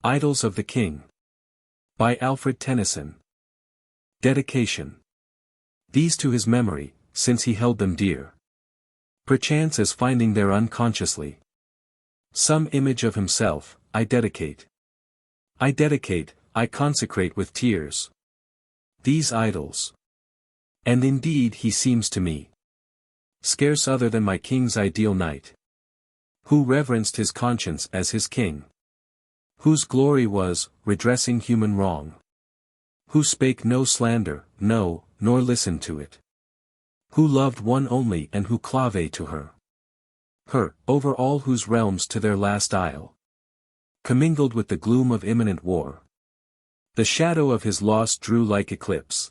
Idylls of the King. By Alfred Tennyson. Dedication. These to his memory, since he held them dear. Perchance as finding there unconsciously some image of himself, I dedicate. I consecrate with tears these idylls. And indeed he seems to me scarce other than my king's ideal knight, who reverenced his conscience as his king, whose glory was redressing human wrong, who spake no slander, no, nor listened to it, who loved one only and who clave to her, over all whose realms to their last isle, commingled with the gloom of imminent war. The shadow of his loss drew like eclipse,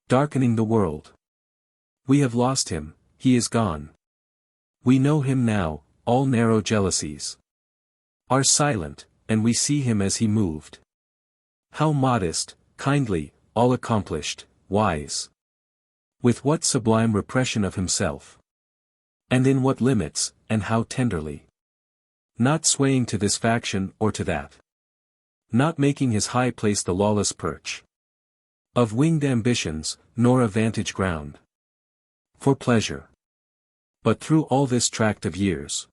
darkening the world. We have lost him, he is gone. We know him now, all narrow jealousies are silent, and we see him as he moved. How modest, kindly, all accomplished, wise. With what sublime repression of himself. And in what limits, and how tenderly. Not swaying to this faction or to that. Not making his high place the lawless perch of winged ambitions, nor a vantage ground for pleasure. But through all this tract of years,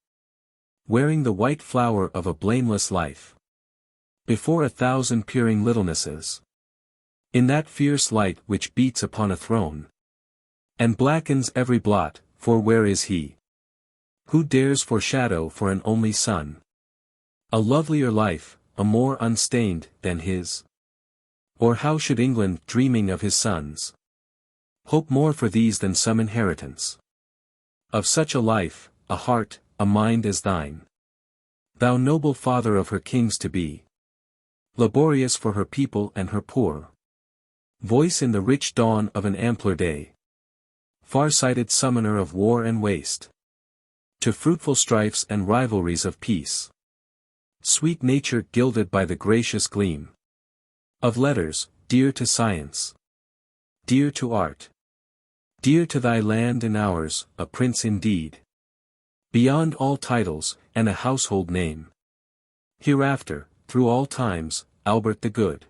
wearing the white flower of a blameless life, before 1,000 peering littlenesses, in that fierce light which beats upon a throne, and blackens every blot, for where is he who dares foreshadow for an only son a lovelier life, a more unstained than his? Or how should England, dreaming of his sons, hope more for these than some inheritance of such a life, a heart, a mind as thine? Thou noble father of her kings to be, laborious for her people and her poor, voice in the rich dawn of an ampler day, far-sighted summoner of war and waste, to fruitful strifes and rivalries of peace, sweet nature gilded by the gracious gleam of letters, dear to science, dear to art, dear to thy land and ours, a prince indeed, beyond all titles, and a household name. Hereafter, through all times, Albert the Good.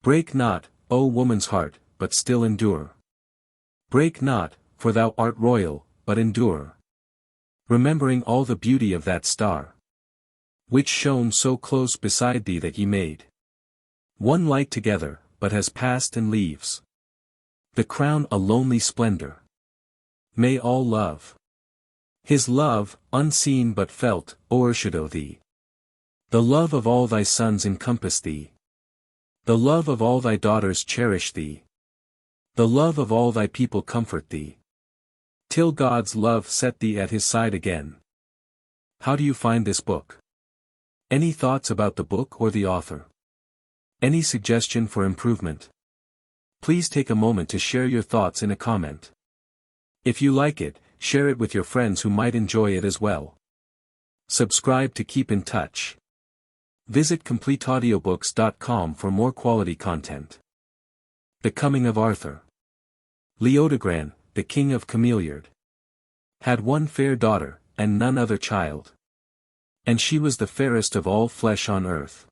Break not, O woman's heart, but still endure. Break not, for thou art royal, but endure. Remembering all the beauty of that star, which shone so close beside thee that ye made one light together, but has passed and leaves the crown a lonely splendor. May all love his love, unseen but felt, o'ershadow thee. The love of all thy sons encompass thee. The love of all thy daughters cherish thee. The love of all thy people comfort thee. Till God's love set thee at his side again. How do you find this book? Any thoughts about the book or the author? Any suggestion for improvement? Please take a moment to share your thoughts in a comment. If you like it, share it with your friends who might enjoy it as well. Subscribe to keep in touch. Visit CompleteAudiobooks.com for more quality content. The Coming of Arthur. Leodogran, the king of Cameliard, had one fair daughter, and none other child. And she was the fairest of all flesh on earth.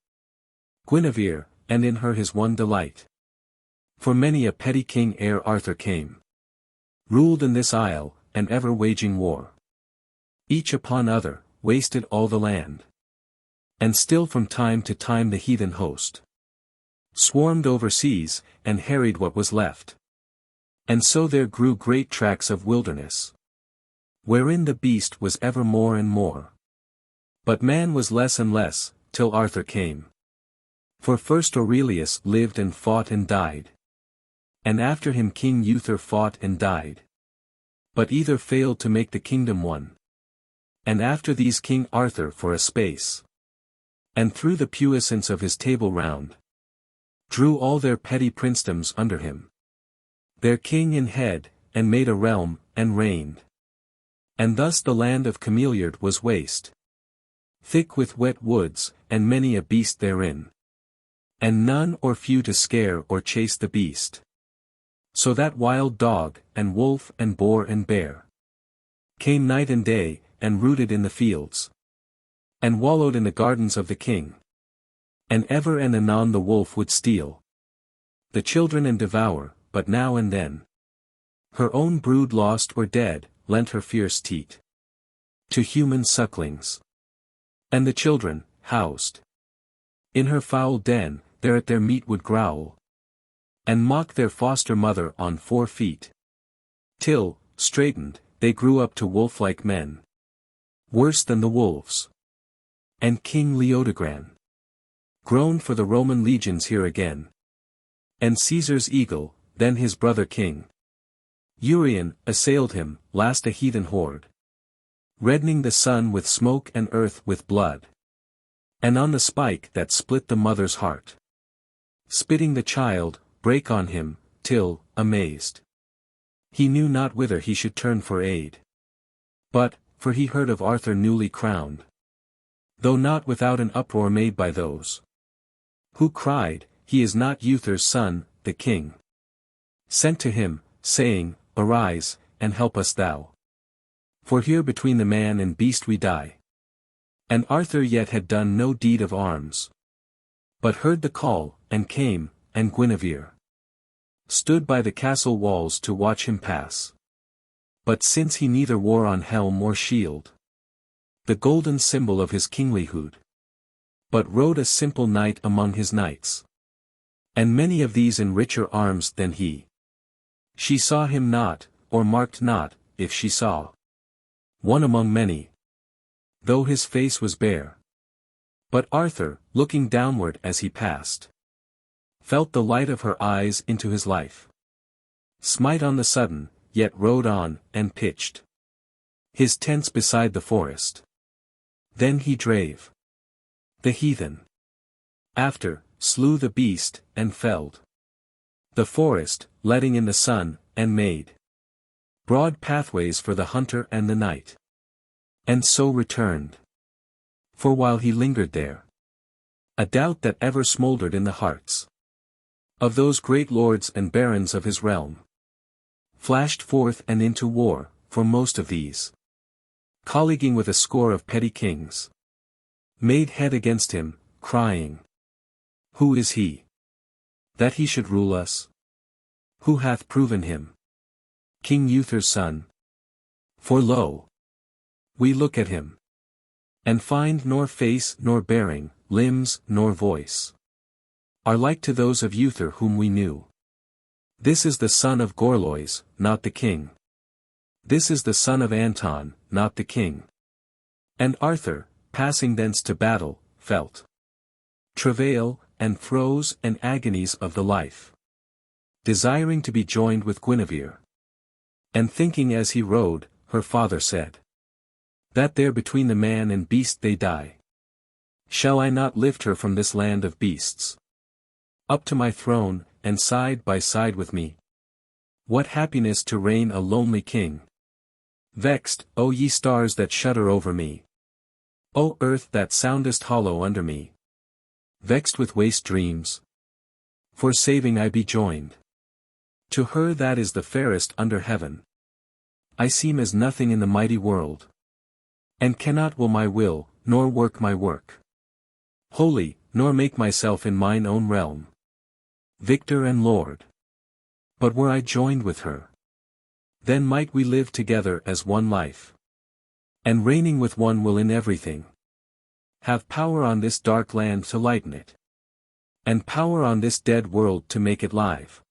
Guinevere, and in her his one delight. For many a petty king ere Arthur came, ruled in this isle, and ever waging war, each upon other, wasted all the land. And still from time to time the heathen host swarmed overseas, and harried what was left. And so there grew great tracts of wilderness, wherein the beast was ever more and more. But man was less and less, till Arthur came. For first Aurelius lived and fought and died. And after him King Uther fought and died. But either failed to make the kingdom one. And after these King Arthur for a space, and through the puissance of his Table Round, drew all their petty princedoms under him, their king in head, and made a realm, and reigned. And thus the land of Cameliard was waste, thick with wet woods, and many a beast therein, and none or few to scare or chase the beast. So that wild dog, and wolf and boar and bear, came night and day, and rooted in the fields, and wallowed in the gardens of the king. And ever and anon the wolf would steal the children and devour, but now and then her own brood lost or dead, lent her fierce teat to human sucklings. And the children, housed in her foul den, there at their meat would growl, and mock their foster mother on 4 feet. Till, straightened, they grew up to wolf-like men, worse than the wolves. And King Leodogran groaned for the Roman legions here again. And Caesar's eagle, then his brother King Urien, assailed him, last a heathen horde, reddening the sun with smoke and earth with blood. And on the spike that split the mother's heart, spitting the child, brake on him, till, amazed, he knew not whither he should turn for aid. But, for he heard of Arthur newly crowned, though not without an uproar made by those who cried, he is not Uther's son, the king sent to him, saying, Arise, and help us thou. For here between the man and beast we die. And Arthur yet had done no deed of arms, but heard the call, and came, and Guinevere stood by the castle walls to watch him pass. But since he neither wore on helm or shield the golden symbol of his kinglihood, but rode a simple knight among his knights, and many of these in richer arms than he, she saw him not, or marked not, if she saw one among many, though his face was bare. But Arthur, looking downward as he passed, felt the light of her eyes into his life smite on the sudden, yet rode on, and pitched his tents beside the forest. Then he drave the heathen after, slew the beast, and felled the forest, letting in the sun, and made broad pathways for the hunter and the knight. And so returned. For while he lingered there, a doubt that ever smouldered in the hearts of those great lords and barons of his realm flashed forth and into war, for most of these, colleaguing with a score of petty kings, made head against him, crying, Who is he, that he should rule us? Who hath proven him King Uther's son? For lo, we look at him, and find nor face nor bearing, limbs nor voice, are like to those of Uther whom we knew. This is the son of Gorlois, not the king. This is the son of Anton, not the king. And Arthur, passing thence to battle, felt travail, and throes and agonies of the life, desiring to be joined with Guinevere. And thinking as he rode, her father said, That there between the man and beast they die. Shall I not lift her from this land of beasts up to my throne, and side by side with me? What happiness to reign a lonely king! Vexed, O ye stars that shudder over me! O earth that soundest hollow under me! Vexed with waste dreams, for saving I be joined to her that is the fairest under heaven. I seem as nothing in the mighty world, and cannot will my will, nor work my work wholly, nor make myself in mine own realm victor and lord. But were I joined with her, then might we live together as one life, and reigning with one will in everything, have power on this dark land to lighten it, and power on this dead world to make it live.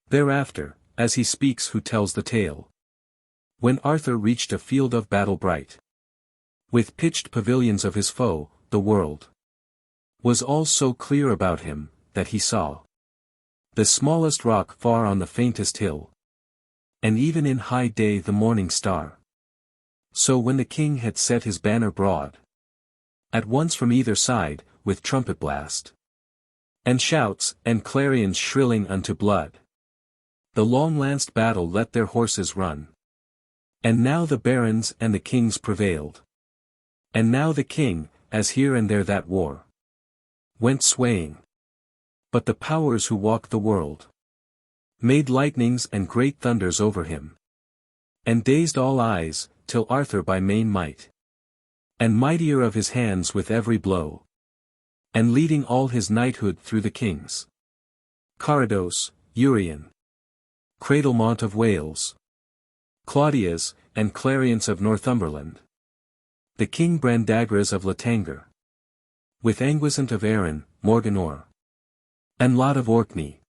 Thereafter, as he speaks who tells the tale, when Arthur reached a field of battle bright, with pitched pavilions of his foe, the world was all so clear about him, that he saw the smallest rock far on the faintest hill, and even in high day the morning star. So when the king had set his banner broad, at once from either side, with trumpet blast, and shouts, and clarions shrilling unto blood, the long-lanced battle let their horses run. And now the barons and the kings prevailed. And now the king, as here and there that war went swaying. But the powers who walk the world made lightnings and great thunders over him, and dazed all eyes, till Arthur by main might, and mightier of his hands with every blow, and leading all his knighthood through the kings. Carados, Urien, Cradlemont of Wales, Claudias, and Clariance of Northumberland. The King Brandagras of Latangre, with Anguisant of Arran, Morganore, and Lot of Orkney.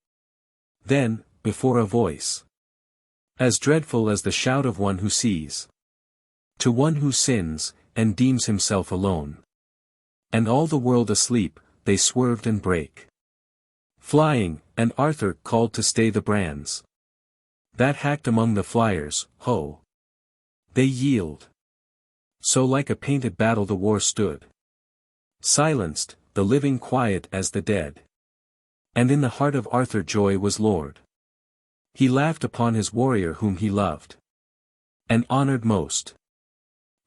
Then, before a voice, as dreadful as the shout of one who sees, to one who sins, and deems himself alone, and all the world asleep, they swerved and brake, flying, and Arthur called to stay the brands that hacked among the flyers. Ho! They yield. So like a painted battle the war stood, silenced, the living quiet as the dead. And in the heart of Arthur joy was lord. He laughed upon his warrior whom he loved, and honoured most.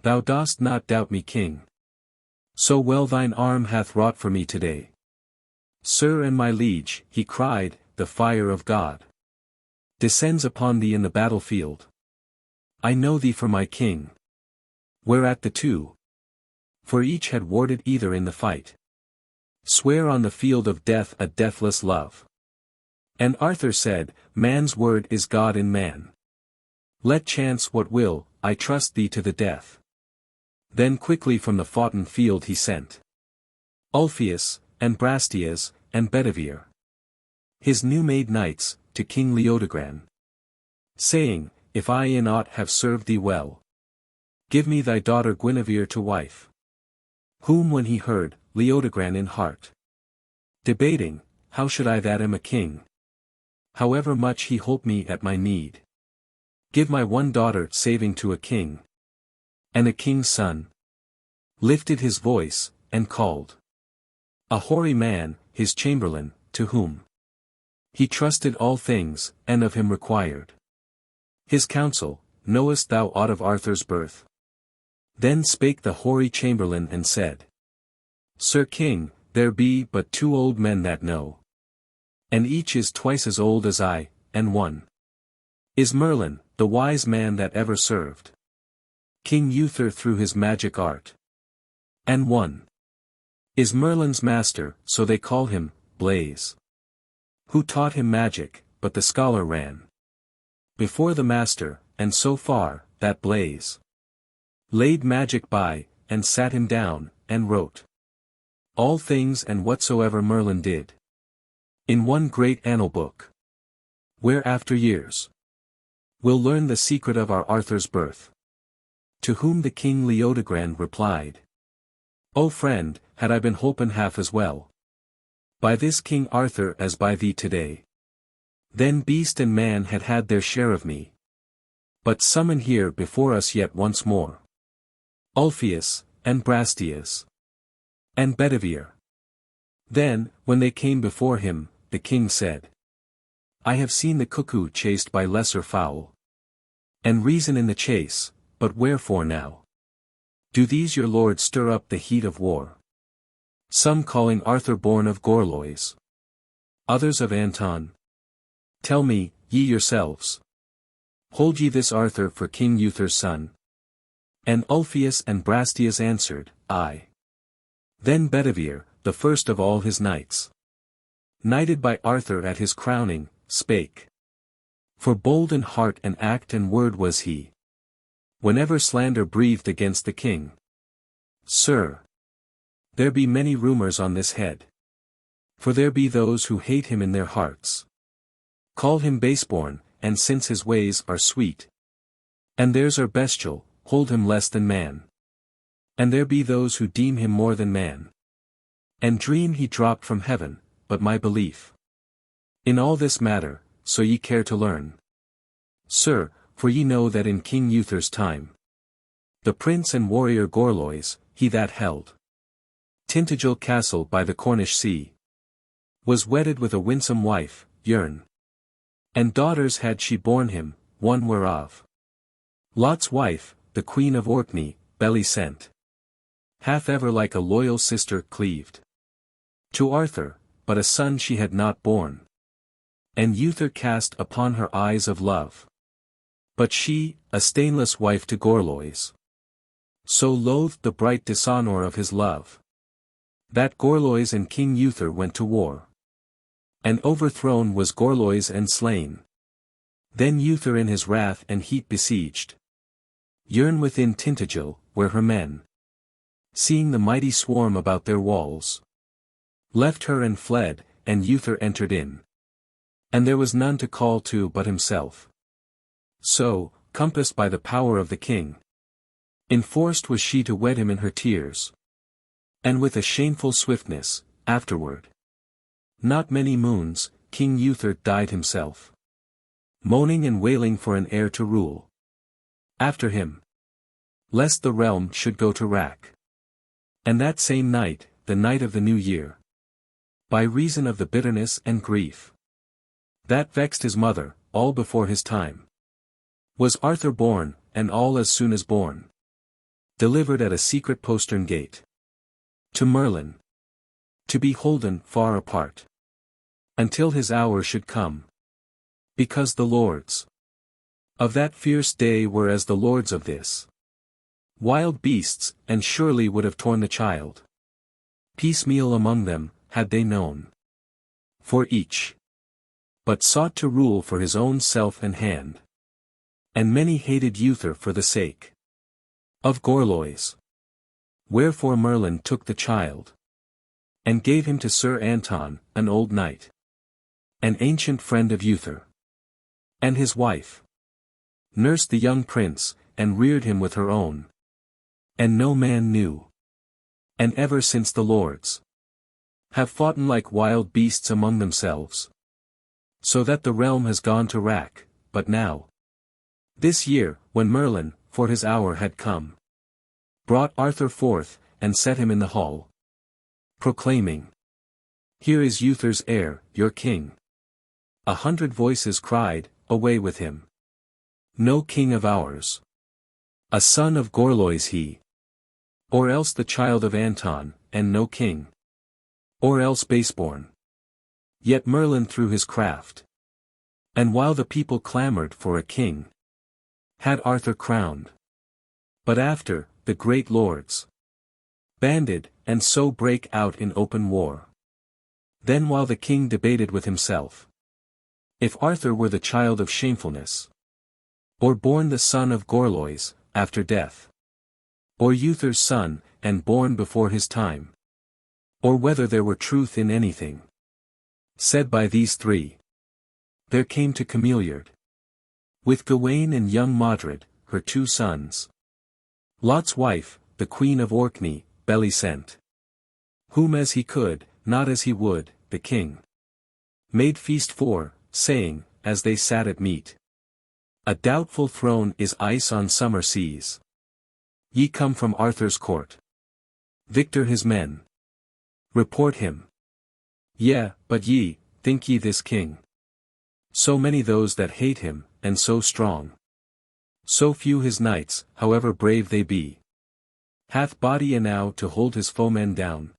Thou dost not doubt me, king. So well thine arm hath wrought for me today. Sir and my liege, he cried, the fire of God descends upon thee in the battlefield. I know thee for my king. Whereat the two, for each had warded either in the fight, swear on the field of death a deathless love. And Arthur said, man's word is God in man. Let chance what will, I trust thee to the death. Then quickly from the foughten field he sent Ulfius, and Brastias, and Bedivere, his new-made knights, to King Leodogran, saying, if I in aught have served thee well, give me thy daughter Guinevere to wife. Whom when he heard, Leodogran in heart, debating, how should I that am a king, however much he holp me at my need, give my one daughter saving to a king, and a king's son, lifted his voice, and called a hoary man, his chamberlain, to whom he trusted all things, and of him required his counsel. Knowest thou aught of Arthur's birth? Then spake the hoary chamberlain and said, Sir King, there be but 2 old men that know, and each is twice as old as I, and one is Merlin, the wise man that ever served King Uther through his magic art, and one is Merlin's master, so they call him, Blaise, who taught him magic, but the scholar ran before the master, and so far, that Blaise laid magic by, and sat him down, and wrote all things and whatsoever Merlin did in one great annal book, where after years we'll learn the secret of our Arthur's birth. To whom the King Leodogran replied, O friend, had I been holpen half as well by this King Arthur as by thee today, then beast and man had had their share of me. But summon here before us yet once more Ulfius, and Brastias, and Bedivere. Then, when they came before him, the king said, I have seen the cuckoo chased by lesser fowl, and reason in the chase, but wherefore now do these your lords stir up the heat of war? Some calling Arthur born of Gorlois, others of Anton. Tell me, ye yourselves, hold ye this Arthur for King Uther's son? And Ulfius and Brastias answered, Aye. Then Bedivere, the first of all his knights, knighted by Arthur at his crowning, spake. For bold in heart and act and word was he, whenever slander breathed against the king. Sir, there be many rumours on this head, for there be those who hate him in their hearts, call him baseborn, and since his ways are sweet, and theirs are bestial, hold him less than man. And there be those who deem him more than man, and dream he dropped from heaven. But my belief in all this matter, so ye care to learn, sir, for ye know that in King Uther's time, the prince and warrior Gorlois, he that held Tintagel castle by the Cornish sea, was wedded with a winsome wife, Yern, and daughters had she borne him, one whereof Lot's wife, the queen of Orkney, Belisent, hath ever like a loyal sister cleaved to Arthur, but a son she had not borne, and Uther cast upon her eyes of love. But she, a stainless wife to Gorlois, so loathed the bright dishonour of his love, That Gorlois and King Uther went to war. And overthrown was Gorlois and slain. Then Uther in his wrath and heat besieged Yern within Tintagel, where her men, seeing the mighty swarm about their walls, left her and fled, and Uther entered in. And there was none to call to but himself. So, compassed by the power of the king, enforced was she to wed him in her tears. And with a shameful swiftness, afterward, not many moons, King Uther died himself, moaning and wailing for an heir to rule after him, lest the realm should go to wrack. And that same night, the night of the new year, by reason of the bitterness and grief that vexed his mother, all before his time, was Arthur born, and all as soon as born, delivered at a secret postern gate to Merlin, to be holden far apart, until his hour should come, because the lords of that fierce day were as the lords of this wild beasts, and surely would have torn the child piecemeal among them, had they known. For each but sought to rule for his own self and hand. And many hated Uther for the sake of Gorlois. Wherefore Merlin took the child, and gave him to Sir Anton, an old knight, an ancient friend of Uther. And his wife nursed the young prince, and reared him with her own. And no man knew. And ever since the lords have foughten like wild beasts among themselves, so that the realm has gone to wrack. But now, this year, when Merlin, for his hour had come, brought Arthur forth, and set him in the hall, proclaiming, "Here is Uther's heir, your king." 100 voices cried, "Away with him! No king of ours! A son of Gorlois he! Or else the child of Anton, and no king! Or else baseborn!" Yet Merlin through his craft, and while the people clamored for a king, had Arthur crowned. But after, the great lords banded, and so brake out in open war. Then while the king debated with himself, if Arthur were the child of shamefulness, or born the son of Gorlois, after death, or Uther's son, and born before his time, or whether there were truth in anything said by these three, there came to Cameliard, with Gawain and young Modred, her 2 sons, Lot's wife, the queen of Orkney, Beli sent, whom as he could, not as he would, the king made feast for, saying, as they sat at meat, "A doubtful throne is ice on summer seas. Ye come from Arthur's court. Victor his men report him. Yea, but ye, think ye this king? So many those that hate him, and so strong. So few his knights, however brave they be. Hath body enow to hold his foemen down.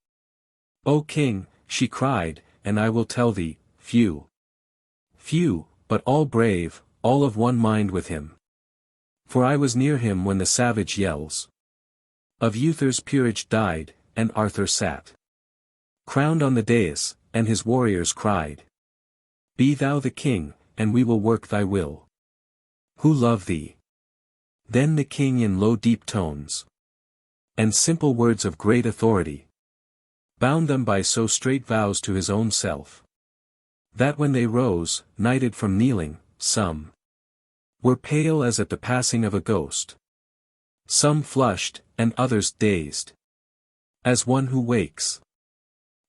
O king," she cried, "and I will tell thee, few. Few, but all brave, all of one mind with him. For I was near him when the savage yells of Uther's peerage died, and Arthur sat crowned on the dais, and his warriors cried, 'Be thou the king, and we will work thy will. Who love thee?' Then the king in low deep tones, and simple words of great authority, bound them by so straight vows to his own self, that when they rose, knighted from kneeling, some were pale as at the passing of a ghost, some flushed, and others dazed, as one who wakes,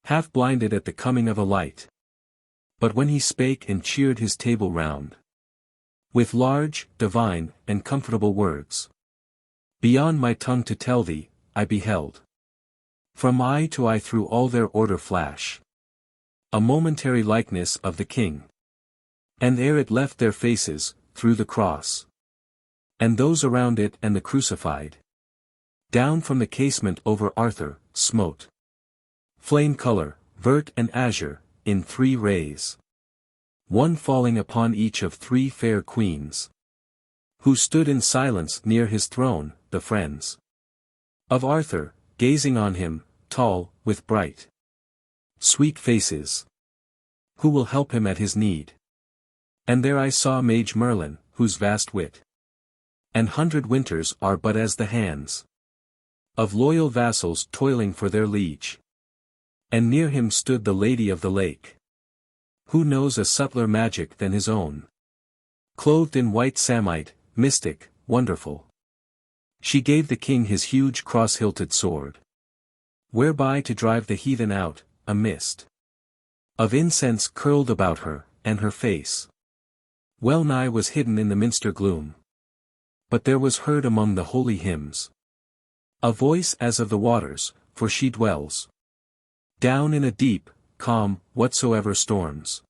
half blinded at the coming of a light. But when he spake and cheered his table round, with large, divine, and comfortable words, beyond my tongue to tell thee, I beheld, from eye to eye through all their order flash, a momentary likeness of the king. And ere it left their faces, through the cross, and those around it and the crucified, down from the casement over Arthur, smote flame color, vert and azure, in 3 rays, one falling upon each of 3 fair queens, who stood in silence near his throne, the friends of Arthur, gazing on him, tall, with bright, sweet faces. Who will help him at his need? And there I saw Mage Merlin, whose vast wit and 100 winters are but as the hands of loyal vassals toiling for their liege. And near him stood the Lady of the Lake, who knows a subtler magic than his own. Clothed in white samite, mystic, wonderful, she gave the king his huge cross-hilted sword, whereby to drive the heathen out. A mist of incense curled about her, and her face well nigh was hidden in the minster gloom. But there was heard among the holy hymns a voice as of the waters, for she dwells down in a deep, calm, whatsoever storms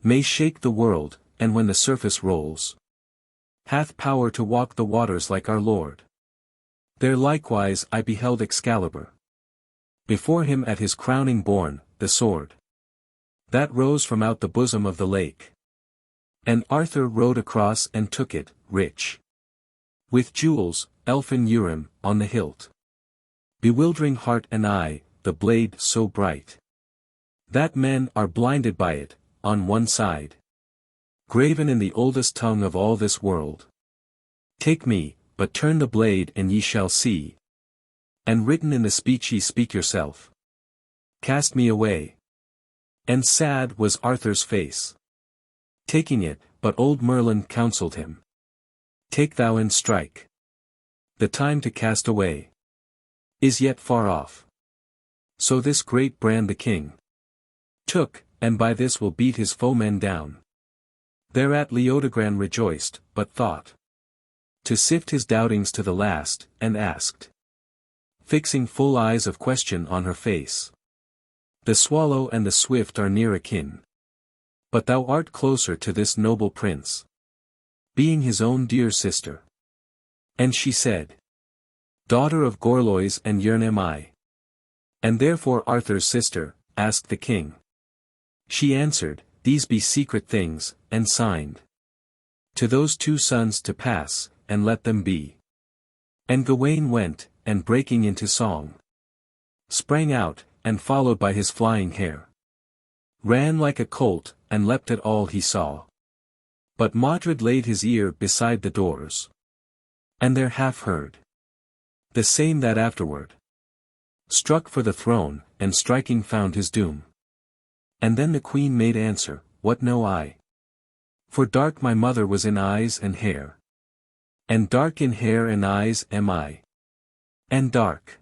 may shake the world, and when the surface rolls, hath power to walk the waters like our Lord. There likewise I beheld Excalibur, before him at his crowning borne, the sword that rose from out the bosom of the lake. And Arthur rode across and took it, rich with jewels, elfin Urim, on the hilt, bewildering heart and eye, the blade so bright that men are blinded by it. On one side, graven in the oldest tongue of all this world, take me, but turn the blade and ye shall see. And written in the speech ye speak yourself, cast me away. And sad was Arthur's face, taking it, but old Merlin counselled him, take thou and strike. The time to cast away is yet far off. So this great brand the king took, and by this will beat his foemen down. Thereat Leodogran rejoiced, but thought to sift his doubtings to the last, and asked, fixing full eyes of question on her face, the swallow and the swift are near akin, but thou art closer to this noble prince, being his own dear sister. And she said, daughter of Gorlois and Yrn am I, and therefore Arthur's sister. Asked the king. She answered, these be secret things, and signed to those 2 sons to pass, and let them be. And Gawain went, and breaking into song, sprang out, and followed by his flying hair, ran like a colt, and leapt at all he saw. But Modred laid his ear beside the doors, and there half heard the same that afterward struck for the throne, and striking found his doom. And then the queen made answer, what know I? For dark my mother was in eyes and hair, and dark in hair and eyes am I. And dark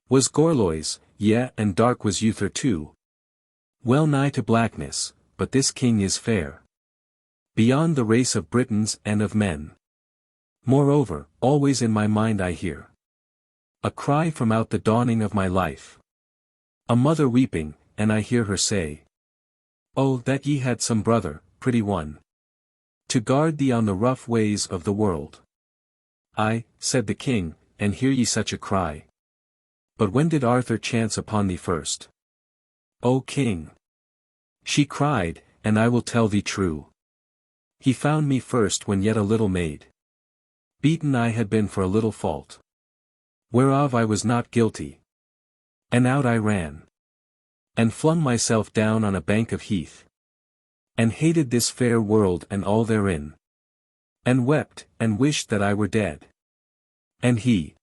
was Gorlois, yea, and dark was Uther too, well nigh to blackness, but this king is fair, beyond the race of Britons and of men. Moreover, always in my mind I hear a cry from out the dawning of my life, a mother weeping, and I hear her say, oh, that ye had some brother, pretty one, to guard thee on the rough ways of the world. Ay, said the king, and hear ye such a cry. But when did Arthur chance upon thee first? O king! She cried, and I will tell thee true. He found me first when yet a little maid. Beaten I had been for a little fault, whereof I was not guilty. And out I ran, and flung myself down on a bank of heath, and hated this fair world and all therein, and wept, and wished that I were dead. And he,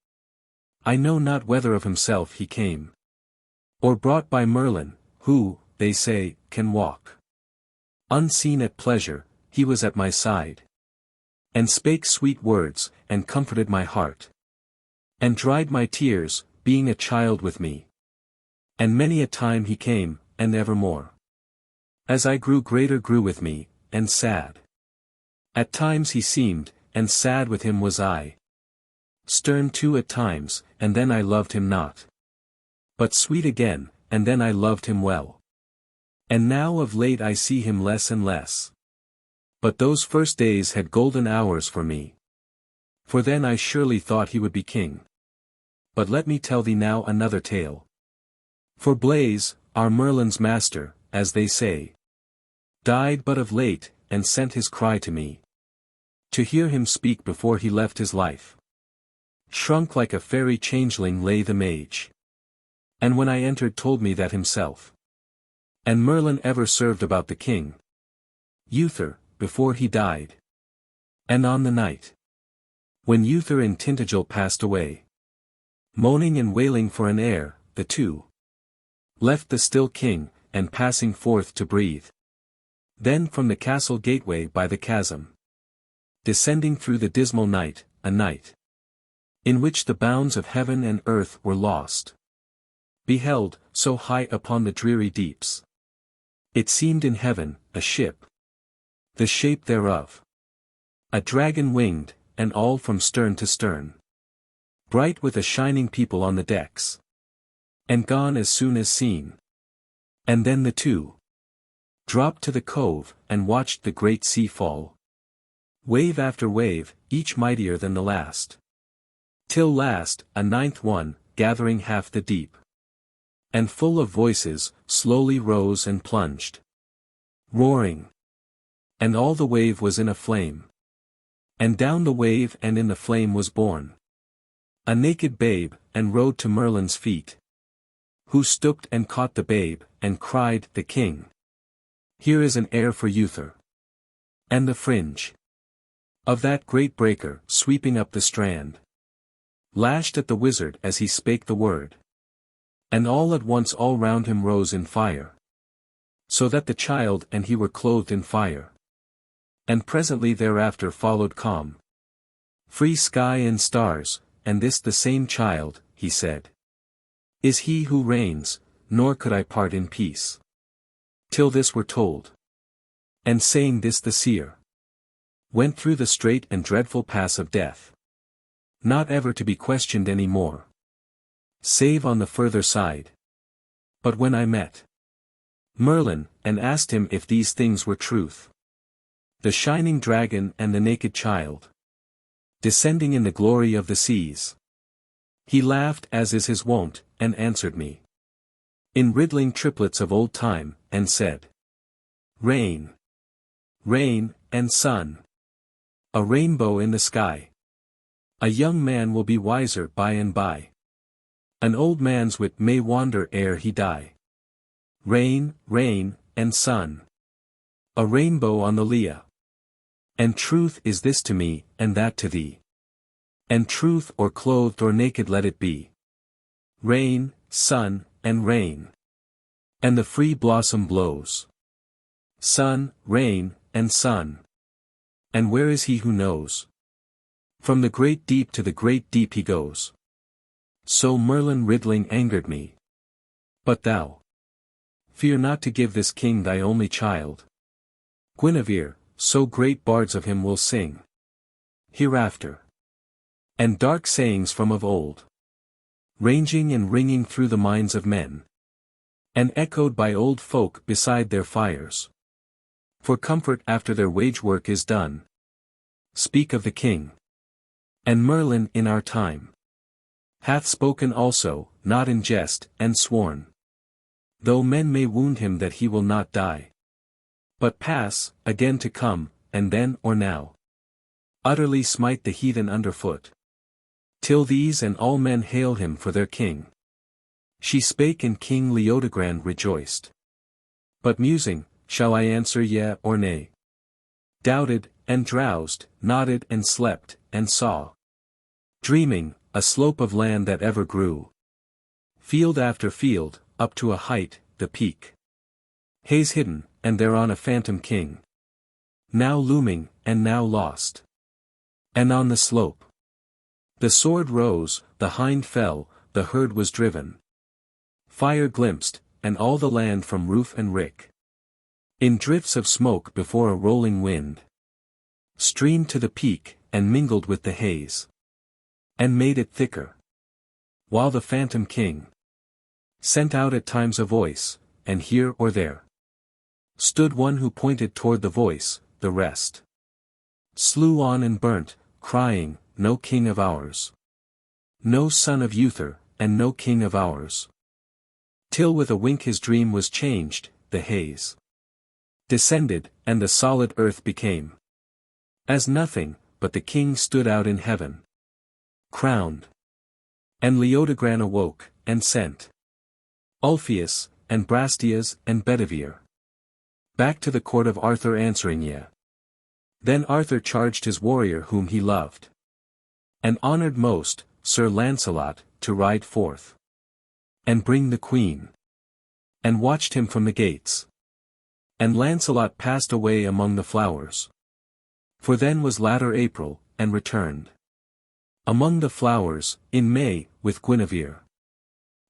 I know not whether of himself he came, or brought by Merlin, who, they say, can walk unseen at pleasure, he was at my side, and spake sweet words, and comforted my heart, and dried my tears, being a child with me. And many a time he came, and evermore, as I grew greater grew with me, and sad. At times he seemed, and sad with him was I. Stern too at times, and then I loved him not. But sweet again, and then I loved him well. And now of late I see him less and less. But those first days had golden hours for me. For then I surely thought he would be king. But let me tell thee now another tale. For Blaise, our Merlin's master, as they say, died but of late, and sent his cry to me, to hear him speak before he left his life. Shrunk like a fairy changeling lay the mage, And when I entered told me that himself. And Merlin ever served about the king Uther, before he died. And on the night when Uther in Tintagel passed away, moaning and wailing for an heir, the two left the still king, and passing forth to breathe. Then from the castle gateway by the chasm, descending through the dismal night, a night in which the bounds of heaven and earth were lost, beheld, so high upon the dreary deeps, it seemed in heaven, a ship, the shape thereof a dragon winged, and all from stern to stern, bright with a shining people on the decks, and gone as soon as seen. And then the two dropped to the cove, and watched the great sea fall, wave after wave, each mightier than the last, till last, a ninth one, gathering half the deep, and full of voices, slowly rose and plunged, roaring. And all the wave was in a flame. And down the wave and in the flame was borne a naked babe, and rode to Merlin's feet, who stooped and caught the babe, and cried, the king, here is an heir for Uther. And the fringe of that great breaker, sweeping up the strand, lashed at the wizard as he spake the word. And all at once all round him rose in fire, so that the child and he were clothed in fire. And presently thereafter followed calm, free sky and stars, and this the same child, he said, is he who reigns, nor could I part in peace, till this were told. And saying this the seer went through the strait and dreadful pass of death, not ever to be questioned any more, save on the further side. But when I met Merlin, and asked him if these things were truth, the shining dragon and the naked child, descending in the glory of the seas, he laughed as is his wont, and answered me in riddling triplets of old time, and said, Rain, rain, and sun, a rainbow in the sky. A young man will be wiser by and by. An old man's wit may wander ere he die. Rain, rain, and sun, a rainbow on the lea. And truth is this to me, and that to thee. And truth or clothed or naked let it be. Rain, sun, and rain. And the free blossom blows. Sun, rain, and sun. And where is he who knows? From the great deep to the great deep he goes. So Merlin riddling angered me. But thou, fear not to give this king thy only child. Guinevere, so great bards of him will sing hereafter. And dark sayings from of old, ranging and ringing through the minds of men, and echoed by old folk beside their fires, for comfort after their wage work is done, speak of the king. And Merlin in our time hath spoken also, not in jest, and sworn, though men may wound him that he will not die, but pass, again to come, and then or now, utterly smite the heathen underfoot, till these and all men hail him for their king. She spake and King Leodegrand rejoiced. But musing, shall I answer yea or nay? Doubted, and drowsed, nodded and slept, and saw, dreaming, a slope of land that ever grew, field after field, up to a height, the peak, haze hidden, and thereon a phantom king, now looming, and now lost. And on the slope the sword rose, the hind fell, the herd was driven. Fire glimpsed, and all the land from roof and rick, in drifts of smoke before a rolling wind, streamed to the peak, and mingled with the haze, and made it thicker. While the phantom king sent out at times a voice, and here or there stood one who pointed toward the voice, the rest slew on and burnt, crying, no king of ours, no son of Uther, and no king of ours. Till with a wink his dream was changed, the haze descended, and the solid earth became as nothing, but the king stood out in heaven, crowned. And Leodegrand awoke, and sent Ulfius, and Brastias, and Bedivere. Back to the court of Arthur answering ye. Then Arthur charged his warrior whom he loved and honoured most, Sir Lancelot, to ride forth and bring the queen, and watched him from the gates. And Lancelot passed away among the flowers. For then was latter April, and returned among the flowers, in May, with Guinevere.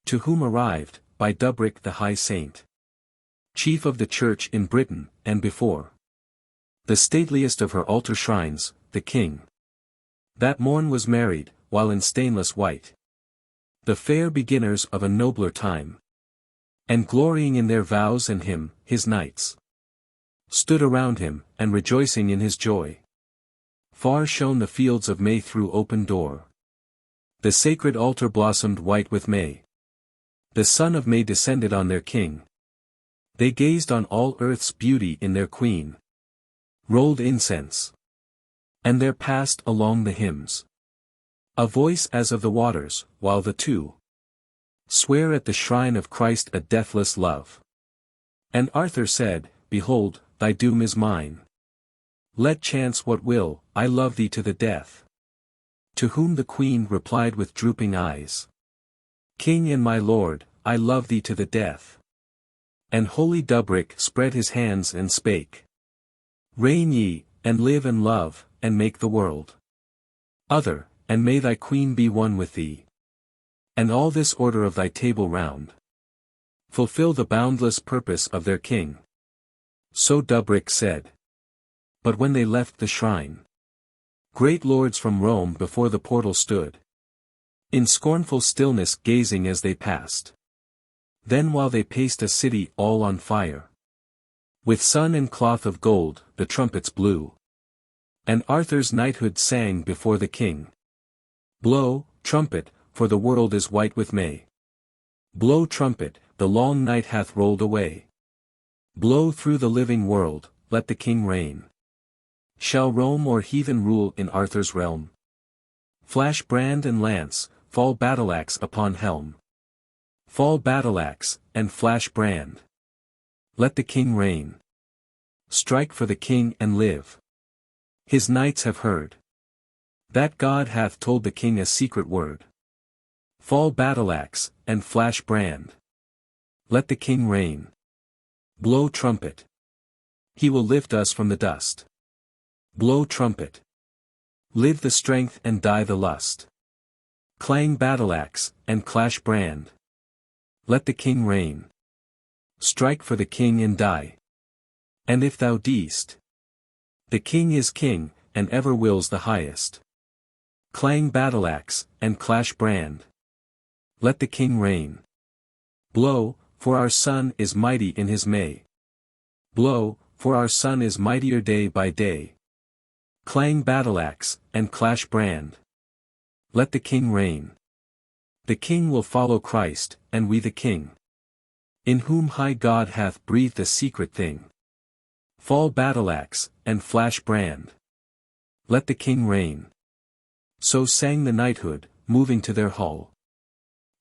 To whom arrived, by Dubric the high saint, chief of the church in Britain, and before the stateliest of her altar shrines, the king. That morn was married, while in stainless white, the fair beginners of a nobler time, and glorying in their vows and him, his knights, stood around him, and rejoicing in his joy. Far shone the fields of May through open door. The sacred altar blossomed white with May. The sun of May descended on their king. They gazed on all earth's beauty in their queen. Rolled incense. And there passed along the hymns a voice as of the waters, while the two swear at the shrine of Christ a deathless love. And Arthur said, Behold, thy doom is mine. Let chance what will, I love thee to the death. To whom the queen replied with drooping eyes, King and my lord, I love thee to the death. And holy Dubric spread his hands and spake, Reign ye, and live and love, and make the world other, and may thy queen be one with thee. And all this order of thy table round fulfill the boundless purpose of their king. So Dubric said. But when they left the shrine, great lords from Rome before the portal stood, in scornful stillness gazing as they passed. Then while they paced a city all on fire, with sun and cloth of gold, the trumpets blew. And Arthur's knighthood sang before the king. Blow, trumpet, for the world is white with May. Blow trumpet, the long night hath rolled away. Blow through the living world, let the king reign. Shall Rome or heathen rule in Arthur's realm? Flash brand and lance, fall battle-axe upon helm. Fall battle-axe, and flash brand. Let the king reign. Strike for the king and live. His knights have heard that God hath told the king a secret word. Fall battle-axe, and flash brand. Let the king reign. Blow trumpet. He will lift us from the dust. Blow trumpet. Live the strength and die the lust. Clang battle-axe, and clash brand. Let the king reign. Strike for the king and die. And if thou deest, the king is king, and ever wills the highest. Clang battle-axe, and clash brand. Let the king reign. Blow, for our son is mighty in his May. Blow, for our son is mightier day by day. Clang battle-axe, and clash brand. Let the king reign. The king will follow Christ, and we the king, in whom high God hath breathed a secret thing. Fall battle-axe, and flash brand. Let the king reign. So sang the knighthood, moving to their hall.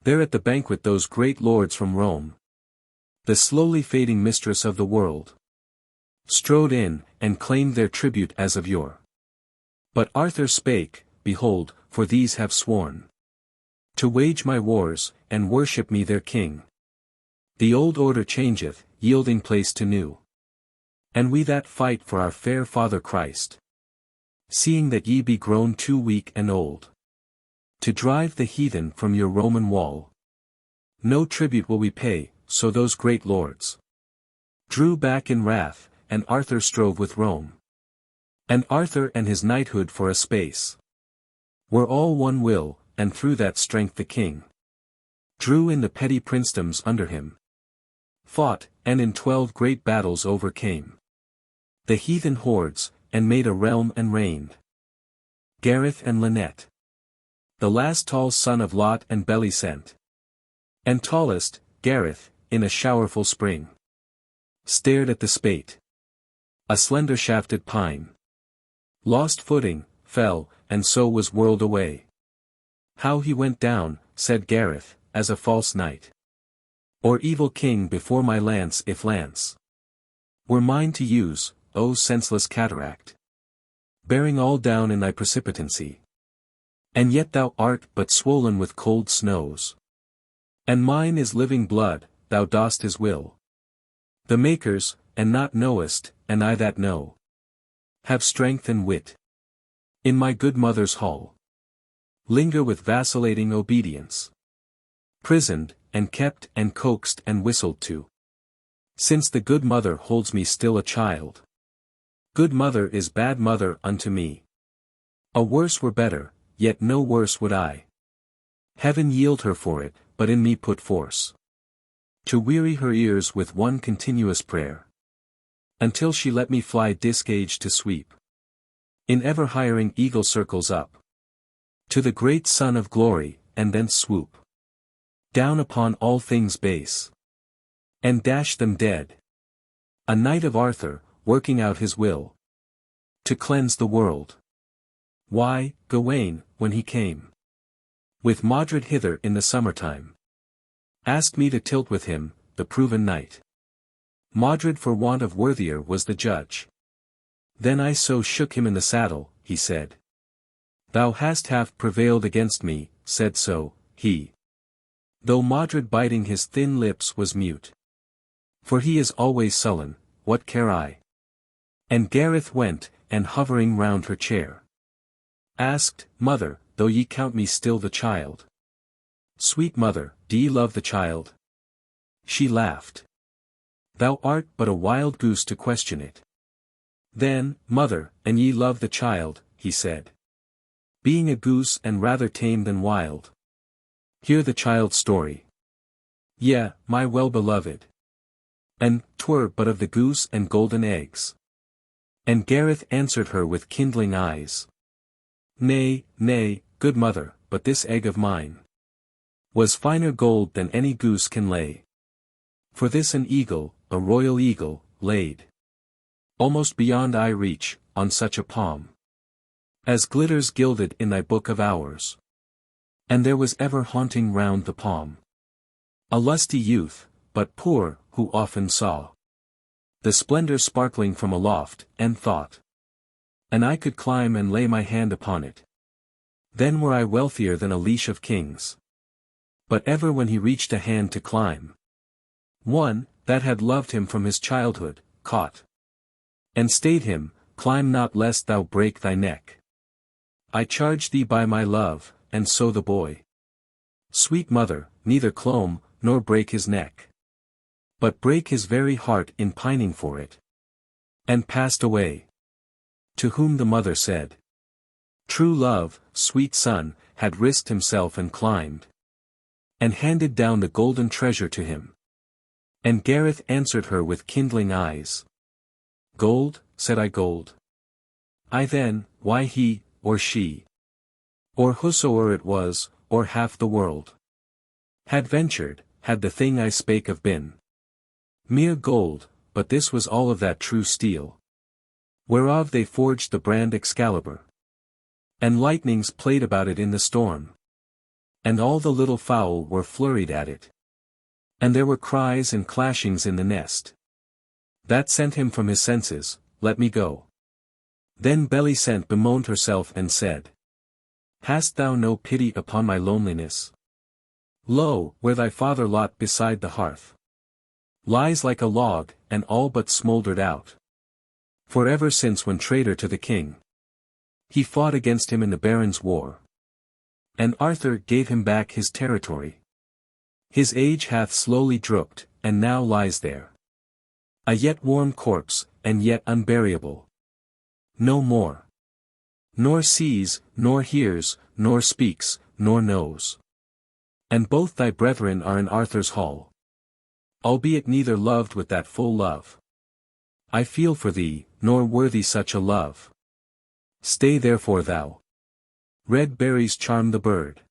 There at the banquet those great lords from Rome, the slowly fading mistress of the world, strode in, and claimed their tribute as of yore. But Arthur spake, Behold, for these have sworn to wage my wars, and worship me their king. The old order changeth, yielding place to new. And we that fight for our fair Father Christ, seeing that ye be grown too weak and old, to drive the heathen from your Roman wall, no tribute will we pay. So those great lords drew back in wrath, and Arthur strove with Rome. And Arthur and his knighthood for a space were all one will, and through that strength the king drew in the petty princedoms under him, fought, and in 12 great battles overcame the heathen hordes, and made a realm and reigned. Gareth and Lynette, the last tall son of Lot and Belisent, and tallest, Gareth, in a showerful spring, stared at the spate. A slender shafted pine lost footing, fell, and so was whirled away. How he went down, said Gareth, as a false knight Or evil king before my lance if lance were mine to use, O senseless cataract, bearing all down in thy precipitancy. And yet thou art but swollen with cold snows. And mine is living blood, thou dost his will. The makers, and not knowest, and I that know, have strength and wit. In my good mother's hall, linger with vacillating obedience. Prisoned, and kept and coaxed and whistled to. Since the good mother holds me still a child. Good mother is bad mother unto me. A worse were better, yet no worse would I. Heaven yield her for it, but in me put force. To weary her ears with one continuous prayer. Until she let me fly disc-age to sweep. In ever-hiring eagle circles up. To the great sun of glory, and thence swoop. Down upon all things base. And dash them dead. A knight of Arthur, working out his will. To cleanse the world. Why, Gawain, when he came with Modred hither in the summertime, asked me to tilt with him, the proven knight. Modred for want of worthier was the judge. Then I so shook him in the saddle, he said. Thou hast half prevailed against me, said so, he. Though Modred biting his thin lips was mute. For he is always sullen, what care I? And Gareth went, and hovering round her chair, asked, Mother, though ye count me still the child, sweet mother, do ye love the child? She laughed. Thou art but a wild goose to question it. Then, mother, and ye love the child, he said. Being a goose and rather tame than wild. Hear the child's story. Yea, my well-beloved. And, 'twere but of the goose and golden eggs. And Gareth answered her with kindling eyes. Nay, nay, good mother, but this egg of mine was finer gold than any goose can lay. For this an eagle, a royal eagle, laid almost beyond eye reach, on such a palm as glitters gilded in thy book of hours. And there was ever haunting round the palm a lusty youth, but poor, who often saw the splendor sparkling from aloft, and thought, and I could climb and lay my hand upon it. Then were I wealthier than a leash of kings. But ever when he reached a hand to climb, one, that had loved him from his childhood, caught and stayed him, climb not lest thou break thy neck. I charge thee by my love, and so the boy, sweet mother, neither clomb, nor break his neck, but break his very heart in pining for it, and passed away. To whom the mother said, true love, sweet son, had risked himself and climbed, and handed down the golden treasure to him. And Gareth answered her with kindling eyes. Gold, said I, gold. I then, why he, or she, or whosoe'er it was, or half the world, had ventured, had the thing I spake of been mere gold, but this was all of that true steel, whereof they forged the brand Excalibur. And lightnings played about it in the storm, and all the little fowl were flurried at it. And there were cries and clashings in the nest. That sent him from his senses, let me go. Then Bellicent bemoaned herself and said, hast thou no pity upon my loneliness? Lo, where thy father Lot beside the hearth lies like a log, and all but smouldered out. For ever since when traitor to the king, he fought against him in the Barons' War. And Arthur gave him back his territory. His age hath slowly drooped, and now lies there a yet warm corpse, and yet unburyable. No more. Nor sees, nor hears, nor speaks, nor knows. And both thy brethren are in Arthur's hall, albeit neither loved with that full love I feel for thee, nor worthy such a love. Stay therefore thou. Red berries charm the bird.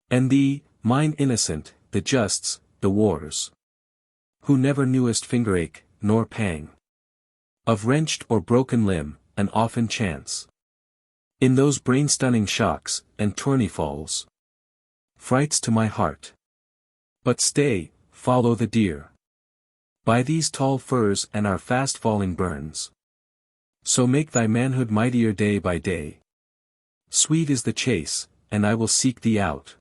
And thee, mine innocent, the justs, the wars, who never knewest fingerache, nor pang of wrenched or broken limb, and often chance in those brain-stunning shocks, and tourney falls, frights to my heart. But stay, follow the deer. By these tall firs and our fast-falling burns. So make thy manhood mightier day by day. Sweet is the chase, and I will seek thee out.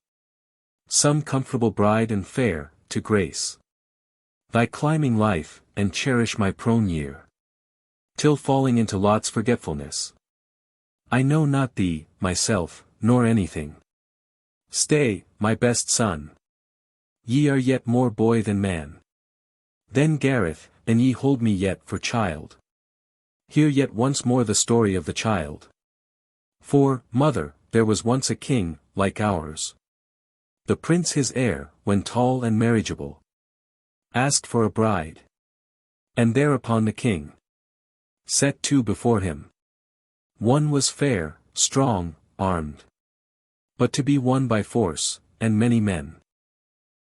Some comfortable bride and fair, to grace thy climbing life, and cherish my prone year. Till falling into Lot's forgetfulness. I know not thee, myself, nor anything. Stay, my best son. Ye are yet more boy than man. Then Gareth, and ye hold me yet for child. Hear yet once more the story of the child. For, mother, there was once a king, like ours. The prince his heir, when tall and marriageable, asked for a bride. And thereupon the king set two before him. One was fair, strong, armed. But to be won by force, and many men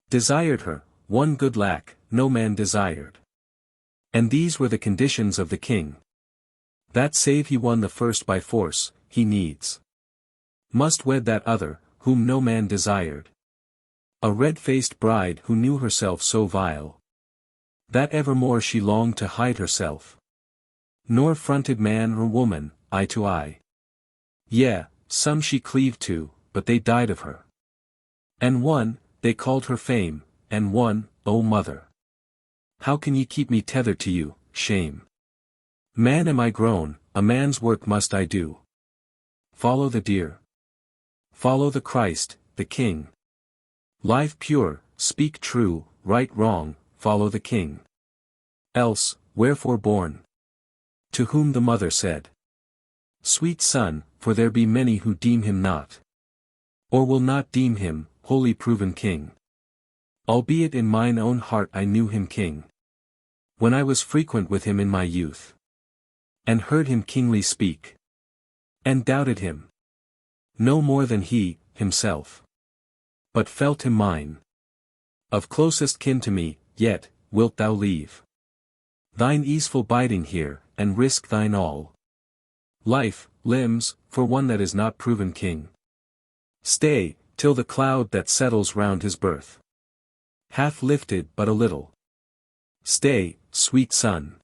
desired her, one good lack, no man desired. And these were the conditions of the king. That save he won the first by force, he needs must wed that other, whom no man desired. A red-faced bride who knew herself so vile, that evermore she longed to hide herself. Nor fronted man or woman, eye to eye. Yea, some she cleaved to, but they died of her. And one, they called her Fame, and one, O mother. How can ye keep me tethered to you, shame? Man am I grown, a man's work must I do. Follow the deer. Follow the Christ, the King. Life pure, speak true, right wrong, follow the King. Else, wherefore born? To whom the mother said, Sweet son, for there be many who deem him not, or will not deem him, wholly proven king. Albeit in mine own heart I knew him king, when I was frequent with him in my youth, and heard him kingly speak, and doubted him no more than he, himself, but felt him mine, of closest kin to me. Yet, wilt thou leave thine easeful biding here, and risk thine all life, limbs, for one that is not proven king? Stay, till the cloud that settles round his birth hath lifted but a little. Stay, sweet son.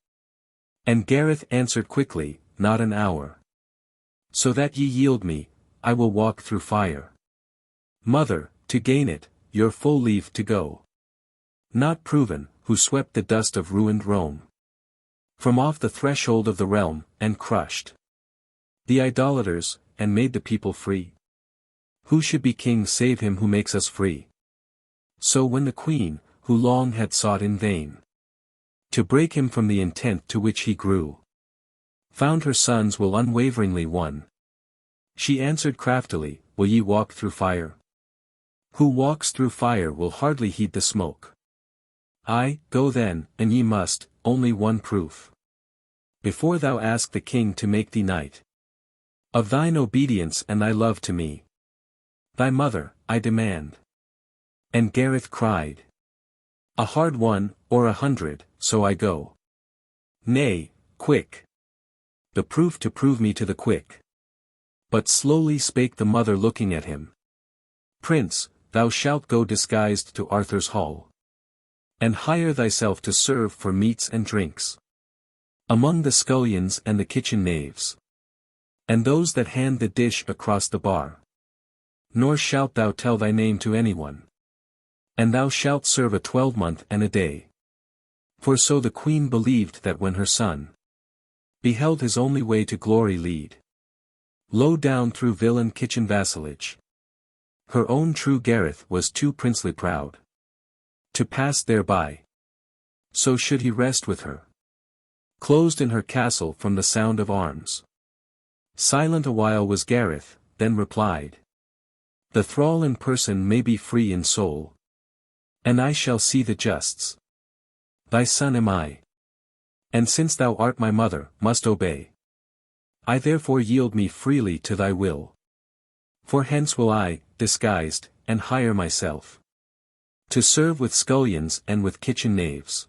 And Gareth answered quickly, Not an hour. So that ye yield me, I will walk through fire. Mother, to gain it, your full leave to go. Not proven, who swept the dust of ruined Rome from off the threshold of the realm, and crushed the idolaters, and made the people free. Who should be king save him who makes us free? So when the queen, who long had sought in vain to break him from the intent to which he grew, found her son's will unwaveringly won, she answered craftily, Will ye walk through fire? Who walks through fire will hardly heed the smoke. Aye, go then, and ye must, only one proof, before thou ask the king to make thee knight, of thine obedience and thy love to me. Thy mother, I demand. And Gareth cried, A hard one, or 100, so I go. Nay, quick. The proof to prove me to the quick. But slowly spake the mother looking at him. Prince, thou shalt go disguised to Arthur's hall, and hire thyself to serve for meats and drinks among the scullions and the kitchen knaves, and those that hand the dish across the bar. Nor shalt thou tell thy name to anyone. And thou shalt serve a 12-month and a day. For so the queen believed that when her son beheld his only way to glory lead low down through villain kitchen vassalage, her own true Gareth was too princely proud to pass thereby. So should he rest with her, closed in her castle from the sound of arms. Silent awhile was Gareth, then replied, The thrall in person may be free in soul, and I shall see the justs. Thy son am I, and since thou art my mother, must obey. I therefore yield me freely to thy will. For hence will I, disguised, and hire myself to serve with scullions and with kitchen knaves.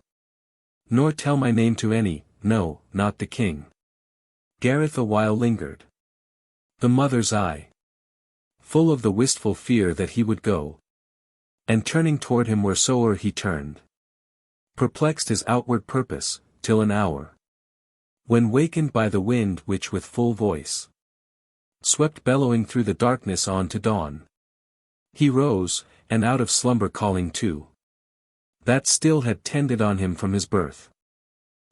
Nor tell my name to any, no, not the king. Gareth a while lingered. The mother's eye, full of the wistful fear that he would go, and turning toward him wheresoe'er he turned, perplexed his outward purpose, till an hour, when wakened by the wind which with full voice swept bellowing through the darkness on to dawn, he rose, and out of slumber calling to that still had tended on him from his birth,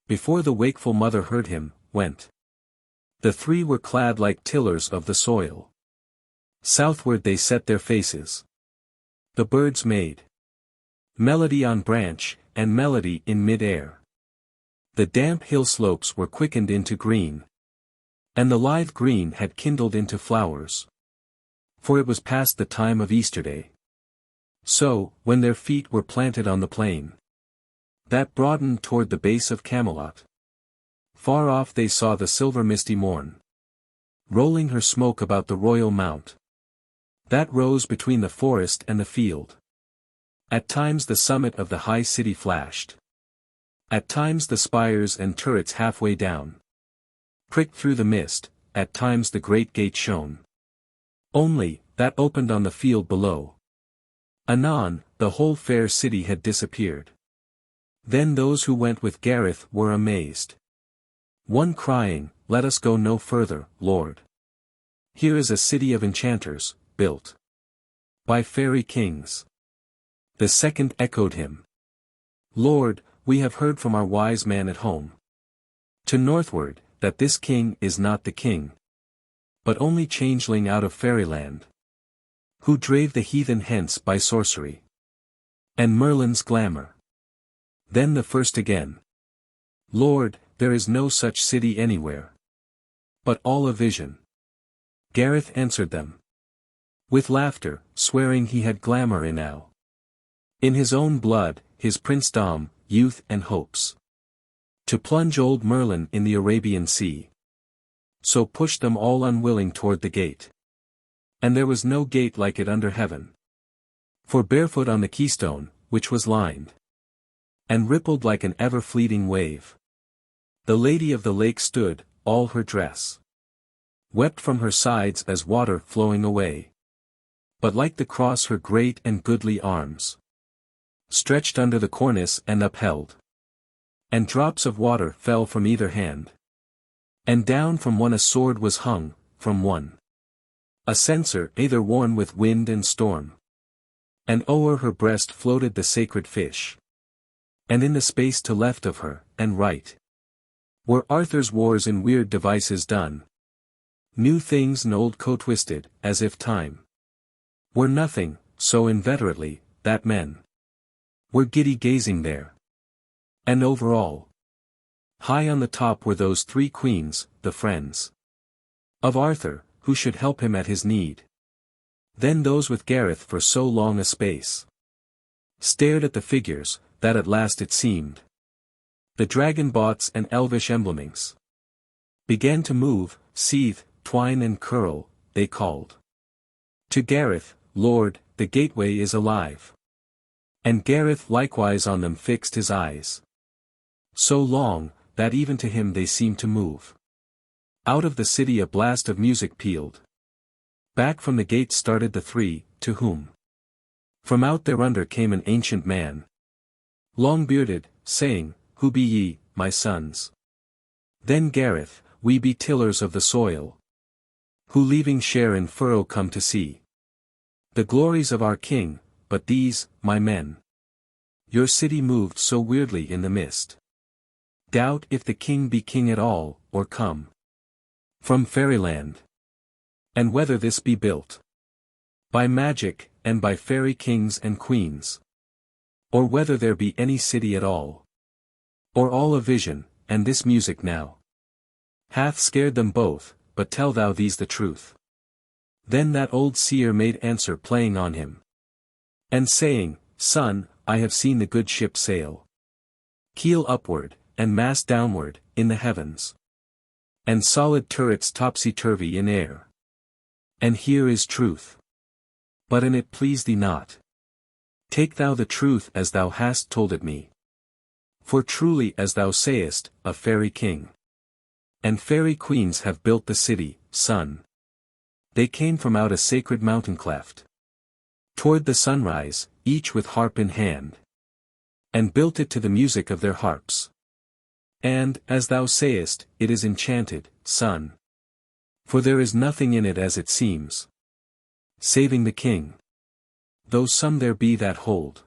before the wakeful mother heard him, went. The three were clad like tillers of the soil. Southward they set their faces. The birds made melody on branch, and melody in mid-air. The damp hill slopes were quickened into green, and the lithe green had kindled into flowers. For it was past the time of Easterday. So, when their feet were planted on the plain that broadened toward the base of Camelot, far off they saw the silver misty morn rolling her smoke about the royal mount that rose between the forest and the field. At times the summit of the high city flashed. At times the spires and turrets halfway down pricked through the mist, at times the great gate shone only, that opened on the field below. Anon, the whole fair city had disappeared. Then those who went with Gareth were amazed. One crying, "Let us go no further, Lord. Here is a city of enchanters, built by fairy kings." The second echoed him, "Lord, we have heard from our wise man at home to northward, that this king is not the king, but only changeling out of fairyland, who drave the heathen hence by sorcery and Merlin's glamour." Then the first again, "Lord, there is no such city anywhere, but all a vision." Gareth answered them with laughter, swearing he had glamour enow in his own blood, his princedom, youth and hopes, to plunge old Merlin in the Arabian Sea. So pushed them all unwilling toward the gate. And there was no gate like it under heaven. For barefoot on the keystone, which was lined and rippled like an ever-fleeting wave, the Lady of the Lake stood, all her dress wept from her sides as water flowing away. But like the cross her great and goodly arms stretched under the cornice and upheld. And drops of water fell from either hand. And down from one a sword was hung, from one a censer either worn with wind and storm. And o'er her breast floated the sacred fish. And in the space to left of her, and right, were Arthur's wars in weird devices done. New things and old co-twisted, as if time were nothing, so inveterately, that men were giddy gazing there. And over all, high on the top were those three queens, the friends of Arthur, who should help him at his need. Then those with Gareth for so long a space stared at the figures, that at last it seemed the dragon bots and elvish emblemings began to move, seethe, twine and curl. They called to Gareth, "Lord, the gateway is alive." And Gareth likewise on them fixed his eyes so long, that even to him they seemed to move. Out of the city a blast of music pealed. Back from the gate started the three, to whom from out thereunder came an ancient man, long-bearded, saying, "Who be ye, my sons?" Then Gareth, "We be tillers of the soil, who leaving share in furrow come to see the glories of our king, but these, my men, your city moved so weirdly in the mist. Doubt if the king be king at all, or come from fairyland. And whether this be built by magic, and by fairy kings and queens, or whether there be any city at all, or all a vision, and this music now hath scared them both, but tell thou these the truth." Then that old seer made answer playing on him, and saying, "Son, I have seen the good ship sail keel upward, and mast downward, in the heavens, and solid turrets topsy-turvy in air. And here is truth. But an it please thee not, take thou the truth as thou hast told it me. For truly as thou sayest, a fairy king and fairy queens have built the city, son. They came from out a sacred mountain cleft toward the sunrise, each with harp in hand. and built it to the music of their harps. And, as thou sayest, it is enchanted, son. For there is nothing in it as it seems. Saving the king. Though some there be that hold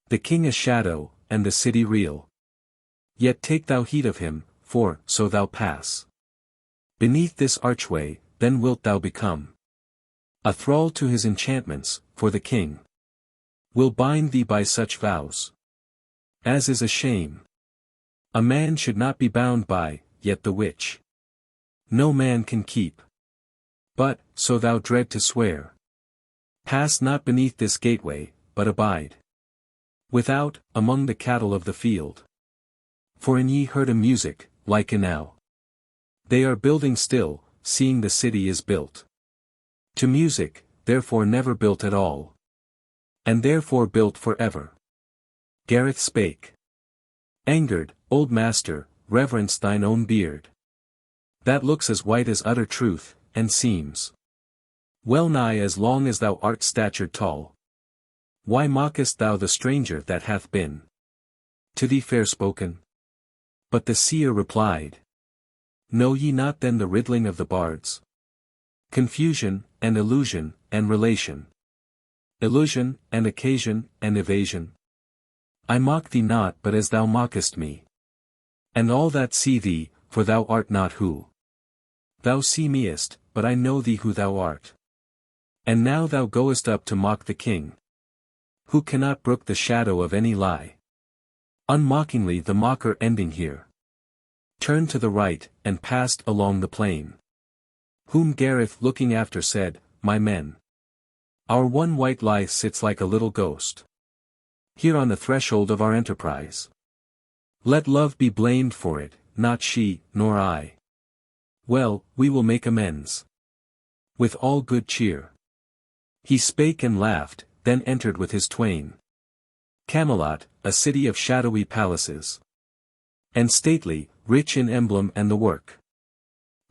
the king a shadow, and the city real. Yet take thou heed of him, for, so thou pass beneath this archway, then wilt thou become a thrall to his enchantments, for the king will bind thee by such vows as is a shame. A man should not be bound by, yet the which no man can keep. But, so thou dread to swear, pass not beneath this gateway, but abide without, among the cattle of the field. For in ye heard a music, like enow. They are building still, seeing the city is built to music, therefore never built at all. And therefore built for ever. Gareth spake. Angered, old master, reverence thine own beard. That looks as white as utter truth, and seems well nigh as long as thou art statured tall. Why mockest thou the stranger that hath been to thee fair spoken? But the seer replied. Know ye not then the riddling of the bards? Confusion, and illusion, and relation. Illusion, and occasion, and evasion. I mock thee not but as thou mockest me. And all that see thee, for thou art not who thou see meest, but I know thee who thou art. And now thou goest up to mock the king, who cannot brook the shadow of any lie. Unmockingly the mocker ending here turned to the right, and passed along the plain. Whom Gareth looking after said, My men, our one white lie sits like a little ghost here on the threshold of our enterprise. Let love be blamed for it, not she, nor I. Well, we will make amends with all good cheer. He spake and laughed, then entered with his twain. Camelot, a city of shadowy palaces, and stately, rich in emblem and the work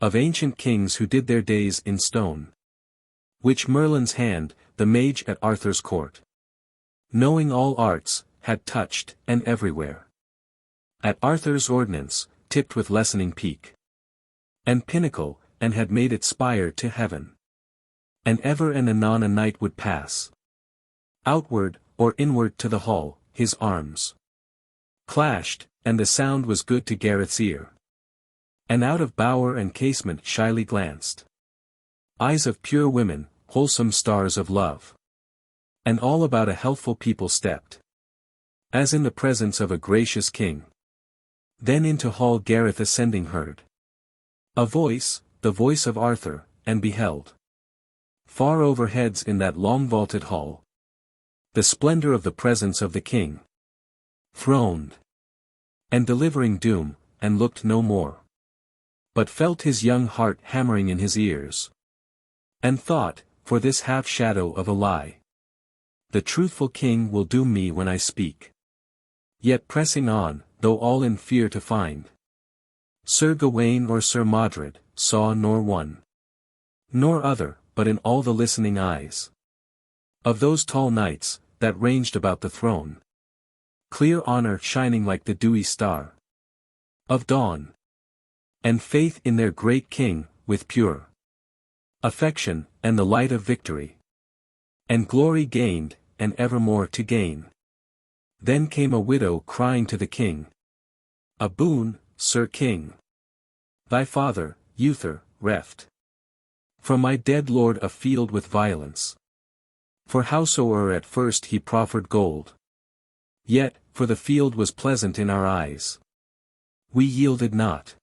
of ancient kings who did their days in stone, which Merlin's hand, the mage at Arthur's court, knowing all arts, had touched, and everywhere at Arthur's ordinance, tipped with lessening peak and pinnacle, and had made it spire to heaven. And ever and anon a knight would pass outward, or inward to the hall, his arms clashed, and the sound was good to Gareth's ear. And out of bower and casement shyly glanced eyes of pure women, wholesome stars of love. And all about a healthful people stepped, as in the presence of a gracious king. Then into hall Gareth ascending heard a voice, the voice of Arthur, and beheld far overheads in that long vaulted hall the splendor of the presence of the king, throned and delivering doom, and looked no more, but felt his young heart hammering in his ears, and thought, for this half shadow of a lie, the truthful king will doom me when I speak. Yet pressing on, though all in fear to find Sir Gawain or Sir Modred, saw nor one nor other, but in all the listening eyes of those tall knights, that ranged about the throne, clear honor shining like the dewy star of dawn, and faith in their great king, with pure affection, and the light of victory, and glory gained, and evermore to gain. Then came a widow crying to the king, A boon, Sir King, thy father, Uther, reft from my dead lord a field with violence. For howsoe'er at first he proffered gold, yet, for the field was pleasant in our eyes, we yielded not.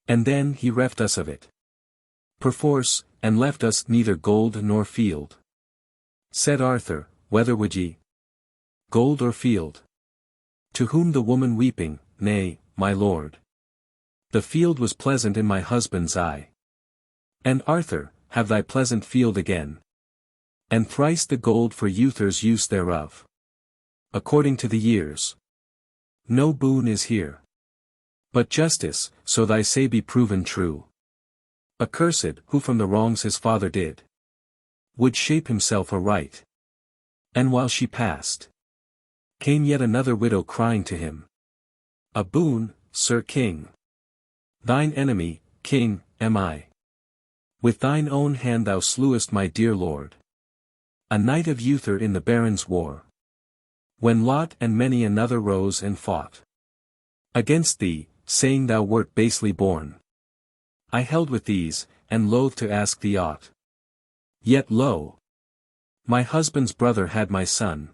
And then he reft us of it perforce, and left us neither gold nor field. Said Arthur, Whether would ye? Gold or field? To whom the woman weeping, Nay, my lord, the field was pleasant in my husband's eye. And Arthur, have thy pleasant field again, and thrice the gold for Uther's use thereof. According to the years, no boon is here, but justice, so thy say be proven true. Accursed, who from the wrongs his father did, would shape himself aright. And while she passed, Came yet another widow crying to him. A boon, Sir King. Thine enemy, King, am I. With thine own hand thou slewest my dear lord. A knight of Uther in the Barons' war. When Lot and many another rose and fought against thee, saying thou wert basely born. I held with these, and loath to ask thee aught. Yet lo! My husband's brother had my son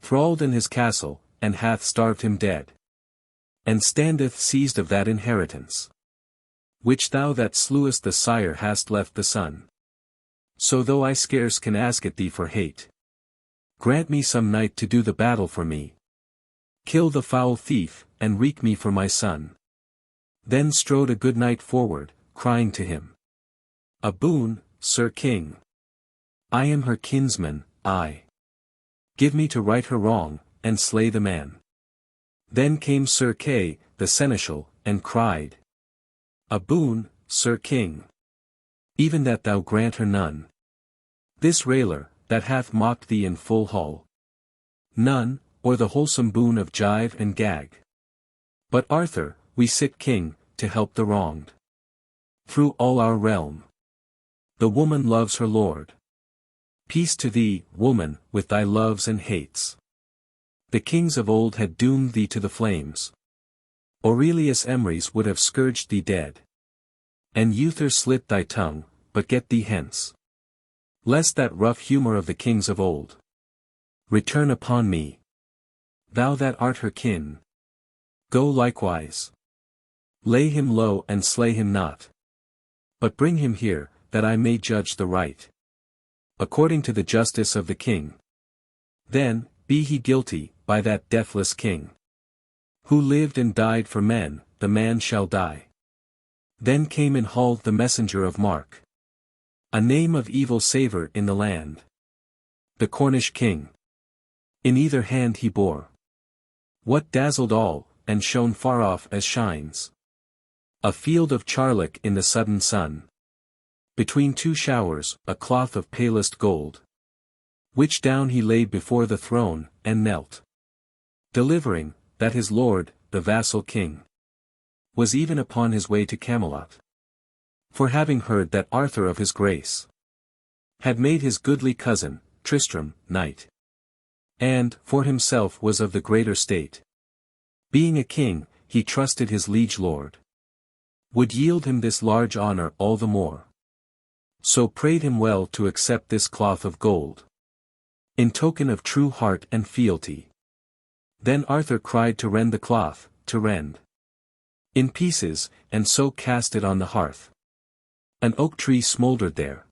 thralled in his castle, and hath starved him dead. And standeth seized of that inheritance, which thou that slewest the sire hast left the son. So though I scarce can ask it thee for hate, grant me some knight to do the battle for me. Kill the foul thief, and wreak me for my son. Then strode a good knight forward, crying to him. A boon, Sir King. I am her kinsman, I. Give me to right her wrong, and slay the man. Then came Sir Kay, the seneschal, and cried. A boon, Sir King. Even that thou grant her none. This railer, that hath mocked thee in full hall. None, or the wholesome boon of jive and gag. But Arthur, we sit king, to help the wronged. Through all our realm. The woman loves her lord. Peace to thee, woman, with thy loves and hates. The kings of old had doomed thee to the flames. Aurelius Emrys would have scourged thee dead. And Uther slit thy tongue, but get thee hence. Lest that rough humour of the kings of old return upon me. Thou that art her kin, go likewise. Lay him low and slay him not. But bring him here, that I may judge the right, according to the justice of the king. Then, be he guilty, by that deathless king, who lived and died for men, the man shall die. Then came in hall the messenger of Mark, a name of evil savour in the land. The Cornish king. In either hand he bore what dazzled all, and shone far off as shines a field of charlock in the sudden sun. Between two showers, a cloth of palest gold, which down he laid before the throne, and knelt, delivering, that his lord, the vassal king, was even upon his way to Camelot. For having heard that Arthur of his grace had made his goodly cousin, Tristram, knight, and, for himself was of the greater state. Being a king, he trusted his liege lord would yield him this large honour all the more. So prayed him well to accept this cloth of gold, in token of true heart and fealty. Then Arthur cried to rend the cloth, to rend in pieces, and so cast it on the hearth. An oak tree smouldered there.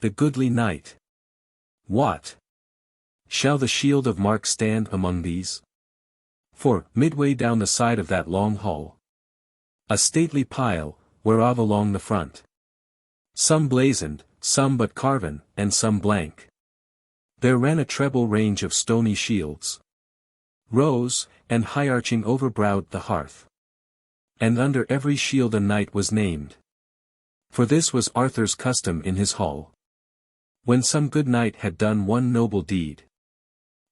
The goodly knight. What? Shall the shield of Mark stand among these? For, midway down the side of that long hall, a stately pile, whereof along the front, some blazoned, some but carven, and some blank, there ran a treble range of stony shields, rose, and high-arching overbrowed the hearth. And under every shield a knight was named. For this was Arthur's custom in his hall. When some good knight had done one noble deed,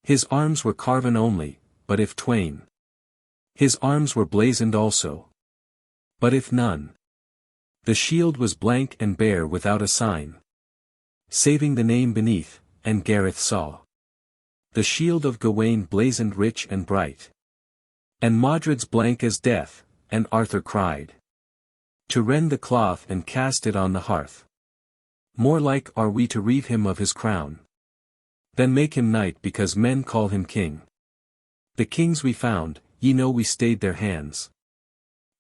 his arms were carven only, but if twain, his arms were blazoned also. But if none, the shield was blank and bare without a sign, saving the name beneath, and Gareth saw the shield of Gawain blazoned rich and bright, and Modred's blank as death, and Arthur cried to rend the cloth and cast it on the hearth. More like are we to reave him of his crown, than make him knight because men call him king. The kings we found, ye know we stayed their hands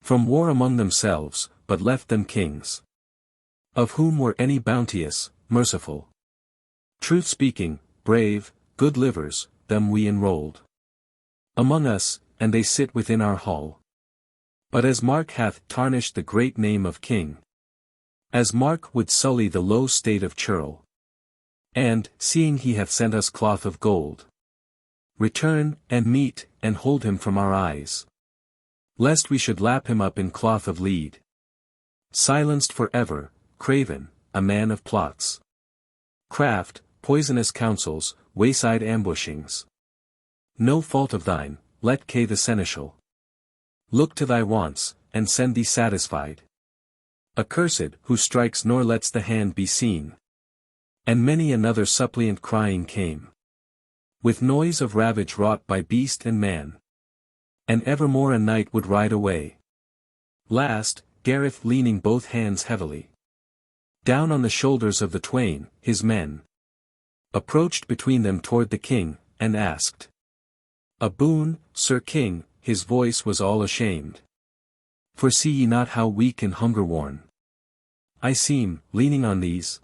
from war among themselves, but left them kings, of whom were any bounteous, merciful, truth speaking, brave, good livers, them we enrolled among us, and they sit within our hall. But as Mark hath tarnished the great name of king, as Mark would sully the low state of churl, and, seeing he hath sent us cloth of gold, return, and meet, and hold him from our eyes, lest we should lap him up in cloth of lead. Silenced for ever, craven, a man of plots, craft, poisonous counsels, wayside ambushings. No fault of thine, let Kay the seneschal look to thy wants, and send thee satisfied. Accursed, who strikes nor lets the hand be seen. And many another suppliant crying came, with noise of ravage wrought by beast and man. And evermore a knight would ride away. Last, Gareth leaning both hands heavily down on the shoulders of the twain, his men, approached between them toward the king, and asked a boon, Sir King. His voice was all ashamed. For see ye not how weak and hunger-worn I seem, leaning on these?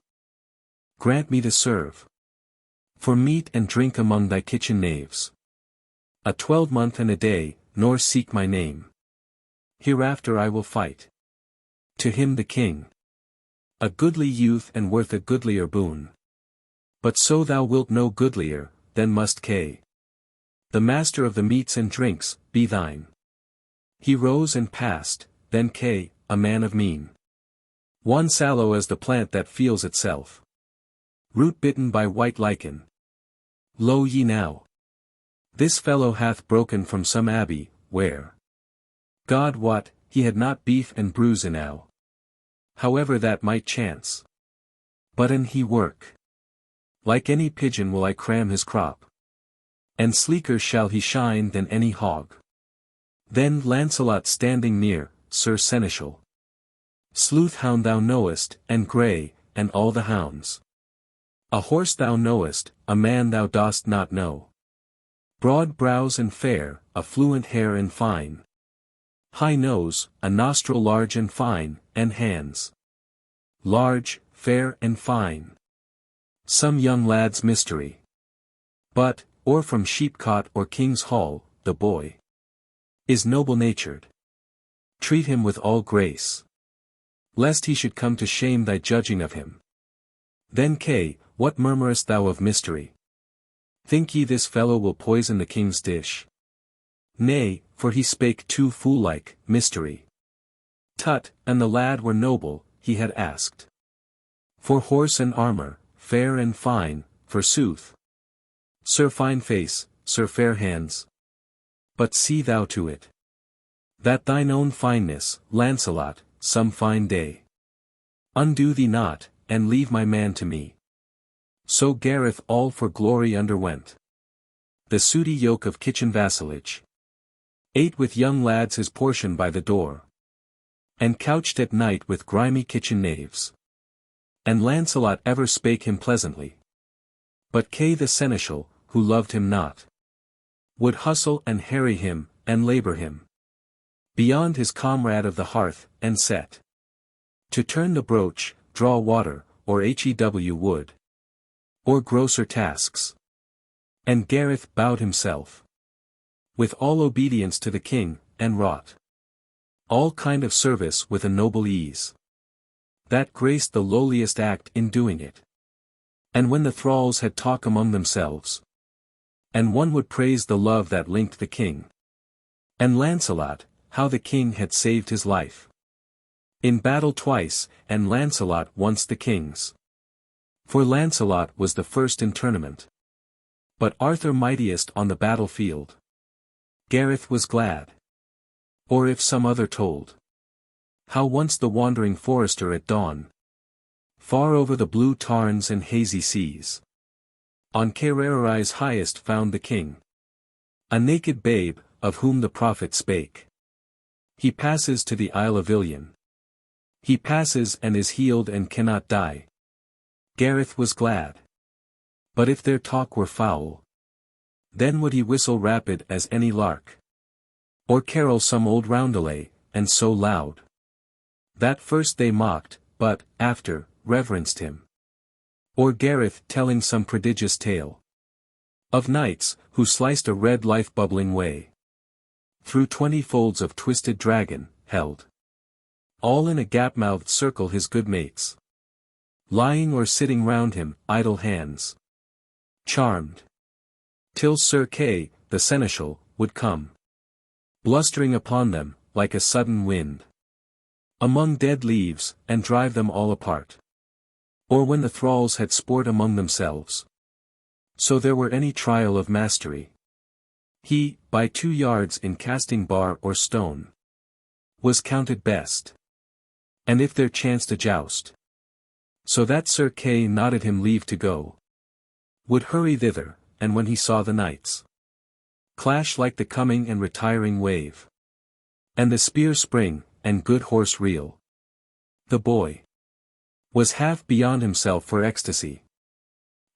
Grant me to serve for meat and drink among thy kitchen knaves a 12-month and a day, nor seek my name. Hereafter I will fight. To him the king, a goodly youth and worth a goodlier boon. But so thou wilt no goodlier, then must Kay, the master of the meats and drinks, be thine. He rose and passed, then Kay, a man of mien, one sallow as the plant that feels itself root bitten by white lichen. Lo ye now, this fellow hath broken from some abbey, where, God wot, he had not beef and brews enow. However that might chance. But an he work, like any pigeon will I cram his crop. And sleeker shall he shine than any hog. Then Lancelot standing near, Sir Seneschal, sleuth hound thou knowest, and grey, and all the hounds. A horse thou knowest, a man thou dost not know. Broad brows and fair, affluent hair and fine. High nose, a nostril large and fine, and hands large, fair and fine. Some young lad's mystery. But, or from sheepcot or king's hall, the boy is noble-natured. Treat him with all grace, lest he should come to shame thy judging of him. Then Kay, what murmurest thou of mystery? Think ye this fellow will poison the king's dish? Nay, for he spake too fool-like, mystery. Tut, and the lad were noble, he had asked for horse and armor, fair and fine, forsooth. Sir fine face, sir fair hands. But see thou to it, that thine own fineness, Lancelot, some fine day, undo thee not, and leave my man to me. So Gareth all for glory underwent the sooty yoke of kitchen vassalage, ate with young lads his portion by the door, and couched at night with grimy kitchen knaves. And Lancelot ever spake him pleasantly. But Kay the seneschal, who loved him not, would hustle and harry him, and labour him beyond his comrade of the hearth, and set to turn the broach, draw water, or hew wood, or grosser tasks. And Gareth bowed himself with all obedience to the king, and wrought all kind of service with a noble ease that graced the lowliest act in doing it. And when the thralls had talk among themselves, and one would praise the love that linked the king and Lancelot, how the king had saved his life in battle twice, and Lancelot once the king's. For Lancelot was the first in tournament, but Arthur mightiest on the battlefield. Gareth was glad. Or if some other told how once the wandering forester at dawn, far over the blue tarns and hazy seas, on Kererai's highest found the king, a naked babe, of whom the prophet spake. He passes to the Isle of Ilion. He passes and is healed and cannot die. Gareth was glad. But if their talk were foul, then would he whistle rapid as any lark, or carol some old roundelay, and so loud, that first they mocked, but, after, reverenced him. Or Gareth telling some prodigious tale of knights, who sliced a red life-bubbling way through 20 folds of twisted dragon, held all in a gap-mouthed circle his good mates, lying or sitting round him, idle hands charmed, till Sir Kay, the seneschal, would come blustering upon them, like a sudden wind among dead leaves, and drive them all apart. Or when the thralls had sport among themselves, so there were any trial of mastery, He, by 2 yards in casting bar or stone, was counted best. And if there chanced a joust, so that Sir Kay nodded him leave to go, would hurry thither, and when he saw the knights clash like the coming and retiring wave, and the spear spring, and good horse reel, the boy was half beyond himself for ecstasy.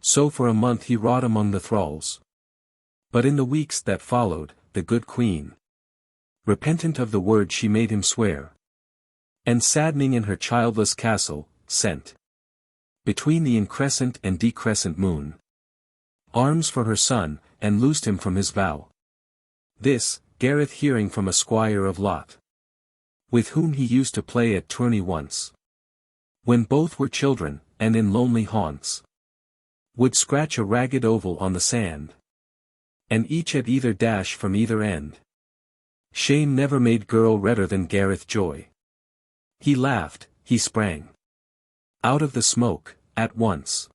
So for a month he wrought among the thralls. But in the weeks that followed, the good queen, repentant of the word she made him swear, and saddening in her childless castle, sent, between the increscent and decrescent moon, arms for her son, and loosed him from his vow. This, Gareth hearing from a squire of Lot, with whom he used to play at tourney once, when both were children, and in lonely haunts, would scratch a ragged oval on the sand, and each at either dash from either end. Shame never made girl redder than Gareth joy. He laughed, he sprang out of the smoke, at once.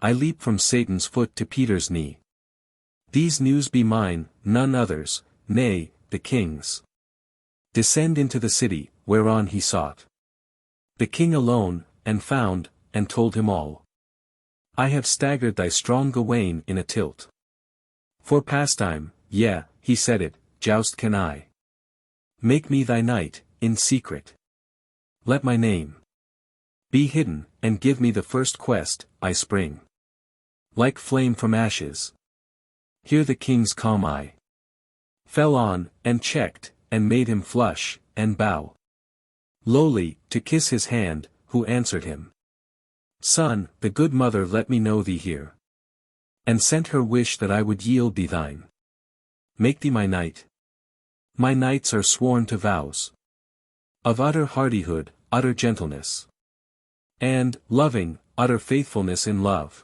I leap from Satan's foot to Peter's knee. These news be mine, none others, nay, the king's. Descend into the city, whereon he sought the king alone, and found, and told him all. I have staggered thy strong Gawain in a tilt. For pastime, yea, he said it, joust can I. Make me thy knight, in secret. Let my name be hidden, and give me the first quest, I spring like flame from ashes. Here the king's calm eye fell on, and checked, and made him flush, and bow lowly, to kiss his hand, who answered him. Son, the good mother let me know thee here, and sent her wish that I would yield thee thine. Make thee my knight. My knights are sworn to vows of utter hardihood, utter gentleness, and, loving, utter faithfulness in love,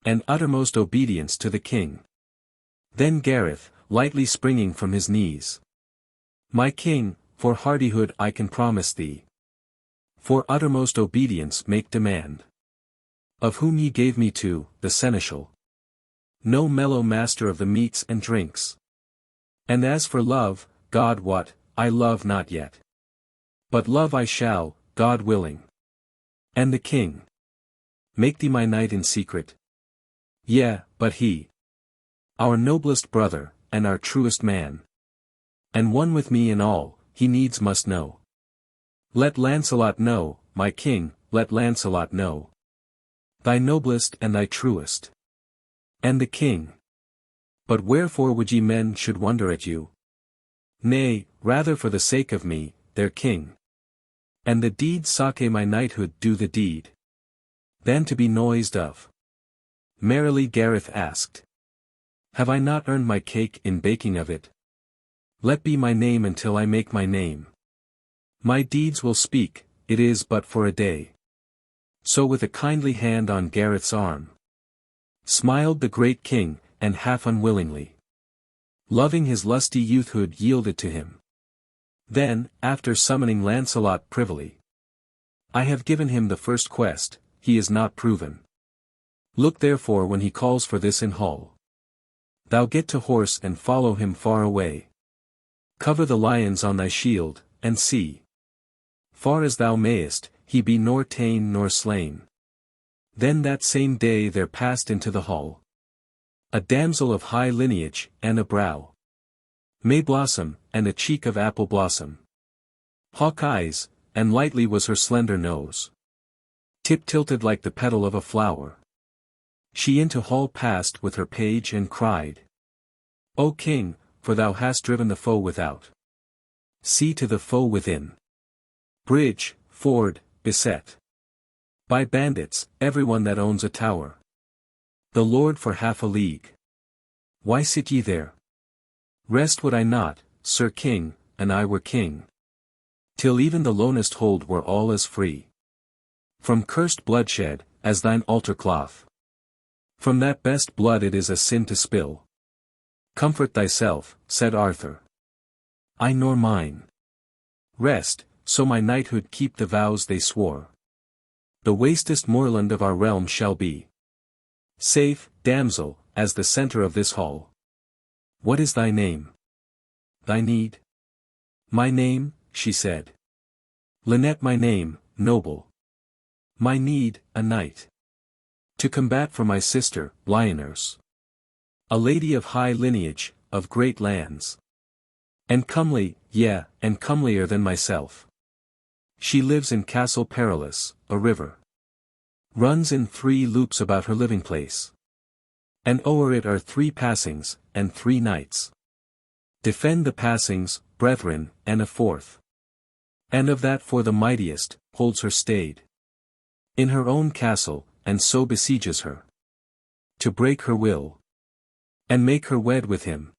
and uttermost obedience to the king. Then Gareth, lightly springing from his knees. My king, for hardihood I can promise thee, for uttermost obedience make demand, of whom ye gave me to, the seneschal, no mellow master of the meats and drinks. And as for love, God wot, I love not yet. But love I shall, God willing. And the king, make thee my knight in secret. Yea, but he, our noblest brother, and our truest man, and one with me in all, he needs must know. Let Lancelot know, my king, let Lancelot know. Thy noblest and thy truest. And the king. But wherefore would ye men should wonder at you? Nay, rather for the sake of me, their king. And the deed sake my knighthood do the deed, than to be noised of. Merrily Gareth asked. Have I not earned my cake in baking of it? Let be my name until I make my name. My deeds will speak, it is but for a day. So with a kindly hand on Gareth's arm, smiled the great king, and half unwillingly, loving his lusty youthhood yielded to him. Then, after summoning Lancelot privily, I have given him the first quest, he is not proven. Look therefore when he calls for this in hall. Thou get to horse and follow him far away. Cover the lions on thy shield, and see, far as thou mayest, he be nor ta'en nor slain. Then that same day there passed into the hall a damsel of high lineage, and a brow May blossom, and a cheek of apple blossom. Hawk eyes, and lightly was her slender nose, tip-tilted like the petal of a flower. She into hall passed with her page and cried, O king, for thou hast driven the foe without. See to the foe within. Bridge, ford, beset by bandits, everyone that owns a tower. The lord for half a league. Why sit ye there? Rest would I not, Sir King, and I were king, till even the lonest hold were all as free from cursed bloodshed, as thine altar cloth. From that best blood it is a sin to spill. Comfort thyself, said Arthur. I nor mine. Rest, so my knighthood keep the vows they swore. The wastest moorland of our realm shall be safe, damsel, as the centre of this hall. What is thy name? Thy need? My name, she said. Lynette my name, noble. My need, a knight. To combat for my sister, Lyoners. A lady of high lineage, of great lands. And comely, yea, and comelier than myself. She lives in Castle Perilous, a river. Runs in 3 loops about her living place. And o'er it are 3 passings, and 3 knights. Defend the passings, brethren, and a 4th. And of that for the mightiest, holds her stayed. In her own castle, and so besieges her. To break her will. And make her wed with him.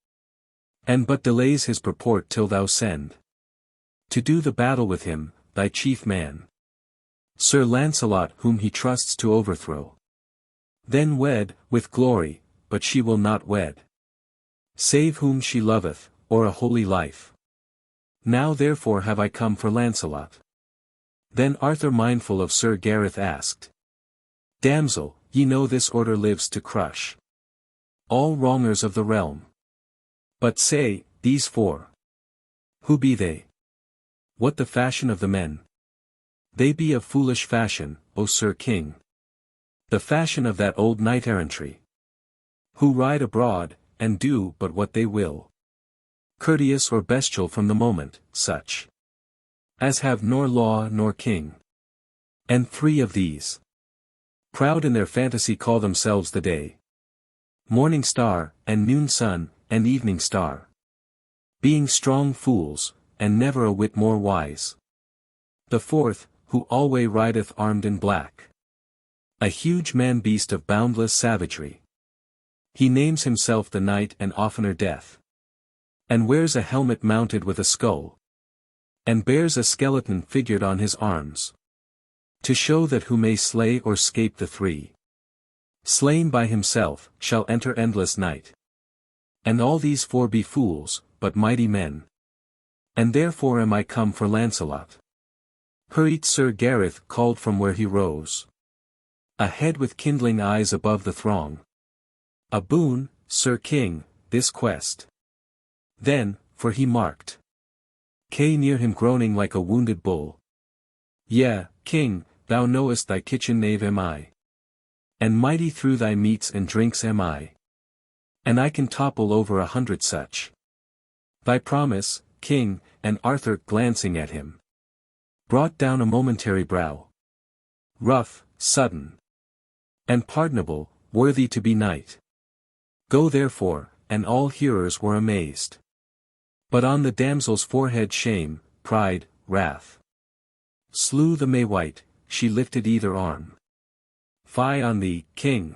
And but delays his purport till thou send. To do the battle with him, thy chief man. Sir Lancelot whom he trusts to overthrow. Then wed, with glory, but she will not wed. Save whom she loveth, or a holy life. Now therefore have I come for Lancelot. Then Arthur mindful of Sir Gareth asked. Damsel, ye know this order lives to crush all wrongers of the realm. But say, these 4. Who be they? What the fashion of the men? They be of foolish fashion, O Sir King. The fashion of that old knight-errantry. Who ride abroad, and do but what they will. Courteous or bestial from the moment, such as have nor law nor king. And 3 of these, proud in their fantasy call themselves the day. Morning star, and noon sun, and evening star. Being strong fools, and never a whit more wise. The 4th, who alway rideth armed in black. A huge man-beast of boundless savagery. He names himself the Knight and oftener Death. And wears a helmet mounted with a skull. And bears a skeleton figured on his arms. To show that who may slay or scape the 3. Slain by himself, shall enter endless night. And all these 4 be fools, but mighty men. And therefore am I come for Lancelot. Hurried Sir Gareth called from where he rose. A head with kindling eyes above the throng. A boon, Sir King, this quest. Then, for he marked Kay near him groaning like a wounded bull. Yea, King, thou knowest thy kitchen knave am I. And mighty through thy meats and drinks am I. And I can topple over 100 such. Thy promise, King, and Arthur glancing at him. Brought down a momentary brow. Rough, sudden. And pardonable, worthy to be knight. Go therefore, and all hearers were amazed. But on the damsel's forehead shame, pride, wrath. Slew the May-White, she lifted either arm. Fie on thee, King!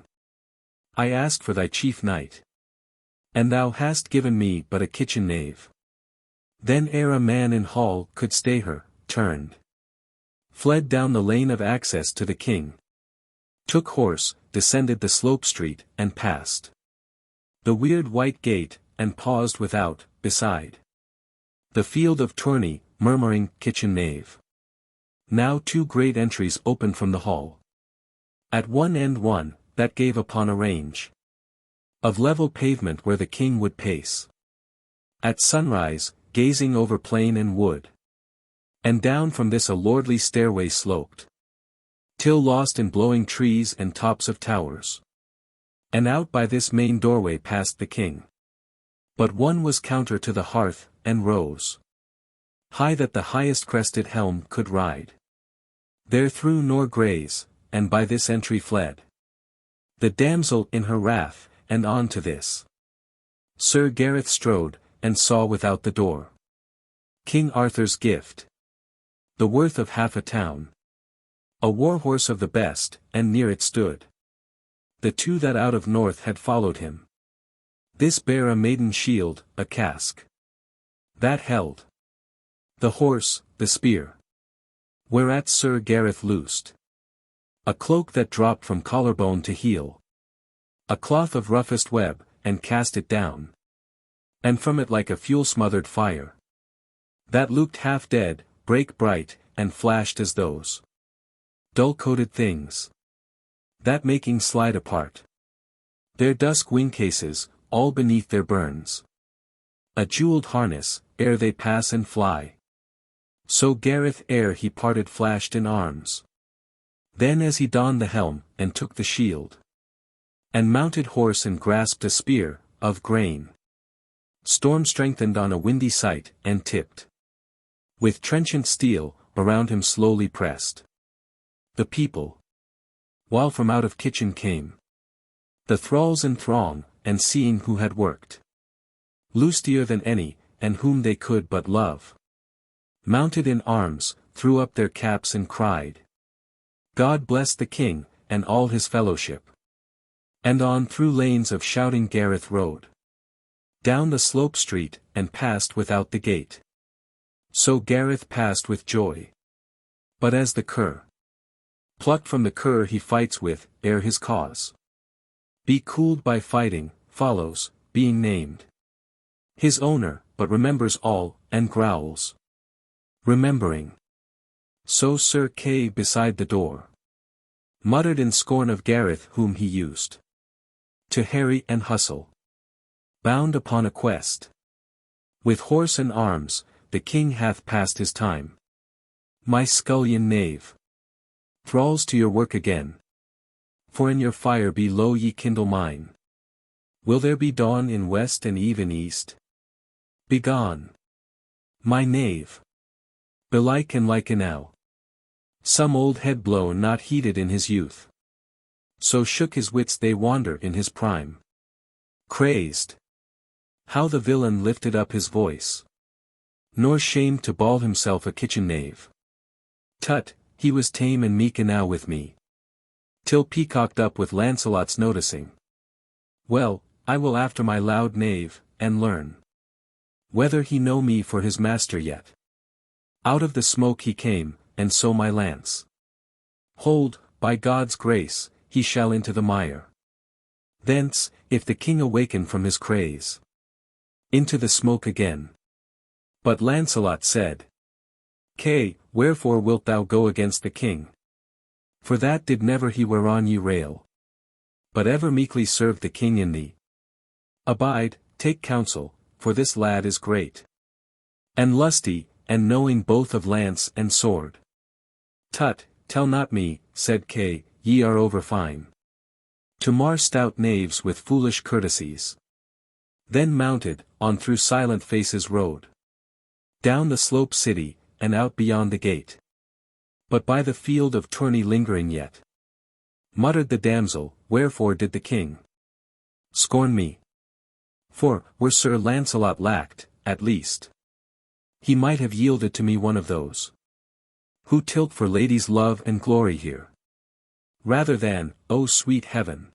I asked for thy chief knight. And thou hast given me but a kitchen knave. Then ere a man in hall could stay her, turned. Fled down the lane of access to the king. Took horse, descended the slope street, and passed the weird white gate, and paused without, beside the field of tourney, murmuring, kitchen knave. Now 2 great entries opened from the hall. At one end one, that gave upon a range of level pavement where the king would pace. At sunrise, gazing over plain and wood. And down from this a lordly stairway sloped. Till lost in blowing trees and tops of towers. And out by this main doorway passed the king. But one was counter to the hearth, and rose high that the highest crested helm could ride there through nor graze, and by this entry fled the damsel in her wrath, and on to this Sir Gareth strode, and saw without the door King Arthur's gift, the worth of half a town. A war-horse of the best, and near it stood the 2 that out of north had followed him. This bare a maiden shield, a casque that held the horse, the spear. Whereat Sir Gareth loosed a cloak that dropped from collarbone to heel. A cloth of roughest web, and cast it down. And from it like a fuel-smothered fire that looked half dead, brake bright, and flashed as those dull-coated things that making slide apart their dusk wing cases, all beneath their burns. a jewelled harness, ere they pass and fly. So Gareth ere he parted flashed in arms. Then as he donned the helm, and took the shield, and mounted horse and grasped a spear, of grain, storm strengthened on a windy sight, and tipped with trenchant steel, around him slowly pressed the people, while from out of kitchen came the thralls and throng, and seeing who had worked lustier than any, and whom they could but love, mounted in arms, threw up their caps and cried, God bless the king, and all his fellowship. And on through lanes of shouting Gareth rode, down the slope street, and passed without the gate. So Gareth passed with joy. But as the cur, plucked from the cur he fights with, ere his cause be cooled by fighting, follows, being named his owner, but remembers all, and growls, remembering. So Sir Kay beside the door muttered in scorn of Gareth whom he used to harry and hustle, bound upon a quest. With horse and arms, the king hath passed his time. My scullion knave, thralls to your work again. For in your fire below ye kindle mine. Will there be dawn in west and eve in east? Begone, my knave. Belike and like enow, some old head blown not heeded in his youth. So shook his wits they wander in his prime. Crazed, how the villain lifted up his voice, nor shamed to bawl himself a kitchen knave. Tut, he was tame and meek enow with me, till peacocked up with Lancelot's noticing. Well, I will after my loud knave, and learn whether he know me for his master yet. Out of the smoke he came, and so my lance, hold, by God's grace, he shall into the mire. Thence, if the king awaken from his craze, into the smoke again. But Lancelot said, Kay, wherefore wilt thou go against the king? For that did never he whereon ye rail, but ever meekly served the king in thee. Abide, take counsel, for this lad is great, and lusty, and knowing both of lance and sword. Tut, tell not me, said Kay, ye are over fine to mar stout knaves with foolish courtesies. Then mounted, on through silent faces rode, down the slope city, and out beyond the gate. But by the field of tourney lingering yet, muttered the damsel, wherefore did the king scorn me? For, were Sir Lancelot lacked, at least, he might have yielded to me one of those who tilt for ladies' love and glory here, rather than, O sweet heaven,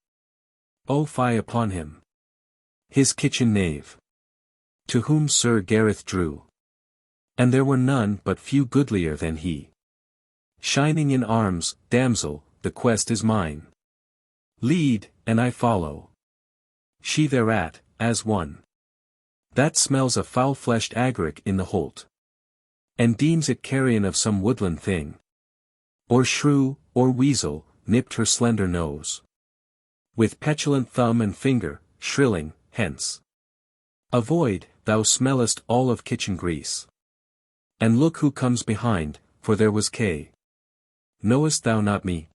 O fie upon him, his kitchen knave, to whom Sir Gareth drew. And there were none but few goodlier than he. Shining in arms, damsel, the quest is mine. Lead, and I follow. She thereat, as one that smells a foul-fleshed agaric in the holt, and deems it carrion of some woodland thing, or shrew, or weasel, nipped her slender nose with petulant thumb and finger, shrilling, hence. Avoid, thou smellest all of kitchen grease. And look who comes behind, for there was Kay. Knowest thou not me?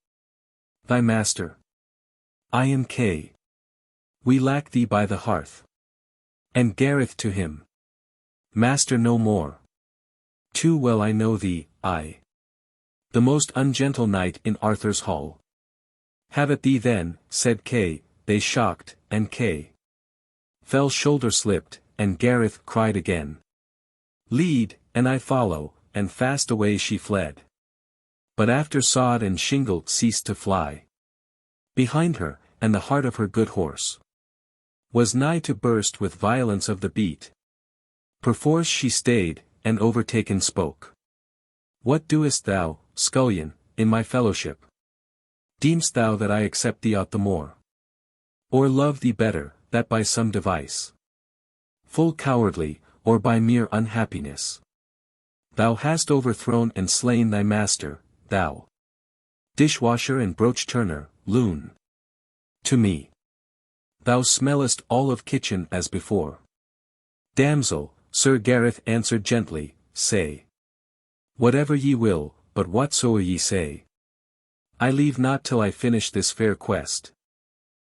Thy master. I am Kay. We lack thee by the hearth. And Gareth to him, master no more. Too well I know thee, I, the most ungentle knight in Arthur's hall. Have at thee then, said Kay, they shocked, and Kay fell shoulder slipped, and Gareth cried again. Lead, and I follow, and fast away she fled. But after sod and shingle ceased to fly behind her, and the heart of her good horse was nigh to burst with violence of the beat. Perforce she stayed, and overtaken spoke. What doest thou, scullion, in my fellowship? Deem'st thou that I accept thee aught the more? Or love thee better, that by some device, full cowardly, or by mere unhappiness, thou hast overthrown and slain thy master, thou dishwasher and brooch-turner, loon? To me thou smellest all of kitchen as before. Damsel, Sir Gareth answered gently, say whatever ye will, but whatsoever ye say, I leave not till I finish this fair quest.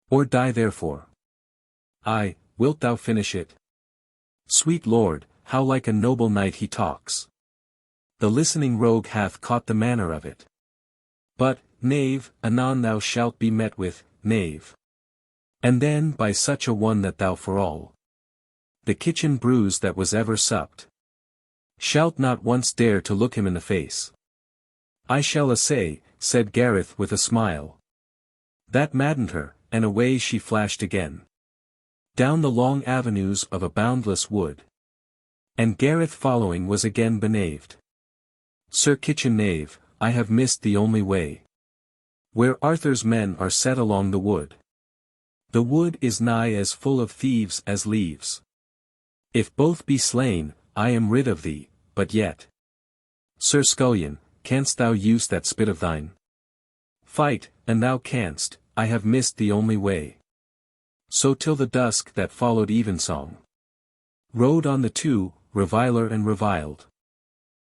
Or die therefore. Ay, wilt thou finish it? Sweet lord, how like a noble knight he talks. The listening rogue hath caught the manner of it. But, knave, anon thou shalt be met with, knave. And then by such a one that thou for all the kitchen brews that was ever supped, shalt not once dare to look him in the face. I shall assay, said Gareth with a smile. That maddened her, and away she flashed again, down the long avenues of a boundless wood. And Gareth following was again benaved. Sir Kitchen Knave, I have missed the only way where Arthur's men are set along the wood. The wood is nigh as full of thieves as leaves. If both be slain, I am rid of thee, but yet. Sir Scullion, canst thou use that spit of thine? Fight, and thou canst, I have missed the only way. So till the dusk that followed evensong, rode on the two, reviler and reviled.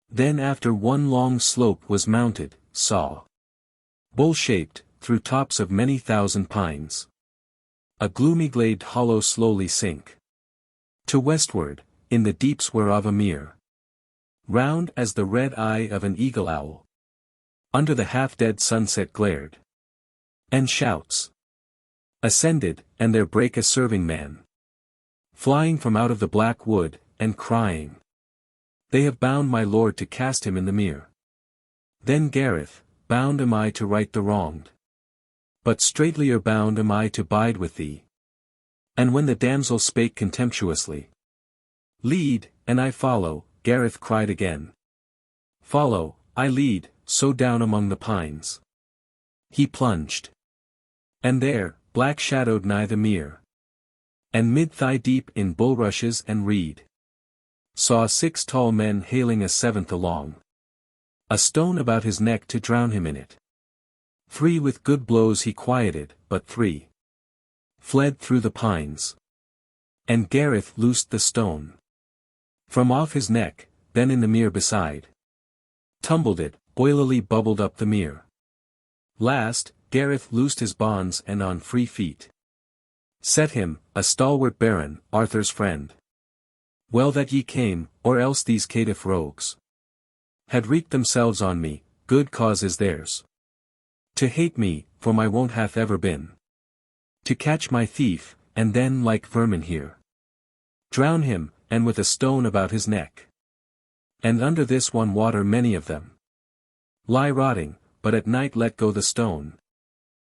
Then after one long slope was mounted, saw, bull-shaped, through tops of many thousand pines, a gloomy glade hollow slowly sink to westward, in the deeps whereof a mere, round as the red eye of an eagle owl, under the half-dead sunset glared. And shouts ascended, and there brake a serving man, flying from out of the black wood, and crying, they have bound my lord to cast him in the mere. Then Gareth, bound am I to right the wronged, but straightlier bound am I to bide with thee. And when the damsel spake contemptuously, lead, and I follow, Gareth cried again. Follow, I lead, so down among the pines he plunged. And there, black-shadowed nigh the mere, and mid thigh-deep in bulrushes and reed, saw 6 tall men haling a 7th along, a stone about his neck to drown him in it. 3 with good blows he quieted, but 3 fled through the pines. And Gareth loosed the stone from off his neck, then in the mere beside tumbled it, oilily bubbled up the mere. Last, Gareth loosed his bonds and on free feet set him, a stalwart baron, Arthur's friend. Well that ye came, or else these caitiff rogues had wreaked themselves on me, good cause is theirs to hate me, for my wont hath ever been to catch my thief, and then like vermin here drown him, and with a stone about his neck. And under this one water many of them lie rotting, but at night let go the stone,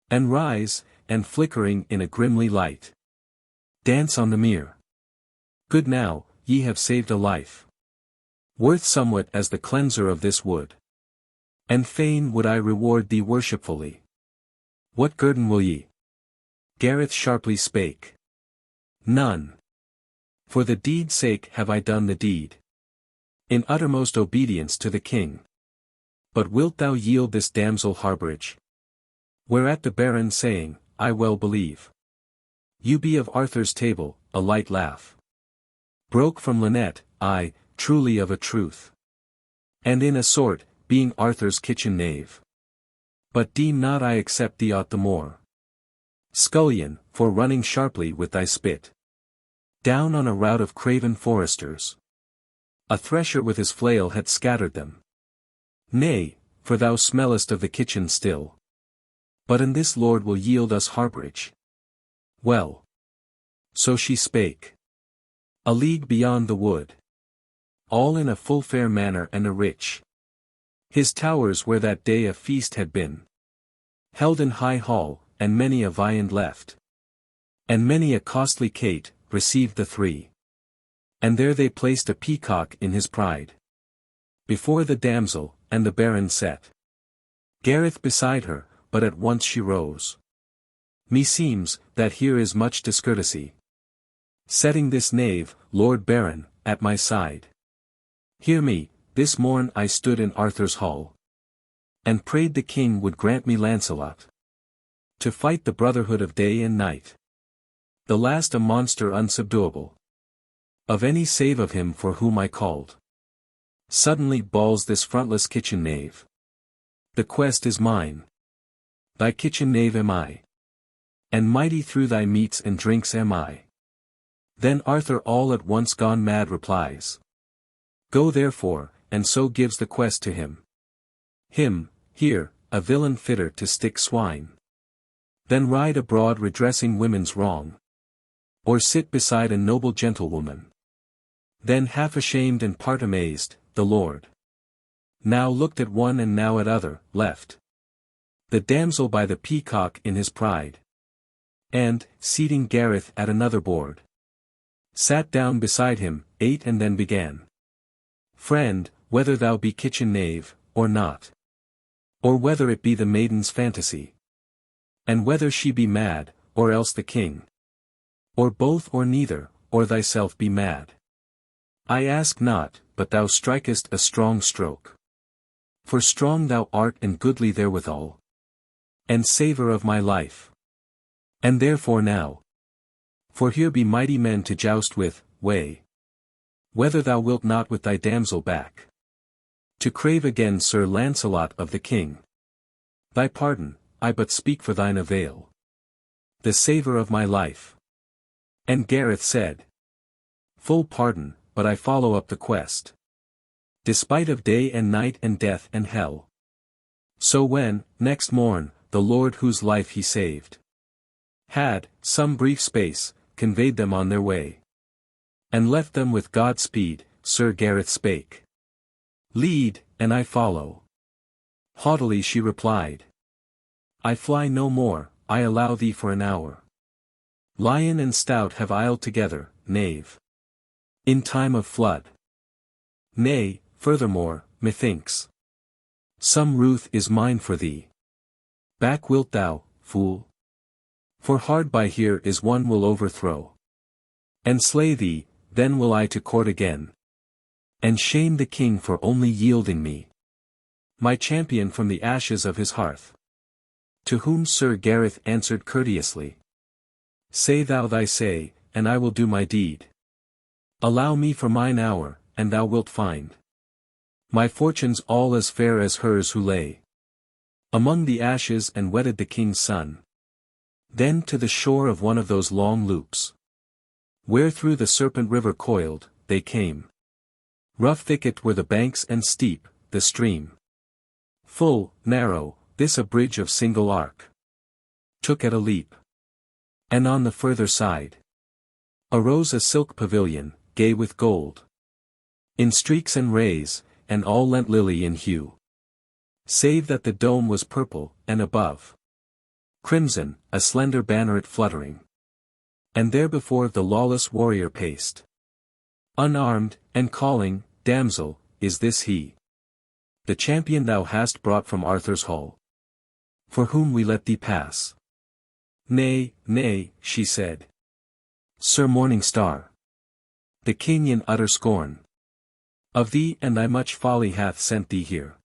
and rise, and flickering in a grimly light, dance on the mere. Good now, ye have saved a life, worth somewhat as the cleanser of this wood. And fain would I reward thee worshipfully. What guerdon will ye? Gareth sharply spake. None. For the deed's sake have I done the deed, in uttermost obedience to the king. But wilt thou yield this damsel harborage? Whereat the baron saying, I well believe you be of Arthur's table, a light laugh broke from Lynette, I, truly of a truth. And in a sort, being Arthur's kitchen knave. But deem not I accept thee aught the more, Scullion, for running sharply with thy spit down on a rout of craven foresters. A thresher with his flail had scattered them. Nay, for thou smellest of the kitchen still. But in this lord will yield us harborage. Well. So she spake. A league beyond the wood, all in a full fair manner and a rich, his towers where that day a feast had been held in high hall, and many a viand left, and many a costly cate, received the 3. And there they placed a peacock in his pride, before the damsel, and the baron set Gareth beside her, but at once she rose. Meseems, that here is much discourtesy, setting this knave, Lord Baron, at my side. Hear me, this morn I stood in Arthur's hall, and prayed the king would grant me Lancelot to fight the brotherhood of day and night, the last a monster unsubduable, Of any save of him for whom I called. Suddenly bawls this frontless kitchen knave. The quest is mine. Thy kitchen knave am I. And mighty through thy meats and drinks am I. Then Arthur all at once gone mad replies. Go therefore, and so gives the quest to him. Him, here, a villain fitter to stick swine. Then ride abroad redressing women's wrong. Or sit beside a noble gentlewoman. Then half ashamed and part amazed, the Lord now looked at one and now at other, left the damsel by the peacock in his pride. And, seating Gareth at another board, sat down beside him, ate and then began. Friend, whether thou be kitchen knave, or not. Or whether it be the maiden's fantasy. And whether she be mad, or else the king. Or both or neither, or thyself be mad. I ask not, but thou strikest a strong stroke. For strong thou art and goodly therewithal. And savour of my life. And therefore now. For here be mighty men to joust with, weigh. Whether thou wilt not with thy damsel back. To crave again Sir Lancelot of the king. Thy pardon, I but speak for thine avail. The savour of my life. And Gareth said. Full pardon, but I follow up the quest. Despite of day and night and death and hell. So when, next morn, the Lord whose life he saved, had, some brief space, conveyed them on their way. And left them with God-speed, Sir Gareth spake. Lead, and I follow. Haughtily she replied. I fly no more, I allow thee for an hour. Lion and stout have isled together, knave. In time of flood. Nay, furthermore, methinks. Some ruth is mine for thee. Back wilt thou, fool? For hard by here is one will overthrow. And slay thee, then will I to court again. And shame the king for only yielding me. My champion from the ashes of his hearth. To whom Sir Gareth answered courteously. Say thou thy say, and I will do my deed. Allow me for mine hour, and thou wilt find. My fortunes all as fair as hers who lay among the ashes and wedded the king's son. Then to the shore of one of those long loops, where through the serpent river coiled, they came. Rough thicket were the banks and steep, the stream. Full, narrow, this a bridge of single arc. Took at a leap. And on the further side arose a silk pavilion, gay with gold. In streaks and rays, and all lent lily in hue. Save that the dome was purple, and above crimson, a slender banneret fluttering. And there before the lawless warrior paced. Unarmed, and calling, Damsel, is this he? The champion thou hast brought from Arthur's hall? For whom we let thee pass? Nay, nay, she said. Sir Morning Star. The king in utter scorn of thee and thy much folly hath sent thee here.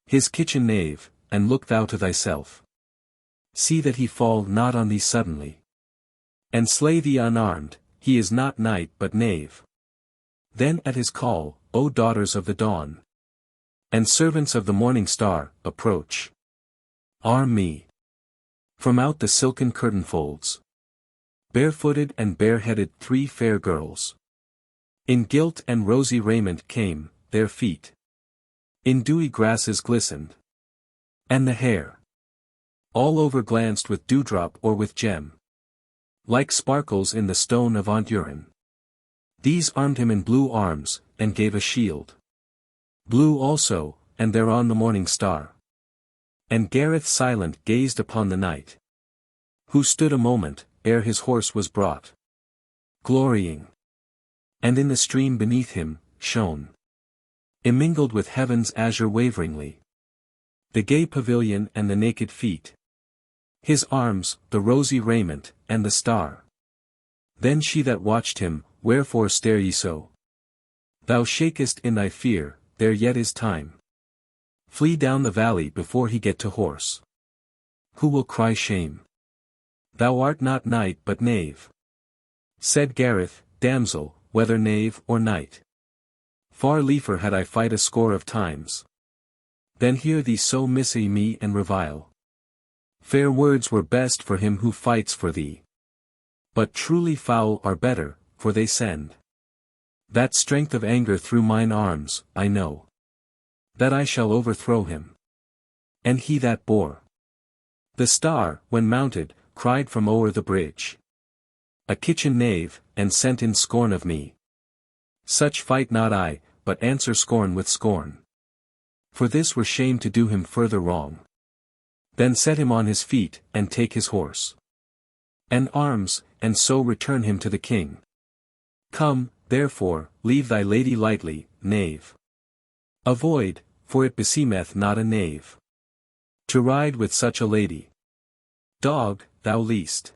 His kitchen knave, and look thou to thyself. See that he fall not on thee suddenly. And slay thee unarmed, he is not knight but knave. Then at his call, O daughters of the dawn, and servants of the morning star, approach. Arm me. From out the silken curtain folds, barefooted and bareheaded 3 fair girls. In gilt and rosy raiment came, their feet in dewy grasses glistened. And the hair, all over glanced with dewdrop or with gem, like sparkles in the stone of Arthurian. These armed him in blue arms, and gave a shield. Blue also, and thereon the morning star. And Gareth silent gazed upon the knight, who stood a moment, ere his horse was brought, glorying. And in the stream beneath him, shone, immingled with heaven's azure waveringly, the gay pavilion and the naked feet. His arms, the rosy raiment, and the star. Then she that watched him, wherefore stare ye so? Thou shakest in thy fear, there yet is time. Flee down the valley before he get to horse. Who will cry shame? Thou art not knight but knave. Said Gareth, Damsel, whether knave or knight. Far liefer had I fight a score of times than hear thee so missy me and revile. Fair words were best for him who fights for thee, but truly foul are better, for they send that strength of anger through mine arms. I know that I shall overthrow him. And he that bore the star, when mounted, cried from o'er the bridge, a kitchen knave, and sent in scorn of me. Such fight not I, but answer scorn with scorn. For this were shame to do him further wrong. Then set him on his feet, and take his horse and arms, and so return him to the king. Come, therefore, leave thy lady lightly, knave. Avoid, for it beseemeth not a knave to ride with such a lady. Dog, thou least.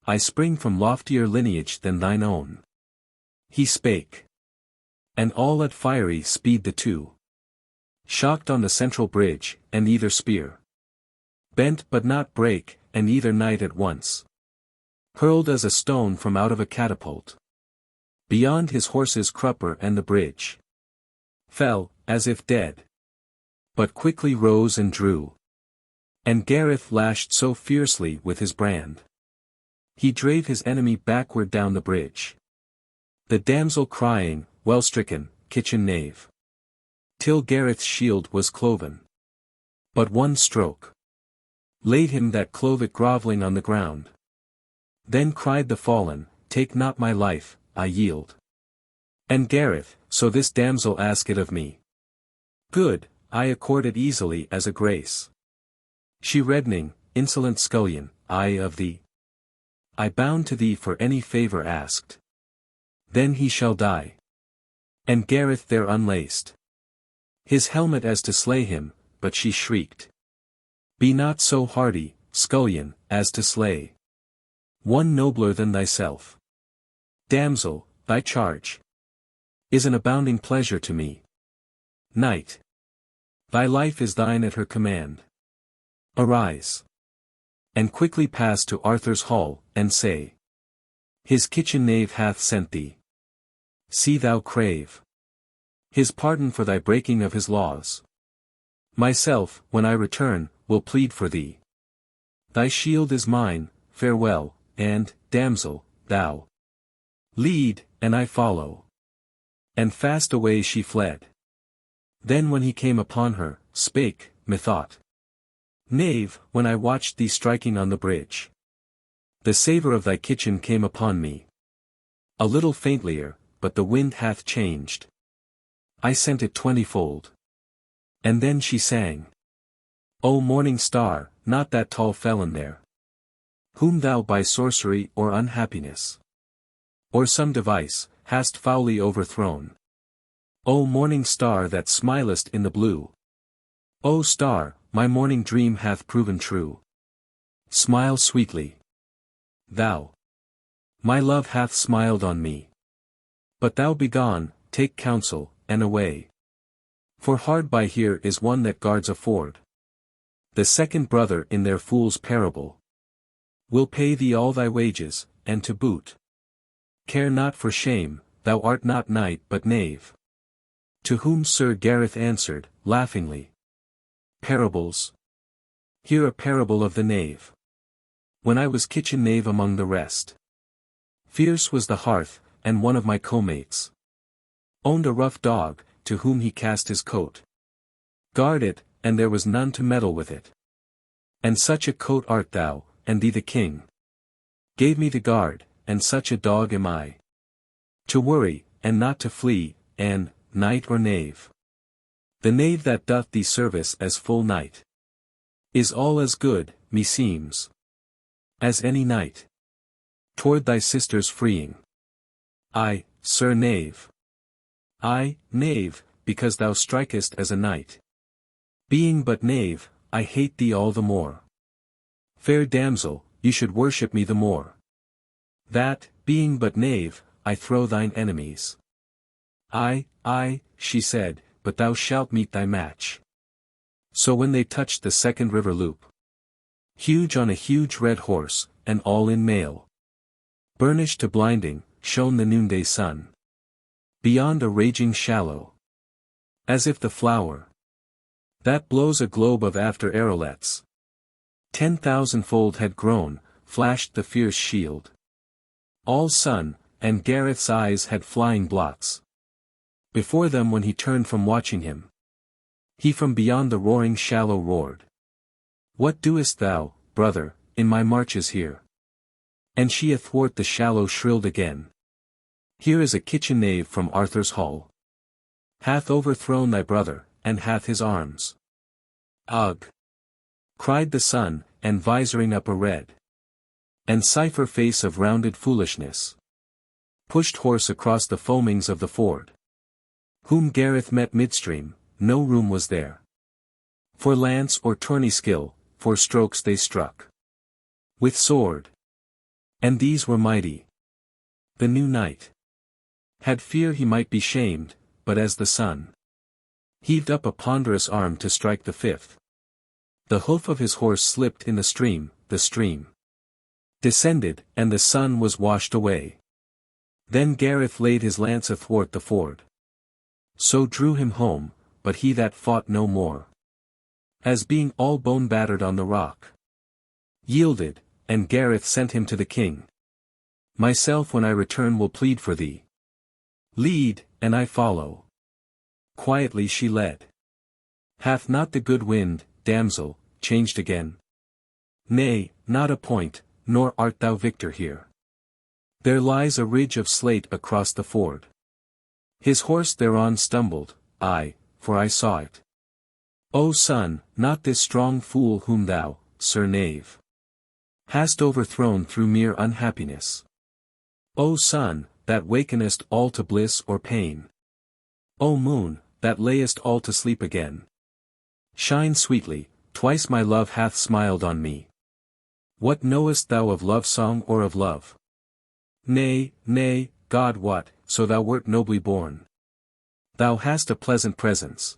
I spring from loftier lineage than thine own. He spake. And all at fiery speed the two shocked on the central bridge, and either spear bent but not brake, and either knight at once hurled as a stone from out of a catapult. Beyond his horse's crupper and the bridge fell, as if dead, but quickly rose and drew. And Gareth lashed so fiercely with his brand, he drave his enemy backward down the bridge. The damsel crying, well stricken, kitchen knave, till Gareth's shield was cloven. But one stroke laid him that clove it grovelling on the ground. Then cried the fallen, take not my life, I yield. And Gareth, so this damsel ask it of me. Good, I accord it easily as a grace. She reddening, insolent scullion, I of thee. I bound to thee for any favour asked. Then he shall die. And Gareth there unlaced his helmet as to slay him, but she shrieked, be not so hardy, scullion, as to slay one nobler than thyself. Damsel, thy charge is an abounding pleasure to me. Knight, thy life is thine at her command. Arise, and quickly pass to Arthur's hall, and say, his kitchen knave hath sent thee. See thou crave his pardon for thy breaking of his laws. Myself, when I return, will plead for thee. Thy shield is mine, farewell, and, damsel, thou lead, and I follow. And fast away she fled. Then when he came upon her, spake, methought, knave, when I watched thee striking on the bridge, the savour of thy kitchen came upon me. A little faintlier, but the wind hath changed. I sent it 20-fold. And then she sang, O morning star, not that tall felon there, whom thou by sorcery or unhappiness, or some device, hast foully overthrown. O morning star that smilest in the blue, O star, my morning dream hath proven true. Smile sweetly. Thou, my love hath smiled on me. But thou begone, take counsel, and away. For hard by here is one that guards a ford. The second brother in their fool's parable will pay thee all thy wages, and to boot. Care not for shame, thou art not knight but knave. To whom Sir Gareth answered, laughingly, Parables. Hear a parable of the knave. When I was kitchen knave among the rest, fierce was the hearth, and one of my co-mates owned a rough dog, to whom he cast his coat. Guard it, and there was none to meddle with it. And such a coat art thou, and thee the king gave me to guard, and such a dog am I. To worry, and not to flee, and, knight or knave, the knave that doth thee service as full knight is all as good, meseems, as any knight toward thy sister's freeing. I, Sir Knave. I, knave, because thou strikest as a knight. Being but knave, I hate thee all the more. Fair damsel, you should worship me the more, that, being but knave, I throw thine enemies. I, she said, but thou shalt meet thy match. So when they touched the second river loop, huge on a huge red horse, and all in mail, burnished to blinding, shone the noonday sun. Beyond a raging shallow. As if the flower that blows a globe of after arrowlets 10,000-fold had grown, flashed the fierce shield. All sun, and Gareth's eyes had flying blots before them when he turned from watching him. He from beyond the roaring shallow roared. What doest thou, brother, in my marches here? And she athwart the shallow shrilled again. Here is a kitchen knave from Arthur's hall. Hath overthrown thy brother, and hath his arms. Ugh! Cried the sun, and visoring up a red and cipher face of rounded foolishness, pushed horse across the foamings of the ford. Whom Gareth met midstream, no room was there for lance or tourney skill, for strokes they struck with sword. And these were mighty. The new knight had fear he might be shamed, but as the sun heaved up a ponderous arm to strike the fifth, the hoof of his horse slipped in the stream descended, and the sun was washed away. Then Gareth laid his lance athwart the ford. So drew him home, but he that fought no more, as being all bone battered on the rock, yielded, and Gareth sent him to the king. Myself when I return will plead for thee. Lead, and I follow. Quietly she led. Hath not the good wind, damsel, changed again? Nay, not a point, nor art thou victor here. There lies a ridge of slate across the ford. His horse thereon stumbled, aye, for I saw it. O son, not this strong fool whom thou, sir knave, hast overthrown through mere unhappiness. O sun, that wakenest all to bliss or pain. O moon, that layest all to sleep again. Shine sweetly, twice my love hath smiled on me. What knowest thou of love song or of love? Nay, nay, God what, so thou wert nobly born. Thou hast a pleasant presence.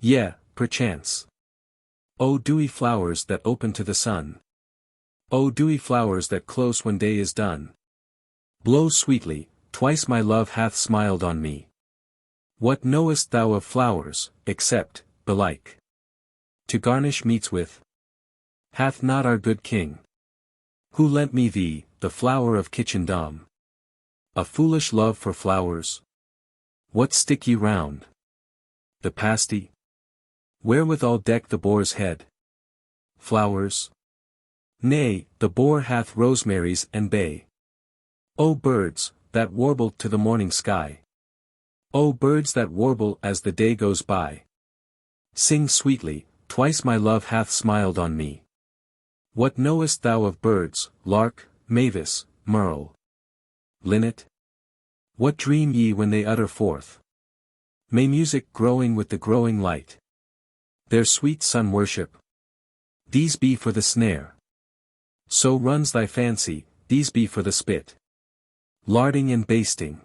Yea, perchance. O dewy flowers that open to the sun. O dewy flowers that close when day is done. Blow sweetly, twice my love hath smiled on me. What knowest thou of flowers, except, belike, to garnish meats with? Hath not our good king, who lent me thee, the flower of kitchendom, a foolish love for flowers? What stick ye round the pasty? Wherewithal deck the boar's head? Flowers? Nay, the boar hath rosemaries and bay. O birds, that warble to the morning sky. O birds that warble as the day goes by. Sing sweetly, twice my love hath smiled on me. What knowest thou of birds, lark, mavis, merle, linnet? What dream ye when they utter forth? May music growing with the growing light, their sweet sun worship? These be for the snare. So runs thy fancy, these be for the spit. Larding and basting.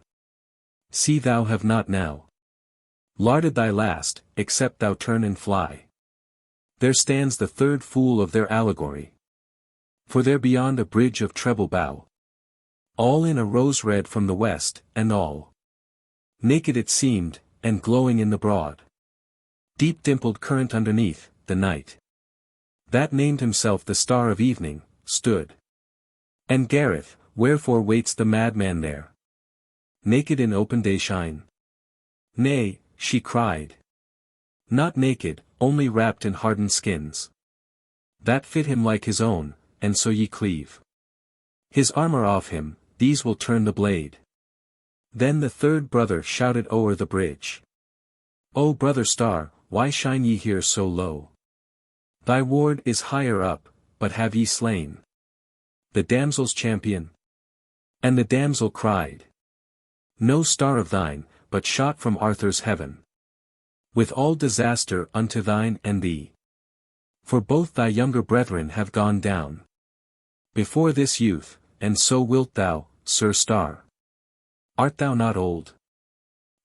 See thou have not now larded thy last, except thou turn and fly. There stands the third fool of their allegory. For there beyond a bridge of treble bow, all in a rose red from the west, and all naked it seemed, and glowing in the broad, deep dimpled current underneath, the night, that named himself the star of evening, stood. And Gareth, wherefore waits the madman there, naked in open dayshine? Nay, she cried. Not naked, only wrapped in hardened skins, that fit him like his own, and so ye cleave his armor off him, these will turn the blade. Then the third brother shouted o'er the bridge. O brother star, why shine ye here so low? Thy ward is higher up, but have ye slain the damsel's champion? And the damsel cried, no star of thine, but shot from Arthur's heaven, with all disaster unto thine and thee. For both thy younger brethren have gone down before this youth, and so wilt thou, Sir Star. Art thou not old?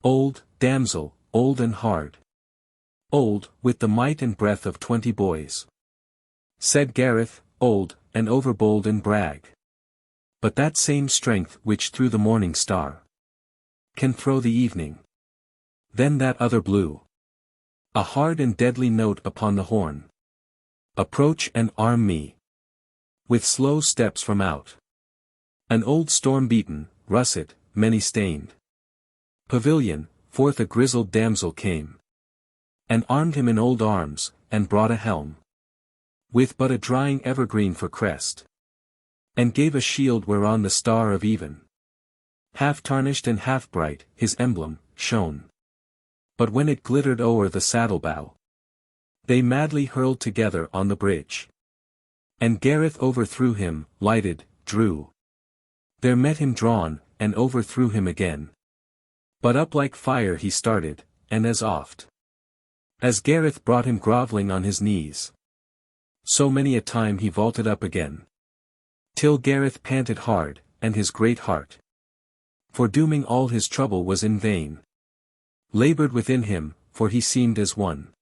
Old, damsel, old and hard. Old, with the might and breath of 20 boys. Said Gareth, old, and overbold in brag. But that same strength which through the morning star can throw the evening. Then that other blew a hard and deadly note upon the horn. Approach and arm me. With slow steps from out an old storm-beaten, russet, many-stained pavilion, forth a grizzled damsel came, and armed him in old arms, and brought a helm, with but a drying evergreen for crest, and gave a shield whereon the star of even, half tarnished and half bright, his emblem, shone. But when it glittered o'er the saddle-bow, they madly hurled together on the bridge. And Gareth overthrew him, lighted, drew. There met him drawn, and overthrew him again. But up like fire he started, and as oft as Gareth brought him grovelling on his knees, so many a time he vaulted up again. Till Gareth panted hard, and his great heart, for dooming all his trouble was in vain, laboured within him, for he seemed as one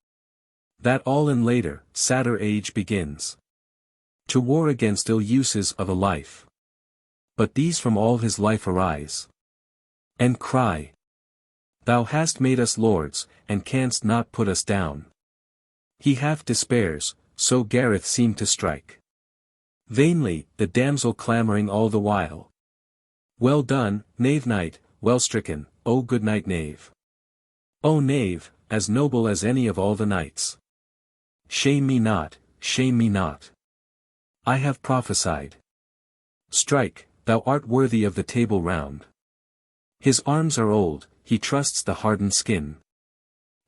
that all in later, sadder age begins to war against ill uses of a life. But these from all his life arise, and cry, Thou hast made us lords, and canst not put us down. He half despairs, so Gareth seemed to strike. Vainly, the damsel clamouring all the while. Well done, knave knight, well stricken, O good knight knave. O knave, as noble as any of all the knights. Shame me not, shame me not. I have prophesied. Strike, thou art worthy of the Table Round. His arms are old, he trusts the hardened skin.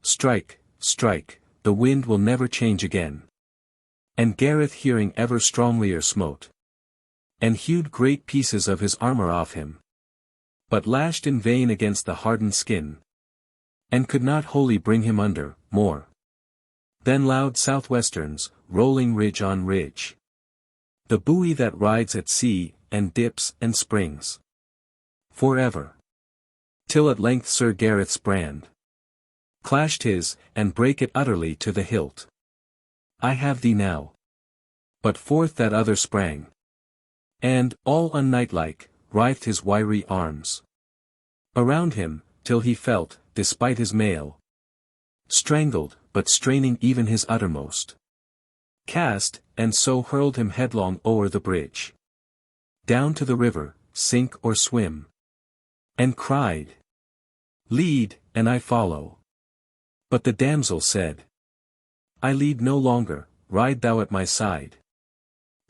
Strike, strike, the wind will never change again. And Gareth hearing ever stronglier smote, and hewed great pieces of his armour off him, but lashed in vain against the hardened skin, and could not wholly bring him under, more than loud southwesterns, rolling ridge on ridge. The buoy that rides at sea, and dips, and springs forever, till at length Sir Gareth's brand clashed his, and brake it utterly to the hilt. I have thee now. But forth that other sprang, and, all unknightlike, writhed his wiry arms around him, till he felt, despite his mail, strangled, but straining even his uttermost, cast, and so hurled him headlong o'er the bridge, down to the river, sink or swim, and cried, Lead, and I follow. But the damsel said, I lead no longer, ride thou at my side.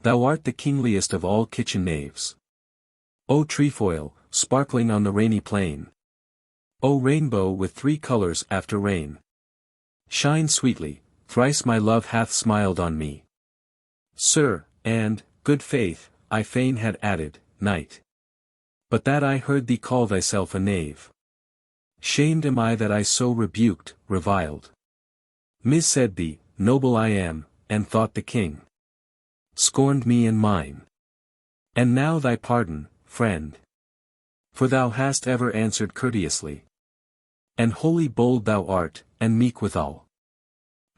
Thou art the kingliest of all kitchen knaves. O trefoil, sparkling on the rainy plain. O rainbow with 3 colours after rain. Shine sweetly, thrice my love hath smiled on me. Sir, and, good faith, I fain had added, knight. But that I heard thee call thyself a knave. Shamed am I that I so rebuked, reviled. Missaid thee, noble I am, and thought the king scorned me and mine. And now thy pardon, friend. For thou hast ever answered courteously. And wholly bold thou art, and meek withal.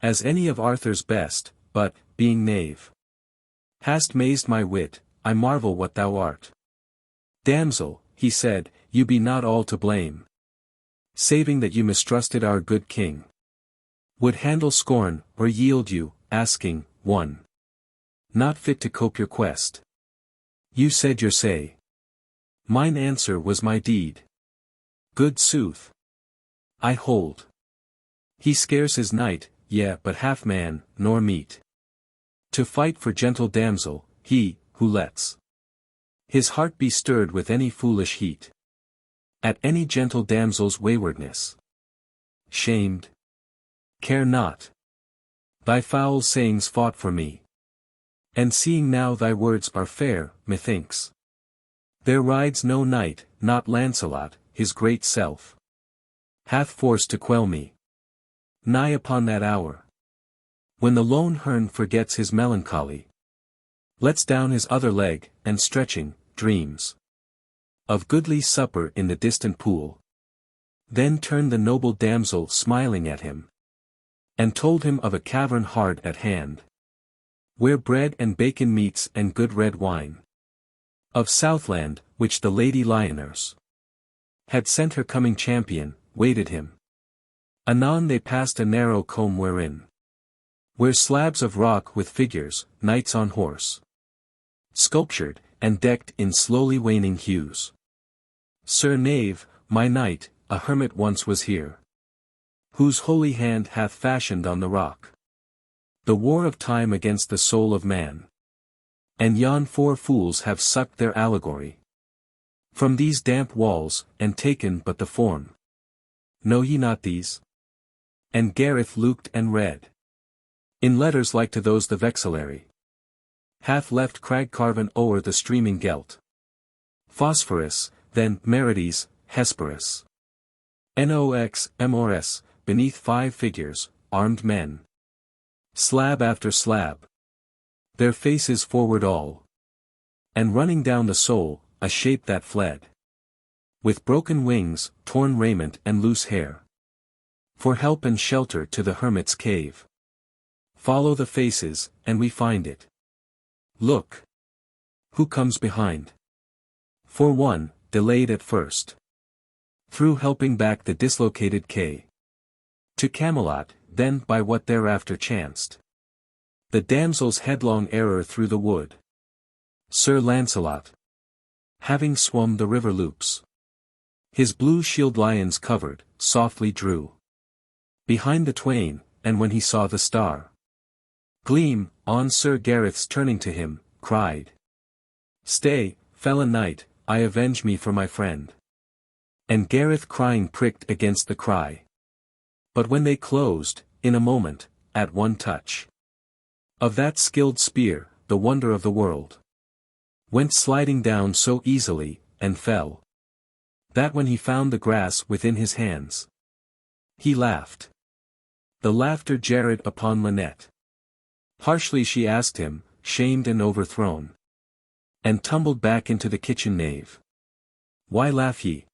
As any of Arthur's best, but, being knave, hast mazed my wit, I marvel what thou art. Damsel, he said, you be not all to blame, saving that you mistrusted our good king. Would handle scorn, or yield you, asking, one not fit to cope your quest. You said your say. Mine answer was my deed. Good sooth. I hold. He scarce is knight, yea but half man, nor meet to fight for gentle damsel, he, who lets his heart be stirred with any foolish heat, at any gentle damsel's waywardness. Shamed. Care not. Thy foul sayings fought for me. And seeing now thy words are fair, methinks there rides no knight, not Lancelot, his great self hath force to quell me. Nigh upon that hour, when the lone hern forgets his melancholy, lets down his other leg, and stretching, dreams of goodly supper in the distant pool. Then turned the noble damsel smiling at him, and told him of a cavern hard at hand, where bread and bacon meats and good red wine Of Southland, which the Lady Lyoners had sent her coming champion, waited him. Anon they passed a narrow combe wherein were slabs of rock with figures, knights on horse, sculptured, and decked in slowly waning hues. Sir Knave, my knight, a hermit once was here, whose holy hand hath fashioned on the rock the war of time against the soul of man. And yon 4 fools have sucked their allegory from these damp walls, and taken but the form. Know ye not these? And Gareth looked and read in letters like to those the vexillary hath left crag carven o'er the streaming Gelt. Phosphorus, then Merides, Hesperus. Nox, Mors, beneath 5 figures, armed men. Slab after slab. Their faces forward all. And running down the soul, a shape that fled. With broken wings, torn raiment and loose hair. For help and shelter to the hermit's cave. Follow the faces, and we find it. Look! Who comes behind? For one, delayed at first. Through helping back the dislocated Kay. To Camelot, then by what thereafter chanced. The damsel's headlong error through the wood. Sir Lancelot, having swum the river loops, his blue shield lions covered, softly drew behind the twain, and when he saw the star gleam, on Sir Gareth's turning to him, cried, Stay, felon knight, I avenge me for my friend. And Gareth crying pricked against the cry. But when they closed, in a moment, at one touch of that skilled spear, the wonder of the world went sliding down so easily, and fell, that when he found the grass within his hands, he laughed. The laughter jarred upon Lynette. Harshly she asked him, shamed and overthrown, and tumbled back into the kitchen nave. Why laugh ye?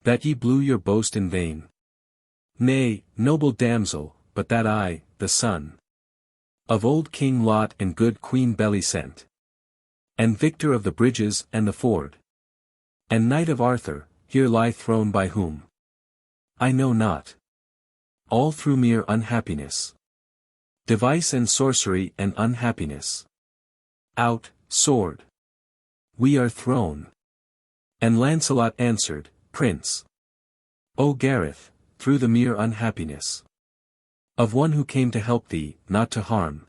That ye blew your boast in vain? Nay, noble damsel, but that I, the son of old King Lot and good Queen Belisent, and victor of the bridges and the ford, and knight of Arthur, here lie thrown by whom? I know not. All through mere unhappiness. Device and sorcery and unhappiness. Out, sword! We are thrown. And Lancelot answered, Prince, O Gareth, through the mere unhappiness of one who came to help thee, not to harm.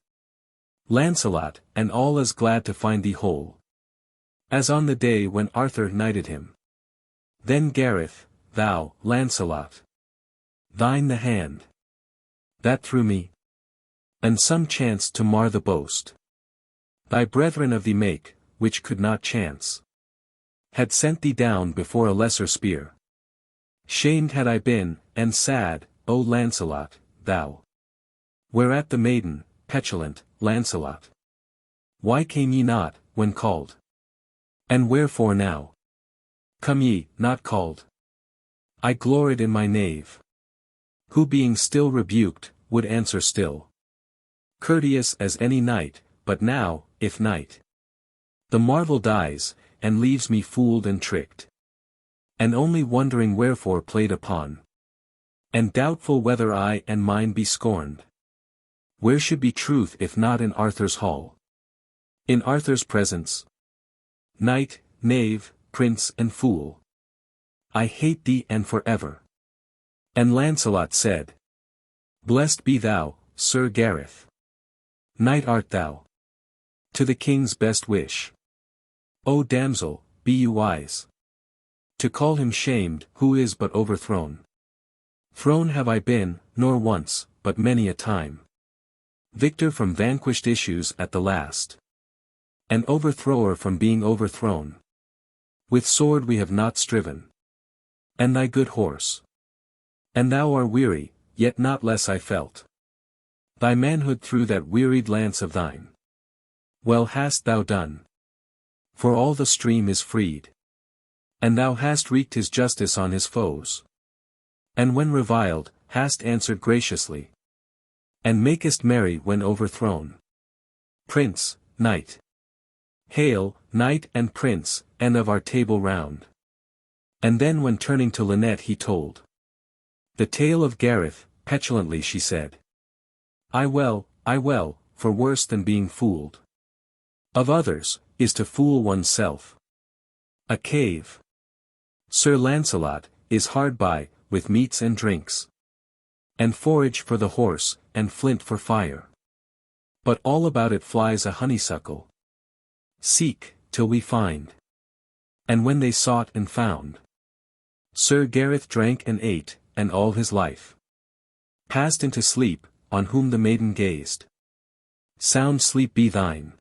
Lancelot, and all as glad to find thee whole, as on the day when Arthur knighted him. Then Gareth, thou, Lancelot, thine the hand that threw me, and some chance to mar the boast thy brethren of thee make, which could not chance, had sent thee down before a lesser spear. Shamed had I been, and sad, O Lancelot, thou. Whereat the maiden, petulant, Lancelot, why came ye not, when called? And wherefore now come ye, not called? I gloried in my knave, who being still rebuked, would answer still. Courteous as any knight, but now, if knight, the marvel dies, and leaves me fooled and tricked, and only wondering wherefore played upon, and doubtful whether I and mine be scorned. Where should be truth if not in Arthur's hall? In Arthur's presence? Knight, knave, prince and fool, I hate thee and forever. And Lancelot said, Blessed be thou, Sir Gareth. Knight art thou, to the king's best wish. O damsel, be you wise to call him shamed who is but overthrown. Thrown have I been, nor once, but many a time. Victor from vanquished issues at the last, and overthrower from being overthrown. With sword we have not striven, and thy good horse. And thou art weary, yet not less I felt thy manhood through that wearied lance of thine. Well hast thou done, for all the stream is freed, and thou hast wreaked his justice on his foes. And when reviled, hast answered graciously, and makest merry when overthrown. Prince, knight, Hail, knight and prince, and of our table round. And then when turning to Lynette he told the tale of Gareth, petulantly she said. I well, for worse than being fooled of others, is to fool oneself. A cave. Sir Lancelot, is hard by, with meats and drinks. And forage for the horse, and flint for fire. But all about it flies a honeysuckle. Seek, till we find. And when they sought and found, Sir Gareth drank and ate, and all his life passed into sleep, on whom the maiden gazed. Sound sleep be thine.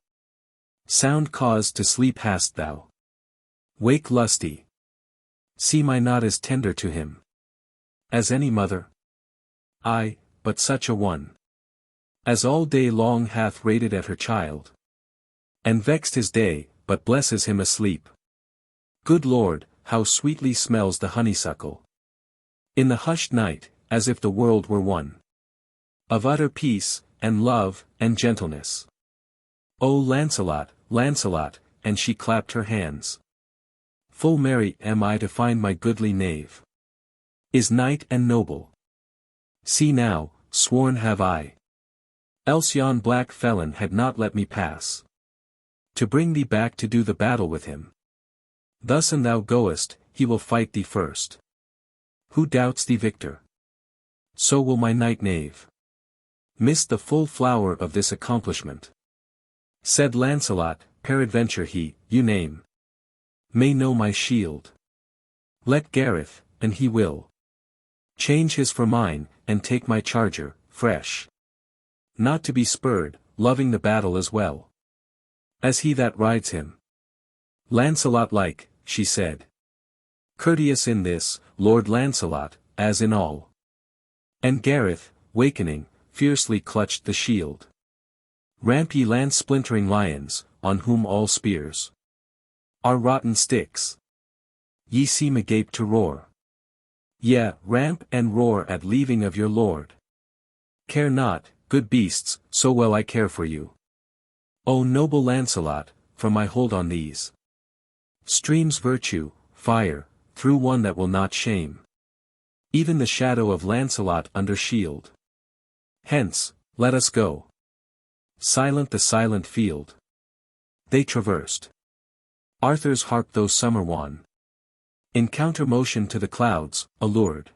Sound cause to sleep hast thou. Wake lusty. See my not as tender to him as any mother. Ay, but such a one as all day long hath rated at her child, and vexed his day, but blesses him asleep. Good Lord, how sweetly smells the honeysuckle in the hushed night, as if the world were one of utter peace, and love, and gentleness. O Lancelot, Lancelot, and she clapped her hands. Full merry am I to find my goodly knave is knight and noble. See now, sworn have I, else yon black felon had not let me pass, to bring thee back to do the battle with him. Thus an thou goest, he will fight thee first. Who doubts thee victor? So will my knight knave miss the full flower of this accomplishment. Said Lancelot, peradventure he, you name, may know my shield. Let Gareth, and he will change his for mine, and take my charger, fresh. Not to be spurred, loving the battle as well as he that rides him. Lancelot like, she said. Courteous in this, Lord Lancelot, as in all. And Gareth, wakening, fiercely clutched the shield. Ramp ye lance-splintering lions, on whom all spears are rotten sticks. Ye seem agape to roar. Yea, ramp and roar at leaving of your lord. Care not, good beasts, so well I care for you. O noble Lancelot, from my hold on these streams virtue, fire, through one that will not shame even the shadow of Lancelot under shield. Hence, let us go. Silent the silent field they traversed. Arthur's harp those summer wan in counter-motion to the clouds, allured.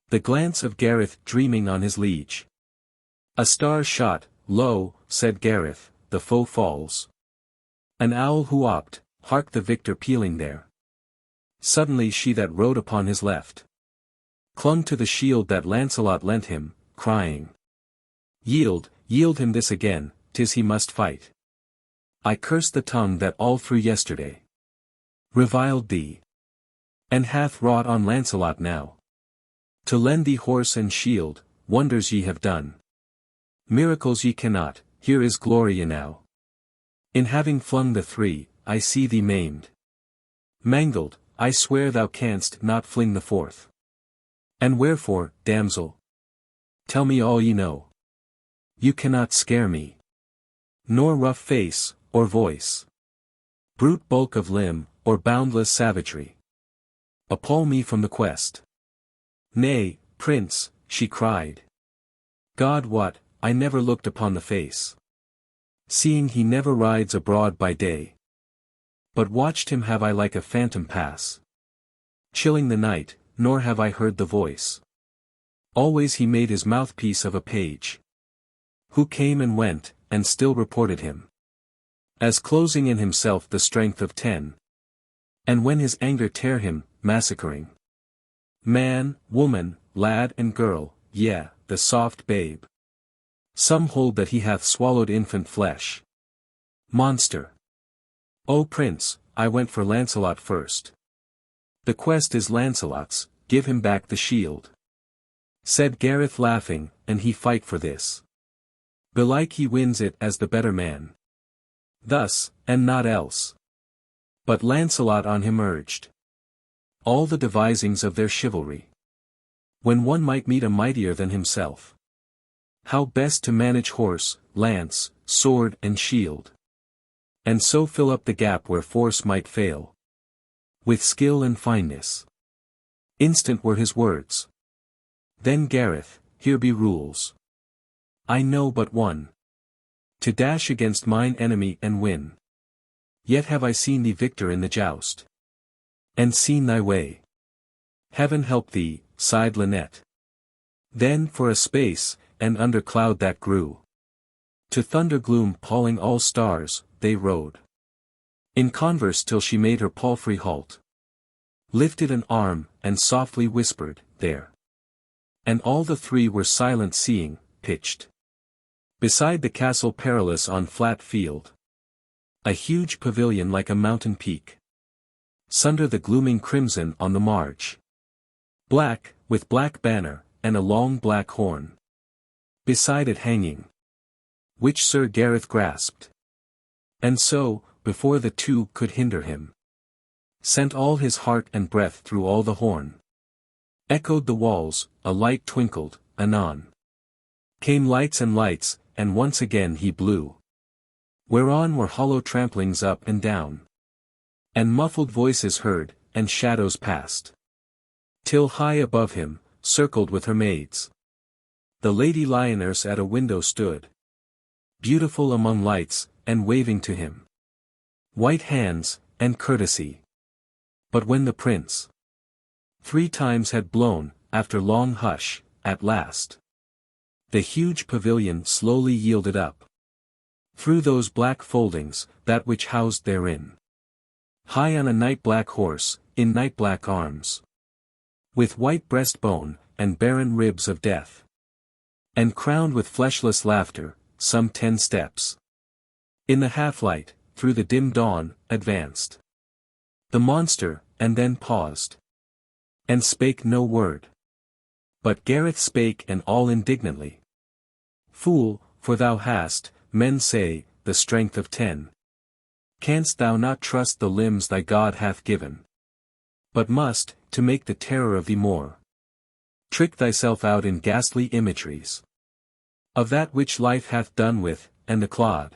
The glance of Gareth dreaming on his liege. A star shot, lo, said Gareth, the foe falls. An owl who opt, hark the victor pealing there. Suddenly she that rode upon his left clung to the shield that Lancelot lent him, crying, Yield, yield him this again, 'tis he must fight. I curse the tongue that all through yesterday reviled thee, and hath wrought on Lancelot now. To lend thee horse and shield, wonders ye have done. Miracles ye cannot, here is glory enow. In having flung the three, I see thee maimed. Mangled, I swear thou canst not fling the fourth. And wherefore, damsel? Tell me all ye know. You cannot scare me. Nor rough face, or voice, brute bulk of limb, or boundless savagery appall me from the quest. Nay, prince, she cried. God wot, I never looked upon the face, seeing he never rides abroad by day. But watched him have I like a phantom pass, chilling the night, nor have I heard the voice. Always he made his mouthpiece of a page, who came and went, and still reported him as closing in himself the strength of 10. And when his anger tear him, massacring man, woman, lad and girl, yea, the soft babe. Some hold that he hath swallowed infant flesh. Monster! O prince, I went for Lancelot first. The quest is Lancelot's, give him back the shield. Said Gareth laughing, and he fight for this. Belike he wins it as the better man. Thus, and not else. But Lancelot on him urged all the devisings of their chivalry. When one might meet a mightier than himself. How best to manage horse, lance, sword and shield. And so fill up the gap where force might fail. With skill and fineness. Instant were his words. Then Gareth, here be rules. I know but one. To dash against mine enemy and win. Yet have I seen thee victor in the joust. And seen thy way. Heaven help thee, sighed Lynette. Then for a space, and under cloud that grew. To thunder gloom palling all stars, they rode. In converse till she made her palfrey halt. Lifted an arm, and softly whispered, there. And all the three were silent seeing, pitched. Beside the castle perilous on flat field. A huge pavilion like a mountain peak. Sunder the glooming crimson on the marge. Black, with black banner, and a long black horn. Beside it hanging. Which Sir Gareth grasped. And so, before the two could hinder him. Sent all his heart and breath through all the horn. Echoed the walls, a light twinkled, anon. Came lights, and once again he blew. Whereon were hollow tramplings up and down. And muffled voices heard, and shadows passed. Till high above him, circled with her maids. The Lady Lyoners at a window stood. Beautiful among lights, and waving to him. White hands, and courtesy. But when the prince 3 times had blown, after long hush, at last. The huge pavilion slowly yielded up. Through those black foldings, that which housed therein. High on a night-black horse, in night-black arms. With white breastbone, and barren ribs of death. And crowned with fleshless laughter, some 10 steps. In the half-light, through the dim dawn, advanced. The monster, and then paused. And spake no word. But Gareth spake and all indignantly. Fool, for thou hast, men say, the strength of 10. Canst thou not trust the limbs thy God hath given? But must, to make the terror of thee more. Trick thyself out in ghastly imageries. Of that which life hath done with, and the clod.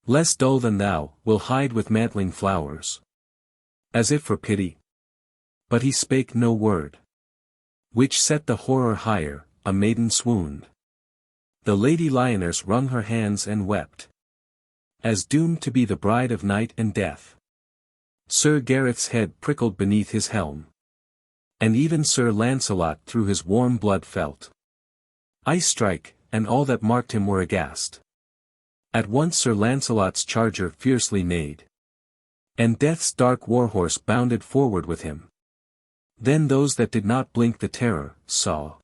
Less dull than thou, will hide with mantling flowers. As if for pity. But he spake no word. Which set the horror higher, a maiden swooned. The Lady Lyoners wrung her hands and wept. As doomed to be the bride of night and death. Sir Gareth's head prickled beneath his helm. And even Sir Lancelot through his warm blood felt. Ice strike, and all that marked him were aghast. At once Sir Lancelot's charger fiercely neighed. And death's dark warhorse bounded forward with him. Then those that did not blink the terror, saw.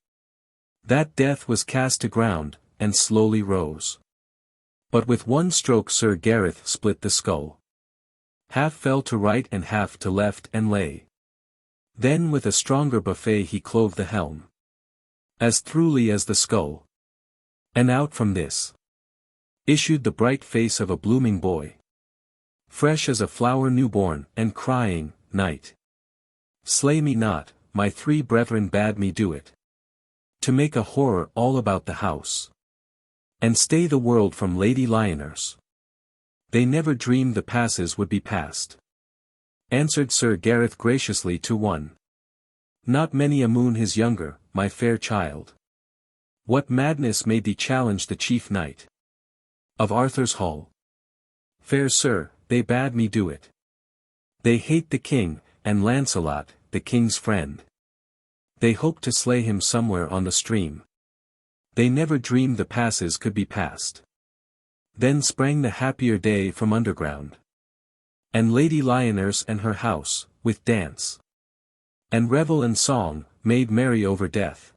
That death was cast to ground, and slowly rose. But with one stroke Sir Gareth split the skull. Half fell to right and half to left and lay. Then with a stronger buffet he clove the helm. As throughly as the skull. And out from this issued the bright face of a blooming boy. Fresh as a flower newborn, and crying, Knight, slay me not, my 3 brethren bade me do it. To make a horror all about the house. And stay the world from Lady Lyoners. They never dreamed the passes would be passed. Answered Sir Gareth graciously to one. Not many a moon his younger, my fair child. What madness made thee challenge the chief knight of Arthur's hall? Fair sir, they bade me do it. They hate the king, and Lancelot, the king's friend. They hope to slay him somewhere on the stream. They never dreamed the passes could be passed. Then sprang the happier day from underground. And Lady Lyoners and her house, with dance and revel and song, made merry over death.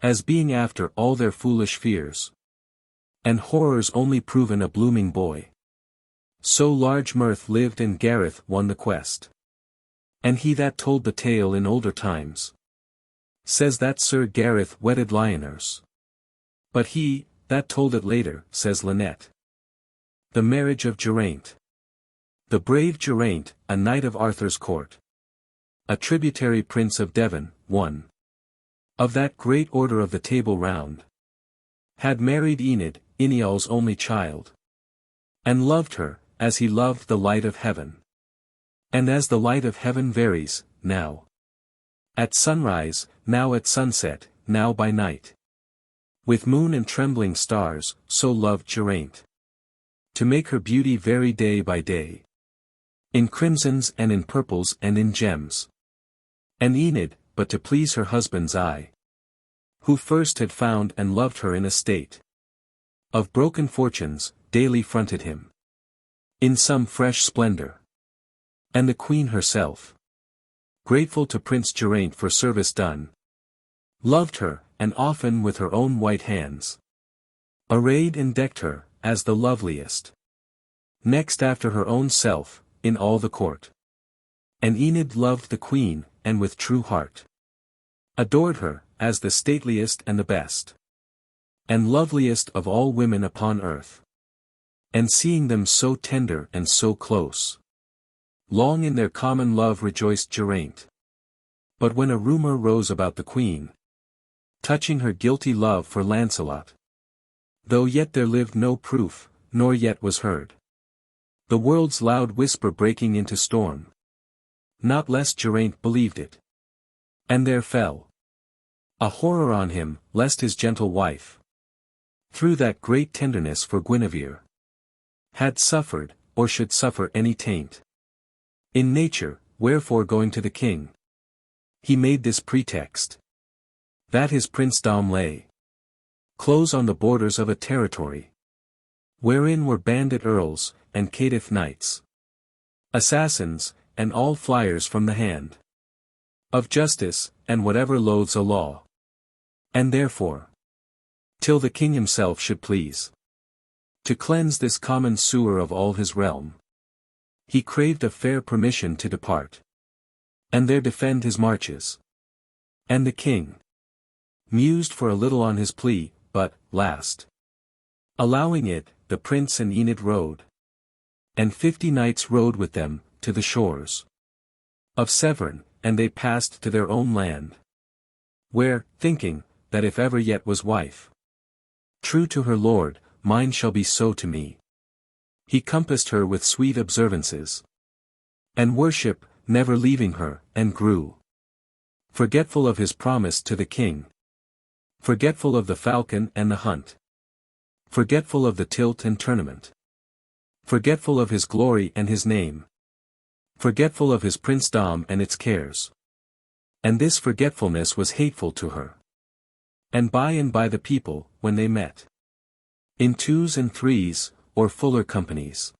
As being after all their foolish fears. And horrors only proven a blooming boy. So large mirth lived and Gareth won the quest. And he that told the tale in older times says that Sir Gareth wedded Lyoners. But he that told it later, says Lynette. The Marriage of Geraint. The brave Geraint, a knight of Arthur's court. A tributary prince of Devon, one. Of that great order of the Table Round. Had married Enid, Inial's only child. And loved her, as he loved the light of heaven. And as the light of heaven varies, now at sunrise, now at sunset, now by night, with moon and trembling stars, so loved Geraint, to make her beauty vary day by day, in crimsons and in purples and in gems. And Enid, but to please her husband's eye, who first had found and loved her in a state of broken fortunes, daily fronted him in some fresh splendor. And the queen herself, grateful to Prince Geraint for service done, loved her, and often with her own white hands arrayed and decked her, as the loveliest, next after her own self, in all the court. And Enid loved the queen, and with true heart adored her, as the stateliest and the best, and loveliest of all women upon earth. And seeing them so tender and so close, long in their common love rejoiced Geraint. But when a rumor rose about the queen, touching her guilty love for Lancelot, though yet there lived no proof, nor yet was heard the world's loud whisper breaking into storm, not less Geraint believed it. And there fell a horror on him, lest his gentle wife, through that great tenderness for Guinevere, had suffered, or should suffer any taint in nature. Wherefore going to the king, he made this pretext, that his princedom lay close on the borders of a territory, wherein were bandit earls, and caitiff knights, assassins, and all flyers from the hand of justice, and whatever loathes a law. And therefore, till the king himself should please to cleanse this common sewer of all his realm, he craved a fair permission to depart, and there defend his marches. And the king mused for a little on his plea, but, last allowing it, the prince and Enid rode, and 50 knights rode with them, to the shores of Severn, and they passed to their own land, where, thinking, that if ever yet was wife true to her lord, mine shall be so to me, he compassed her with sweet observances and worship, never leaving her, and grew forgetful of his promise to the king, forgetful of the falcon and the hunt, forgetful of the tilt and tournament, forgetful of his glory and his name, forgetful of his princedom and its cares. And this forgetfulness was hateful to her. And by the people, when they met in twos and threes, or fuller companies,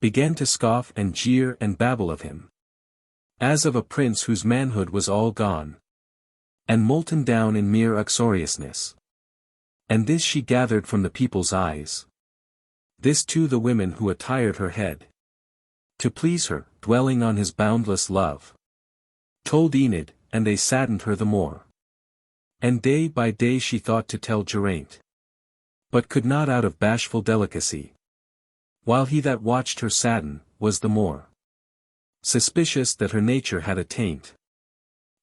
began to scoff and jeer and babble of him, as of a prince whose manhood was all gone, and molten down in mere uxoriousness. And this she gathered from the people's eyes. This too the women who attired her head to please her, dwelling on his boundless love, told Enid, and they saddened her the more. And day by day she thought to tell Geraint, but could not out of bashful delicacy, while he that watched her sadden, was the more suspicious that her nature had a taint.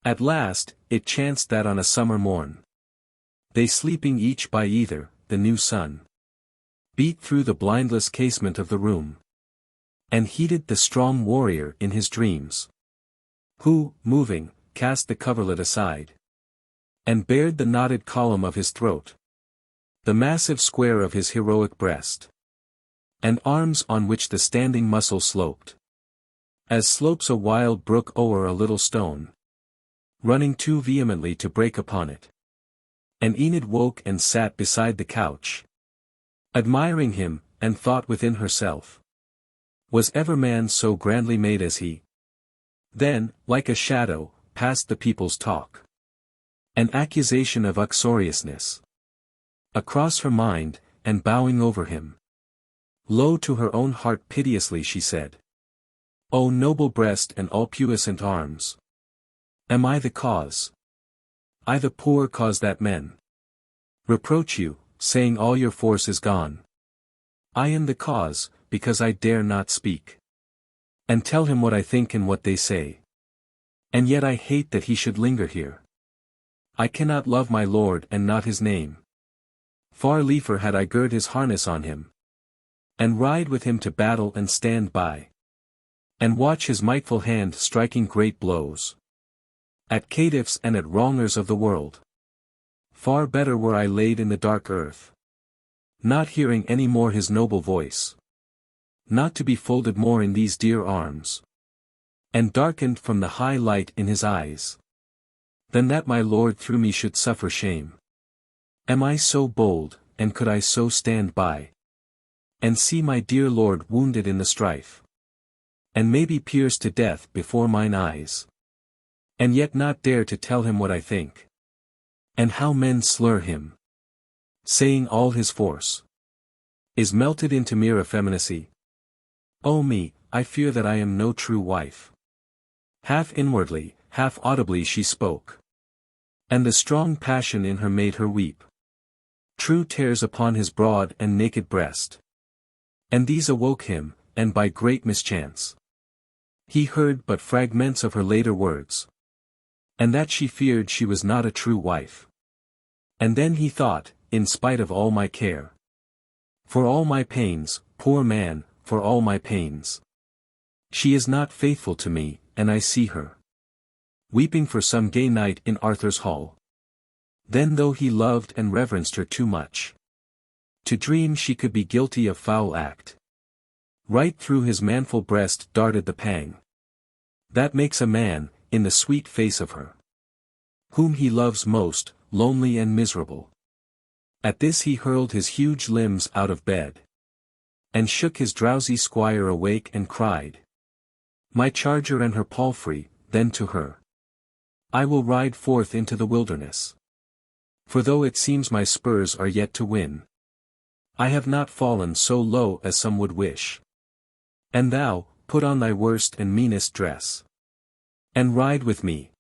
At last, it chanced that on a summer morn, they sleeping each by either, the new sun beat through the blindless casement of the room, and heated the strong warrior in his dreams, who, moving, cast the coverlet aside, and bared the knotted column of his throat, the massive square of his heroic breast, and arms on which the standing muscle sloped, as slopes a wild brook o'er a little stone, running too vehemently to break upon it. And Enid woke and sat beside the couch, admiring him, and thought within herself, was ever man so grandly made as he? Then, like a shadow, passed the people's talk, an accusation of uxoriousness across her mind, and bowing over him, low to her own heart piteously she said, O noble breast and all puissant arms, am I the cause? I the poor cause that men reproach you, saying all your force is gone. I am the cause, because I dare not speak and tell him what I think and what they say. And yet I hate that he should linger here. I cannot love my lord and not his name. Far liefer had I girt his harness on him, And ride with him to battle and stand by. And watch his mightful hand striking great blows. At caitiffs and at wrongers of the world. Far better were I laid in the dark earth. Not hearing any more his noble voice. Not to be folded more in these dear arms. And darkened from the high light in his eyes. Than that my lord through me should suffer shame. Am I so bold, and could I so stand by? And see my dear lord wounded in the strife. And maybe pierced to death before mine eyes. And yet not dare to tell him what I think. And how men slur him. Saying all his force is melted into mere effeminacy. O me, I fear that I am no true wife. Half inwardly, half audibly she spoke. And the strong passion in her made her weep. True tears upon his broad and naked breast. And these awoke him, and by great mischance. He heard but fragments of her later words. And that she feared she was not a true wife. And then he thought, in spite of all my care. For all my pains, poor man, for all my pains. She is not faithful to me, and I see her. Weeping for some gay knight in Arthur's hall. Then though he loved and reverenced her too much. To dream she could be guilty of foul act. Right through his manful breast darted the pang. That makes a man, in the sweet face of her. Whom he loves most, lonely and miserable. At this he hurled his huge limbs out of bed. And shook his drowsy squire awake and cried. My charger and her palfrey, then to her. I will ride forth into the wilderness. For though it seems my spurs are yet to win. I have not fallen so low as some would wish. And thou, put on thy worst and meanest dress. And ride with me.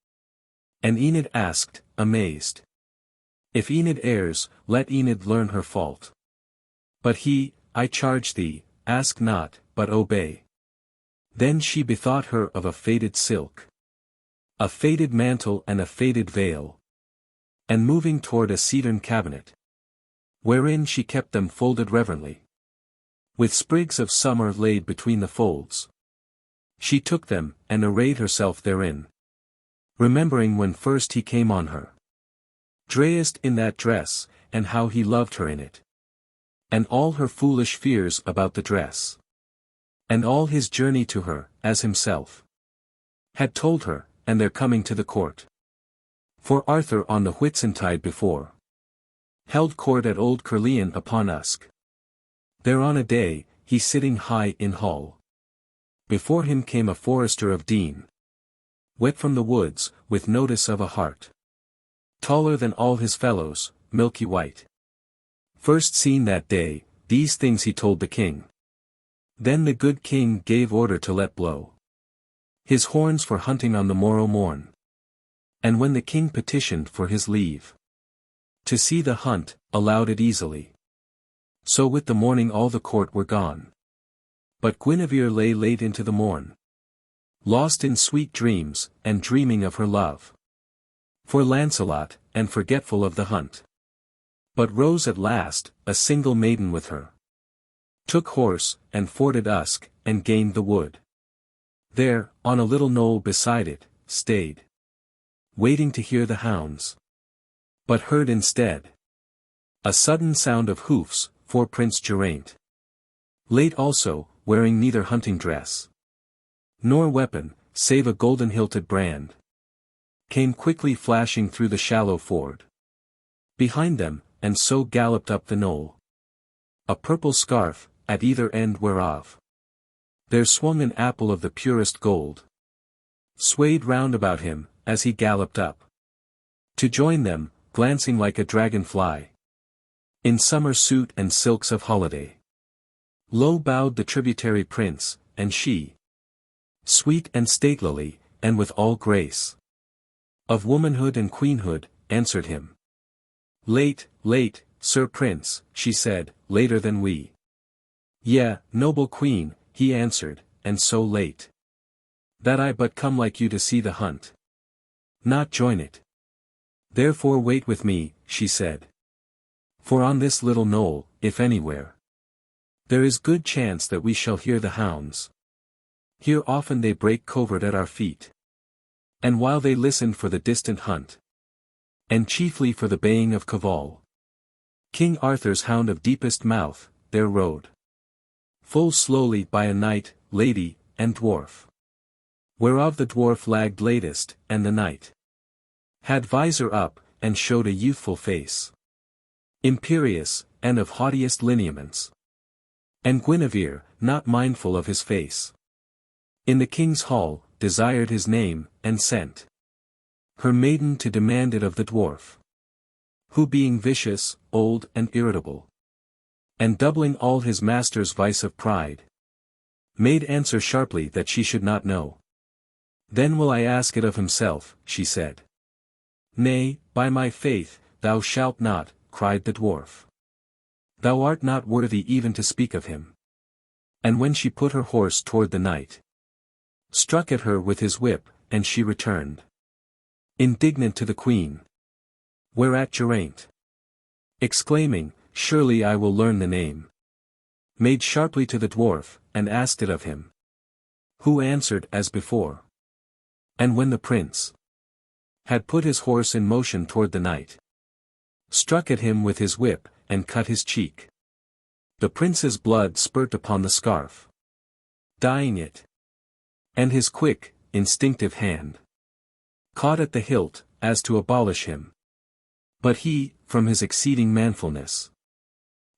And Enid asked, amazed. If Enid errs, let Enid learn her fault. But he, I charge thee, ask not, but obey. Then she bethought her of a faded silk. A faded mantle and a faded veil. And moving toward a cedarn cabinet. Wherein she kept them folded reverently. With sprigs of summer laid between the folds. She took them, and arrayed herself therein. Remembering when first he came on her. Dressed in that dress, and how he loved her in it. And all her foolish fears about the dress. And all his journey to her, as himself had told her, and their coming to the court. For Arthur on the Whitsuntide before held court at old Caerleon upon Usk. There on a day, he sitting high in hall. Before him came a forester of Dean. Wet from the woods, with notice of a hart. Taller than all his fellows, milky white. First seen that day, these things he told the king. Then the good king gave order to let blow his horns for hunting on the morrow morn. And when the king petitioned for his leave to see the hunt, allowed it easily. So with the morning all the court were gone. But Guinevere lay late into the morn. Lost in sweet dreams, and dreaming of her love. For Lancelot, and forgetful of the hunt. But rose at last, a single maiden with her. Took horse, and forded Usk, and gained the wood. There, on a little knoll beside it, stayed. Waiting to hear the hounds. But heard instead a sudden sound of hoofs, for Prince Geraint. Late also, wearing neither hunting dress. Nor weapon, save a golden-hilted brand. Came quickly flashing through the shallow ford. Behind them, and so galloped up the knoll. A purple scarf, at either end whereof there swung an apple of the purest gold. Swayed round about him, as he galloped up. To join them, glancing like a dragon-fly. In summer suit and silks of holiday. Low bowed the tributary prince, and she. Sweet and statelily, and with all grace of womanhood and queenhood, answered him. Late, late, Sir Prince, she said, later than we. Yea, noble queen, he answered, and so late. That I but come like you to see the hunt. Not join it. Therefore wait with me, she said. For on this little knoll, if anywhere, There is good chance that we shall hear the hounds. Here often they break covert at our feet. And while they listen for the distant hunt, and chiefly for the baying of cavall, King Arthur's hound of deepest mouth, there rode full slowly by a knight, lady, and dwarf. Whereof the dwarf lagged latest, and the knight had visor up, and showed a youthful face, imperious, and of haughtiest lineaments. And Guinevere, not mindful of his face, in the king's hall, desired his name, and sent her maiden to demand it of the dwarf, who being vicious, old, and irritable, and doubling all his master's vice of pride, made answer sharply that she should not know. Then will I ask it of himself, she said. Nay, by my faith, thou shalt not, cried the dwarf. Thou art not worthy even to speak of him. And when she put her horse toward the knight, struck at her with his whip, and she returned indignant to the queen. Whereat Geraint, exclaiming, Surely I will learn the name, made sharply to the dwarf, and asked it of him. Who answered as before. And when the prince had put his horse in motion toward the knight, struck at him with his whip, and cut his cheek, the prince's blood spurt upon the scarf, dyeing it, and his quick, instinctive hand caught at the hilt, as to abolish him. But he, from his exceeding manfulness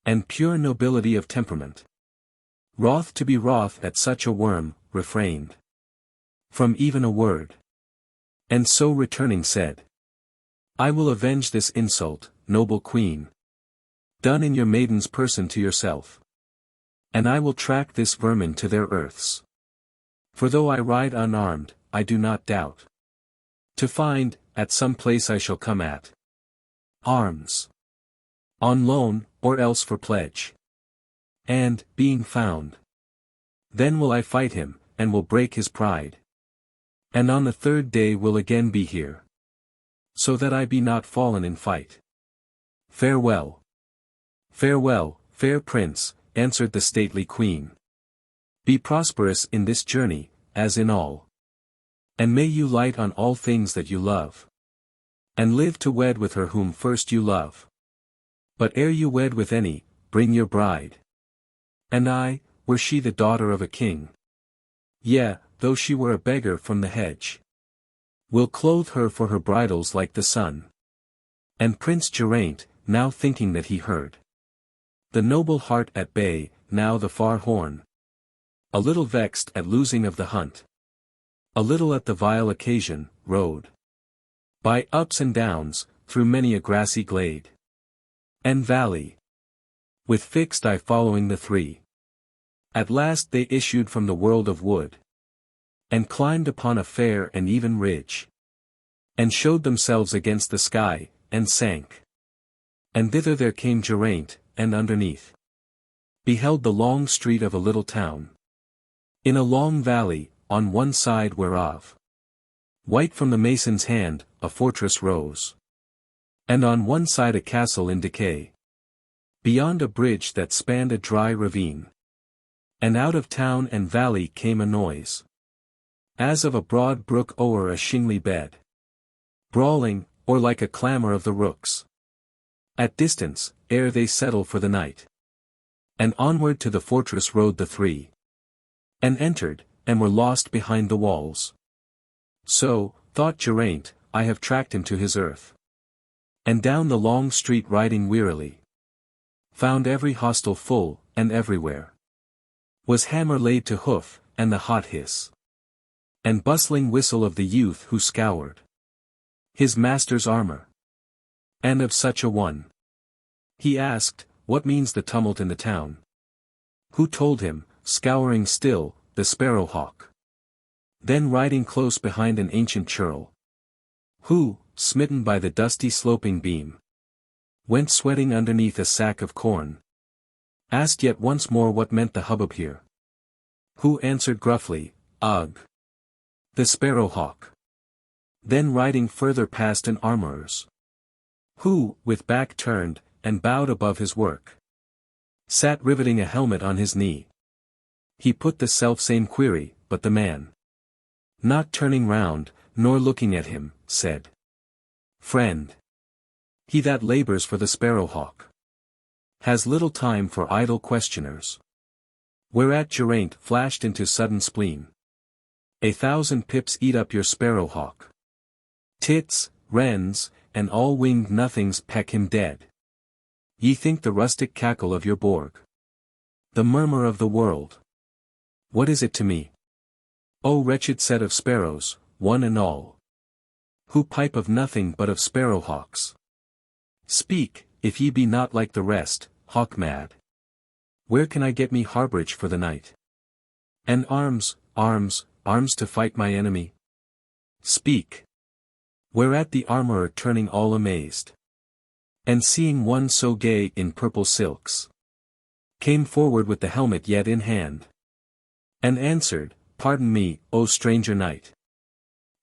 and pure nobility of temperament, wroth to be wroth at such a worm, refrained from even a word. And so returning said, I will avenge this insult, noble queen, done in your maiden's person to yourself. And I will track this vermin to their earths. For though I ride unarmed, I do not doubt to find, at some place I shall come at, arms on loan, or else for pledge. And, being found, then will I fight him, and will break his pride. And on the third day will again be here, so that I be not fallen in fight. Farewell. Farewell, fair prince, answered the stately queen. Be prosperous in this journey, as in all. And may you light on all things that you love. And live to wed with her whom first you love. But ere you wed with any, bring your bride. And I, were she the daughter of a king, yea, though she were a beggar from the hedge, will clothe her for her bridals like the sun. And Prince Geraint, now thinking that he heard the noble hart at bay, now the far horn, a little vexed at losing of the hunt, a little at the vile occasion, rode by ups and downs, through many a grassy glade and valley, with fixed eye following the three. At last they issued from the world of wood, and climbed upon a fair and even ridge, and showed themselves against the sky, and sank. And thither there came Geraint, and underneath beheld the long street of a little town, in a long valley, on one side whereof, white from the mason's hand, a fortress rose, and on one side a castle in decay, beyond a bridge that spanned a dry ravine. And out of town and valley came a noise, as of a broad brook o'er a shingly bed, brawling, or like a clamor of the rooks, at distance, ere they settle for the night. And onward to the fortress rode the three, and entered, and were lost behind the walls. So, thought Geraint, I have tracked him to his earth. And down the long street riding wearily, found every hostel full, and everywhere was hammer laid to hoof, and the hot hiss and bustling whistle of the youth who scoured his master's armor. And of such a one he asked, what means the tumult in the town? Who told him, scouring still, the sparrowhawk, then riding close behind an ancient churl, who, smitten by the dusty sloping beam, went sweating underneath a sack of corn, asked yet once more what meant the hubbub here. Who answered gruffly, Ugh! The sparrowhawk. Then riding further past an armorer's, who, with back turned, and bowed above his work, sat riveting a helmet on his knee. He put the self-same query, but the man, not turning round, nor looking at him, said, "Friend, he that labours for the sparrowhawk has little time for idle questioners." Whereat Geraint flashed into sudden spleen. "1,000 pips eat up your sparrowhawk. Tits, wrens, and all winged nothings peck him dead. Ye think the rustic cackle of your borg, the murmur of the world, what is it to me? O wretched set of sparrows, one and all, who pipe of nothing but of sparrowhawks. Speak, if ye be not like the rest, hawk-mad. Where can I get me harborage for the night? And arms, arms, arms to fight my enemy? Speak." Whereat the armourer turning all amazed, and seeing one so gay in purple silks, came forward with the helmet yet in hand, and answered, "Pardon me, O stranger knight.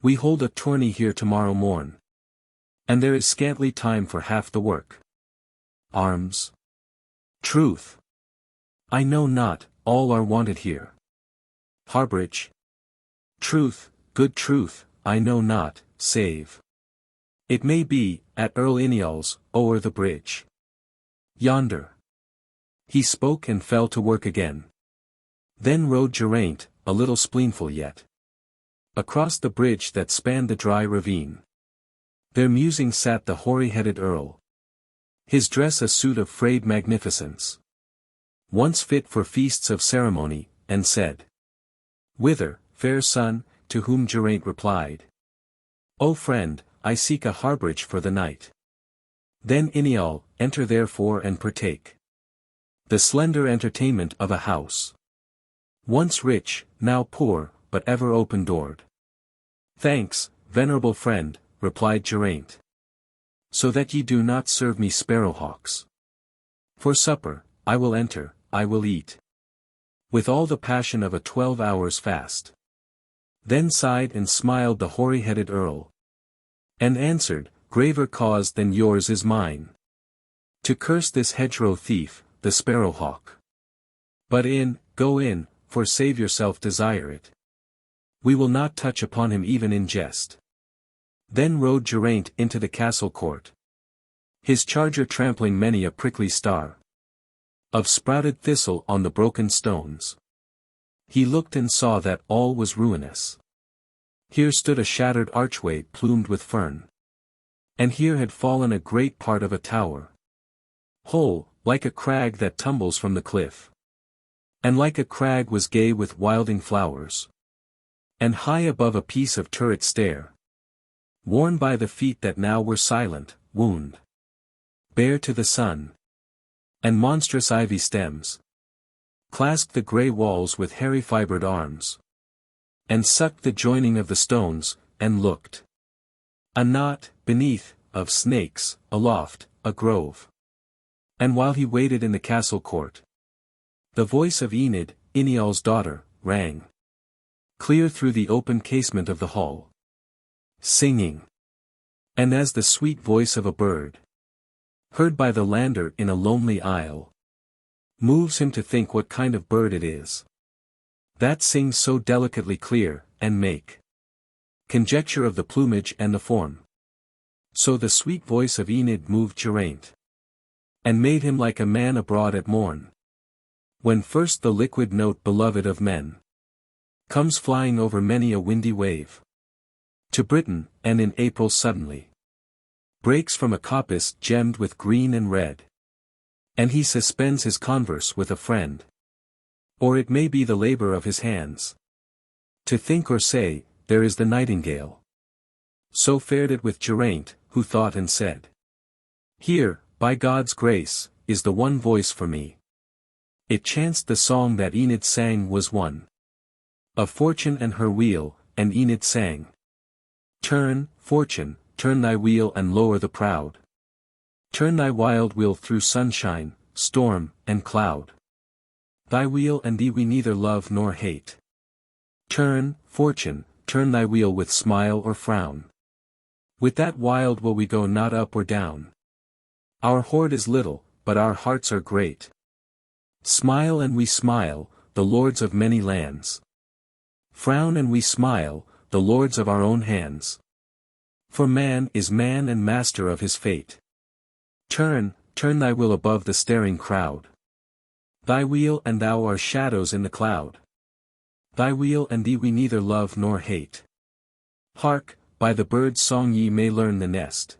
We hold a tourney here tomorrow morn, and there is scantly time for half the work. Arms? Truth? I know not, all are wanted here. Harborage? Truth, good truth, I know not, save it may be, at Earl Ineol's, o'er the bridge yonder." He spoke and fell to work again. Then rode Geraint, a little spleenful yet, across the bridge that spanned the dry ravine. There musing sat the hoary-headed earl, his dress a suit of frayed magnificence, once fit for feasts of ceremony, and said, "Whither, fair son?" To whom Geraint replied, "O friend, I seek a harborage for the night." Then Ineol, enter therefore and partake the slender entertainment of a house, once rich, now poor, but ever open-doored. "Thanks, venerable friend," replied Geraint, "so that ye do not serve me sparrowhawks. For supper, I will enter, I will eat, with all the passion of a 12 hours fast." Then sighed and smiled the hoary-headed earl, and answered, "Graver cause than yours is mine, to curse this hedgerow thief, the sparrowhawk. But go in, for save yourself desire it. We will not touch upon him even in jest." Then rode Geraint into the castle court, his charger trampling many a prickly star of sprouted thistle on the broken stones. He looked and saw that all was ruinous. Here stood a shattered archway plumed with fern, and here had fallen a great part of a tower, whole, like a crag that tumbles from the cliff. And like a crag was gay with wilding flowers, and high above a piece of turret stair, worn by the feet that now were silent, wound bare to the sun, and monstrous ivy stems clasped the grey walls with hairy fibred arms, and sucked the joining of the stones, and looked a knot, beneath, of snakes, aloft, a grove. And while he waited in the castle court, the voice of Enid, Ineol's daughter, rang clear through the open casement of the hall, singing, and as the sweet voice of a bird, heard by the lander in a lonely isle, moves him to think what kind of bird it is that sings so delicately clear, and make conjecture of the plumage and the form. So the sweet voice of Enid moved Geraint, and made him like a man abroad at morn, when first the liquid note beloved of men comes flying over many a windy wave to Britain, and in April suddenly breaks from a coppice gemmed with green and red, and he suspends his converse with a friend, or it may be the labour of his hands, to think or say. There is the nightingale. So fared it with Geraint, who thought and said, "Here, by God's grace, is the one voice for me." It chanced the song that Enid sang was one of Fortune and her wheel, and Enid sang, "Turn, Fortune, turn thy wheel and lower the proud. Turn thy wild wheel through sunshine, storm, and cloud. Thy wheel and thee we neither love nor hate. Turn, Fortune, turn thy wheel with smile or frown. With that wild will we go not up or down. Our hoard is little, but our hearts are great. Smile and we smile, the lords of many lands. Frown and we smile, the lords of our own hands. For man is man and master of his fate. Turn, turn thy will above the staring crowd. Thy wheel and thou are shadows in the cloud. Thy wheel and thee we neither love nor hate. Hark, by the bird's song ye may learn the nest.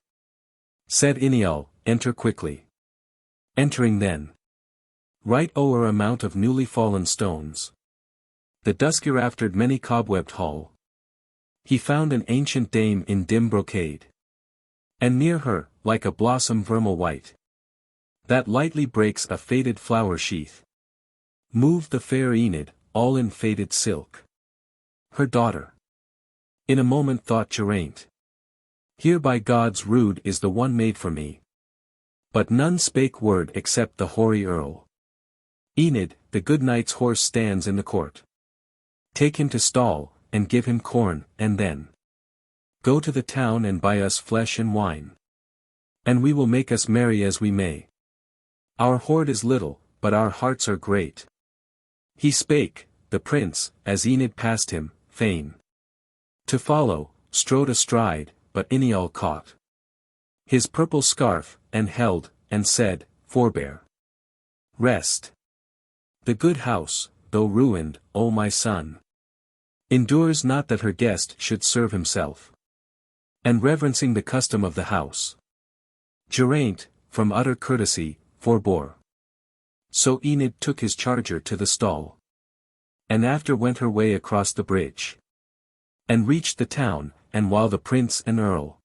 Said Inial, enter quickly. Entering then. Right o'er a mount of newly fallen stones. The dusky raftered many cobwebbed hall. He found an ancient dame in dim brocade. And near her, like a blossom vermeil white, that lightly breaks a faded flower sheath, moved the fair Enid, all in faded silk. Her daughter. In a moment thought Geraint. Here by God's rood is the one made for me. But none spake word except the hoary earl. Enid, the good knight's horse stands in the court. Take him to stall, and give him corn, and then go to the town and buy us flesh and wine. And we will make us merry as we may. Our hoard is little, but our hearts are great. He spake, the prince, as Enid passed him, fain to follow, strode astride, but Inial caught his purple scarf, and held, and said, forbear. Rest. The good house, though ruined, O my son, endures not that her guest should serve himself. And reverencing the custom of the house, Geraint, from utter courtesy, forbore. So Enid took his charger to the stall, and after went her way across the bridge, and reached the town, and while the prince and earl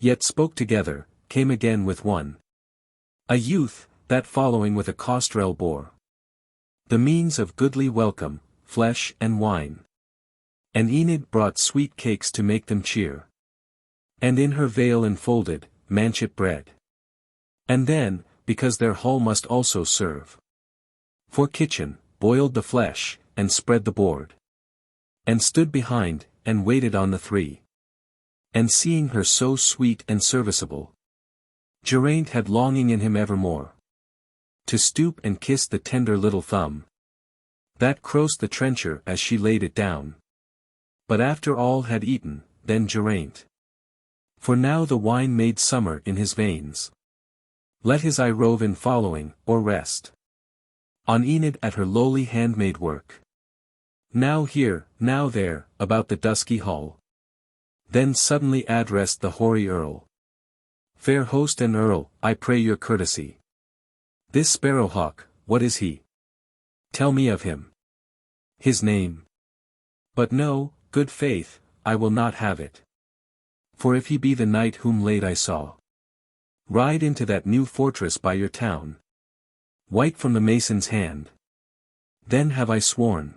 yet spoke together, came again with one, a youth, that following with a costrel bore the means of goodly welcome, flesh and wine. And Enid brought sweet cakes to make them cheer, and in her veil enfolded, manchet bread. And then, because their hall must also serve for kitchen, boiled the flesh, and spread the board, and stood behind, and waited on the three. And seeing her so sweet and serviceable, Geraint had longing in him evermore to stoop and kiss the tender little thumb that crossed the trencher as she laid it down. But after all had eaten, then Geraint, for now the wine made summer in his veins, let his eye rove in following, or rest on Enid at her lowly handmaid work. Now here, now there, about the dusky hall. Then suddenly addressed the hoary earl. Fair host and earl, I pray your courtesy. This sparrowhawk, what is he? Tell me of him. His name. But no, good faith, I will not have it. For if he be the knight whom late I saw ride into that new fortress by your town, white from the mason's hand, then have I sworn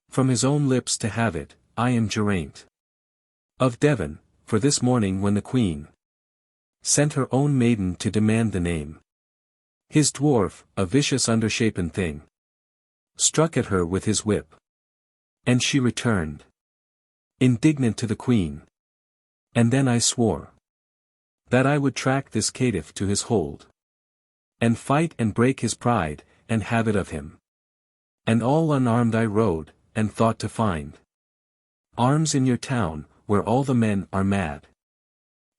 from his own lips to have it, I am Geraint of Devon, for this morning when the queen sent her own maiden to demand the name, his dwarf, a vicious undershapen thing, struck at her with his whip, and she returned indignant to the queen. And then I swore that I would track this caitiff to his hold, and fight and break his pride, and have it of him. And all unarmed I rode, and thought to find arms in your town, where all the men are mad.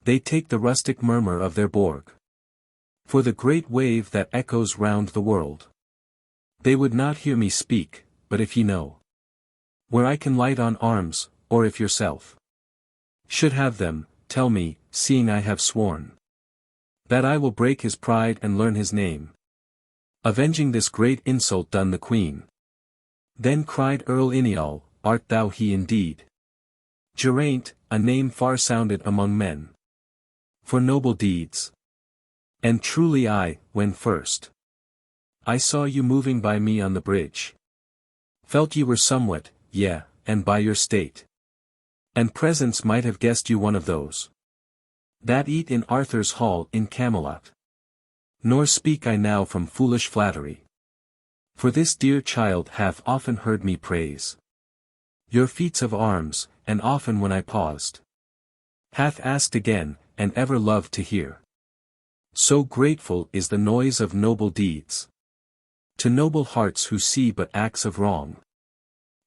They take the rustic murmur of their borg for the great wave that echoes round the world. They would not hear me speak, but if ye know where I can light on arms, or if yourself should have them, tell me, seeing I have sworn that I will break his pride and learn his name, avenging this great insult done the queen. Then cried Earl Inial, art thou he indeed? Geraint, a name far sounded among men for noble deeds. And truly I, when first I saw you moving by me on the bridge, felt ye were somewhat, yea, and by your state and presence might have guessed you one of those that eat in Arthur's hall in Camelot. Nor speak I now from foolish flattery, for this dear child hath often heard me praise your feats of arms, and often when I paused, hath asked again, and ever loved to hear. So grateful is the noise of noble deeds. to noble hearts who see but acts of wrong.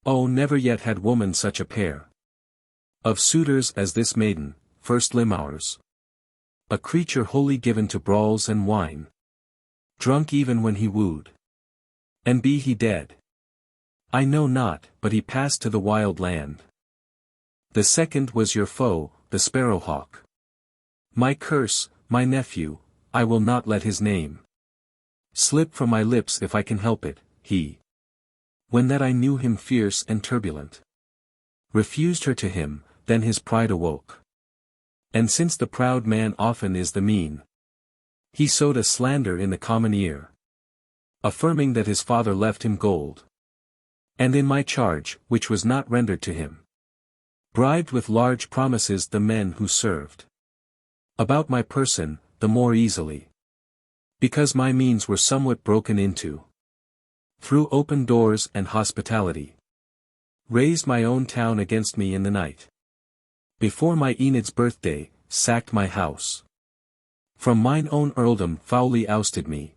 Oh, never yet had woman such a pair of suitors as this maiden, first Limouwers. A creature wholly given to brawls and wine. Drunk even when he wooed. And be he dead? I know not, but he passed to the wild land. The second was your foe, the sparrowhawk. My curse, my nephew, I will not let his name slip from my lips if I can help it, he. When that I knew him fierce and turbulent, refused her to him, then his pride awoke. And since the proud man often is the mean, he sowed a slander in the common ear, affirming that his father left him gold. And in my charge, which was not rendered to him, bribed with large promises the men who served about my person, the more easily, because my means were somewhat broken into, through open doors and hospitality, raised my own town against me in the night. Before my Enid's birthday, sacked my house. From mine own earldom foully ousted me.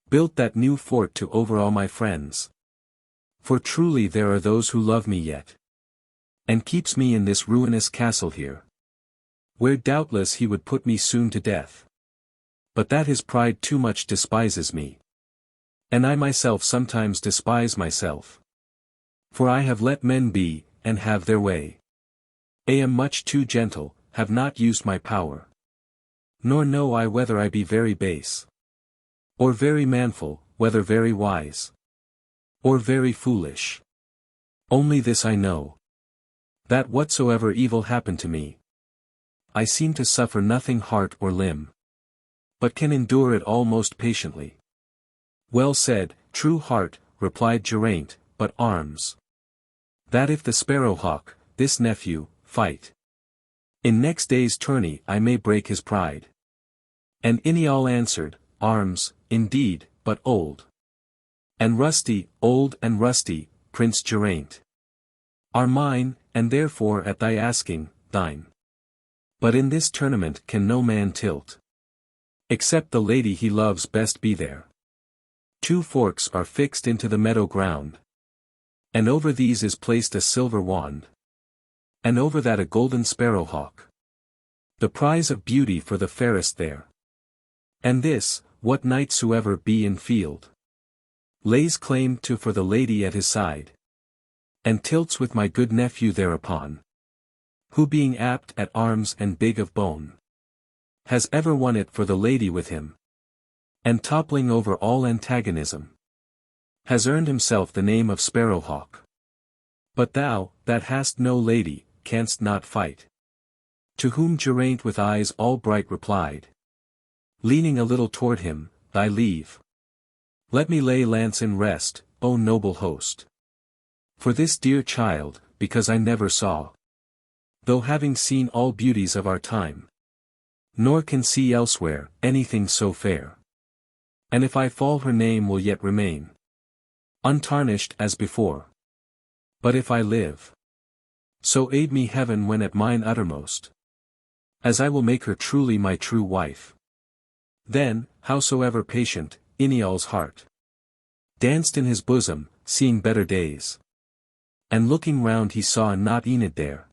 Built that new fort to overawe my friends. For truly there are those who love me yet. And keeps me in this ruinous castle here. Where doubtless he would put me soon to death. But that his pride too much despises me. And I myself sometimes despise myself. For I have let men be, and have their way. I am much too gentle, have not used my power. Nor know I whether I be very base, or very manful, whether very wise, or very foolish. Only this I know, that whatsoever evil happen to me, I seem to suffer nothing heart or limb, but can endure it all most patiently. Well said, true heart, replied Geraint, but arms. That if the sparrowhawk, this nephew, fight in next day's tourney I may break his pride. And Ineall answered, arms, indeed, but old. And rusty, old and rusty, Prince Geraint, are mine, and therefore at thy asking, thine. But in this tournament can no man tilt, except the lady he loves best be there. 2 forks are fixed into the meadow ground, and over these is placed a silver wand, and over that a golden sparrowhawk, the prize of beauty for the fairest there. And this, what knight soever be in field, lays claim to for the lady at his side, and tilts with my good nephew thereupon, who being apt at arms and big of bone, has ever won it for the lady with him, and toppling over all antagonism, has earned himself the name of Sparrowhawk. But thou, that hast no lady, canst not fight. To whom Geraint with eyes all bright replied, leaning a little toward him, thy leave. Let me lay lance in rest, O noble host. For this dear child, because I never saw, though having seen all beauties of our time, nor can see elsewhere, anything so fair. And if I fall her name will yet remain, untarnished as before. But if I live, so aid me heaven when at mine uttermost, as I will make her truly my true wife. Then, howsoever patient, Ineall's heart danced in his bosom, seeing better days. And looking round he saw not Enid there,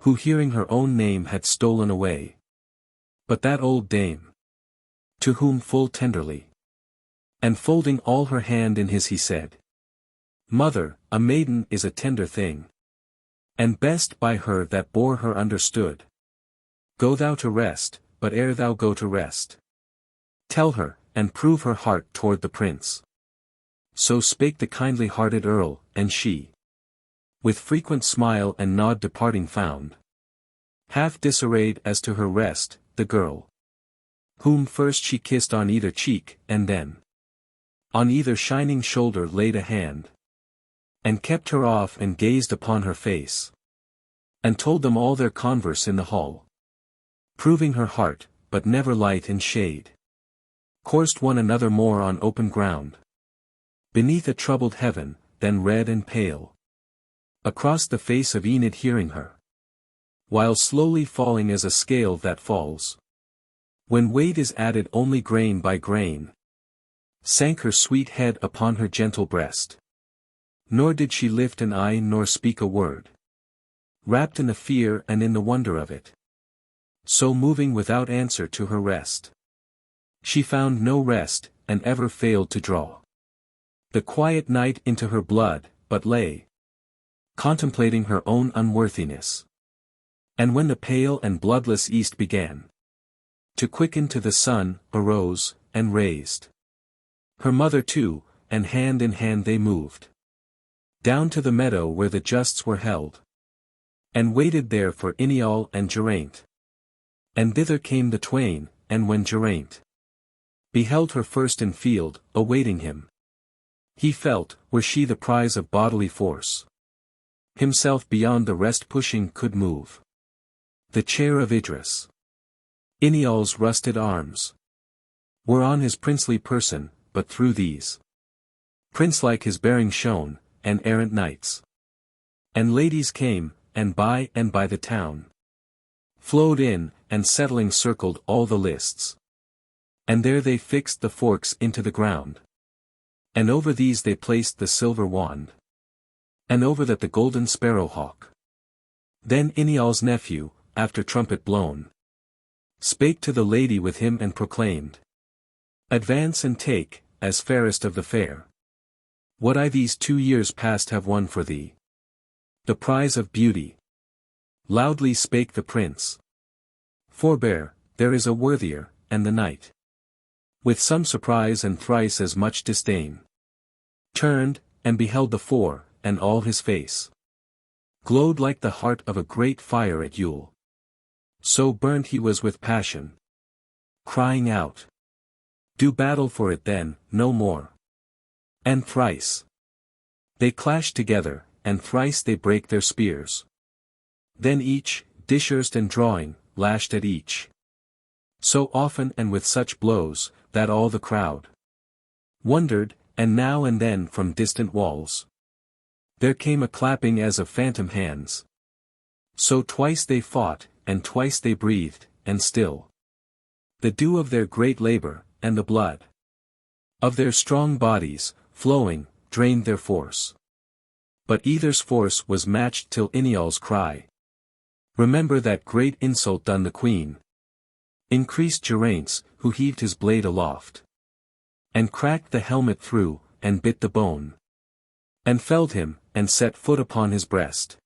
who hearing her own name had stolen away, but that old dame, to whom full tenderly, and folding all her hand in his he said, Mother, a maiden is a tender thing, and best by her that bore her understood. Go thou to rest, but ere thou go to rest, tell her, and prove her heart toward the prince. So spake the kindly-hearted earl, and she, with frequent smile and nod departing found, half disarrayed as to her rest, the girl, whom first she kissed on either cheek, and then on either shining shoulder laid a hand, and kept her off and gazed upon her face, and told them all their converse in the hall, proving her heart, but never light in shade, coursed one another more on open ground, beneath a troubled heaven, then red and pale, across the face of Enid hearing her, while slowly falling as a scale that falls, when weight is added only grain by grain, sank her sweet head upon her gentle breast. Nor did she lift an eye nor speak a word. Wrapped in the fear and in the wonder of it. So moving without answer to her rest. She found no rest, and ever failed to draw the quiet night into her blood, but lay contemplating her own unworthiness. And when the pale and bloodless east began to quicken to the sun, arose, and raised her mother too, and hand in hand they moved down to the meadow where the justs were held, and waited there for Idylls and Geraint. And thither came the twain, and when Geraint beheld her first in field, awaiting him, he felt, were she the prize of bodily force, himself beyond the rest pushing could move the chair of Idris. Idylls' rusted arms were on his princely person, but through these prince-like his bearing shone, and errant knights and ladies came, and by the town flowed in, and settling circled all the lists. And there they fixed the forks into the ground. And over these they placed the silver wand. And over that the golden sparrowhawk. Then Idylls' nephew, after trumpet blown, spake to the lady with him and proclaimed, advance and take, as fairest of the fair, what I these 2 years past have won for thee. The prize of beauty. Loudly spake the prince. Forbear, there is a worthier, and the knight, with some surprise and thrice as much disdain, turned, and beheld the four, and all his face glowed like the heart of a great fire at Yule. So burnt he was with passion, crying out, do battle for it then, no more. And thrice they clashed together, and thrice they brake their spears. Then each, dishurst and drawing, lashed at each. So often and with such blows, that all the crowd wondered, and now and then from distant walls there came a clapping as of phantom hands. So twice they fought, and twice they breathed, and still the dew of their great labor, and the blood of their strong bodies, flowing, drained their force. But either's force was matched till Idylls' cry, remember that great insult done the queen, increased Geraint's, who heaved his blade aloft, and cracked the helmet through, and bit the bone, and felled him, and set foot upon his breast,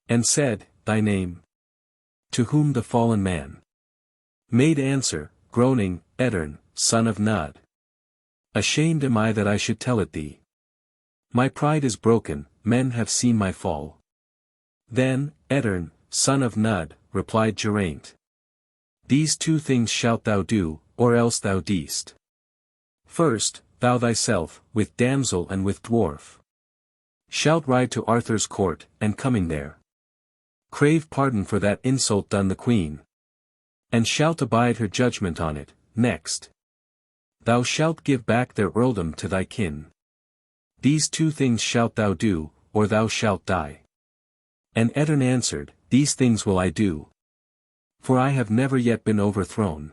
and said, thy name? To whom the fallen man made answer, groaning, Ettarre, son of Nud. Ashamed am I that I should tell it thee. My pride is broken, men have seen my fall. Then, Ettarre, son of Nud, replied Geraint, these 2 things shalt thou do, or else thou deest. First, thou thyself, with damsel and with dwarf, shalt ride to Arthur's court, and coming there, crave pardon for that insult done the queen, and shalt abide her judgment on it. Next, thou shalt give back their earldom to thy kin. These 2 things shalt thou do, or thou shalt die. And Ettarre answered, these things will I do, for I have never yet been overthrown.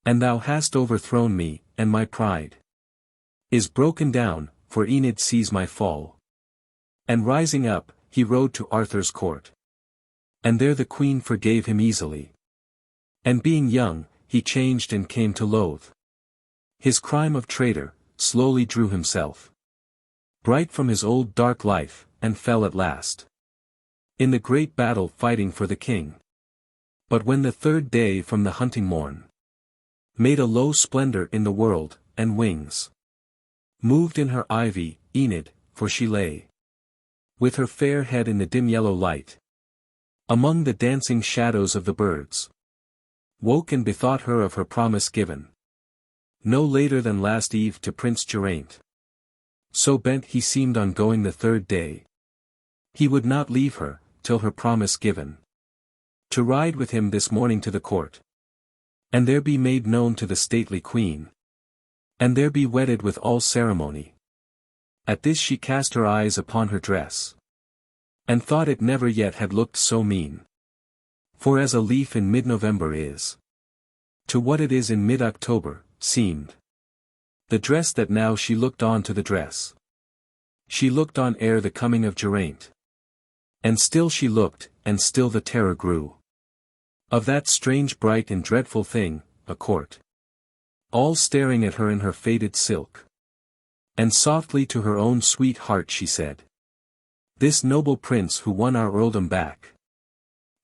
And thou hast overthrown me, and my pride is broken down, for Enid sees my fall. And rising up, he rode to Arthur's court. And there the queen forgave him easily. And being young, he changed and came to loathe his crime of traitor, slowly drew himself bright from his old dark life, and fell at last in the great battle fighting for the king. But when the 3rd day from the hunting morn made a low splendor in the world, and wings moved in her ivy, Enid, for she lay with her fair head in the dim yellow light among the dancing shadows of the birds, woke and bethought her of her promise given no later than last eve to Prince Geraint. So bent he seemed on going the 3rd day, he would not leave her, till her promise given, to ride with him this morning to the court, and there be made known to the stately queen, and there be wedded with all ceremony. At this she cast her eyes upon her dress, and thought it never yet had looked so mean. For as a leaf in mid-November is, to what it is in mid-October, seemed The dress that now she looked on to the dress. She looked on ere the coming of Geraint. And still she looked, and still the terror grew. Of that strange bright and dreadful thing, a court. All staring at her in her faded silk. And softly to her own sweet heart she said, "This noble prince who won our earldom back.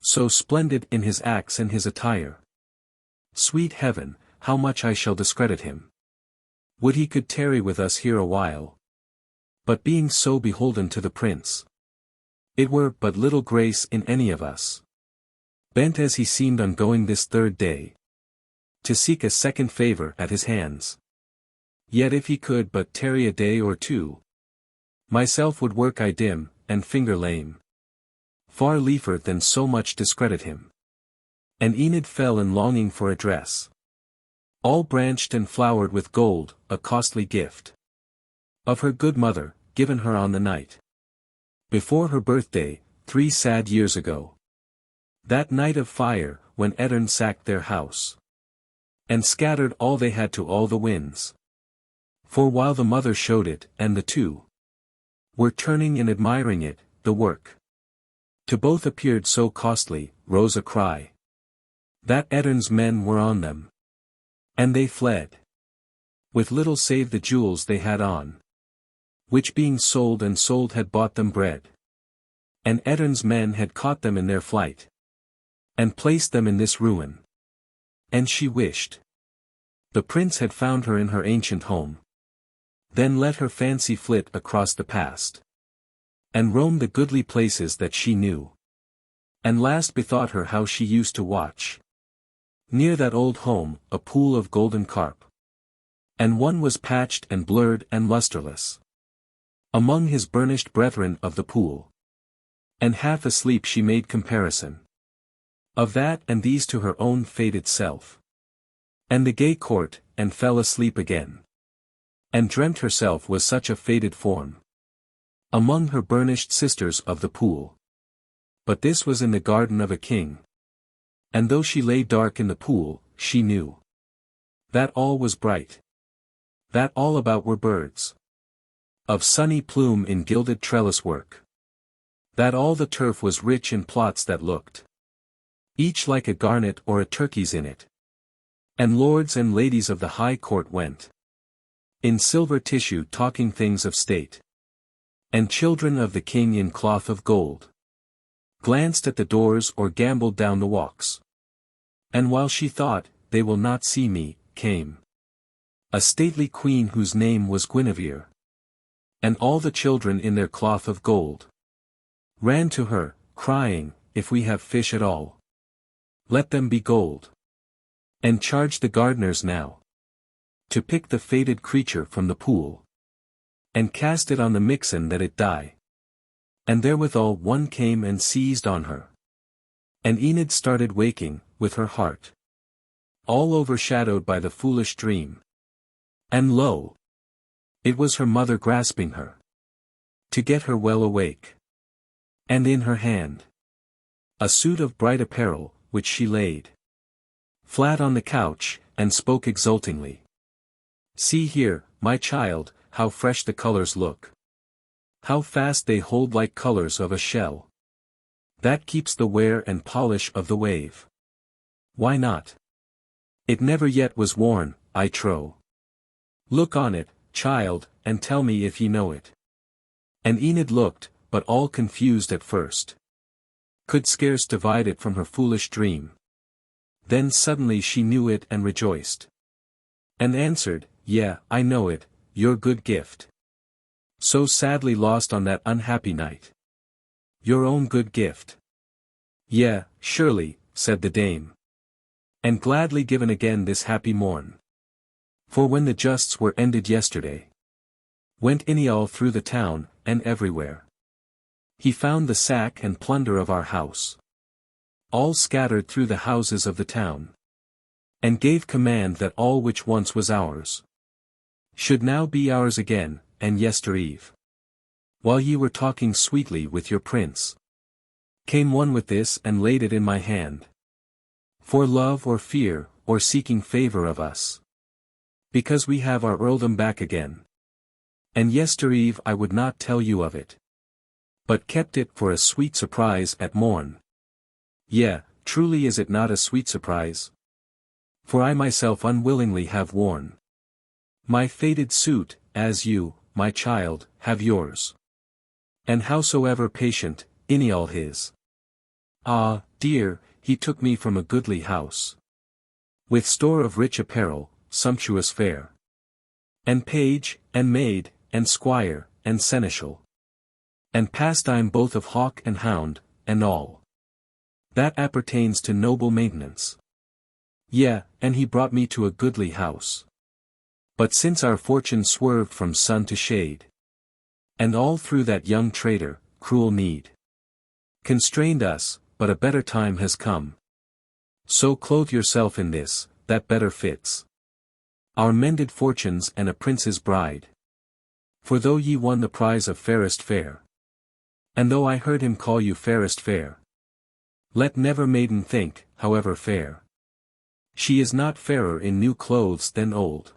So splendid in his acts and his attire. Sweet heaven, how much I shall discredit him. Would he could tarry with us here a while. But being so beholden to the prince, it were but little grace in any of us. Bent as he seemed on going this third day, to seek a second favour at his hands. Yet if he could but tarry a day or two, myself would work I dim, and finger lame. Far liefer than so much discredit him." And Enid fell in longing for a dress, all branched and flowered with gold, a costly gift of her good mother, given her on the night before her birthday, 3 sad years ago. That night of fire, when Ettarre sacked their house, and scattered all they had to all the winds. For while the mother showed it, and the two were turning and admiring it, the work to both appeared so costly, rose a cry that Ettarre's men were on them. And they fled, with little save the jewels they had on, which being sold and sold had bought them bread. And Ettarre's men had caught them in their flight, and placed them in this ruin. And she wished the prince had found her in her ancient home. Then let her fancy flit across the past, and roam the goodly places that she knew. And last bethought her how she used to watch, near that old home, a pool of golden carp. And one was patched and blurred and lustreless among his burnished brethren of the pool. And half asleep she made comparison of that and these to her own faded self, and the gay court, and fell asleep again. And dreamt herself was such a faded form among her burnished sisters of the pool. But this was in the garden of a king. And though she lay dark in the pool, she knew that all was bright, that all about were birds of sunny plume in gilded trellis work, that all the turf was rich in plots that looked each like a garnet or a turkey's in it. And lords and ladies of the high court went in silver tissue talking things of state. And children of the king in cloth of gold glanced at the doors or gamboled down the walks. And while she thought, "They will not see me," came a stately queen whose name was Guinevere. And all the children in their cloth of gold ran to her, crying, "If we have fish at all, let them be gold." And charged the gardeners now to pick the faded creature from the pool, and cast it on the mixen that it die. And therewithal one came and seized on her. And Enid started waking, with her heart all overshadowed by the foolish dream. And lo! It was her mother grasping her to get her well awake. And in her hand a suit of bright apparel, which she laid flat on the couch, and spoke exultingly. "See here, my child, how fresh the colors look. How fast they hold like colors of a shell that keeps the wear and polish of the wave. Why not? It never yet was worn, I trow. Look on it, child, and tell me if ye know it." And Enid looked, but all confused at first, could scarce divide it from her foolish dream. Then suddenly she knew it and rejoiced, and answered, "Yea, I know it, your good gift. So sadly lost on that unhappy night. Your own good gift." "Yea, surely," said the dame. "And gladly given again this happy morn. For when the justs were ended yesterday, went any all through the town, and everywhere he found the sack and plunder of our house, all scattered through the houses of the town. And gave command that all which once was ours should now be ours again, and yestereve, while ye were talking sweetly with your prince, came one with this and laid it in my hand. For love or fear, or seeking favour of us, Because we have our earldom back again. And yestereve I would not tell you of it, but kept it for a sweet surprise at morn. Yea, truly is it not a sweet surprise? For I myself unwillingly have worn my faded suit, as you, my child, have yours. And howsoever patient, Inial his. Ah, dear, he took me from a goodly house, with store of rich apparel, sumptuous fare, and page, and maid, and squire, and seneschal, and pastime both of hawk and hound, and all that appertains to noble maintenance. Yea, and he brought me to a goodly house. But since our fortune swerved from sun to shade, and all through that young traitor, cruel need, constrained us, but a better time has come. So clothe yourself in this, that better fits our mended fortunes and a prince's bride. For though ye won the prize of fairest fair, and though I heard him call you fairest fair, let never maiden think, however fair, she is not fairer in new clothes than old.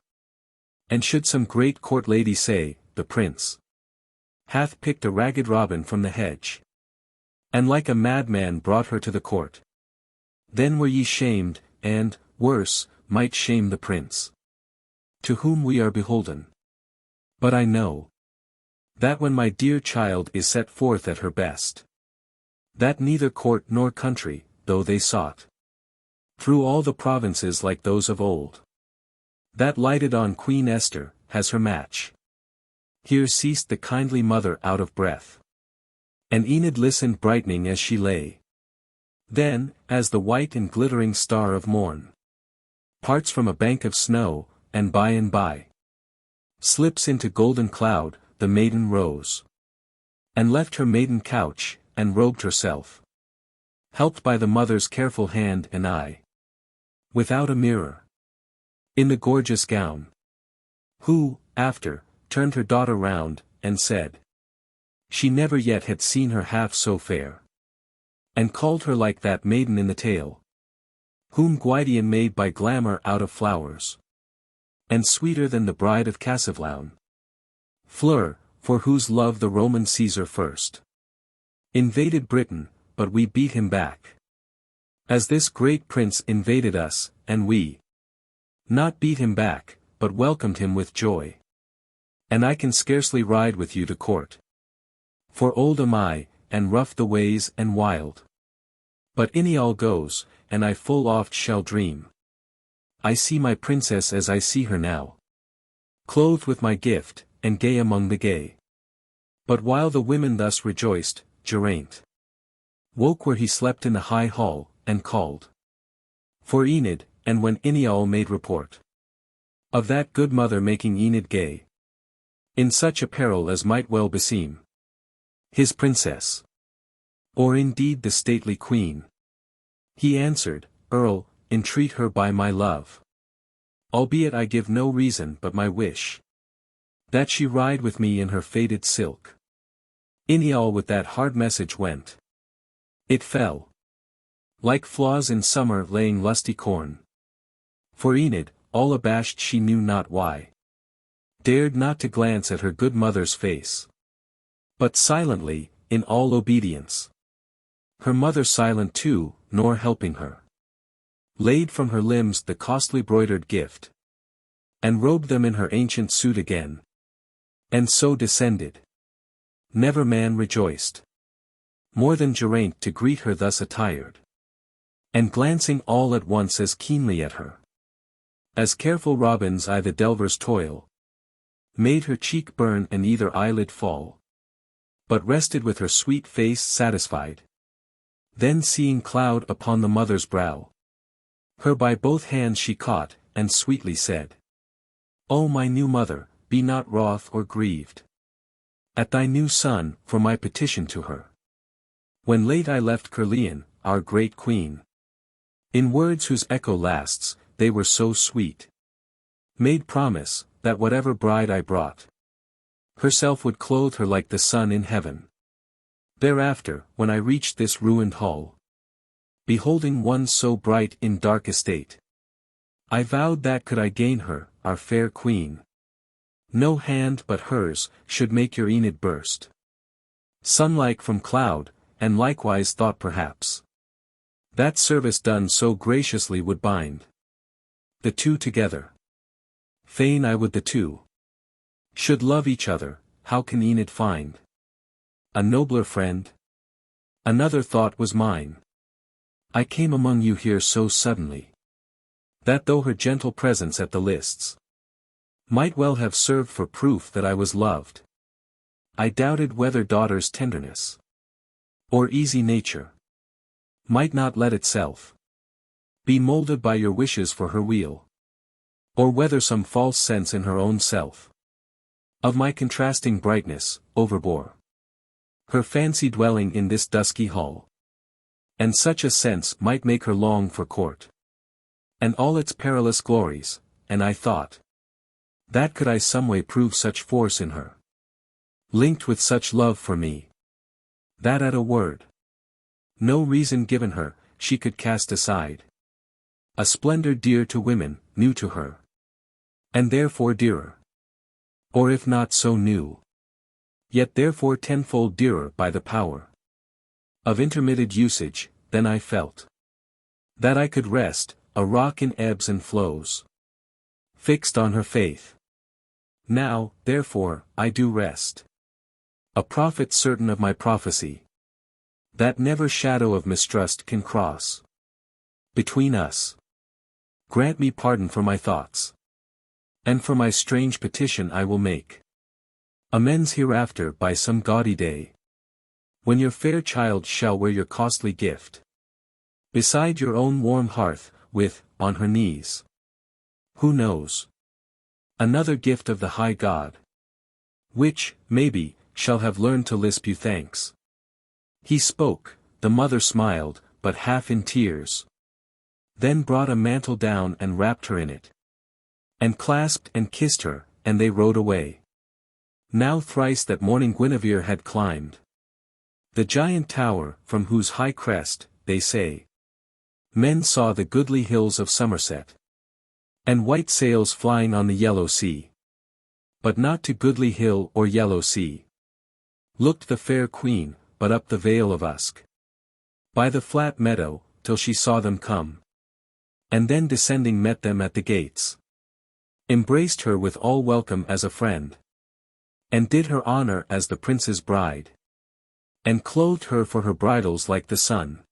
And should some great court lady say, the prince hath picked a ragged robin from the hedge, and like a madman brought her to the court, then were ye shamed, and, worse, might shame the prince, to whom we are beholden. But I know that when my dear child is set forth at her best, that neither court nor country, though they sought through all the provinces like those of old, that lighted on Queen Esther, has her match. Here ceased the kindly mother out of breath, and Enid listened brightening as she lay. Then, as the white and glittering star of morn parts from a bank of snow, and by slips into golden cloud, the maiden rose, and left her maiden couch, and robed herself, helped by the mother's careful hand and eye, without a mirror, in the gorgeous gown. Who, after, turned her daughter round, and said, she never yet had seen her half so fair, and called her like that maiden in the tale, whom Gwydion made by glamour out of flowers, and sweeter than the bride of Casivlaun, Fleur, for whose love the Roman Caesar first invaded Britain, but we beat him back, as this great prince invaded us, and we not beat him back, but welcomed him with joy. And I can scarcely ride with you to court, for old am I, and rough the ways and wild. But Inial goes, and I full oft shall dream I see my princess as I see her now, clothed with my gift, and gay among the gay. But while the women thus rejoiced, Geraint woke where he slept in the high hall, and called for Enid, and when Inial made report of that good mother making Enid gay, in such apparel as might well beseem his princess, or indeed the stately queen, he answered, Earl, entreat her by my love, albeit I give no reason but my wish, that she ride with me in her faded silk. Inial with that hard message went. It fell like flaws in summer laying lusty corn. For Enid, all abashed she knew not why, dared not to glance at her good mother's face, but silently, in all obedience, her mother silent too, nor helping her, laid from her limbs the costly broidered gift, and robed them in her ancient suit again, and so descended. Never man rejoiced more than Geraint to greet her thus attired, and glancing all at once as keenly at her, as careful robins eye the delver's toil, made her cheek burn and either eyelid fall, but rested with her sweet face satisfied. Then seeing cloud upon the mother's brow, her by both hands she caught, and sweetly said, O my new mother, be not wroth or grieved at thy new son, for my petition to her. When late I left Caerleon, our great queen, in words whose echo lasts, they were so sweet, made promise, that whatever bride I brought, herself would clothe her like the sun in heaven. Thereafter, when I reached this ruined hall, beholding one so bright in dark estate, I vowed that could I gain her, our fair queen. No hand but hers, should make your Enid burst. Sunlike from cloud, and likewise thought perhaps, that service done so graciously would bind the two together. Fain I would the two should love each other. How can Enid find a nobler friend? Another thought was mine. I came among you here so suddenly, that though her gentle presence at the lists might well have served for proof that I was loved, I doubted whether daughter's tenderness or easy nature might not let itself be molded by your wishes for her weal, or whether some false sense in her own self of my contrasting brightness overbore her fancy dwelling in this dusky hall, and such a sense might make her long for court and all its perilous glories, and I thought that could I some way prove such force in her, linked with such love for me, that at a word, no reason given her, she could cast aside a splendor dear to women, new to her, and therefore dearer, or if not so new, yet therefore tenfold dearer by the power of intermitted usage. Then I felt that I could rest, a rock in ebbs and flows, fixed on her faith. Now, therefore, I do rest, a prophet certain of my prophecy, that never shadow of mistrust can cross between us. Grant me pardon for my thoughts, and for my strange petition I will make amends hereafter by some gaudy day, when your fair child shall wear your costly gift beside your own warm hearth, with, on her knees, who knows, another gift of the high God, which, maybe, shall have learned to lisp you thanks. He spoke, the mother smiled, but half in tears, then brought a mantle down and wrapped her in it, and clasped and kissed her, and they rode away. Now thrice that morning Guinevere had climbed the giant tower, from whose high crest, they say, men saw the goodly hills of Somerset, and white sails flying on the yellow sea. But not to goodly hill or yellow sea looked the fair queen, but up the vale of Usk, by the flat meadow, till she saw them come, and then descending met them at the gates, embraced her with all welcome as a friend, and did her honor as the prince's bride, and clothed her for her bridals like the sun.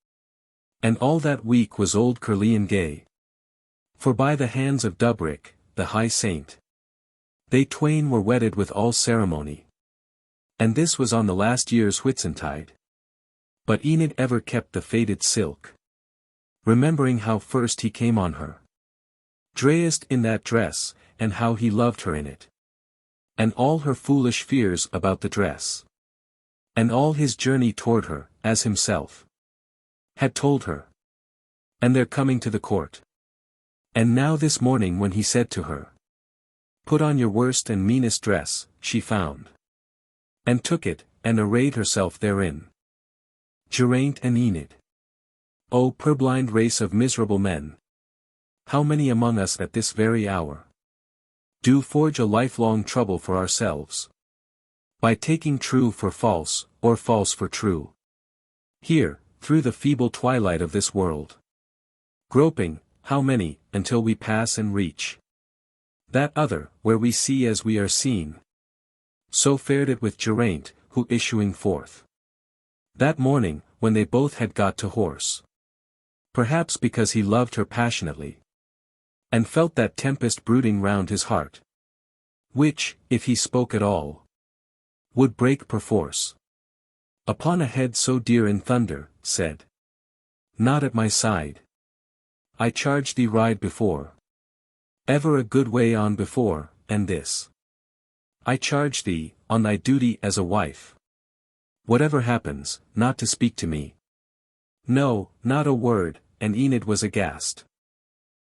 And all that week was old Curlian gay, for by the hands of Dubric, the high saint, they twain were wedded with all ceremony. And this was on the last year's Whitsuntide. But Enid ever kept the faded silk, remembering how first he came on her, dressed in that dress, and how he loved her in it, and all her foolish fears about the dress, and all his journey toward her, as himself had told her, and their coming to the court. And now this morning when he said to her, "Put on your worst and meanest dress," she found, and took it, and arrayed herself therein. Geraint and Enid. O purblind race of miserable men! How many among us at this very hour do forge a lifelong trouble for ourselves, by taking true for false, or false for true, here, through the feeble twilight of this world, groping, how many, until we pass and reach that other, where we see as we are seen. So fared it with Geraint, who issuing forth that morning, when they both had got to horse, perhaps because he loved her passionately, and felt that tempest brooding round his heart, which, if he spoke at all, would break perforce upon a head so dear in thunder, said, "Not at my side. I charge thee ride before, ever a good way on before, and this I charge thee, on thy duty as a wife, whatever happens, not to speak to me. No, not a word," and Enid was aghast.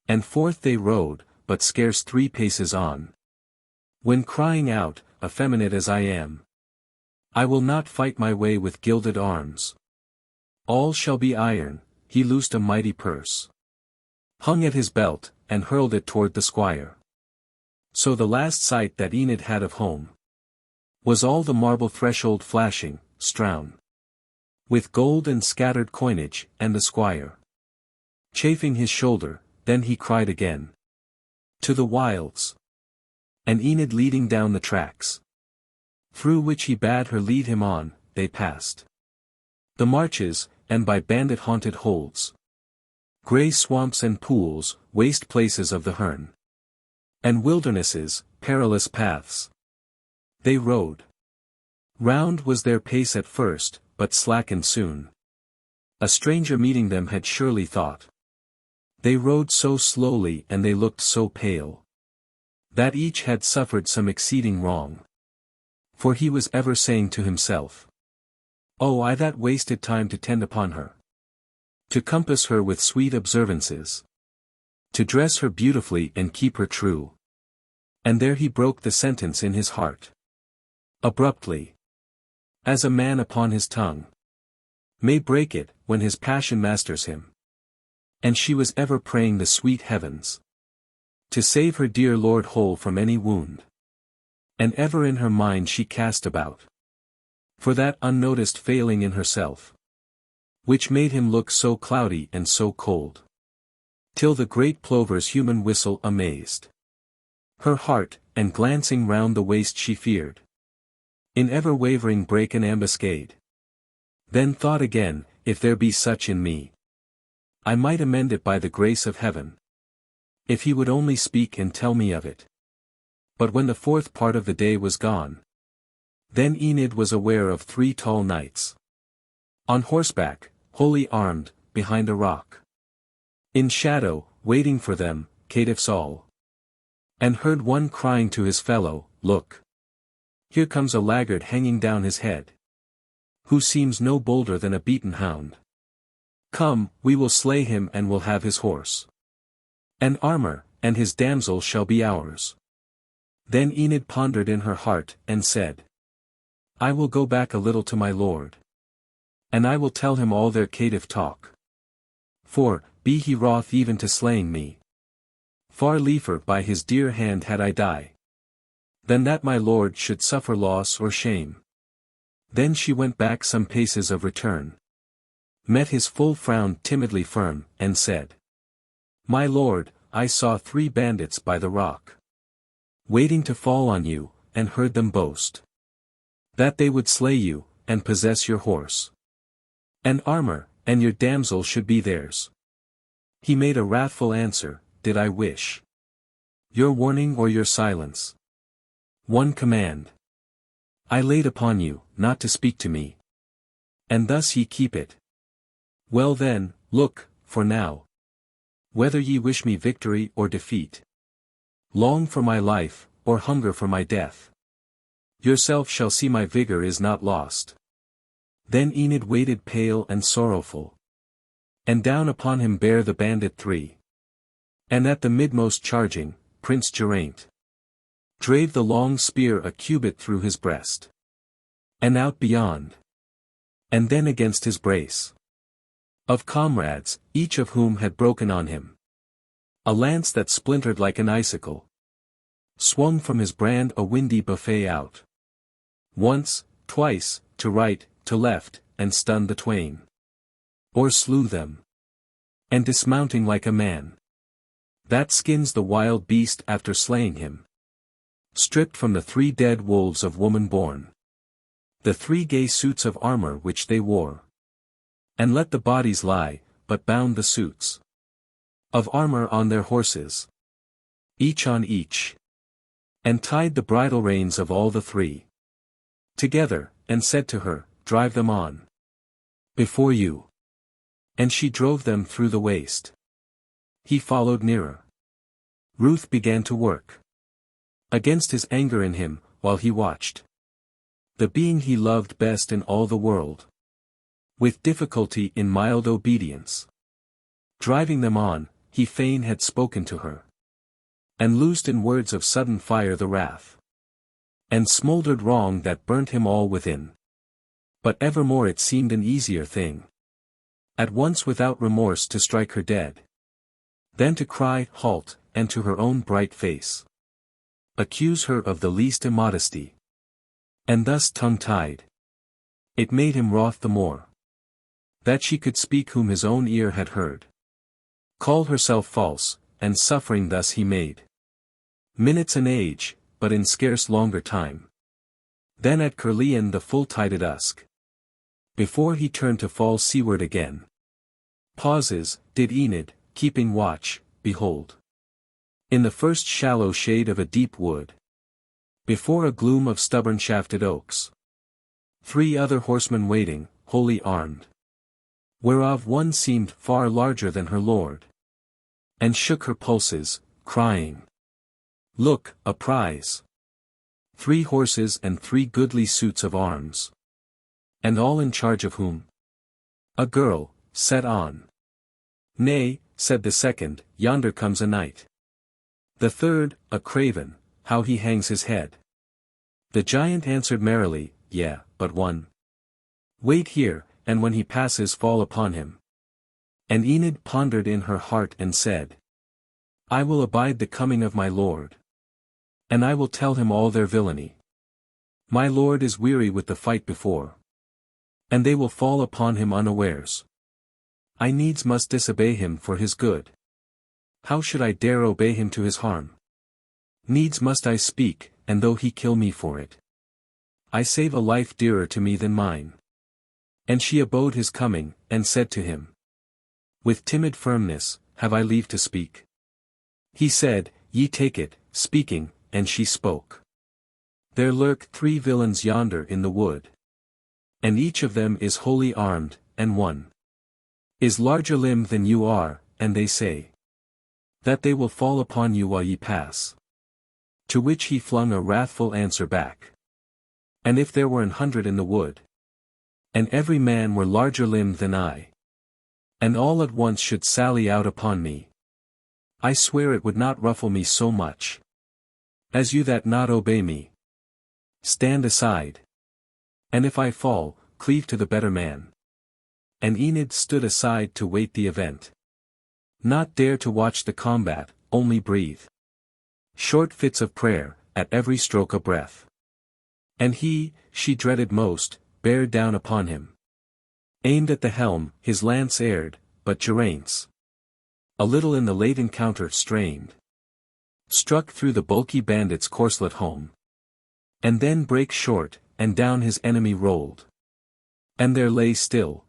And forth they rode, but scarce 3 paces on, when crying out, effeminate as I am, I will not fight my way with gilded arms. All shall be iron. He loosed a mighty purse, hung at his belt, and hurled it toward the squire. So the last sight that Enid had of home was all the marble threshold flashing, strewn with gold and scattered coinage, and the squire chafing his shoulder. Then he cried again, "To the wilds!" And Enid leading down the tracks, through which he bade her lead him on. They passed the marches, and by bandit-haunted holds, grey swamps and pools, waste places of the Herne, and wildernesses, perilous paths. They rode. Round was their pace at first, but slackened soon. A stranger meeting them had surely thought. They rode so slowly and they looked so pale, that each had suffered some exceeding wrong. For he was ever saying to himself, "Oh, I that wasted time to tend upon her, to compass her with sweet observances, to dress her beautifully and keep her true." And there he broke the sentence in his heart, abruptly, as a man upon his tongue may break it, when his passion masters him. And she was ever praying the sweet heavens to save her dear lord whole from any wound. And ever in her mind she cast about for that unnoticed failing in herself, which made him look so cloudy and so cold, till the great plover's human whistle amazed her heart, and glancing round the waste she feared, in ever-wavering brake and ambuscade. Then thought again, if there be such in me, I might amend it by the grace of heaven, if he would only speak and tell me of it. But when the fourth part of the day was gone, then Enid was aware of 3 tall knights, on horseback, wholly armed, behind a rock, in shadow, waiting for them, caitiffs all. And heard one crying to his fellow, "Look! Here comes a laggard hanging down his head, who seems no bolder than a beaten hound. Come, we will slay him and will have his horse and armor, and his damsel shall be ours." Then Enid pondered in her heart, and said, "I will go back a little to my lord, and I will tell him all their caitiff talk. For, be he wroth even to slaying me, far liefer by his dear hand had I die, than that my lord should suffer loss or shame." Then she went back some paces of return, met his full frown timidly firm, and said, "My lord, I saw 3 bandits by the rock, waiting to fall on you, and heard them boast that they would slay you, and possess your horse and armor, and your damsel should be theirs." He made a wrathful answer, "Did I wish your warning or your silence? One command I laid upon you, not to speak to me, and thus ye keep it. Well then, look, for now, whether ye wish me victory or defeat, long for my life, or hunger for my death, yourself shall see my vigor is not lost." Then Enid waited pale and sorrowful, and down upon him bare the bandit 3. And at the midmost charging, Prince Geraint drave the long spear a cubit through his breast, and out beyond, and then against his brace of comrades, each of whom had broken on him a lance that splintered like an icicle, swung from his brand a windy buffet out, once, twice, to right, to left, and stunned the twain, or slew them. And dismounting like a man that skins the wild beast after slaying him, stripped from the 3 dead wolves of woman born the 3 gay suits of armor which they wore, and let the bodies lie, but bound the suits of armor on their horses, each on each, and tied the bridle reins of all the 3 together, and said to her, "Drive them on before you." And she drove them through the waste. He followed nearer. Ruth began to work against his anger in him, while he watched the being he loved best in all the world, with difficulty in mild obedience. Driving them on, he fain had spoken to her, and loosed in words of sudden fire the wrath and smouldered wrong that burnt him all within. But evermore it seemed an easier thing, at once without remorse to strike her dead, than to cry, "Halt," and to her own bright face accuse her of the least immodesty. And thus tongue-tied, it made him wroth the more, that she could speak whom his own ear had heard, call herself false, and suffering thus he made minutes an age, but in scarce longer time than at Caerleon the full-tided Usk. Before he turned to fall seaward again, pauses, did Enid, keeping watch, behold, in the first shallow shade of a deep wood, before a gloom of stubborn shafted oaks, 3 other horsemen waiting, wholly armed, whereof one seemed far larger than her lord, and shook her pulses, crying, "Look, a prize! 3 horses and 3 goodly suits of arms, and all in charge of whom? A girl, set on." "Nay," said the second, "yonder comes a knight." The third, "A craven, how he hangs his head." The giant answered merrily, "Yea, but one. Wait here, and when he passes fall upon him." And Enid pondered in her heart and said, "I will abide the coming of my lord, and I will tell him all their villainy. My lord is weary with the fight before, and they will fall upon him unawares. I needs must disobey him for his good. How should I dare obey him to his harm? Needs must I speak, and though he kill me for it, I save a life dearer to me than mine." And she abode his coming, and said to him, with timid firmness, "Have I leave to speak?" He said, "Ye take it," speaking, and she spoke. "There lurk 3 villains yonder in the wood, and each of them is wholly armed, and one is larger limbed than you are, and they say that they will fall upon you while ye pass." To which he flung a wrathful answer back, "And if there were 100 in the wood, and every man were larger limbed than I, and all at once should sally out upon me, I swear it would not ruffle me so much as you that not obey me. Stand aside, and if I fall, cleave to the better man." And Enid stood aside to wait the event, not dare to watch the combat, only breathe short fits of prayer, at every stroke a breath. And he, she dreaded most, bare down upon him, aimed at the helm, his lance aired, but Geraint's, a little in the late encounter strained, struck through the bulky bandit's corslet home, and then brake short, and down his enemy rolled, and there lay still,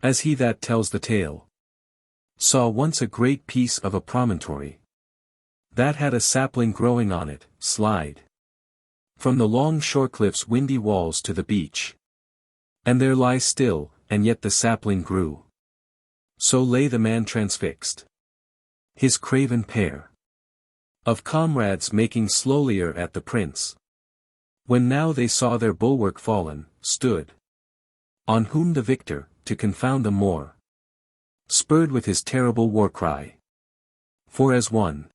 as he that tells the tale saw once a great piece of a promontory, that had a sapling growing on it, slide from the long shore cliff's windy walls to the beach, and there lie still, and yet the sapling grew. So lay the man transfixed, his craven pair of comrades making slowlier at the prince, when now they saw their bulwark fallen, stood, on whom the victor, to confound them more, spurred with his terrible war-cry. For as one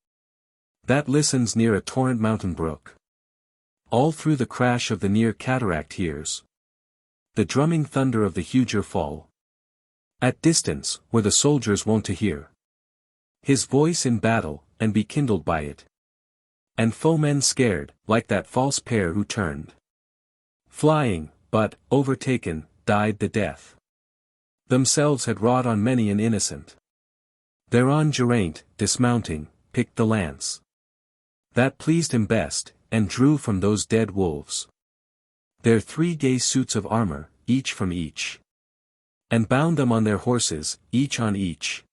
that listens near a torrent mountain brook, all through the crash of the near cataract hears the drumming thunder of the huger fall, at distance, were the soldiers wont to hear his voice in battle, and be kindled by it, and foemen scared, like that false pair who turned flying, but, overtaken, died the death themselves had wrought on many an innocent. Thereon Geraint, dismounting, picked the lance that pleased him best, and drew from those dead wolves their 3 gay suits of armor, each from each, and bound them on their horses, each on each,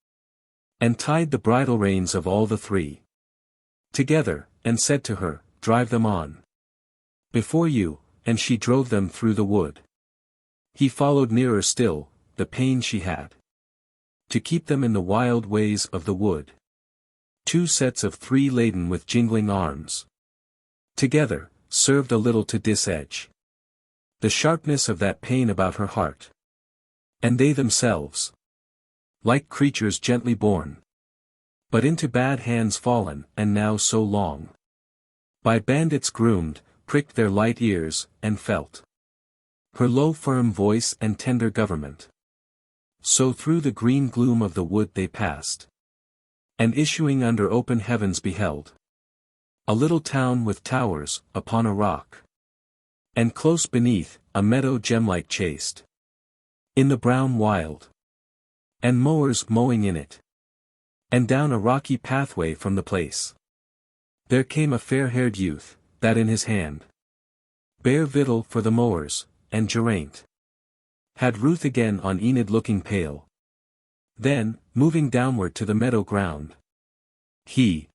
and tied the bridle reins of all the 3 together, and said to her, "Drive them on before you," and she drove them through the wood. He followed nearer still, the pain she had to keep them in the wild ways of the wood. 2 sets of 3 laden with jingling arms together, served a little to disedge the sharpness of that pain about her heart. And they themselves, like creatures gently born, but into bad hands fallen, and now so long by bandits groomed, pricked their light ears, and felt her low firm voice and tender government. So through the green gloom of the wood they passed, and issuing under open heavens beheld A little town with towers, upon a rock. And close beneath, a meadow gem-like chased. In the brown wild. And mowers mowing in it. And down a rocky pathway from the place. There came a fair-haired youth, that in his hand bare victual for the mowers, and Geraint had ruth again on Enid looking pale. Then, moving downward to the meadow ground, he,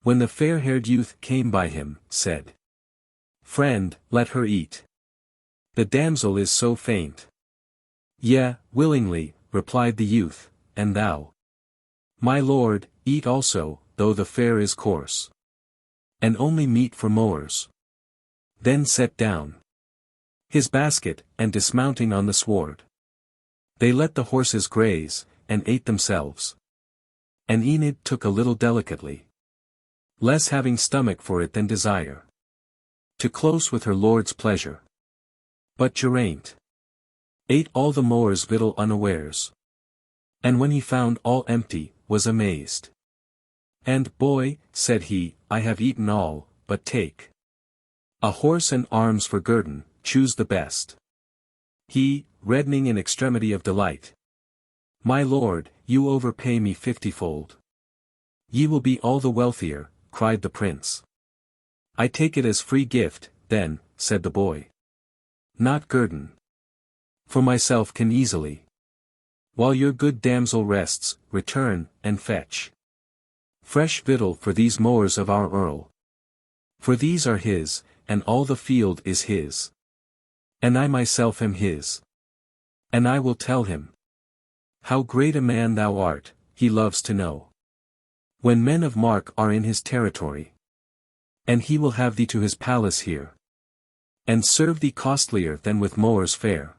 when the fair-haired youth came by him, said, "Friend, let her eat. The damsel is so faint." "Yea, willingly," replied the youth, "and thou, my lord, eat also, though the fare is coarse, and only meat for mowers." Then set down his basket, and dismounting on the sward, they let the horses graze, and ate themselves. And Enid took a little delicately, less having stomach for it than desire, to close with her lord's pleasure. But Geraint ate all the mowers' victual unawares. And when he found all empty, was amazed. "And, boy," said he, "I have eaten all, but take a horse and arms for guerdon, choose the best." He, reddening in extremity of delight, "My lord, you overpay me 50-fold. Ye will be all the wealthier," cried the prince. "I take it as free gift, then," said the boy. "Not guerdon. For myself can easily. While your good damsel rests, return, and fetch fresh victual for these mowers of our earl. For these are his, and all the field is his. And I myself am his. And I will tell him how great a man thou art, he loves to know. When men of mark are in his territory. And he will have thee to his palace here. And serve thee costlier than with mowers fair."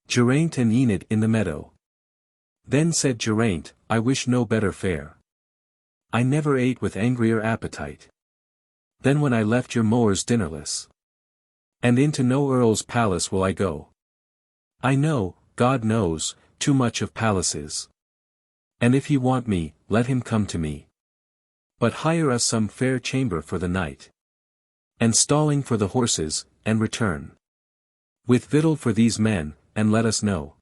Geraint and Enid in the meadow. Then said Geraint, "I wish no better fare. I never ate with angrier appetite than when I left your mowers dinnerless. And into no earl's palace will I go. I know, God knows, too much of palaces. And if he want me, let him come to me. But hire us some fair chamber for the night. And stalling for the horses, and return with victual for these men, and let us know."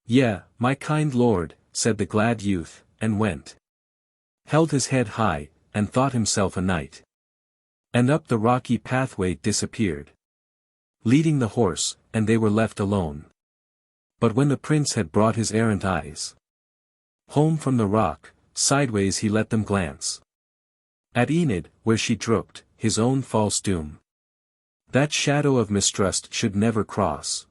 "Yea, my kind lord," said the glad youth, and went. Held his head high, and thought himself a knight. And up the rocky pathway disappeared, leading the horse, and they were left alone. But when the prince had brought his errant eyes home from the rock, sideways he let them glance at Enid, where she drooped, his own false doom. That shadow of mistrust should never cross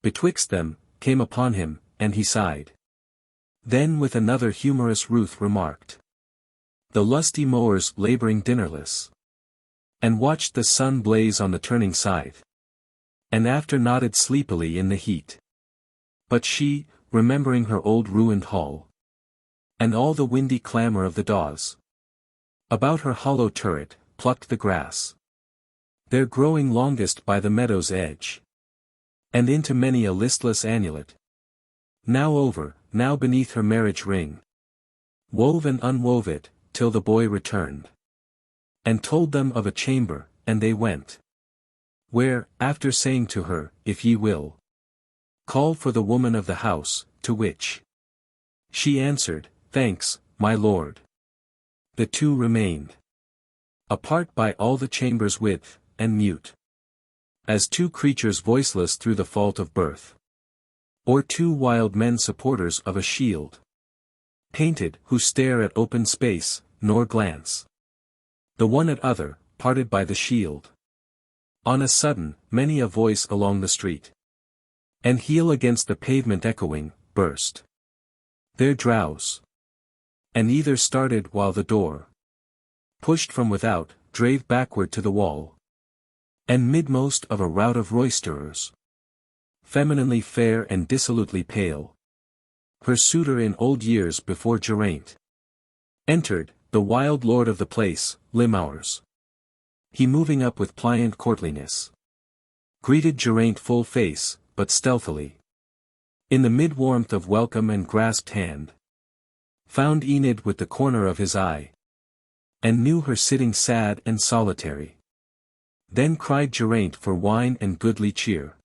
betwixt them, came upon him, and he sighed. Then with another humorous ruth remarked, the lusty mowers laboring dinnerless, and watched the sun blaze on the turning scythe, and after nodded sleepily in the heat. But she, remembering her old ruined hall, and all the windy clamour of the daws about her hollow turret, plucked the grass, there growing longest by the meadow's edge, and into many a listless annulet, now over, now beneath her marriage ring, wove and unwove it, till the boy returned, and told them of a chamber, and they went, where, after saying to her, "If ye will call for the woman of the house," to which she answered, "Thanks, my lord," the two remained apart by all the chamber's width, and mute, as two creatures voiceless through the fault of birth, or two wild men supporters of a shield painted, who stare at open space, nor glance the one at other, parted by the shield. On a sudden, many a voice along the street, and heel against the pavement echoing, burst their drowse, and either started while the door, pushed from without, drave backward to the wall, and midmost of a rout of roisterers, femininely fair and dissolutely pale, her suitor in old years before Geraint entered, the wild lord of the place, Limowers. He moving up with pliant courtliness, greeted Geraint full face, but stealthily, in the mid-warmth of welcome and grasped hand, found Enid with the corner of his eye and knew her sitting sad and solitary. Then cried Geraint for wine and goodly cheer,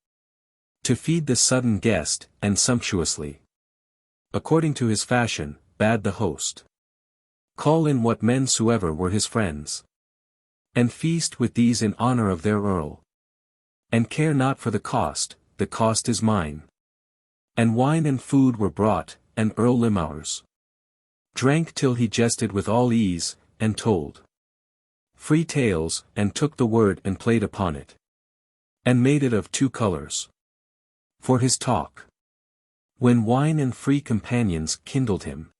to feed the sudden guest, and sumptuously, according to his fashion, bade the host call in what men soever were his friends, and feast with these in honour of their earl. And care not for the cost is mine. And wine and food were brought, and Earl Limowers drank till he jested with all ease, and told free tales, and took the word and played upon it, and made it of two colours. For his talk, when wine and free companions kindled him,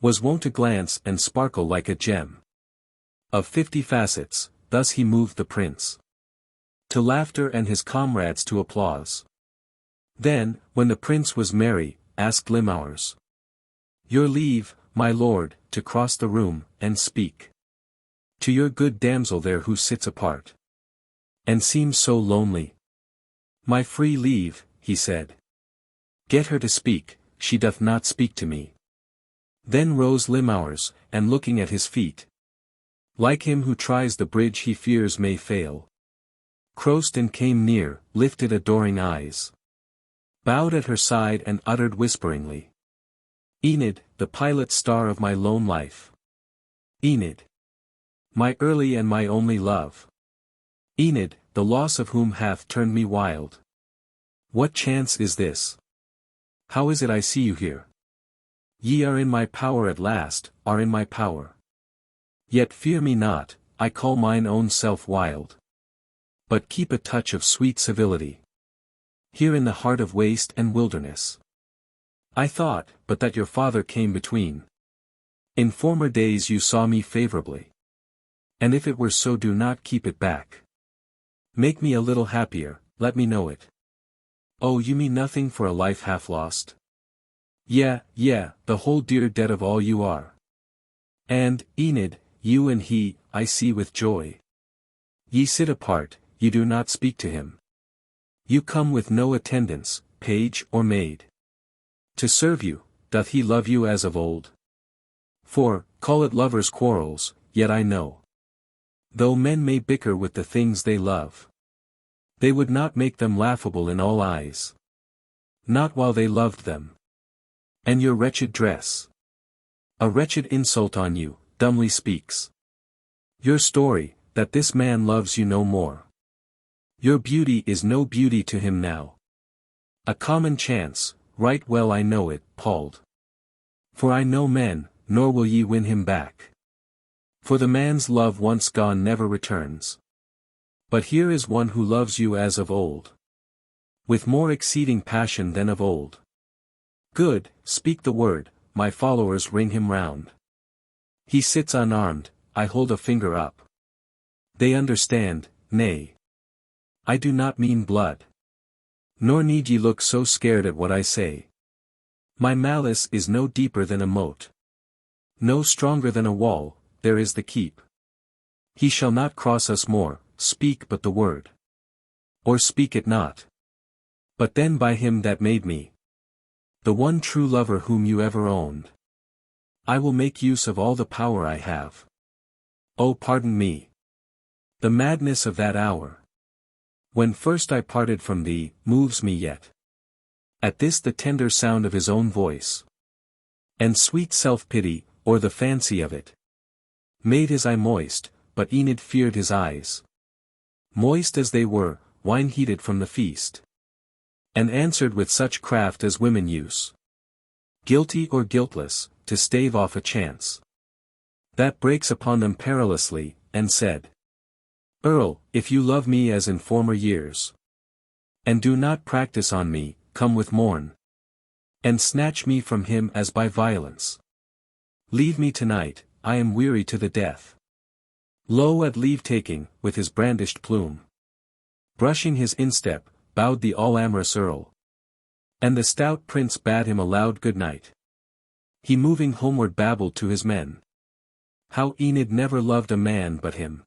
was wont to glance and sparkle like a gem of 50 facets. Thus he moved the prince to laughter and his comrades to applause. Then, when the prince was merry, asked Limowers, your leave, my lord, to cross the room, and speak to your good damsel there who sits apart, and seems so lonely. My free leave, he said. Get her to speak, she doth not speak to me. Then rose Limowers, and looking at his feet, like him who tries the bridge he fears may fail, crossed and came near, lifted adoring eyes, bowed at her side and uttered whisperingly, Enid, the pilot star of my lone life. Enid, my early and my only love. Enid, the loss of whom hath turned me wild. What chance is this? How is it I see you here? Ye are in my power at last, are in my power. Yet fear me not, I call mine own self wild. But keep a touch of sweet civility. Here in the heart of waste and wilderness. I thought, but that your father came between. In former days you saw me favorably. And if it were so, do not keep it back. Make me a little happier, let me know it. Oh, you mean nothing for a life half lost? Yeah, the whole dear debt of all you are. And, Enid, you and he, I see with joy. Ye sit apart, you do not speak to him. You come with no attendants, page or maid. To serve you, doth he love you as of old? For, call it lovers' quarrels, yet I know, though men may bicker with the things they love, they would not make them laughable in all eyes. Not while they loved them. And your wretched dress, a wretched insult on you, dumbly speaks. Your story, that this man loves you no more. Your beauty is no beauty to him now. A common chance, right well I know it, palled. For I know men, nor will ye win him back. For the man's love once gone never returns. But here is one who loves you as of old, with more exceeding passion than of old. Good, speak the word, my followers ring him round. He sits unarmed, I hold a finger up. They understand, nay. I do not mean blood. Nor need ye look so scared at what I say. My malice is no deeper than a moat, no stronger than a wall, there is the keep. He shall not cross us more, speak but the word. Or speak it not. But then by him that made me, the one true lover whom you ever owned, I will make use of all the power I have. Oh, pardon me. The madness of that hour, when first I parted from thee, moves me yet. At this the tender sound of his own voice, and sweet self-pity, or the fancy of it, made his eye moist, but Enid feared his eyes, moist as they were, wine-heated from the feast, and answered with such craft as women use, guilty or guiltless, to stave off a chance that breaks upon them perilously, and said, Earl, if you love me as in former years, and do not practice on me, come with morn, and snatch me from him as by violence. Leave me tonight, I am weary to the death. Lo, at leave-taking, with his brandished plume, brushing his instep, bowed the all-amorous earl. And the stout prince bade him a loud good night. He moving homeward babbled to his men how Enid never loved a man but him,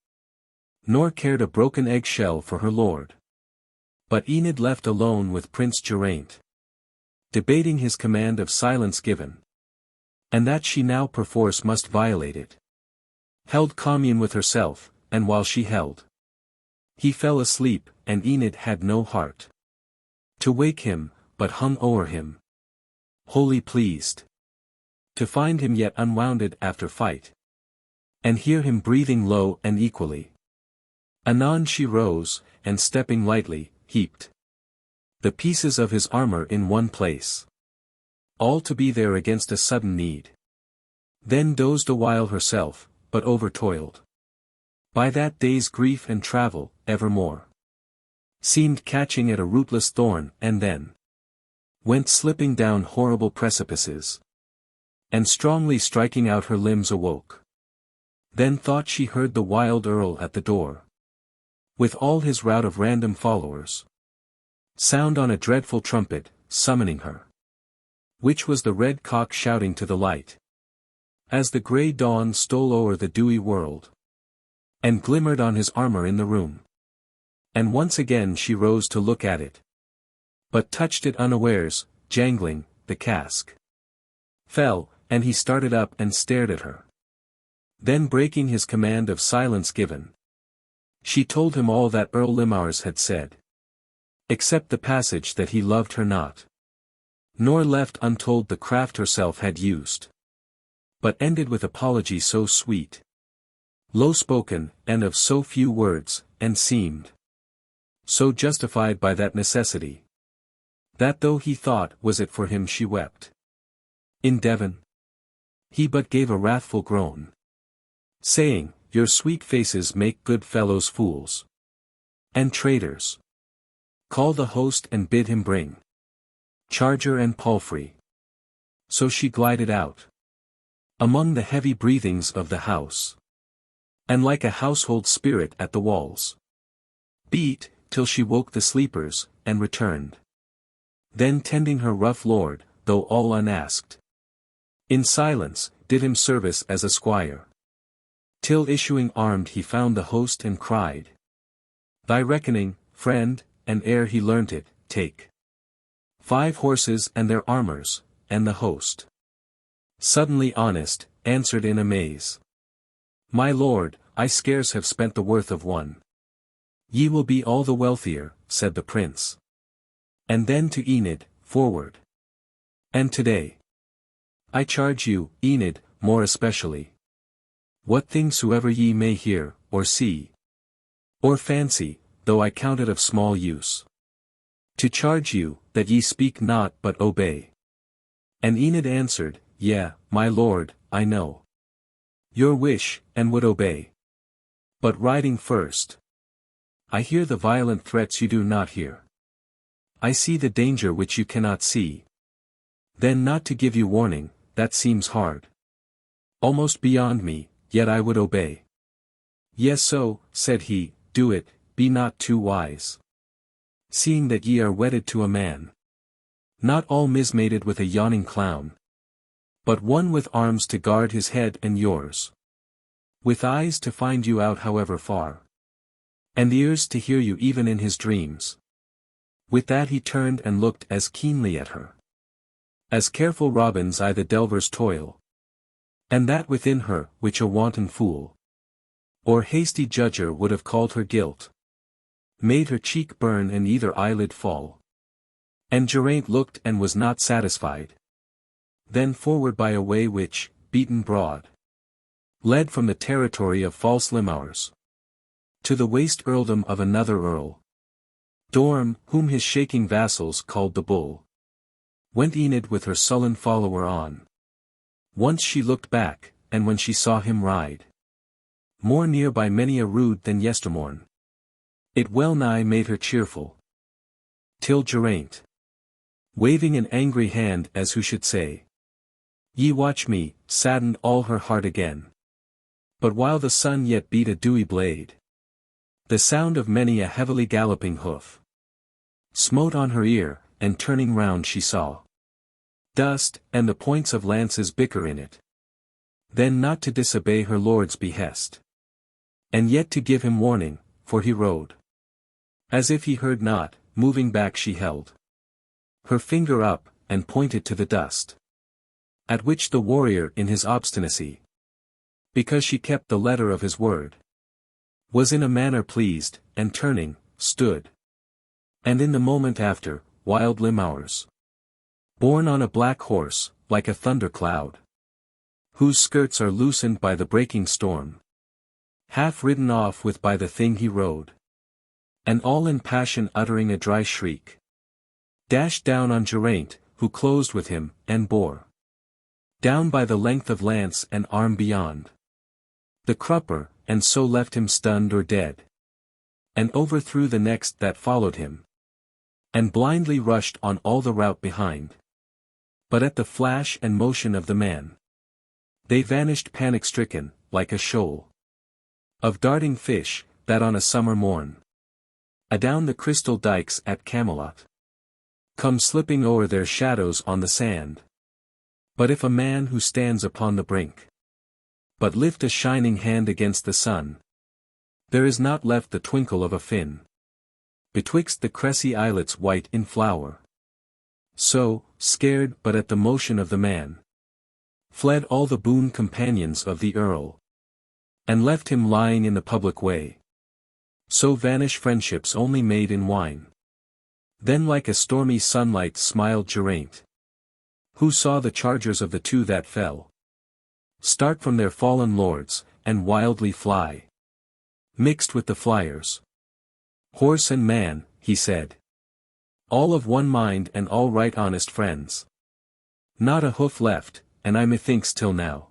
nor cared a broken egg-shell for her lord. But Enid left alone with Prince Geraint, debating his command of silence given, and that she now perforce must violate it. held commune with herself, and while she held, he fell asleep, and Enid had no heart to wake him, but hung o'er him, wholly pleased to find him yet unwounded after fight, and hear him breathing low and equally. Anon she rose, and stepping lightly, heaped the pieces of his armor in one place, all to be there against a sudden need. Then dozed awhile herself, but overtoiled by that day's grief and travel, evermore seemed catching at a rootless thorn, and then went slipping down horrible precipices, and strongly striking out her limbs awoke. Then thought she heard the wild earl at the door, with all his rout of random followers, sound on a dreadful trumpet, summoning her, which was the red cock shouting to the light, as the grey dawn stole o'er the dewy world, and glimmered on his armor in the room. And once again she rose to look at it, but touched it unawares, jangling, the casque fell, and he started up and stared at her. Then breaking his command of silence given, she told him all that Earl Limars had said, except the passage that he loved her not, nor left untold the craft herself had used, but ended with apology so sweet, low-spoken, and of so few words, and seemed so justified by that necessity, that though he thought was it for him she wept in Devon, he but gave a wrathful groan, saying, your sweet faces make good fellows fools and traitors. Call the host and bid him bring charger and palfrey. So she glided out among the heavy breathings of the house, and like a household spirit at the walls beat, till she woke the sleepers, and returned. Then tending her rough lord, though all unasked, in silence, did him service as a squire, till issuing armed he found the host and cried, thy reckoning, friend, and ere he learnt it, take 5 horses and their armors, and the host, suddenly honest, answered in amaze, my lord, I scarce have spent the worth of one. Ye will be all the wealthier, said the prince. And then to Enid, forward. And today, I charge you, Enid, more especially, what things soever ye may hear, or see, or fancy, though I count it of small use, to charge you, that ye speak not but obey. And Enid answered, yea, my lord, I know your wish, and would obey. But riding first, I hear the violent threats you do not hear. I see the danger which you cannot see. Then not to give you warning, that seems hard, almost beyond me, yet I would obey. Yes, so, said he, do it, be not too wise, seeing that ye are wedded to a man, not all mismated with a yawning clown, but one with arms to guard his head and yours, with eyes to find you out however far, and ears to hear you even in his dreams. With that he turned and looked as keenly at her, as careful robins eye the delver's toil, and that within her, which a wanton fool, or hasty judger would have called her guilt, made her cheek burn and either eyelid fall. And Geraint looked and was not satisfied. Then forward by a way which, beaten broad, led from the territory of false Limars to the waste earldom of another earl, Dorm, whom his shaking vassals called the Bull, went Enid with her sullen follower on. Once she looked back, and when she saw him ride more near by many a rood than yestermorn, it well nigh made her cheerful. Till Geraint, waving an angry hand as who should say, ye watch me, saddened all her heart again. But while the sun yet beat a dewy blade, the sound of many a heavily galloping hoof smote on her ear, and turning round she saw dust, and the points of lances bicker in it. Then not to disobey her lord's behest, and yet to give him warning, for he rode as if he heard not, moving back she held her finger up, and pointed to the dust, at which the warrior in his obstinacy Because she kept the letter of his word. Was in a manner pleased, and turning, stood. And in the moment after, wild Limouwers. Borne on a black horse, like a thundercloud. Whose skirts are loosened by the breaking storm. Half ridden off with by the thing he rode. And all in passion uttering a dry shriek. Dashed down on Geraint, who closed with him, and bore. Down by the length of lance and arm beyond. The crupper, and so left him stunned or dead. And overthrew the next that followed him. And blindly rushed on all the rout behind. But at the flash and motion of the man. They vanished panic-stricken, like a shoal. Of darting fish, that on a summer morn. Adown the crystal dikes at Camelot. Come slipping o'er their shadows on the sand. But if a man who stands upon the brink. But lift a shining hand against the sun. There is not left the twinkle of a fin. Betwixt the cressy islets white in flower. So, scared but at the motion of the man. Fled all the boon companions of the earl. And left him lying in the public way. So vanish friendships only made in wine. Then like a stormy sunlight smiled Geraint. Who saw the chargers of the two that fell. Start from their fallen lords, and wildly fly. Mixed with the flyers. Horse and man, he said. All of one mind and all right honest friends. Not a hoof left, and I methinks till now.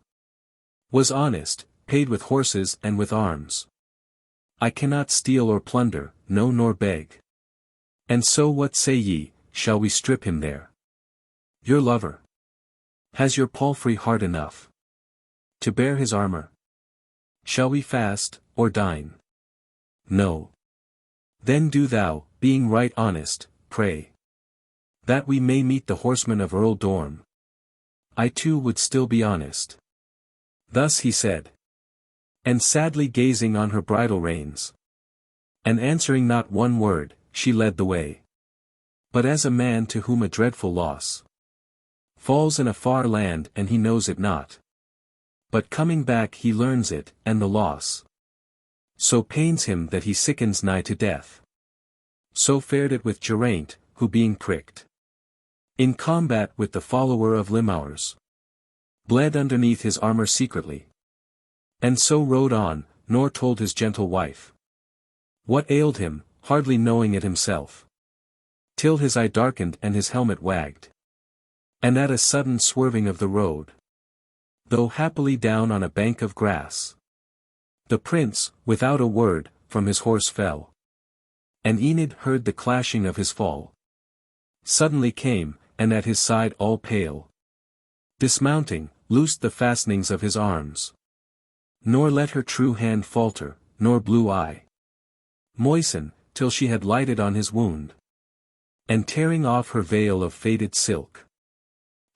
Was honest, paid with horses and with arms. I cannot steal or plunder, no nor beg. And so what say ye, shall we strip him there? Your lover. Has your palfrey heart enough? To bear his armor? Shall we fast, or dine? No. Then do thou, being right honest, pray. That we may meet the horsemen of Earl Dorm. I too would still be honest. Thus he said. And sadly gazing on her bridle reins. And answering not one word, she led the way. But as a man to whom a dreadful loss falls in a far land and he knows it not. But coming back he learns it, and the loss so pains him that he sickens nigh to death. So fared it with Geraint, who being pricked in combat with the follower of Limouwers, bled underneath his armor secretly. And so rode on, nor told his gentle wife what ailed him, hardly knowing it himself. Till his eye darkened and his helmet wagged. And at a sudden swerving of the road, though happily down on a bank of grass, the prince, without a word, from his horse fell. And Enid heard the clashing of his fall. Suddenly came, and at his side all pale, dismounting, loosed the fastenings of his arms. Nor let her true hand falter, nor blue eye moisten, till she had lighted on his wound. And tearing off her veil of faded silk,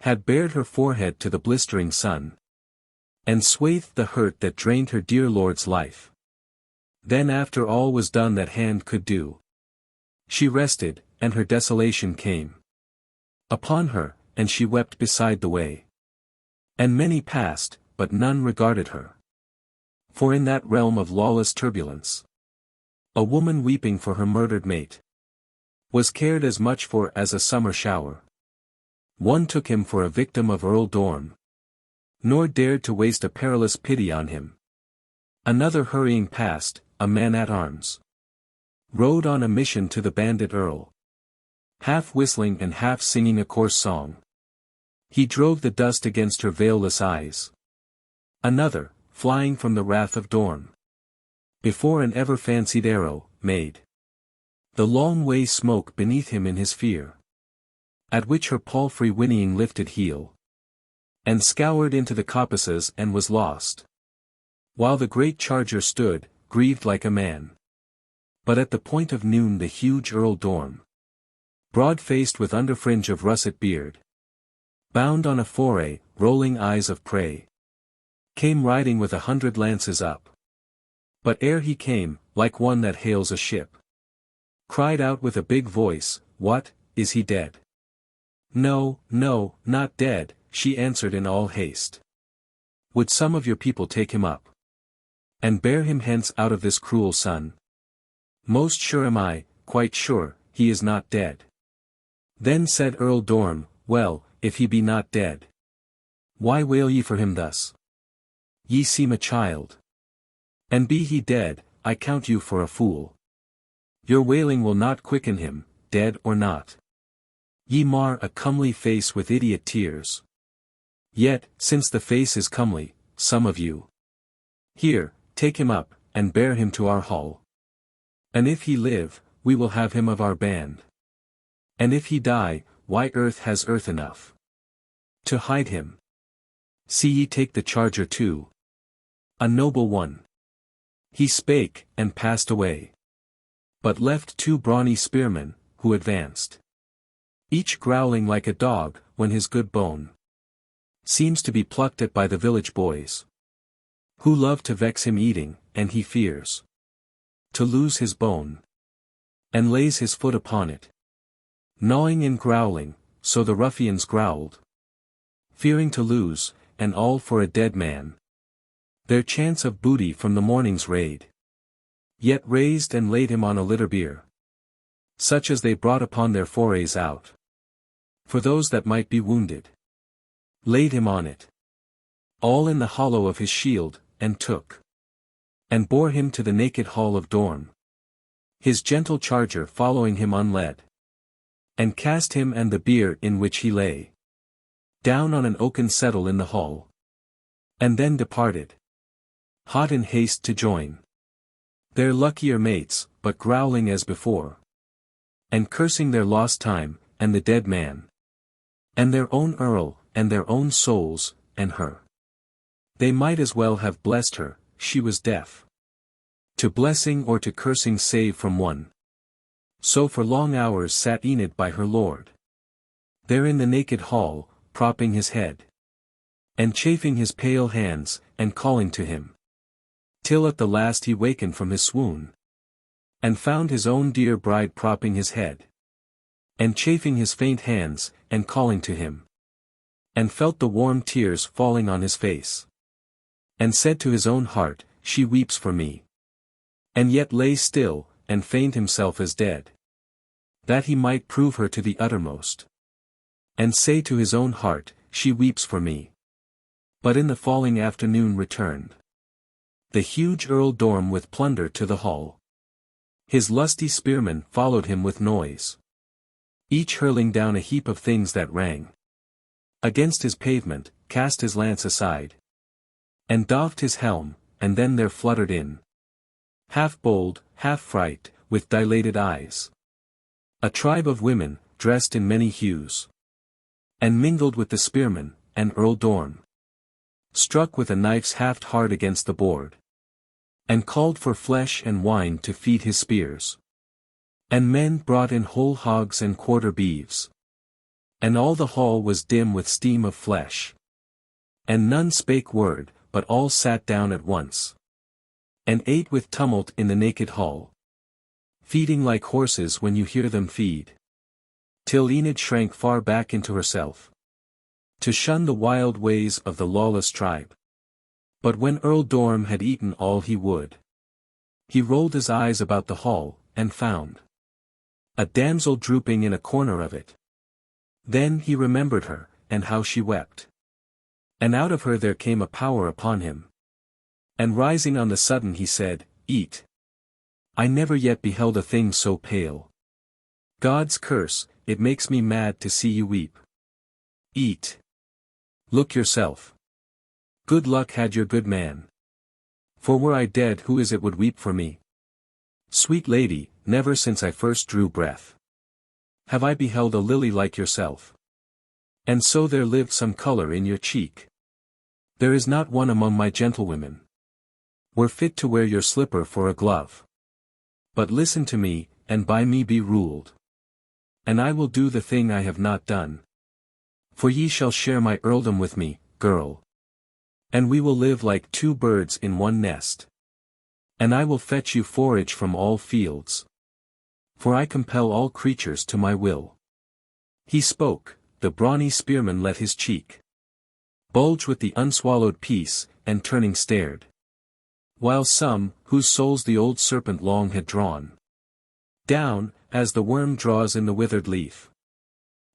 had bared her forehead to the blistering sun. And swathed the hurt that drained her dear lord's life. Then after all was done that hand could do, she rested, and her desolation came upon her, and she wept beside the way. And many passed, but none regarded her. For in that realm of lawless turbulence, a woman weeping for her murdered mate was cared as much for as a summer shower. One took him for a victim of Earl Dorm, nor dared to waste a perilous pity on him. Another hurrying past, a man-at-arms, rode on a mission to the bandit earl. Half whistling and half singing a coarse song, he drove the dust against her veilless eyes. Another, flying from the wrath of Dorm, before an ever-fancied arrow, made the long way smoke beneath him in his fear. At which her palfrey whinnying lifted heel, and scoured into the coppices and was lost. While the great charger stood, grieved like a man. But at the point of noon the huge Earl Dorm, broad-faced with underfringe of russet beard, bound on a foray, rolling eyes of prey, came riding with 100 lances up. But ere he came, like one that hails a ship, cried out with a big voice, "What, is he dead?" "No, no, not dead," she answered in all haste. Would some of your people take him up, and bear him hence out of this cruel sun? Most sure am I, quite sure, he is not dead. Then said Earl Dorm, well, if he be not dead, why wail ye for him thus? Ye seem a child. And be he dead, I count you for a fool. Your wailing will not quicken him, dead or not. Ye mar a comely face with idiot tears. Yet, since the face is comely, some of you, here, take him up, and bear him to our hall. And if he live, we will have him of our band. And if he die, why earth has earth enough to hide him. See ye take the charger too. A noble one. He spake, and passed away. But left 2 brawny spearmen, who advanced, each growling like a dog, when his good bone seems to be plucked at by the village boys, who love to vex him eating, and he fears to lose his bone, and lays his foot upon it, gnawing and growling. So the ruffians growled, fearing to lose, and all for a dead man, their chance of booty from the morning's raid. Yet raised and laid him on a litter bier, such as they brought upon their forays out. For those that might be wounded, laid him on it, all in the hollow of his shield, and took, and bore him to the naked hall of Dorm, his gentle charger following him unled, and cast him and the bier in which he lay down on an oaken settle in the hall, and then departed, hot in haste to join their luckier mates, but growling as before, and cursing their lost time, and the dead man, and their own earl, and their own souls, and her. They might as well have blessed her, she was deaf to blessing or to cursing save from one. So for long hours sat Enid by her lord, there in the naked hall, propping his head, and chafing his pale hands, and calling to him, till at the last he wakened from his swoon, and found his own dear bride propping his head, and chafing his faint hands, and calling to him, and felt the warm tears falling on his face, and said to his own heart, she weeps for me, and yet lay still, and feigned himself as dead, that he might prove her to the uttermost, and say to his own heart, she weeps for me. But in the falling afternoon returned the huge Earl Dorm with plunder to the hall. His lusty spearmen followed him with noise, each hurling down a heap of things that rang against his pavement, cast his lance aside, and doffed his helm, and then there fluttered in, half bold, half fright, with dilated eyes, a tribe of women, dressed in many hues, and mingled with the spearmen, and Earl Dorm struck with a knife's haft hard against the board, and called for flesh and wine to feed his spears. And men brought in whole hogs and quarter beeves, and all the hall was dim with steam of flesh. And none spake word, but all sat down at once, and ate with tumult in the naked hall, feeding like horses when you hear them feed, till Enid shrank far back into herself, to shun the wild ways of the lawless tribe. But when Earl Dorm had eaten all he would, he rolled his eyes about the hall, and found a damsel drooping in a corner of it. Then he remembered her, and how she wept. And out of her there came a power upon him. And rising on the sudden he said, Eat. I never yet beheld a thing so pale. God's curse, it makes me mad to see you weep. Eat. Look yourself. Good luck had your good man. For were I dead, who is it would weep for me? Sweet lady, never since I first drew breath have I beheld a lily like yourself. And so there lived some color in your cheek. There is not one among my gentlewomen were fit to wear your slipper for a glove. But listen to me, and by me be ruled. And I will do the thing I have not done. For ye shall share my earldom with me, girl. And we will live like 2 birds in one nest. And I will fetch you forage from all fields. For I compel all creatures to my will. He spoke, the brawny spearman let his cheek bulged with the unswallowed peace, and turning stared. While some, whose souls the old serpent long had drawn down, as the worm draws in the withered leaf,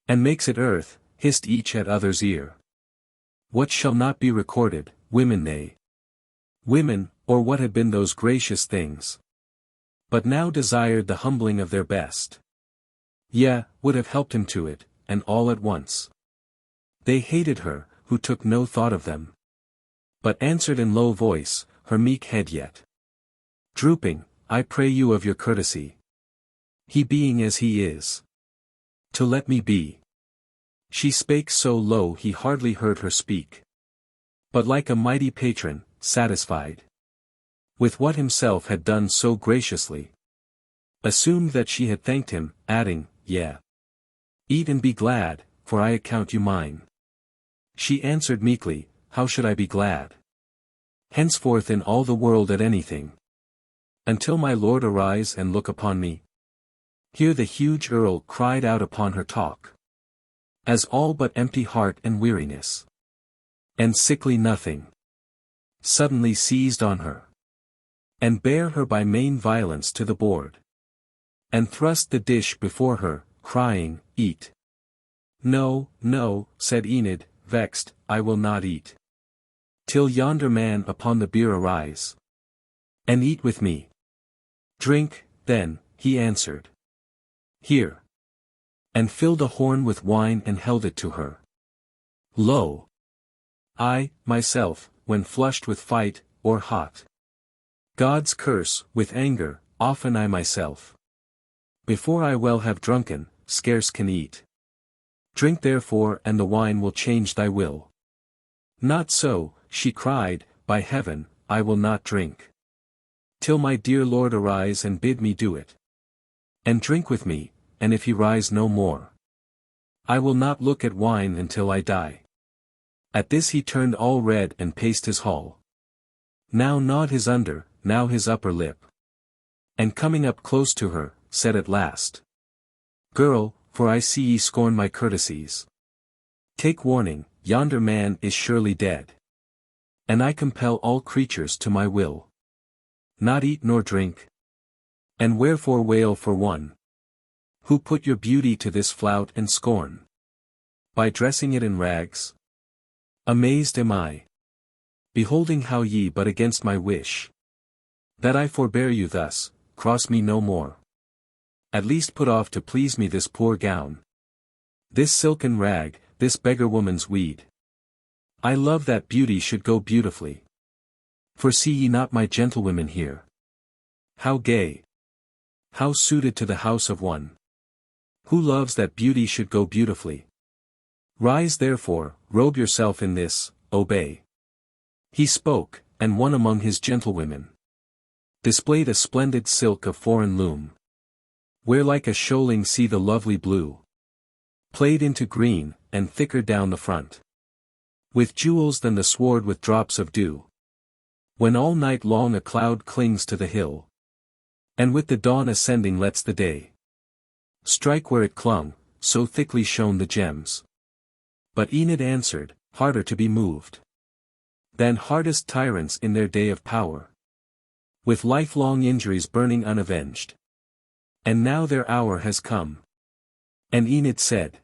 and makes it earth, hissed each at other's ear. What shall not be recorded, women they? Women, or what had been those gracious things? But now desired the humbling of their best. Yea, would have helped him to it, and all at once. They hated her, who took no thought of them, but answered in low voice, her meek head yet drooping, I pray you of your courtesy, he being as he is, to let me be. She spake so low he hardly heard her speak, but like a mighty patron, satisfied with what himself had done so graciously, assumed that she had thanked him, adding, Yea, eat and be glad, for I account you mine. She answered meekly, How should I be glad? Henceforth in all the world at anything, until my lord arise and look upon me. Here the huge earl cried out upon her talk, as all but empty heart and weariness, and sickly nothing, suddenly seized on her, and bare her by main violence to the board, and thrust the dish before her, crying, Eat. No, no, said Enid, vexed, I will not eat, till yonder man upon the bier arise, and eat with me. Drink, then, he answered. Here. And filled a horn with wine and held it to her. Lo! I, myself, when flushed with fight, or hot God's curse, with anger, often I myself, before I well have drunken, scarce can eat. Drink therefore and the wine will change thy will. Not so, she cried, by heaven, I will not drink, till my dear lord arise and bid me do it. And drink with me, and if he rise no more, I will not look at wine until I die. At this he turned all red and paced his hall. Now gnawed his under, now his upper lip. And coming up close to her, said at last, Girl, for I see ye scorn my courtesies. Take warning, yonder man is surely dead. And I compel all creatures to my will. Not eat nor drink. And wherefore wail for one, who put your beauty to this flout and scorn? By dressing it in rags? Amazed am I, beholding how ye but against my wish, that I forbear you thus, cross me no more. At least put off to please me this poor gown, this silken rag, this beggar woman's weed. I love that beauty should go beautifully. For see ye not my gentlewomen here? How gay! How suited to the house of one who loves that beauty should go beautifully. Rise therefore, robe yourself in this, obey. He spoke, and one among his gentlewomen displayed a splendid silk of foreign loom, where like a shoaling sea the lovely blue played into green, and thicker down the front, with jewels than the sward with drops of dew. When all night long a cloud clings to the hill, and with the dawn ascending lets the day strike where it clung, so thickly shone the gems. But Enid answered, harder to be moved than hardest tyrants in their day of power, with lifelong injuries burning unavenged. And now their hour has come. And Enid said,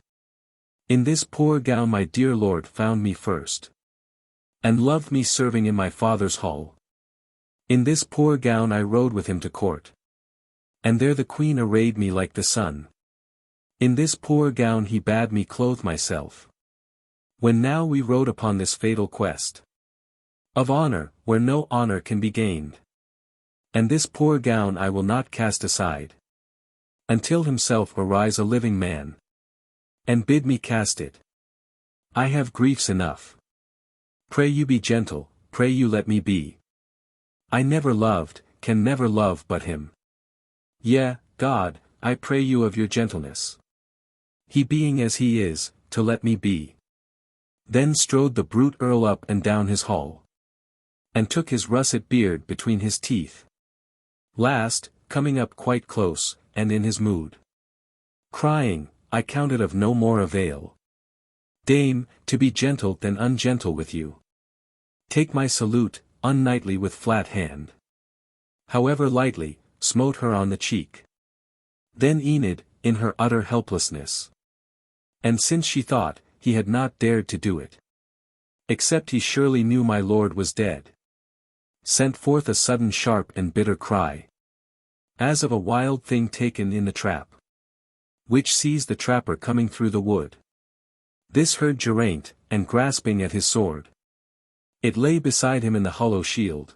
In this poor gown my dear lord found me first, and loved me serving in my father's hall. In this poor gown I rode with him to court, and there the queen arrayed me like the sun. In this poor gown he bade me clothe myself, when now we rode upon this fatal quest of honor, where no honor can be gained. And this poor gown I will not cast aside, until himself arise a living man, and bid me cast it. I have griefs enough. Pray you be gentle, pray you let me be. I never loved, can never love but him. Yea, God, I pray you of your gentleness, he being as he is, to let me be. Then strode the brute earl up and down his hall, and took his russet beard between his teeth. Last, coming up quite close, and in his mood, crying, I count it of no more avail, Dame, to be gentle then ungentle with you. Take my salute, unknightly with flat hand. However lightly, smote her on the cheek. Then Enid, in her utter helplessness. And since she thought, he had not dared to do it. Except he surely knew my lord was dead. Sent forth a sudden sharp and bitter cry. As of a wild thing taken in the trap. Which sees the trapper coming through the wood. This heard Geraint, and grasping at his sword. It lay beside him in the hollow shield.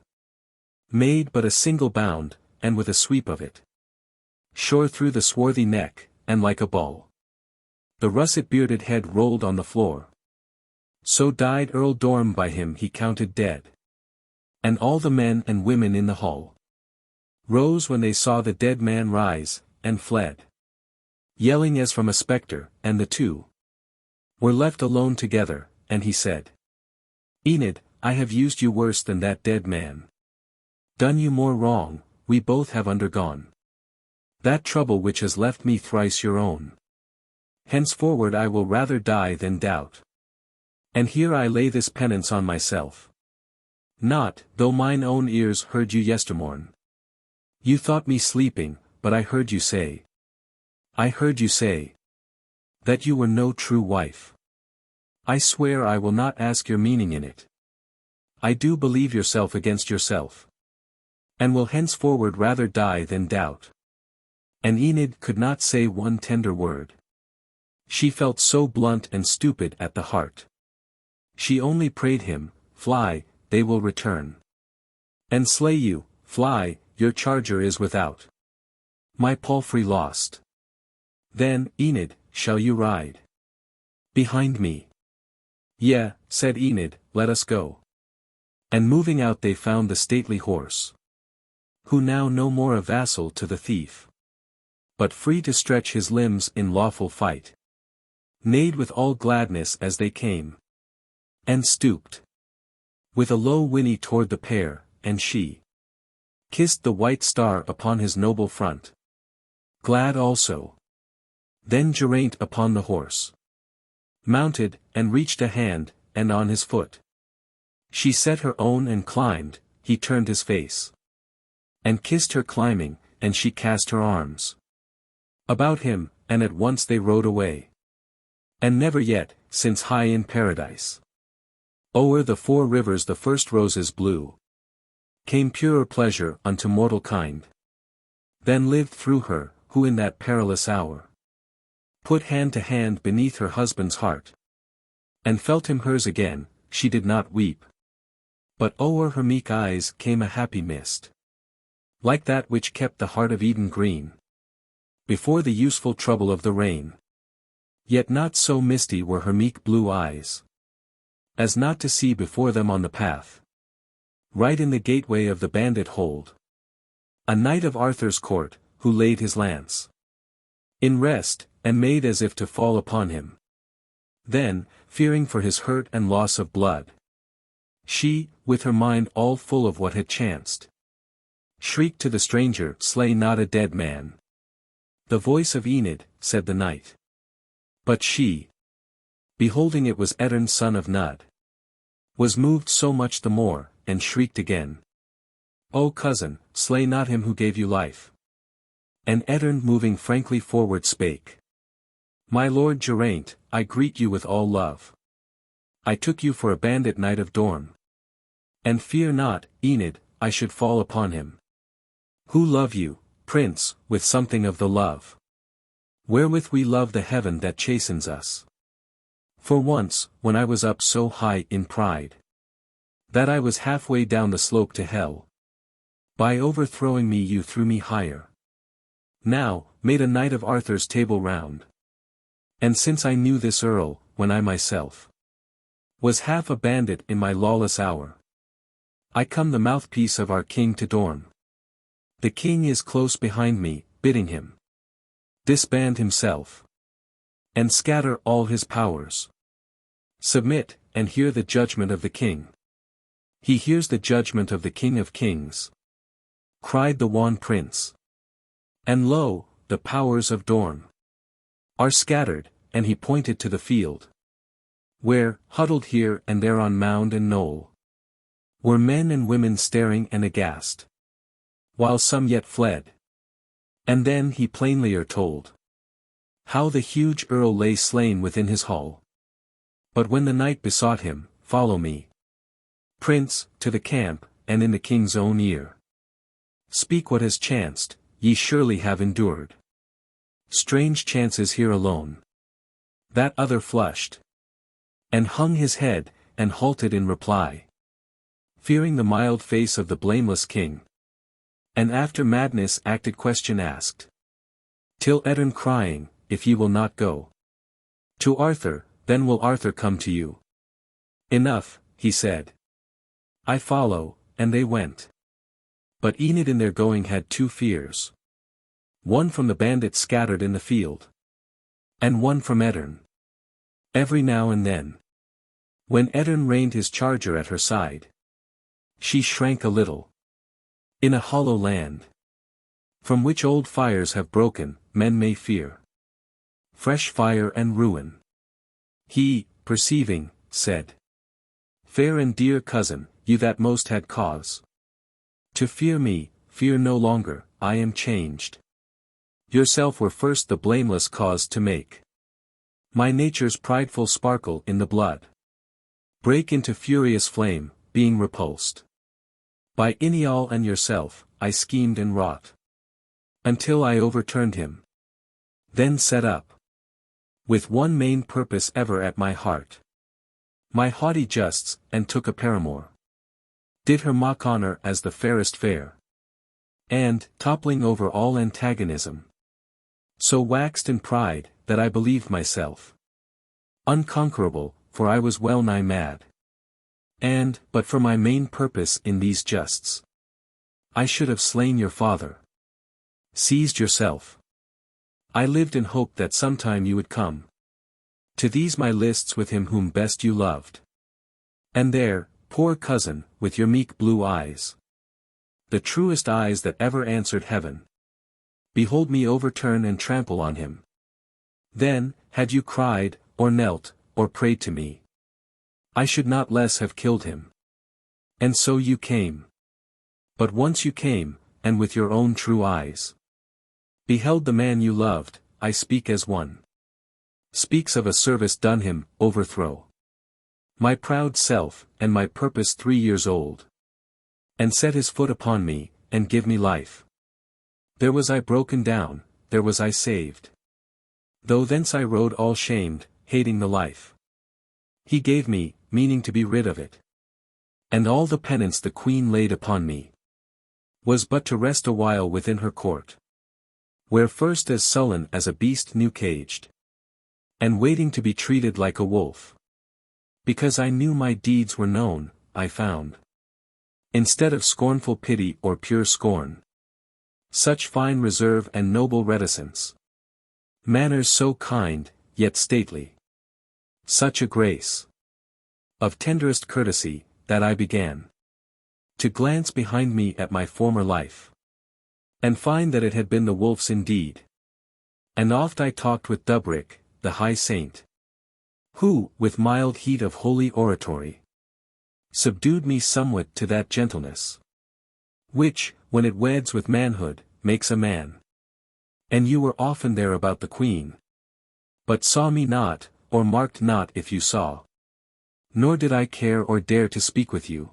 Made but a single bound, and with a sweep of it. Shore through the swarthy neck, and like a ball. The russet-bearded head rolled on the floor. So died Earl Dorm by him he counted dead. And all the men and women in the hall rose when they saw the dead man rise, and fled. Yelling as from a spectre, and the two were left alone together, and he said, Enid, I have used you worse than that dead man. Done you more wrong, we both have undergone. That trouble which has left me thrice your own. Henceforward I will rather die than doubt. And here I lay this penance on myself. Not, though mine own ears heard you yestermorn. You thought me sleeping, but I heard you say. I heard you say. That you were no true wife. I swear I will not ask your meaning in it. I do believe yourself against yourself. And will henceforward rather die than doubt. And Enid could not say one tender word. She felt so blunt and stupid at the heart. She only prayed him, fly, they will return. And slay you, fly, your charger is without. My palfrey lost. Then, Enid, shall you ride behind me? Yea, said Enid, let us go. And moving out they found the stately horse. Who now no more a vassal to the thief. But free to stretch his limbs in lawful fight. Neighed with all gladness as they came. And stooped. With a low whinny toward the pair, and she kissed the white star upon his noble front. Glad also. Then Geraint upon the horse mounted, and reached a hand, and on his foot. She set her own and climbed, he turned his face. And kissed her climbing, and she cast her arms about him, and at once they rode away. And never yet, since high in paradise, o'er the 4 rivers the first roses blew, came purer pleasure unto mortal kind. Then lived through her, who in that perilous hour put hand to hand beneath her husband's heart. And felt him hers again, she did not weep. But o'er her meek eyes came a happy mist. Like that which kept the heart of Eden green. Before the useful trouble of the rain. Yet not so misty were her meek blue eyes. As not to see before them on the path. Right in the gateway of the bandit hold. A knight of Arthur's court, who laid his lance in rest, and made as if to fall upon him. Then, fearing for his hurt and loss of blood, she, with her mind all full of what had chanced, shrieked to the stranger, slay not a dead man. The voice of Enid, said the knight. But she, beholding it was Edarn son of Nud, was moved so much the more, and shrieked again. O cousin, slay not him who gave you life. And Edarn moving frankly forward spake. My lord Geraint, I greet you with all love. I took you for a bandit knight of Dorn. And fear not, Enid, I should fall upon him. Who love you, prince, with something of the love wherewith we love the heaven that chastens us. For once, when I was up so high in pride, that I was halfway down the slope to hell, by overthrowing me you threw me higher. Now, made a knight of Arthur's table round. And since I knew this earl, when I myself was half a bandit in my lawless hour, I come the mouthpiece of our king to Dorn. The king is close behind me, bidding him disband himself, and scatter all his powers. Submit, and hear the judgment of the king. He hears the judgment of the King of Kings, cried the wan prince. And lo, the powers of Dorn are scattered, and he pointed to the field. where, huddled here and there on mound and knoll, were men and women staring and aghast, while some yet fled. And then he plainlier told how the huge earl lay slain within his hall. But when the knight besought him, "Follow me, Prince, to the camp, and in the king's own ear speak what has chanced, ye surely have endured strange chances here alone." That other flushed, and hung his head, and halted in reply, fearing the mild face of the blameless king. And after madness acted question asked, till Ettarre crying, "If ye will not go to Arthur, then will Arthur come to you." "Enough," he said, "I follow," and they went. But Enid in their going had two fears. One from the bandits scattered in the field, and one from Ettarre. Every now and then, when Ettarre reined his charger at her side, she shrank a little. In a hollow land, from which old fires have broken, men may fear fresh fire and ruin. He, perceiving, said, "Fair and dear cousin, you that most had cause to fear me, fear no longer, I am changed. Yourself were first the blameless cause to make my nature's prideful sparkle in the blood break into furious flame, being repulsed by Inial and yourself, I schemed and wrought until I overturned him. Then set up with one main purpose ever at my heart, my haughty justs, and took a paramour, did her mock honor as the fairest fair, and, toppling over all antagonism, so waxed in pride, that I believed myself unconquerable, for I was well nigh mad. And, but for my main purpose in these justs, I should have slain your father, seized yourself. I lived in hope that sometime you would come to these my lists with him whom best you loved. And there, poor cousin, with your meek blue eyes, the truest eyes that ever answered heaven, behold me overturn and trample on him. Then, had you cried, or knelt, or prayed to me, I should not less have killed him. And so you came. But once you came, and with your own true eyes beheld the man you loved, I speak as one speaks of a service done him, overthrow my proud self, and my purpose 3 years old, and set his foot upon me, and give me life. There was I broken down, there was I saved, though thence I rode all shamed, hating the life he gave me, meaning to be rid of it. And all the penance the queen laid upon me was but to rest a while within her court, where first as sullen as a beast new caged, and waiting to be treated like a wolf. Because I knew my deeds were known, I found, instead of scornful pity or pure scorn, such fine reserve and noble reticence, manners so kind, yet stately, such a grace of tenderest courtesy, that I began to glance behind me at my former life, and find that it had been the wolf's indeed. And oft I talked with Dubric, the high saint, who, with mild heat of holy oratory, subdued me somewhat to that gentleness, which, when it weds with manhood, makes a man. And you were often there about the queen, but saw me not, or marked not if you saw. Nor did I care or dare to speak with you,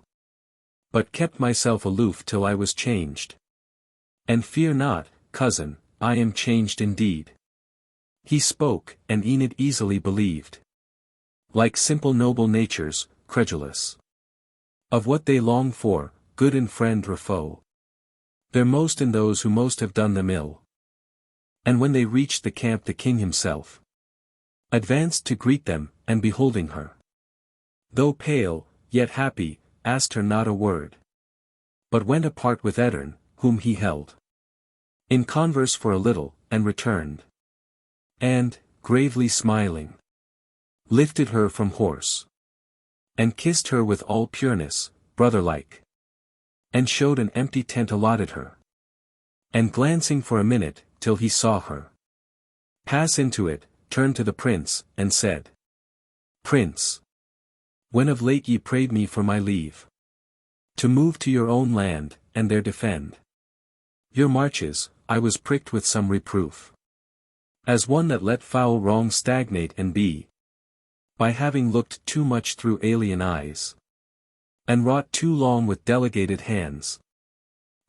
but kept myself aloof till I was changed. And fear not, cousin, I am changed indeed. He spoke, and Enid easily believed, like simple noble natures, credulous of what they long for, good in friend or foe. They're most in those who most have done them ill. And when they reached the camp, the king himself advanced to greet them, and beholding her, though pale, yet happy, asked her not a word, but went apart with Ettarre, whom he held in converse for a little, and returned, and, gravely smiling, lifted her from horse, and kissed her with all pureness, brother-like, and showed an empty tent allotted her, and glancing for a minute, till he saw her pass into it, turned to the prince, and said, Prince. When of late ye prayed me for my leave to move to your own land, and there defend your marches, I was pricked with some reproof, as one that let foul wrong stagnate and be, by having looked too much through alien eyes, and wrought too long with delegated hands,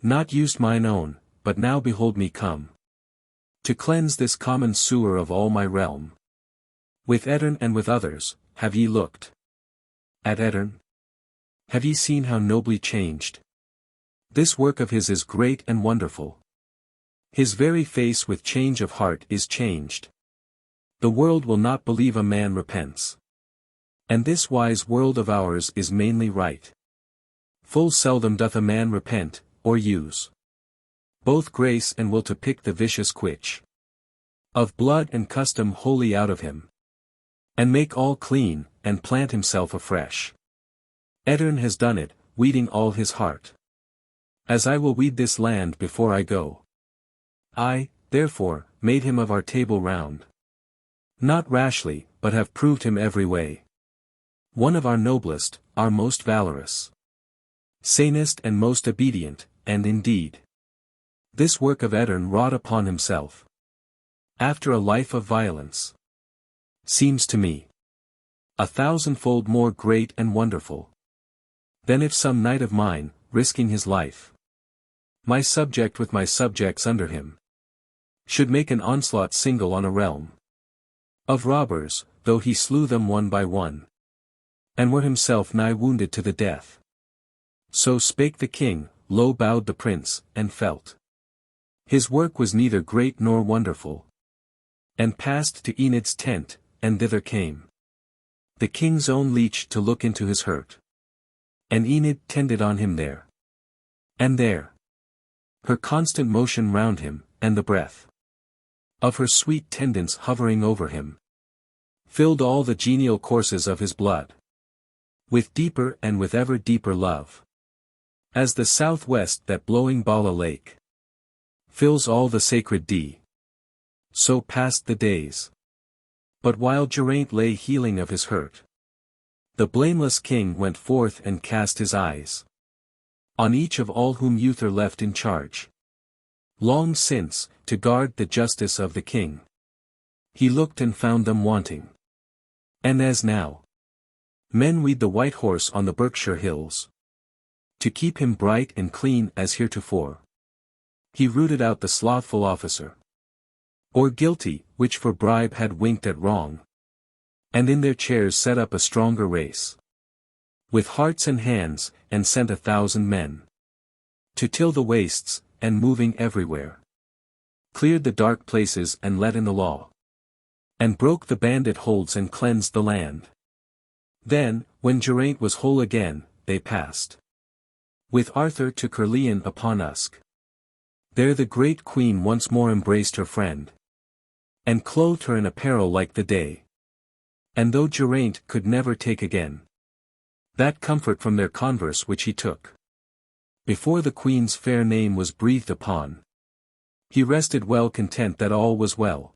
not used mine own, but now behold me come, to cleanse this common sewer of all my realm. With Ettarre and with others, have ye looked at Ettarre? Have ye seen how nobly changed? This work of his is great and wonderful. His very face with change of heart is changed. The world will not believe a man repents. And this wise world of ours is mainly right. Full seldom doth a man repent, or use both grace and will to pick the vicious quitch of blood and custom wholly out of him, and make all clean, and plant himself afresh. Ettarre has done it, weeding all his heart, as I will weed this land before I go. I, therefore, made him of our table round, not rashly, but have proved him every way one of our noblest, our most valorous, sanest and most obedient, and indeed, this work of Ettarre wrought upon himself, after a life of violence, seems to me 1,000-fold more great and wonderful, than if some knight of mine, risking his life, my subject with my subjects under him, should make an onslaught single on a realm of robbers, though he slew them one by one, and were himself nigh wounded to the death. So spake the king, low bowed the prince, and felt his work was neither great nor wonderful, and passed to Enid's tent, and thither came the king's own leech to look into his hurt. And Enid tended on him there, and there, her constant motion round him, and the breath of her sweet tendance hovering over him, filled all the genial courses of his blood with deeper and with ever deeper love, as the southwest that blowing Bala lake fills all the sacred dee. So passed the days. But while Geraint lay healing of his hurt, the blameless king went forth and cast his eyes on each of all whom Uther left in charge. Long since, to guard the justice of the king, he looked and found them wanting. And as now, men weed the white horse on the Berkshire hills, to keep him bright and clean as heretofore, he rooted out the slothful officer, or guilty, which for bribe had winked at wrong, and in their chairs set up a stronger race, with hearts and hands, and sent 1,000 men to till the wastes, and moving everywhere, cleared the dark places and let in the law, and broke the bandit holds and cleansed the land. Then, when Geraint was whole again, they passed with Arthur to Caerleon upon Usk. There the great queen once more embraced her friend, and clothed her in apparel like the day. And though Geraint could never take again that comfort from their converse which he took before the queen's fair name was breathed upon, he rested well content that all was well.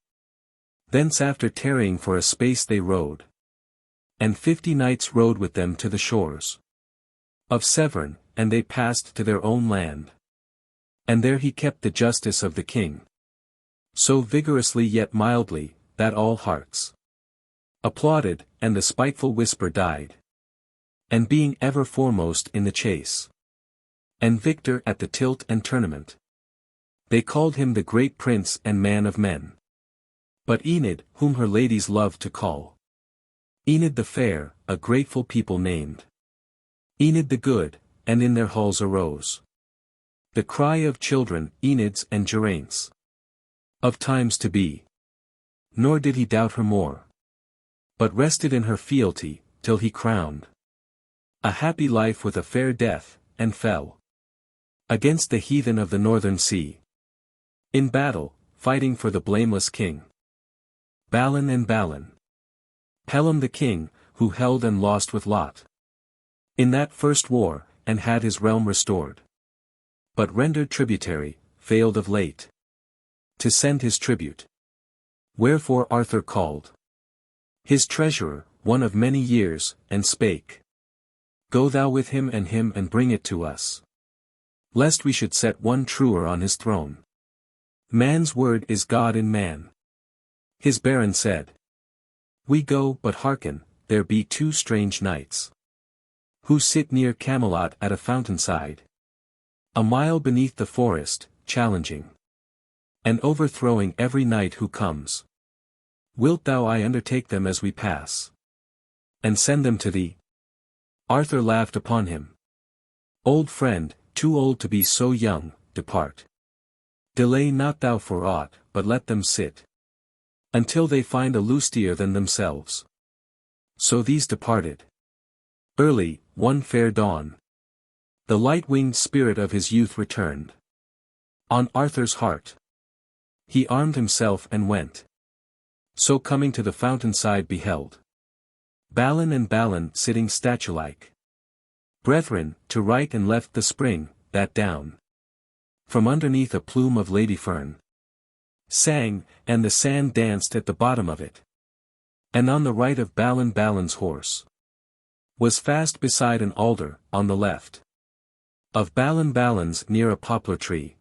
Thence after tarrying for a space they rode, and 50 knights rode with them to the shores of Severn, and they passed to their own land. And there he kept the justice of the king, so vigorously yet mildly, that all hearts applauded, and the spiteful whisper died. And being ever foremost in the chase, and victor at the tilt and tournament, they called him the great prince and man of men. But Enid, whom her ladies loved to call Enid the fair, a grateful people named Enid the good, and in their halls arose the cry of children, Enid's and Geraint's, of times to be. Nor did he doubt her more, but rested in her fealty, till he crowned a happy life with a fair death, and fell against the heathen of the northern sea, in battle, fighting for the blameless king, Balin and Balan. Pelleas the king, who held and lost with Lot in that first war, and had his realm restored, but rendered tributary, failed of late to send his tribute. Wherefore Arthur called his treasurer, one of many years, and spake. Go thou with him and bring it to us. Lest we should set one truer on his throne. Man's word is God in man. His baron said. We go, but hearken, there be two strange knights. Who sit near Camelot at a fountainside. A mile beneath the forest, challenging. And overthrowing every knight who comes. Wilt thou I undertake them as we pass? And send them to thee? Arthur laughed upon him. Old friend, too old to be so young, depart. Delay not thou for aught, but let them sit. Until they find a lustier than themselves. So these departed. Early, one fair dawn. The light-winged spirit of his youth returned. On Arthur's heart. He armed himself and went. So coming to the fountainside beheld. Balin and Balan sitting statue-like. Brethren, to right and left the spring, that down. From underneath a plume of lady fern. Sang, and the sand danced at the bottom of it. And on the right of Balan's horse. Was fast beside an alder, on the left. Of Balan's near a poplar tree.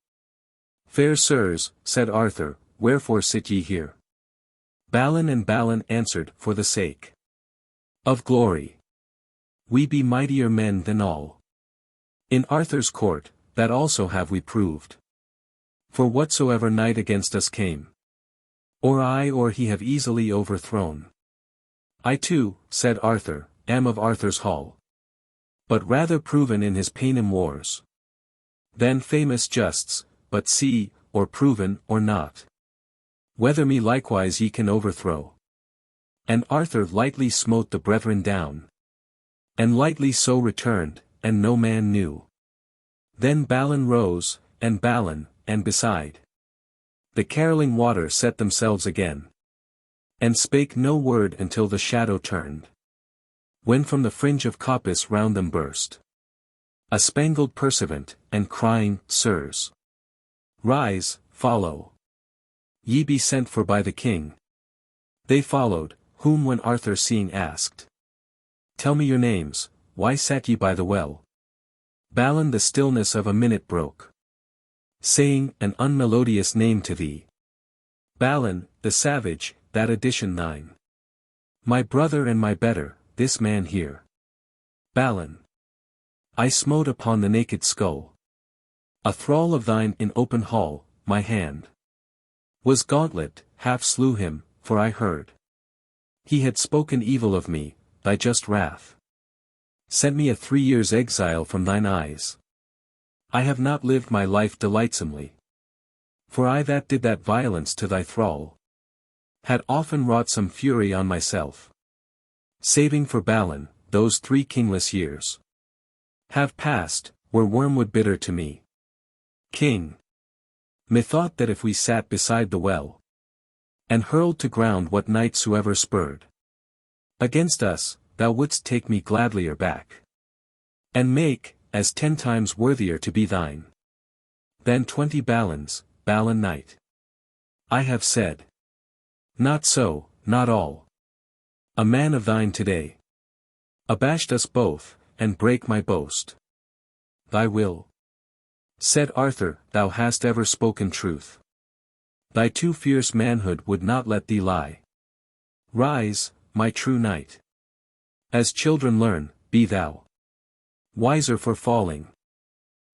Fair sirs, said Arthur, wherefore sit ye here? Balin and Balan answered, for the sake of glory. We be mightier men than all. In Arthur's court, that also have we proved. For whatsoever knight against us came, or I or he have easily overthrown. I too, said Arthur, am of Arthur's hall. But rather proven in his Paynim wars. Than famous justs, but see, or proven, or not. Whether me likewise ye can overthrow. And Arthur lightly smote the brethren down. And lightly so returned, and no man knew. Then Balin rose, and Balan, and beside the caroling water set themselves again. And spake no word until the shadow turned. When from the fringe of coppice round them burst a spangled pursuivant, and crying, Sirs, rise, follow. Ye be sent for by the king. They followed, whom when Arthur seeing asked. Tell me your names, why sat ye by the well? Balin the stillness of a minute broke. Saying, an unmelodious name to thee. Balin, the savage, that addition thine. My brother and my better, this man here. Balin. I smote upon the naked skull. A thrall of thine in open hall, my hand. Was gauntlet, half slew him, for I heard. He had spoken evil of me, thy just wrath. Sent me a 3 years' exile from thine eyes. I have not lived my life delightsomely. For I that did that violence to thy thrall. Had often wrought some fury on myself. Saving for Balin, those 3 kingless years. Have passed, were wormwood bitter to me. King. Methought that if we sat beside the well. And hurled to ground what knight soever spurred against us, thou wouldst take me gladlier back. And make, as 10 times worthier to be thine. Than 20 Balins, Balan knight. I have said. Not so, not all. A man of thine today. Abashed us both, and break my boast. Thy will. Said Arthur, thou hast ever spoken truth. Thy too fierce manhood would not let thee lie. Rise, my true knight. As children learn, be thou wiser for falling.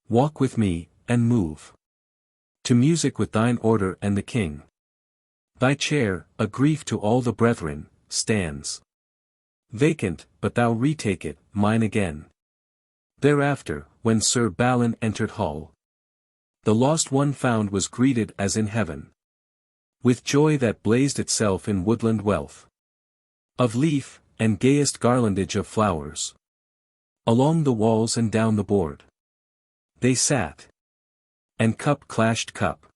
Walk with me, and move to music with thine order and the king. Thy chair, a grief to all the brethren, stands vacant, but thou retake it, mine again. Thereafter, when Sir Balin entered hall, the lost one found was greeted as in heaven. With joy that blazed itself in woodland wealth of leaf, and gayest garlandage of flowers. Along the walls and down the board they sat. And cup clashed cup.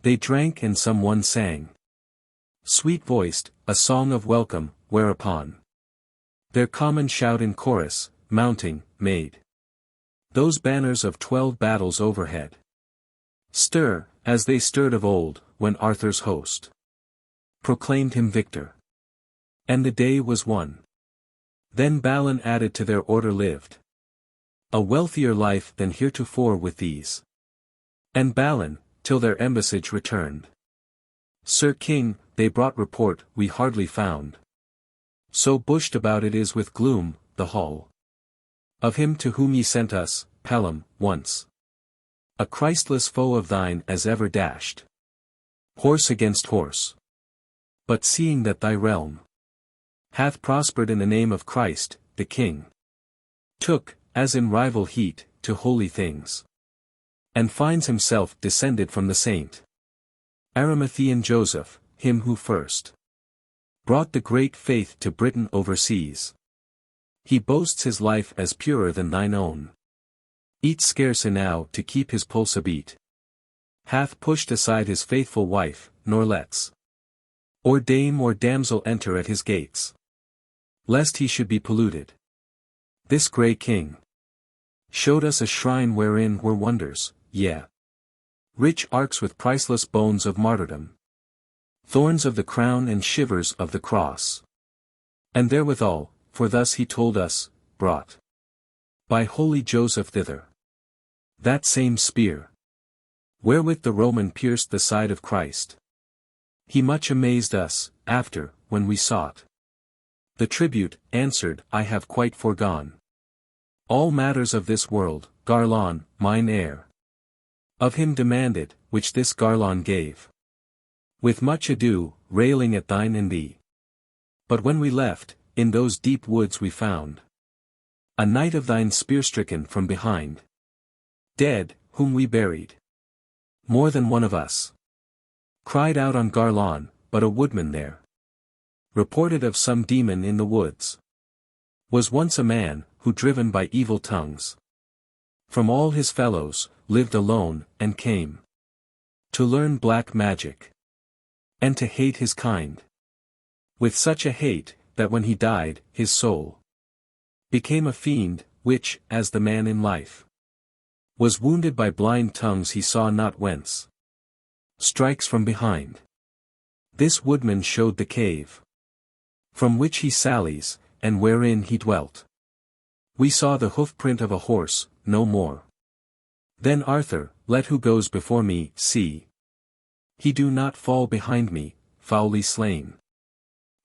They drank and some one sang. Sweet-voiced, a song of welcome, whereupon their common shout in chorus, mounting, made those banners of 12 battles overhead stir, as they stirred of old, when Arthur's host proclaimed him victor. And the day was won. Then Balin added to their order lived a wealthier life than heretofore with these. And Balin, till their embassage returned. Sir King, they brought report we hardly found. So bushed about it is with gloom, the hall. Of him to whom ye sent us, Pelleas, once. A Christless foe of thine as ever dashed. Horse against horse. But seeing that thy realm hath prospered in the name of Christ, the King took, as in rival heat, to holy things. And finds himself descended from the saint Arimathean Joseph, him who first brought the great faith to Britain overseas. He boasts his life as purer than thine own. Eats scarce enow to keep his pulse a beat. Hath pushed aside his faithful wife, nor lets or dame or damsel enter at his gates, lest he should be polluted. This grey king showed us a shrine wherein were wonders, yea, rich arks with priceless bones of martyrdom, thorns of the crown and shivers of the cross. And therewithal, for thus he told us, brought by holy Joseph thither that same spear, wherewith the Roman pierced the side of Christ. He much amazed us, after, when we sought the tribute, answered, I have quite foregone all matters of this world, Garlon, mine heir. Of him demanded, which this Garlon gave. With much ado, railing at thine and thee. But when we left, in those deep woods we found a knight of thine spear-stricken from behind, dead, whom we buried. More than one of us cried out on Garlon, but a woodman there reported of some demon in the woods. Was once a man, who driven by evil tongues from all his fellows, lived alone, and came to learn black magic, and to hate his kind. With such a hate, that when he died, his soul became a fiend, which, as the man in life was wounded by blind tongues he saw not whence, strikes from behind. This woodman showed the cave from which he sallies, and wherein he dwelt. We saw the hoof-print of a horse, no more. Then Arthur, let who goes before me, see he do not fall behind me, foully slain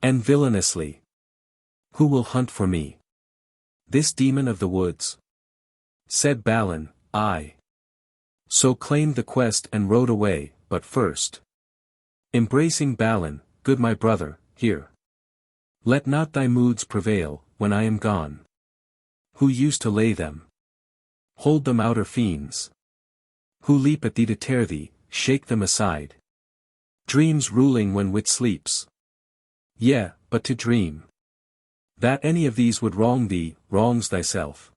and villainously. Who will hunt for me this demon of the woods? Said Balin, I. So claimed the quest and rode away, but first, embracing Balin, good my brother, hear. Let not thy moods prevail, when I am gone. Who used to lay them? Hold them outer fiends. Who leap at thee to tear thee, shake them aside. Dreams ruling when wit sleeps. Yea, but to dream that any of these would wrong thee, wrongs thyself.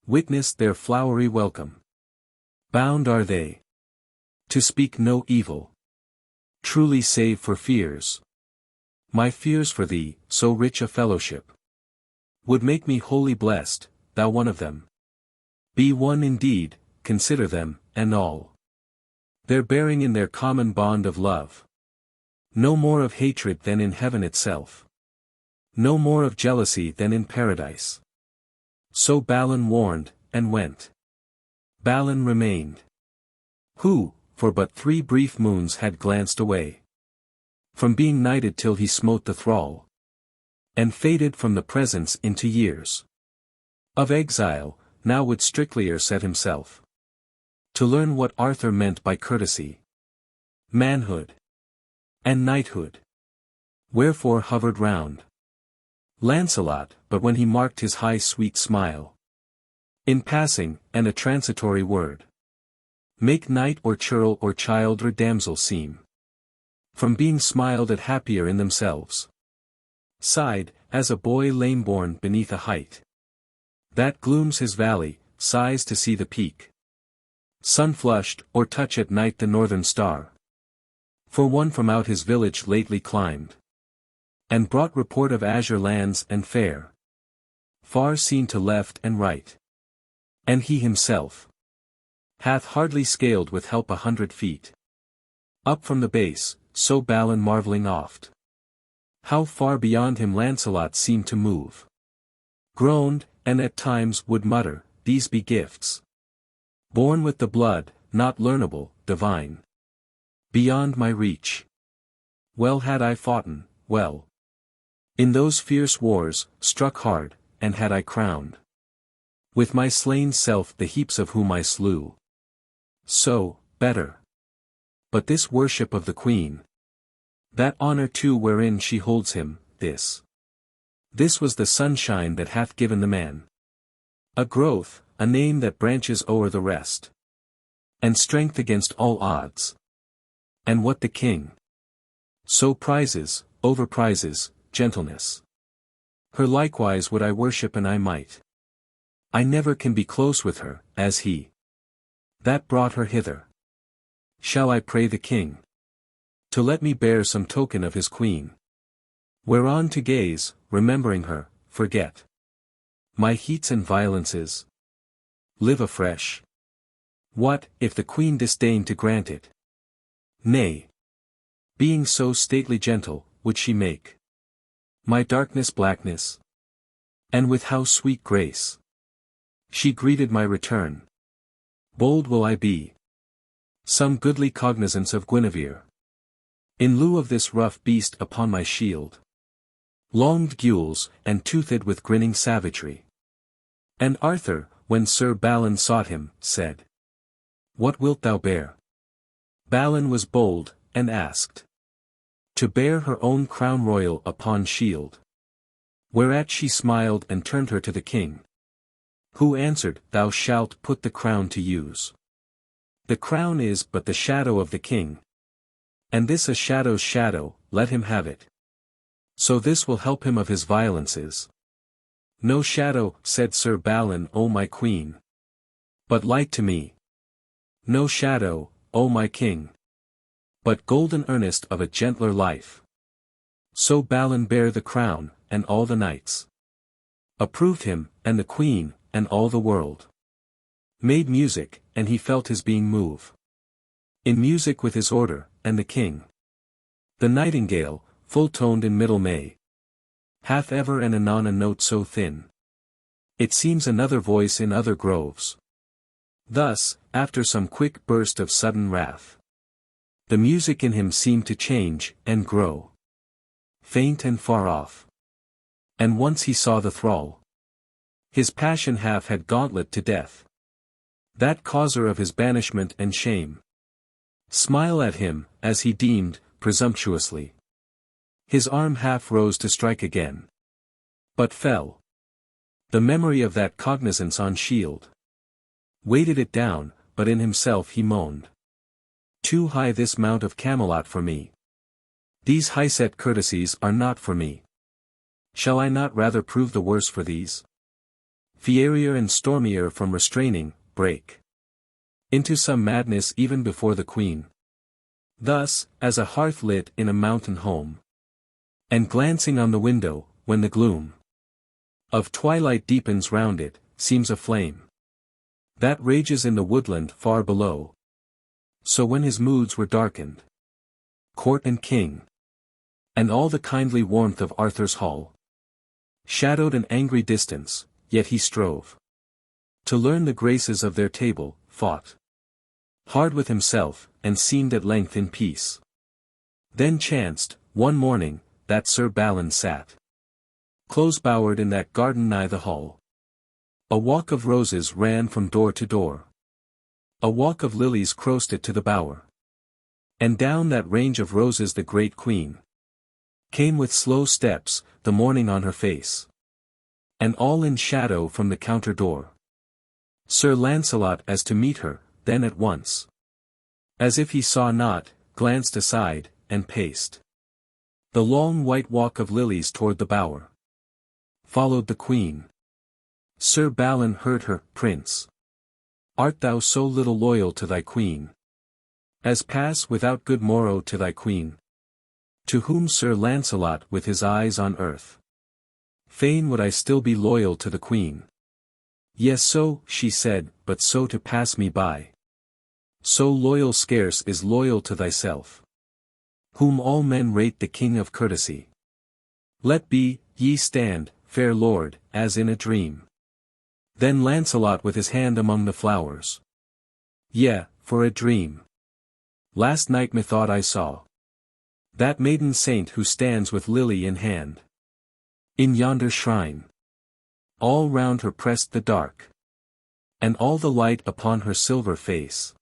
Witness their flowery welcome. Bound are they to speak no evil, truly save for fears. My fears for thee, so rich a fellowship, would make me wholly blessed, thou one of them. Be one indeed, consider them, and all their bearing in their common bond of love. No more of hatred than in heaven itself. No more of jealousy than in paradise. So Balin warned, and went. Balin remained, who, for but 3 brief moons had glanced away from being knighted till he smote the thrall, and faded from the presence into years of exile, now would strictlier set himself to learn what Arthur meant by courtesy, manhood, and knighthood. Wherefore hovered round Lancelot, but when he marked his high sweet smile in passing, and a transitory word, make knight or churl or child or damsel seem from being smiled at happier in themselves, sighed, as a boy lame-born beneath a height that glooms his valley, sighs to see the peak sun-flushed, or touch at night the northern star. For one from out his village lately climbed, and brought report of azure lands and fair, far seen to left and right. And he himself hath hardly scaled with help 100 feet up from the base, so Balin marvelling oft How far beyond him Lancelot seemed to move. Groaned, and at times would mutter, "These be gifts. Born with the blood, not learnable, divine. Beyond my reach. Well had I foughten, well. In those fierce wars, struck hard, and had I crowned. With my slain self the heaps of whom I slew. So, better. But this worship of the Queen. That honour too wherein she holds him, this. This was the sunshine that hath given the man. A growth, a name that branches o'er the rest. And strength against all odds. And what the King so prizes, overprizes, gentleness. Her likewise would I worship an I might. I never can be close with her, as he. That brought her hither. Shall I pray the King to let me bear some token of his Queen? Whereon to gaze, remembering her, forget my heats and violences. Live afresh. What, if the Queen disdain to grant it? Nay. Being so stately gentle, would she make my darkness blackness? And with how sweet grace she greeted my return. Bold will I be. Some goodly cognizance of Guinevere. In lieu of this rough beast upon my shield. Longed gules, and toothed with grinning savagery. And Arthur, when Sir Balin sought him, said, "What wilt thou bear?" Balin was bold, and asked to bear her own crown royal upon shield. Whereat she smiled and turned her to the King. Who answered, "Thou shalt put the crown to use. The crown is but the shadow of the King. And this a shadow's shadow, let him have it. So this will help him of his violences." "No shadow," said Sir Balin, "O my Queen. But light to me. No shadow, O my King. But golden earnest of a gentler life." So Balin bare the crown, and all the knights approved him, and the Queen, and all the world made music, and he felt his being move in music with his order, and the King. The nightingale, full-toned in middle May, hath ever and anon a note so thin, it seems another voice in other groves. Thus, after some quick burst of sudden wrath, the music in him seemed to change, and grow faint and far off. And once he saw the thrall his passion half had gauntlet to death, that causer of his banishment and shame, smile at him, as he deemed, presumptuously. His arm half rose to strike again, but fell. The memory of that cognizance on shield weighted it down, but in himself he moaned. Too high this mount of Camelot for me. These high-set courtesies are not for me. Shall I not rather prove the worse for these? Fierier and stormier from restraining, break into some madness even before the Queen. Thus, as a hearth lit in a mountain home, and glancing on the window, when the gloom of twilight deepens round it, seems a flame that rages in the woodland far below. So when his moods were darkened, court and king, and all the kindly warmth of Arthur's hall shadowed an angry distance, yet he strove to learn the graces of their table, fought hard with himself, and seemed at length in peace. Then chanced, one morning, that Sir Balin sat close-bowered in that garden nigh the hall. A walk of roses ran from door to door. A walk of lilies crossed it to the bower. And down that range of roses the great Queen came with slow steps, the morning on her face, and all in shadow from the counter door. Sir Lancelot as to meet her, then at once, as if he saw not, glanced aside, and paced the long white walk of lilies toward the bower. Followed the Queen. Sir Balin heard her, "Prince, art thou so little loyal to thy Queen, as pass without good morrow to thy Queen?" To whom Sir Lancelot with his eyes on earth, "Fain would I still be loyal to the Queen." "Yes so," she said, "but so to pass me by. So loyal scarce is loyal to thyself, whom all men rate the king of courtesy. Let be, ye stand, fair lord, as in a dream. Then Lancelot with his hand among the flowers. Yea, for a dream. Last night methought I saw that maiden saint who stands with lily in hand in yonder shrine. All round her pressed the dark, and all the light upon her silver face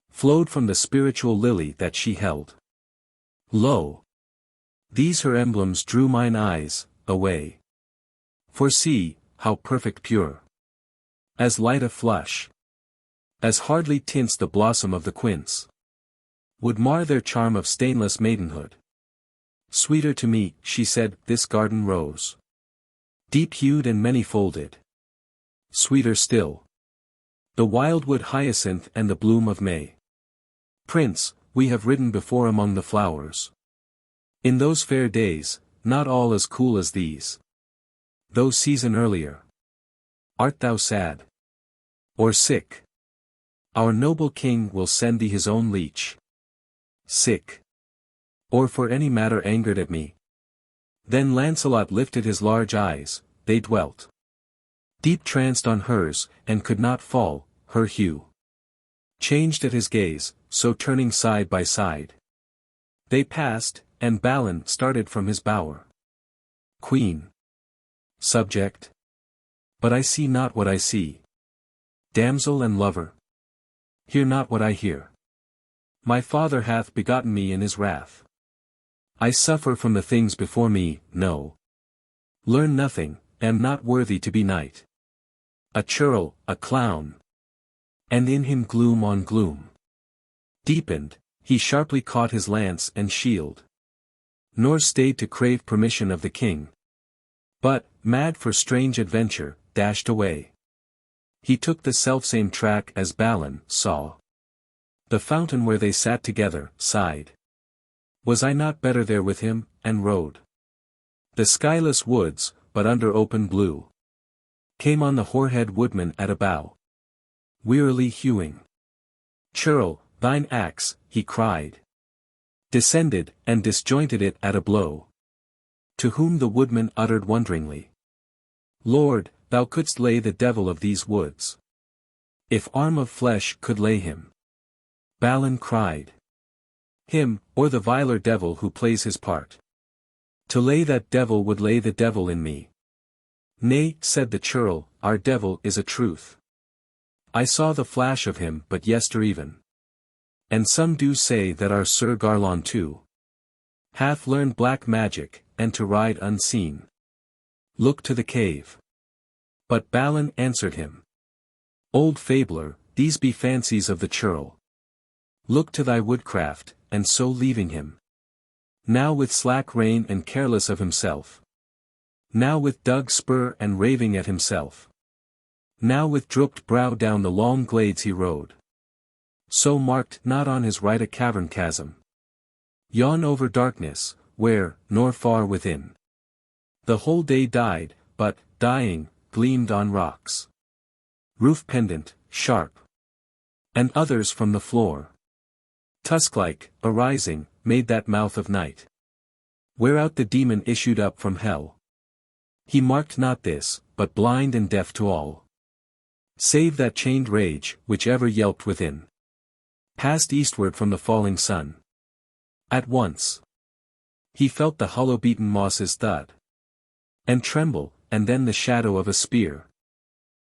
flowed from the spiritual lily that she held. Lo! These her emblems drew mine eyes away. For see, how perfect pure, as light a flush, as hardly tints the blossom of the quince, would mar their charm of stainless maidenhood. Sweeter to me, she said, this garden rose, deep-hued and many-folded. Sweeter still, the wildwood hyacinth and the bloom of May. Prince, we have ridden before among the flowers. In those fair days, not all as cool as these. Though season earlier. Art thou sad? Or sick? Our noble king will send thee his own leech. Sick? Or for any matter angered at me? Then Lancelot lifted his large eyes, they dwelt deep tranced on hers, and could not fall, her hue changed at his gaze, so turning side by side. They passed, and Balin started from his bower. Queen. Subject. But I see not what I see. Damsel and lover. Hear not what I hear. My father hath begotten me in his wrath. I suffer from the things before me, no. Learn nothing, am not worthy to be knight. A churl, a clown. And in him gloom on gloom deepened, he sharply caught his lance and shield. Nor stayed to crave permission of the king. But, mad for strange adventure, dashed away. He took the selfsame track as Balin saw. The fountain where they sat together, sighed. Was I not better there with him, and rode? The skyless woods, but under open blue. Came on the hoar-head woodman at a bough. Wearily hewing. Churl, thine axe, he cried. Descended, and disjointed it at a blow. To whom the woodman uttered wonderingly. Lord, thou couldst lay the devil of these woods. If arm of flesh could lay him. Balin cried. Him, or the viler devil who plays his part. To lay that devil would lay the devil in me. Nay, said the churl, our devil is a truth. I saw the flash of him but yestereven. And some do say that our Sir Garlon too hath learned black magic, and to ride unseen. Look to the cave. But Balin answered him. Old fabler, these be fancies of the churl. Look to thy woodcraft, and so leaving him. Now with slack rein and careless of himself. Now with dug spur and raving at himself. Now with drooped brow down the long glades he rode. So marked not on his right a cavern chasm. Yawn over darkness, where, nor far within. The whole day died, but, dying, gleamed on rocks. Roof pendant, sharp. And others from the floor. Tusk-like, arising, made that mouth of night. Whereout the demon issued up from hell. He marked not this, but blind and deaf to all. Save that chained rage, which ever yelped within. Passed eastward from the falling sun. At once. He felt the hollow-beaten mosses thud. And tremble, and then the shadow of a spear.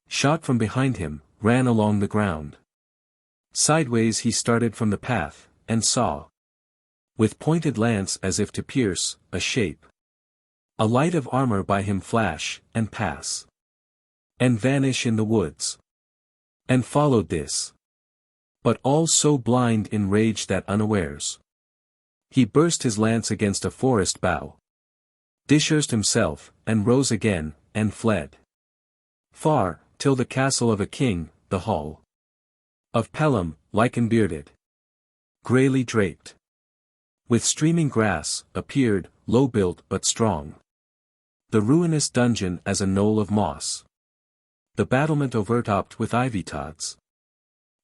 Shot from behind him, ran along the ground. Sideways he started from the path, and saw. With pointed lance as if to pierce, a shape. A light of armor by him flash, and pass. And vanish in the woods. And followed this. But all so blind in rage that unawares. He burst his lance against a forest bough. Dishersed himself, and rose again, and fled. Far, till the castle of a king, the hall. Of Pelleas, lichen-bearded. Greyly draped. With streaming grass, appeared, low-built but strong. The ruinous dungeon as a knoll of moss. The battlement overtopped with ivy tods.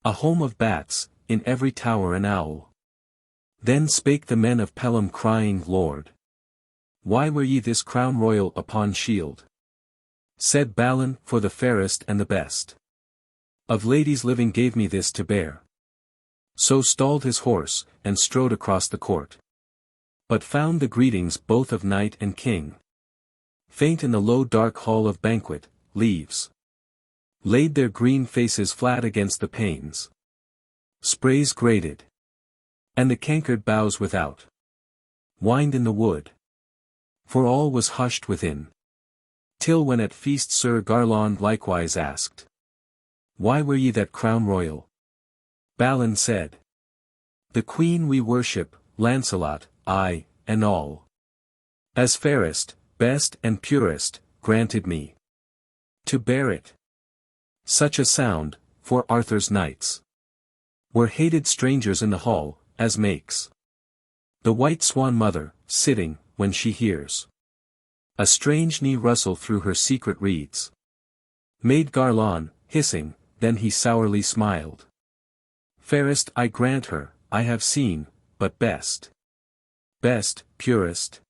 A home of bats, in every tower an owl. Then spake the men of Pelleas crying, Lord, Why wear ye this crown royal upon shield? Said Balin, for the fairest and the best of ladies living gave me this to bear. So stalled his horse, and strode across the court. But found the greetings both of knight and king faint in the low dark hall of banquet. Leaves laid their green faces flat against the panes. Sprays grated, and the cankered boughs without whined in the wood. For all was hushed within. Till when at feast Sir Garlon likewise asked, Why wear ye that crown royal? Balin said, The queen we worship, Lancelot, I, and all, as fairest, best and purest, granted me to bear it. Such a sound, for Arthur's knights were hated strangers in the hall, as makes the white swan mother, sitting, when she hears a strange knee rustle through her secret reeds. Made Garlon, hissing, then he sourly smiled. Fairest I grant her, I have seen, but best, purest,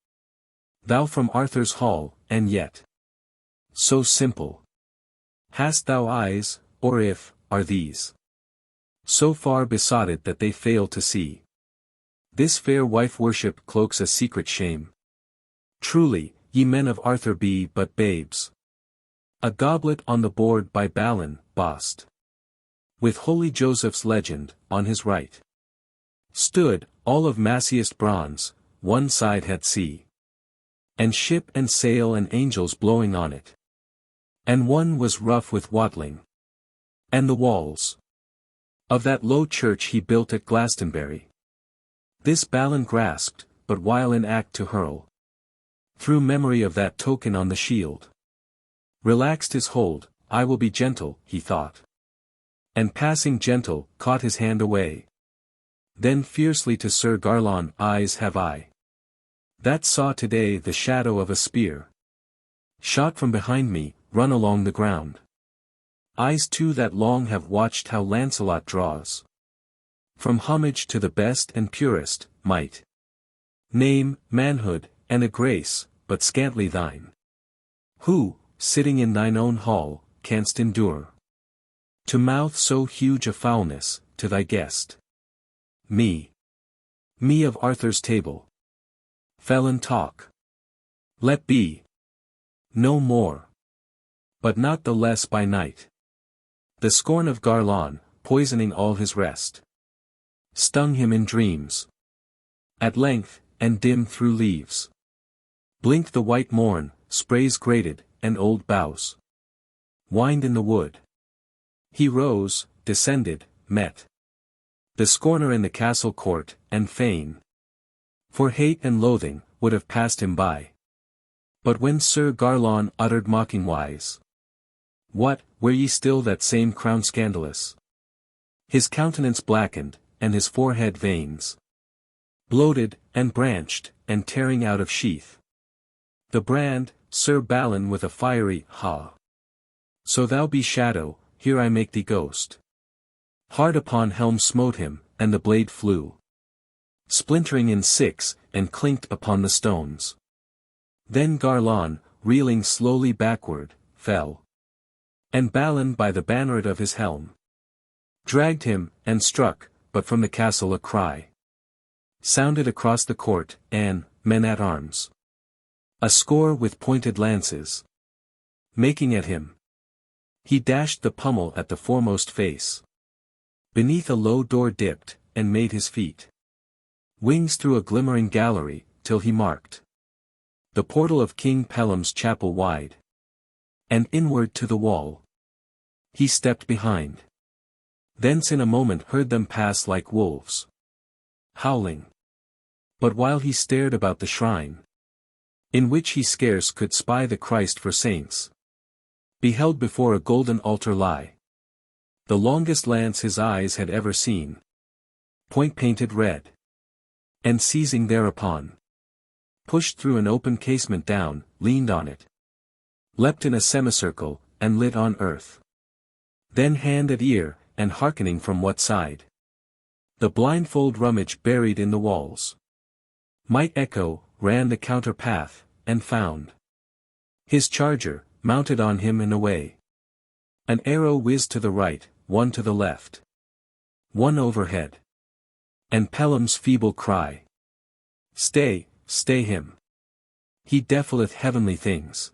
thou from Arthur's hall, and yet so simple. Hast thou eyes, or if, are these so far besotted that they fail to see? This fair wife worship cloaks a secret shame. Truly, ye men of Arthur be but babes. A goblet on the board by Balin, bossed with holy Joseph's legend, on his right stood, all of massiest bronze, one side had sea and ship and sail and angels blowing on it. And one was rough with watling. And the walls of that low church he built at Glastonbury. This Balin grasped, but while in act to hurl, through memory of that token on the shield, relaxed his hold. I will be gentle, he thought. And passing gentle, caught his hand away. Then fiercely to Sir Garlon, eyes have I that saw today the shadow of a spear shot from behind me, run along the ground. Eyes too that long have watched how Lancelot draws from homage to the best and purest, might, name, manhood, and a grace, but scantly thine, who, sitting in thine own hall, canst endure to mouth so huge a foulness, to thy guest. Me of Arthur's table, felon talk, let be, no more, but not the less by night. The scorn of Garlon, poisoning all his rest, stung him in dreams. At length, and dim through leaves, blinked the white morn, sprays grated, and old boughs whined in the wood. He rose, descended, met the scorner in the castle court, and fain, for hate and loathing, would have passed him by. But when Sir Garlon uttered mocking wise, What, wear ye still that same crown scandalous? His countenance blackened, and his forehead veins bloated, and branched, and tearing out of sheath. The brand, Sir Balin with a fiery, ha! So thou be shadow, here I make thee ghost. Hard upon helm smote him, and the blade flew, splintering in six, and clinked upon the stones. Then Garlon, reeling slowly backward, fell. And Balin by the banneret of his helm dragged him, and struck, but from the castle a cry sounded across the court, and men at arms, a score with pointed lances, making at him. He dashed the pummel at the foremost face. Beneath a low door dipped, and made his feet wings through a glimmering gallery, till he marked the portal of King Pellam's chapel wide. And inward to the wall he stepped behind. Thence in a moment heard them pass like wolves, howling. But while he stared about the shrine, in which he scarce could spy the Christ for saints, beheld before a golden altar lie the longest lance his eyes had ever seen, point painted red. And seizing thereupon, pushed through an open casement down, leaned on it, leapt in a semicircle, and lit on earth. Then hand at ear, and hearkening from what side the blindfold rummage buried in the walls might echo, ran the counter path, and found his charger, mounted on him and away. An arrow whizzed to the right, one to the left, one overhead. And Pellam's feeble cry, "Stay, stay him! He defileth heavenly things,"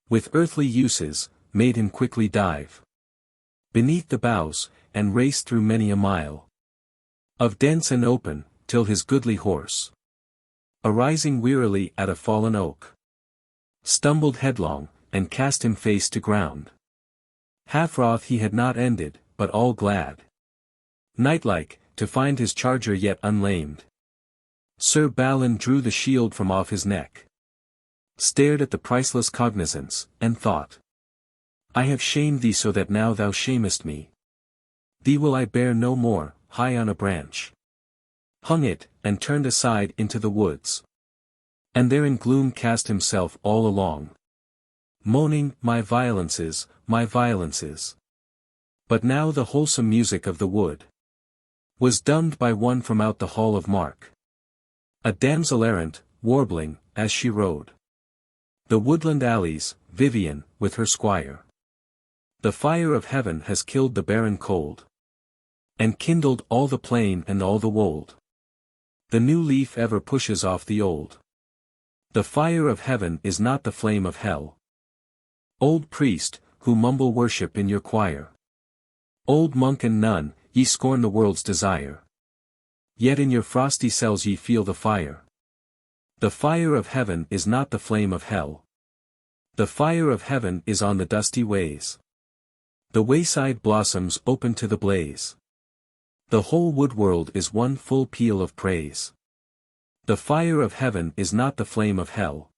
with earthly uses, made him quickly dive beneath the boughs, and race through many a mile of dense and open, till his goodly horse, arising wearily at a fallen oak, stumbled headlong, and cast him face to ground. Half wroth he had not ended, but all glad, knight-like, to find his charger yet unlamed. Sir Balin drew the shield from off his neck, stared at the priceless cognizance, and thought, "I have shamed thee so that now thou shamest me. Thee will I bear no more." High on a branch hung it, and turned aside into the woods. And there in gloom cast himself all along, moaning, "My violences, my violences." But now the wholesome music of the wood was dumbed by one from out the hall of Mark, a damsel errant, warbling, as she rode the woodland alleys, Vivien, with her squire. The fire of heaven has killed the barren cold, and kindled all the plain and all the wold. The new leaf ever pushes off the old. The fire of heaven is not the flame of hell. Old priest, who mumble worship in your choir, old monk and nun, ye scorn the world's desire. Yet in your frosty cells ye feel the fire. The fire of heaven is not the flame of hell. The fire of heaven is on the dusty ways. The wayside blossoms open to the blaze. The whole wood world is one full peal of praise. The fire of heaven is not the flame of hell.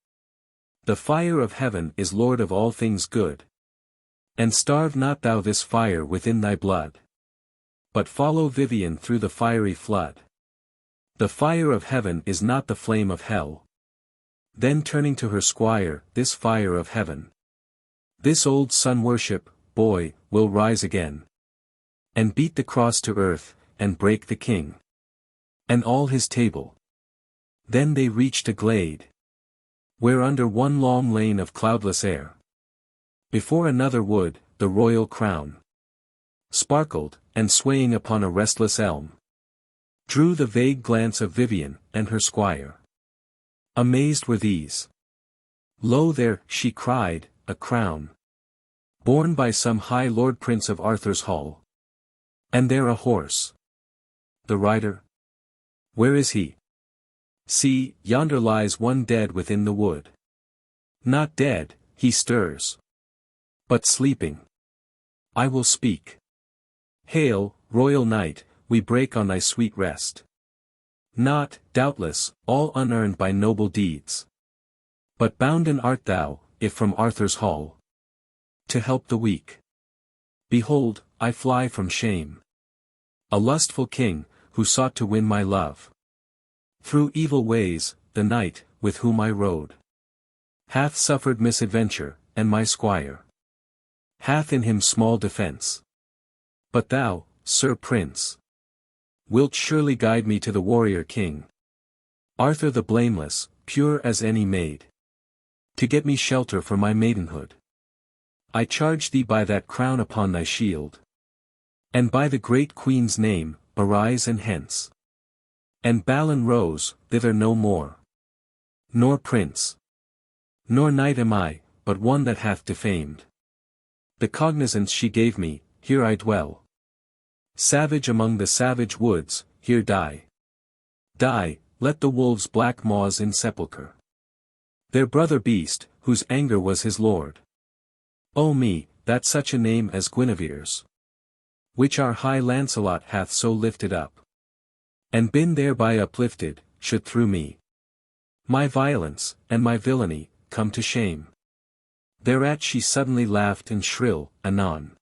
The fire of heaven is Lord of all things good. And starve not thou this fire within thy blood, but follow Vivien through the fiery flood. The fire of heaven is not the flame of hell. Then turning to her squire, "This fire of heaven, this old sun worship, boy, will rise again, and beat the cross to earth, and break the king, and all his table." Then they reached a glade, where under one long lane of cloudless air, before another wood, the royal crown sparkled, and swaying upon a restless elm, drew the vague glance of Vivien, and her squire. Amazed were these. "Lo there," she cried, "a crown, borne by some high lord prince of Arthur's hall. And there a horse. The rider? Where is he? See, yonder lies one dead within the wood. Not dead, he stirs, but sleeping. I will speak. Hail, royal knight, we break on thy sweet rest. Not, doubtless, all unearned by noble deeds, but bounden art thou, if from Arthur's hall, to help the weak. Behold, I fly from shame. A lustful king, who sought to win my love. Through evil ways, the knight, with whom I rode, hath suffered misadventure, and my squire hath in him small defence. But thou, Sir Prince, wilt surely guide me to the warrior king, Arthur the blameless, pure as any maid, to get me shelter for my maidenhood. I charge thee by that crown upon thy shield, and by the great queen's name, arise and hence." And Balin rose, "Thither no more. Nor prince, nor knight am I, but one that hath defamed the cognizance she gave me. Here I dwell, savage among the savage woods. Here die. Die, let the wolves' black maws in sepulchre their brother beast, whose anger was his lord. O me, that such a name as Guinevere's, which our high Lancelot hath so lifted up, and been thereby uplifted, should through me, my violence, and my villainy, come to shame." Thereat she suddenly laughed, and shrill, anon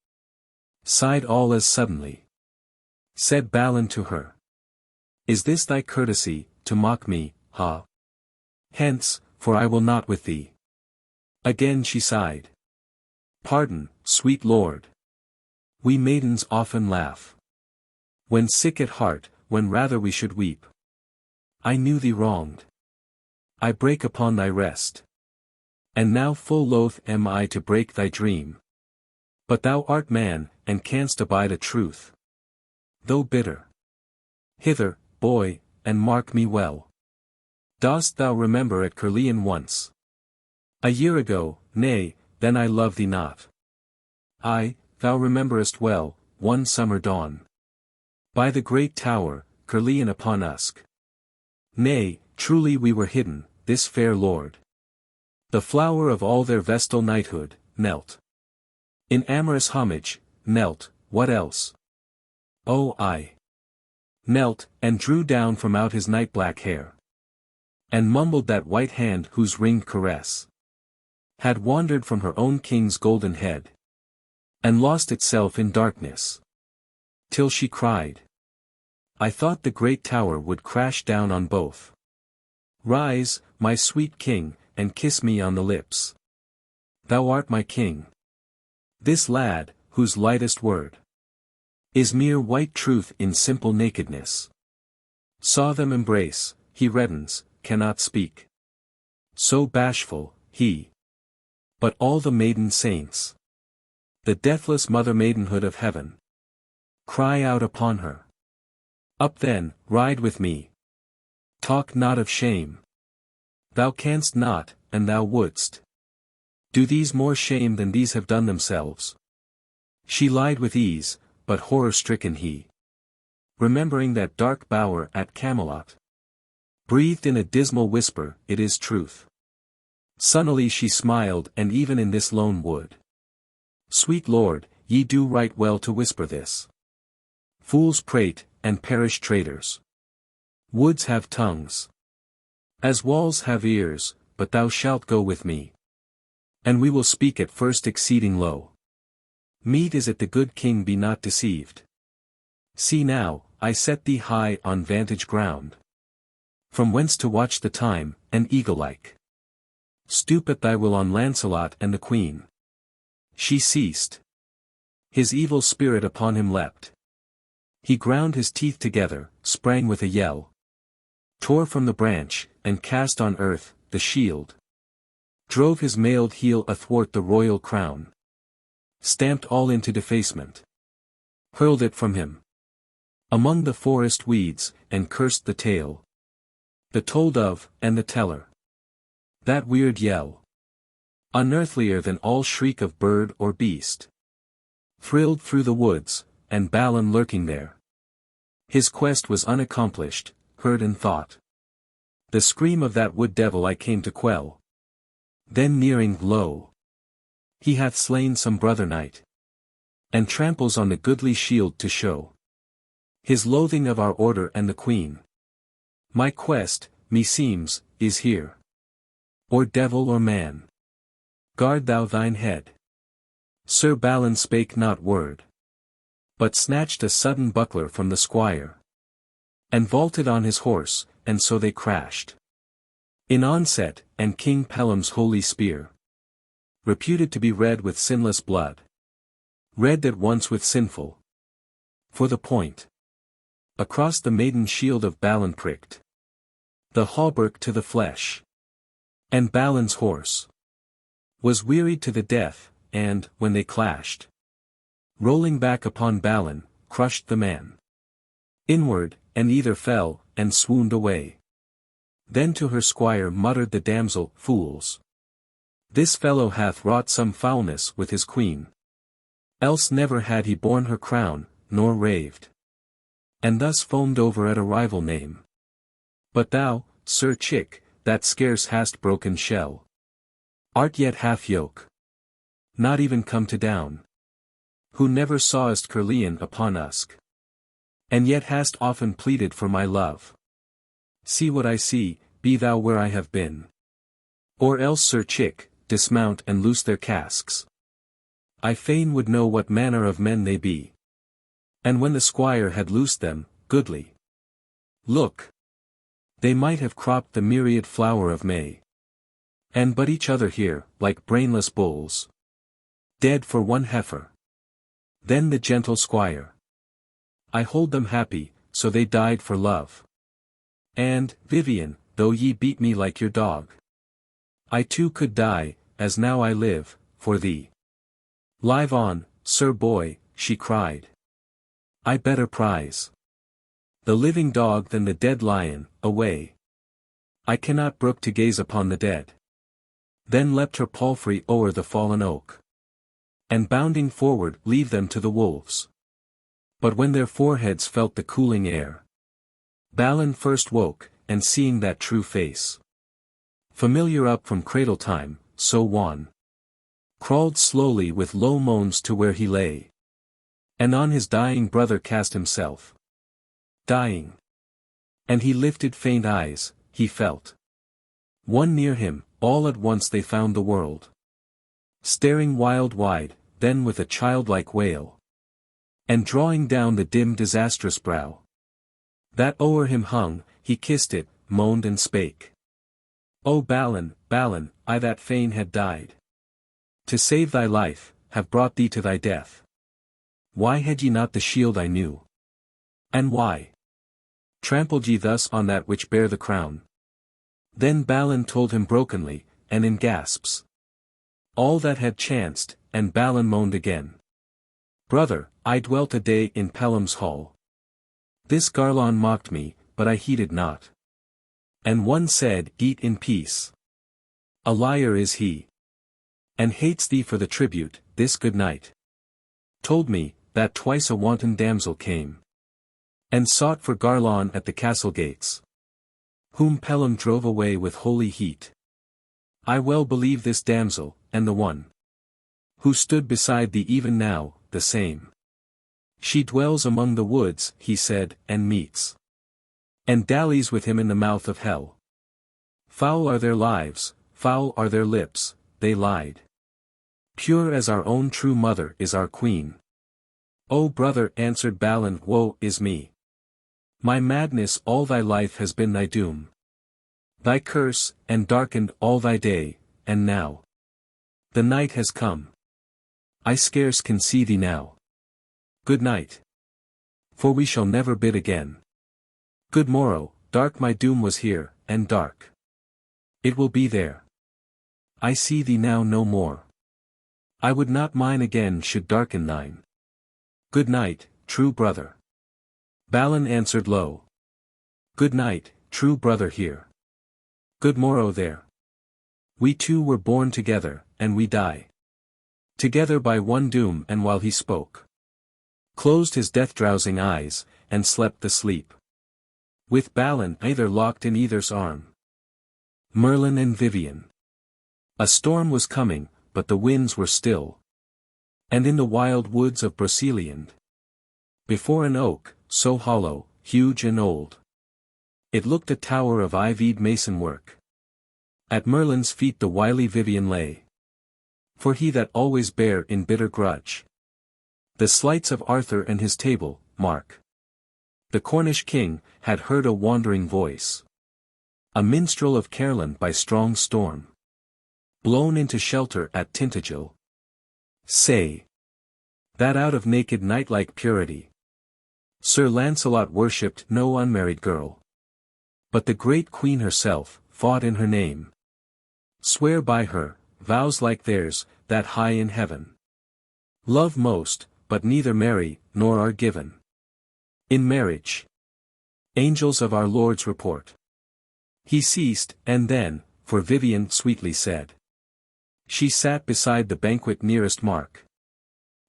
sighed all as suddenly. Said Balin to her, "Is this thy courtesy, to mock me, ha? Hence, for I will not with thee." Again she sighed. "Pardon, sweet lord. We maidens often laugh when sick at heart, when rather we should weep. I knew thee wronged. I break upon thy rest. And now full loath am I to break thy dream. But thou art man, and canst abide a truth, though bitter. Hither, boy, and mark me well. Dost thou remember at Caerleon once? A year ago, nay, then I love thee not. Ay, thou rememberest well, one summer dawn. By the great tower, Caerleon upon Usk. Nay, truly we were hidden, this fair lord. The flower of all their vestal knighthood, knelt. In amorous homage, knelt, what else? Oh, I knelt, and drew down from out his night-black hair. And mumbled that white hand whose ringed caress had wandered from her own king's golden head, and lost itself in darkness. Till she cried. I thought the great tower would crash down on both. Rise, my sweet king, and kiss me on the lips. Thou art my king. This lad, whose lightest word is mere white truth in simple nakedness, saw them embrace, he reddens, cannot speak. So bashful, he. But all the maiden saints, the deathless mother maidenhood of heaven, cry out upon her. Up then, ride with me. Talk not of shame. Thou canst not, and thou wouldst. Do these more shame than these have done themselves? She lied with ease, but horror-stricken he, remembering that dark bower at Camelot, breathed in a dismal whisper, it is truth. Sunnily she smiled, and even in this lone wood. Sweet lord, ye do right well to whisper this. Fools prate, and perish traitors. Woods have tongues, as walls have ears, but thou shalt go with me. And we will speak at first exceeding low. Meet is it the good king be not deceived. See now, I set thee high on vantage ground, from whence to watch the time, and eagle-like stoop at thy will on Lancelot and the queen. She ceased. His evil spirit upon him leapt. He ground his teeth together, sprang with a yell, tore from the branch, and cast on earth the shield, drove his mailed heel athwart the royal crown, stamped all into defacement, hurled it from him among the forest weeds, and cursed the tale, the told of, and the teller. That weird yell, unearthlier than all shriek of bird or beast, thrilled through the woods, and Balin lurking there. His quest was unaccomplished, heard and thought. The scream of that wood devil I came to quell. Then nearing, lo! He hath slain some brother knight, and tramples on the goodly shield to show his loathing of our order and the queen. My quest, meseems, is here. Or devil or man, guard thou thine head. Sir Balin spake not word, but snatched a sudden buckler from the squire, and vaulted on his horse, and so they crashed in onset, and King Pellam's holy spear, reputed to be red with sinless blood, red that once with sinful, for the point across the maiden shield of Balin pricked the hauberk to the flesh. And Balin's horse was wearied to the death, and, when they clashed, rolling back upon Balin, crushed the man inward, and either fell, and swooned away. Then to her squire muttered the damsel, fools! This fellow hath wrought some foulness with his queen. Else never had he borne her crown, nor raved, and thus foamed over at a rival name. But thou, Sir Chick, that scarce hast broken shell, art yet half yoke, not even come to down, who never sawest Caerleon upon Usk, and yet hast often pleaded for my love. See what I see, be thou where I have been. Or else, Sir Chick, dismount and loose their casques. I fain would know what manner of men they be. And when the squire had loosed them, goodly look! They might have cropped the myriad flower of May, and but each other here, like brainless bulls, dead for one heifer. Then the gentle squire, I hold them happy, so they died for love. And, Vivien, though ye beat me like your dog. I too could die, as now I live, for thee. Live on, sir boy, she cried. I better prize the living dog than the dead lion, away. I cannot brook to gaze upon the dead. Then leapt her palfrey o'er the fallen oak, and bounding forward leave them to the wolves. But when their foreheads felt the cooling air, Balin first woke, and seeing that true face, familiar up from cradle time, so wan, crawled slowly with low moans to where he lay, and on his dying brother cast himself. Dying. And he lifted faint eyes, he felt one near him, all at once they found the world staring wide, then with a childlike wail, and drawing down the dim disastrous brow that o'er him hung, he kissed it, moaned and spake. O Balin, Balin, I that fain had died to save thy life, have brought thee to thy death. Why had ye not the shield I knew? And why trampled ye thus on that which bare the crown? Then Balin told him brokenly, and in gasps, all that had chanced, and Balin moaned again. Brother, I dwelt a day in Pelham's hall. This Garlon mocked me, but I heeded not. And one said, Eat in peace. A liar is he, and hates thee for the tribute. This good knight told me, that twice a wanton damsel came, and sought for Garlon at the castle gates, whom Pelham drove away with holy heat. I well believe this damsel, and the one who stood beside thee even now, the same. She dwells among the woods, he said, and meets and dallies with him in the mouth of hell. Foul are their lives, foul are their lips, they lied. Pure as our own true mother is our queen. O brother, answered Balin, woe is me. My madness all thy life has been thy doom, thy curse, and darkened all thy day, and now the night has come. I scarce can see thee now. Good night. For we shall never bid again. Good morrow, dark my doom was here, and dark it will be there. I see thee now no more. I would not mine again should darken thine. Good night, true brother. Balin answered low. Good night, true brother here. Good morrow there. We two were born together, and we die together by one doom. And while he spoke, closed his death-drowsing eyes, and slept the sleep, with Balin either locked in either's arm. Merlin and Vivien. A storm was coming, but the winds were still, and in the wild woods of Broceliande, before an oak, so hollow, huge and old, it looked a tower of ivied mason work. At Merlin's feet the wily Vivien lay, for he that always bare in bitter grudge the slights of Arthur and his table. Mark, the Cornish king, had heard a wandering voice, a minstrel of Caerleon by strong storm, blown into shelter at Tintagel, say, that out of naked knight-like purity, Sir Lancelot worshipped no unmarried girl, but the great queen herself, fought in her name, swear by her, vows like theirs, that high in heaven love most, but neither marry, nor are given in marriage. Angels of our Lord's report. He ceased, and then, for Vivien sweetly said, she sat beside the banquet nearest Mark.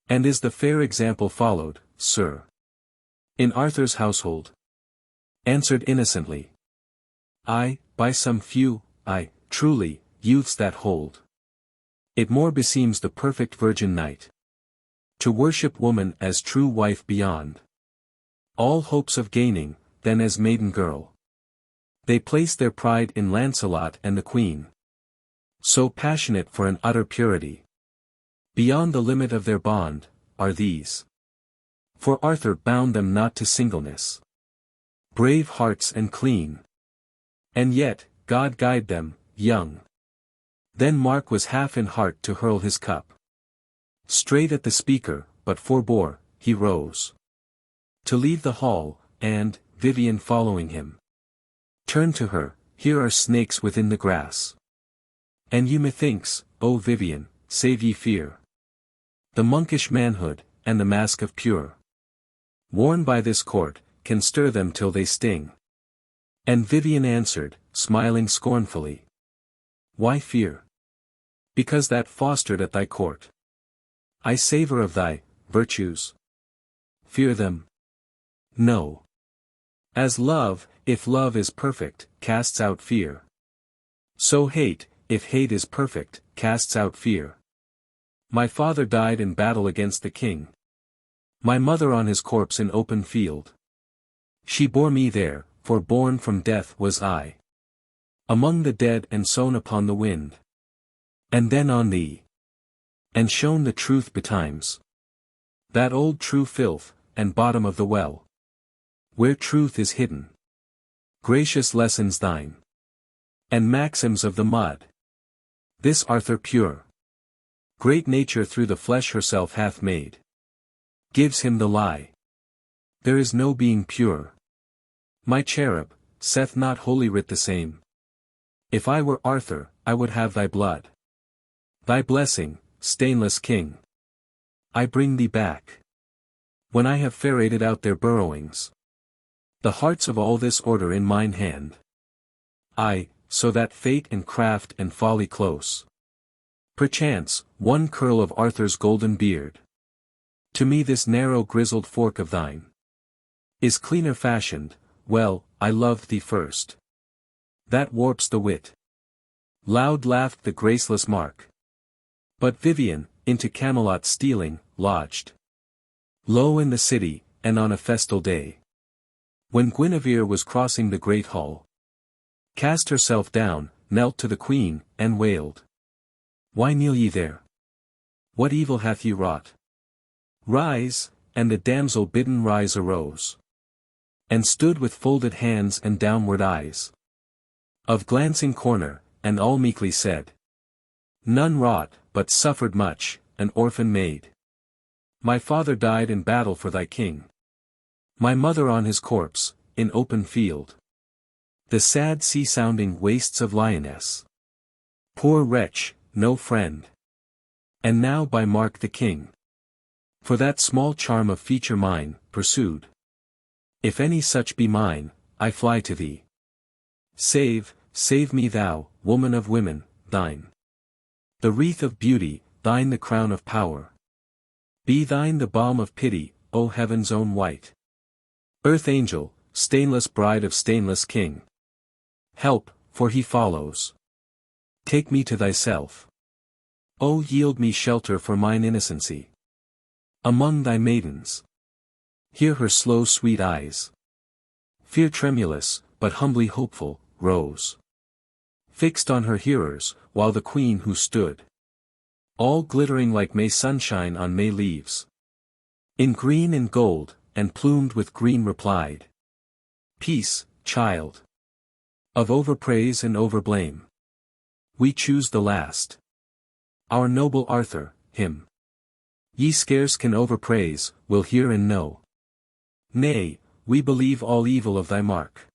And is the fair example followed, sir, in Arthur's household? Answered innocently, I, by some few, I, truly, youths that hold it more beseems the perfect virgin knight to worship woman as true wife beyond all hopes of gaining, than as maiden girl. They place their pride in Lancelot and the queen, so passionate for an utter purity. Beyond the limit of their bond, are these. For Arthur bound them not to singleness. Brave hearts and clean. And yet, God guide them, young. Then Mark was half in heart to hurl his cup straight at the speaker, but forbore, he rose to leave the hall, and, Vivien following him, turned to her, here are snakes within the grass. And you methinks, O Vivien, save ye fear. The monkish manhood, and the mask of pure, worn by this court, can stir them till they sting. And Vivien answered, smiling scornfully, why fear? Because that fostered at thy court I savour of thy virtues. Fear them? No. As love, if love is perfect, casts out fear, so hate, if hate is perfect, casts out fear. My father died in battle against the king, my mother on his corpse in open field. She bore me there, for born from death was I, among the dead and sown upon the wind. And then on thee, and shown the truth betimes, that old true filth, and bottom of the well, where truth is hidden. Gracious lessons thine, and maxims of the mud. This Arthur pure, great nature through the flesh herself hath made, gives him the lie. There is no being pure. My cherub, saith not Holy Writ the same? If I were Arthur, I would have thy blood, thy blessing, stainless king. I bring thee back, when I have ferreted out their burrowings, the hearts of all this order in mine hand. I, so that fate and craft and folly close, perchance, one curl of Arthur's golden beard, to me this narrow grizzled fork of thine, is cleaner fashioned. Well, I loved thee first. That warps the wit. Loud laughed the graceless Mark. But Vivien, into Camelot stealing, lodged low in the city, and on a festal day, when Guinevere was crossing the great hall, cast herself down, knelt to the queen, and wailed, why kneel ye there? What evil hath ye wrought? Rise, and the damsel bidden rise arose, and stood with folded hands and downward eyes, of glancing corner, and all meekly said, none wrought, but suffered much, an orphan maid. My father died in battle for thy king, my mother on his corpse, in open field, the sad sea-sounding wastes of Lyonesse. Poor wretch, no friend. And now by Mark the king, for that small charm of feature mine, pursued. If any such be mine, I fly to thee. Save, save me thou, woman of women, thine the wreath of beauty, thine the crown of power. Be thine the balm of pity, O heaven's own white earth angel, stainless bride of stainless king. Help, for he follows. Take me to thyself. O yield me shelter for mine innocency, among thy maidens. Hear her slow sweet eyes. Fear tremulous, but humbly hopeful, rose, fixed on her hearers, while the queen who stood, all glittering like May sunshine on May leaves, in green and gold, and plumed with green replied, peace, child. Of overpraise and overblame, we choose the last. Our noble Arthur, him ye scarce can overpraise, will hear and know. Nay, we believe all evil of thy Mark.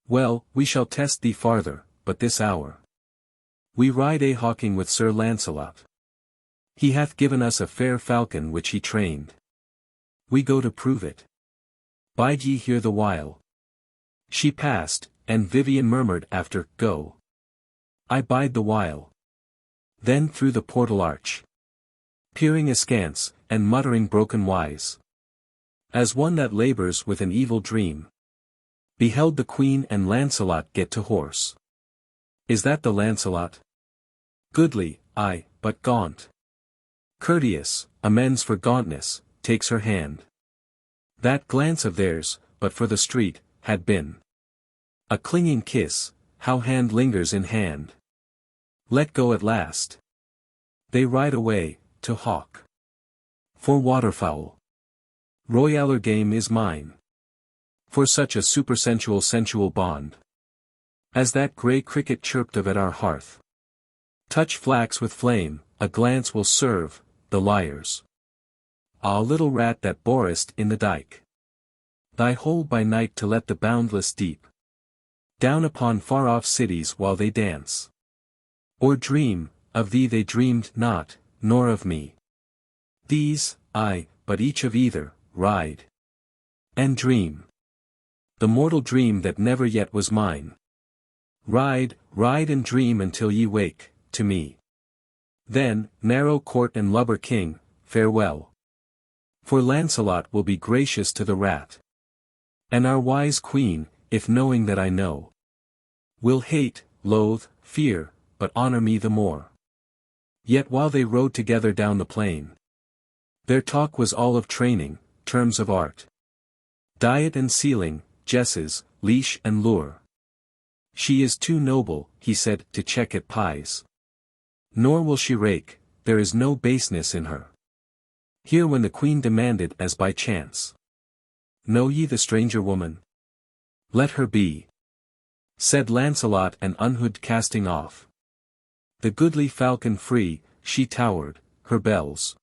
Well, we shall test thee farther, but this hour we ride a-hawking with Sir Lancelot. He hath given us a fair falcon which he trained. We go to prove it. Bide ye here the while. She passed, and Vivien murmured after, go. I bide the while. Then through the portal arch, peering askance, and muttering broken wise, as one that labours with an evil dream, beheld the queen and Lancelot get to horse. Is that the Lancelot? Goodly, aye, but gaunt. Courteous, amends for gauntness, takes her hand. That glance of theirs, but for the street, had been a clinging kiss. How hand lingers in hand. Let go at last. They ride away, to hawk for waterfowl. Royaller game is mine, for such a supersensual sensual bond, as that grey cricket chirped of at our hearth. Touch flax with flame, a glance will serve, the liars. Ah, little rat that borest in the dike, thy hole by night to let the boundless deep down upon far-off cities while they dance. Or dream, of thee they dreamed not, nor of me. These, but each of either, ride and dream. The mortal dream that never yet was mine. Ride, ride and dream until ye wake, to me. Then, narrow court and lubber king, farewell. For Lancelot will be gracious to the rat. And our wise queen, if knowing that I know, will hate, loathe, fear, but honor me the more. Yet while they rode together down the plain, their talk was all of training, terms of art, diet and sealing, jesses, leash and lure. She is too noble, he said, to check at pies. Nor will she rake, there is no baseness in her. Here when the queen demanded as by chance, know ye the stranger woman? Let her be, said Lancelot and unhood casting off. The goodly falcon free, she towered, her bells,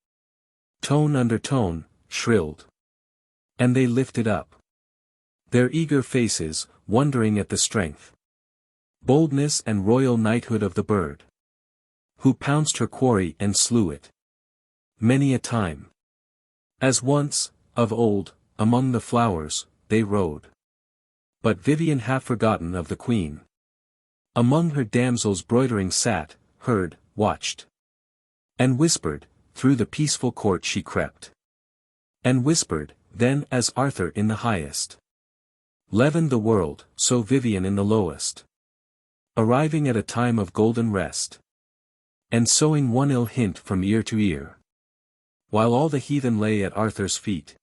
tone under tone, shrilled. And they lifted up their eager faces, wondering at the strength, boldness and royal knighthood of the bird, who pounced her quarry and slew it many a time. As once, of old, among the flowers, they rode. But Vivien half forgotten of the queen, among her damsels broidering sat, heard, watched, and whispered, through the peaceful court she crept. And whispered, then as Arthur in the highest leavened the world, so Vivien in the lowest, arriving at a time of golden rest, and sowing one ill hint from ear to ear, while all the heathen lay at Arthur's feet.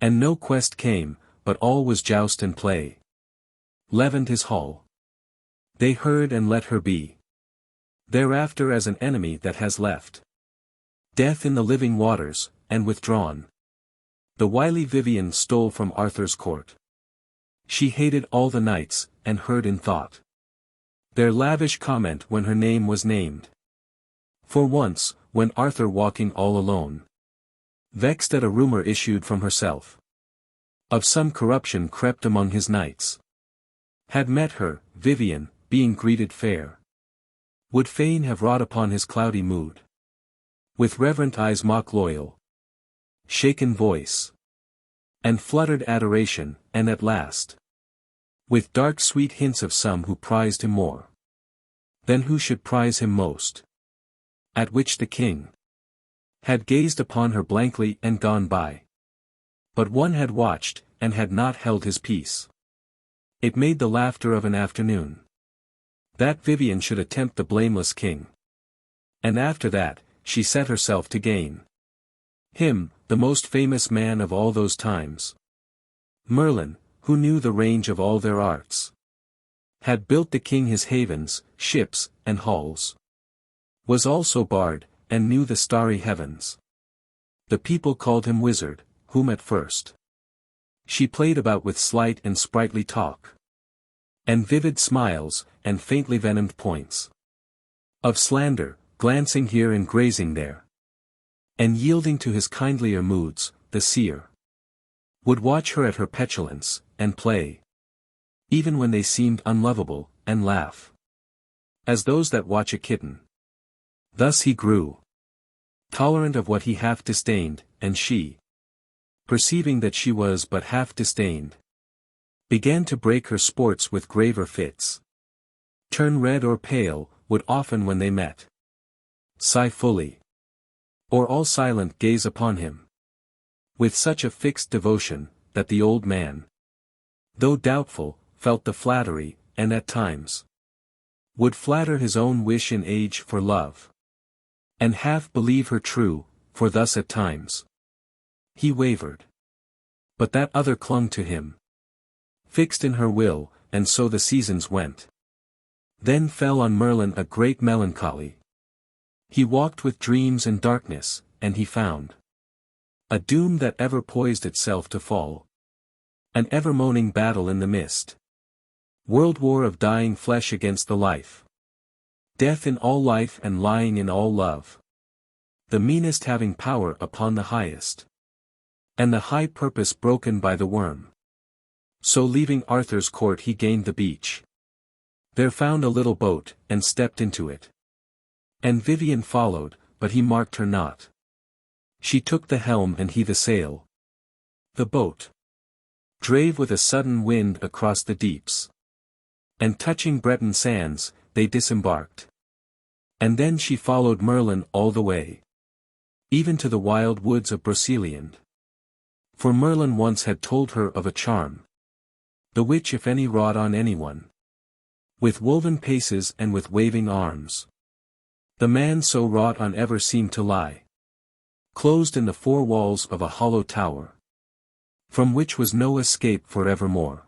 And no quest came, but all was joust and play, leavened his hall. They heard and let her be thereafter as an enemy that has left death in the living waters, and withdrawn. The wily Vivien stole from Arthur's court. She hated all the knights, and heard in thought their lavish comment when her name was named. For once, when Arthur walking all alone, vexed at a rumor issued from herself, of some corruption crept among his knights, had met her, Vivien, being greeted fair, would fain have wrought upon his cloudy mood, with reverent eyes mock loyal, shaken voice, and fluttered adoration, and at last, with dark sweet hints of some who prized him more than who should prize him most, at which the king had gazed upon her blankly and gone by. But one had watched, and had not held his peace. It made the laughter of an afternoon, that Vivien should attempt the blameless king. And after that, she set herself to gain him, the most famous man of all those times. Merlin, who knew the range of all their arts, had built the king his havens, ships, and halls, was also bard, and knew the starry heavens. The people called him wizard, whom at first she played about with slight and sprightly talk, and vivid smiles, and faintly venomed points of slander, glancing here and grazing there. And yielding to his kindlier moods, the seer would watch her at her petulance, and play, even when they seemed unlovable, and laugh, as those that watch a kitten. Thus he grew tolerant of what he half disdained, and she, perceiving that she was but half disdained, began to break her sports with graver fits, turn red or pale, would often when they met sigh fully, or all silent gaze upon him, with such a fixed devotion, that the old man, though doubtful, felt the flattery, and at times would flatter his own wish in age for love, and half believe her true, for thus at times he wavered. But that other clung to him, fixed in her will, and so the seasons went. Then fell on Merlin a great melancholy. He walked with dreams and darkness, and he found a doom that ever poised itself to fall, an ever-moaning battle in the mist, world war of dying flesh against the life, death in all life and lying in all love, the meanest having power upon the highest, and the high purpose broken by the worm. So leaving Arthur's court he gained the beach. There found a little boat, and stepped into it. And Vivien followed, but he marked her not. She took the helm and he the sail. The boat drave with a sudden wind across the deeps. And touching Breton sands, they disembarked. And then she followed Merlin all the way, even to the wild woods of Broceliande. For Merlin once had told her of a charm, the which if any wrought on anyone, with woven paces and with waving arms, the man so wrought on ever seemed to lie, closed in the four walls of a hollow tower, from which was no escape for evermore.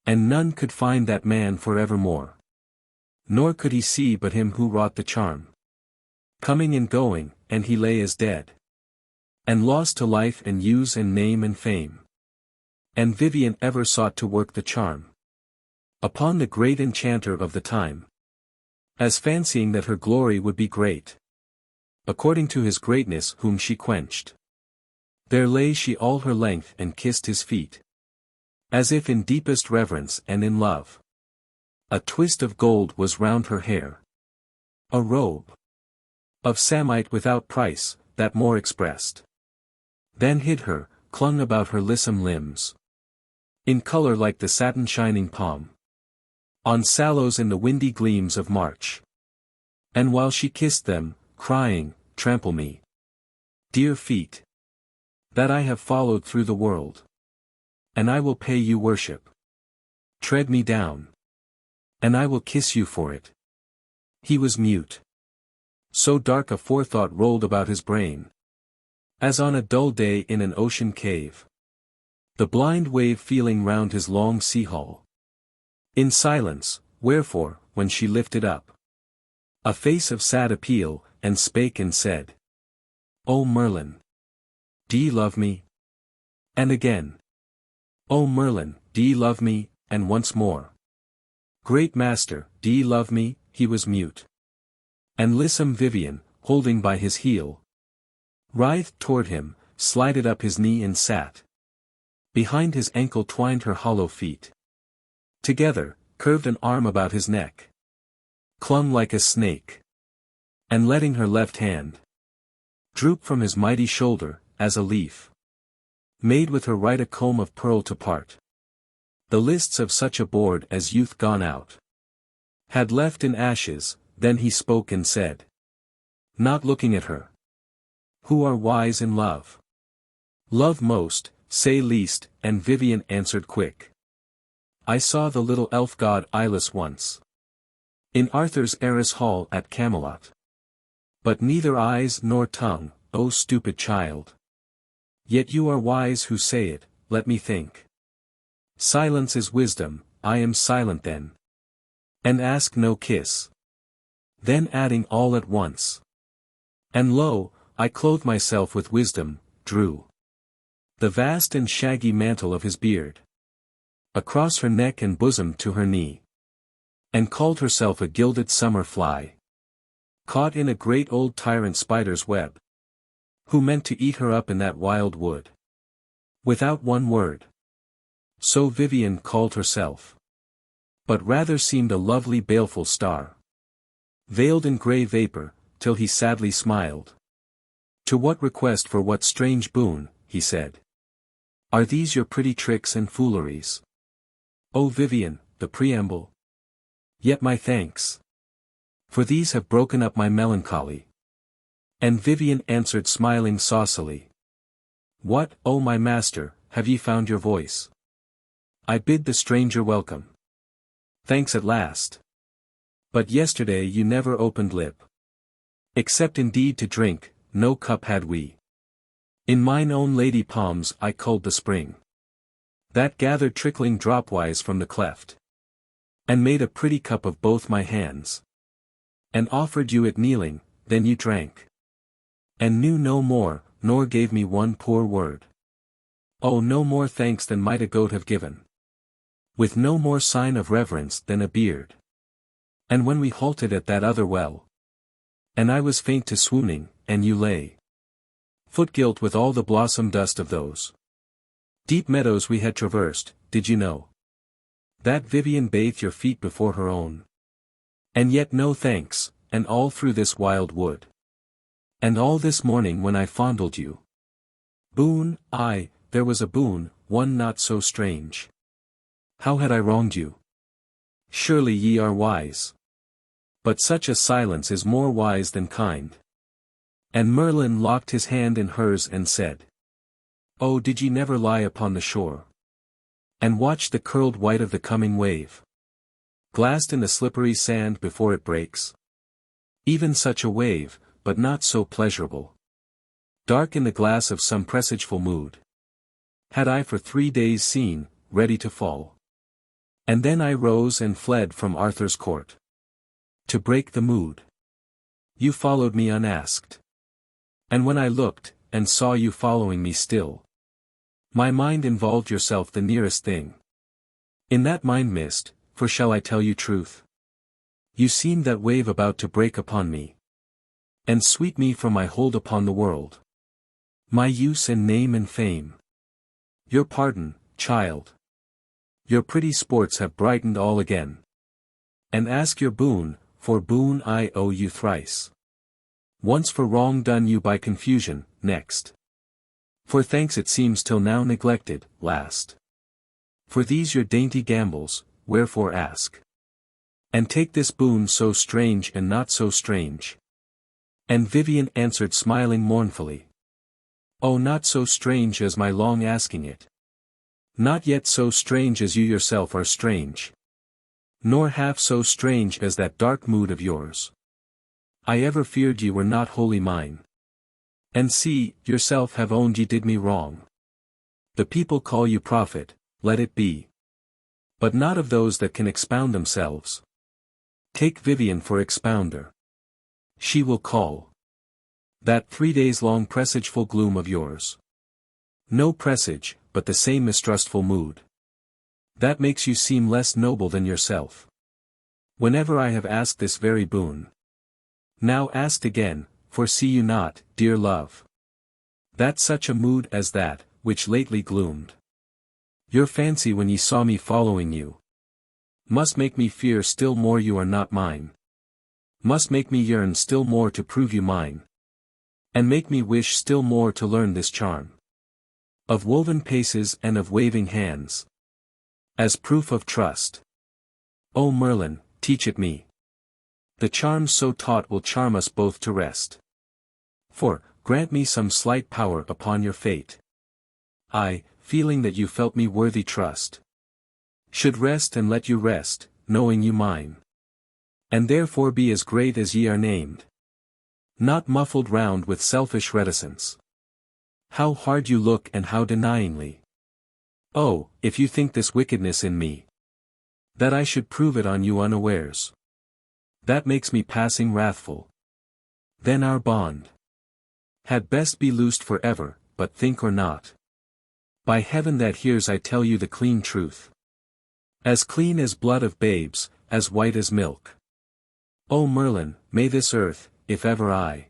And none could find that man for evermore. Nor could he see but him who wrought the charm, coming and going, and he lay as dead, and lost to life and use and name and fame. And Vivien ever sought to work the charm upon the great enchanter of the time, as fancying that her glory would be great, according to his greatness whom she quenched. There lay she all her length and kissed his feet, as if in deepest reverence and in love. A twist of gold was round her hair, a robe of samite without price, that more expressed than hid her, clung about her lissom limbs, in colour like the satin shining palm on sallows in the windy gleams of March. And while she kissed them, crying, "Trample me, dear feet, that I have followed through the world, and I will pay you worship. Tread me down, and I will kiss you for it." He was mute. So dark a forethought rolled about his brain, as on a dull day in an ocean cave, the blind wave feeling round his long sea-hull. In silence, wherefore, when she lifted up a face of sad appeal, and spake and said, "O Merlin, d'ye love me?" And again, "O Merlin, d'ye love me?" and once more, "Great master, d'ye love me?" He was mute. And lissom Vivien, holding by his heel, writhed toward him, slided up his knee and sat behind his ankle, twined her hollow feet together, curved an arm about his neck, clung like a snake, and letting her left hand droop from his mighty shoulder, as a leaf made with her right a comb of pearl to part the lists of such a board as youth gone out had left in ashes. Then he spoke and said, not looking at her, "Who are wise in love? Love most, say least." And Vivien answered quick, "I saw the little elf god Idylls once, in Arthur's heiress hall at Camelot. But neither eyes nor tongue, O stupid child. Yet you are wise who say it, let me think. Silence is wisdom, I am silent then. And ask no kiss." Then adding all at once, "And lo, I clothe myself with wisdom," drew the vast and shaggy mantle of his beard across her neck and bosom to her knee, and called herself a gilded summer fly, caught in a great old tyrant spider's web, who meant to eat her up in that wild wood, without one word. So Vivien called herself, but rather seemed a lovely baleful star, veiled in grey vapour, till he sadly smiled. "To what request for what strange boon," he said, "are these your pretty tricks and fooleries? O Vivien, the preamble? Yet my thanks, for these have broken up my melancholy." And Vivien answered smiling saucily, "What, O my master, have ye found your voice? I bid the stranger welcome. Thanks at last. But yesterday you never opened lip, except indeed to drink, no cup had we. In mine own lady palms I culled the spring, that gathered trickling dropwise from the cleft, and made a pretty cup of both my hands, and offered you it kneeling. Then you drank, and knew no more, nor gave me one poor word. Oh, no more thanks than might a goat have given, with no more sign of reverence than a beard. And when we halted at that other well, and I was faint to swooning, and you lay foot-gilt with all the blossom dust of those Deep meadows we had traversed, did you know? That Vivien bathed your feet before her own. And yet no thanks, and all through this wild wood. And all this morning when I fondled you. Boon, aye, there was a boon, one not so strange. How had I wronged you? Surely ye are wise. But such a silence is more wise than kind. And Merlin locked his hand in hers and said, Oh, did ye never lie upon the shore? And watch the curled white of the coming wave? Glassed in the slippery sand before it breaks? Even such a wave, but not so pleasurable. Dark in the glass of some presageful mood. Had I for 3 days seen, ready to fall. And then I rose and fled from Arthur's court. To break the mood. You followed me unasked. And when I looked, and saw you following me still, my mind involved yourself the nearest thing. In that mind mist, for shall I tell you truth? You seemed that wave about to break upon me. And sweep me from my hold upon the world. My use and name and fame. Your pardon, child. Your pretty sports have brightened all again. And ask your boon, for boon I owe you thrice. Once for wrong done you by confusion, next. For thanks it seems till now neglected, last. For these your dainty gambols, wherefore ask? And take this boon so strange and not so strange. And Vivien answered smiling mournfully. Oh, not so strange as my long asking it. Not yet so strange as you yourself are strange. Nor half so strange as that dark mood of yours. I ever feared ye were not wholly mine. And see, yourself have owned ye did me wrong. The people call you prophet, let it be. But not of those that can expound themselves. Take Vivien for expounder. She will call. That 3 days long presageful gloom of yours. No presage, but the same mistrustful mood. That makes you seem less noble than yourself. Whenever I have asked this very boon. Now asked again, for see you not, dear love, that such a mood as that, which lately gloomed your fancy when ye saw me following you, must make me fear still more you are not mine, must make me yearn still more to prove you mine, and make me wish still more to learn this charm of woven paces and of waving hands, as proof of trust. O Merlin, teach it me. The charms so taught will charm us both to rest. For, grant me some slight power upon your fate. I, feeling that you felt me worthy trust, should rest and let you rest, knowing you mine. And therefore be as great as ye are named. Not muffled round with selfish reticence. How hard you look and how denyingly. Oh, if you think this wickedness in me, that I should prove it on you unawares. That makes me passing wrathful. Then our bond had best be loosed for ever, but think or not. By heaven that hears I tell you the clean truth. As clean as blood of babes, as white as milk. O Merlin, may this earth, if ever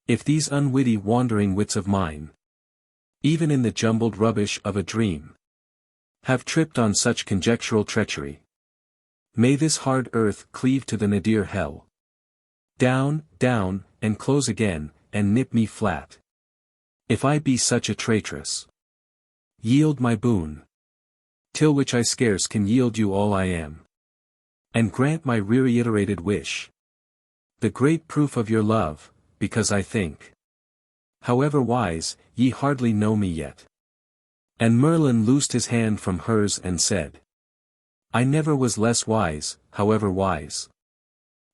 if these unwitty wandering wits of mine, even in the jumbled rubbish of a dream, have tripped on such conjectural treachery, may this hard earth cleave to the nadir hell. Down, down, and close again, and nip me flat. If I be such a traitress. Yield my boon. Till which I scarce can yield you all I am. And grant my reiterated wish. The great proof of your love, because I think, however wise, ye hardly know me yet. And Merlin loosed his hand from hers and said, I never was less wise, however wise.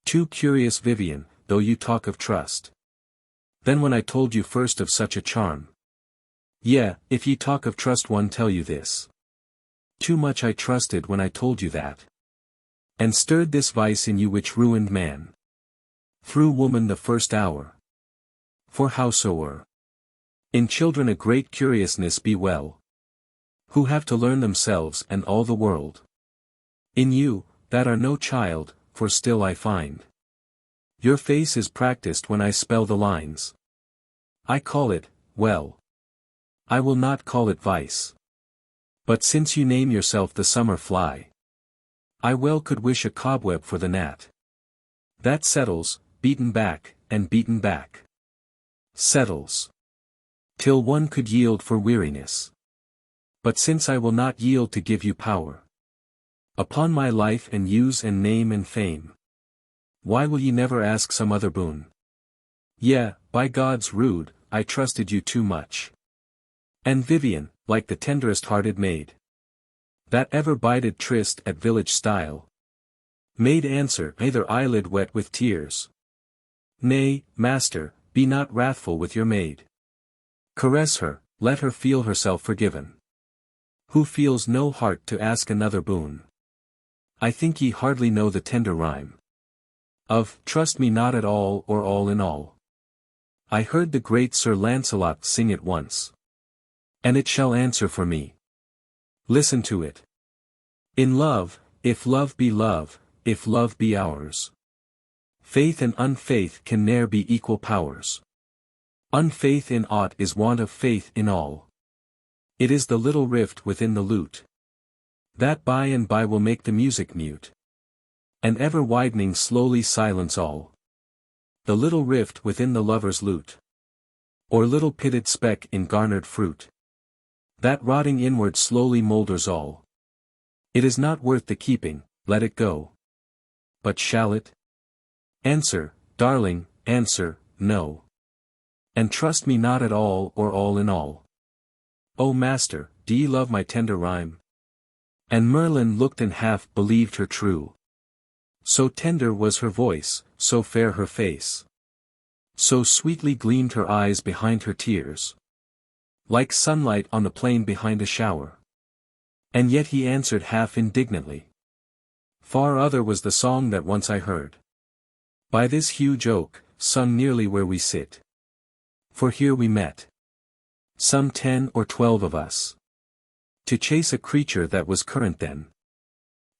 Too curious Vivien, though you talk of trust. Then when I told you first of such a charm. Yea, if ye talk of trust one tell you this. Too much I trusted when I told you that. And stirred this vice in you which ruined man. Through woman the first hour. For howsoe'er in children a great curiousness be well, who have to learn themselves and all the world. In you, that are no child, for still I find. Your face is practiced when I spell the lines. I call it, well. I will not call it vice. But since you name yourself the summer fly, I well could wish a cobweb for the gnat. That settles, beaten back, and beaten back. Settles. Till one could yield for weariness. But since I will not yield to give you power upon my life and use and name and fame, why will ye never ask some other boon? Yea, by God's rood, I trusted you too much. And Vivien, like the tenderest-hearted maid, that ever bided tryst at village stile, made answer, neither eyelid wet with tears. Nay, master, be not wrathful with your maid. Caress her, let her feel herself forgiven, who feels no heart to ask another boon. I think ye hardly know the tender rhyme of trust me not at all or all in all. I heard the great Sir Lancelot sing it once, and it shall answer for me. Listen to it. In love, if love be love, if love be ours, faith and unfaith can ne'er be equal powers. Unfaith in aught is want of faith in all. It is the little rift within the lute that by and by will make the music mute, and ever widening slowly silence all. The little rift within the lover's lute, or little pitted speck in garnered fruit, that rotting inward slowly moulders all. It is not worth the keeping, let it go. But shall it? Answer, darling, answer, no. And trust me not at all or all in all. O master, do ye love my tender rhyme? And Merlin looked and half believed her true. So tender was her voice, so fair her face, so sweetly gleamed her eyes behind her tears, like sunlight on the plain behind a shower. And yet he answered half indignantly, far other was the song that once I heard, by this huge oak, sung nearly where we sit. For here we met, some 10 or 12 of us, to chase a creature that was current then.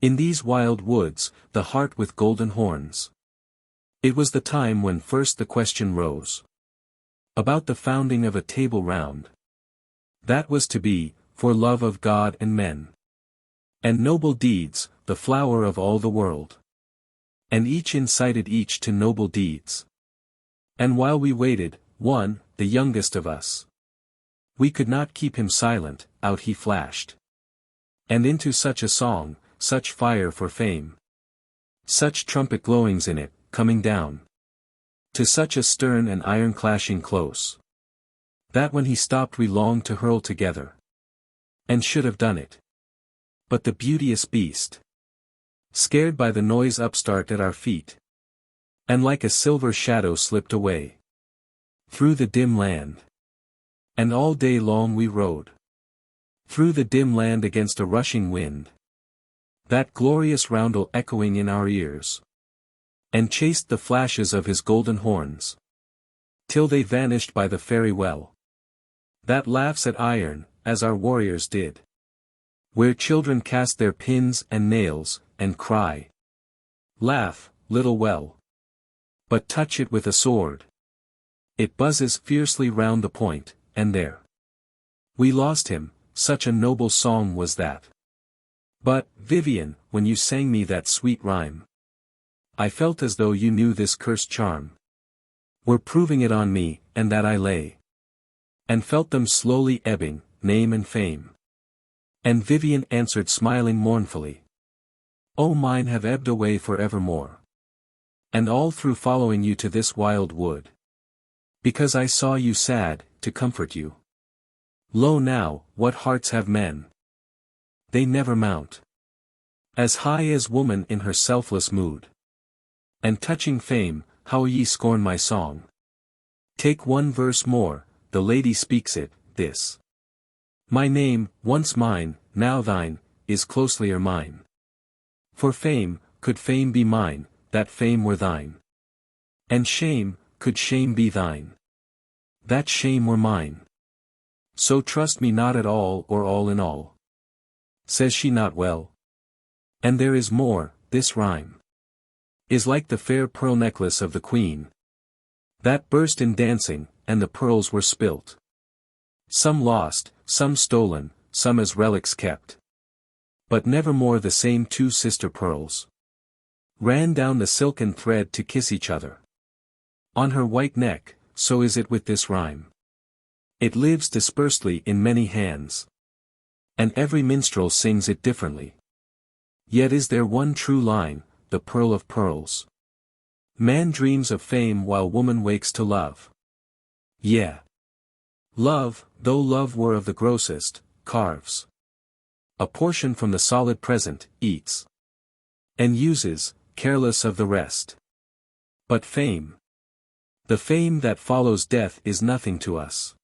In these wild woods, the hart with golden horns. It was the time when first the question rose about the founding of a table round, that was to be, for love of God and men, and noble deeds, the flower of all the world. And each incited each to noble deeds. And while we waited, one, the youngest of us, we could not keep him silent, out he flashed. And into such a song, such fire for fame, such trumpet glowings in it, coming down to such a stern and iron clashing close, that when he stopped we longed to hurl together, and should have done it. But the beauteous beast, scared by the noise upstart at our feet, and like a silver shadow slipped away through the dim land. And all day long we rode through the dim land against a rushing wind, that glorious roundel echoing in our ears, and chased the flashes of his golden horns, till they vanished by the fairy well, that laughs at iron, as our warriors did, where children cast their pins and nails, and cry, laugh, little well, but touch it with a sword, it buzzes fiercely round the point, and there we lost him. Such a noble song was that. But, Vivien, when you sang me that sweet rhyme, I felt as though you knew this cursed charm were proving it on me, and that I lay and felt them slowly ebbing, name and fame. And Vivien answered smiling mournfully, O mine have ebbed away for evermore, and all through following you to this wild wood, because I saw you sad, to comfort you. Lo now, what hearts have men? They never mount as high as woman in her selfless mood. And touching fame, how ye scorn my song. Take one verse more, the lady speaks it, this. My name, once mine, now thine, is closelier mine. For fame, could fame be mine, that fame were thine. And shame, could shame be thine, that shame were mine. So trust me not at all or all in all. Says she not well? And there is more, this rhyme is like the fair pearl necklace of the queen, that burst in dancing, and the pearls were spilt. Some lost, some stolen, some as relics kept. But nevermore the same two sister pearls ran down the silken thread to kiss each other on her white neck. So is it with this rhyme. It lives dispersedly in many hands, and every minstrel sings it differently. Yet is there one true line, the pearl of pearls. Man dreams of fame while woman wakes to love. Yeah. Love, though love were of the grossest, carves a portion from the solid present, eats and uses, careless of the rest. But fame, the fame that follows death, is nothing to us.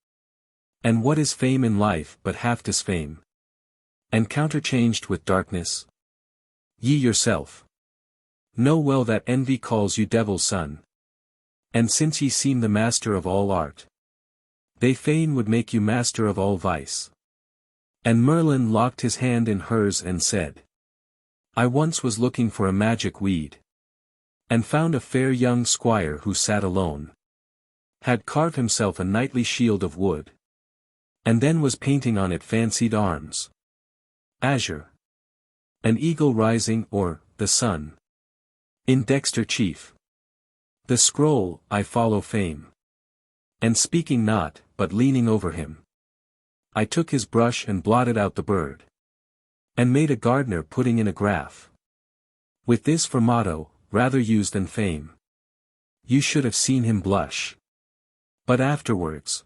And what is fame in life but half disfame, and counterchanged with darkness? Ye yourself know well that envy calls you devil's son. And since ye seem the master of all art, they fain would make you master of all vice. And Merlin locked his hand in hers and said, I once was looking for a magic weed, and found a fair young squire who sat alone, had carved himself a knightly shield of wood, and then was painting on it fancied arms, azure, an eagle rising, or the sun, in dexter chief. The scroll, I follow fame. And speaking not, but leaning over him, I took his brush and blotted out the bird, and made a gardener putting in a graph, with this for motto, rather use than fame. You should have seen him blush. But afterwards,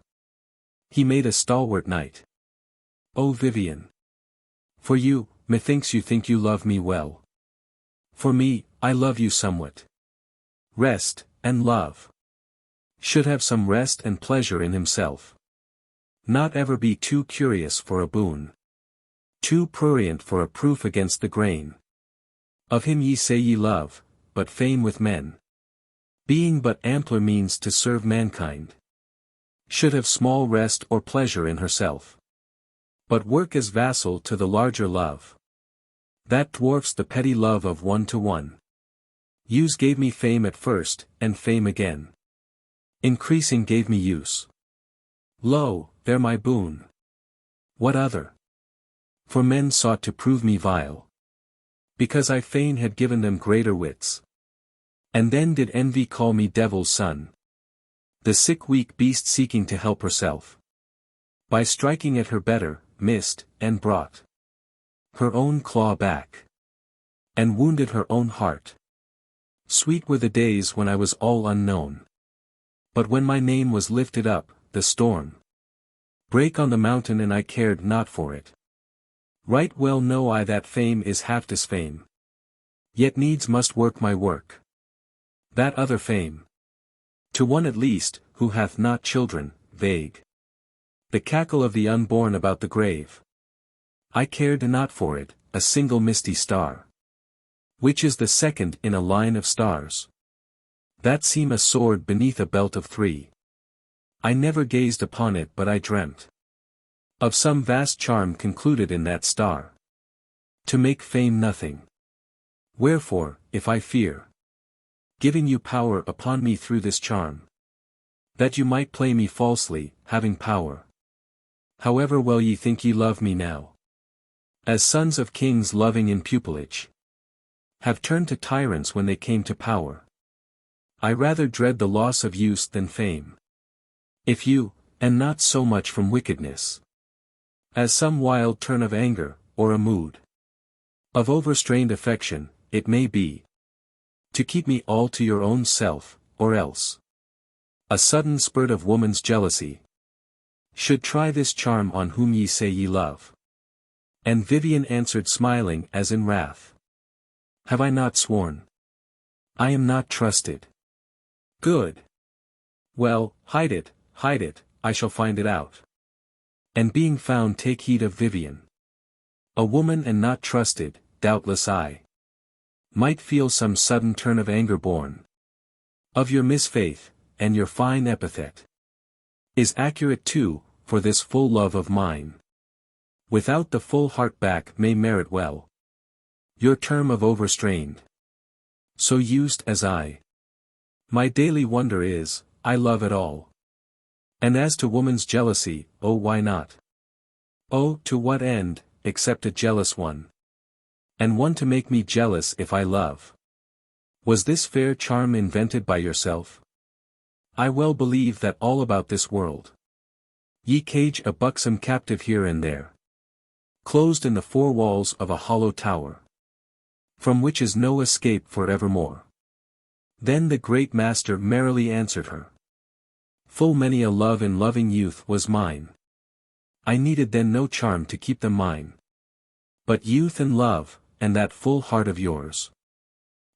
he made a stalwart knight. O Vivien! For you, methinks you think you love me well. For me, I love you somewhat. Rest, and love should have some rest and pleasure in himself. Not ever be too curious for a boon, too prurient for a proof against the grain. Of him ye say ye love, but fain with men, being but ampler means to serve mankind, should have small rest or pleasure in herself, but work as vassal to the larger love, that dwarfs the petty love of one to one. Use gave me fame at first, and fame again, increasing gave me use. Lo, there my boon. What other? For men sought to prove me vile, because I fain had given them greater wits. And then did envy call me devil's son, the sick weak beast seeking to help herself, by striking at her better, missed, and brought her own claw back, and wounded her own heart. Sweet were the days when I was all unknown, but when my name was lifted up, the storm brake on the mountain and I cared not for it. Right well know I that fame is half disfame, yet needs must work my work. That other fame, to one at least, who hath not children, vague, the cackle of the unborn about the grave. I cared not for it, a single misty star, which is the second in a line of stars, that seem a sword beneath a belt of three. I never gazed upon it, but I dreamt of some vast charm concluded in that star, to make fame nothing. Wherefore, if I fear giving you power upon me through this charm, that you might play me falsely, having power, however well ye think ye love me now, as sons of kings loving in pupilage, have turned to tyrants when they came to power. I rather dread the loss of use than fame. If you, and not so much from wickedness, as some wild turn of anger, or a mood of overstrained affection, it may be, to keep me all to your own self, or else a sudden spurt of woman's jealousy should try this charm on whom ye say ye love. And Vivien answered smiling as in wrath, have I not sworn? I am not trusted. Good. Well, hide it, I shall find it out. And being found take heed of Vivien. A woman and not trusted, doubtless I might feel some sudden turn of anger born of your misfaith, and your fine epithet is accurate too, for this full love of mine, without the full heart back may merit well your term of overstrained. So used as I, my daily wonder is, I love it all. And as to woman's jealousy, oh why not? Oh, to what end, except a jealous one? And one to make me jealous if I love. Was this fair charm invented by yourself? I well believe that all about this world. Ye cage a buxom captive here and there, closed in the four walls of a hollow tower, from which is no escape for evermore. Then the great master merrily answered her. Full many a love in loving youth was mine. I needed then no charm to keep them mine, but youth and love, and that full heart of yours,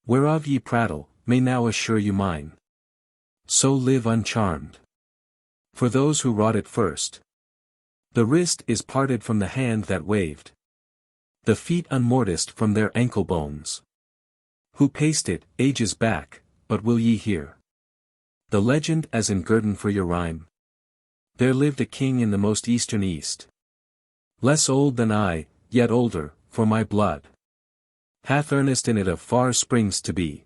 whereof ye prattle, may now assure you mine. So live uncharmed. For those who wrought it first, the wrist is parted from the hand that waved, the feet unmorticed from their ankle bones. Who paced it, ages back, but will ye hear the legend as in guerdon for your rhyme? There lived a king in the most eastern East, less old than I, yet older, for my blood hath earnest in it of far springs to be.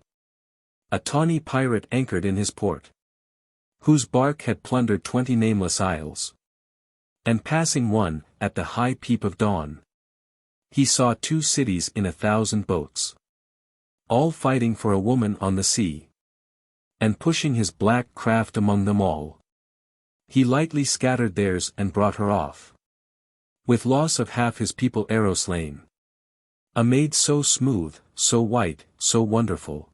A tawny pirate anchored in his port, whose bark had plundered 20 nameless isles. And passing one, at the high peep of dawn, he saw 2 cities in 1,000 boats, all fighting for a woman on the sea. And pushing his black craft among them all, he lightly scattered theirs and brought her off, with loss of half his people arrow slain. A maid so smooth, so white, so wonderful.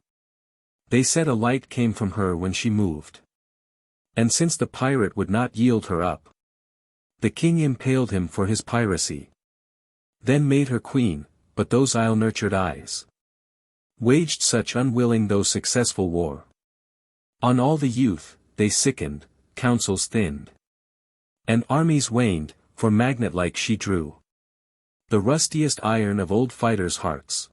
They said a light came from her when she moved. And since the pirate would not yield her up, the king impaled him for his piracy. Then made her queen, but those isle-nurtured eyes waged such unwilling though successful war. On all the youth, they sickened, counsels thinned, and armies waned, for magnet-like she drew the rustiest iron of old fighters' hearts.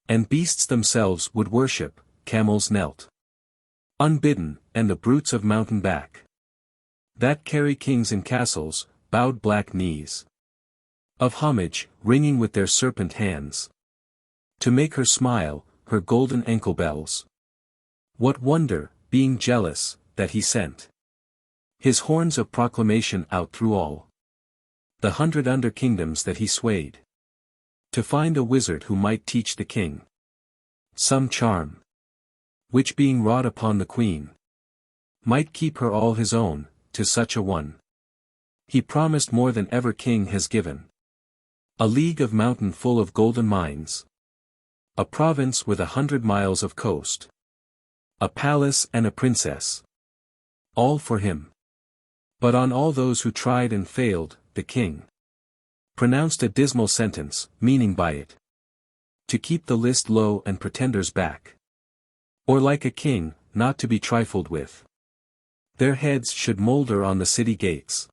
And beasts themselves would worship, camels knelt unbidden, and the brutes of mountain back, that carry kings in castles, bowed black knees of homage, ringing with their serpent hands, to make her smile, her golden ankle bells. What wonder, being jealous, that he sent his horns of proclamation out through all the 100 under kingdoms that he swayed, to find a wizard who might teach the king some charm, which being wrought upon the queen, might keep her all his own. To such a one he promised more than ever king has given, a league of mountain full of golden mines, a province with 100 miles of coast, a palace and a princess, all for him. But on all those who tried and failed, the king pronounced a dismal sentence, meaning by it to keep the list low and pretenders back, or like a king, not to be trifled with. Their heads should moulder on the city gates.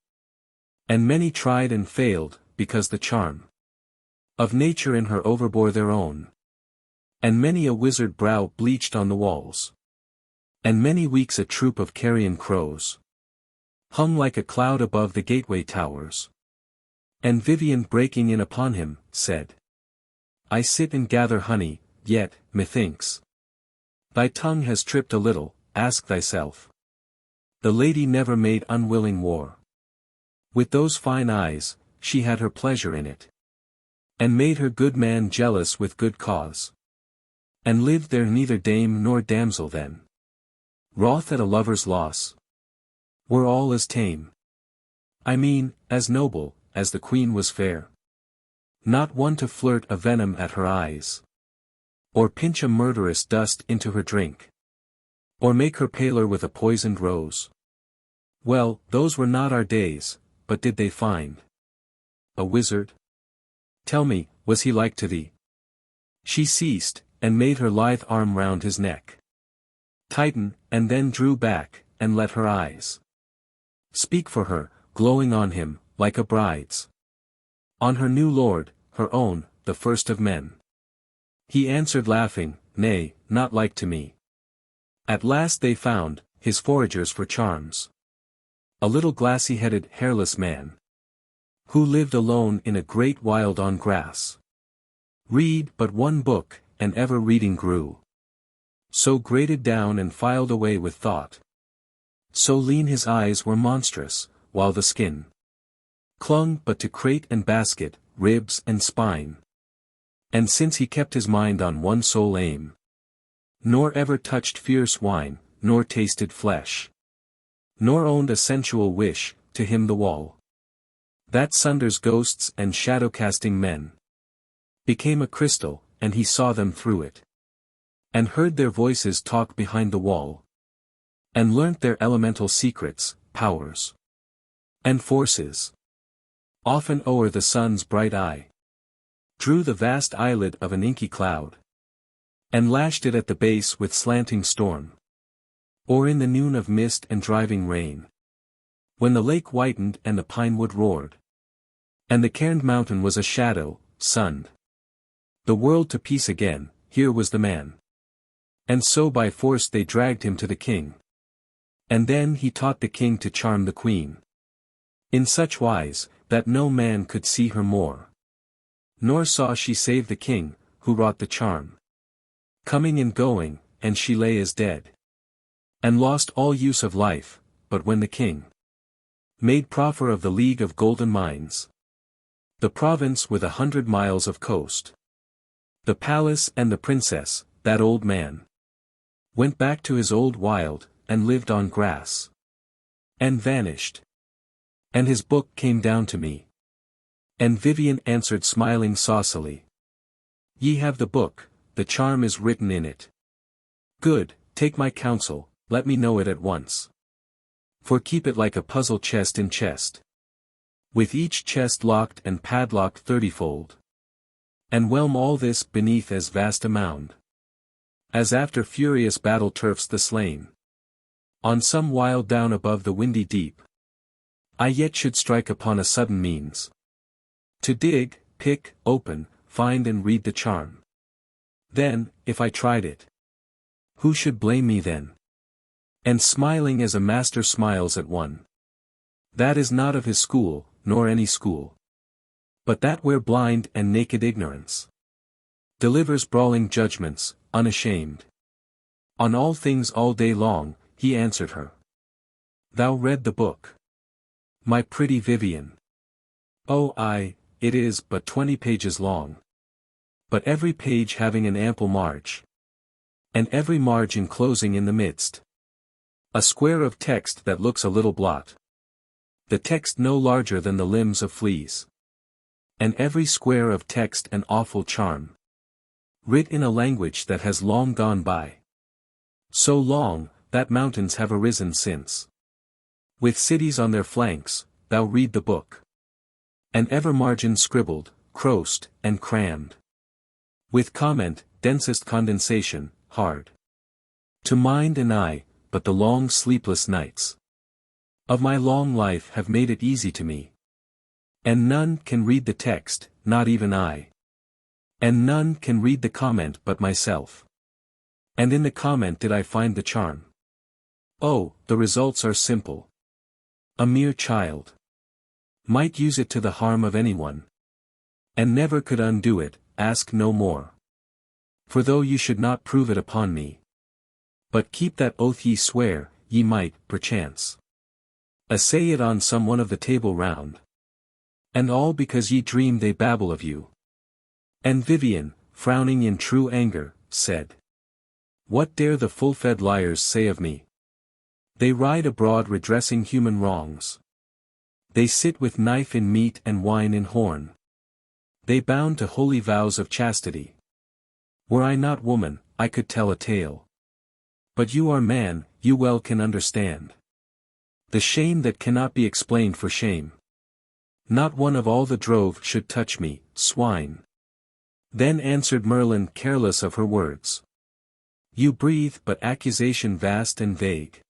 And many tried and failed, because the charm of nature in her overbore their own. And many a wizard brow bleached on the walls. And many weeks a troop of carrion crows hung like a cloud above the gateway towers. And Vivien breaking in upon him, said, I sit and gather honey, yet, methinks, thy tongue has tripped a little. Ask thyself. The lady never made unwilling war. With those fine eyes, she had her pleasure in it, and made her good man jealous with good cause. And lived there neither dame nor damsel then, wroth at a lover's loss, were all as tame. I mean, as noble, as the queen was fair. Not one to flirt a venom at her eyes, or pinch a murderous dust into her drink, or make her paler with a poisoned rose. Well, those were not our days, but did they find a wizard? Tell me, was he like to thee? She ceased, and made her lithe arm round his neck tighten, and then drew back, and let her eyes speak for her, glowing on him, like a bride's on her new lord, her own, the first of men. He answered laughing, nay, not like to me. At last they found his foragers for charms, a little glassy-headed, hairless man, who lived alone in a great wild on grass. Read but one book, and ever reading grew so graded down and filed away with thought. So lean his eyes were monstrous, while the skin Clung but to crate and basket, ribs and spine. And since he kept his mind on one sole aim, nor ever touched fierce wine, nor tasted flesh, nor owned a sensual wish, to him the wall that sunders ghosts and shadow-casting men became a crystal, and he saw them through it, and heard their voices talk behind the wall, and learnt their elemental secrets, powers, and forces. Often o'er the sun's bright eye drew the vast eyelid of an inky cloud, and lashed it at the base with slanting storm, or in the noon of mist and driving rain, when the lake whitened and the pinewood roared, and the cairned mountain was a shadow, sunned the world to peace again. Here was the man. And so by force they dragged him to the king. And then he taught the king to charm the queen, in such wise, that no man could see her more. Nor saw she save the king, who wrought the charm, coming and going, and she lay as dead, and lost all use of life. But when the king made proffer of the League of Golden Mines, the province with 100 miles of coast, the palace and the princess, that old man went back to his old wild, and lived on grass, and vanished. And his book came down to me. And Vivien answered smiling saucily, "Ye have the book, the charm is written in it. Good, take my counsel, let me know it at once. For keep it like a puzzle chest in chest, with each chest locked and padlocked 30-fold. And whelm all this beneath as vast a mound, as after furious battle turfs the slain, on some wild down above the windy deep. I yet should strike upon a sudden means, to dig, pick, open, find and read the charm. Then, if I tried it, who should blame me then? And smiling as a master smiles at one that is not of his school, nor any school, but that where blind and naked ignorance delivers brawling judgments, unashamed, on all things all day long, he answered her. Thou read the book, my pretty Vivien? Oh aye, it is but 20 pages long, but every page having an ample marge, and every marge enclosing in the midst a square of text that looks a little blot, the text no larger than the limbs of fleas, and every square of text an awful charm, writ in a language that has long gone by, so long, that mountains have arisen since, with cities on their flanks. Thou read the book, and ever margin scribbled, crossed, and crammed, with comment, densest condensation, hard to mind and eye, but the long sleepless nights of my long life have made it easy to me. And none can read the text, not even I. And none can read the comment but myself. And in the comment did I find the charm. Oh, the results are simple. A mere child might use it to the harm of anyone, and never could undo it. Ask no more. For though you should not prove it upon me, but keep that oath ye swear, ye might, perchance, assay it on some one of the Table Round. And all because ye dream they babble of you. And Vivien, frowning in true anger, said, What dare the full-fed liars say of me? They ride abroad redressing human wrongs. They sit with knife in meat and wine in horn. They bound to holy vows of chastity. Were I not woman, I could tell a tale. But you are man, you well can understand the shame that cannot be explained for shame. Not one of all the drove should touch me, swine. Then answered Merlin, careless of her words. You breathe but accusation vast and vague.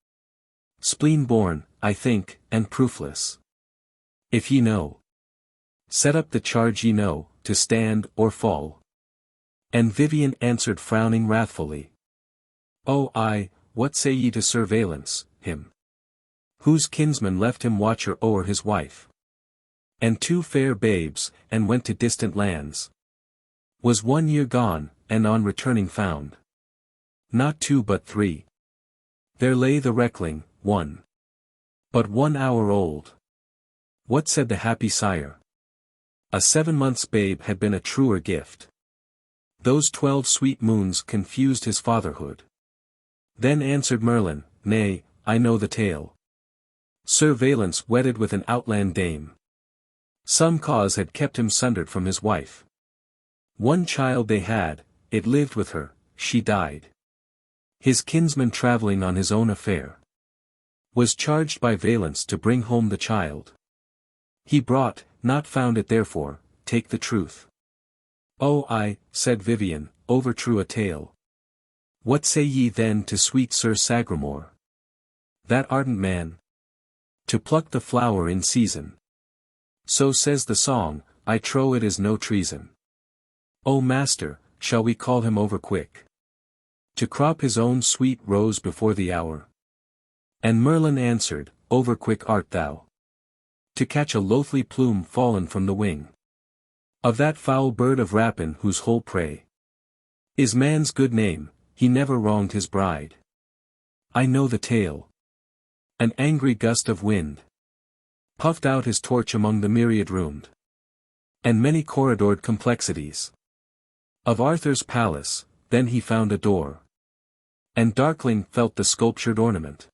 Spleen-born, I think, and proofless. If ye know, set up the charge ye know, to stand or fall. And Vivien answered frowning wrathfully. Oh aye, what say ye to Sir Valence, him whose kinsman left him watcher o'er his wife, and 2 fair babes, and went to distant lands? Was 1 year gone, and on returning found not 2 but 3. There lay the reckling, one but 1 hour old. What said the happy sire? A 7 months' babe had been a truer gift. Those 12 sweet moons confused his fatherhood. Then answered Merlin, Nay, I know the tale. Sir Valence wedded with an outland dame. Some cause had kept him sundered from his wife. One child they had, it lived with her, she died. His kinsman travelling on his own affair was charged by Valence to bring home the child. He brought, not found it therefore, take the truth. Oh I, said Vivien, overtrue a tale. What say ye then to sweet Sir Sagramore? That ardent man, to pluck the flower in season. So says the song, I trow it is no treason. O master, shall we call him overquick? To crop his own sweet rose before the hour? And Merlin answered, Overquick art thou, to catch a loathly plume fallen from the wing of that foul bird of rapine whose whole prey is man's good name. He never wronged his bride. I know the tale. An angry gust of wind puffed out his torch among the myriad roomed and many corridored complexities of Arthur's palace. Then he found a door, and darkling felt the sculptured ornament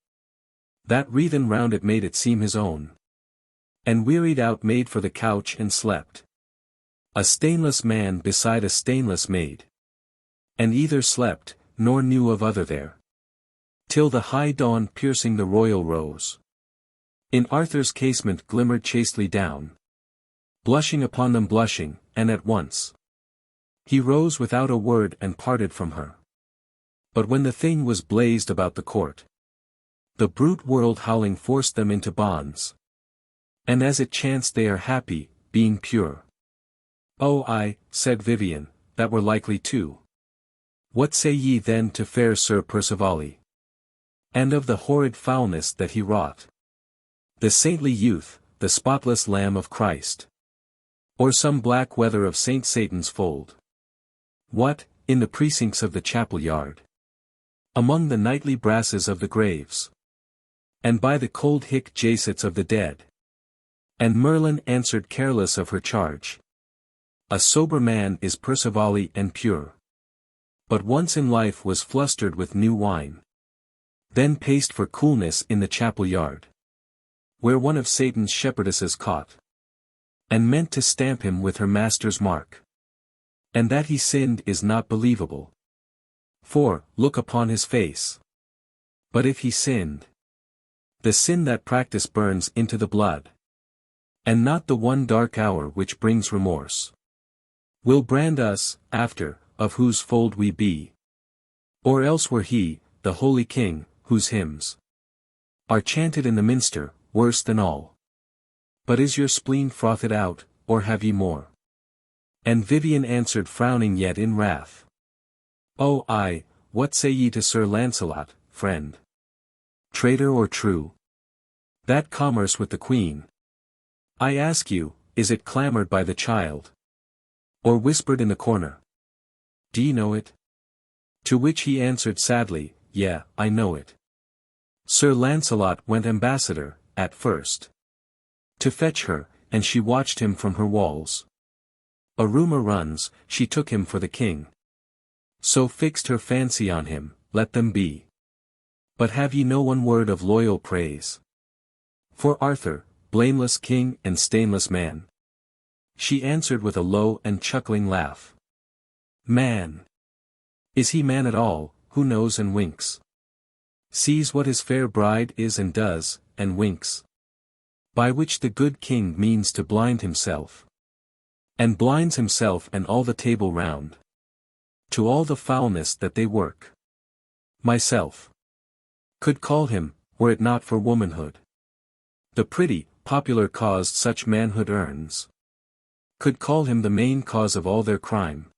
that wreathen round it made it seem his own, and wearied out made for the couch and slept. A stainless man beside a stainless maid, and either slept, nor knew of other there, till the high dawn piercing the royal rose in Arthur's casement glimmered chastely down, blushing upon them blushing, and at once he rose without a word and parted from her. But when the thing was blazed about the court, the brute world howling forced them into bonds. And as it chanced they are happy, being pure. Oh I, said Vivien, that were likely to. What say ye then to fair Sir Percivale? And of the horrid foulness that he wrought? The saintly youth, the spotless Lamb of Christ? Or some black wether of Saint Satan's fold? What, in the precincts of the chapel yard? Among the nightly brasses of the graves? And by the cold hic jacets of the dead? And Merlin answered careless of her charge. A sober man is Percivale and pure. But once in life was flustered with new wine. Then paced for coolness in the chapel yard, where one of Satan's shepherdesses caught, and meant to stamp him with her master's mark. And that he sinned is not believable. For, look upon his face. But if he sinned, the sin that practice burns into the blood, and not the one dark hour which brings remorse, will brand us, after, of whose fold we be. Or else were he, the holy king, whose hymns are chanted in the minster, worse than all. But is your spleen frothed out, or have ye more? And Vivien answered frowning yet in wrath. Oh I, what say ye to Sir Lancelot, friend? Traitor or true? That commerce with the queen, I ask you, is it clamoured by the child? Or whispered in the corner? Do ye know it? To which he answered sadly, Yea, I know it. Sir Lancelot went ambassador, at first, to fetch her, and she watched him from her walls. A rumour runs, she took him for the king. So fixed her fancy on him, let them be. But have ye no one word of loyal praise for Arthur, blameless king and stainless man? She answered with a low and chuckling laugh. Man! Is he man at all, who knows and winks? Sees what his fair bride is and does, and winks. By which the good king means to blind himself. And blinds himself and all the table round, to all the foulness that they work. Myself could call him, were it not for womanhood. The pretty, popular cause such manhood earns, could call him the main cause of all their crime.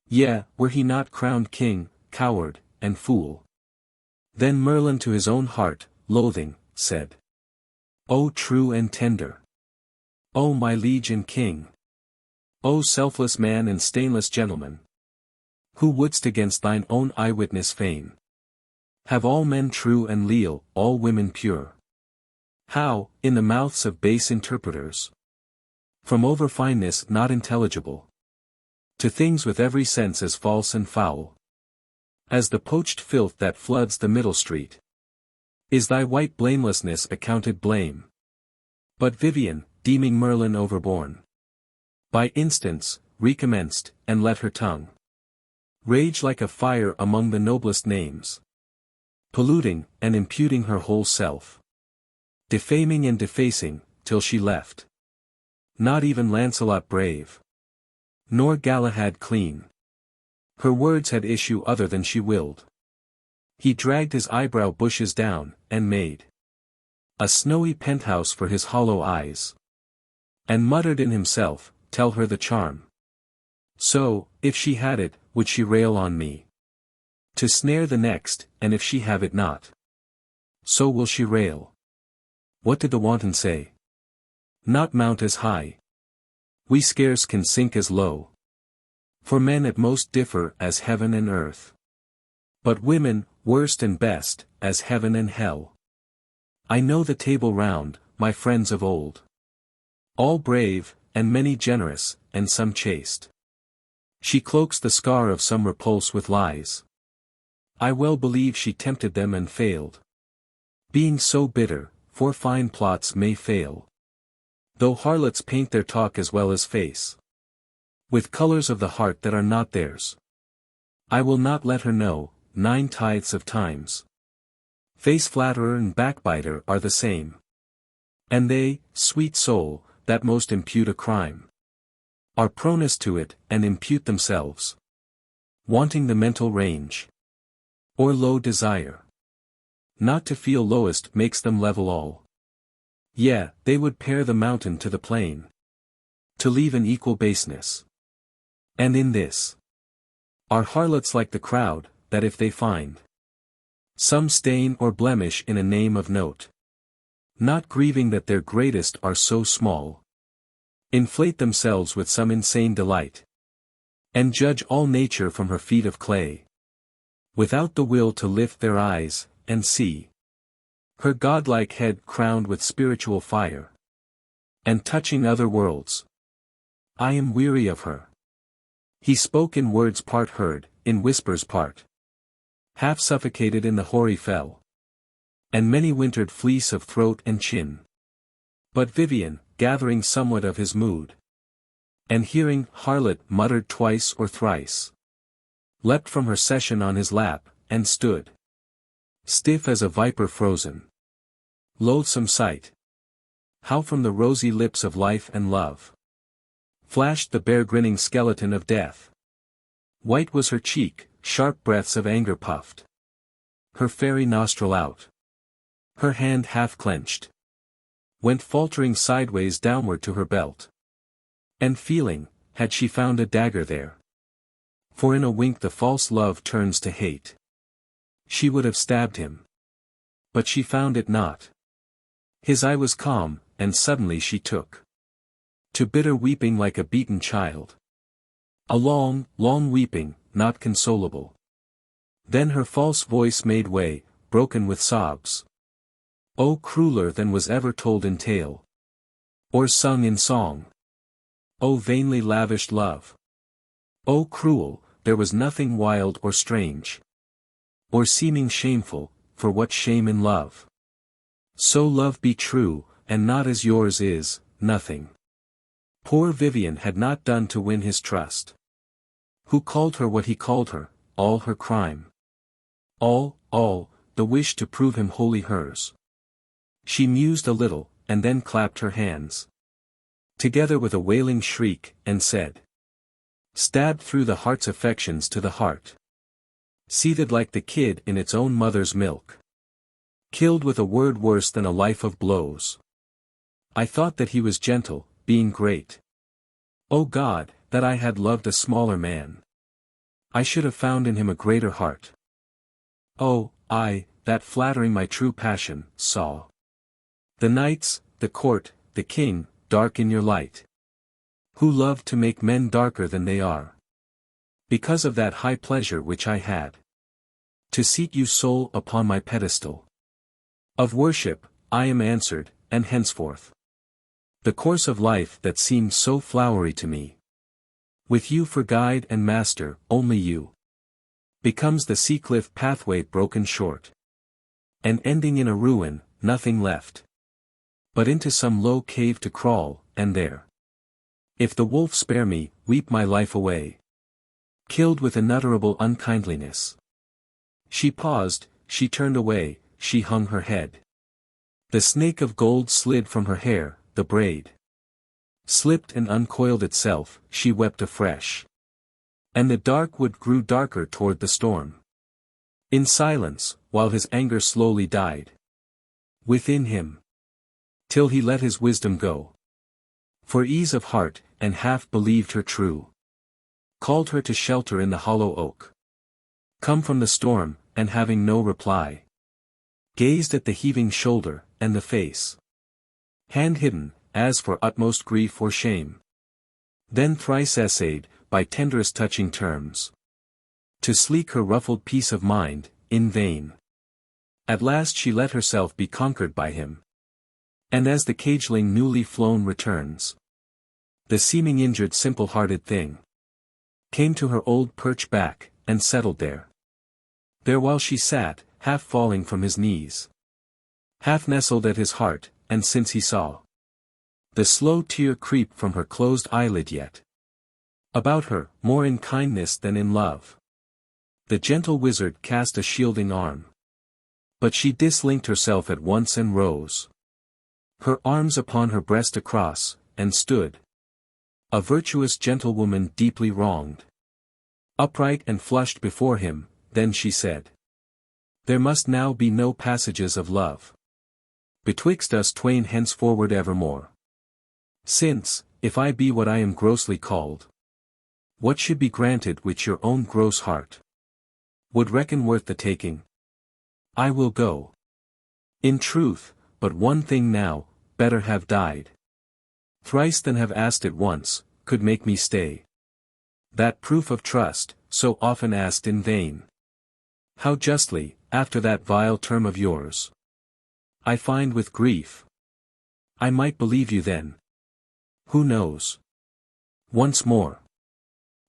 Yea, were he not crowned king, coward, and fool. Then Merlin to his own heart, loathing, said, O true and tender! O my liege and king! O selfless man and stainless gentleman! Who wouldst against thine own eyewitness fame have all men true and leal, all women pure? How, in the mouths of base interpreters. From overfineness not intelligible. To things with every sense as false and foul. As the poached filth that floods the middle street. Is thy white blamelessness accounted blame? But Vivien, deeming Merlin overborne. By instance, recommenced, and let her tongue rage like a fire among the noblest names. Polluting, and imputing her whole self. Defaming and defacing, till she left. Not even Lancelot brave. Nor Galahad clean. Her words had issue other than she willed. He dragged his eyebrow bushes down, and made a snowy penthouse for his hollow eyes. And muttered in himself, tell her the charm. So, if she had it, would she rail on me? To snare the next, and if she have it not, so will she rail. What did the wanton say? Not mount as high. We scarce can sink as low. For men at most differ as heaven and earth. But women, worst and best, as heaven and hell. I know the Table Round, my friends of old. All brave, and many generous, and some chaste. She cloaks the scar of some repulse with lies. I well believe she tempted them and failed. Being so bitter, for fine plots may fail. Though harlots paint their talk as well as face. With colors of the heart that are not theirs. I will not let her know, 9/10 of times. Face flatterer and backbiter are the same. And they, sweet soul, that most impute a crime. Are pronest to it, and impute themselves. Wanting the mental range. Or low desire. Not to feel lowest makes them level all. Yea, they would pare the mountain to the plain. To leave an equal baseness. And in this are harlots like the crowd, that if they find some stain or blemish in a name of note, not grieving that their greatest are so small, inflate themselves with some insane delight, and judge all nature from her feet of clay, without the will to lift their eyes, and see her godlike head crowned with spiritual fire, and touching other worlds. I am weary of her. He spoke in words part heard, in whispers part half suffocated in the hoary fell, and many wintered fleece of throat and chin. But Vivien, gathering somewhat of his mood, and hearing harlot muttered twice or thrice, leapt from her session on his lap, and stood stiff as a viper frozen. Loathsome sight! How from the rosy lips of life and love flashed the bare grinning skeleton of death. White was her cheek, sharp breaths of anger puffed her fairy nostril out. Her hand half clenched went faltering sideways downward to her belt. And feeling, had she found a dagger there? For in a wink the false love turns to hate. She would have stabbed him. But she found it not. His eye was calm, and suddenly she took to bitter weeping like a beaten child. A long, long weeping, not consolable. Then her false voice made way, broken with sobs. Oh, crueler than was ever told in tale, or sung in song. Oh, vainly lavished love. Oh, cruel, there was nothing wild or strange, or seeming shameful, for what shame in love? So love be true, and not as yours is, nothing. Poor Vivien had not done to win his trust. Who called her what he called her, all her crime. All, the wish to prove him wholly hers. She mused a little, and then clapped her hands together with a wailing shriek, and said, stabbed through the heart's affections to the heart. Seethed like the kid in its own mother's milk. Killed with a word worse than a life of blows. I thought that he was gentle, being great. O God, that I had loved a smaller man. I should have found in him a greater heart. Oh, I, that flattering my true passion, saw the knights, the court, the king, dark in your light. Who loved to make men darker than they are. Because of that high pleasure which I had. To seat you sole upon my pedestal of worship, I am answered, and henceforth. The course of life that seemed so flowery to me, with you for guide and master, only you, becomes the sea-cliff pathway broken short, and ending in a ruin, nothing left but into some low cave to crawl, and there, if the wolf spare me, weep my life away, killed with unutterable unkindliness. She paused, she turned away, she hung her head. The snake of gold slid from her hair, the braid slipped and uncoiled itself, she wept afresh. And the dark wood grew darker toward the storm. In silence, while his anger slowly died within him, till he let his wisdom go. For ease of heart, and half believed her true, called her to shelter in the hollow oak. Come from the storm, and having no reply, gazed at the heaving shoulder, and the face, hand hidden, as for utmost grief or shame. Then thrice essayed, by tenderest touching terms, to sleek her ruffled peace of mind, in vain. At last she let herself be conquered by him. And as the cageling newly flown returns, the seeming injured simple-hearted thing came to her old perch back, and settled there. There while she sat, half falling from his knees, half nestled at his heart, and since he saw the slow tear creep from her closed eyelid yet about her, more in kindness than in love, the gentle wizard cast a shielding arm. But she dislinked herself at once and rose, her arms upon her breast across, and stood, a virtuous gentlewoman deeply wronged, upright and flushed before him. Then she said, there must now be no passages of love betwixt us twain henceforward evermore. Since, if I be what I am grossly called, what should be granted which your own gross heart would reckon worth the taking? I will go. In truth, but one thing now, better have died thrice than have asked it once, could make me stay. That proof of trust, so often asked in vain. How justly, after that vile term of yours, I find with grief, I might believe you then. Who knows? Once more.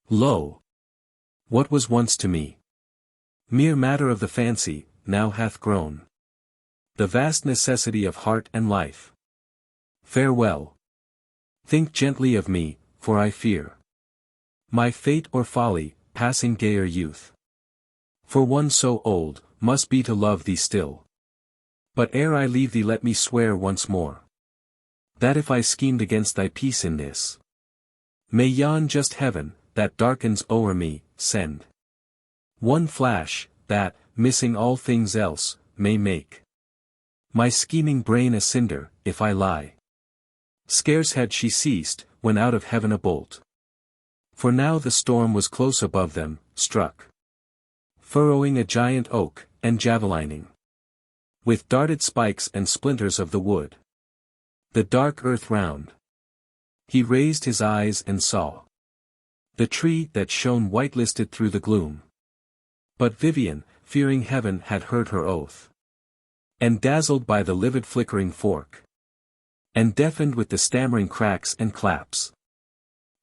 Lo! What was once to me mere matter of the fancy, now hath grown the vast necessity of heart and life. Farewell. Think gently of me, for I fear my fate or folly, passing gayer youth. For one so old, must be to love thee still. But ere I leave thee let me swear once more, that if I schemed against thy peace in this, may yon just heaven, that darkens o'er me, send one flash, that, missing all things else, may make my scheming brain a cinder, if I lie. Scarce had she ceased, when out of heaven a bolt, for now the storm was close above them, struck, furrowing a giant oak, and javelining with darted spikes and splinters of the wood the dark earth round. He raised his eyes and saw the tree that shone white-listed through the gloom. But Vivien, fearing heaven had heard her oath, and dazzled by the livid flickering fork, and deafened with the stammering cracks and claps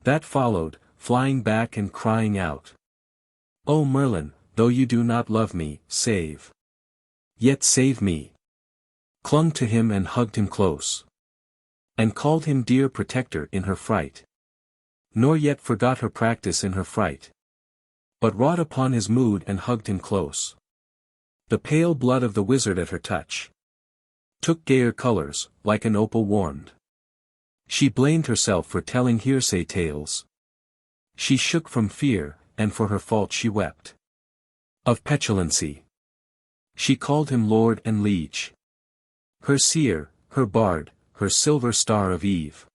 that followed, flying back and crying out, O Merlin, though you do not love me, save, yet save me, clung to him and hugged him close, and called him dear protector in her fright, nor yet forgot her practice in her fright, but wrought upon his mood and hugged him close. The pale blood of the wizard at her touch took gayer colors, like an opal warmed. She blamed herself for telling hearsay tales. She shook from fear, and for her fault she wept. Of petulancy she called him lord and liege, her seer, her bard, her silver star of eve,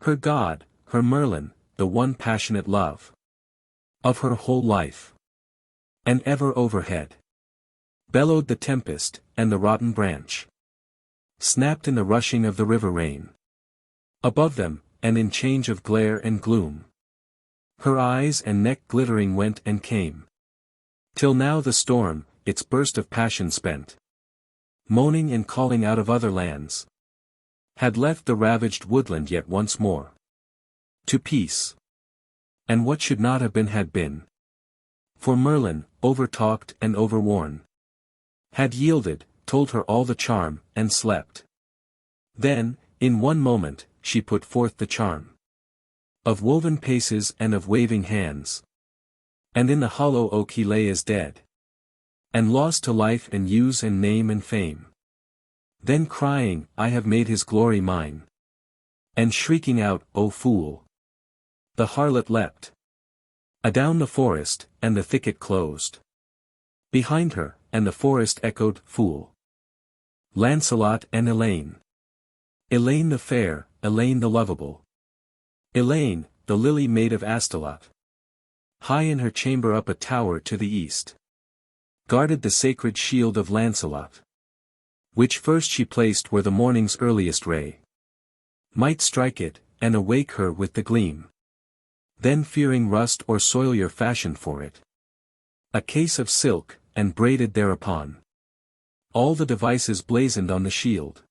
her god, her Merlin, the one passionate love of her whole life. And ever overhead bellowed the tempest, and the rotten branch snapped in the rushing of the river rain. Above them, and in change of glare and gloom, her eyes and neck glittering went and came, till now the storm, its burst of passion spent, moaning and calling out of other lands, Had left the ravaged woodland yet once more. To peace. And what should not have been had been. For Merlin, over-talked and overworn, had yielded, told her all the charm, and slept. Then, in one moment, she put forth the charm of woven paces and of waving hands. And in the hollow oak he lay as dead, and lost to life and use and name and fame. Then crying, I have made his glory mine. And shrieking out, O fool! The harlot leapt adown the forest, and the thicket closed behind her, and the forest echoed, Fool! Lancelot and Elaine. Elaine the fair, Elaine the lovable. Elaine, the lily maid of Astolat. High in her chamber up a tower to the east, guarded the sacred shield of Lancelot, which first she placed where the morning's earliest ray might strike it, and awake her with the gleam. Then fearing rust or soil your fashion for it a case of silk, and braided thereupon all the devices blazoned on the shield,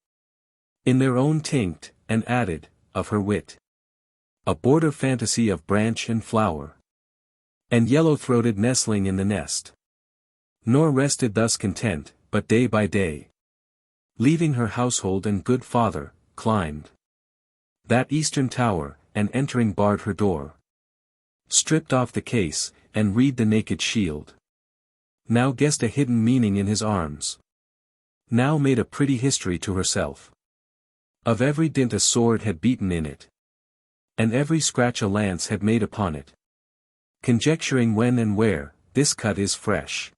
in their own tinct, and added, of her wit, a border fantasy of branch and flower, and yellow-throated nestling in the nest. Nor rested thus content, but day by day, leaving her household and good father, climbed that eastern tower, and entering barred her door, stripped off the case, and read the naked shield. Now guessed a hidden meaning in his arms. Now made a pretty history to herself of every dint a sword had beaten in it, and every scratch a lance had made upon it, conjecturing when and where, this cut is fresh.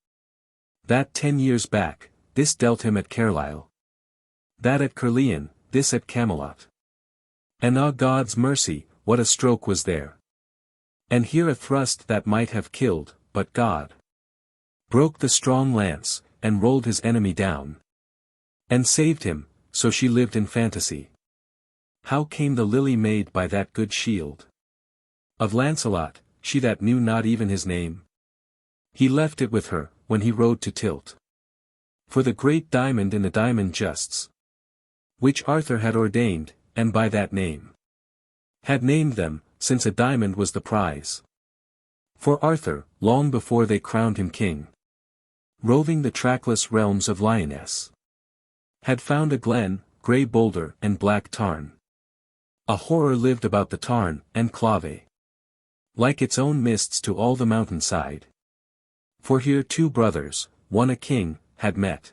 That 10 years back, this dealt him at Carlisle. That at Caerleon, this at Camelot. And ah God's mercy, what a stroke was there! And here a thrust that might have killed, but God broke the strong lance, and rolled his enemy down, and saved him. So she lived in fantasy. How came the lily maid by that good shield of Lancelot, she that knew not even his name? He left it with her, when he rode to tilt for the great diamond in the diamond justs, which Arthur had ordained, and by that name had named them, since a diamond was the prize. For Arthur, long before they crowned him king, roving the trackless realms of Lyonesse, had found a glen, grey boulder and black tarn. A horror lived about the tarn, and clave, like its own mists to all the mountainside. For here 2 brothers, one a king, had met,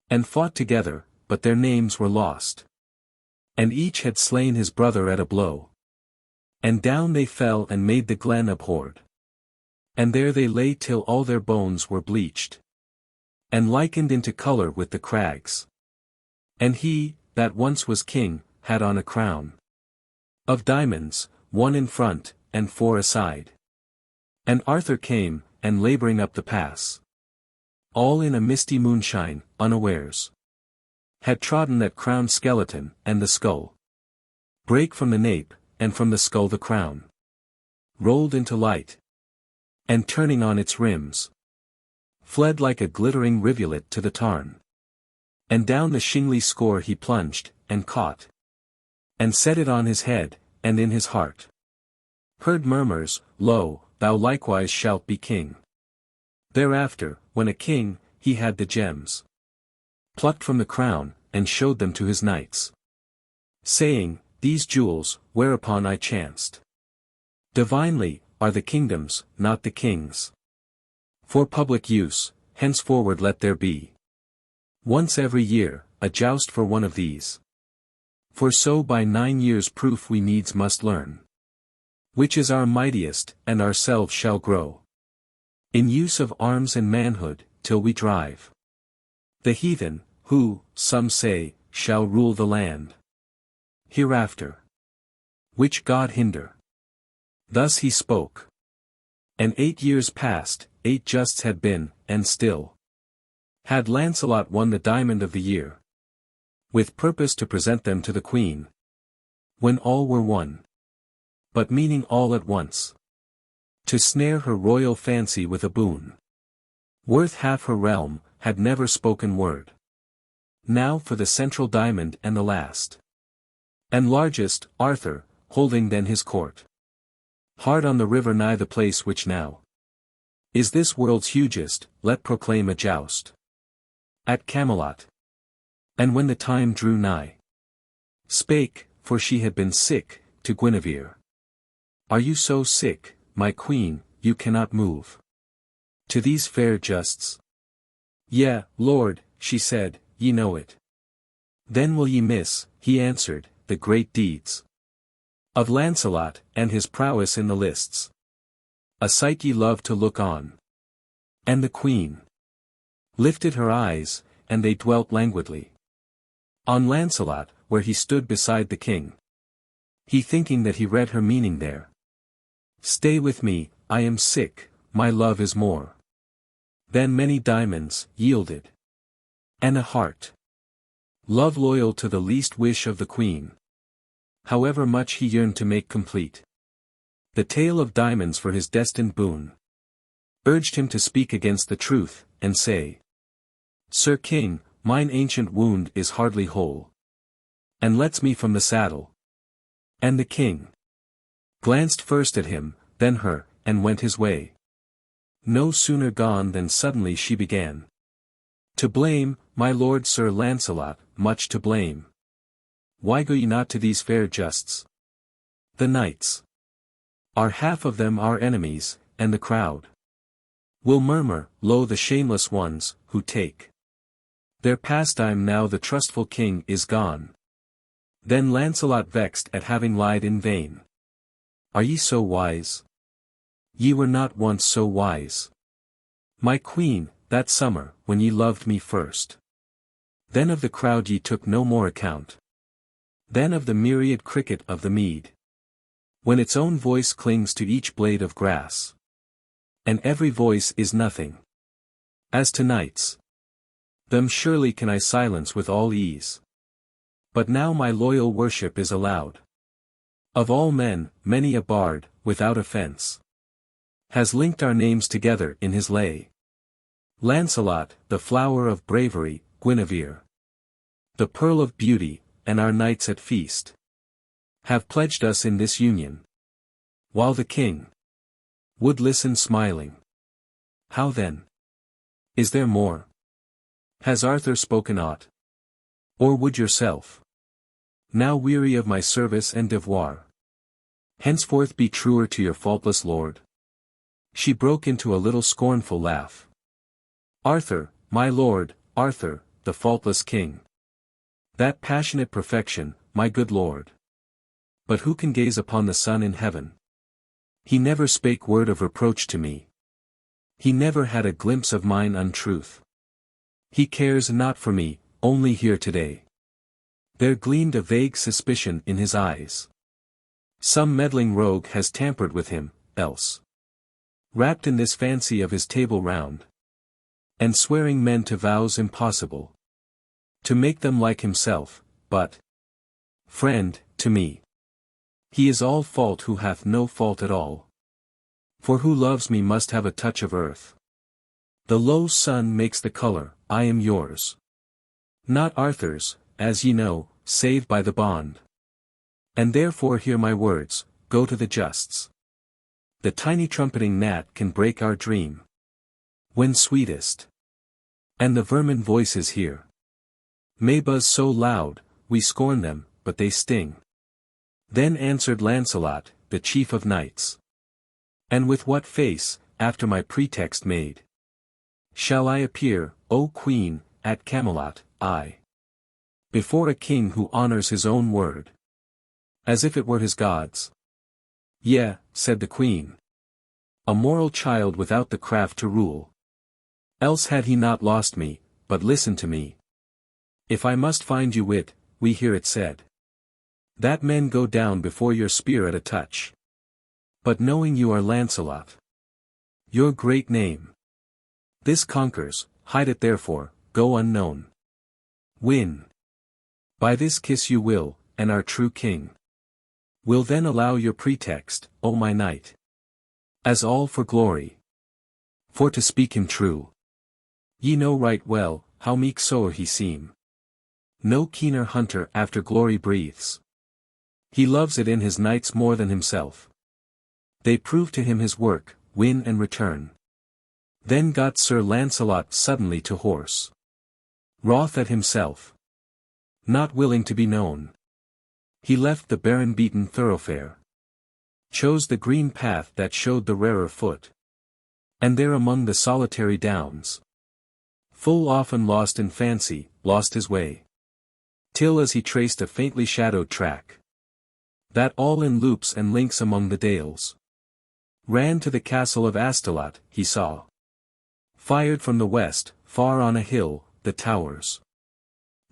and fought together, but their names were lost. And each had slain his brother at a blow. And down they fell and made the glen abhorred. And there they lay till all their bones were bleached, and likened into colour with the crags. And he, that once was king, had on a crown of diamonds, 1 in front, and 4 aside. And Arthur came, and labouring up the pass, all in a misty moonshine, unawares, had trodden that crowned skeleton, and the skull brake from the nape, and from the skull the crown rolled into light, and turning on its rims, fled like a glittering rivulet to the tarn. And down the shingly score he plunged, and caught, and set it on his head, and in his heart heard murmurs, Lo, thou likewise shalt be king. Thereafter, when a king, he had the gems plucked from the crown, and showed them to his knights, saying, These jewels, whereupon I chanced divinely, are the kingdoms, not the kings. For public use, henceforward let there be once every year, a joust for one of these. For so by 9 years' proof we needs must learn which is our mightiest, and ourselves shall grow in use of arms and manhood, till we drive the heathen, who, some say, shall rule the land hereafter. Which God hinder. Thus he spoke. And 8 years passed, 8 justs had been, and still had Lancelot won the diamond of the year, with purpose to present them to the queen, when all were won, but meaning all at once to snare her royal fancy with a boon worth half her realm, had never spoken word. Now for the central diamond and the last And largest, Arthur, holding then his court. Hard on the river nigh the place which now is this world's hugest, let proclaim a joust. At Camelot. And when the time drew nigh, spake, for she had been sick, to Guinevere. Are you so sick, my queen, you cannot move to these fair justs? Yea, Lord, she said, ye know it. Then will ye miss, he answered, the great deeds of Lancelot, and his prowess in the lists. A sight ye love to look on. And the queen lifted her eyes, and they dwelt languidly on Lancelot, where he stood beside the king. He thinking that he read her meaning there. Stay with me, I am sick, my love is more than many diamonds, yielded. And a heart. Love loyal to the least wish of the queen. However much he yearned to make complete the tale of diamonds for his destined boon, urged him to speak against the truth, and say, Sir King, mine ancient wound is hardly whole, and lets me from the saddle. And the king glanced first at him, then her, and went his way. No sooner gone than suddenly she began to blame, my lord Sir Lancelot, much to blame. Why go ye not to these fair justs? The knights are half of them our enemies, and the crowd will murmur, lo the shameless ones, who take their pastime now the trustful king is gone. Then Lancelot vexed at having lied in vain. Are ye so wise? Ye were not once so wise, my queen, that summer, when ye loved me first. Then of the crowd ye took no more account than of the myriad cricket of the mead, when its own voice clings to each blade of grass, and every voice is nothing. As to knights, them surely can I silence with all ease. But now my loyal worship is allowed. Of all men, many a bard, without offence, has linked our names together in his lay. Lancelot, the flower of bravery, Guinevere, the pearl of beauty, and our knights at feast, have pledged us in this union. While the king would listen smiling. How then? Is there more? Has Arthur spoken aught? Or would yourself, now weary of my service and devoir, henceforth be truer to your faultless lord? She broke into a little scornful laugh. Arthur, my lord, Arthur, the faultless king. That passionate perfection, my good lord. But who can gaze upon the sun in heaven? He never spake word of reproach to me. He never had a glimpse of mine untruth. He cares not for me, only here today. There gleamed a vague suspicion in his eyes. Some meddling rogue has tampered with him, else. Wrapped in this fancy of his table round, and swearing men to vows impossible, to make them like himself, but, friend, to me, he is all fault who hath no fault at all. For who loves me must have a touch of earth. The low sun makes the color, I am yours. Not Arthur's, as ye know, save by the bond. And therefore hear my words, go to the justs. The tiny trumpeting gnat can break our dream when sweetest. And the vermin voices here may buzz so loud, we scorn them, but they sting. Then answered Lancelot, the chief of knights. And with what face, after my pretext made, shall I appear, O queen, at Camelot, I, before a king who honors his own word, as if it were his god's? Yea, said the queen. A moral child without the craft to rule. Else had he not lost me, but listen to me. If I must find you wit, we hear it said, that men go down before your spear at a touch. But knowing you are Lancelot, your great name, this conquers, hide it therefore, go unknown. Win. By this kiss you will, and our true king will then allow your pretext, O my knight, as all for glory. For to speak him true, ye know right well, how meek soe'er he seem, no keener hunter after glory breathes. He loves it in his knights more than himself. They prove to him his work, win and return. Then got Sir Lancelot suddenly to horse. Wroth at himself. Not willing to be known. He left the barren beaten thoroughfare. Chose the green path that showed the rarer foot. And there among the solitary downs. Full often lost in fancy, lost his way. Till as he traced a faintly shadowed track. That all in loops and links among the dales. Ran to the castle of Astolat, he saw. Fired from the west, far on a hill, the towers.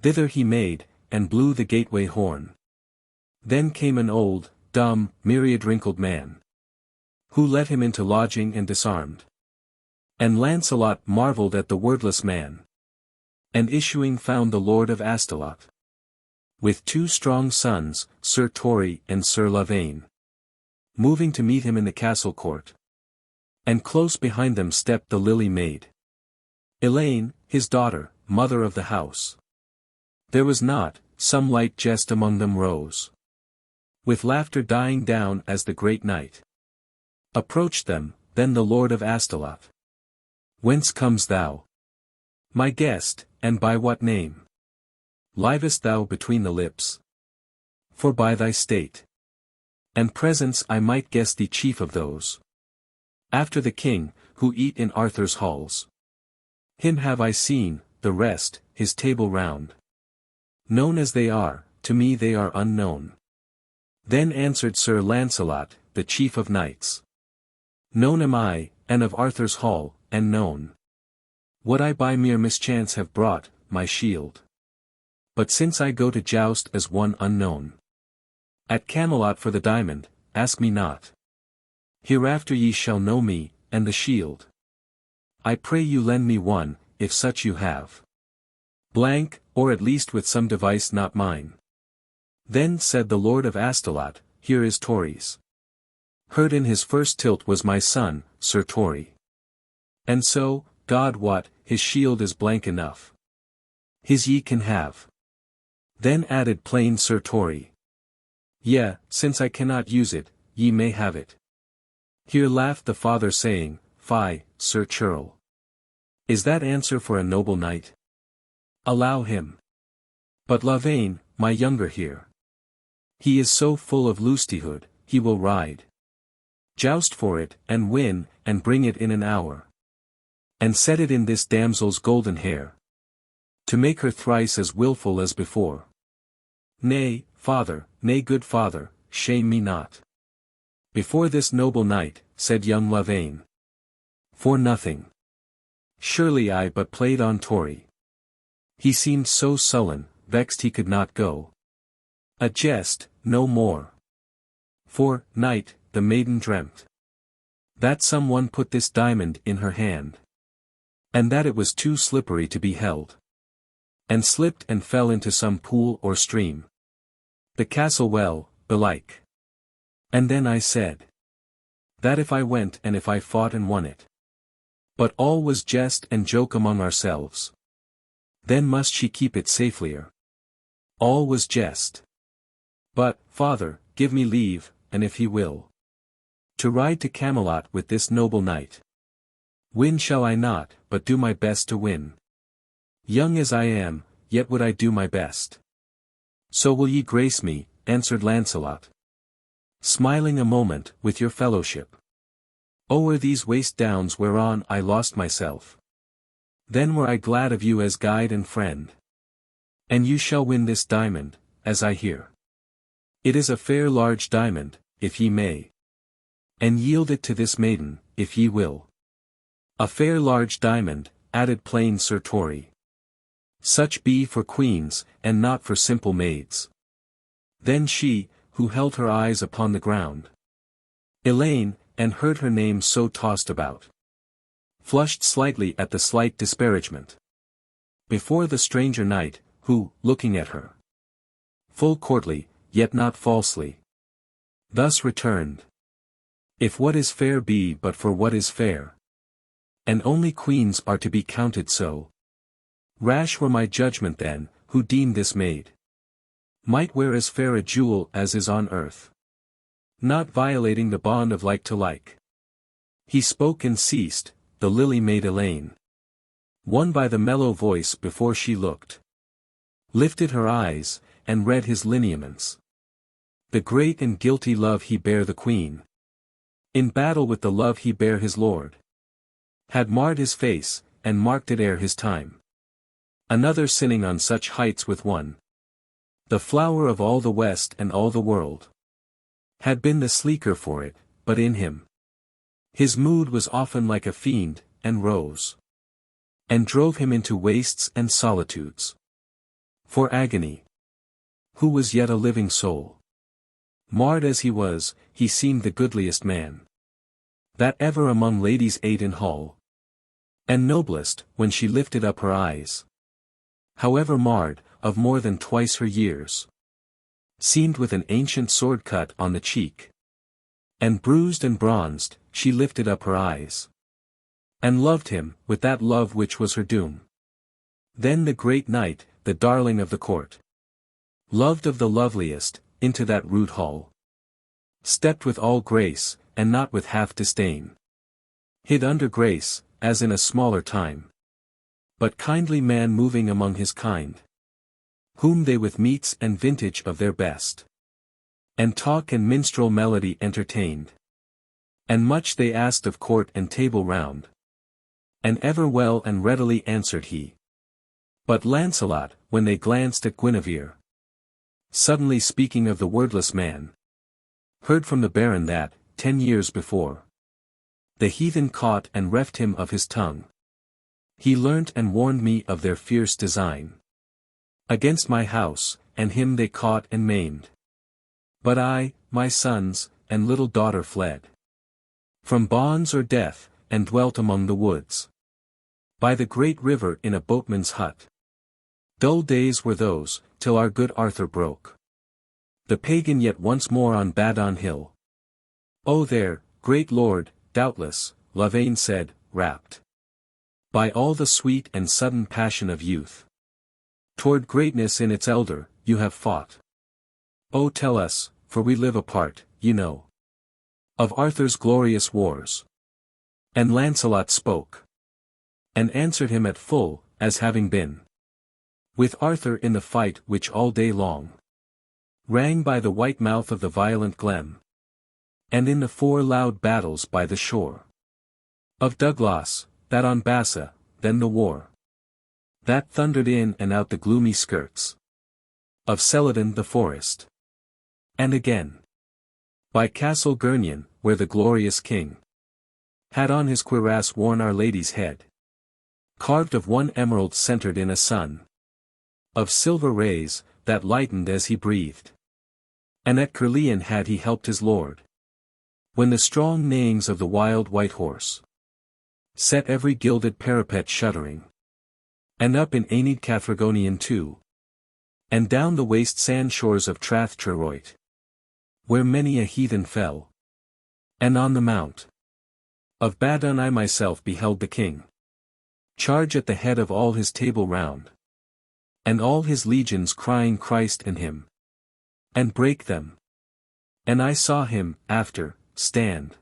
Thither he made, and blew the gateway horn. Then came an old, dumb, myriad-wrinkled man. Who let him into lodging and disarmed. And Lancelot marvelled at the wordless man. And issuing found the lord of Astolat. With two strong sons, Sir Torry and Sir Lavaine. Moving to meet him in the castle court. And close behind them stepped the lily maid. Elaine, his daughter, mother of the house. There was not, some light jest among them rose. With laughter dying down as the great knight approached them, then the lord of Astolat. Whence comes thou? My guest, and by what name? Livest thou between the lips? For by thy state and presence I might guess thee chief of those. After the king, who eat in Arthur's halls. Him have I seen, the rest, his table round. Known as they are, to me they are unknown. Then answered Sir Lancelot, the chief of knights. Known am I, and of Arthur's hall, and known. What I by mere mischance have brought, my shield. But since I go to joust as one unknown. At Camelot for the diamond, ask me not. Hereafter ye shall know me, and the shield. I pray you lend me one, if such you have. Blank, or at least with some device not mine. Then said the lord of Astolat, here is Torry's. Heard in his first tilt was my son, Sir Torry. And so, God wot, his shield is blank enough. His ye can have. Then added plain Sir Torry. Yea, since I cannot use it, ye may have it. Here laughed the father saying, Fie, Sir Churl. Is that answer for a noble knight? Allow him. But Lavaine, my younger here. He is so full of lustihood, he will ride. Joust for it, and win, and bring it in an hour. And set it in this damsel's golden hair. To make her thrice as wilful as before. Nay, father, nay good father, shame me not. Before this noble knight, said young Lavaine. For nothing. Surely I but played on Torry. He seemed so sullen, vexed he could not go. A jest, no more. For, night, the maiden dreamt. That some one put this diamond in her hand. And that it was too slippery to be held. And slipped and fell into some pool or stream. The castle well, belike. And then I said. That if I went and if I fought and won it. But all was jest and joke among ourselves. Then must she keep it safelier. All was jest. But, father, give me leave, and if he will. To ride to Camelot with this noble knight. Win shall I not, but do my best to win. Young as I am, yet would I do my best. So will ye grace me, answered Lancelot. Smiling a moment, with your fellowship. O'er these waste downs whereon I lost myself. Then were I glad of you as guide and friend. And you shall win this diamond, as I hear. It is a fair large diamond, if ye may. And yield it to this maiden, if ye will. A fair large diamond, added plain Sir Torry. Such be for queens, and not for simple maids. Then she, who held her eyes upon the ground. Elaine, and heard her name so tossed about. Flushed slightly at the slight disparagement. Before the stranger knight, who, looking at her. Full courtly, yet not falsely. Thus returned. If what is fair be but for what is fair. And only queens are to be counted so. Rash were my judgment then, who deemed this maid. might wear as fair a jewel as is on earth, not violating the bond of like to like. He spoke and ceased, the lily maid Elaine, won by the mellow voice before she looked, lifted her eyes, and read his lineaments. The great and guilty love he bare the queen, in battle with the love he bare his lord, had marred his face, and marked it ere his time. Another sinning on such heights with one, the flower of all the West and all the world, had been the sleeker for it, but in him his mood was often like a fiend, and rose, and drove him into wastes and solitudes. For agony, who was yet a living soul, marred as he was, he seemed the goodliest man that ever among ladies ate in hall, and noblest, when she lifted up her eyes, however marred, of more than twice her years, seemed with an ancient sword cut on the cheek, and bruised and bronzed, she lifted up her eyes, and loved him, with that love which was her doom. Then the great knight, the darling of the court, loved of the loveliest, into that rude hall, stepped with all grace, and not with half disdain, hid under grace, as in a smaller time, but kindly man moving among his kind, whom they with meats and vintage of their best, and talk and minstrel melody entertained, and much they asked of court and table round, and ever well and readily answered he. But Lancelot, when they glanced at Guinevere, suddenly speaking of the wordless man, heard from the baron that, 10 years before, the heathen caught and reft him of his tongue. He learnt and warned me of their fierce design against my house, and him they caught and maimed. But I, my sons, and little daughter fled from bonds or death, and dwelt among the woods, by the great river in a boatman's hut. Dull days were those, till our good Arthur broke the pagan yet once more on Badon hill. Oh there, great lord, doubtless, Lavaine said, rapt by all the sweet and sudden passion of youth, toward greatness in its elder, you have fought. Oh tell us, for we live apart, you know, of Arthur's glorious wars. And Lancelot spoke, and answered him at full, as having been with Arthur in the fight which all day long rang by the white mouth of the violent glen, and in the 4 loud battles by the shore of Douglas, that on Bassa, then the war that thundered in and out the gloomy skirts of Celadon the forest, and again by Castle Gernion, where the glorious king had on his cuirass worn Our Lady's head, carved of one emerald centered in a sun of silver rays, that lightened as he breathed. And at Caerleon had he helped his lord, when the strong neighings of the wild white horse set every gilded parapet shuddering. And up in Enid Cathragonian too, and down the waste sand shores of Trath-Treroit, where many a heathen fell. And on the mount of Badon I myself beheld the king charge at the head of all his table round, and all his legions crying Christ and him, and break them. And I saw him, after, stand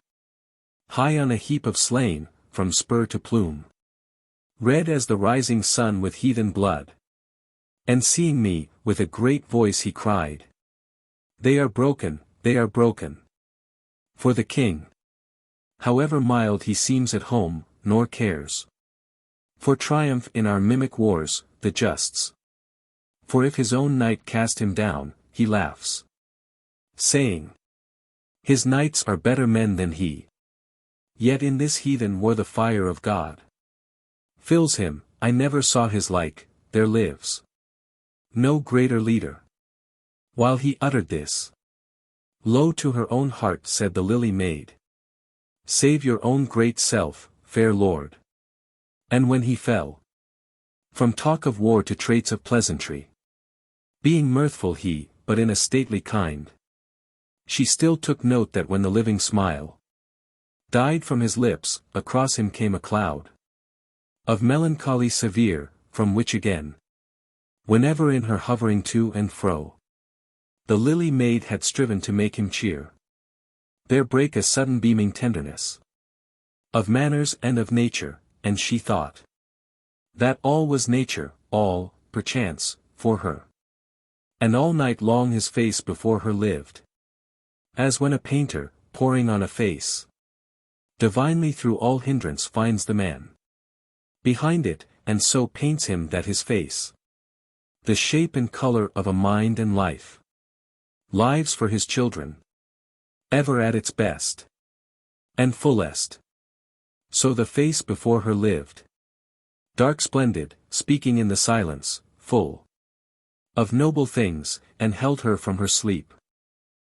high on a heap of slain, from spur to plume, red as the rising sun with heathen blood. And seeing me, with a great voice he cried, they are broken, they are broken. For the king, however mild he seems at home, nor cares for triumph in our mimic wars, the justs. For if his own knight cast him down, he laughs, saying, his knights are better men than he. Yet in this heathen war the fire of God fills him. I never saw his like, there lives no greater leader. While he uttered this, lo, to her own heart said the lily maid, save your own great self, fair lord. And when he fell from talk of war to traits of pleasantry, being mirthful he, but in a stately kind, she still took note that when the living smile died from his lips, across him came a cloud of melancholy severe, from which again, whenever in her hovering to and fro, The lily maid had striven to make him cheer. There brake a sudden beaming tenderness of manners and of nature, and she thought that all was nature, all, perchance, for her. And all night long his face before her lived, as when a painter, poring on a face, divinely through all hindrance finds the man behind it, and so paints him that his face, the shape and color of a mind and life, lives for his children, ever at its best and fullest. So the face before her lived, dark splendid, speaking in the silence, full of noble things, and held her from her sleep,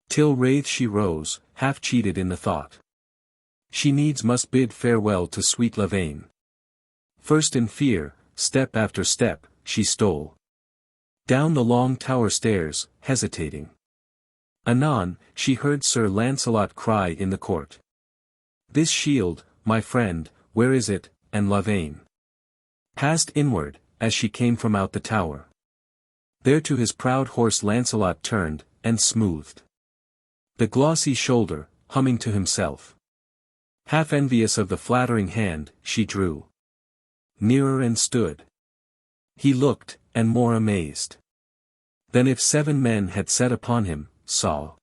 till wraith she rose, half cheated in the thought she needs must bid farewell to sweet Lavaine. First in fear, step after step, she stole down the long tower stairs, hesitating. Anon, she heard Sir Lancelot cry in the court, "This shield, my friend, where is it?" And Lavaine passed inward, as she came from out the tower. There to his proud horse Lancelot turned, and smoothed the glossy shoulder, humming to himself. Half envious of the flattering hand, she drew nearer and stood. He looked, and more amazed than if 7 men had set upon him, saw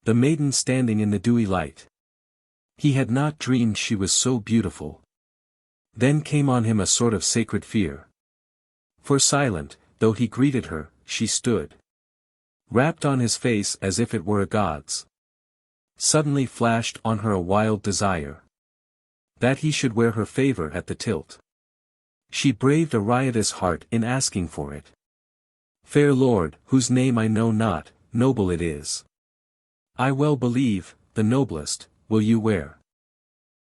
the maiden standing in the dewy light. He had not dreamed she was so beautiful. Then came on him a sort of sacred fear. For silent, though he greeted her, she stood, wrapped on his face as if it were a god's. Suddenly flashed on her a wild desire that he should wear her favor at the tilt. She braved a riotous heart in asking for it. "Fair lord, whose name I know not, noble it is. I well believe, the noblest, will you wear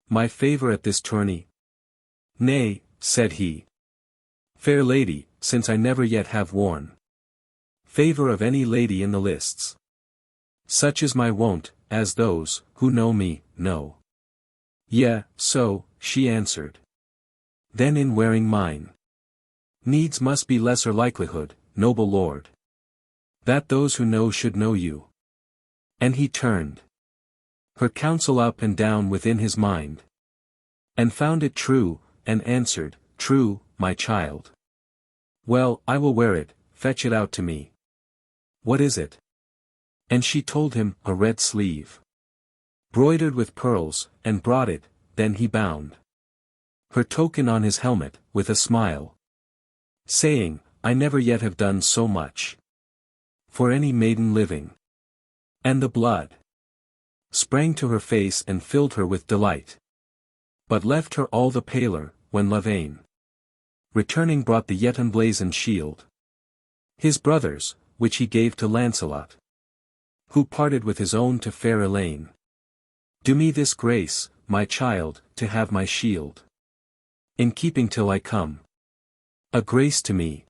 my favor at this tourney?" "Nay," said he, "fair lady, since I never yet have worn favor of any lady in the lists. Such is my wont, as those, who know me, know." "Yea, so," she answered. "Then in wearing mine, needs must be lesser likelihood, noble lord, that those who know should know you." And he turned her counsel up and down within his mind, and found it true, and answered, "True, my child. Well, I will wear it, fetch it out to me." "What is it?" And she told him, "A red sleeve, broidered with pearls," and brought it. Then he bound her token on his helmet, with a smile, saying, "I never yet have done so much for any maiden living." And the blood sprang to her face and filled her with delight, but left her all the paler, when Lavaine, returning, brought the yet emblazoned shield, his brother's, which he gave to Lancelot, who parted with his own to fair Elaine. "Do me this grace, my child, to have my shield in keeping till I come." "A grace to me,"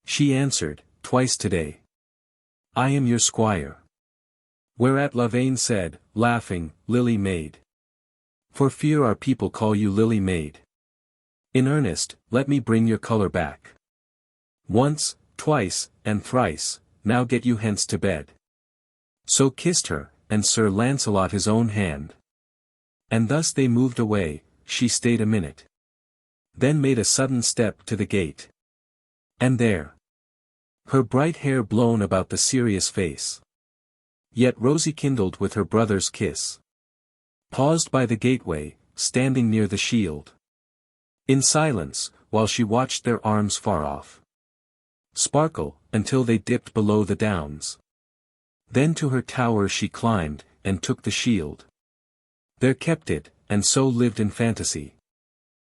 she answered, "twice today. I am your squire." Whereat Lavaine said, laughing, "Lily maid, for fear our people call you Lily maid. In earnest, let me bring your color back. Once, twice, and thrice, now get you hence to bed." So kissed her, and Sir Lancelot his own hand. And thus they moved away. She stayed a minute, then made a sudden step to the gate. And there, her bright hair blown about the serious face, yet rosy kindled with her brother's kiss, paused by the gateway, standing near the shield, in silence, while she watched their arms far off sparkle, until they dipped below the downs. Then to her tower she climbed, and took the shield. There kept it, and so lived in fantasy.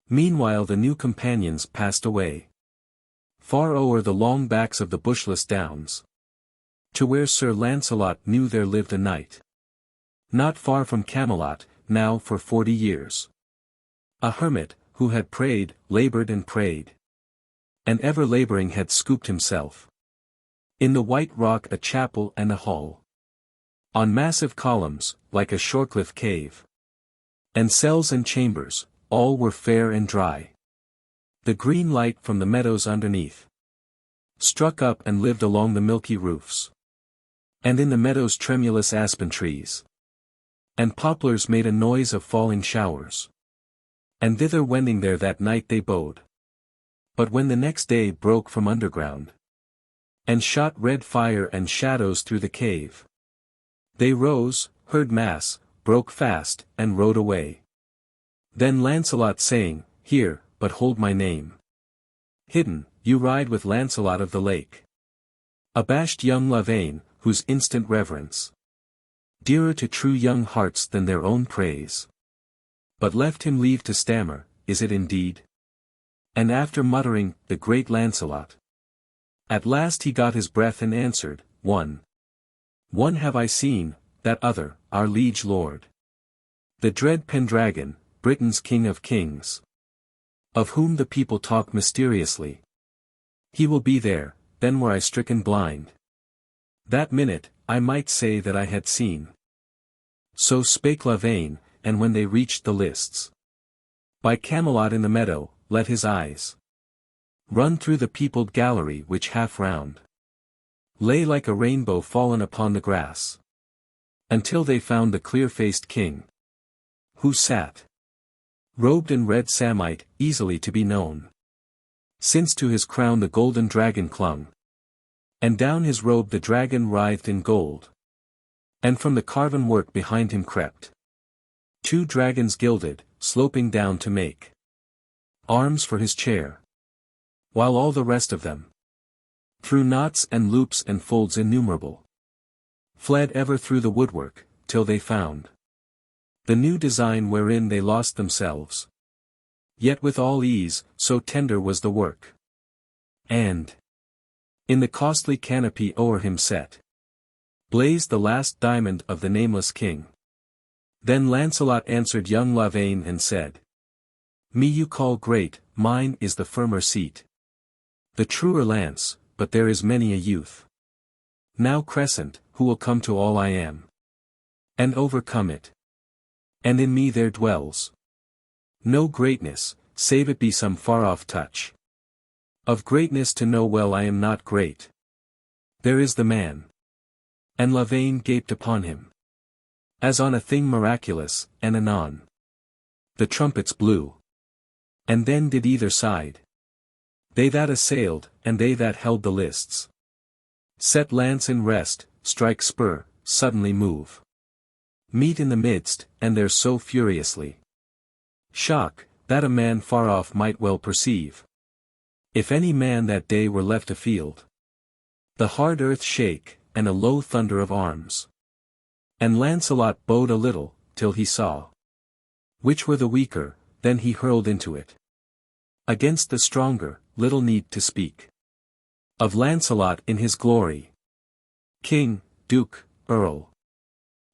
Meanwhile the new companions passed away, far o'er the long backs of the bushless downs, to where Sir Lancelot knew there lived a knight, not far from Camelot, now for 40 years. A hermit, who had prayed, labored and prayed, and ever laboring had scooped himself in the white rock a chapel and a hall, on massive columns, like a shorecliff cave, and cells and chambers, all were fair and dry. The green light from the meadows underneath struck up and lived along the milky roofs. And in the meadows tremulous aspen trees and poplars made a noise of falling showers. And thither wending there that night they bode. But when the next day broke from underground, and shot red fire and shadows through the cave, they rose, heard mass, broke fast, and rode away. Then Lancelot saying, Here, but hold my name hidden, you ride with Lancelot of the Lake. Abashed young Lavaine, whose instant reverence dearer to true young hearts than their own praise. But left him leave to stammer, is it indeed? And after muttering, the great Lancelot, at last he got his breath and answered, One have I seen, that other, our liege lord. The dread Pendragon, Britain's king of kings, of whom the people talk mysteriously. He will be there, then were I stricken blind. That minute, I might say that I had seen. So spake Lavaine, and when they reached the lists by Camelot in the meadow, let his eyes run through the peopled gallery which half round lay like a rainbow fallen upon the grass, until they found the clear-faced king, who sat robed in red samite, easily to be known, since to his crown the golden dragon clung, and down his robe the dragon writhed in gold. And from the carven work behind him crept 2 dragons gilded, sloping down to make arms for his chair, while all the rest of them, through knots and loops and folds innumerable, fled ever through the woodwork, till they found the new design wherein they lost themselves. Yet with all ease, so tender was the work. And in the costly canopy o'er him set blazed the last diamond of the nameless king. Then Lancelot answered young Lavaine and said, Me you call great, mine is the firmer seat, the truer lance, but there is many a youth now crescent, who will come to all I am, and overcome it. And in me there dwells no greatness, save it be some far-off touch of greatness to know well I am not great. There is the man. And Lavaine gaped upon him, as on a thing miraculous, and anon the trumpets blew. And then did either side, they that assailed, and they that held the lists, set lance in rest, strike spur, suddenly move, meet in the midst, and there so furiously shock, that a man far off might well perceive, if any man that day were left afield, the hard earth shake, and a low thunder of arms. And Lancelot bowed a little, till he saw which were the weaker, then he hurled into it against the stronger. Little need to speak of Lancelot in his glory. King, Duke, Earl,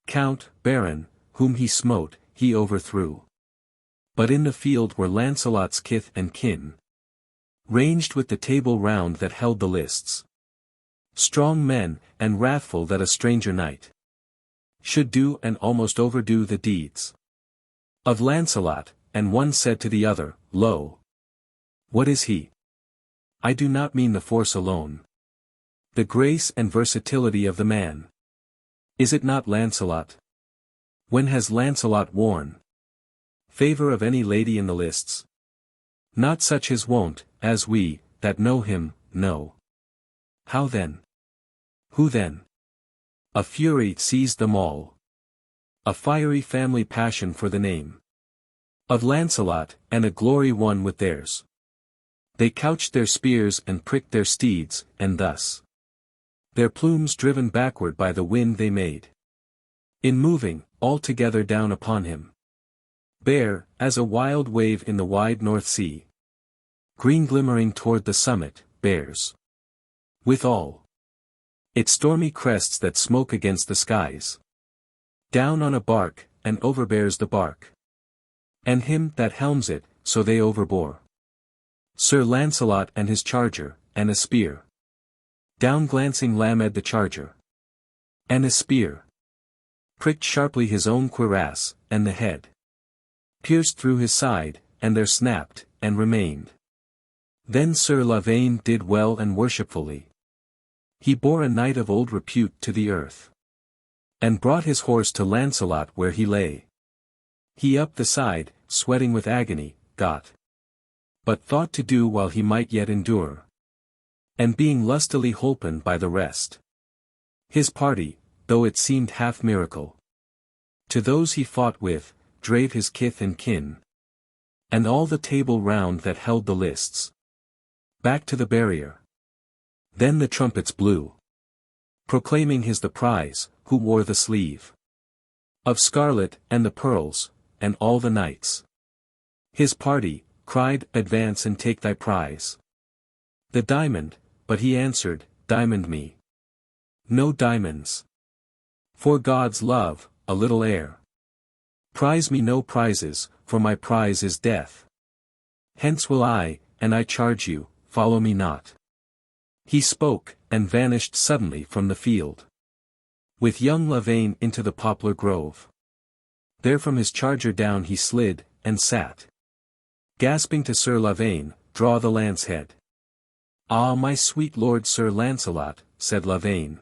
Count, Baron, whom he smote, he overthrew. But in the field were Lancelot's kith and kin, ranged with the table round that held the lists. Strong men, and wrathful that a stranger knight should do and almost overdo the deeds of Lancelot, and one said to the other, Lo! What is he? I do not mean the force alone, the grace and versatility of the man. Is it not Lancelot? When has Lancelot worn favor of any lady in the lists? Not such his wont, as we, that know him, know. How then? Who then? A fury seized them all. A fiery family passion for the name of Lancelot, and a glory won with theirs. They couched their spears and pricked their steeds, and thus their plumes driven backward by the wind they made, in moving, all together down upon him. Bare, as a wild wave in the wide North Sea, green glimmering toward the summit, bears withal its stormy crests that smoke against the skies, down on a bark, and overbears the bark, and him that helms it, so they overbore Sir Lancelot and his charger, and a spear down glancing lamed the charger, and a spear pricked sharply his own cuirass, and the head pierced through his side, and there snapped, and remained. Then Sir Lavaine did well and worshipfully He bore a knight of old repute to the earth. And brought his horse to Lancelot where he lay. He up the side, sweating with agony, got. But thought to do while he might yet endure. And being lustily holpen by the rest. His party, though it seemed half miracle. To those he fought with, drave his kith and kin. And all the table round that held the lists. Back to the barrier. Then the trumpets blew. Proclaiming his the prize, who wore the sleeve. Of scarlet, and the pearls, and all the knights. His party, cried, advance and take thy prize. The diamond, but he answered, diamond me. No diamonds. For God's love, a little air. Prize me no prizes, for my prize is death. Hence will I, and I charge you, follow me not. He spoke, and vanished suddenly from the field. With young Lavaine into the poplar grove. There from his charger down he slid, and sat. Gasping to Sir Lavaine, draw the lance head. Ah, my sweet lord Sir Lancelot, said Lavaine.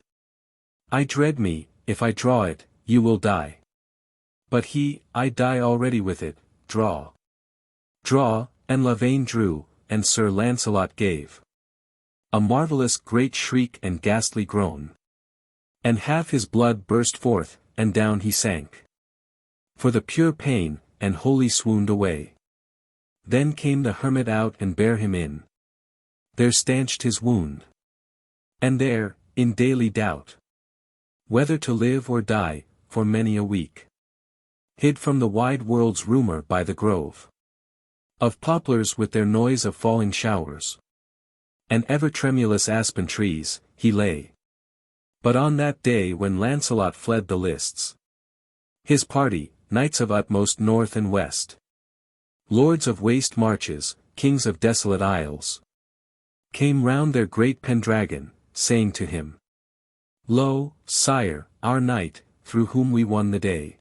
I dread me, if I draw it, you will die. But he, I die already with it, draw. Draw, and Lavaine drew, and Sir Lancelot gave. A marvellous great shriek and ghastly groan. And half his blood burst forth, and down he sank. For the pure pain, and wholly swooned away. Then came the hermit out and bare him in. There stanched his wound. And there, in daily doubt. Whether to live or die, for many a week. Hid from the wide world's rumour by the grove. Of poplars with their noise of falling showers. And ever tremulous aspen trees, he lay. But on that day when Lancelot fled the lists. His party, knights of utmost north and west. Lords of waste marches, kings of desolate isles. Came round their great Pendragon, saying to him. Lo, sire, our knight, through whom we won the day.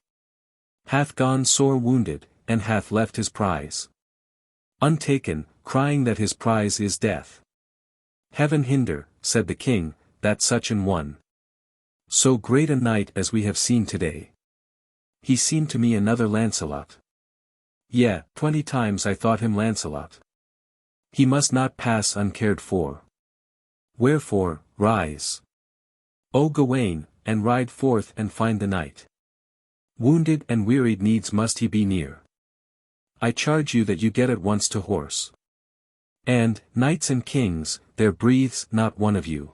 Hath gone sore wounded, and hath left his prize. Untaken, crying that his prize is death. Heaven hinder, said the king, that such an one. So great a knight as we have seen today. He seemed to me another Lancelot. Yea, 20 times I thought him Lancelot. He must not pass uncared for. Wherefore, rise. O Gawain, and ride forth and find the knight. Wounded and wearied needs must he be near. I charge you that you get at once to horse. And, knights and kings, there breathes not one of you.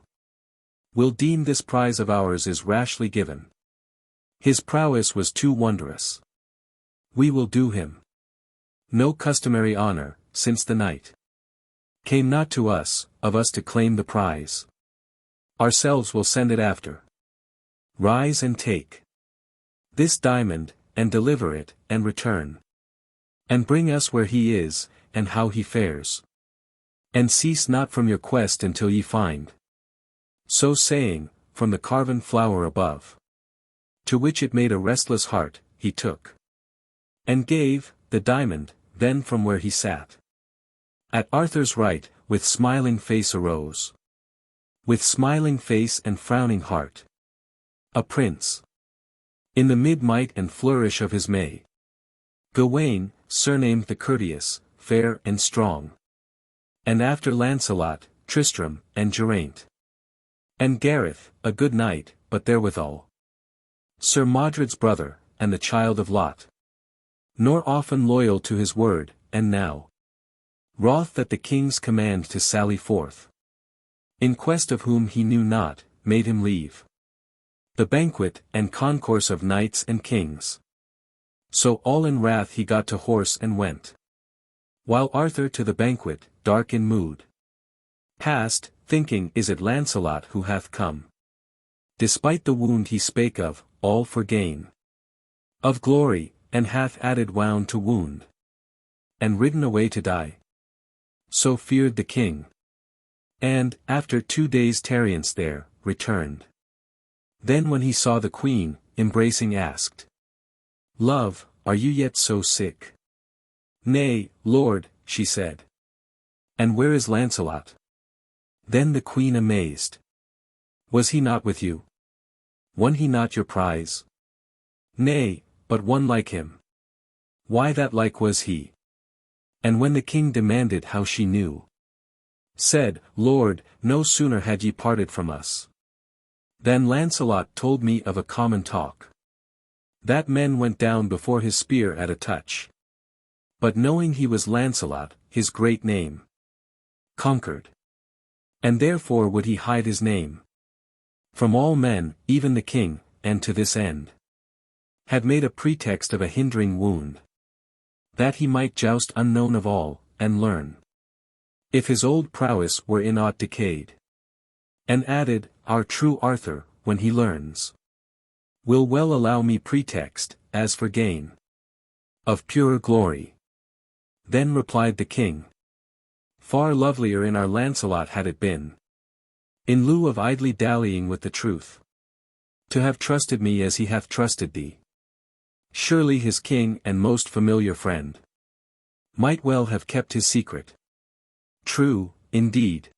Will deem this prize of ours is rashly given. His prowess was too wondrous. We will do him no customary honor, since the knight came not to us, of us to claim the prize. Ourselves will send it after. Rise and take this diamond, and deliver it, and return. And bring us where he is, and how he fares. And cease not from your quest until ye find. So saying, from the carven flower above, to which it made a restless heart, he took. And gave, the diamond, then from where he sat. At Arthur's right, with smiling face arose. With smiling face and frowning heart. A prince. In the mid-might and flourish of his May. Gawain, surnamed the Courteous, fair and strong. And after Lancelot, Tristram, and Geraint. And Gareth, a good knight, but therewithal. Sir Modred's brother, and the child of Lot. Nor often loyal to his word, and now. Wroth that the king's command to sally forth. In quest of whom he knew not, made him leave. The banquet and concourse of knights and kings. So all in wrath he got to horse and went. While Arthur to the banquet, dark in mood. Passed, thinking is it Lancelot who hath come. Despite the wound he spake of, all for gain. Of glory, and hath added wound to wound. And ridden away to die. So feared the king. And, after 2 days' tarriance there, returned. Then when he saw the queen, embracing asked. Love, are you yet so sick? Nay, lord, she said. And where is Lancelot? Then the queen amazed. Was he not with you? Won he not your prize? Nay, but one like him. Why that like was he? And when the king demanded how she knew, said, Lord, no sooner had ye parted from us, than Lancelot told me of a common talk, that men went down before his spear at a touch. But knowing he was Lancelot, his great name conquered, and therefore would he hide his name from all men, even the king, and to this end had made a pretext of a hindering wound, that he might joust unknown of all, and learn if his old prowess were in aught decayed. And added, our true Arthur, when he learns, will well allow me pretext, as for gain of purer glory. Then replied the king, far lovelier in our Lancelot had it been, in lieu of idly dallying with the truth, to have trusted me as he hath trusted thee. Surely his king and most familiar friend might well have kept his secret. True, indeed.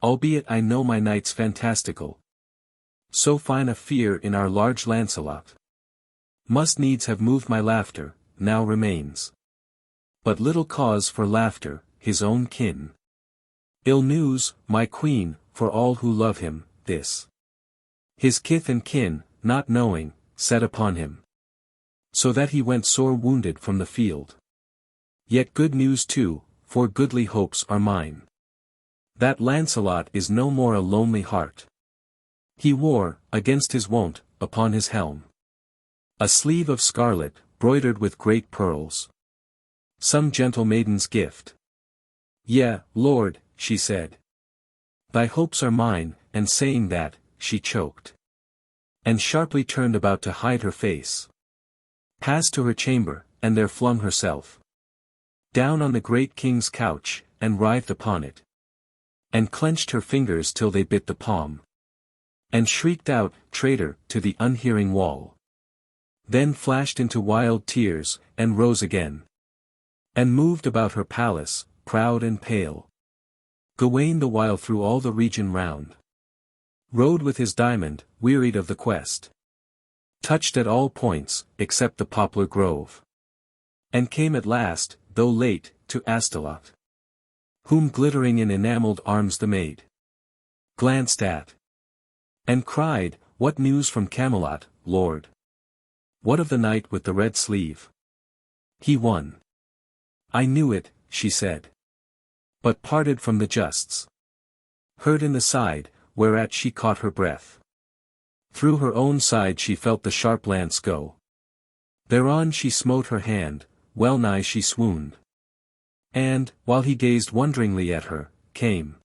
Albeit I know my knight's fantastical, so fine a fear in our large Lancelot must needs have moved my laughter, now remains but little cause for laughter, his own kin. Ill news, my queen, for all who love him, this his kith and kin, not knowing, set upon him, so that he went sore wounded from the field. Yet good news too, for goodly hopes are mine, that Lancelot is no more a lonely heart. He wore, against his wont, upon his helm a sleeve of scarlet, broidered with great pearls, some gentle maiden's gift. Yea, Lord, she said, thy hopes are mine, and saying that, she choked, and sharply turned about to hide her face, passed to her chamber, and there flung herself down on the great king's couch, and writhed upon it, and clenched her fingers till they bit the palm, and shrieked out, traitor, to the unhearing wall. Then flashed into wild tears, and rose again, and moved about her palace, proud and pale. Gawain the while through all the region round rode with his diamond, wearied of the quest, touched at all points, except the poplar grove, and came at last, though late, to Astolat, whom glittering in enamelled arms the maid glanced at, and cried, what news from Camelot, Lord? What of the knight with the red sleeve? He won. I knew it, she said, but parted from the justs. Hurt in the side, whereat she caught her breath. Through her own side she felt the sharp lance go. Thereon she smote her hand, well nigh she swooned. And, while he gazed wonderingly at her, came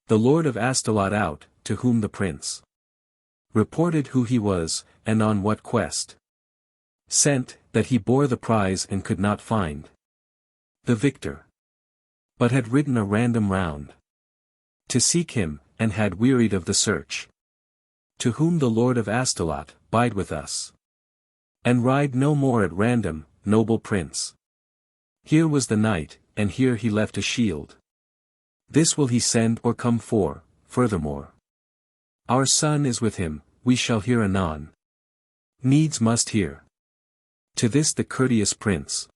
the lord of Astolat out, to whom the prince reported who he was, and on what quest sent, that he bore the prize and could not find the victor, but had ridden a random round to seek him, and had wearied of the search. To whom the lord of Astolat, bide with us, and ride no more at random, noble prince. Here was the knight, and here he left a shield. This will he send or come for, furthermore. Our son is with him, we shall hear anon. Needs must hear. To this the courteous prince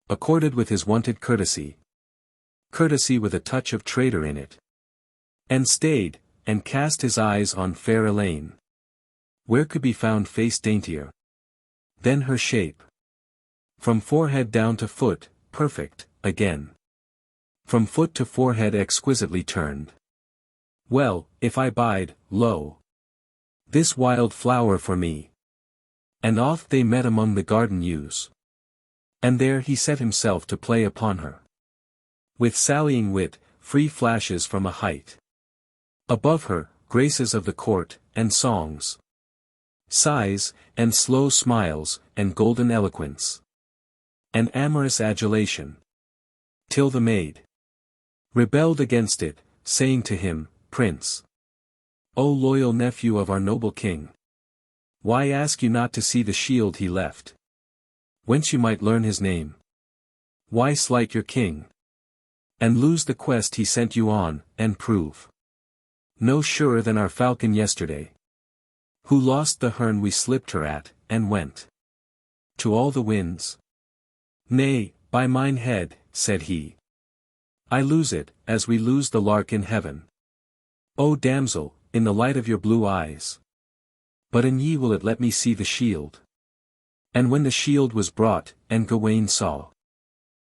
accorded with his wonted courtesy. Courtesy with a touch of traitor in it. And stayed, and cast his eyes on fair Elaine. Where could be found face daintier than her shape? From forehead down to foot, perfect, again. From foot to forehead exquisitely turned. Well, if I bide, lo, this wild flower for me. And oft they met among the garden yews. And there he set himself to play upon her. With sallying wit, free flashes from a height. Above her, graces of the court, and songs. Sighs, and slow smiles, and golden eloquence. And amorous adulation. Till the maid rebelled against it, saying to him, Prince, O loyal nephew of our noble king, why ask you not to see the shield he left, whence you might learn his name? Why slight your king, and lose the quest he sent you on, and prove No surer than our falcon yesterday. Who lost the hern we slipped her at, and went to all the winds? Nay, by mine head, said he, I lose it, as we lose the lark in heaven. O damsel, in the light of your blue eyes. But an ye will it let me see the shield. And when the shield was brought, and Gawain saw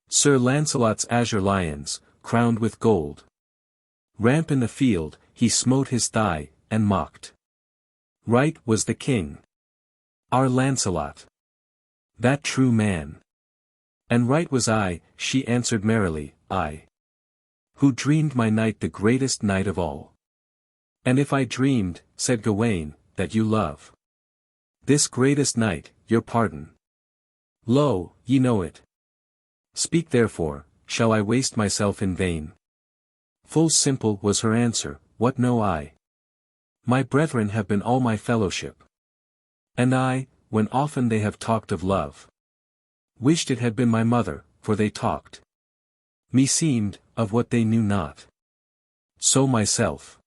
Sir Lancelot's azure lions, crowned with gold, ramp in the field, he smote his thigh, and mocked. Right was the king, our Lancelot, that true man. And right was I, she answered merrily, I, who dreamed my knight the greatest knight of all. And if I dreamed, said Gawain, that you love this greatest knight, your pardon. Lo, ye know it. Speak therefore, shall I waste myself in vain? Full simple was her answer, what know I? My brethren have been all my fellowship. And I, when often they have talked of love, wished it had been my mother, for they talked, meseemed, of what they knew not. So myself,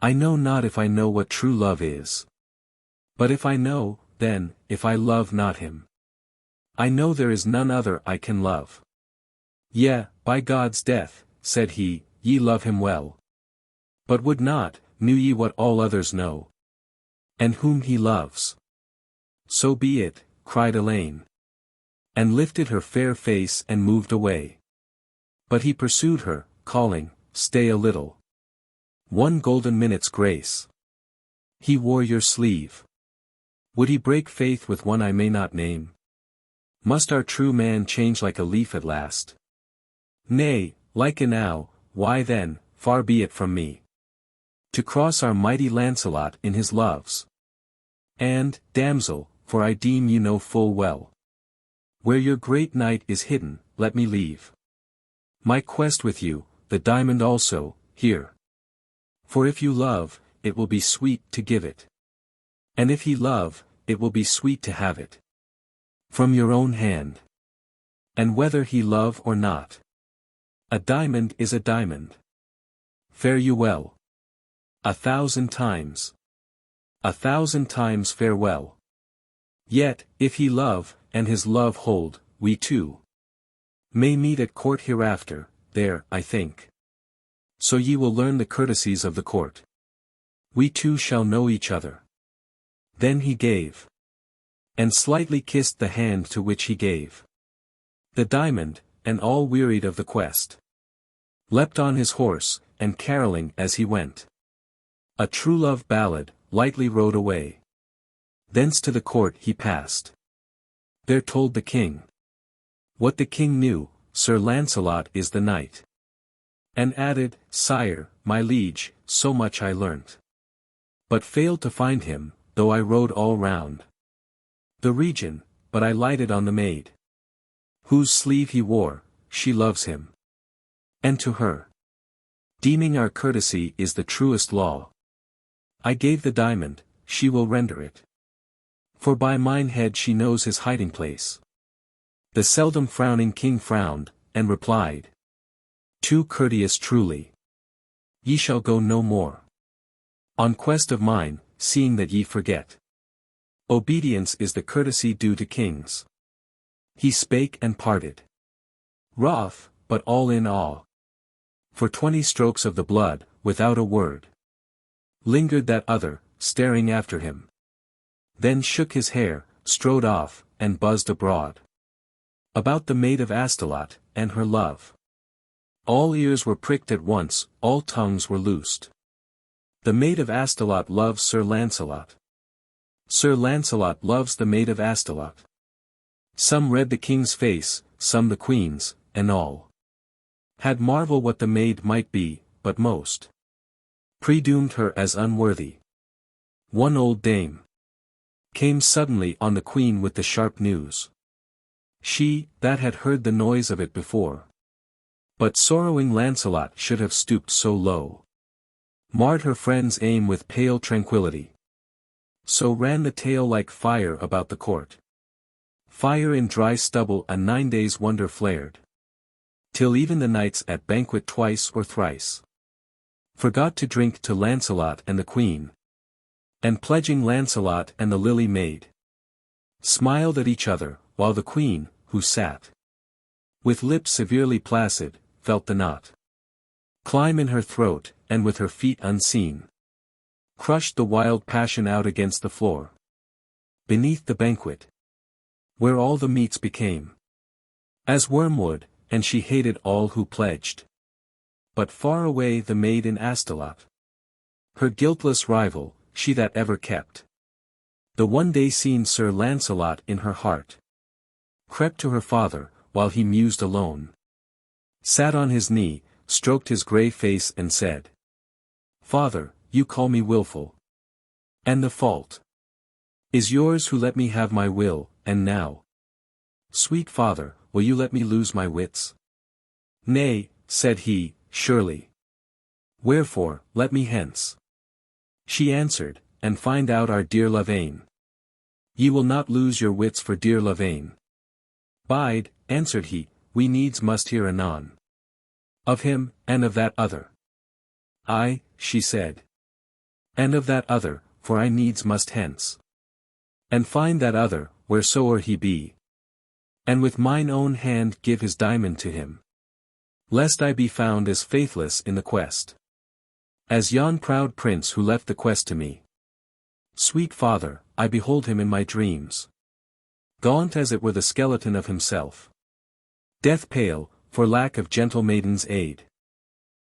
I know not if I know what true love is. But if I know, then, if I love not him, I know there is none other I can love. Yea, by God's death, said he, ye love him well. But would not, knew ye what all others know, and whom he loves. So be it, cried Elaine, and lifted her fair face and moved away. But he pursued her, calling, stay a little. One golden minute's grace. He wore your sleeve. Would he break faith with one I may not name? Must our true man change like a leaf at last? Nay, like enow, why then, far be it from me to cross our mighty Lancelot in his loves. And, damsel, for I deem you know full well where your great knight is hidden, let me leave my quest with you, the diamond also, here. For if you love, it will be sweet to give it. And if he love, it will be sweet to have it from your own hand. And whether he love or not, a diamond is a diamond. Fare you well. 1,000 times. 1,000 times farewell. Yet, if he love, and his love hold, we two may meet at court hereafter, there, I think. So ye will learn the courtesies of the court. We two shall know each other. Then he gave, and slightly kissed the hand to which he gave the diamond, and all wearied of the quest, leapt on his horse, and caroling as he went a true love ballad, lightly rode away. Thence to the court he passed. There told the king what the king knew, Sir Lancelot is the knight. And added, Sire, my liege, so much I learnt, but failed to find him, though I rode all round the region, but I lighted on the maid whose sleeve he wore, she loves him. And to her, deeming our courtesy is the truest law, I gave the diamond, she will render it. For by mine head she knows his hiding place. The seldom frowning king frowned, and replied, too courteous truly. Ye shall go no more on quest of mine, seeing that ye forget. Obedience is the courtesy due to kings. He spake and parted, wroth, but all in awe. For 20 strokes of the blood, without a word, lingered that other, staring after him. Then shook his hair, strode off, and buzzed abroad about the maid of Astolat, and her love. All ears were pricked at once, all tongues were loosed. The maid of Astolat loves Sir Lancelot. Sir Lancelot loves the maid of Astolat. Some read the king's face, some the queen's, and all had marvel what the maid might be, but most predoomed her as unworthy. One old dame came suddenly on the queen with the sharp news. She, that had heard the noise of it before, but sorrowing Lancelot should have stooped so low, marred her friend's aim with pale tranquillity. So ran the tale like fire about the court. Fire in dry stubble a 9 days' wonder flared, till even the knights at banquet twice or thrice Forgot to drink to Lancelot and the Queen. And pledging Lancelot and the Lily Maid. Smiled at each other, while the Queen, who sat with lips severely placid, felt the knot climb in her throat, and with her feet unseen crushed the wild passion out against the floor. Beneath the banquet, where all the meats became as wormwood, and she hated all who pledged. But far away the maid in Astolat, her guiltless rival, she that ever kept the one day seen Sir Lancelot in her heart, crept to her father, while he mused alone, sat on his knee, stroked his grey face and said, "Father, you call me wilful. And the fault is yours who let me have my will, and now, sweet father, will you let me lose my wits?" "Nay," said he, "surely. Wherefore, let me hence," she answered, "and find out our dear Lavaine." "Ye will not lose your wits for dear Lavaine." "Bide," answered he, "we needs must hear anon of him, and of that other." "Aye," she said, "and of that other, for I needs must hence and find that other, wheresoe'er he be, and with mine own hand give his diamond to him, lest I be found as faithless in the quest as yon proud prince who left the quest to me. Sweet father, I behold him in my dreams, gaunt as it were the skeleton of himself, death pale, for lack of gentle maiden's aid.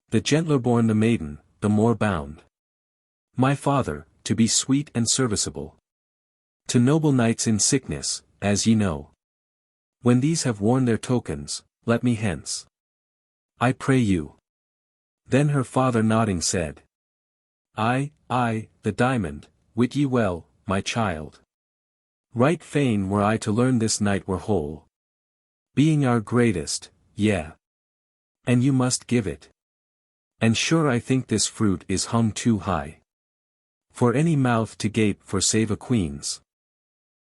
The gentler born the maiden, the more bound, my father, to be sweet and serviceable to noble knights in sickness, as ye know. When these have worn their tokens, let me hence, I pray you." Then her father nodding said, "Aye, aye, the diamond, wit ye well, my child. Right fain were I to learn this night were whole, being our greatest, yea. And you must give it. And sure I think this fruit is hung too high for any mouth to gape for save a queen's.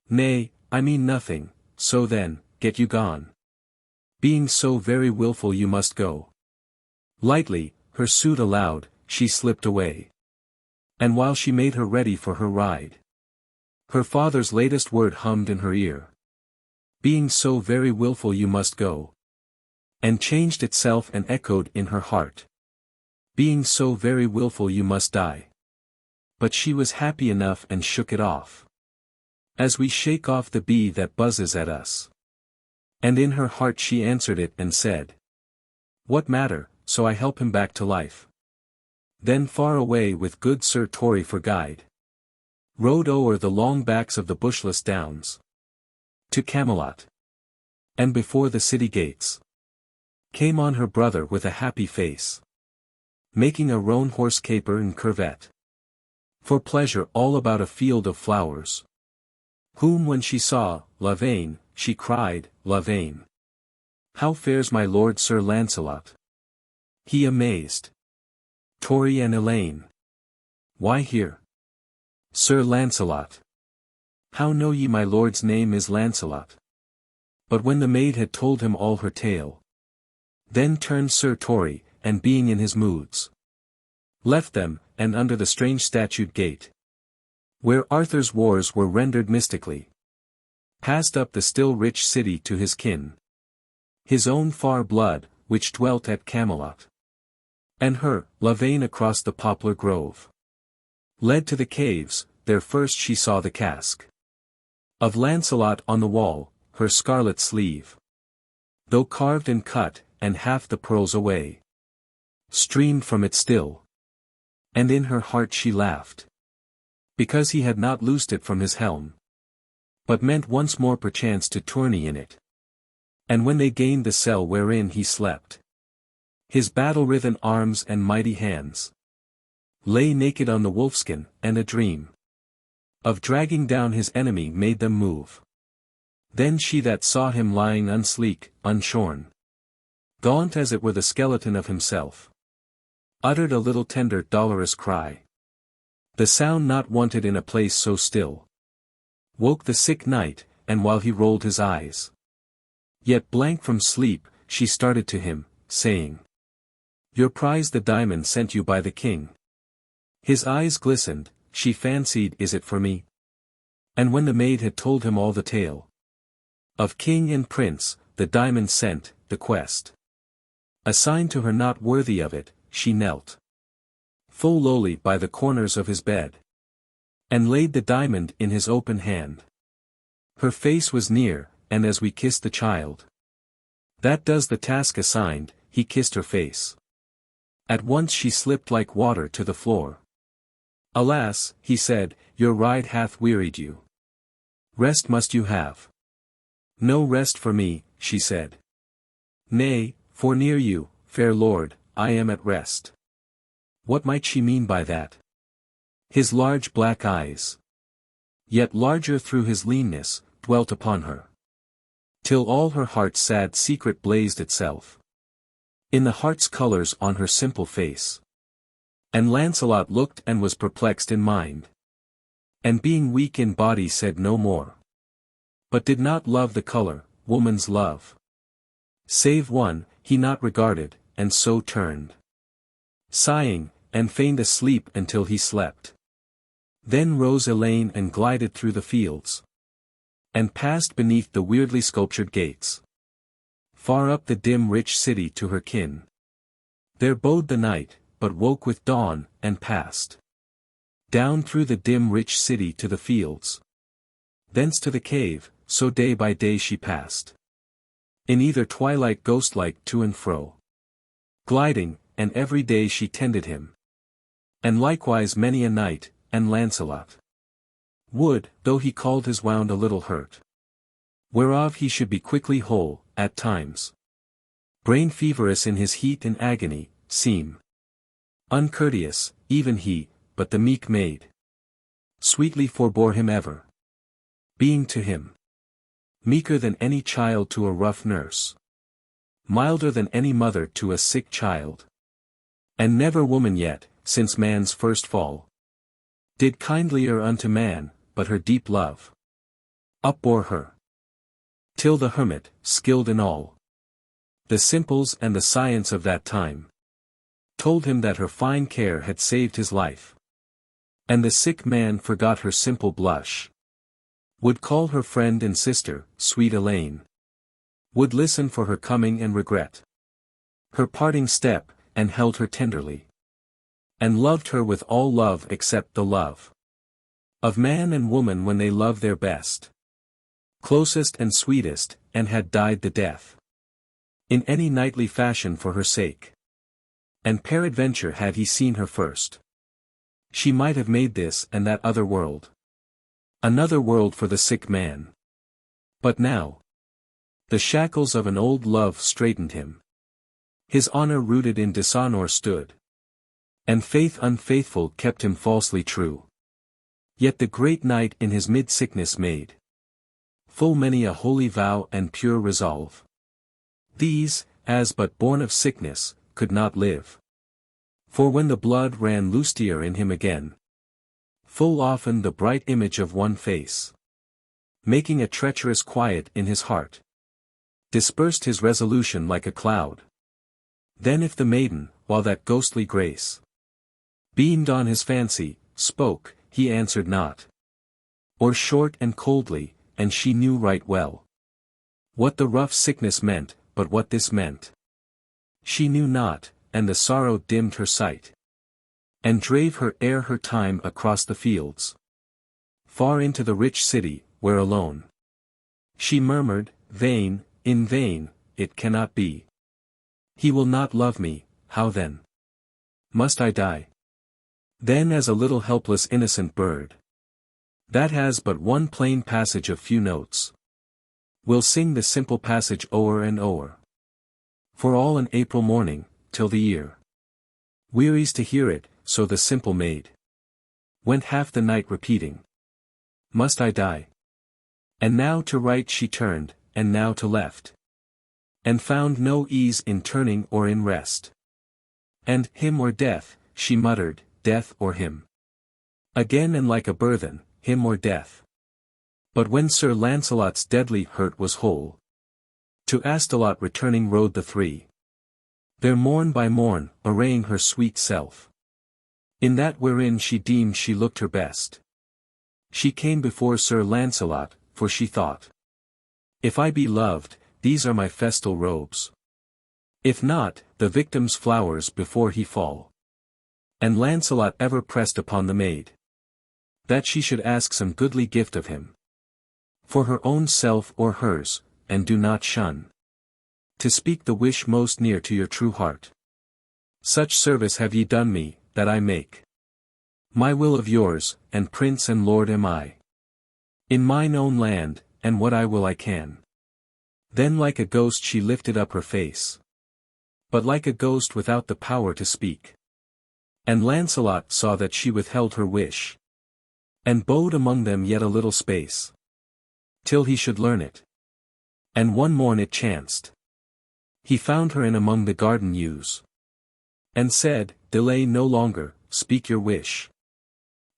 Nay, I mean nothing, so then, get you gone. Being so very wilful you must go." Lightly, her suit aloud, she slipped away. And while she made her ready for her ride, her father's latest word hummed in her ear. "Being so very wilful you must go." And changed itself and echoed in her heart. "Being so very wilful you must die." But she was happy enough and shook it off, as we shake off the bee that buzzes at us. And in her heart she answered it and said, "What matter, so I help him back to life." Then far away with good Sir Torry for guide, rode o'er the long backs of the bushless downs to Camelot. And before the city gates came on her brother with a happy face, making a roan horse caper and curvet for pleasure all about a field of flowers. Whom when she saw, Lavaine, she cried, "Lavaine, how fares my lord Sir Lancelot?" He amazed. "Torry and Elaine, why here?" "Sir Lancelot, how know ye my lord's name is Lancelot?" But when the maid had told him all her tale, then turned Sir Torry, and being in his moods, left them, and under the strange statued gate, where Arthur's wars were rendered mystically, passed up the still rich city to his kin, his own far blood, which dwelt at Camelot. And her, Lavaine across the poplar grove, led to the caves. There first she saw the casque of Lancelot on the wall, her scarlet sleeve, though carved and cut, and half the pearls away streamed from it still. And in her heart she laughed, because he had not loosed it from his helm, but meant once more perchance to tourney in it. And when they gained the cell wherein he slept, his battle-writhen arms and mighty hands lay naked on the wolfskin, and a dream of dragging down his enemy made them move. Then she that saw him lying unsleek, unshorn, gaunt as it were the skeleton of himself, uttered a little tender dolorous cry. The sound not wanted in a place so still, woke the sick knight, and while he rolled his eyes, yet blank from sleep, she started to him, saying, Your prize the diamond sent you by the king. His eyes glistened, she fancied, is it for me? And when the maid had told him all the tale of king and prince, the diamond sent, the quest assigned to her not worthy of it, she knelt full lowly by the corners of his bed, and laid the diamond in his open hand. Her face was near, and as we kissed the child that does the task assigned, he kissed her face. At once she slipped like water to the floor. Alas, he said, your ride hath wearied you. Rest must you have. No rest for me, she said. Nay, for near you, fair lord, I am at rest. What might she mean by that? His large black eyes, yet larger through his leanness, dwelt upon her, till all her heart's sad secret blazed itself in the heart's colors on her simple face. And Lancelot looked and was perplexed in mind, and being weak in body said no more, but did not love the color, woman's love, save one, he not regarded, and so turned sighing, and feigned a sleep until he slept. Then rose Elaine and glided through the fields, and passed beneath the weirdly sculptured gates, far up the dim rich city to her kin. There bode the night, but woke with dawn, and passed down through the dim rich city to the fields, thence to the cave, so day by day she passed, in either twilight ghost-like to and fro, gliding, and every day she tended him, and likewise many a night, and Lancelot would, though he called his wound a little hurt, whereof he should be quickly whole, at times brain feverous in his heat and agony, seem uncourteous, even he, but the meek maid sweetly forbore him ever, being to him meeker than any child to a rough nurse, milder than any mother to a sick child. And never woman yet, since man's first fall, did kindlier unto man, but her deep love upbore her, till the hermit, skilled in all the simples and the science of that time, told him that her fine care had saved his life. And the sick man forgot her simple blush, would call her friend and sister, sweet Elaine, would listen for her coming and regret her parting step, and held her tenderly, and loved her with all love except the love of man and woman when they love their best, closest and sweetest, and had died the death in any knightly fashion for her sake. And peradventure had he seen her first, she might have made this and that other world another world for the sick man. But now the shackles of an old love straightened him, his honor rooted in dishonor stood, and faith unfaithful kept him falsely true. Yet the great knight in his mid-sickness made full many a holy vow and pure resolve. These, as but born of sickness, could not live. For when the blood ran lustier in him again, full often the bright image of one face, making a treacherous quiet in his heart, dispersed his resolution like a cloud. Then if the maiden, while that ghostly grace beamed on his fancy, spoke, he answered not, or short and coldly, and she knew right well what the rough sickness meant, but what this meant she knew not, and the sorrow dimmed her sight, and drave her ere her time across the fields, far into the rich city, where alone she murmured, vain, in vain, it cannot be. He will not love me, how then must I die? Then as a little helpless innocent bird, that has but one plain passage of few notes, will sing the simple passage o'er and o'er, for all an April morning, till the ear wearies to hear it, so the simple maid went half the night repeating, must I die? And now to right she turned, and now to left, and found no ease in turning or in rest. And, him or death, she muttered, death or him. Again and like a burthen, him or death. But when Sir Lancelot's deadly hurt was whole, to Astolat returning rode the three. There morn by morn, arraying her sweet self. In that wherein she deemed she looked her best. She came before Sir Lancelot, for she thought, if I be loved, these are my festal robes. If not, the victim's flowers before he fall. And Lancelot ever pressed upon the maid, that she should ask some goodly gift of him. For her own self or hers, and do not shun to speak the wish most near to your true heart. Such service have ye done me, that I make my will of yours, and prince and lord am I. In mine own land, and what I will I can. Then like a ghost she lifted up her face. But like a ghost without the power to speak. And Lancelot saw that she withheld her wish. And bode among them yet a little space. Till he should learn it. And one morn it chanced. He found her in among the garden yews. And said, delay no longer, speak your wish.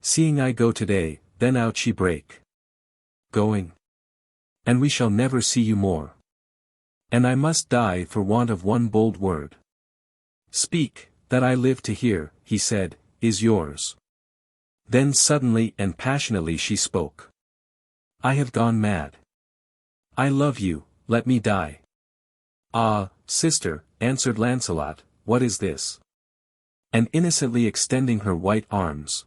Seeing I go today, then out she brake. Going. And we shall never see you more. And I must die for want of one bold word. Speak, that I live to hear, he said, is yours. Then suddenly and passionately she spoke. I have gone mad. I love you, let me die. Ah, sister, answered Lancelot, what is this? And innocently extending her white arms.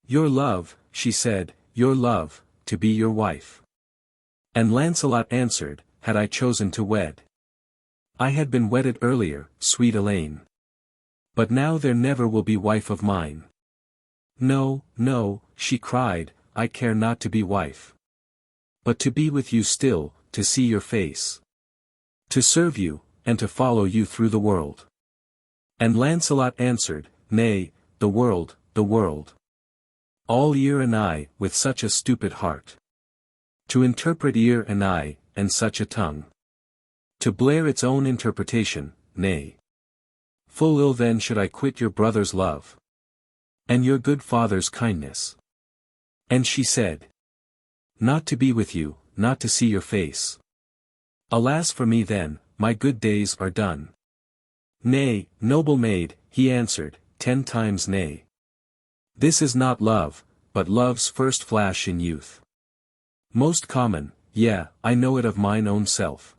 Your love, she said, your love, to be your wife. And Lancelot answered, had I chosen to wed. I had been wedded earlier, sweet Elaine. But now there never will be wife of mine. No, no, she cried, I care not to be wife. But to be with you still, to see your face. To serve you, and to follow you through the world. And Lancelot answered, nay, the world, the world. All ear and eye, with such a stupid heart. To interpret ear and eye, and such a tongue. To blare its own interpretation, nay. Full ill then should I quit your brother's love. And your good father's kindness. And she said, not to be with you, not to see your face. Alas for me then, my good days are done. Nay, noble maid, he answered, 10 times nay. This is not love, but love's first flash in youth. Most common, yeah, I know it of mine own self.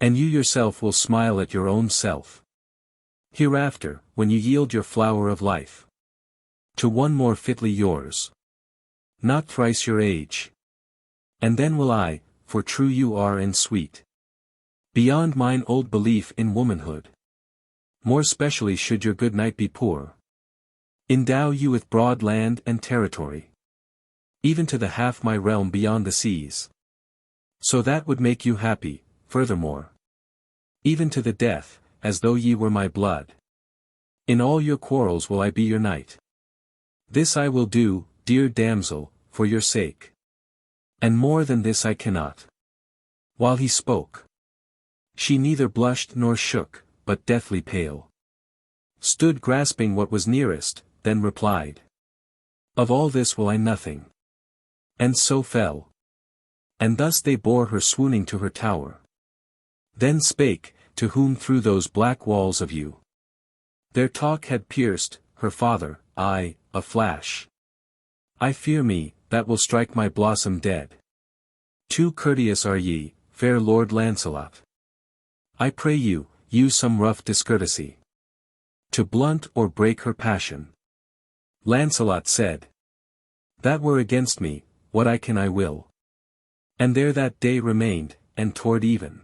And you yourself will smile at your own self. Hereafter, when you yield your flower of life. To one more fitly yours. Not thrice your age. And then will I, for true you are and sweet. Beyond mine old belief in womanhood. More specially should your good knight be poor. Endow you with broad land and territory. Even to the half my realm beyond the seas. So that would make you happy, furthermore. Even to the death, as though ye were my blood. In all your quarrels will I be your knight. This I will do, dear damsel, for your sake. And more than this I cannot. While he spoke. She neither blushed nor shook, but deathly pale. Stood grasping what was nearest, then replied. Of all this will I nothing. And so fell. And thus they bore her swooning to her tower. Then spake, to whom through those black walls of you. Their talk had pierced, her father, I, a flash. I fear me, that will strike my blossom dead. Too courteous are ye, fair Lord Lancelot. I pray you, use some rough discourtesy. To blunt or break her passion. Lancelot said. That were against me, what I can I will. And there that day remained, and toward even.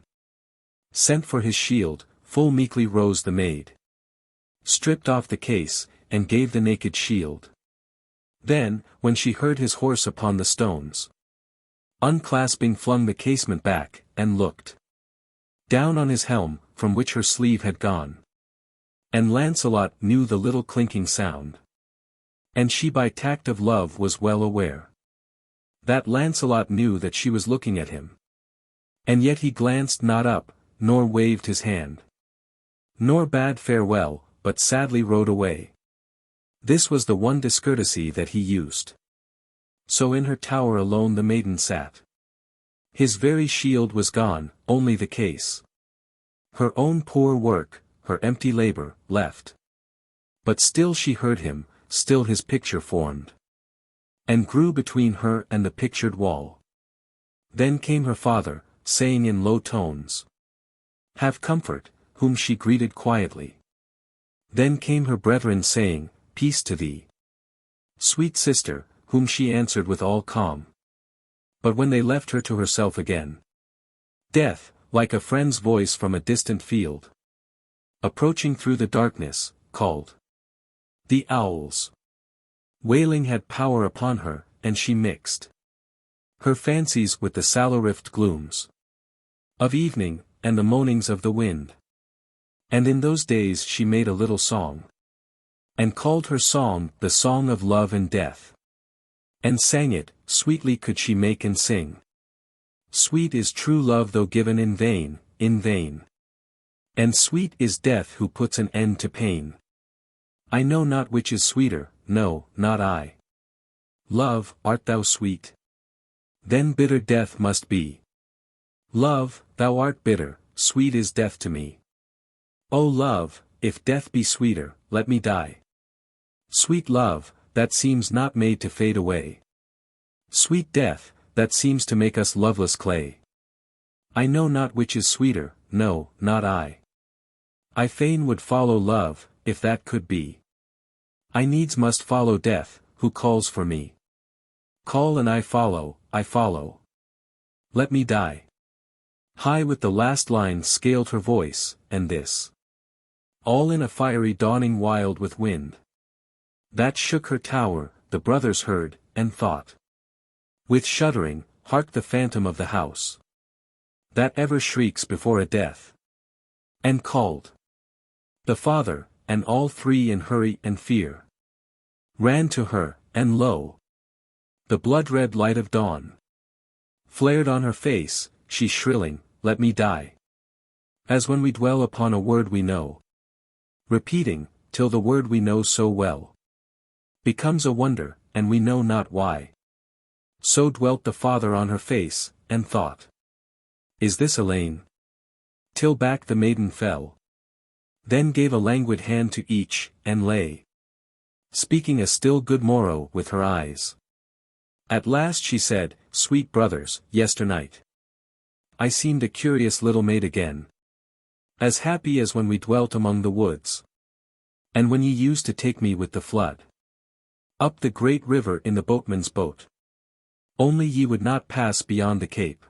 Sent for his shield, full meekly rose the maid. Stripped off the case, and gave the naked shield. Then, when she heard his horse upon the stones. Unclasping flung the casement back, and looked. Down on his helm, from which her sleeve had gone. And Lancelot knew the little clinking sound. And she by tact of love was well aware. That Lancelot knew that she was looking at him. And yet he glanced not up, nor waved his hand. Nor bade farewell, but sadly rode away. This was the one discourtesy that he used. So in her tower alone the maiden sat. His very shield was gone, only the case. Her own poor work, her empty labor, left. But still she heard him, still his picture formed. And grew between her and the pictured wall. Then came her father, saying in low tones, "Have comfort," whom she greeted quietly. Then came her brethren saying, "Peace to thee, sweet sister," whom she answered with all calm. But when they left her to herself again, death, like a friend's voice from a distant field, approaching through the darkness, called. The owls, wailing, had power upon her, and she mixed her fancies with the sallow-rift glooms of evening, and the moanings of the wind. And in those days she made a little song, and called her song the song of love and death. And sang it, sweetly could she make and sing. Sweet is true love though given in vain, in vain. And sweet is death who puts an end to pain. I know not which is sweeter, no, not I. Love, art thou sweet? Then bitter death must be. Love, thou art bitter, sweet is death to me. O love, if death be sweeter, let me die. Sweet love, that seems not made to fade away. Sweet death, that seems to make us loveless clay. I know not which is sweeter, no, not I. I fain would follow love, if that could be. I needs must follow death, who calls for me. Call and I follow, I follow. Let me die. High with the last line scaled her voice, and this. All in a fiery dawning wild with wind. That shook her tower, the brothers heard, and thought. With shuddering, hark the phantom of the house. That ever shrieks before a death. And called. The father, and all three in hurry and fear. Ran to her, and lo! The blood-red light of dawn flared on her face, she shrilling, "Let me die." As when we dwell upon a word we know, repeating, till the word we know so well becomes a wonder, and we know not why. So dwelt the father on her face, and thought, "Is this Elaine?" Till back the maiden fell. Then gave a languid hand to each, and lay speaking a still good morrow with her eyes. At last she said, "Sweet brothers, yesternight I seemed a curious little maid again, as happy as when we dwelt among the woods, and when ye used to take me with the flood up the great river in the boatman's boat. Only ye would not pass beyond the cape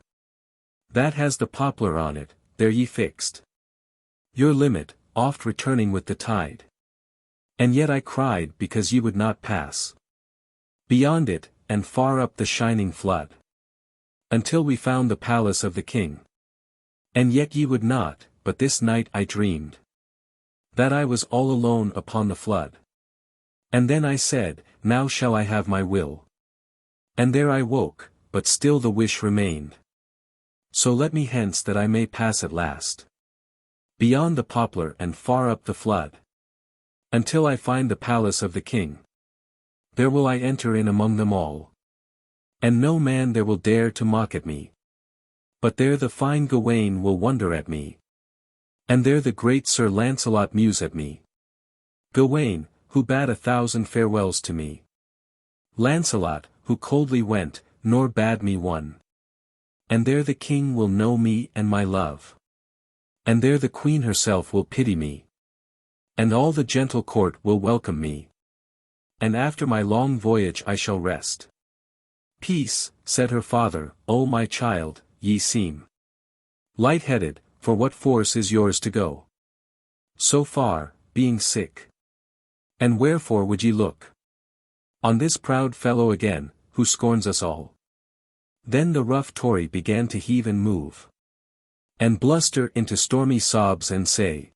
that has the poplar on it, there ye fixed your limit, oft returning with the tide. And yet I cried because ye would not pass beyond it, and far up the shining flood, until we found the palace of the king. And yet ye would not, but this night I dreamed that I was all alone upon the flood. And then I said, now shall I have my will. And there I woke, but still the wish remained. So let me hence that I may pass at last beyond the poplar and far up the flood, until I find the palace of the king. There will I enter in among them all, and no man there will dare to mock at me. But there the fine Gawain will wonder at me, and there the great Sir Lancelot muse at me. Gawain, who bade 1,000 farewells to me. Lancelot, who coldly went, nor bade me one. And there the king will know me and my love. And there the queen herself will pity me. And all the gentle court will welcome me. And after my long voyage I shall rest. Peace, said her father, O my child, ye seem light-headed, for what force is yours to go so far, being sick? And wherefore would ye look on this proud fellow again, who scorns us all? Then the rough Tory began to heave and move, and bluster into stormy sobs and say,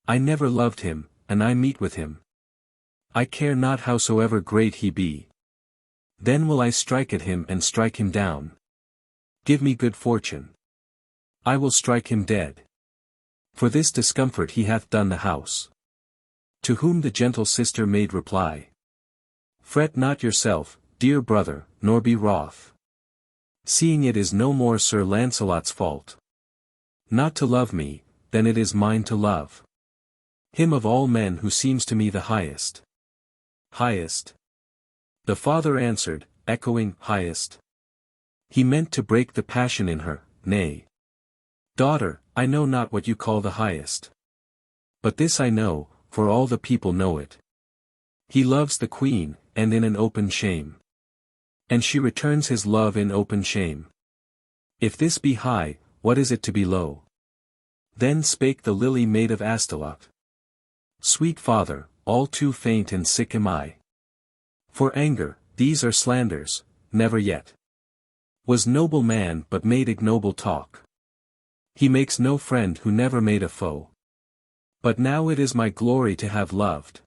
I never loved him, and I meet with him. I care not howsoever great he be. Then will I strike at him and strike him down. Give me good fortune. I will strike him dead. For this discomfort he hath done the house. To whom the gentle sister made reply. Fret not yourself, dear brother, nor be wroth, seeing it is no more Sir Lancelot's fault not to love me, than it is mine to love. Him of all men who seems to me the highest. Highest. The father answered, echoing, highest. He meant to break the passion in her, nay. Daughter, I know not what you call the highest. But this I know, for all the people know it. He loves the queen, and in an open shame. And she returns his love in open shame. If this be high, what is it to be low? Then spake the lily maid of Astolat. Sweet father, all too faint and sick am I. For anger, these are slanders, never yet. Was noble man but made ignoble talk. He makes no friend who never made a foe. But now it is my glory to have loved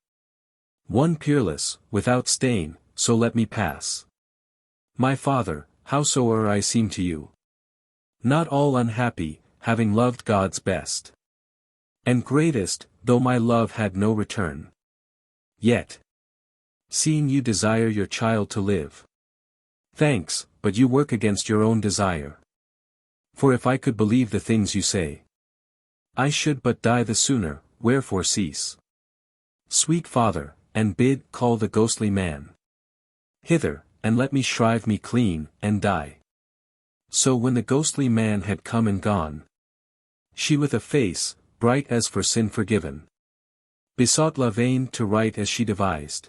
one peerless, without stain, so let me pass. My father, howsoe'er I seem to you, not all unhappy, having loved God's best and greatest, though my love had no return. Yet, seeing you desire your child to live, thanks, but you work against your own desire. For if I could believe the things you say, I should but die the sooner, wherefore cease. Sweet father, and bid call the ghostly man hither, and let me shrive me clean, and die. So when the ghostly man had come and gone, she with a face, bright as for sin forgiven, besought Lavaine to write as she devised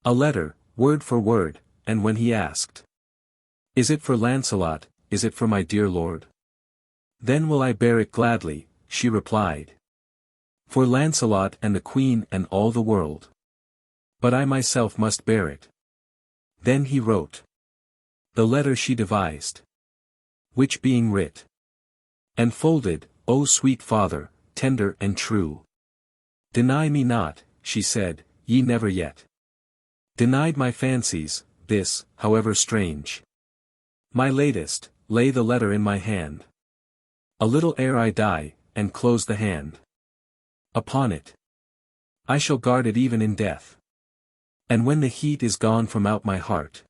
a letter, word for word, and when he asked, is it for Lancelot, is it for my dear lord? Then will I bear it gladly, she replied. For Lancelot and the queen and all the world. But I myself must bear it. Then he wrote the letter she devised, which being writ and folded, O sweet father, tender and true. Deny me not, she said, ye never yet denied my fancies, this, however strange. My latest, lay the letter in my hand. A little ere I die, and close the hand upon it. I shall guard it even in death. And when the heat is gone from out my heart,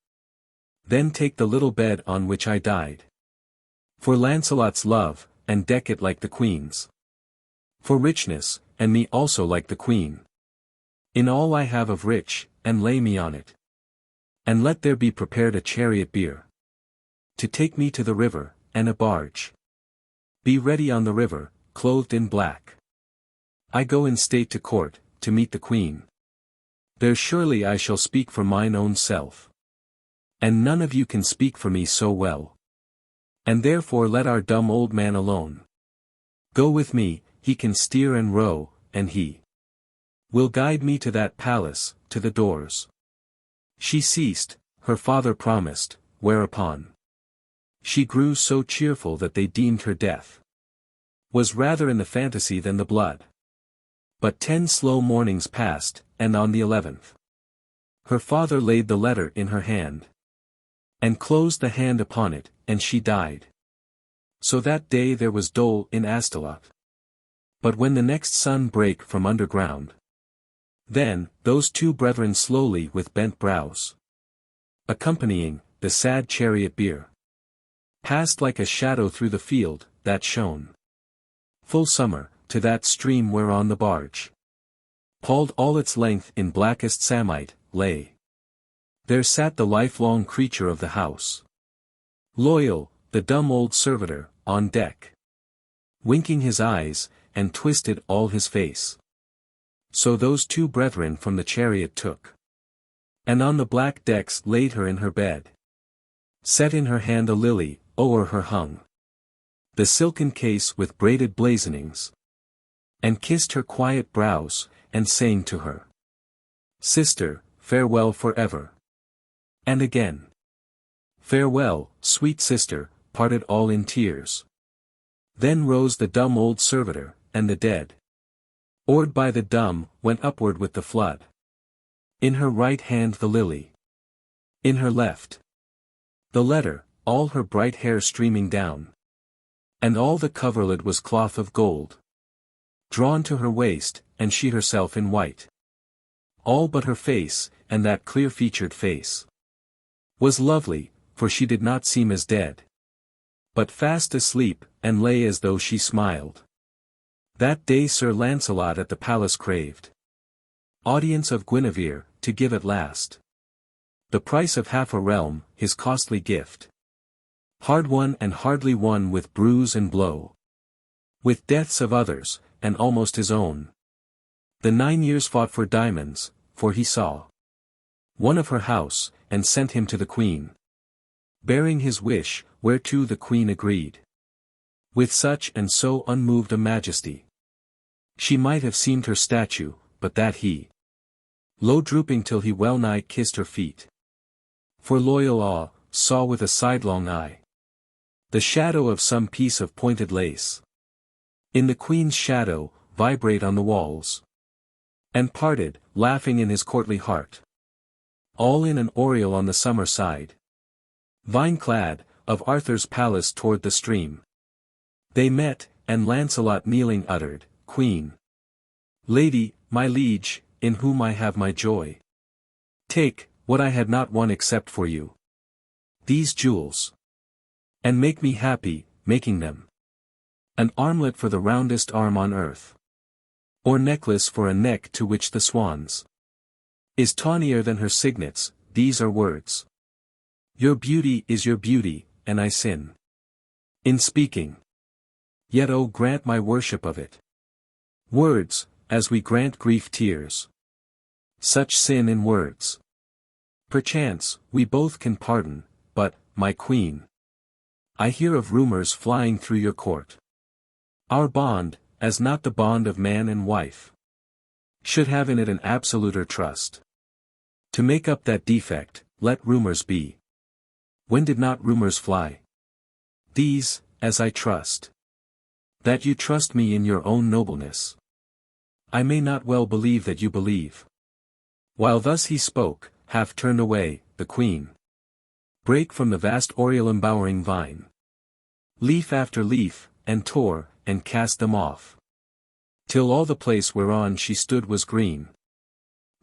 then take the little bed on which I died. For Lancelot's love, and deck it like the queen's. For richness, and me also like the queen. In all I have of rich, and lay me on it. And let there be prepared a chariot bier, to take me to the river, and a barge. Be ready on the river, clothed in black. I go in state to court, to meet the queen. There surely I shall speak for mine own self. And none of you can speak for me so well. And therefore let our dumb old man alone go with me, he can steer and row, and he will guide me to that palace, to the doors. She ceased, her father promised, whereupon she grew so cheerful that they deemed her death was rather in the fantasy than the blood. But 10 slow mornings passed, and on the 11th, her father laid the letter in her hand, and closed the hand upon it, and she died. So that day there was dole in Astolat. But when the next sun brake from underground, then, those two brethren slowly with bent brows, accompanying the sad chariot bier, passed like a shadow through the field, that shone full summer, to that stream whereon the barge, palled all its length in blackest samite, lay. There sat the lifelong creature of the house, loyal, the dumb old servitor, on deck, winking his eyes, and twisted all his face. So those two brethren from the chariot took, and on the black decks laid her in her bed, set in her hand a lily, o'er her hung the silken case with braided blazonings, and kissed her quiet brows, and saying to her, Sister, farewell forever. And again, Farewell, sweet sister, parted all in tears. Then rose the dumb old servitor, and the dead, oared by the dumb, went upward with the flood. In her right hand the lily, in her left the letter, all her bright hair streaming down, and all the coverlid was cloth of gold, drawn to her waist, and she herself in white. All but her face, and that clear-featured face, was lovely, for she did not seem as dead, but fast asleep, and lay as though she smiled. That day Sir Lancelot at the palace craved audience of Guinevere, to give at last the price of half a realm, his costly gift. Hard won and hardly won with bruise and blow, with deaths of others, and almost his own. The 9 years fought for diamonds, for he saw one of her house, and sent him to the queen, bearing his wish, whereto the queen agreed. With such and so unmoved a majesty, she might have seemed her statue, but that he, low drooping till he well nigh kissed her feet, for loyal awe, saw with a sidelong eye the shadow of some piece of pointed lace in the queen's shadow vibrate on the walls, and parted, laughing in his courtly heart, all in an oriel on the summer side, vine-clad, of Arthur's palace toward the stream. They met, and Lancelot kneeling uttered, Queen, Lady, my liege, in whom I have my joy. Take, what I had not won except for you, these jewels, and make me happy, making them an armlet for the roundest arm on earth, or necklace for a neck to which the swans is tawnier than her signets. These are words. Your beauty is your beauty, and I sin in speaking. Yet oh, grant my worship of it. Words, as we grant grief tears. Such sin in words. Perchance, we both can pardon, but, my queen, I hear of rumors flying through your court. Our bond, as not the bond of man and wife, should have in it an absoluter trust. To make up that defect, let rumors be. When did not rumors fly? These, as I trust, that you trust me in your own nobleness. I may not well believe that you believe. While thus he spoke, half turned away, the queen brake from the vast oriel embowering vine, leaf after leaf, and tore, and cast them off, till all the place whereon she stood was green.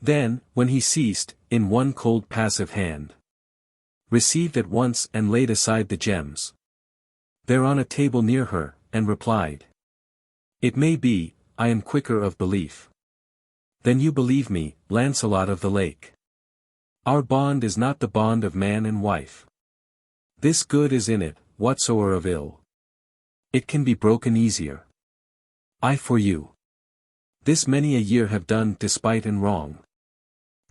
Then, when he ceased, in one cold passive hand received at once and laid aside the gems there on a table near her, and replied, It may be, I am quicker of belief than you believe me, Lancelot of the Lake. Our bond is not the bond of man and wife. This good is in it, whatsoe'er of ill, it can be broken easier. I for you this many a year have done despite and wrong,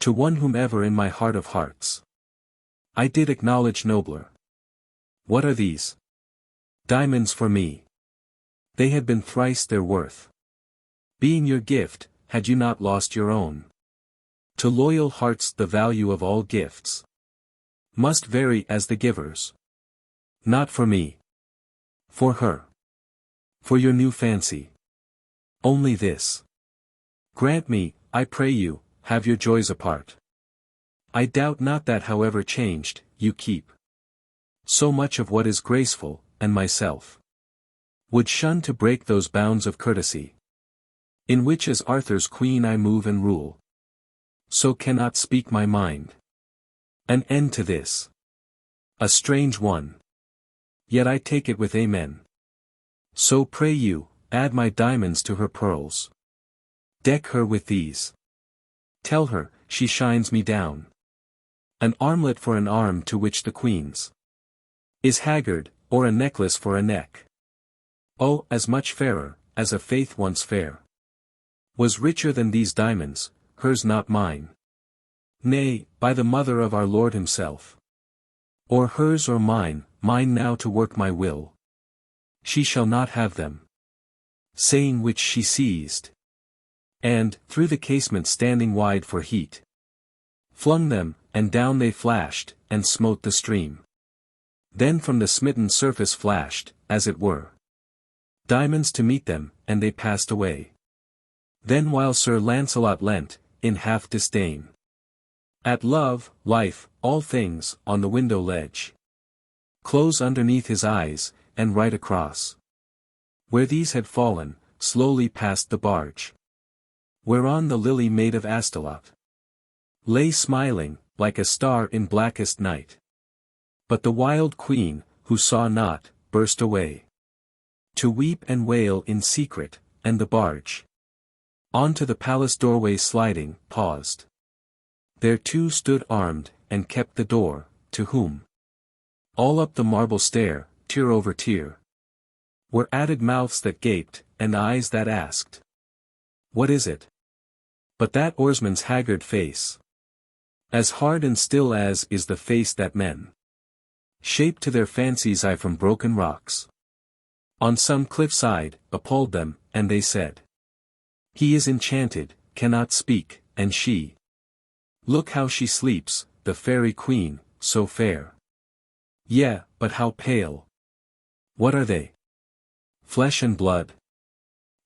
to one whomever in my heart of hearts I did acknowledge nobler. What are these? Diamonds for me. They had been thrice their worth, being your gift, had you not lost your own. To loyal hearts the value of all gifts must vary as the giver's. Not for me. For her. For your new fancy. Only this. Grant me, I pray you, have your joys apart. I doubt not that however changed, you keep so much of what is graceful, and myself would shun to break those bounds of courtesy, in which as Arthur's queen I move and rule. So cannot speak my mind. An end to this. A strange one. Yet I take it with amen. So pray you, add my diamonds to her pearls. Deck her with these. Tell her, she shines me down. An armlet for an arm to which the queen's is haggard, or a necklace for a neck. Oh, as much fairer, as a faith once fair was richer than these diamonds, hers not mine. Nay, by the mother of our Lord himself. Or hers or mine, mine now to work my will. She shall not have them. Saying which she seized, and, through the casement standing wide for heat, flung them, and down they flashed, and smote the stream. Then from the smitten surface flashed, as it were, diamonds to meet them, and they passed away. Then while Sir Lancelot leant, in half disdain, at love, life, all things, on the window ledge, close underneath his eyes, and right across, where these had fallen, slowly passed the barge, whereon the lily maid of Astolat lay smiling, like a star in blackest night. But the wild queen, who saw not, burst away, to weep and wail in secret, and the barge. On to the palace doorway sliding, paused. There two stood armed, and kept the door, to whom all up the marble stair, tier over tier, were added mouths that gaped, and eyes that asked, "What is it?" But that oarsman's haggard face, as hard and still as is the face that men shape to their fancy's eye from broken rocks, on some cliff side, appalled them, and they said, "He is enchanted, cannot speak, and she, look how she sleeps, the fairy queen, so fair. Yeah, but how pale. What are they? Flesh and blood?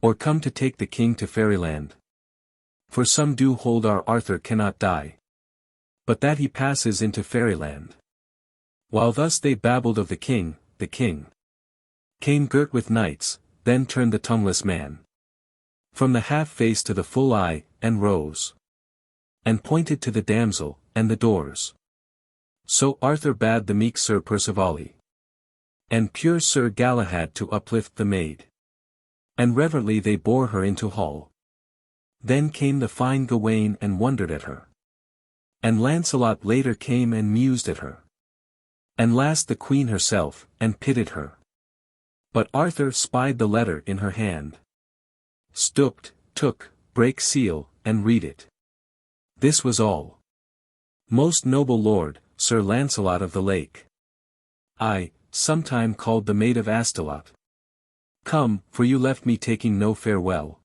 Or come to take the king to fairyland? For some do hold our Arthur cannot die, but that he passes into fairyland." While thus they babbled of the king came girt with knights, then turned the tongueless man from the half-face to the full eye, and rose, and pointed to the damsel, and the doors. So Arthur bade the meek Sir Percivale and pure Sir Galahad to uplift the maid, and reverently they bore her into hall. Then came the fine Gawain and wondered at her, and Lancelot later came and mused at her, and last the queen herself, and pitied her. But Arthur spied the letter in her hand, stooped, took, brake seal, and read it. This was all. "Most noble lord, Sir Lancelot of the Lake, I, sometime called the Maid of Astolat. Come, for you left me taking no farewell.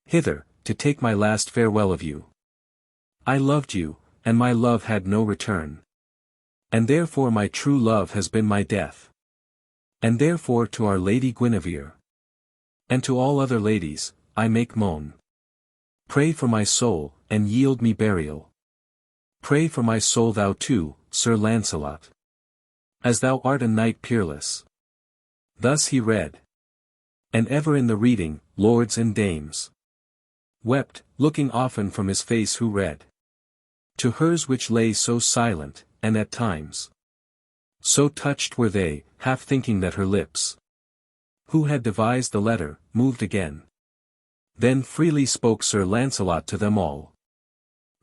Hither, to take my last farewell of you. I loved you, and my love had no return. And therefore my true love has been my death. And therefore to our Lady Guinevere, and to all other ladies, I make moan. Pray for my soul, and yield me burial. Pray for my soul thou too, Sir Lancelot, as thou art a knight peerless." Thus he read. And ever in the reading, lords and dames wept, looking often from his face who read to hers which lay so silent, and at times so touched were they, half thinking that her lips, who had devised the letter, moved again. Then freely spoke Sir Lancelot to them all.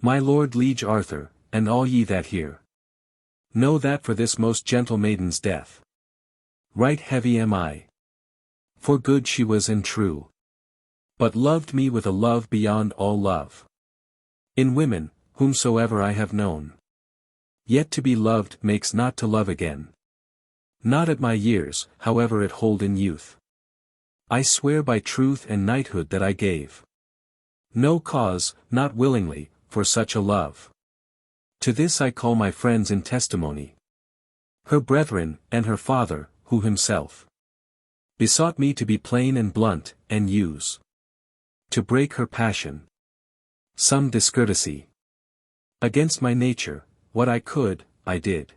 "My lord liege Arthur, and all ye that hear, know that for this most gentle maiden's death, right heavy am I. For good she was and true, but loved me with a love beyond all love. In women, whomsoever I have known, yet to be loved makes not to love again. Not at my years, however it hold in youth. I swear by truth and knighthood that I gave no cause, not willingly, for such a love. To this I call my friends in testimony, her brethren, and her father, who himself besought me to be plain and blunt, and use to break her passion some discourtesy. Against my nature, what I could, I did.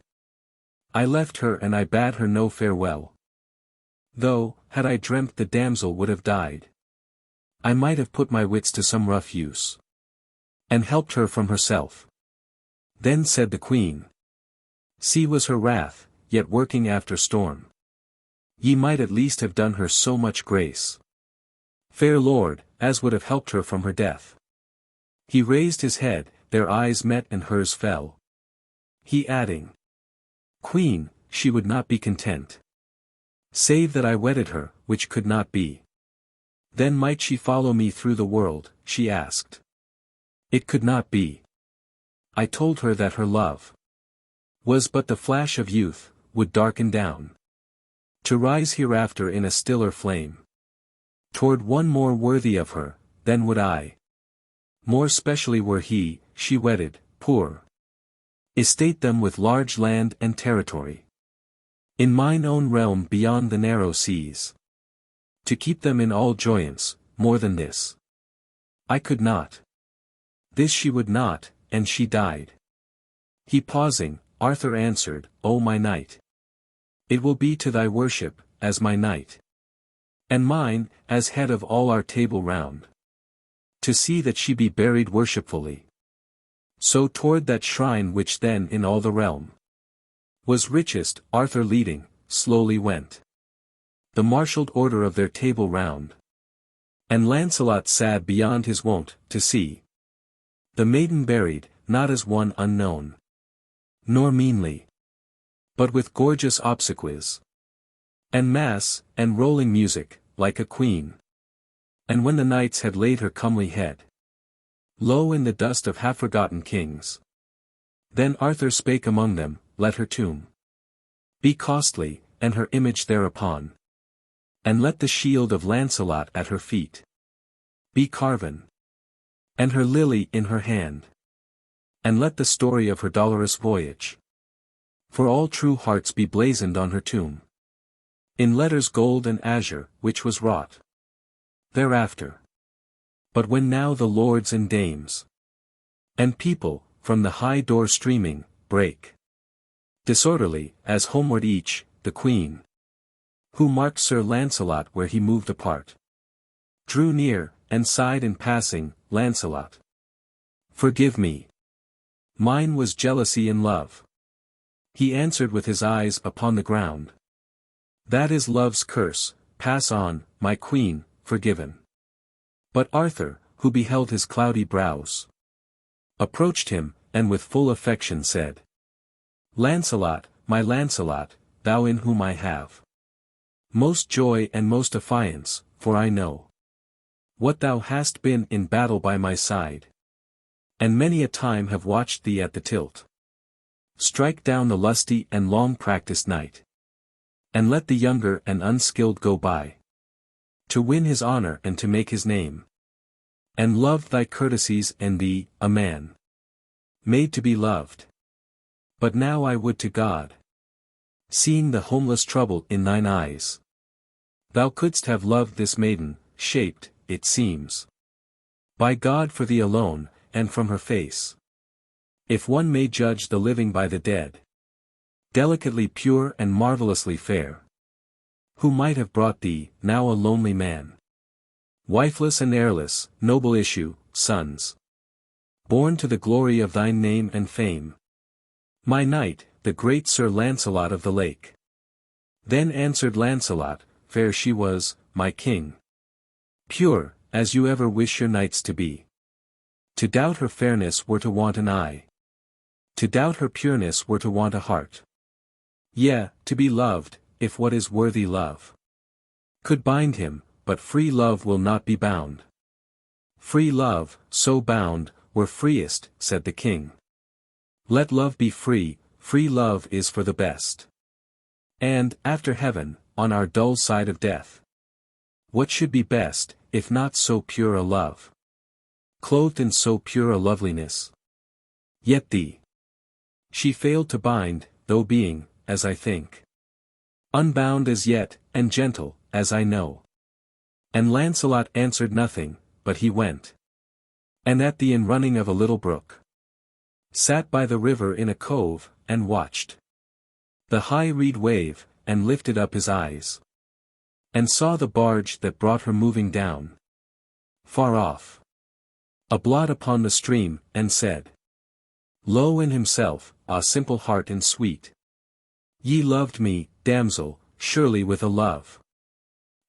I left her and I bade her no farewell. Though, had I dreamt the damsel would have died, I might have put my wits to some rough use, and helped her from herself." Then said the queen, "See was her wrath, yet working after storm. Ye might at least have done her so much grace, fair lord, as would have helped her from her death." He raised his head, their eyes met and hers fell. He adding, "Queen, she would not be content, save that I wedded her, which could not be. Then might she follow me through the world," she asked. "It could not be. I told her that her love was but the flash of youth, would darken down, to rise hereafter in a stiller flame, toward one more worthy of her, than would I. More specially were she wedded, poor estate them with large land and territory, in mine own realm beyond the narrow seas, to keep them in all joyance. More than this I could not. This she would not, and she died." He pausing, Arthur answered, "O my knight, it will be to thy worship, as my knight, and mine, as head of all our table round, to see that she be buried worshipfully. So toward that shrine which then in all the realm was richest, Arthur leading, slowly went the marshalled order of their table round. And Lancelot sad beyond his wont, to see the maiden buried, not as one unknown, nor meanly, but with gorgeous obsequies, and mass, and rolling music, like a queen. And when the knights had laid her comely head low in the dust of half-forgotten kings, then Arthur spake among them, let her tomb be costly, and her image thereupon, and let the shield of Lancelot at her feet be carven, and her lily in her hand, and let the story of her dolorous voyage for all true hearts be blazoned on her tomb, in letters gold and azure, which was wrought thereafter. But when now the lords and dames and people, from the high door streaming, break disorderly, as homeward each, the queen, who marked Sir Lancelot where he moved apart, drew near, and sighed in passing, Lancelot, forgive me. Mine was jealousy and love. He answered with his eyes upon the ground. That is love's curse, pass on, my queen, forgiven. But Arthur, who beheld his cloudy brows, approached him, and with full affection said, Lancelot, my Lancelot, thou in whom I have most joy and most affiance, for I know what thou hast been in battle by my side, and many a time have watched thee at the tilt strike down the lusty and long-practised knight, and let the younger and unskilled go by, to win his honor and to make his name, and loved thy courtesies and thee, a man made to be loved. But now I would to God, seeing the homeless trouble in thine eyes, thou couldst have loved this maiden, shaped, it seems, by God for thee alone, and from her face, if one may judge the living by the dead, delicately pure and marvelously fair, who might have brought thee, now a lonely man, wifeless and heirless, noble issue, sons, born to the glory of thine name and fame, my knight, the great Sir Lancelot of the Lake. Then answered Lancelot, fair she was, my king, pure, as you ever wish your knights to be. To doubt her fairness were to want an eye, to doubt her pureness were to want a heart. Yea, to be loved, if what is worthy love could bind him, but free love will not be bound. Free love, so bound, were freest, said the king. Let love be free, free love is for the best. And, after heaven, on our dull side of death, what should be best, if not so pure a love, clothed in so pure a loveliness? Yet thee she failed to bind, though being, as I think, unbound as yet, and gentle, as I know. And Lancelot answered nothing, but he went, and at the in-running of a little brook, sat by the river in a cove, and watched the high reed wave, and lifted up his eyes, and saw the barge that brought her moving down, far off, a blot upon the stream, and said, low in himself, ah simple heart and sweet, ye loved me, damsel, surely with a love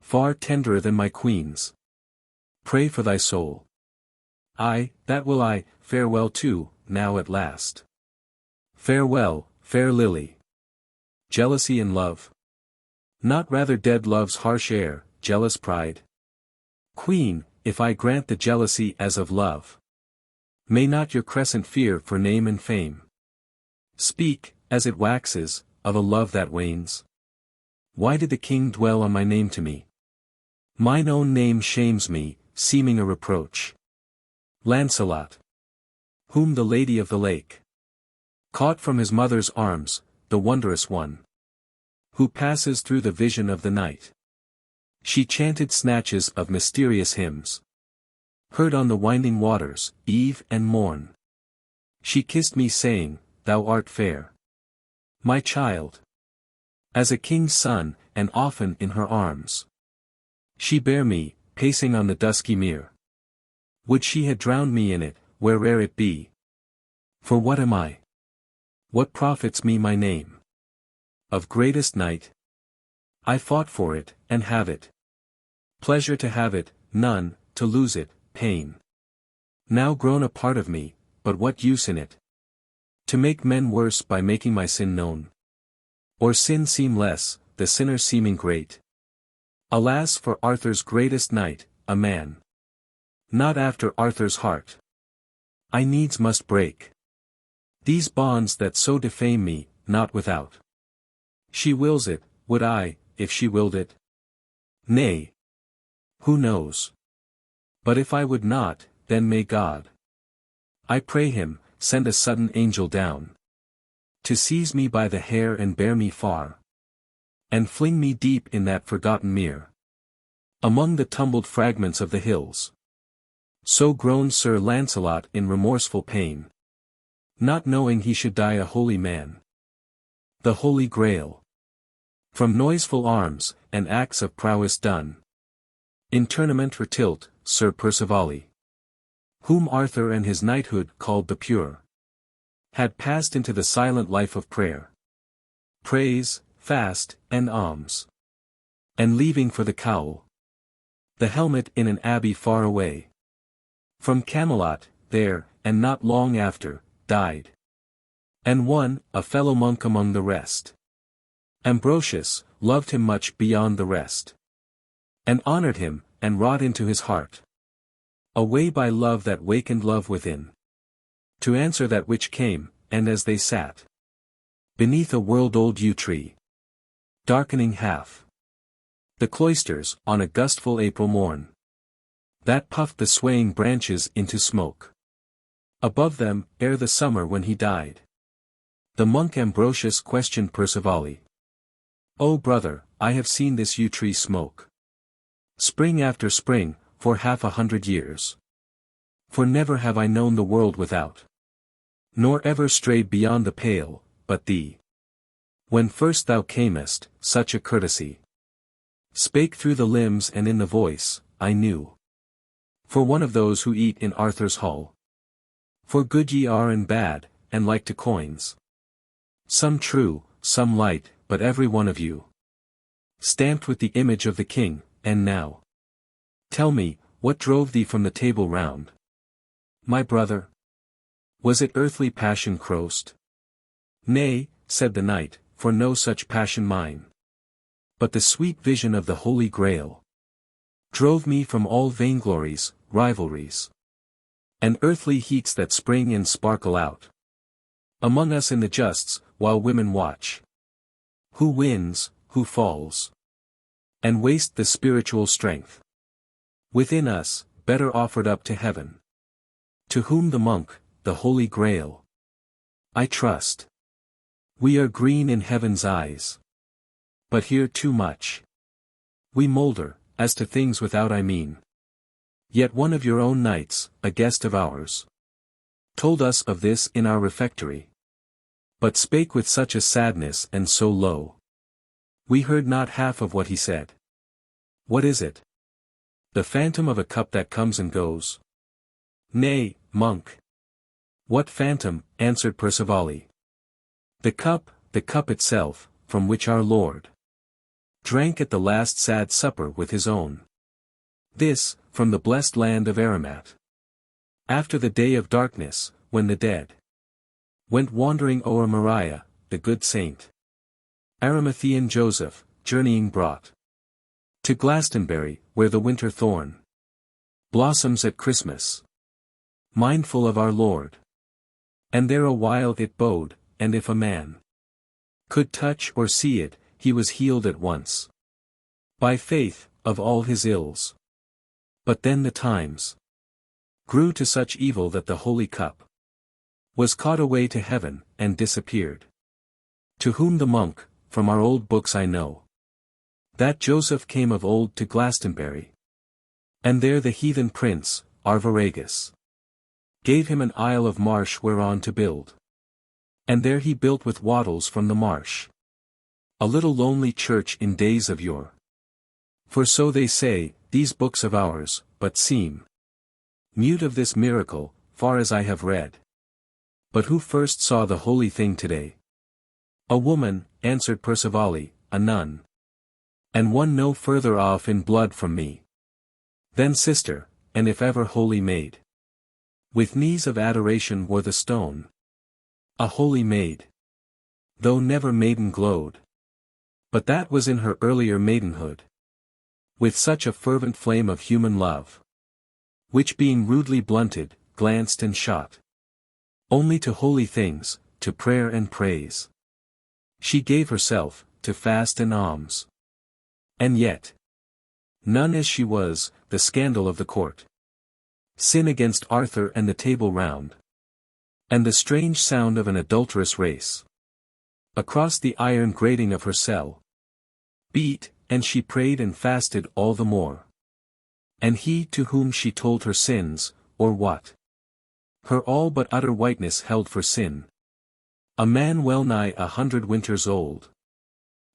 far tenderer than my queen's. Pray for thy soul. Aye, that will I, farewell too, now at last. Farewell, fair lily. Jealousy and love. Not rather dead love's harsh air, jealous pride? Queen, if I grant the jealousy as of love, may not your crescent fear for name and fame speak, as it waxes, of a love that wanes? Why did the king dwell on my name to me? Mine own name shames me, seeming a reproach. Lancelot, whom the Lady of the Lake caught from his mother's arms, the wondrous one, who passes through the vision of the night. She chanted snatches of mysterious hymns, heard on the winding waters, eve and morn. She kissed me saying, thou art fair, my child, as a king's son, and often in her arms she bare me, pacing on the dusky mere. Would she had drowned me in it, where'er it be. For what am I? What profits me my name? Of greatest knight? I fought for it, and have it. Pleasure to have it, none, to lose it, pain. Now grown a part of me, but what use in it? To make men worse by making my sin known? Or sin seem less, the sinner seeming great? Alas for Arthur's greatest knight, a man. Not after Arthur's heart. I needs must break these bonds that so defame me, not without. She wills it, would I, if she willed it? Nay. Who knows? But if I would not, then may God, I pray him, send a sudden angel down, to seize me by the hair and bear me far, and fling me deep in that forgotten mere, among the tumbled fragments of the hills. So groaned Sir Lancelot in remorseful pain, not knowing he should die a holy man. The Holy Grail. From noiseful arms, and acts of prowess done, in tournament retilt, Sir Percivale, whom Arthur and his knighthood called the Pure, had passed into the silent life of prayer, praise, fast, and alms, and leaving for the cowl, the helmet in an abbey far away, from Camelot, there, and not long after, died. And one, a fellow monk among the rest, Ambrosius, loved him much beyond the rest, and honored him, and wrought into his heart, away by love that wakened love within, to answer that which came, and as they sat beneath a world-old yew tree, darkening half the cloisters, on a gustful April morn, that puffed the swaying branches into smoke, above them, ere the summer when he died, the monk Ambrosius questioned Percivale. O brother, I have seen this yew tree smoke, spring after spring, for 100 years. For never have I known the world without, nor ever strayed beyond the pale, but thee. When first thou camest, such a courtesy spake through the limbs and in the voice, I knew, for one of those who eat in Arthur's hall. For good ye are and bad, and like to coins, some true, some light, but every one of you stamped with the image of the king. And now, tell me, what drove thee from the table round, my brother? Was it earthly passion crossed? Nay, said the knight, for no such passion mine, but the sweet vision of the Holy Grail drove me from all vainglories, rivalries, and earthly heats that spring and sparkle out among us in the justs, while women watch who wins, who falls, and waste the spiritual strength within us, better offered up to heaven, to whom the monk, the Holy Grail, I trust. We are green in heaven's eyes, but here too much we moulder, as to things without I mean. Yet one of your own knights, a guest of ours, told us of this in our refectory, but spake with such a sadness and so low, we heard not half of what he said. What is it? The phantom of a cup that comes and goes? Nay, monk. What phantom? Answered Percivale. The cup itself, from which our Lord drank at the last sad supper with his own. This, from the blessed land of Aramat. After the day of darkness, when the dead went wandering o'er Moriah, the good saint Arimathean Joseph, journeying brought to Glastonbury, where the winter thorn blossoms at Christmas, mindful of our Lord. And there a while it bode, and if a man could touch or see it, he was healed at once, by faith, of all his ills. But then the times grew to such evil that the holy cup was caught away to heaven, and disappeared. To whom the monk, from our old books I know, that Joseph came of old to Glastonbury, and there the heathen prince, Arviragus, gave him an isle of marsh whereon to build. And there he built with wattles from the marsh a little lonely church in days of yore. For so they say, these books of ours, but seem mute of this miracle, far as I have read. But who first saw the holy thing today? A woman, answered Percivale, a nun. And one no further off in blood from me Then sister, and if ever holy maid. With knees of adoration wore the stone. A holy maid. Though never maiden glowed. But that was in her earlier maidenhood. With such a fervent flame of human love. Which being rudely blunted, glanced and shot. Only to holy things, to prayer and praise. She gave herself, to fast and alms. And yet. None as she was, the scandal of the court. Sin against Arthur and the Table Round. And the strange sound of an adulterous race. Across the iron grating of her cell. Beat, and she prayed and fasted all the more. And he to whom she told her sins, or what? Her all but utter whiteness held for sin. A man well nigh 100 winters old.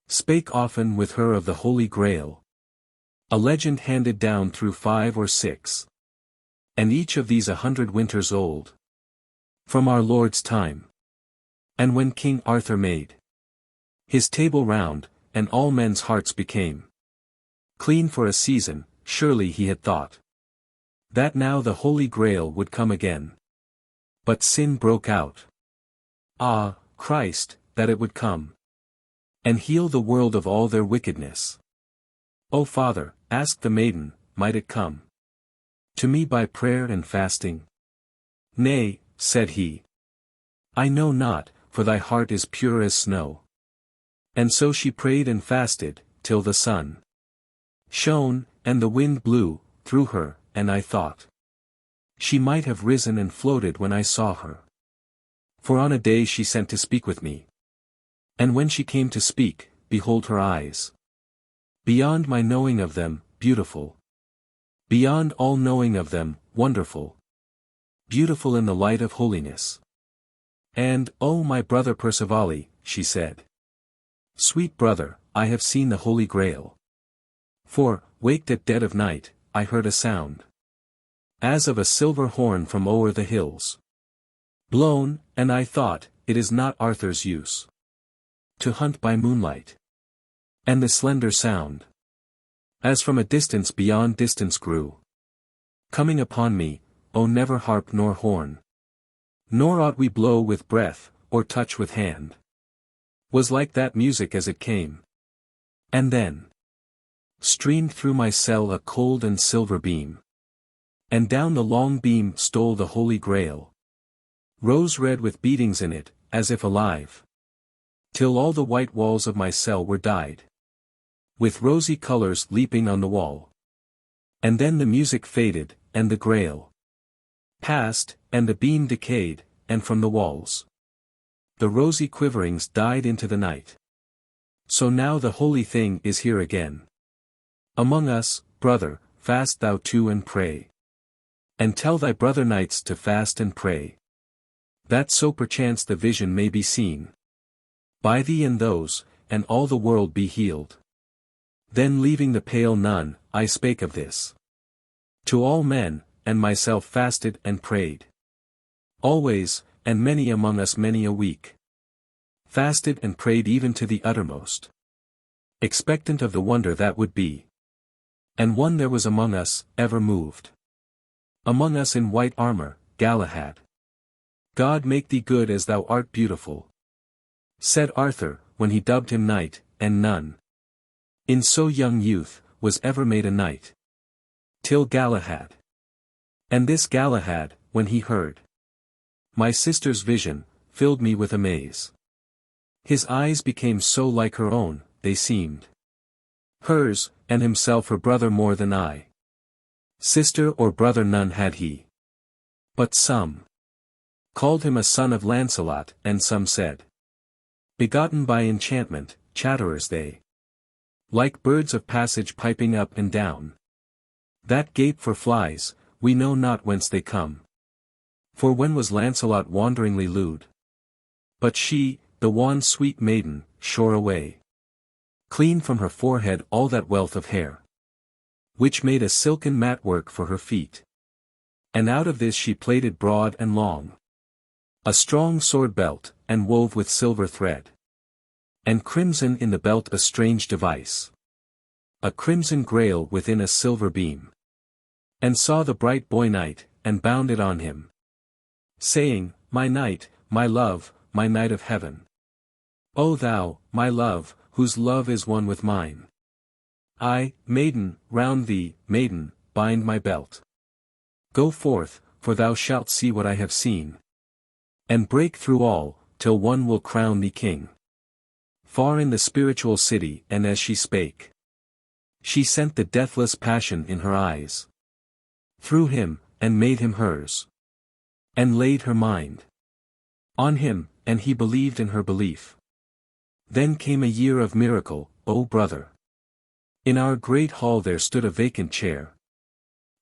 Spake often with her of the Holy Grail. A legend handed down through 5 or 6. And each of these 100 winters old. From our Lord's time. And when King Arthur made his Table Round, and all men's hearts became clean for a season, surely he had thought that now the Holy Grail would come again. But sin broke out. Ah, Christ, that it would come and heal the world of all their wickedness. O Father, asked the maiden, might it come to me by prayer and fasting? Nay, said he. I know not, for thy heart is pure as snow. And so she prayed and fasted, till the sun shone, and the wind blew, through her, and I thought she might have risen and floated when I saw her. For on a day she sent to speak with me. And when she came to speak, behold her eyes. Beyond my knowing of them, beautiful. Beyond all knowing of them, wonderful. Beautiful in the light of holiness. And, O my brother Percivale, she said. Sweet brother, I have seen the Holy Grail. For, waked at dead of night, I heard a sound. As of a silver horn from o'er the hills. Blown, and I thought, it is not Arthur's use. To hunt by moonlight. And the slender sound. As from a distance beyond distance grew. Coming upon me, O never harp nor horn. Nor ought we blow with breath, or touch with hand. Was like that music as it came. And then streamed through my cell a cold and silver beam. And down the long beam stole the Holy Grail. Rose red with beatings in it, as if alive. Till all the white walls of my cell were dyed. With rosy colors leaping on the wall. And then the music faded, and the Grail passed, and the beam decayed, and from the walls the rosy quiverings died into the night. So now the holy thing is here again. Among us, brother, fast thou too and pray. And tell thy brother knights to fast and pray. That so perchance the vision may be seen. By thee and those, and all the world be healed. Then leaving the pale nun, I spake of this to all men, and myself fasted and prayed. Always, and many among us many a week. Fasted and prayed even to the uttermost. Expectant of the wonder that would be. And one there was among us, ever moved. Among us in white armor, Galahad. God make thee good as thou art beautiful. Said Arthur, when he dubbed him knight, and none in so young youth, was ever made a knight. Till Galahad. And this Galahad, when he heard my sister's vision, filled me with amaze. His eyes became so like her own, they seemed hers, and himself her brother more than I. Sister or brother none had he. But some called him a son of Lancelot, and some said, begotten by enchantment, chatterers they. Like birds of passage piping up and down. That gape for flies, we know not whence they come. For when was Lancelot wanderingly lewd? But she, the wan sweet maiden, shore away. Clean from her forehead all that wealth of hair. Which made a silken matwork for her feet. And out of this she plaited broad and long a strong sword belt, and wove with silver thread. And crimson in the belt a strange device. A crimson grail within a silver beam. And saw the bright boy knight, and bounded on him, saying, my knight, my love, my knight of heaven. O thou, my love, whose love is one with mine. I, maiden, round thee, maiden, bind my belt. Go forth, for thou shalt see what I have seen. And break through all, till one will crown thee king. Far in the spiritual city, and as she spake, she sent the deathless passion in her eyes. Through him, and made him hers. And laid her mind on him, and he believed in her belief. Then came a year of miracle, O brother. In our great hall there stood a vacant chair,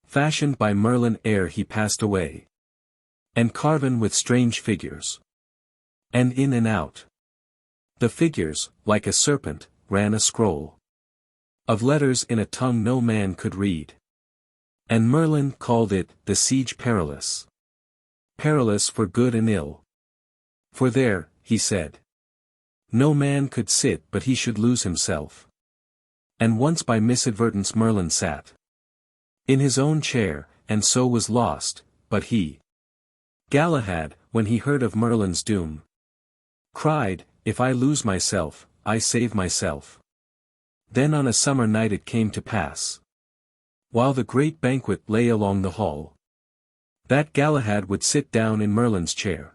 fashioned by Merlin ere he passed away, and carven with strange figures. And in and out the figures, like a serpent, ran a scroll of letters in a tongue no man could read. And Merlin called it, the Siege Perilous. Perilous for good and ill. For there, he said, no man could sit but he should lose himself. And once by misadvertence Merlin sat in his own chair, and so was lost, but he, Galahad, when he heard of Merlin's doom, cried, if I lose myself, I save myself. Then on a summer night it came to pass, while the great banquet lay along the hall, that Galahad would sit down in Merlin's chair.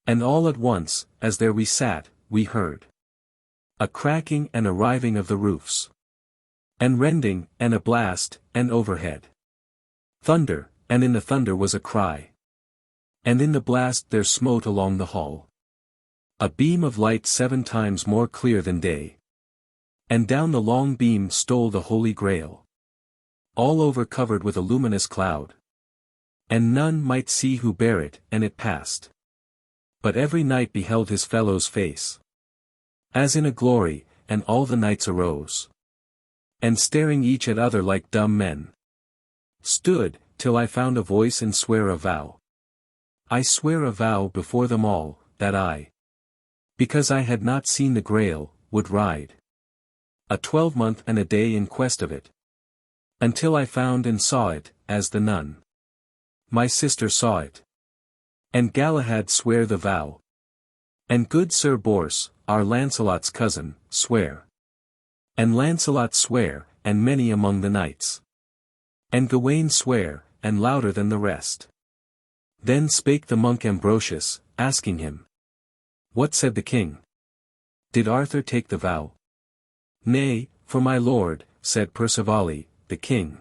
And all at once, as there we sat, we heard a cracking and a riving of the roofs, and rending, and a blast, and overhead thunder, and in the thunder was a cry. And in the blast there smote along the hall a beam of light 7 times more clear than day. And down the long beam stole the Holy Grail, all over covered with a luminous cloud. And none might see who bare it, and it passed. But every knight beheld his fellow's face, as in a glory, and all the knights arose, and staring each at other like dumb men, stood, till I found a voice and swear a vow. I swear a vow before them all, that I, because I had not seen the Grail, would ride a 12-month and a day in quest of it, until I found and saw it, as the nun, my sister, saw it. And Galahad sware the vow. And good Sir Bors, our Lancelot's cousin, sware. And Lancelot sware, and many among the knights. And Gawain sware, and louder than the rest. Then spake the monk Ambrosius, asking him, what said the king? Did Arthur take the vow? Nay, for my lord, said Percivale, the king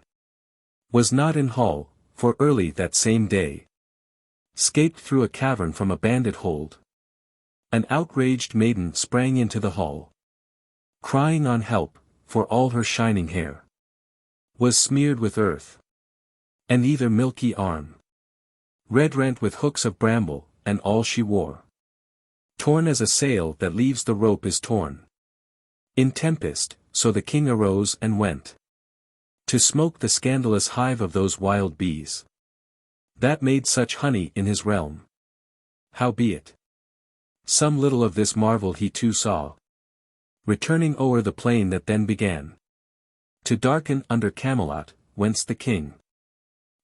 was not in hall, for early that same day, 'scaped through a cavern from a bandit hold. An outraged maiden sprang into the hall, crying on help, for all her shining hair was smeared with earth, and either milky arm red rent with hooks of bramble, and all she wore torn as a sail that leaves the rope is torn in tempest. So the king arose and went to smoke the scandalous hive of those wild bees that made such honey in his realm. Howbeit, some little of this marvel he too saw, returning o'er the plain that then began to darken under Camelot, whence the king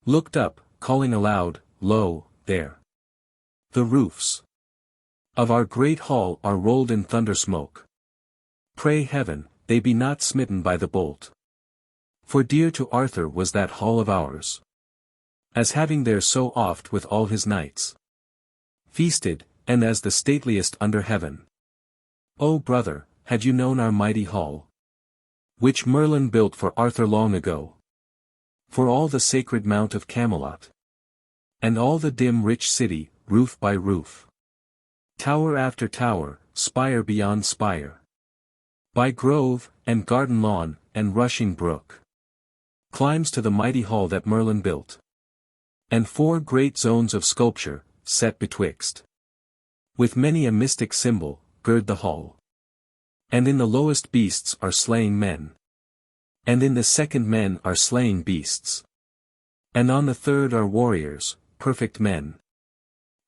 looked up, calling aloud, lo, there the roofs of our great hall are rolled in thunder smoke. Pray heaven, they be not smitten by the bolt. For dear to Arthur was that hall of ours, as having there so oft with all his knights feasted, and as the stateliest under heaven. O brother, had you known our mighty hall, which Merlin built for Arthur long ago, for all the sacred mount of Camelot, and all the dim rich city, roof by roof, tower after tower, spire beyond spire, by grove, and garden lawn, and rushing brook, climbs to the mighty hall that Merlin built, and 4 great zones of sculpture, set betwixt, with many a mystic symbol, gird the hall. And in the lowest beasts are slaying men, and in the second men are slaying beasts, and on the third are warriors, perfect men,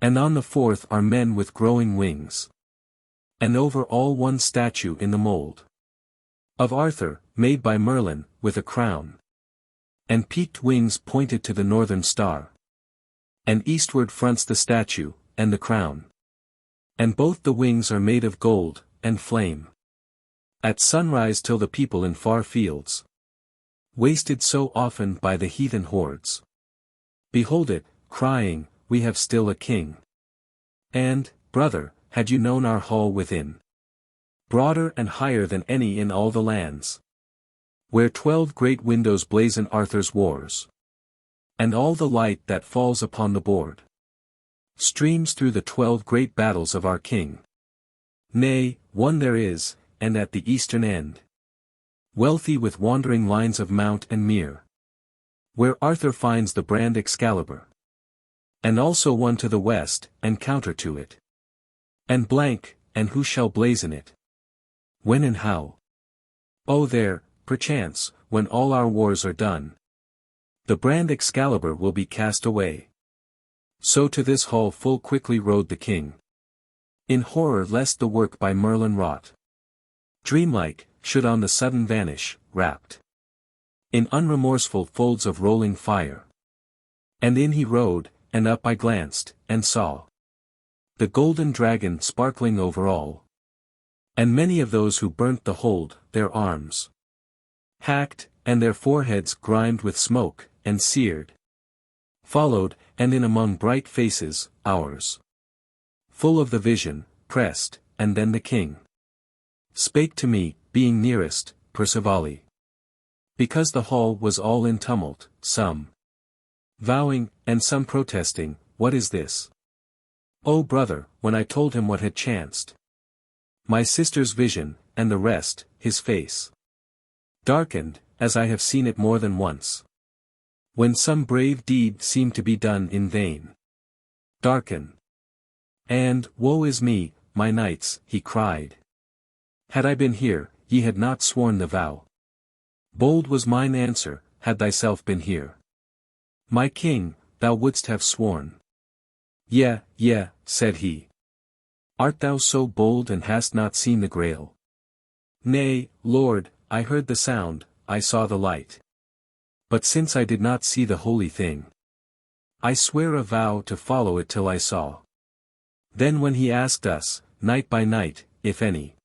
and on the fourth are men with growing wings, and over all one statue in the mold of Arthur, made by Merlin, with a crown And peaked wings pointed to the northern star. And eastward fronts the statue, and the crown. And both the wings are made of gold, and flame. At sunrise till the people in far fields. Wasted so often by the heathen hordes. Behold it, crying, we have still a king. And, brother, had you known our hall within. Broader and higher than any in all the lands. Where 12 great windows blazon Arthur's wars. And all the light that falls upon the board. Streams through the 12 great battles of our king. Nay, one there is, and at the eastern end. Wealthy with wandering lines of mount and mere. Where Arthur finds the brand Excalibur. And also one to the west, and counter to it. And blank, and who shall blazon it? When and how? Oh there, perchance, when all our wars are done. The brand Excalibur will be cast away. So to this hall full quickly rode the king. In horror lest the work by Merlin wrought. Dreamlike, should on the sudden vanish, wrapped. In unremorseful folds of rolling fire. And in he rode, and up I glanced, and saw. The golden dragon sparkling over all. And many of those who burnt the hold, their arms. Hacked, and their foreheads grimed with smoke, and seared. Followed, and in among bright faces, ours. Full of the vision, pressed, and then the king. Spake to me, being nearest, Percivali. Because the hall was all in tumult, some vowing, and some protesting, what is this? O brother, when I told him what had chanced. My sister's vision, and the rest, his face. Darkened, as I have seen it more than once. When some brave deed seemed to be done in vain. Darken. And, woe is me, my knights, he cried. Had I been here, ye had not sworn the vow. Bold was mine answer, had thyself been here. My king, thou wouldst have sworn. Yea, said he. Art thou so bold and hast not seen the Grail? Nay, Lord, I heard the sound, I saw the light. But since I did not see the holy thing, I swear a vow to follow it till I saw. Then when he asked us, night by night, if any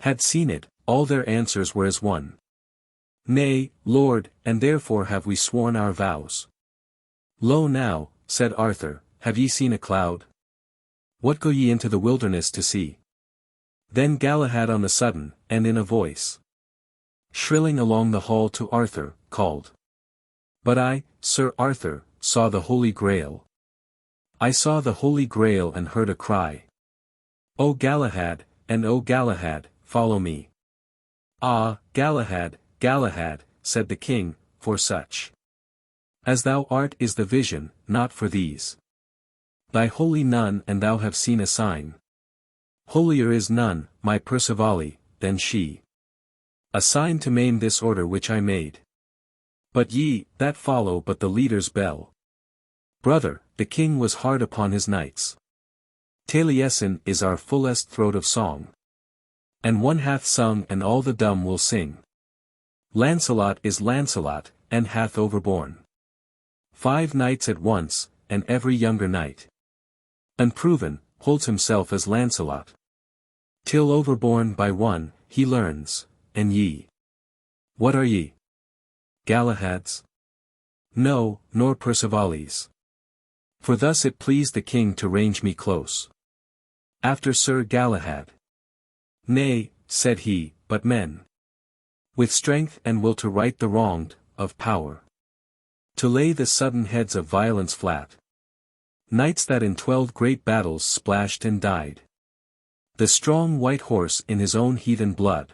had seen it, all their answers were as one. Nay, Lord, and therefore have we sworn our vows. Lo now, said Arthur, have ye seen a cloud? What go ye into the wilderness to see? Then Galahad on the sudden, and in a voice shrilling along the hall to Arthur, called. But I, Sir Arthur, saw the Holy Grail. I saw the Holy Grail and heard a cry. O Galahad, and O Galahad, follow me. Ah, Galahad, Galahad, said the king, for such as thou art is the vision, not for these. Thy holy none and thou have seen a sign. Holier is none, my Percivali, than she. A sign to maim this order which I made. But ye, that follow but the leader's bell. Brother, the king was hard upon his knights. Taliesin is our fullest throat of song. And one hath sung and all the dumb will sing. Lancelot is Lancelot, and hath overborne 5 knights at once, and every younger knight, unproven, holds himself as Lancelot. Till overborne by one, he learns, and ye. What are ye? Galahads? No, nor Percivali's. For thus it pleased the king to range me close. After Sir Galahad. Nay, said he, but men. With strength and will to right the wronged, of power. To lay the sudden heads of violence flat. Knights that in 12 great battles splashed and died. The strong white horse in his own heathen blood.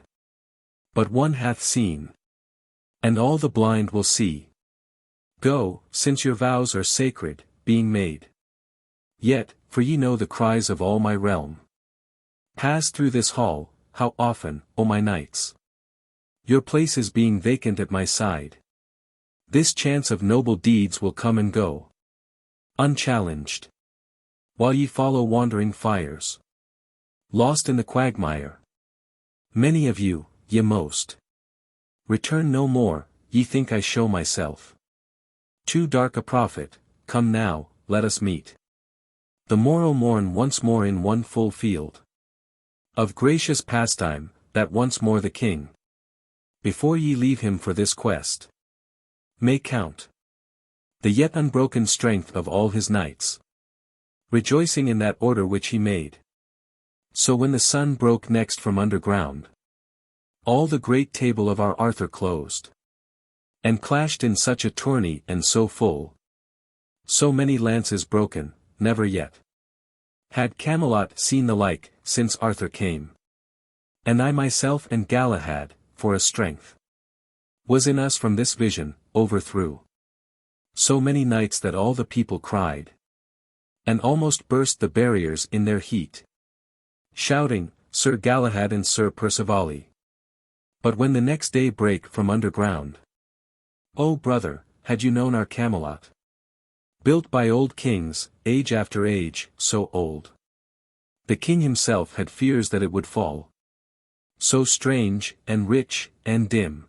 But one hath seen. And all the blind will see. Go, since your vows are sacred, being made. Yet, for ye know the cries of all my realm. Pass through this hall, how often, O my knights. Your places being vacant at my side. This chance of noble deeds will come and go. Unchallenged. While ye follow wandering fires. Lost in the quagmire. Many of you, ye most. Return no more, ye think I show myself too dark a prophet, come now, let us meet. The morrow morn once more in one full field of gracious pastime, that once more the king, before ye leave him for this quest, may count the yet unbroken strength of all his knights, rejoicing in that order which he made. So when the sun broke next from underground, all the great table of our Arthur closed, and clashed in such a tourney and so full, so many lances broken, never yet had Camelot seen the like, since Arthur came. And I myself and Galahad, for a strength was in us from this vision, overthrew so many knights that all the people cried, and almost burst the barriers in their heat, shouting, Sir Galahad and Sir Percivale. But when the next day brake from underground, O brother, had you known our Camelot, built by old kings, age after age, so old, the king himself had fears that it would fall, so strange, and rich, and dim.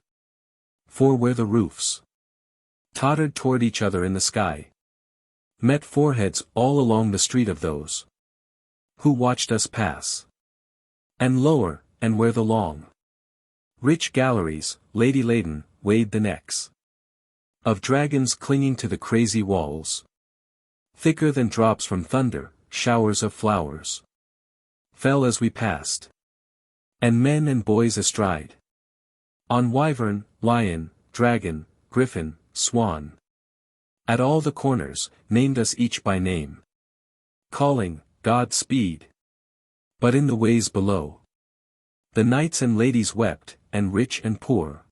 For where the roofs tottered toward each other in the sky, met foreheads all along the street of those who watched us pass. And lower, and where the long rich galleries, lady-laden, weighed the necks of dragons clinging to the crazy walls, thicker than drops from thunder, showers of flowers fell as we passed. And men and boys astride on wyvern, lion, dragon, griffin, swan, at all the corners, named us each by name, calling, God speed. But in the ways below, the knights and ladies wept, and rich and poor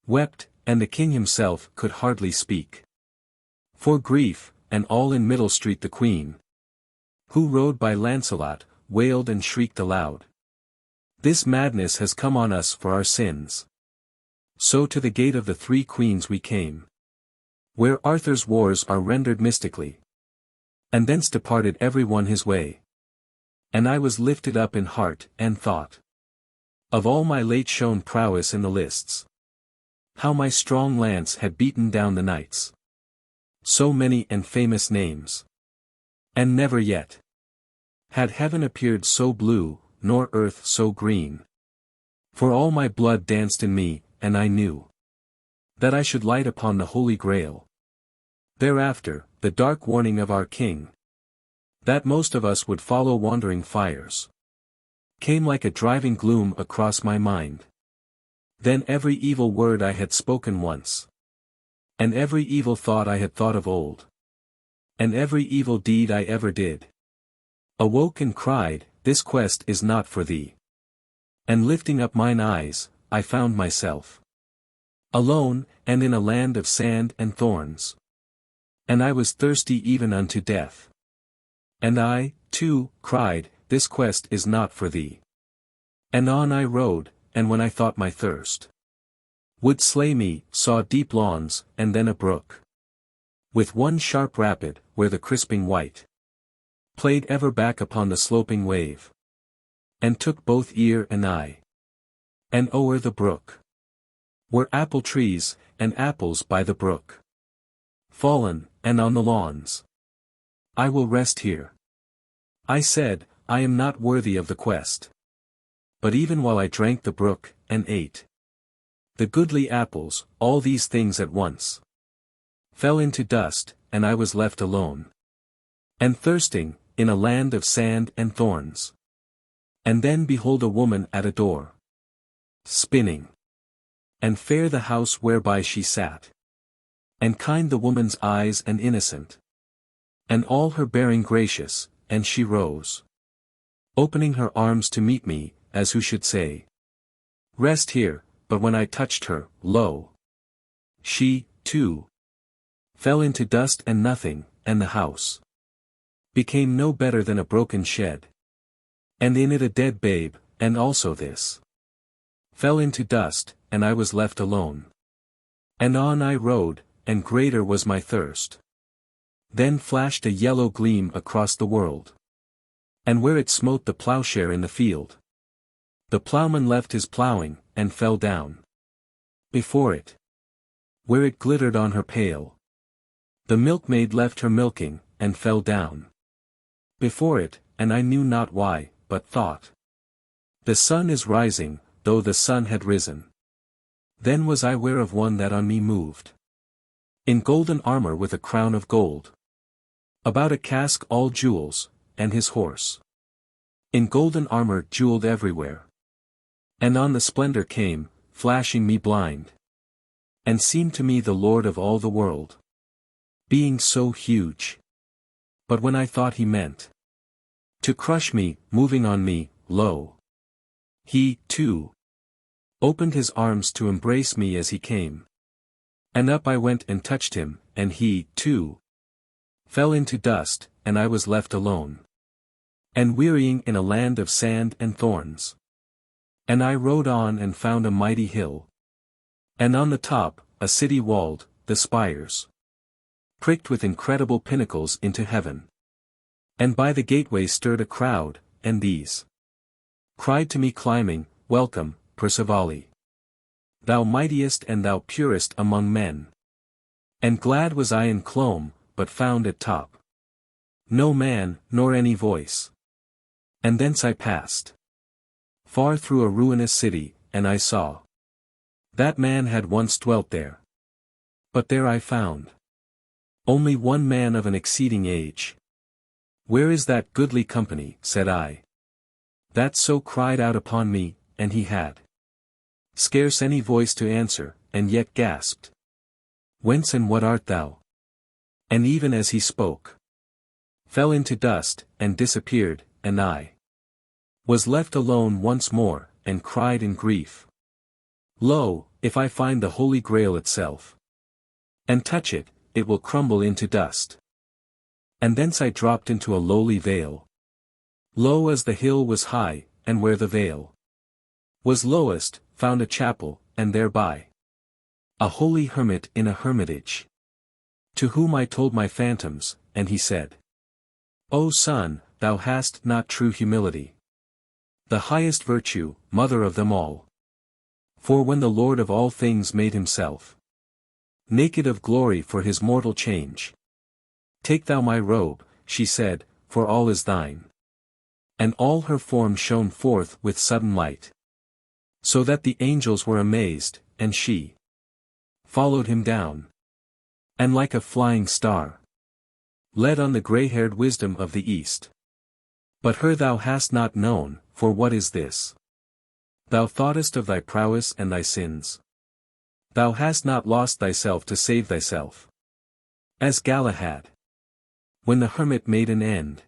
wept, and the king himself could hardly speak for grief, and all in Middle Street the queen, who rode by Lancelot, wailed and shrieked aloud, this madness has come on us for our sins. So to the gate of the Three Queens we came, where Arthur's wars are rendered mystically, and thence departed every one his way. And I was lifted up in heart and thought of all my late shown prowess in the lists, how my strong lance had beaten down the knights, so many and famous names, and never yet had heaven appeared so blue, nor earth so green. For all my blood danced in me, and I knew that I should light upon the Holy Grail. Thereafter, the dark warning of our king, that most of us would follow wandering fires, came like a driving gloom across my mind. Then every evil word I had spoken once, and every evil thought I had thought of old, and every evil deed I ever did, awoke and cried, this quest is not for thee. And lifting up mine eyes, I found myself alone, and in a land of sand and thorns. And I was thirsty even unto death. And I, too, cried, this quest is not for thee. And on I rode, and when I thought my thirst would slay me, saw deep lawns, and then a brook, with one sharp rapid, where the crisping white played ever back upon the sloping wave, and took both ear and eye. And o'er the brook were apple trees, and apples by the brook fallen, and on the lawns. I will rest here, I said, I am not worthy of the quest. But even while I drank the brook, and ate the goodly apples, all these things at once fell into dust, and I was left alone, and thirsting, in a land of sand and thorns. And then behold a woman at a door, spinning, and fair the house whereby she sat, and kind the woman's eyes and innocent, and all her bearing gracious, and she rose, opening her arms to meet me, as who should say, rest here. But when I touched her, lo! She, too, fell into dust and nothing, and the house became no better than a broken shed, and in it a dead babe, and also this fell into dust, and I was left alone. And on I rode, and greater was my thirst. Then flashed a yellow gleam across the world, and where it smote the plowshare in the field, the plowman left his plowing, and fell down before it. where it glittered on her pail. The milkmaid left her milking, and fell down before it, and I knew not why, but thought, the sun is rising, though the sun had risen. Then was I ware of one that on me moved, in golden armor with a crown of gold, about a casque all jewels, and his horse in golden armor jeweled everywhere. And on the splendor came, flashing me blind, and seemed to me the lord of all the world, being so huge. But when I thought he meant to crush me, moving on me, lo! He, too, opened his arms to embrace me as he came. And up I went and touched him, and he, too, fell into dust, and I was left alone, and wearying in a land of sand and thorns. And I rode on and found a mighty hill, and on the top, a city walled, the spires pricked with incredible pinnacles into heaven. And by the gateway stirred a crowd, and these cried to me climbing, Welcome, Percivali, thou mightiest and thou purest among men. And glad was I in clomb, but found at top no man, nor any voice. And thence I passed far through a ruinous city, and I saw that man had once dwelt there. But there I found only one man of an exceeding age. Where is that goodly company, said I, that so cried out upon me, and he had scarce any voice to answer, and yet gasped, Whence and what art thou? And even as he spoke, fell into dust, and disappeared, and I was left alone once more, and cried in grief, Lo, if I find the Holy Grail itself, and touch it, it will crumble into dust. And thence I dropped into a lowly vale. Low as the hill was high, and where the vale was lowest, found a chapel, and thereby a holy hermit in a hermitage, to whom I told my phantoms, and he said, O son, thou hast not true humility, the highest virtue, mother of them all. For when the Lord of all things made himself naked of glory for his mortal change, take thou my robe, she said, for all is thine. And all her form shone forth with sudden light, so that the angels were amazed, and she followed him down, and like a flying star led on the grey-haired wisdom of the East. But her thou hast not known, for what is this? Thou thoughtest of thy prowess and thy sins. Thou hast not lost thyself to save thyself, as Galahad. When the hermit made an end,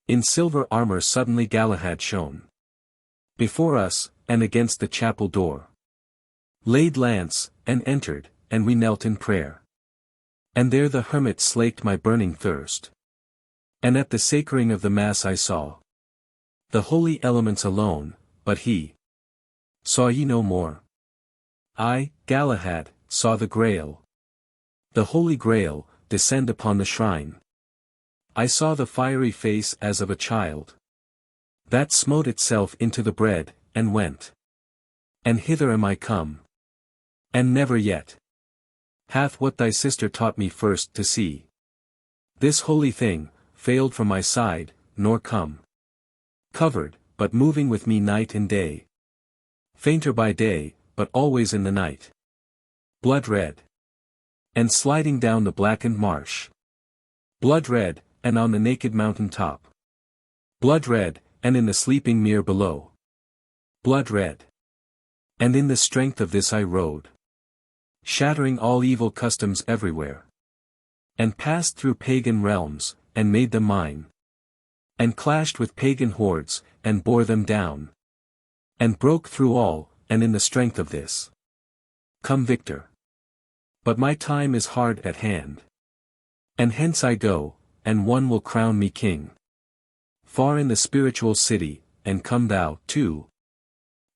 in silver armor suddenly Galahad shone before us, and against the chapel door laid lance, and entered, and we knelt in prayer. And there the hermit slaked my burning thirst. And at the sacring of the mass I saw the holy elements alone, but he saw ye no more. I, Galahad, saw the Grail, the Holy Grail, descend upon the shrine. I saw the fiery face as of a child, that smote itself into the bread, and went. And hither am I come. And never yet hath what thy sister taught me first to see. This holy thing, failed from my side, nor come covered, but moving with me night and day. Fainter by day, but always in the night. Blood red. And sliding down the blackened marsh. Blood red, and on the naked mountain top. Blood red, and in the sleeping mere below. Blood red. And in the strength of this I rode, shattering all evil customs everywhere. And passed through pagan realms, and made them mine. And clashed with pagan hordes, and bore them down. And broke through all, and in the strength of this come victor. But my time is hard at hand. And hence I go, and one will crown me king. Far in the spiritual city, and come thou, too.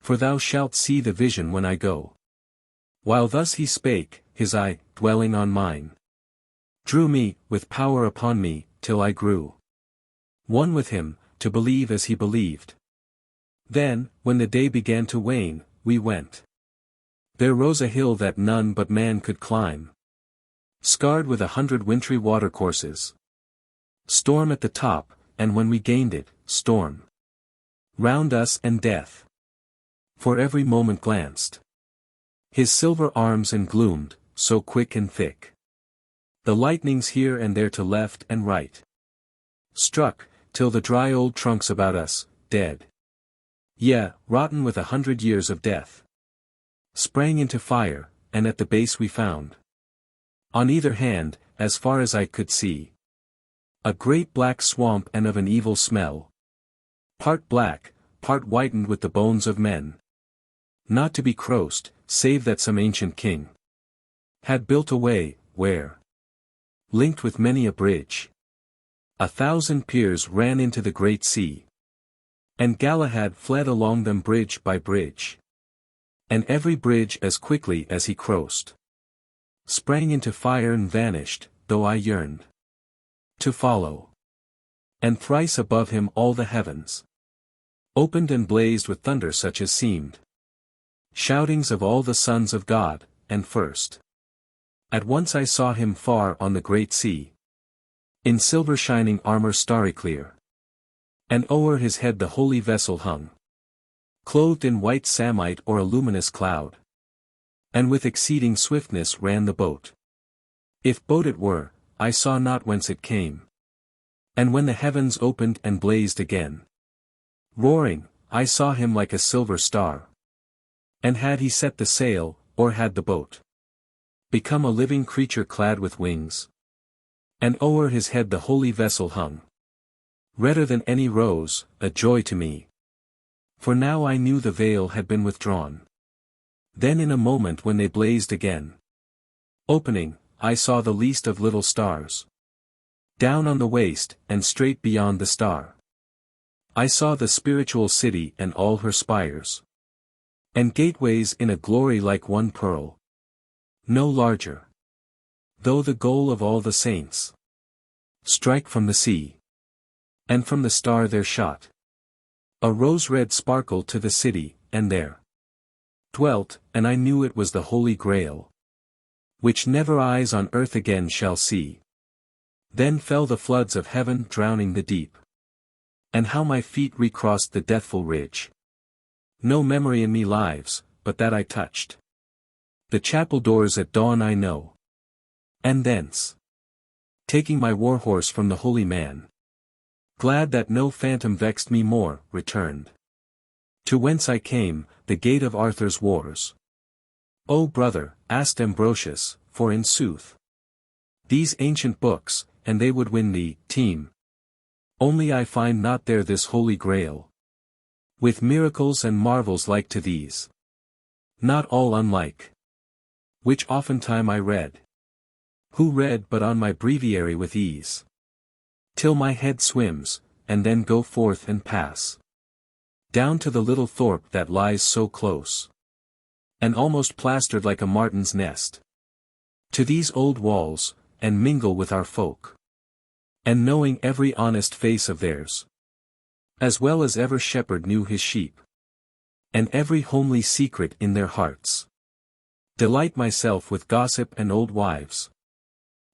For thou shalt see the vision when I go. While thus he spake, his eye, dwelling on mine, drew me, with power upon me, till I grew one with him, to believe as he believed. Then, when the day began to wane, we went There rose a hill that none but man could climb, scarred with 100 wintry watercourses. Storm at the top, and when we gained it, storm round us and death for every moment glanced. His silver arms engloomed, so quick and thick. The lightnings here and there to left and right struck, till the dry old trunks about us, dead, yea, rotten with 100 years of death, sprang into fire, and at the base we found, on either hand, as far as I could see, a great black swamp and of an evil smell, part black, part whitened with the bones of men, not to be crossed, save that some ancient king had built a way, where, linked with many a bridge, 1,000 piers ran into the great sea. And Galahad fled along them bridge by bridge. And every bridge as quickly as he crossed sprang into fire and vanished, though I yearned to follow. And thrice above him all the heavens opened and blazed with thunder such as seemed shoutings of all the sons of God, and first at once I saw him far on the great sea, in silver shining armor starry clear. And o'er his head the holy vessel hung, clothed in white samite or a luminous cloud. And with exceeding swiftness ran the boat. If boat it were, I saw not whence it came. And when the heavens opened and blazed again, roaring, I saw him like a silver star. And had he set the sail, or had the boat become a living creature clad with wings, and o'er his head the holy vessel hung, redder than any rose, a joy to me. For now I knew the veil had been withdrawn. Then in a moment when they blazed again, opening, I saw the least of little stars, down on the waste, and straight beyond the star I saw the spiritual city and all her spires, and gateways in a glory like one pearl, no larger, though the goal of all the saints strike from the sea. And from the star there shot a rose-red sparkle to the city, and there dwelt, and I knew it was the Holy Grail, which never eyes on earth again shall see. Then fell the floods of heaven drowning the deep. And how my feet recrossed the deathful ridge. No memory in me lives, but that I touched the chapel doors at dawn I know. And thence, taking my war-horse from the holy man, glad that no phantom vexed me more, returned to whence I came, the gate of Arthur's wars. O brother, asked Ambrosius, for in sooth, these ancient books, and they would win thee, team. Only I find not there this Holy Grail, with miracles and marvels like to these, not all unlike, which oftentime I read, who read but on my breviary with ease, till my head swims, and then go forth and pass down to the little thorpe that lies so close, and almost plastered like a martin's nest, to these old walls, and mingle with our folk, and knowing every honest face of theirs, as well as ever shepherd knew his sheep, and every homely secret in their hearts, delight myself with gossip and old wives,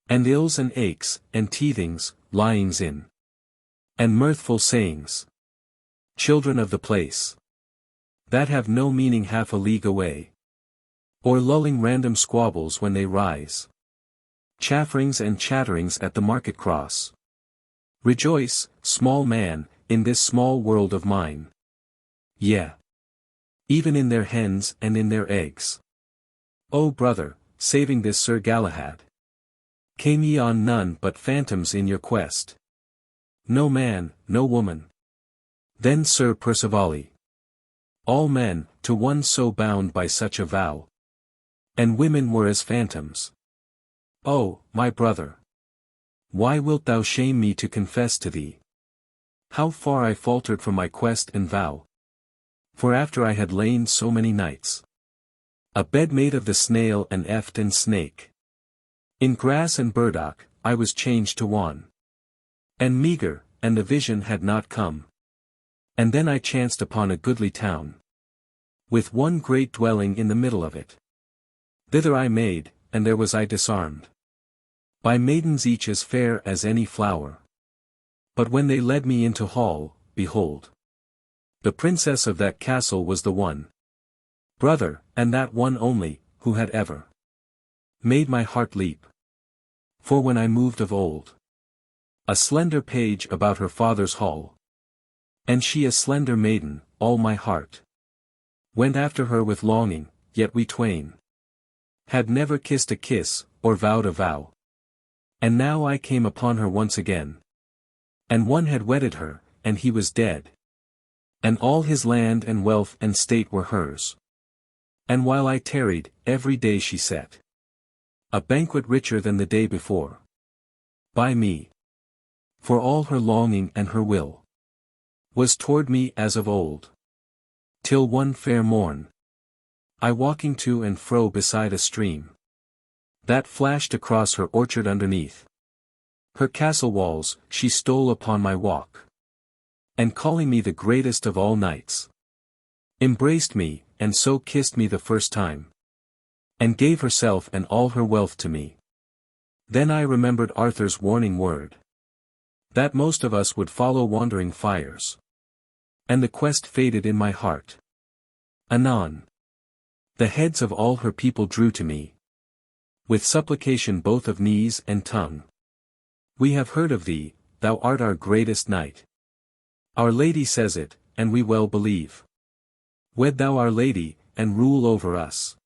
and ills and aches, and teethings, lyings in, and mirthful sayings, children of the place, that have no meaning half a league away, or lulling random squabbles when they rise, chaffrings and chatterings at the market cross. Rejoice, small man, in this small world of mine. Yea, even in their hens and in their eggs. O brother, saving this Sir Galahad, came ye on none but phantoms in your quest? No man, no woman. Then Sir Percivale, all men, to one so bound by such a vow, and women were as phantoms. O, my brother, why wilt thou shame me to confess to thee how far I faltered from my quest and vow? For after I had lain so many nights, a bed made of the snail and eft and snake, in grass and burdock, I was changed to wan and meagre, and the vision had not come. And then I chanced upon a goodly town, with one great dwelling in the middle of it, Thither I made, and there was I disarmed. By maidens each as fair as any flower. But when they led me into hall, behold, the princess of that castle was the one brother, and that one only, who had ever made my heart leap. For when I moved of old, a slender page about her father's hall, and she a slender maiden, all my heart went after her with longing, yet we twain had never kissed a kiss, or vowed a vow. And now I came upon her once again. And one had wedded her, and he was dead. And all his land and wealth and state were hers. And while I tarried, every day she set a banquet richer than the day before by me. For all her longing and her will was toward me as of old. Till one fair morn, I walking to and fro beside a stream that flashed across her orchard underneath her castle walls, she stole upon my walk, and calling me the greatest of all knights, embraced me, and so kissed me the first time, and gave herself and all her wealth to me. Then I remembered Arthur's warning word, that most of us would follow wandering fires. And the quest faded in my heart. Anon, the heads of all her people drew to me, with supplication both of knees and tongue. We have heard of thee, thou art our greatest knight. Our Lady says it, and we well believe. Wed thou our Lady, and rule over us.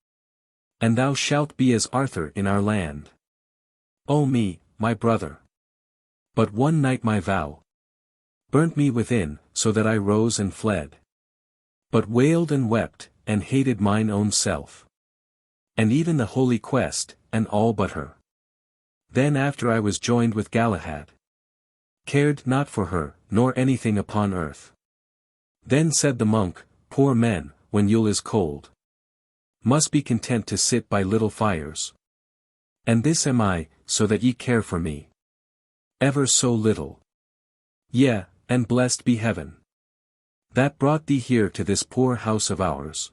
And thou shalt be as Arthur in our land. O me, my brother! But one night my vow burnt me within, so that I rose and fled. But wailed and wept, and hated mine own self. And even the holy quest, and all but her. Then after I was joined with Galahad, cared not for her, nor anything upon earth. Then said the monk, poor men, when Yule is cold, must be content to sit by little fires. And this am I, so that ye care for me. Ever so little. Yea, and blessed be heaven that brought thee here to this poor house of ours,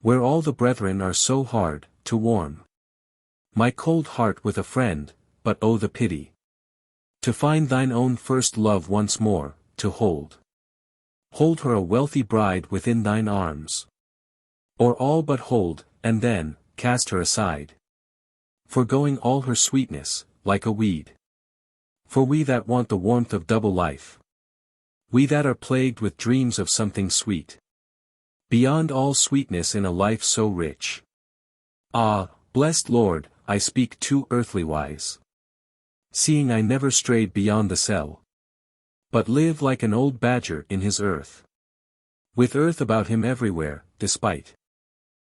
where all the brethren are so hard to warm my cold heart with a friend. But oh the pity, to find thine own first love once more, to hold her a wealthy bride within thine arms. Or all but hold, and then cast her aside, forgoing all her sweetness, like a weed. For we that want the warmth of double life, we that are plagued with dreams of something sweet, beyond all sweetness in a life so rich. Ah, blessed Lord, I speak too earthly wise, seeing I never strayed beyond the cell, but live like an old badger in his earth, with earth about him everywhere, despite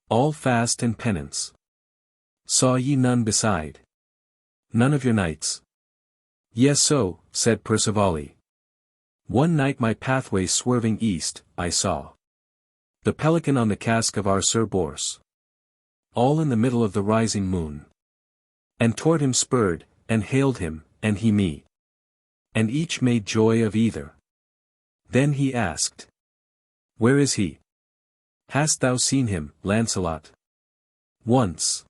all fast and penance. Saw ye none beside? None of your knights? Yes, so, said Percivale. One night my pathway swerving east, I saw the pelican on the casque of our Sir Bors, all in the middle of the rising moon. And toward him spurred, and hailed him, and he me. And each made joy of either. Then he asked, where is he? Hast thou seen him, Lancelot? Once,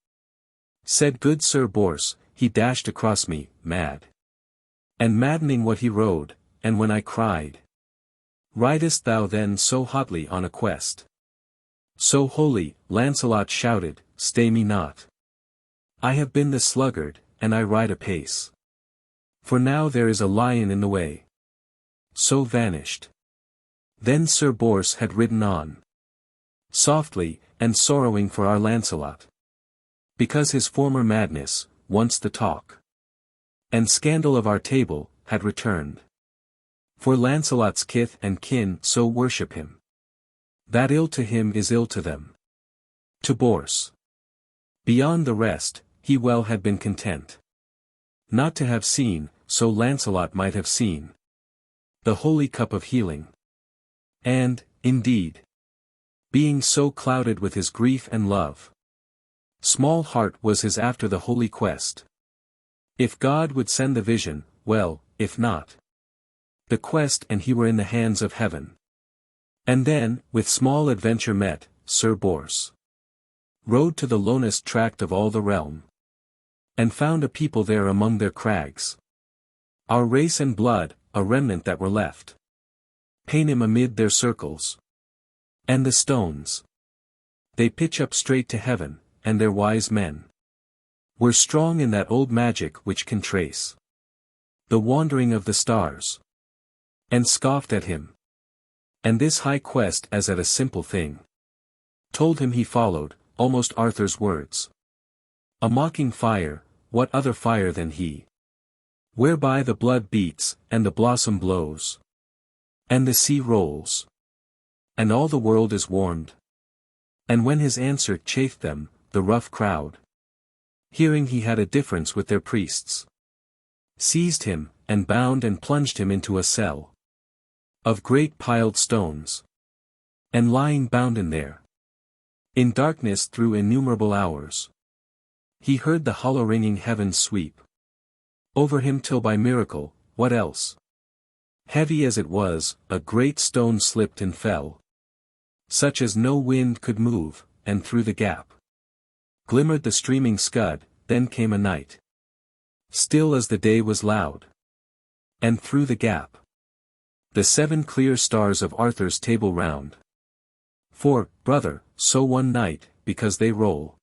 said good Sir Bors, he dashed across me, mad, and maddening what he rode. And when I cried, ridest thou then so hotly on a quest? So holy, Lancelot shouted, stay me not. I have been the sluggard, and I ride apace. For now there is a lion in the way. So vanished. Then Sir Bors had ridden on, softly, and sorrowing for our Lancelot, because his former madness, once the talk and scandal of our table, had returned. For Lancelot's kith and kin so worship him, that ill to him is ill to them. To Bors, beyond the rest, he well had been content not to have seen, so Lancelot might have seen, the holy cup of healing. And, indeed, being so clouded with his grief and love, small heart was his after the holy quest. If God would send the vision, well, if not, the quest and he were in the hands of heaven. And then, with small adventure met, Sir Bors Rode to the lonest tract of all the realm. And found a people there among their crags. Our race and blood, a remnant that were left. Pain him amid their circles. And the stones. They pitch up straight to heaven, and their wise men. Were strong in that old magic which can trace the wandering of the stars. And scoffed at him. And this high quest as at a simple thing. Told him he followed, almost Arthur's words. A mocking fire, what other fire than he? Whereby the blood beats, and the blossom blows. And the sea rolls. And all the world is warmed. And when his answer chafed them, the rough crowd, hearing he had a difference with their priests, seized him, and bound and plunged him into a cell of great piled stones. And lying bound in there, in darkness through innumerable hours, he heard the hollow ringing heavens sweep over him till by miracle, what else? Heavy as it was, a great stone slipped and fell, such as no wind could move, and through the gap glimmered the streaming scud. Then came a night, still as the day was loud. And through the gap, the 7 clear stars of Arthur's Table Round. For, brother, so one night, because they roll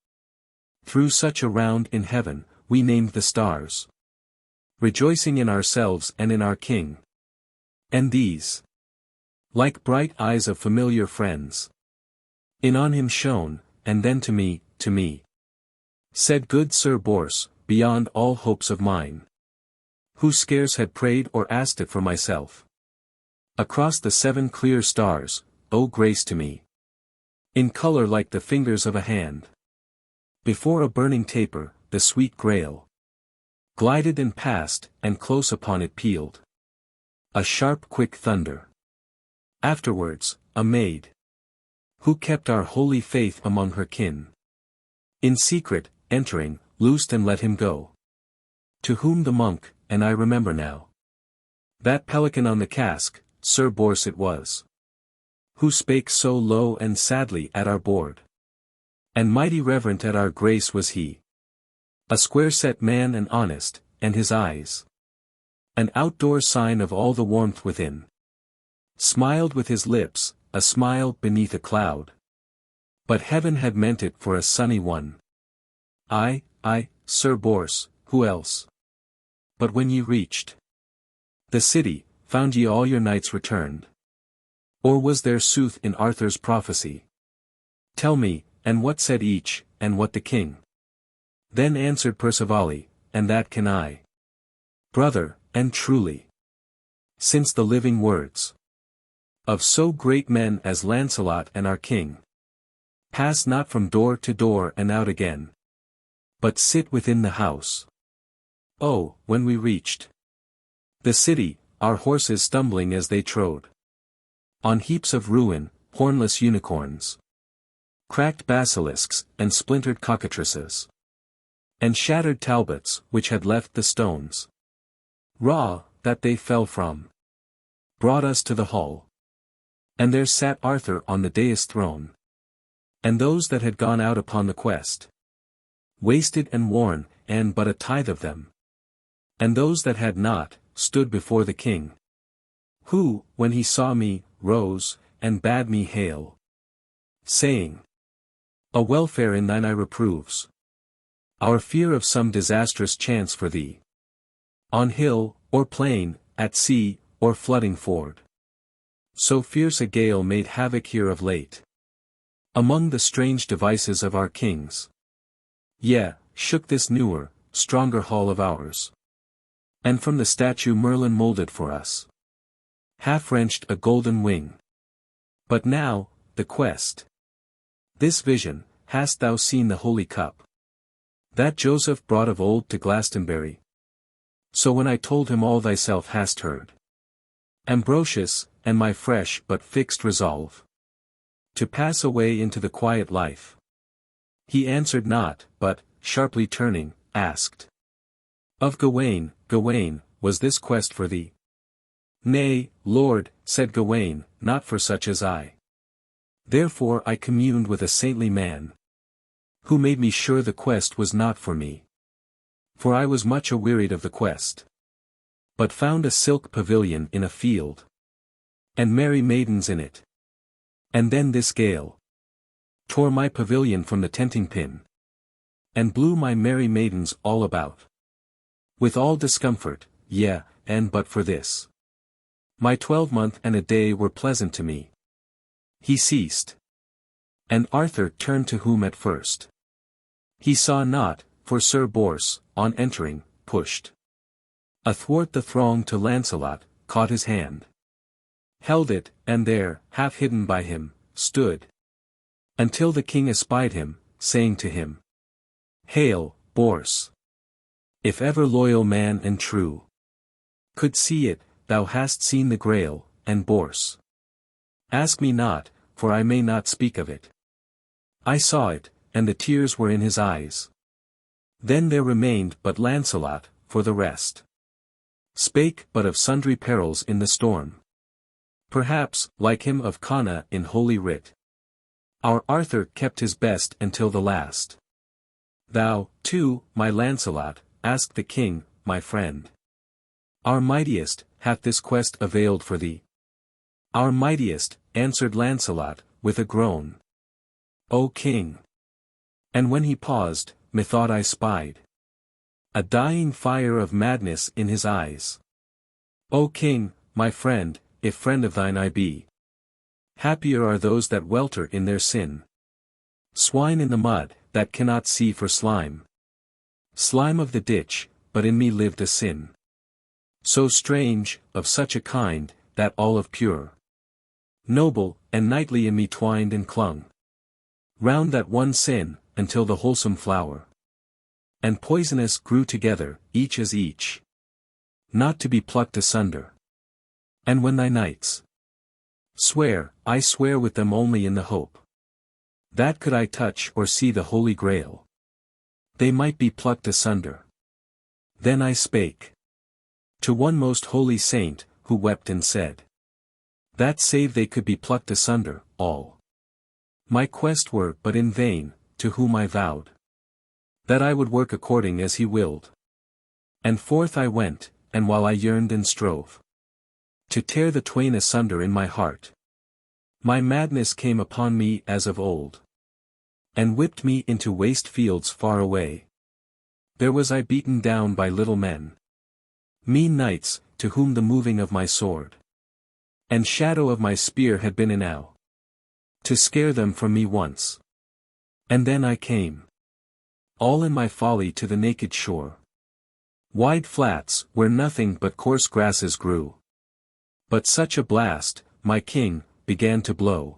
through such a round in heaven, we named the stars, rejoicing in ourselves and in our King. And these, like bright eyes of familiar friends, in on him shone, and then to me, said good Sir Bors, beyond all hopes of mine, who scarce had prayed or asked it for myself. Across the 7 clear stars, O grace to me, in color like the fingers of a hand, before a burning taper, the sweet Grail glided and passed, and close upon it pealed a sharp quick thunder. Afterwards, a maid, who kept our holy faith among her kin, in secret, entering, loosed and let him go. To whom the monk, and I remember now, that pelican on the cask, Sir Bors it was, who spake so low and sadly at our board. And mighty reverent at our grace was he, a square-set man and honest, and his eyes, an outdoor sign of all the warmth within, smiled with his lips, a smile beneath a cloud. But heaven had meant it for a sunny one. I, Sir Bors, who else? But when ye reached the city, found ye all your knights returned? Or was there sooth in Arthur's prophecy? Tell me, and what said each, and what the king? Then answered Percivale, and that can I, brother, and truly, since the living words of so great men as Lancelot and our king pass not from door to door and out again, but sit within the house. Oh, when we reached the city, our horses stumbling as they trode on heaps of ruin, hornless unicorns, cracked basilisks, and splintered cockatrices, and shattered talbots, which had left the stones raw, that they fell from, brought us to the hall. And there sat Arthur on the dais throne, and those that had gone out upon the quest, wasted and worn, and but a tithe of them. And those that had not, stood before the king, who, when he saw me, rose, and bade me hail, saying, A welfare in thine eye reproves our fear of some disastrous chance for thee, on hill, or plain, at sea, or flooding ford. So fierce a gale made havoc here of late, among the strange devices of our kings. Yea, shook this newer, stronger hall of ours. And from the statue Merlin moulded for us, half wrenched a golden wing. But now, the quest. This vision, hast thou seen the holy cup that Joseph brought of old to Glastonbury? So when I told him all thyself hast heard, Ambrosius, and my fresh but fixed resolve to pass away into the quiet life, he answered not, but, sharply turning, asked, Of Gawain, Gawain, was this quest for thee? Nay, Lord, said Gawain, not for such as I. Therefore I communed with a saintly man, who made me sure the quest was not for me. For I was much awearied of the quest. But found a silk pavilion in a field, and merry maidens in it. And then this gale tore my pavilion from the tenting pin, and blew my merry maidens all about. With all discomfort, yea, and but for this, my 12-month and a day were pleasant to me. He ceased. And Arthur turned to whom at first he saw not, for Sir Bors, on entering, pushed athwart the throng to Lancelot, caught his hand, held it, and there, half hidden by him, stood, until the king espied him, saying to him, "Hail, Bors! If ever loyal man and true could see it, thou hast seen the Grail, and Bors. Ask me not, for I may not speak of it. I saw it, and the tears were in his eyes." Then there remained but Lancelot, for the rest spake but of sundry perils in the storm. Perhaps, like him of Cana in Holy Writ, our Arthur kept his best until the last. Thou, too, my Lancelot, ask the king, my friend. Our mightiest, hath this quest availed for thee? Our mightiest, answered Lancelot, with a groan. O king! And when he paused, methought I spied a dying fire of madness in his eyes. O king, my friend, if friend of thine I be, happier are those that welter in their sin. Swine in the mud, that cannot see for slime. Slime of the ditch, but in me lived a sin so strange, of such a kind, that all of pure, noble, and knightly in me twined and clung round that one sin, until the wholesome flower and poisonous grew together, each as each, not to be plucked asunder. And when thy knights swear, I swear with them only in the hope that could I touch or see the Holy Grail, they might be plucked asunder. Then I spake to one most holy saint, who wept and said, that save they could be plucked asunder, all my quest were but in vain, to whom I vowed that I would work according as he willed. And forth I went, and while I yearned and strove to tear the twain asunder in my heart, my madness came upon me as of old, and whipped me into waste fields far away. There was I beaten down by little men, mean knights, to whom the moving of my sword and shadow of my spear had been enow to scare them from me once. And then I came, all in my folly, to the naked shore, wide flats, where nothing but coarse grasses grew. But such a blast, my king, began to blow,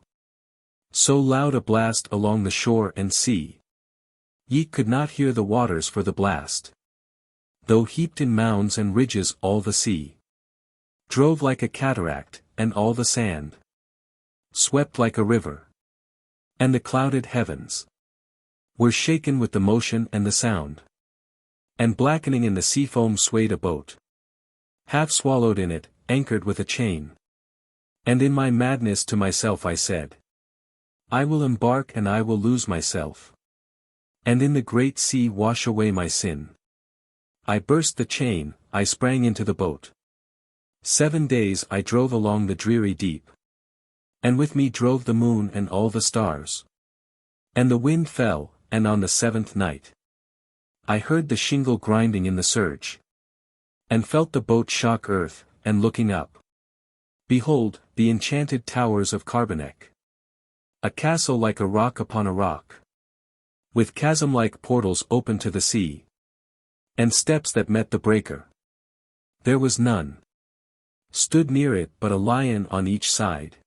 so loud a blast along the shore and sea, ye could not hear the waters for the blast, though heaped in mounds and ridges all the sea drove like a cataract, and all the sand swept like a river, and the clouded heavens were shaken with the motion and the sound, and blackening in the sea foam swayed a boat, half swallowed in it, anchored with a chain. And in my madness to myself I said, I will embark and I will lose myself, and in the great sea wash away my sin. I burst the chain, I sprang into the boat. 7 days I drove along the dreary deep, and with me drove the moon and all the stars. And the wind fell, and on the 7th night I heard the shingle grinding in the surge, and felt the boat shock earth, and looking up, behold, the enchanted towers of Carbonek, a castle like a rock upon a rock, with chasm-like portals open to the sea, and steps that met the breaker. There was none stood near it but a lion on each side,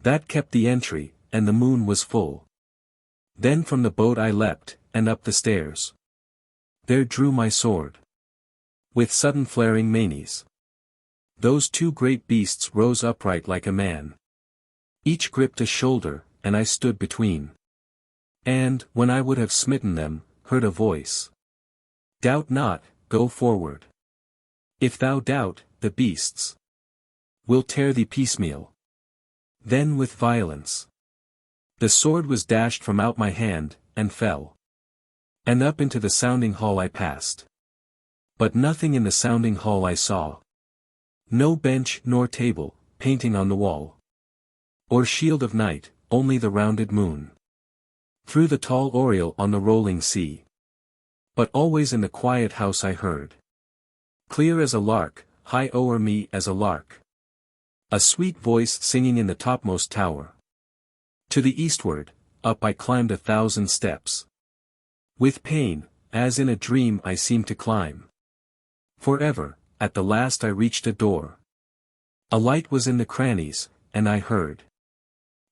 that kept the entry, and the moon was full. Then from the boat I leapt, and up the stairs there drew my sword, with sudden flaring manes. Those two great beasts rose upright like a man, each gripped a shoulder, and I stood between. And, when I would have smitten them, heard a voice, doubt not, go forward. If thou doubt, the beasts will tear thee piecemeal. Then with violence the sword was dashed from out my hand, and fell. And up into the sounding hall I passed. But nothing in the sounding hall I saw. No bench nor table, painting on the wall. Or shield of night, only the rounded moon. Through the tall oriel on the rolling sea. But always in the quiet house I heard. Clear as a lark, high o'er me as a lark. A sweet voice singing in the topmost tower. To the eastward, up I climbed 1,000 steps. With pain, as in a dream I seemed to climb. Forever, at the last I reached a door. A light was in the crannies, and I heard.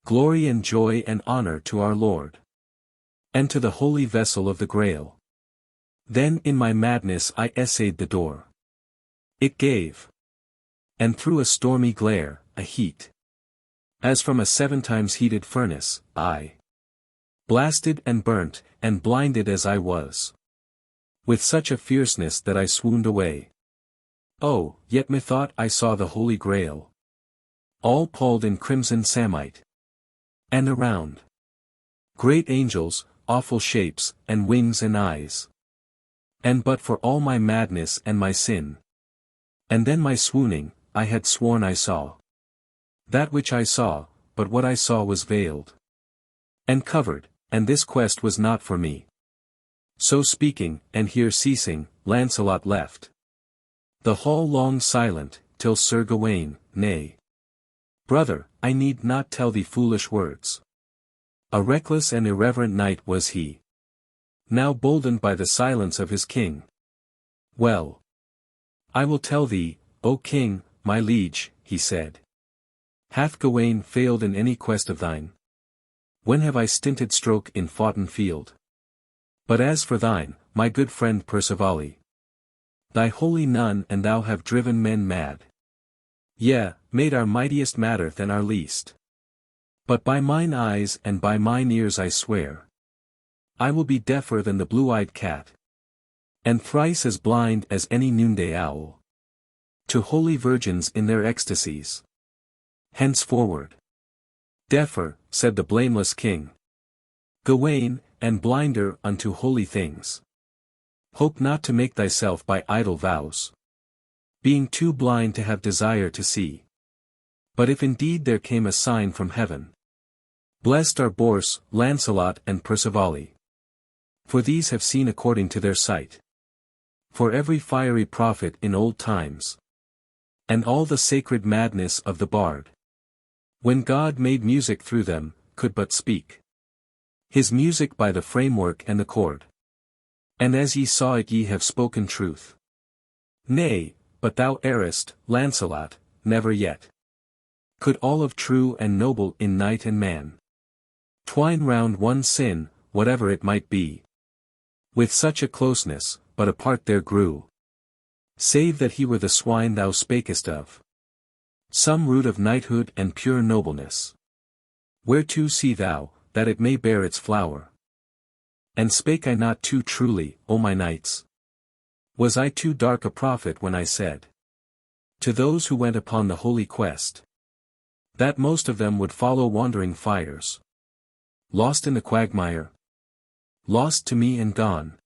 Glory and joy and honor to our Lord. And to the holy vessel of the Grail. Then in my madness I essayed the door. It gave. And through a stormy glare, a heat. As from a 7 times heated furnace, I. Blasted and burnt, and blinded as I was. With such a fierceness that I swooned away. Oh, yet methought I saw the Holy Grail. All palled in crimson samite. And around. Great angels, awful shapes, and wings and eyes. And but for all my madness and my sin. And then my swooning, I had sworn I saw. That which I saw, but what I saw was veiled. And covered, and this quest was not for me. So speaking, and here ceasing, Lancelot left. The hall long silent, till Sir Gawain, nay. Brother, I need not tell thee foolish words. A reckless and irreverent knight was he. Now boldened by the silence of his king. Well. I will tell thee, O king, my liege, he said. Hath Gawain failed in any quest of thine? When have I stinted stroke in foughten field? But as for thine, my good friend Percivale, thy holy nun and thou have driven men mad. Yea, made our mightiest madder than our least. But by mine eyes and by mine ears I swear, I will be deafer than the blue-eyed cat, and thrice as blind as any noonday owl, to holy virgins in their ecstasies. Henceforward. Deafer, said the blameless king. Gawain, and blinder unto holy things. Hope not to make thyself by idle vows, being too blind to have desire to see. But if indeed there came a sign from heaven, blessed are Bors, Lancelot and Percivale. For these have seen according to their sight. For every fiery prophet in old times, and all the sacred madness of the bard, when God made music through them, could but speak his music by the framework and the chord. And as ye saw it ye have spoken truth. Nay, but thou errest, Lancelot, never yet could all of true and noble in knight and man twine round one sin, whatever it might be. With such a closeness, but apart there grew, save that he were the swine thou spakest of, some root of knighthood and pure nobleness. Whereto see thou, that it may bear its flower. And spake I not too truly, O my knights? Was I too dark a prophet when I said, to those who went upon the holy quest, that most of them would follow wandering fires, lost in the quagmire, lost to me and gone,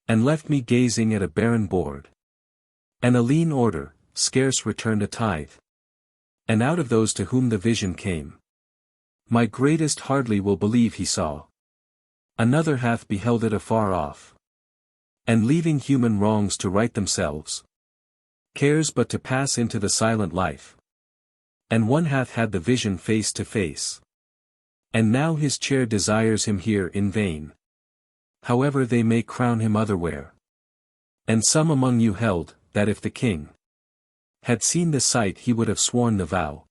and left me gazing at a barren board, and a lean order, scarce returned a tithe. And out of those to whom the vision came, my greatest hardly will believe he saw. Another hath beheld it afar off, and leaving human wrongs to right themselves, cares but to pass into the silent life. And one hath had the vision face to face, and now his chair desires him here in vain, however they may crown him otherwhere. And some among you held, that if the king had seen the sight he would have sworn the vow.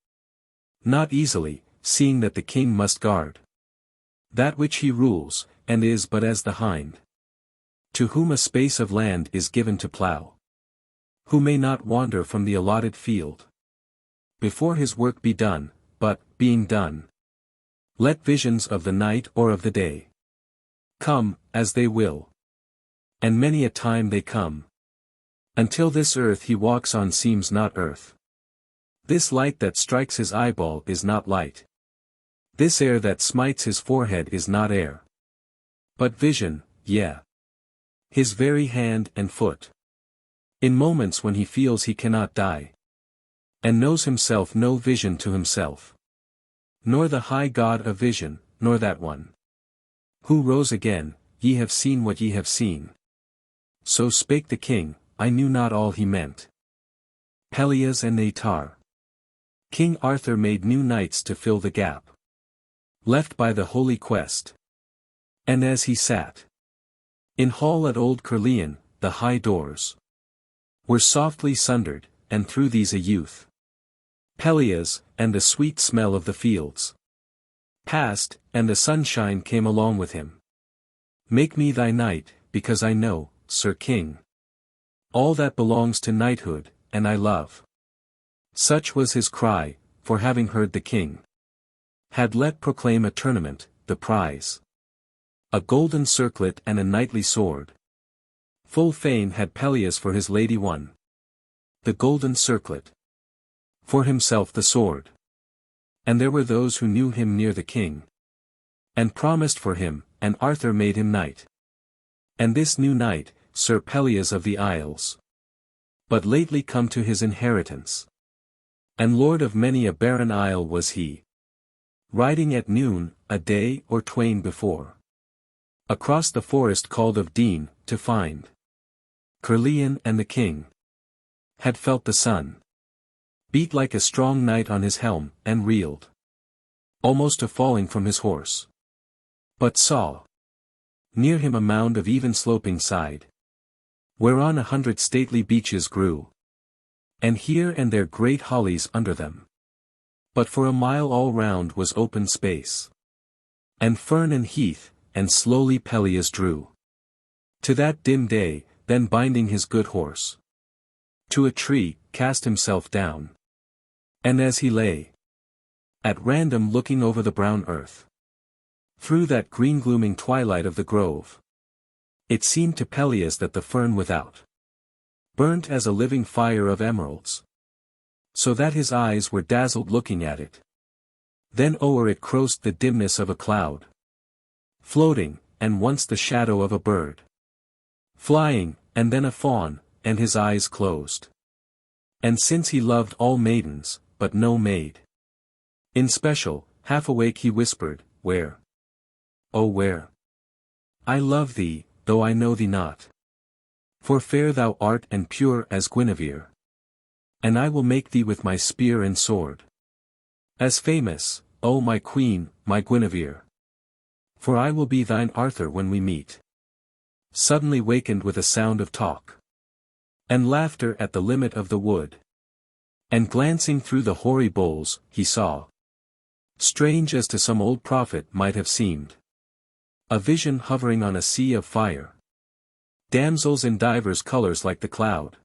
Not easily, seeing that the king must guard that which he rules, and is but as the hind, to whom a space of land is given to plough, who may not wander from the allotted field, before his work be done, but, being done, let visions of the night or of the day come, as they will. And many a time they come, until this earth he walks on seems not earth. This light that strikes his eyeball is not light. This air that smites his forehead is not air. But vision, yeah. His very hand and foot. In moments when he feels he cannot die. And knows himself no vision to himself. Nor the high God of vision, nor that one. Who rose again, ye have seen what ye have seen. So spake the king, I knew not all he meant. Pelleas and Ettarre. King Arthur made new knights to fill the gap left by the holy quest. And as he sat in hall at old Caerleon, the high doors were softly sundered, and through these a youth, Pelleas, and the sweet smell of the fields passed, and the sunshine came along with him. Make me thy knight, because I know, Sir King, all that belongs to knighthood, and I love. Such was his cry, for having heard the king had let proclaim a tournament, the prize a golden circlet and a knightly sword. Full fain had Pelleas for his lady won the golden circlet, for himself the sword. And there were those who knew him near the king, and promised for him, and Arthur made him knight. And this new knight, Sir Pelleas of the Isles, but lately come to his inheritance. And lord of many a barren isle was he, riding at noon, a day or twain before, across the forest called of Dean, to find Caerleon, and the king had felt the sun beat like a strong knight on his helm, and reeled almost to falling from his horse. But saw near him a mound of even sloping side, whereon 100 stately beeches grew, and here and there great hollies under them. But for a mile all round was open space, and fern and heath, and slowly Pelleas drew to that dim day, then binding his good horse to a tree, cast himself down. And as he lay at random looking over the brown earth, through that green glooming twilight of the grove, it seemed to Pelleas that the fern without burnt as a living fire of emeralds, so that his eyes were dazzled looking at it. Then o'er it crossed the dimness of a cloud floating, and once the shadow of a bird flying, and then a fawn, and his eyes closed. And since he loved all maidens, but no maid in special, half awake he whispered, Where? Oh where? I love thee, though I know thee not. For fair thou art and pure as Guinevere. And I will make thee with my spear and sword as famous, O my queen, my Guinevere. For I will be thine Arthur when we meet. Suddenly wakened with a sound of talk and laughter at the limit of the wood. And glancing through the hoary boles, he saw, strange as to some old prophet might have seemed, a vision hovering on a sea of fire. Damsels in divers colors like the cloud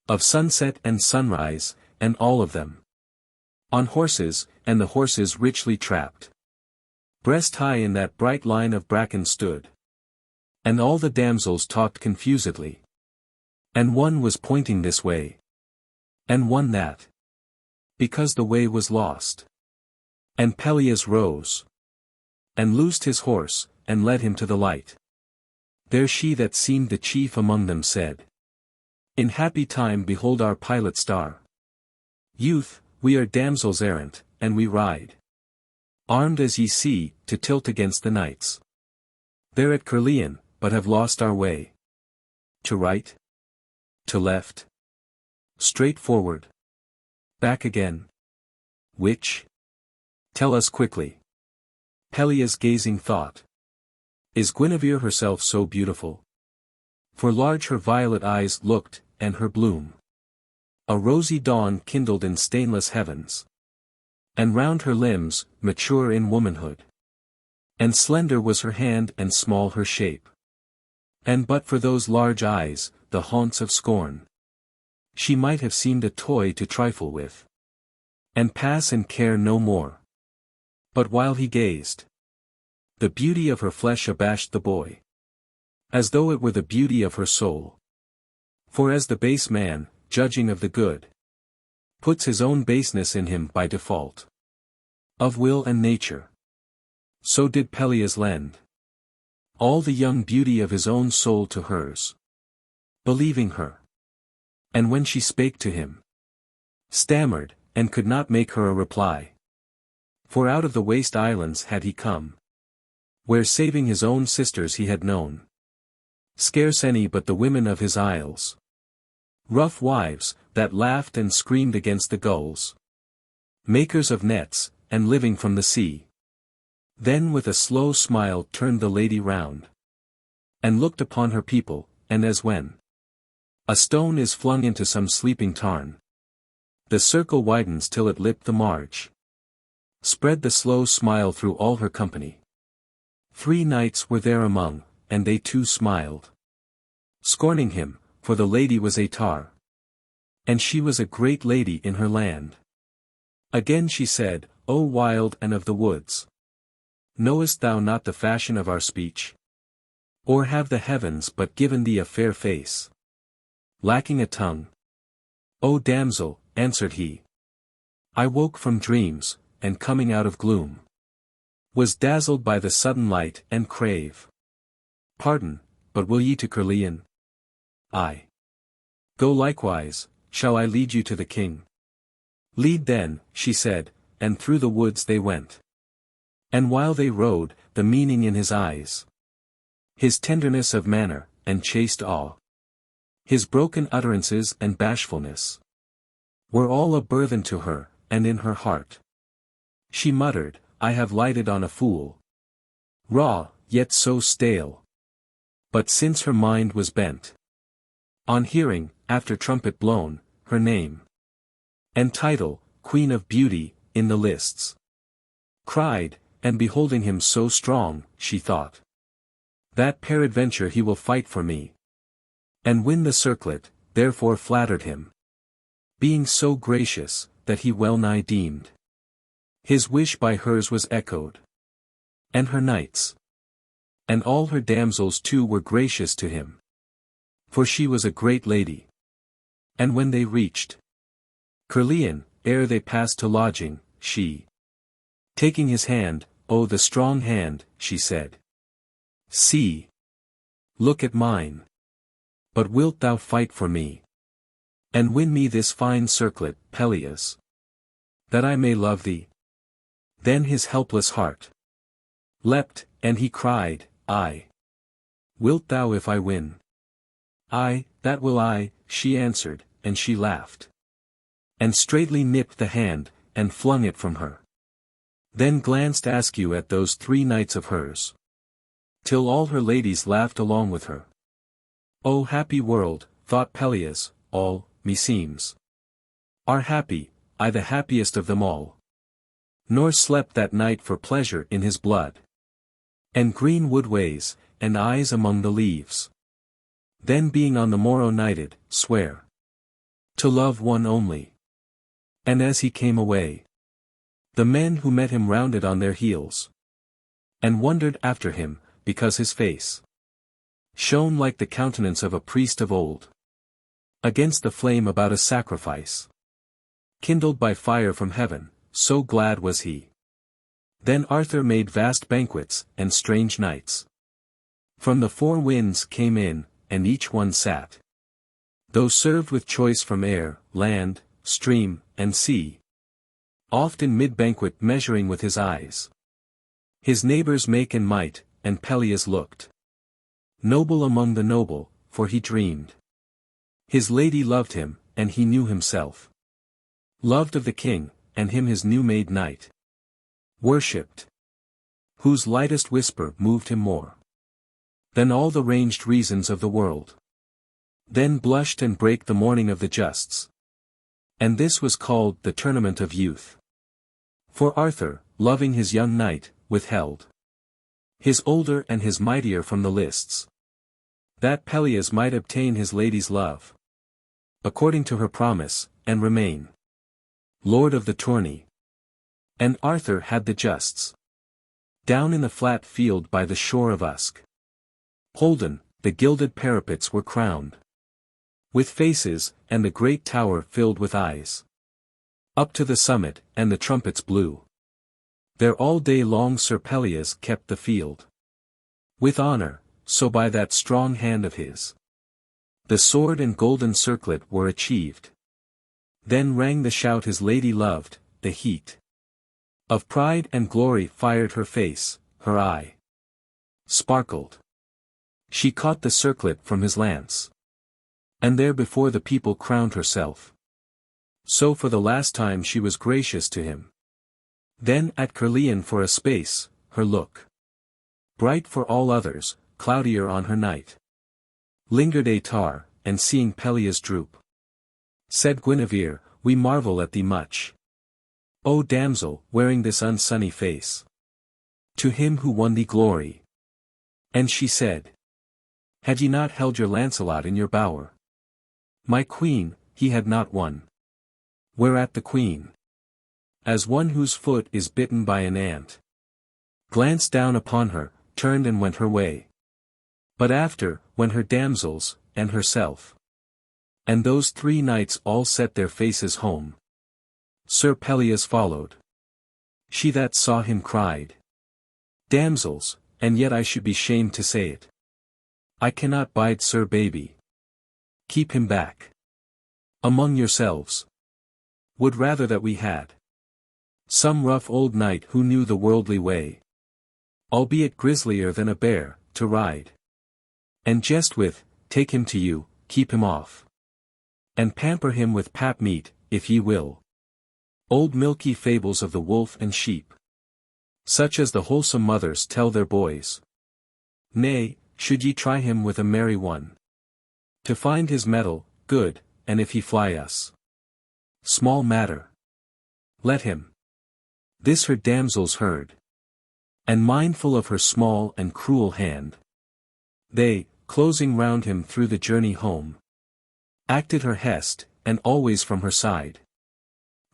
of sunset and sunrise, and all of them on horses, and the horses richly trapped. Breast high in that bright line of bracken stood. And all the damsels talked confusedly. And one was pointing this way, and one that, because the way was lost. And Pelleas rose, and loosed his horse, and led him to the light. There she that seemed the chief among them said, In happy time behold our pilot star. Youth, we are damsels errant, and we ride, armed as ye see, to tilt against the knights. There at Caerleon, but have lost our way. To right? To left? Straight forward? Back again? Which? Tell us quickly. Pelleas gazing thought. Is Guinevere herself so beautiful? For large her violet eyes looked, and her bloom a rosy dawn kindled in stainless heavens. And round her limbs, mature in womanhood. And slender was her hand and small her shape. And but for those large eyes, the haunts of scorn, she might have seemed a toy to trifle with, and pass and care no more. But while he gazed, the beauty of her flesh abashed the boy, as though it were the beauty of her soul. For as the base man, judging of the good, puts his own baseness in him by default of will and nature, so did Pelleas lend all the young beauty of his own soul to hers. Believing her. And when she spake to him, stammered, and could not make her a reply. For out of the waste islands had he come, where saving his own sisters he had known scarce any but the women of his isles. Rough wives, that laughed and screamed against the gulls. Makers of nets, and living from the sea. Then with a slow smile turned the lady round, and looked upon her people, and as when a stone is flung into some sleeping tarn, the circle widens till it lip the marge. Spread the slow smile through all her company. 3 knights were there among, and they too smiled, scorning him, for the lady was Ettarre, and she was a great lady in her land. Again she said, O wild and of the woods, knowest thou not the fashion of our speech? Or have the heavens but given thee a fair face, lacking a tongue? O damsel, answered he, I woke from dreams, and coming out of gloom, was dazzled by the sudden light and crave pardon, but will ye to Caerleon? I go likewise, shall I lead you to the king? Lead then, she said, and through the woods they went. And while they rode, the meaning in his eyes, his tenderness of manner, and chaste awe, his broken utterances and bashfulness, were all a burthen to her, and in her heart she muttered, I have lighted on a fool, raw, yet so stale. But since her mind was bent on hearing, after trumpet blown, her name and title, Queen of Beauty, in the lists, cried, and beholding him so strong, she thought, that peradventure he will fight for me, and win the circlet, therefore flattered him, being so gracious, that he well nigh deemed his wish by hers was echoed. And her knights, and all her damsels too were gracious to him, for she was a great lady. And when they reached Caerleon, ere they passed to lodging, she, taking his hand, O the strong hand, she said, see, look at mine. But wilt thou fight for me, and win me this fine circlet, Pelleas, that I may love thee? Then his helpless heart leapt, and he cried, Aye. Wilt thou if I win? Aye, that will I, she answered, and she laughed, and straightly nipped the hand, and flung it from her. Then glanced askew at those 3 knights of hers, till all her ladies laughed along with her. O happy world, thought Pelleas, all, meseems, are happy, I the happiest of them all. Nor slept that night for pleasure in his blood, and green woodways, and eyes among the leaves. Then being on the morrow knighted, swear to love one only. And as he came away, the men who met him rounded on their heels, and wondered after him, because his face shone like the countenance of a priest of old, against the flame about a sacrifice, kindled by fire from heaven, so glad was he. Then Arthur made vast banquets, and strange knights from the 4 winds came in, and each one sat, though served with choice from air, land, stream, and sea, oft in mid-banquet measuring with his eyes his neighbours' make and might, and Pelleas looked noble among the noble, for he dreamed his lady loved him, and he knew himself loved of the king, and him his new-made knight worshipped, whose lightest whisper moved him more than all the ranged reasons of the world. Then blushed and brake the morning of the justs, and this was called the tournament of youth. For Arthur, loving his young knight, withheld his older and his mightier from the lists, that Pelleas might obtain his lady's love, according to her promise, and remain lord of the tourney. And Arthur had the justs down in the flat field by the shore of Usk. Holden, the gilded parapets were crowned with faces, and the great tower filled with eyes. Up to the summit, and the trumpets blew. There all day long Sir Pelleas kept the field. With honor, so by that strong hand of his. The sword and golden circlet were achieved. Then rang the shout his lady loved, the heat of pride and glory fired her face, her eye sparkled. She caught the circlet from his lance. And there before the people crowned herself. So for the last time she was gracious to him. Then at Caerleon for a space, her look bright for all others, cloudier on her night. Lingered Ettarre, and seeing Pelleas droop. Said Guinevere, we marvel at thee much. O damsel, wearing this unsunny face. To him who won thee glory. And she said, had ye not held your Lancelot in your bower? My queen, he had not won. Whereat the queen, as one whose foot is bitten by an ant, glanced down upon her, turned and went her way. But after, when her damsels, and herself, and those 3 knights all set their faces home, Sir Pelleas followed. She that saw him cried, damsels, and yet I should be shamed to say it, I cannot bide Sir Baby. Keep him back. Among yourselves. Would rather that we had some rough old knight who knew the worldly way, albeit grislier than a bear, to ride and jest with, take him to you, keep him off, and pamper him with pap meat, if ye will. Old milky fables of the wolf and sheep, such as the wholesome mothers tell their boys. Nay, should ye try him with a merry one, to find his mettle, good, and if he fly us, small matter. Let him. This her damsels heard. And mindful of her small and cruel hand, they, closing round him through the journey home, acted her hest, and always from her side,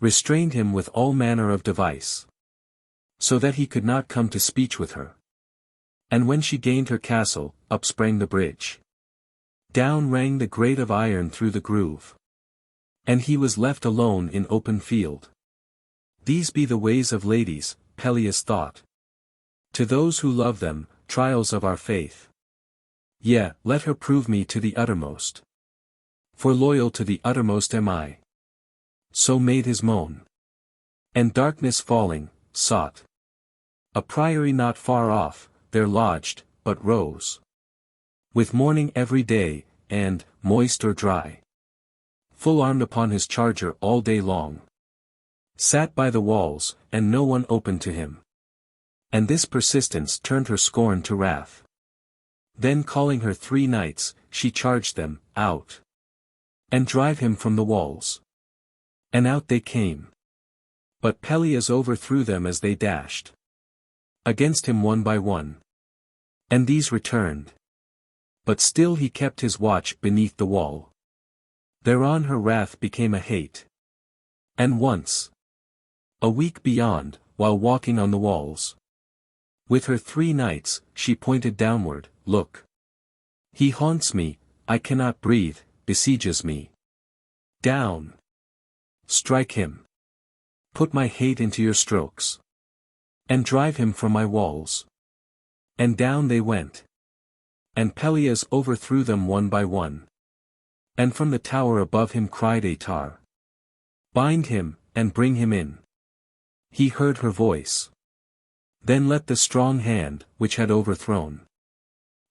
restrained him with all manner of device, so that he could not come to speech with her. And when she gained her castle, up sprang the bridge. Down rang the grate of iron through the groove. And he was left alone in open field. These be the ways of ladies, Pelleas thought. To those who love them, trials of our faith. Yea, let her prove me to the uttermost. For loyal to the uttermost am I. So made his moan. And darkness falling, sought a priory not far off, there lodged, but rose with morning every day, and, moist or dry, full armed upon his charger all day long, sat by the walls, and no one opened to him. And this persistence turned her scorn to wrath. Then calling her 3 knights, she charged them, out, and drive him from the walls. And out they came. But Pelleas overthrew them as they dashed against him one by one. And these returned. But still he kept his watch beneath the wall. Thereon her wrath became a hate. And once, a week beyond, while walking on the walls, with her 3 knights, she pointed downward, look. He haunts me, I cannot breathe, besieges me. Down. Strike him. Put my hate into your strokes. And drive him from my walls. And down they went. And Pelleas overthrew them one by one. And from the tower above him cried Ettarre, bind him, and bring him in. He heard her voice. Then let the strong hand, which had overthrown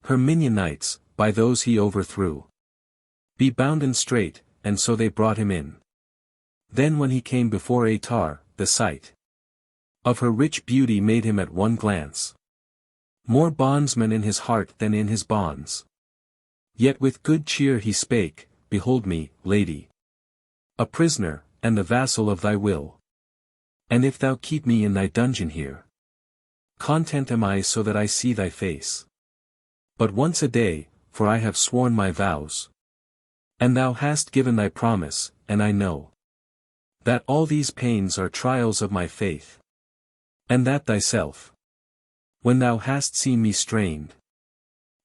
her minion knights, by those he overthrew, be bounden straight, and so they brought him in. Then when he came before Ettarre, the sight of her rich beauty made him at one glance more bondsman in his heart than in his bonds. Yet with good cheer he spake, behold me, lady, a prisoner, and the vassal of thy will. And if thou keep me in thy dungeon here, content am I so that I see thy face. But once a day, for I have sworn my vows. And thou hast given thy promise, and I know that all these pains are trials of my faith. And that thyself, when thou hast seen me strained,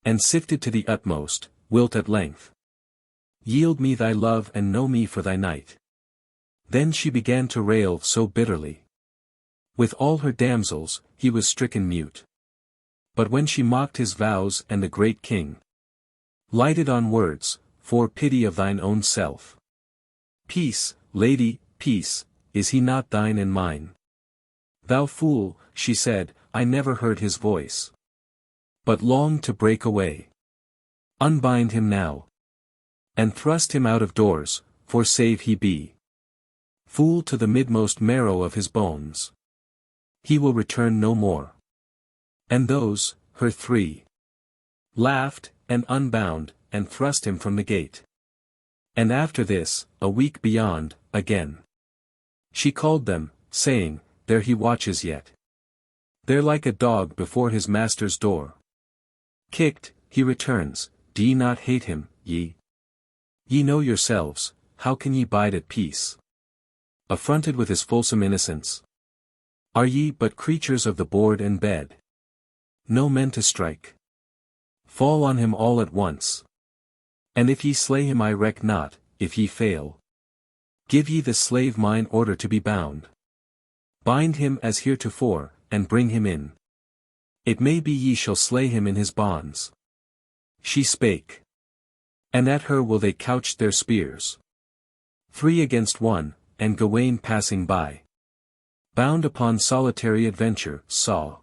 and sifted to the utmost, wilt at length yield me thy love and know me for thy knight. Then she began to rail so bitterly. With all her damsels, he was stricken mute. But when she mocked his vows and the great king lighted on words, for pity of thine own self. Peace, lady, peace, is he not thine and mine? Thou fool, she said, I never heard his voice, but longed to break away. Unbind him now, and thrust him out of doors, for save he be fool to the midmost marrow of his bones, he will return no more. And those, her three, laughed, and unbound, and thrust him from the gate. And after this, a week beyond, again she called them, saying, there he watches yet. There like a dog before his master's door. Kicked, he returns, do ye not hate him, ye? Ye know yourselves, how can ye bide at peace? Affronted with his fulsome innocence. Are ye but creatures of the board and bed? No men to strike. Fall on him all at once. And if ye slay him I reck not, if ye fail. Give ye the slave mine order to be bound. Bind him as heretofore, and bring him in. It may be ye shall slay him in his bonds. She spake. And at her will they couch their spears. 3 against 1, and Gawain passing by, bound upon solitary adventure, saw,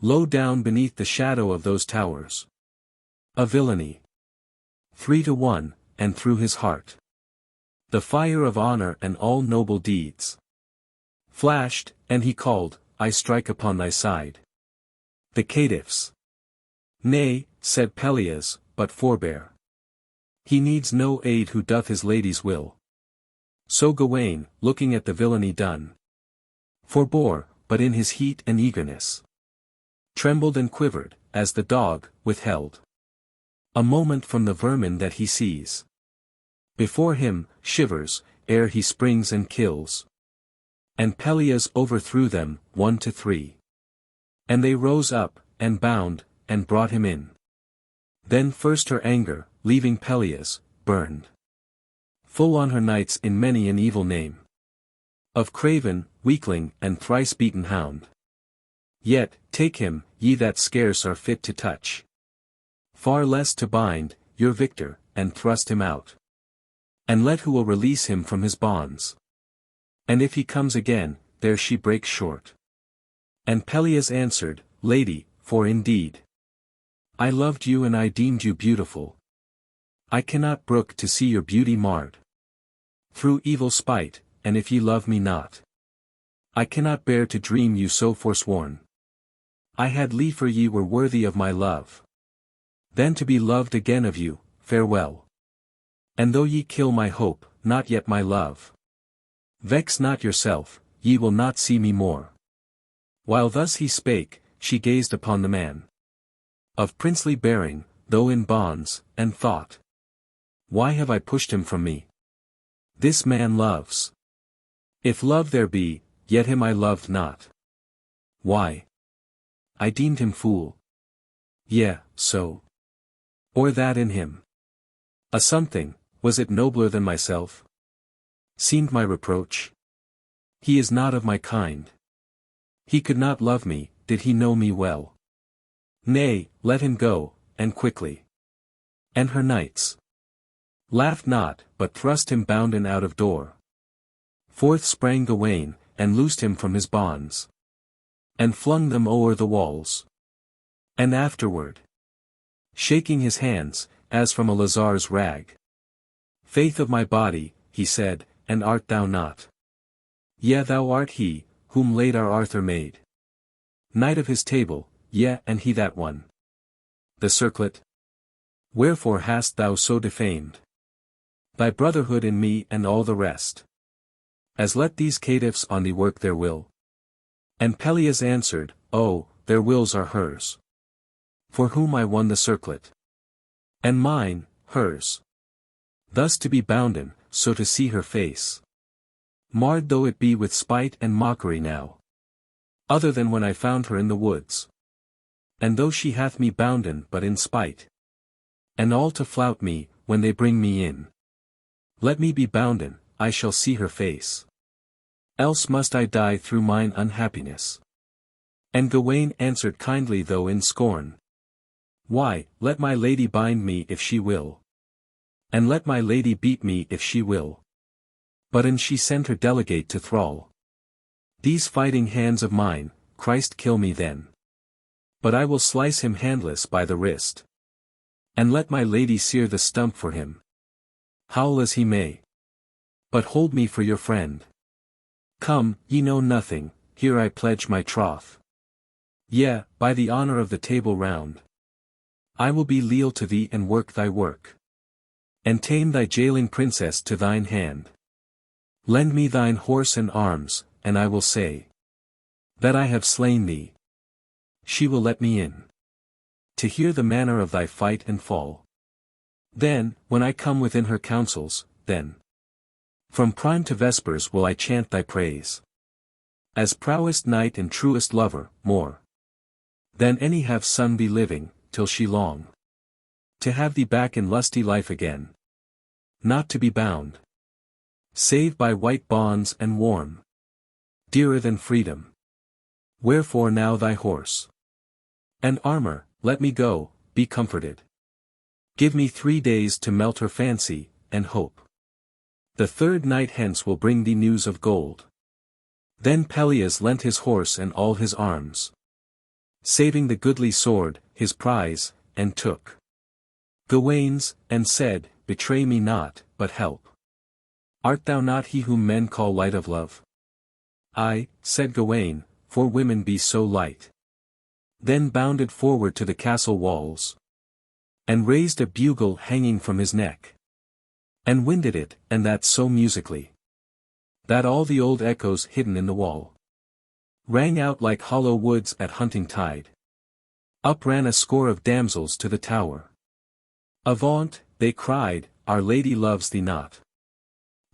low down beneath the shadow of those towers, a villainy. 3 to 1, and through his heart the fire of honor and all noble deeds flashed, and he called, I strike upon thy side. The caitiffs. Nay, said Pelleas, but forbear. He needs no aid who doth his lady's will. So Gawain, looking at the villainy done, forbore, but in his heat and eagerness trembled and quivered, as the dog, withheld a moment from the vermin that he sees before him, shivers, ere he springs and kills. And Pelleas overthrew them, 1 to 3. And they rose up, and bound, and brought him in. Then first her anger, leaving Pelleas, burned full on her knights in many an evil name of craven, weakling, and thrice-beaten hound. Yet, take him, ye that scarce are fit to touch, far less to bind, your victor, and thrust him out. And let who will release him from his bonds. And if he comes again, there she breaks short. And Pelleas answered, Lady, for indeed I loved you and I deemed you beautiful. I cannot brook to see your beauty marred through evil spite, and if ye love me not, I cannot bear to dream you so forsworn. I had liefer ye were worthy of my love, than to be loved again of you. Farewell. And though ye kill my hope, not yet my love. Vex not yourself, ye will not see me more. While thus he spake, she gazed upon the man of princely bearing, though in bonds, and thought, why have I pushed him from me? This man loves. If love there be, yet him I loved not. Why? I deemed him fool. Yea, so. Or that in him a something, was it nobler than myself? Seemed my reproach. He is not of my kind. He could not love me, did he know me well. Nay, let him go, and quickly. And her knights laughed not, but thrust him bounden out of door. Forth sprang Gawain, and loosed him from his bonds, and flung them o'er the walls. And afterward, shaking his hands, as from a lazar's rag, Faith of my body, he said, and art thou not? Yea, thou art he, whom late our Arthur made knight of his table, yea, and he that won the circlet. Wherefore hast thou so defamed thy brotherhood in me and all the rest? As let these caitiffs on thee work their will. And Pelleas answered, Oh, their wills are hers, for whom I won the circlet. And mine, hers. Thus to be bounden, so to see her face marred though it be with spite and mockery now, other than when I found her in the woods. And though she hath me bounden but in spite, and all to flout me, when they bring me in, let me be bounden, I shall see her face. Else must I die through mine unhappiness. And Gawain answered kindly though in scorn. Why, let my lady bind me if she will. And let my lady beat me if she will. But an she send her delegate to thrall these fighting hands of mine, Christ kill me then. But I will slice him handless by the wrist. And let my lady sear the stump for him. Howl as he may. But hold me for your friend. Come, ye know nothing, here I pledge my troth. Yea, by the honour of the Table Round. I will be leal to thee and work thy work. And tame thy jailing princess to thine hand. Lend me thine horse and arms, and I will say that I have slain thee. She will let me in to hear the manner of thy fight and fall. Then, when I come within her counsels, then from prime to vespers will I chant thy praise. As prowest knight and truest lover, more than any have son be living, till she long to have thee back in lusty life again. Not to be bound, save by white bonds and warm, dearer than freedom. Wherefore now thy horse and armor, let me go, be comforted. Give me 3 days to melt her fancy, and hope. The third night hence will bring thee news of gold. Then Pelleas lent his horse and all his arms, saving the goodly sword, his prize, and took Gawain's, and said, Betray me not, but help. Art thou not he whom men call light of love? Ay, said Gawain, for women be so light. Then bounded forward to the castle walls, and raised a bugle hanging from his neck, and winded it, and that so musically, that all the old echoes hidden in the wall rang out like hollow woods at hunting tide. Up ran a score of damsels to the tower. Avaunt, they cried, Our Lady loves thee not.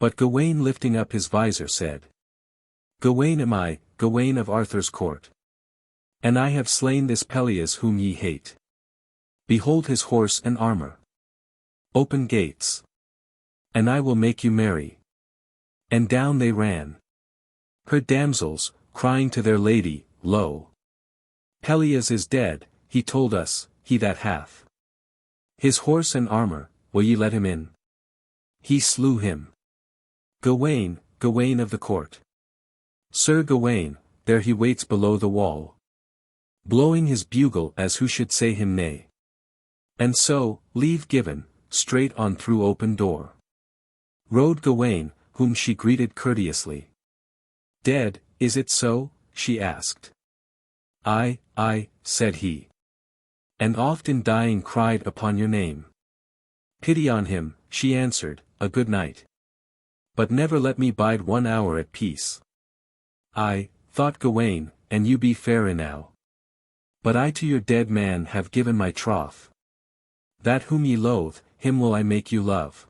But Gawain lifting up his visor said, Gawain am I, Gawain of Arthur's court. And I have slain this Pelleas whom ye hate. Behold his horse and armor. Open gates. And I will make you merry. And down they ran. Her damsels, crying to their lady, Lo! Pelleas is dead, he told us, he that hath his horse and armor, will ye let him in? He slew him. Gawain, Gawain of the court. Sir Gawain, there he waits below the wall, blowing his bugle as who should say him nay. And so, leave given, straight on through open door rode Gawain, whom she greeted courteously. Dead, is it so? She asked. Aye, aye, said he. And oft in dying cried upon your name. Pity on him, she answered, a good night. But never let me bide 1 hour at peace. Aye, thought Gawain, and you be fair enow. But I to your dead man have given my troth. That whom ye loathe, him will I make you love.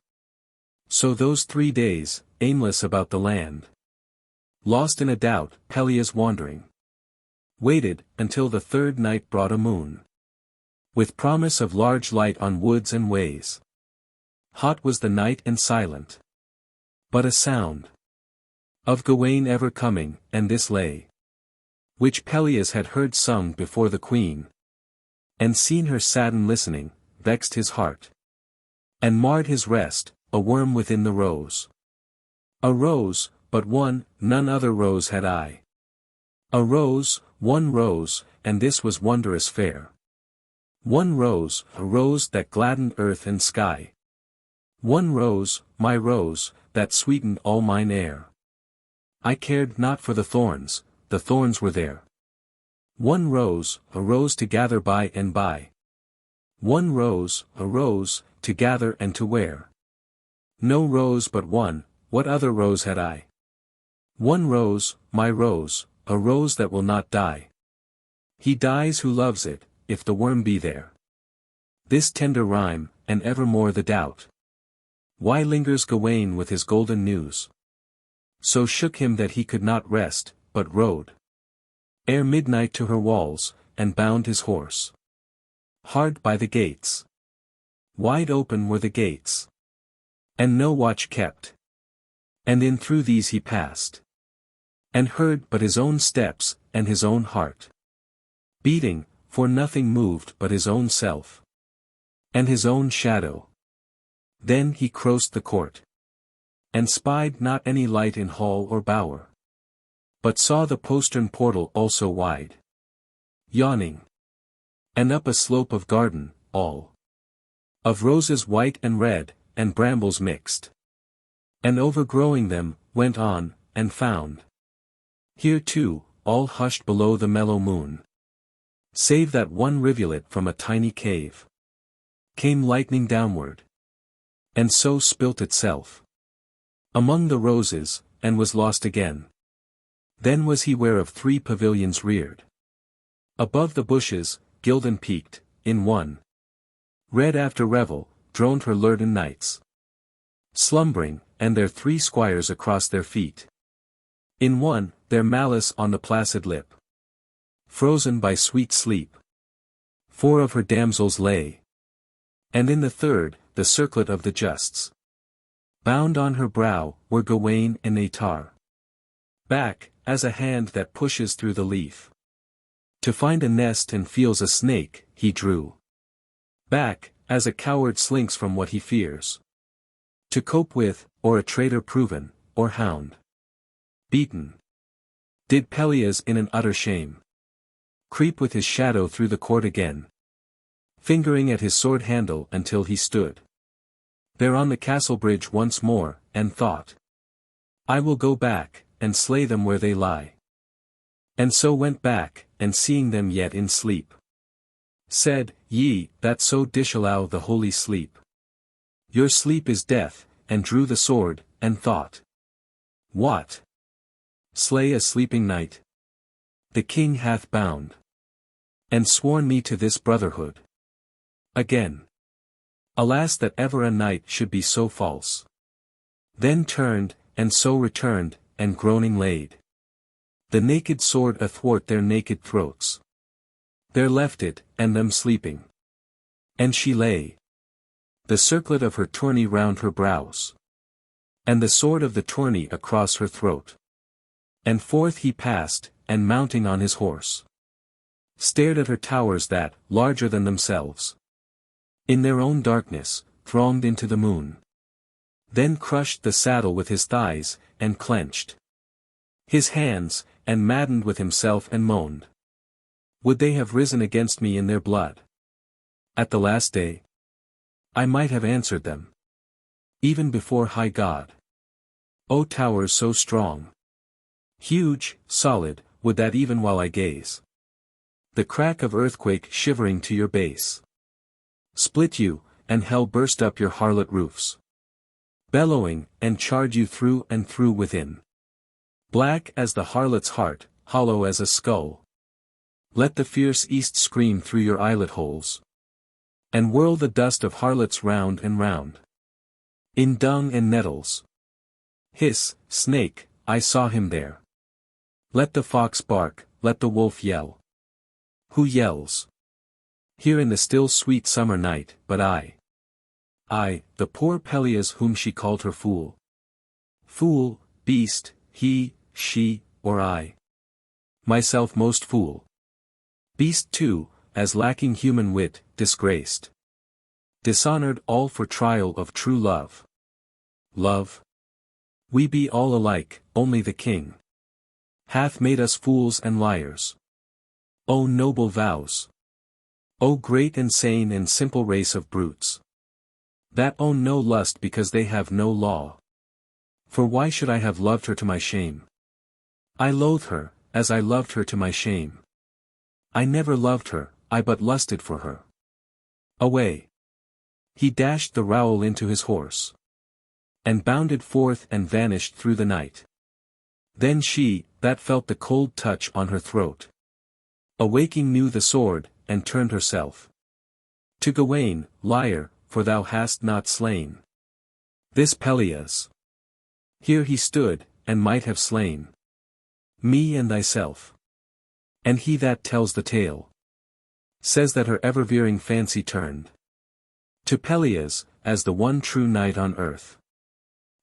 So those 3 days, aimless about the land, lost in a doubt, Pelleas wandering, waited, until the third night brought a moon, with promise of large light on woods and ways. Hot was the night and silent, but a sound of Gawain ever coming, and this lay, which Pelleas had heard sung before the queen, and seen her sadden listening, vexed his heart, and marred his rest, a worm within the rose. A rose, but one, none other rose had I. A rose, one rose, and this was wondrous fair. One rose, a rose that gladdened earth and sky. One rose, my rose, that sweetened all mine air. I cared not for the thorns were there. One rose, a rose to gather by and by. One rose, a rose, to gather and to wear. No rose but one, what other rose had I? One rose, my rose, a rose that will not die. He dies who loves it, if the worm be there. This tender rhyme, and evermore the doubt. Why lingers Gawain with his golden news? So shook him that he could not rest, but rode ere midnight to her walls, and bound his horse hard by the gates. Wide open were the gates, and no watch kept. And in through these he passed, and heard but his own steps, and his own heart. beating, for nothing moved but his own self. And his own shadow. Then he crossed the court. And spied not any light in hall or bower. But saw the postern portal also wide. Yawning. And up a slope of garden, all. Of roses white and red, and brambles mixed. And overgrowing them, went on, and found. Here too, all hushed below the mellow moon. Save that one rivulet from a tiny cave. Came lightning downward. And so spilt itself. Among the roses, and was lost again. Then was he ware of 3 pavilions reared. Above the bushes, gilden peaked, in one. Red after revel, droned her lurden knights. Slumbering, and their 3 squires across their feet. In one, their malice on the placid lip. Frozen by sweet sleep. 4 of her damsels lay. And in the third, the circlet of the justs. Bound on her brow, were Geraint and Ettarre. Back, as a hand that pushes through the leaf. To find a nest and feels a snake, he drew. Back, as a coward slinks from what he fears. To cope with, or a traitor proven, or hound. Beaten. Did Pelleas in an utter shame. Creep with his shadow through the court again. Fingering at his sword handle until he stood. There on the castle bridge once more, and thought. I will go back, and slay them where they lie. And so went back, and seeing them yet in sleep. Said, Ye, that so disallow the holy sleep. Your sleep is death, and drew the sword, and thought. What? Slay a sleeping knight? The king hath bound. And sworn me to this brotherhood. Again. Alas that ever a knight should be so false. Then turned, and so returned, and groaning laid. The naked sword athwart their naked throats. There left it, and them sleeping. And she lay. The circlet of her tourney round her brows. And the sword of the tourney across her throat. And forth he passed, and mounting on his horse. Stared at her towers that, larger than themselves. In their own darkness, thronged into the moon. Then crushed the saddle with his thighs, and clenched his hands, and maddened with himself and moaned. Would they have risen against me in their blood? At the last day? I might have answered them. Even before high God. O towers so strong. Huge, solid, would that even while I gaze. The crack of earthquake shivering to your base. Split you, and hell burst up your harlot roofs. Bellowing, and charred you through and through within. Black as the harlot's heart, hollow as a skull. Let the fierce east scream through your eyelet holes. And whirl the dust of harlots round and round. In dung and nettles. Hiss, snake, I saw him there. Let the fox bark, let the wolf yell. Who yells? Here in the still sweet summer night, but I, the poor Pelleas whom she called her fool. Fool, beast, he, she, or I. Myself most fool. Beast too, as lacking human wit, disgraced. Dishonored all for trial of true love. Love? We be all alike, only the king hath made us fools and liars. O noble vows! O great and sane and simple race of brutes! That own no lust because they have no law. For why should I have loved her to my shame? I loathe her, as I loved her to my shame. I never loved her, I but lusted for her. Away! He dashed the rowel into his horse. And bounded forth and vanished through the night. Then she, that felt the cold touch on her throat, awaking knew the sword, and turned herself to Geraint, liar, for thou hast not slain this Pelleas. Here he stood, and might have slain me and thyself. And he that tells the tale says that her ever-veering fancy turned to Pelleas, as the one true knight on earth,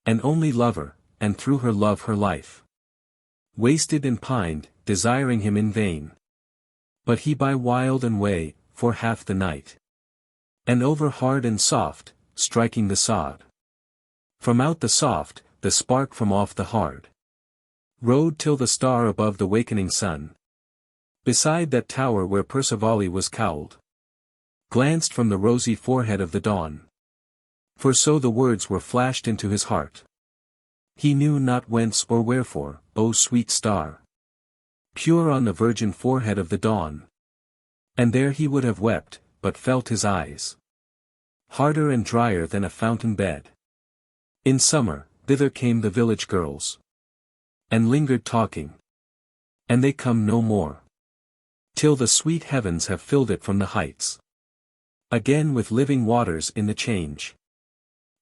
and only lover, and through her love her life wasted and pined, desiring him in vain. But he by wild and way, for half the night. And over hard and soft, striking the sod. From out the soft, the spark from off the hard. Rode till the star above the wakening sun. Beside that tower where Percivale was cowled. Glanced from the rosy forehead of the dawn. For so the words were flashed into his heart. He knew not whence or wherefore, O sweet star. Pure on the virgin forehead of the dawn. And there he would have wept, but felt his eyes harder and drier than a fountain bed. In summer, thither came the village girls. And lingered talking. And they come no more. Till the sweet heavens have filled it from the heights. Again with living waters in the change.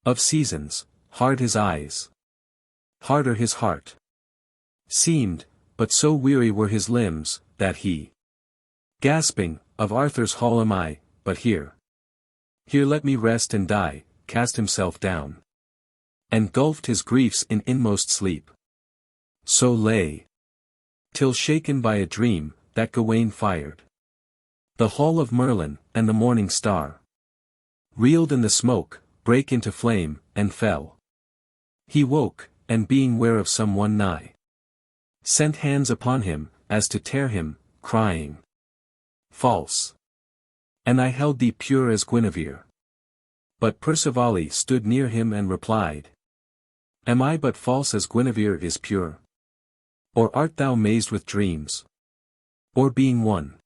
Of seasons, hard his eyes. Harder his heart. Seemed, but so weary were his limbs, that he. Gasping, of Arthur's hall am I, but here. Here let me rest and die, cast himself down. And gulfed his griefs in inmost sleep. So lay. Till shaken by a dream, that Gawain fired. The hall of Merlin, and the morning star. Reeled in the smoke, brake into flame, and fell. He woke, and being ware of some one nigh. Sent hands upon him, as to tear him, crying. False. And I held thee pure as Guinevere. But Percivale stood near him and replied. Am I but false as Guinevere is pure? Or art thou mazed with dreams? Or being one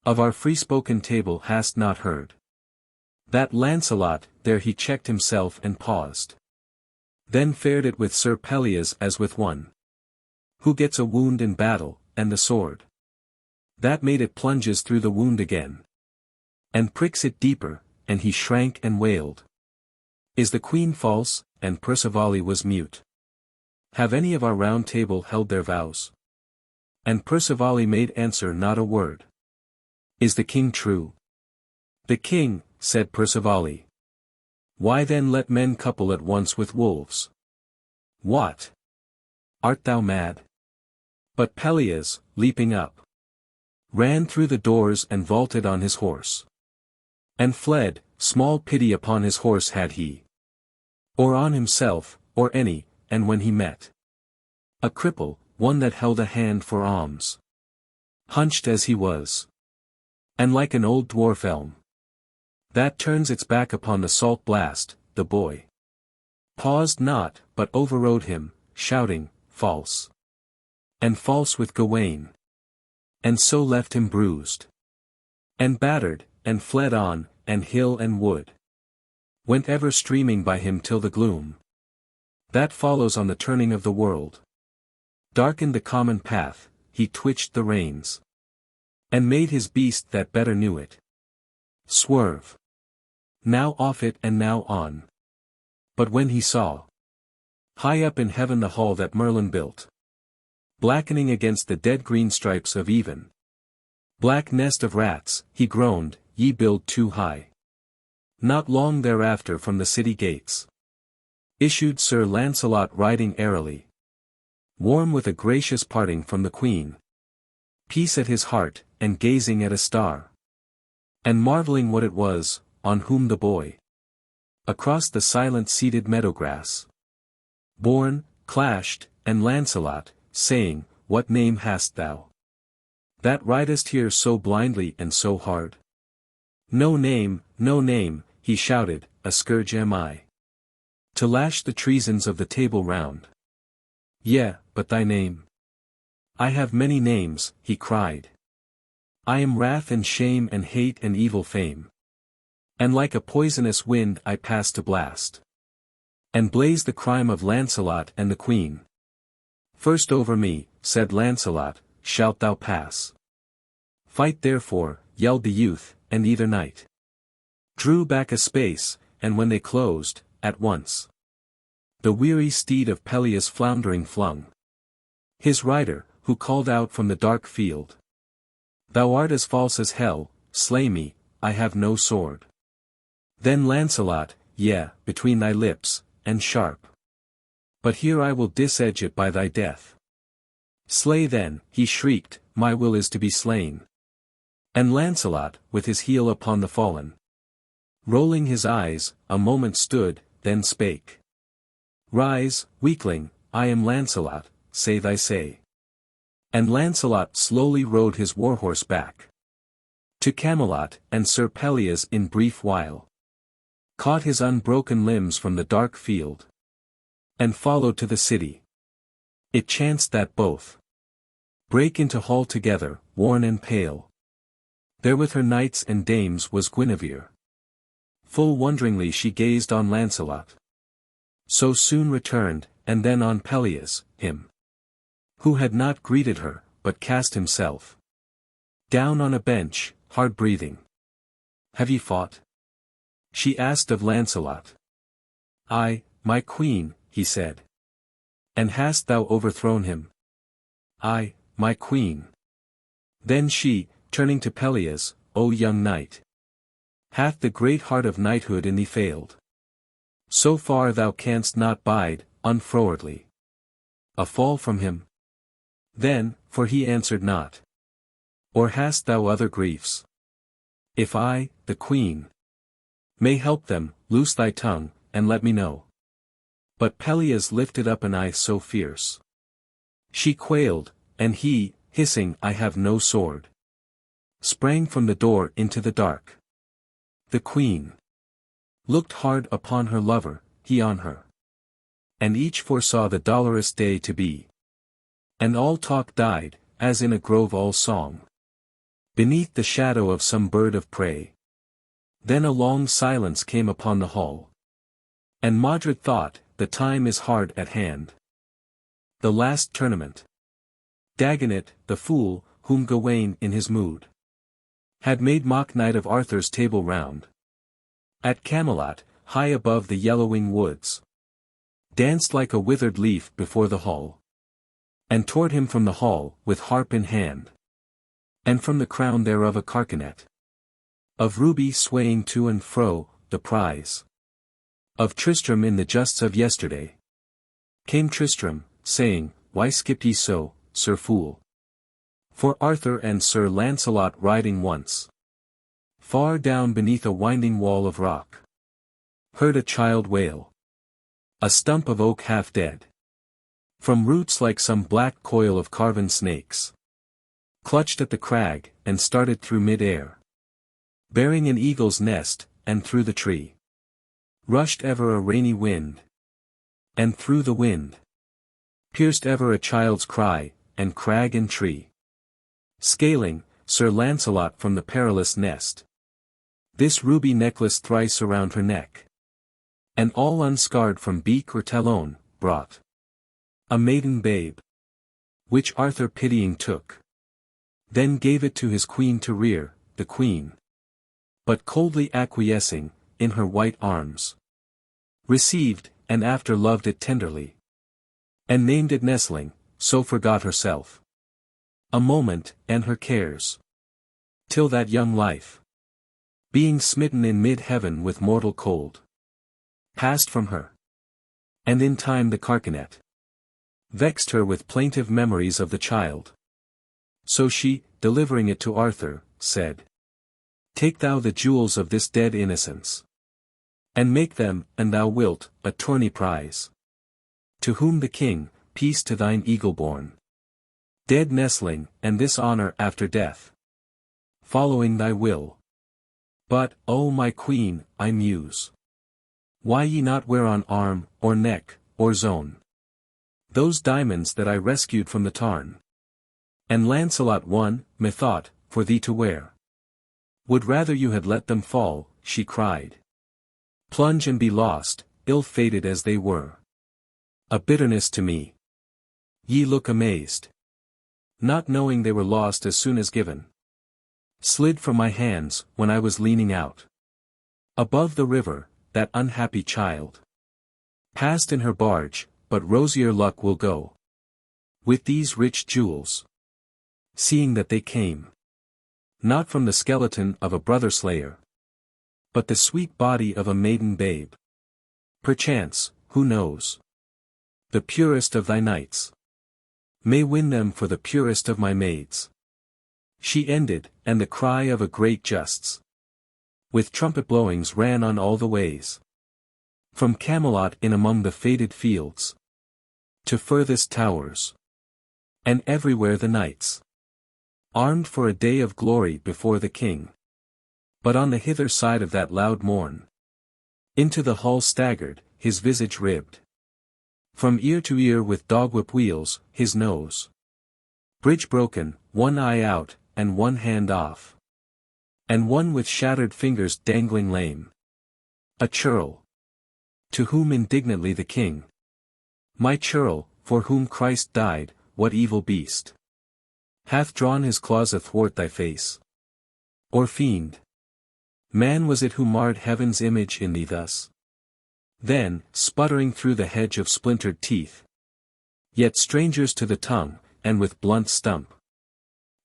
of our free-spoken table hast not heard? That Lancelot, there he checked himself and paused. Then fared it with Sir Pelleas as with one who gets a wound in battle, and the sword that made it plunges through the wound again. And pricks it deeper, and he shrank and wailed. Is the queen false? And Percivale was mute. Have any of our round table held their vows? And Percivale made answer not a word. Is the king true? The king, said Percivale. Why then let men couple at once with wolves? What? Art thou mad? But Pelleas, leaping up, ran through the doors and vaulted on his horse. And fled, small pity upon his horse had he. Or on himself, or any, and when he met a cripple, one that held a hand for alms. Hunched as he was. And like an old dwarf elm that turns its back upon the salt blast, the boy paused not, but overrode him, shouting, false. And false with Gawain. And so left him bruised. And battered, and fled on, and hill and wood. Went ever streaming by him till the gloom that follows on the turning of the world darkened the common path, he twitched the reins. And made his beast that better knew it swerve. Now off it and now on. But when he saw high up in heaven the hall that Merlin built, blackening against the dead green stripes of even black nest of rats, he groaned, ye build too high. Not long thereafter from the city gates issued Sir Lancelot riding airily, warm with a gracious parting from the queen, peace at his heart, and gazing at a star, and marvelling what it was, on whom the boy across the silent seated meadowgrass borne, clashed, and Lancelot, saying, What name hast thou, that ridest here so blindly and so hard? No name, he shouted, a scourge am I, to lash the treasons of the table round. Yea, but thy name? I have many names, he cried. I am wrath and shame and hate and evil fame. And like a poisonous wind I pass to blast and blaze the crime of Lancelot and the queen. First over me, said Lancelot, shalt thou pass. Fight therefore, yelled the youth, and either knight drew back a space, and when they closed, at once the weary steed of Pelleas floundering flung his rider, who called out from the dark field. Thou art as false as hell, slay me, I have no sword. Then Lancelot, yea, between thy lips, and sharp. But here I will disedge it by thy death. Slay then, he shrieked, my will is to be slain. And Lancelot, with his heel upon the fallen, rolling his eyes, a moment stood, then spake. Rise, weakling, I am Lancelot, say thy say. And Lancelot slowly rode his warhorse back to Camelot, and Sir Pelleas in brief while caught his unbroken limbs from the dark field, and followed to the city. It chanced that both brake into hall together, worn and pale. There with her knights and dames was Guinevere. Full wonderingly she gazed on Lancelot, so soon returned, and then on Pelleas, him who had not greeted her, but cast himself down on a bench, hard breathing. Have ye fought? She asked of Lancelot. Aye, my queen, he said. And hast thou overthrown him? Aye, my queen. Then she, turning to Pelleas, O young knight, hath the great heart of knighthood in thee failed? So far thou canst not bide, unfrowardly a fall from him? Then, for he answered not. Or hast thou other griefs? If I, the queen, may help them, loose thy tongue, and let me know. But Pelleas lifted up an eye so fierce, she quailed, and he, hissing I have no sword, sprang from the door into the dark. The queen looked hard upon her lover, he on her. And each foresaw the dolorous day to be. And all talk died, as in a grove all song, beneath the shadow of some bird of prey. Then a long silence came upon the hall. And Modred thought, the time is hard at hand. The last tournament. Dagonet, the fool, whom Gawain in his mood had made mock knight of Arthur's table round, at Camelot, high above the yellowing woods, danced like a withered leaf before the hall. And toward him from the hall, with harp in hand, and from the crown thereof a carcanet of ruby swaying to and fro, the prize of Tristram in the justs of yesterday, came Tristram, saying, Why skipped ye so, Sir Fool? For Arthur and Sir Lancelot riding once far down beneath a winding wall of rock, heard a child wail, a stump of oak half dead, from roots like some black coil of carven snakes, clutched at the crag, and started through mid-air, bearing an eagle's nest, and through the tree rushed ever a rainy wind, and through the wind pierced ever a child's cry, and crag and tree scaling, Sir Lancelot from the perilous nest, this ruby necklace thrice around her neck, and all unscarred from beak or talon, brought a maiden babe, which Arthur pitying took, then gave it to his queen to rear, the queen, but coldly acquiescing, in her white arms, received, and after loved it tenderly, and named it Nestling, so forgot herself a moment, and her cares, till that young life, being smitten in mid-heaven with mortal cold, passed from her. And in time the carcanet vexed her with plaintive memories of the child. So she, delivering it to Arthur, said, Take thou the jewels of this dead innocence, and make them, and thou wilt, a tourney prize. To whom the king, Peace to thine eagle-born dead nestling, and this honor after death, following thy will. But, O my queen, I muse, why ye not wear on arm, or neck, or zone, those diamonds that I rescued from the tarn? And Lancelot won, methought, for thee to wear. Would rather you had let them fall, she cried. Plunge and be lost, ill-fated as they were. A bitterness to me. Ye look amazed. Not knowing they were lost as soon as given. Slid from my hands, when I was leaning out above the river, that unhappy child passed in her barge, but rosier luck will go with these rich jewels, seeing that they came not from the skeleton of a brother-slayer, but the sweet body of a maiden babe. Perchance, who knows, the purest of thy knights may win them for the purest of my maids. She ended, and the cry of a great justs with trumpet blowings ran on all the ways. From Camelot in among the faded fields, to furthest towers. And everywhere the knights, armed for a day of glory before the king. But on the hither side of that loud morn, into the hall staggered, his visage ribbed from ear to ear with dog-whip wheels, his nose bridge broken, one eye out, and one hand off, and one with shattered fingers dangling lame. A churl, to whom indignantly the king, my churl, for whom Christ died, what evil beast hath drawn his claws athwart thy face? Or fiend? Man was it who marred heaven's image in thee thus? Then, sputtering through the hedge of splintered teeth, yet strangers to the tongue, and with blunt stump,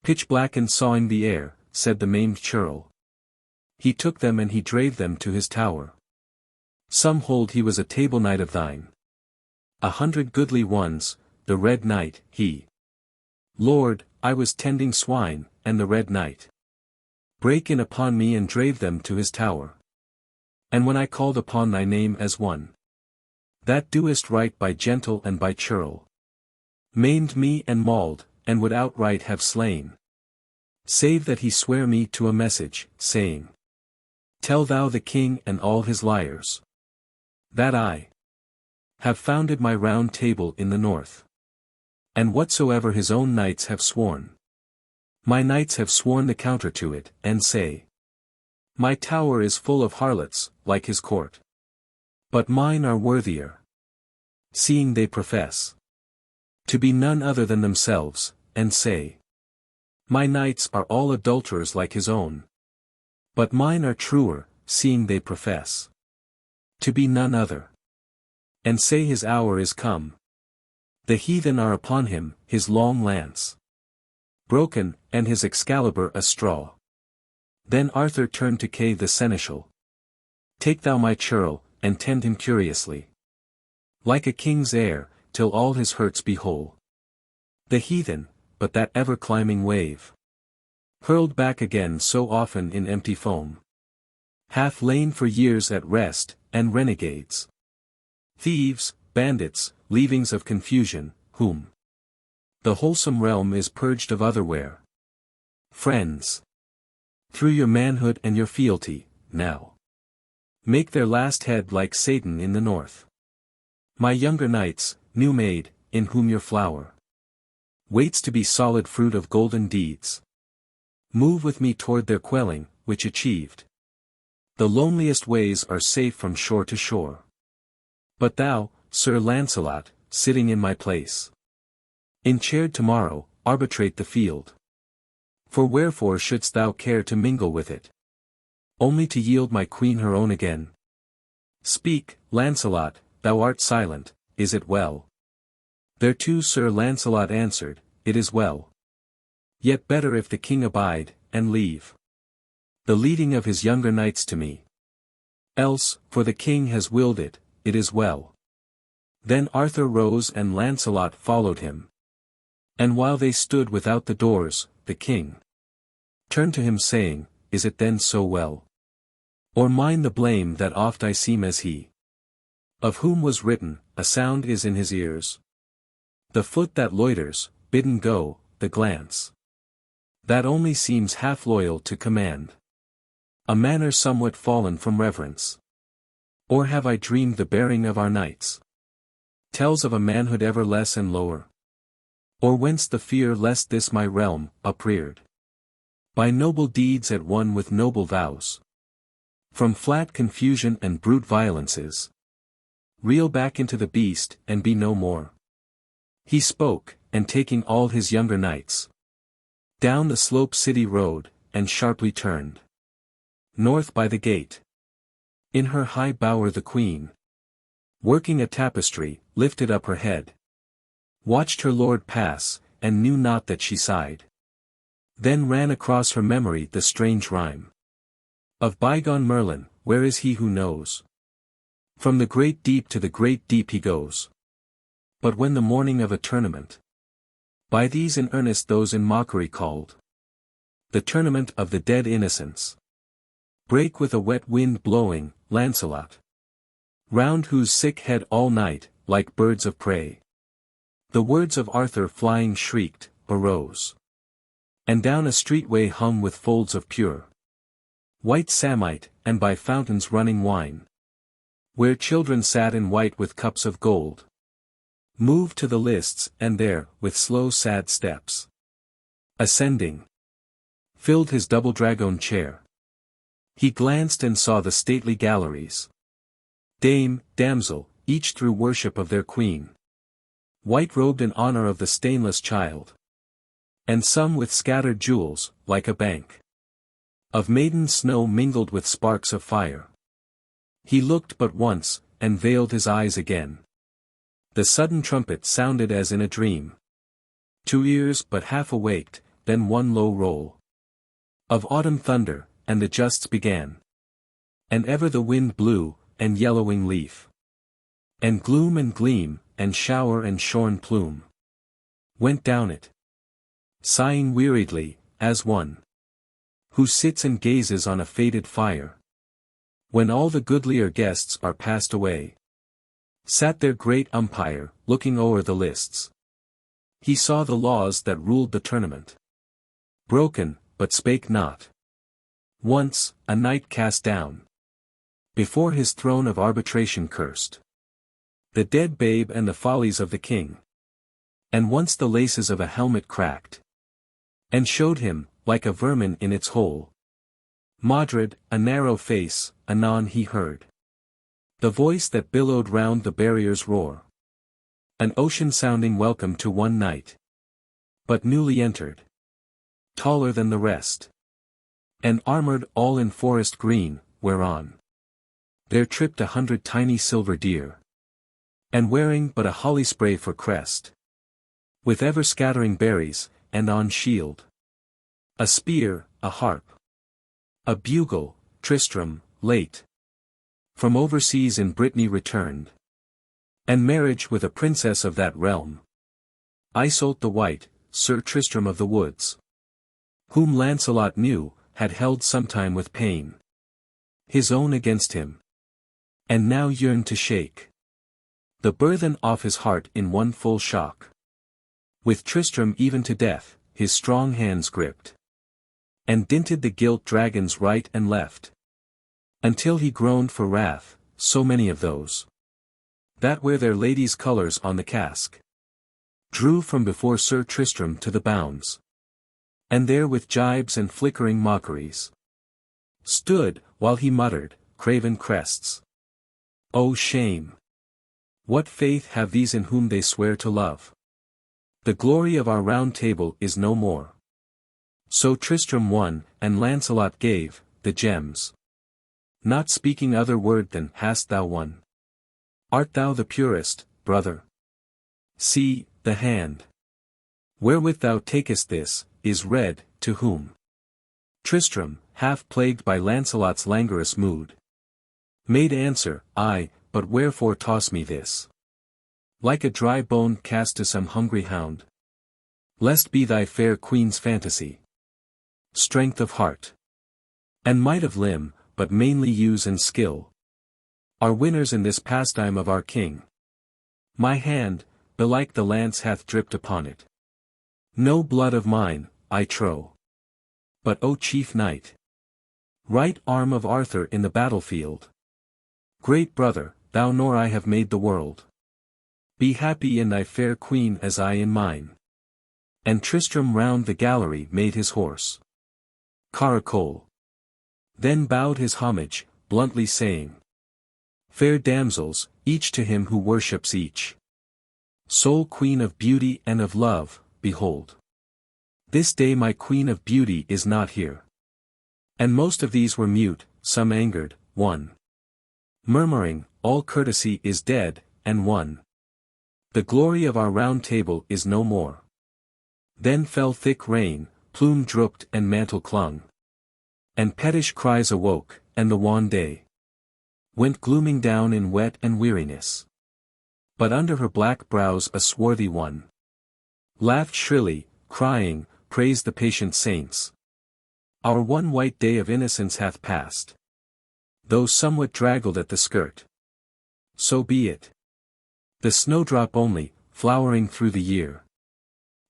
pitch-black and sawing the air, said the maimed churl. He took them and he drave them to his tower. Some hold he was a table knight of thine. 100 goodly ones, the Red Knight, he. Lord, I was tending swine, and the Red Knight brake in upon me and drave them to his tower. And when I called upon thy name as one that doest right by gentle and by churl, maimed me and mauled, and would outright have slain, save that he sware me to a message, saying, tell thou the king and all his liars, that I have founded my round table in the north. And whatsoever his own knights have sworn, my knights have sworn the counter to it, and say, my tower is full of harlots, like his court. But mine are worthier, seeing they profess to be none other than themselves, and say, my knights are all adulterers like his own. But mine are truer, seeing they profess to be none other, and say his hour is come. The heathen are upon him, his long lance broken, and his Excalibur a straw. Then Arthur turned to Kay the seneschal. Take thou my churl, and tend him curiously, like a king's heir, till all his hurts be whole. The heathen, but that ever-climbing wave, hurled back again so often in empty foam, hath lain for years at rest, and renegades, thieves, bandits, leavings of confusion, whom the wholesome realm is purged of otherwhere. Friends, through your manhood and your fealty, now make their last head like Satan in the north. My younger knights, new made, in whom your flower waits to be solid fruit of golden deeds, move with me toward their quelling, which achieved, the loneliest ways are safe from shore to shore. But thou, Sir Lancelot, sitting in my place, enchaired tomorrow, arbitrate the field. For wherefore shouldst thou care to mingle with it? Only to yield my queen her own again? Speak, Lancelot, thou art silent, is it well? Thereto Sir Lancelot answered, it is well. Yet better if the king abide, and leave the leading of his younger knights to me. Else, for the king has willed it, it is well. Then Arthur rose and Lancelot followed him. And while they stood without the doors, the king turned to him saying, is it then so well? Or mine the blame that oft I seem as he, of whom was written, a sound is in his ears. The foot that loiters, bidden go, the glance that only seems half loyal to command, a manner somewhat fallen from reverence. Or have I dreamed the bearing of our knights tells of a manhood ever less and lower? Or whence the fear lest this my realm, upreared by noble deeds at one with noble vows, from flat confusion and brute violences, reel back into the beast and be no more? He spoke, and taking all his younger knights, down the slope city rode, and sharply turned north by the gate. In her high bower the queen, working a tapestry, lifted up her head, watched her lord pass, and knew not that she sighed. Then ran across her memory the strange rhyme of bygone Merlin, where is he who knows? From the great deep to the great deep he goes. But when the morning of a tournament, by these in earnest those in mockery called, The tournament of the dead innocents. Break with a wet wind blowing, Lancelot. Round whose sick head all night, like birds of prey. The words of Arthur flying shrieked, arose. And down a streetway hung with folds of pure white samite, and by fountains running wine. Where children sat in white with cups of gold. Moved to the lists, and there, with slow sad steps. Ascending. Filled his double dragon chair. He glanced and saw the stately galleries. Dame, damsel, each through worship of their queen. White-robed in honor of the stainless child. And some with scattered jewels, like a bank. Of maiden snow mingled with sparks of fire. He looked but once, and veiled his eyes again. The sudden trumpet sounded as in a dream. 2 ears but half awaked, then one low roll. Of autumn thunder, and the justs began. And ever the wind blew, and yellowing leaf. And gloom and gleam, and shower and shorn plume. Went down it. Sighing weariedly, as one. Who sits and gazes on a faded fire. When all the goodlier guests are passed away. Sat their great umpire, looking o'er the lists. He saw the laws that ruled the tournament. Broken, but spake not. Once, a knight cast down. Before his throne of arbitration cursed. The dead babe and the follies of the king. And once the laces of a helmet cracked. And showed him, like a vermin in its hole. Modred, a narrow face, anon he heard. The voice that billowed round the barrier's roar. An ocean-sounding welcome to one knight. But newly entered. Taller than the rest. And armored all in forest green, whereon. There tripped 100 tiny silver deer. And wearing but a holly spray for crest. With ever scattering berries, and on shield. A spear, a harp. A bugle, Tristram, late. From overseas in Brittany returned. And marriage with a princess of that realm. Iseult the White, Sir Tristram of the Woods. Whom Lancelot knew, had held sometime with pain. His own against him. And now yearned to shake. The burthen off his heart in one full shock. With Tristram even to death, his strong hands gripped. And dinted the gilt dragons right and left. Until he groaned for wrath, so many of those. That wear their ladies' colours on the casque. Drew from before Sir Tristram to the bounds. And there with gibes and flickering mockeries. Stood, while he muttered, craven crests. O shame! What faith have these in whom they swear to love? The glory of our round table is no more. So Tristram won, and Lancelot gave, the gems. Not speaking other word than, hast thou won? Art thou the purest, brother? See, the hand. Wherewith thou takest this, is red, to whom? Tristram, half plagued by Lancelot's languorous mood. Made answer, I, but wherefore toss me this? Like a dry bone cast to some hungry hound. Lest be thy fair queen's fantasy. Strength of heart. And might of limb, but mainly use and skill. Are winners in this pastime of our king. My hand, belike the lance hath dripped upon it. No blood of mine, I trow. But O chief knight! Right arm of Arthur in the battlefield. Great brother, thou nor I have made the world. Be happy in thy fair queen as I in mine. And Tristram round the gallery made his horse. Caracole. Then bowed his homage, bluntly saying. Fair damsels, each to him who worships each. Sole queen of beauty and of love, behold. This day my queen of beauty is not here. And most of these were mute, some angered, one. Murmuring, all courtesy is dead, and one. The glory of our round table is no more. Then fell thick rain, plume drooped and mantle clung. And pettish cries awoke, and the wan day went glooming down in wet and weariness. But under her black brows a swarthy one laughed shrilly, crying, praise the patient saints. Our one white day of innocence hath passed. Though somewhat draggled at the skirt. So be it. The snowdrop only, flowering through the year,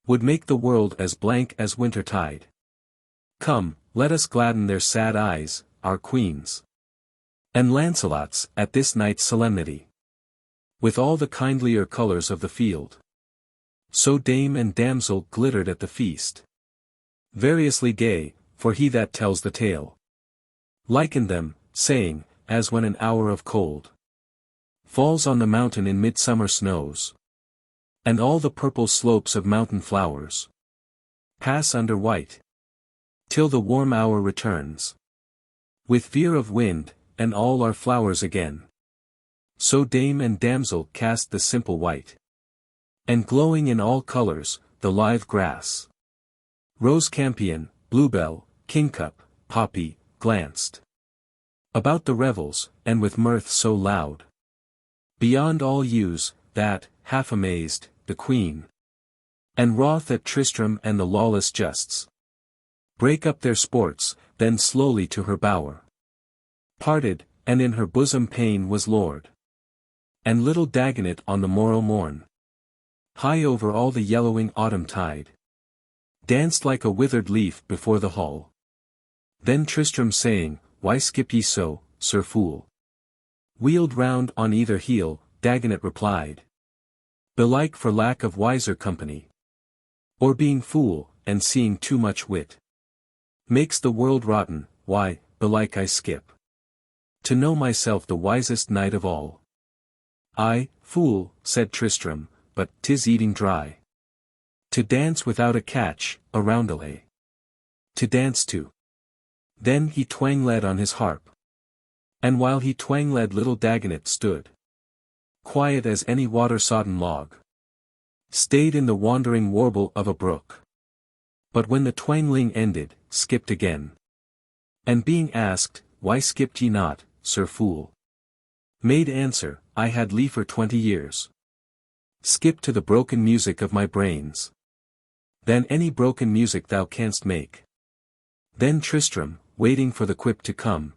would make the world as blank as wintertide. Come, let us gladden their sad eyes, our queens. And Lancelot's, at this night's solemnity. With all the kindlier colours of the field. So dame and damsel glittered at the feast. Variously gay, for he that tells the tale likened them, saying, as when an hour of cold falls on the mountain in midsummer snows, and all the purple slopes of mountain flowers pass under white, till the warm hour returns, with veer of wind, and all are flowers again. So dame and damsel cast the simple white, and glowing in all colours, the live grass, rose campion, bluebell, kingcup, poppy, glanced about the revels, and with mirth so loud, beyond all use, that, half amazed, the queen, and wroth at Tristram and the lawless justs, break up their sports, then slowly to her bower parted, and in her bosom pain was lord. And little Dagonet on the morrow morn, high over all the yellowing autumn tide, danced like a withered leaf before the hall. Then Tristram saying, Why skip ye so, Sir Fool? Wheeled round on either heel, Dagonet replied, Belike for lack of wiser company, or being fool, and seeing too much wit, makes the world rotten. Why, belike I skip to know myself the wisest knight of all. I, fool, said Tristram, but 'tis eating dry to dance without a catch, a roundelay to dance to. Then he twang-led on his harp. And while he twang-led little Dagonet stood quiet as any water-sodden log, stayed in the wandering warble of a brook. But when the twangling ended, skipped again. And being asked, Why skipped ye not, Sir Fool? Made answer, I had liefer 20 years skip to the broken music of my brains, than any broken music thou canst make. Then Tristram, waiting for the quip to come,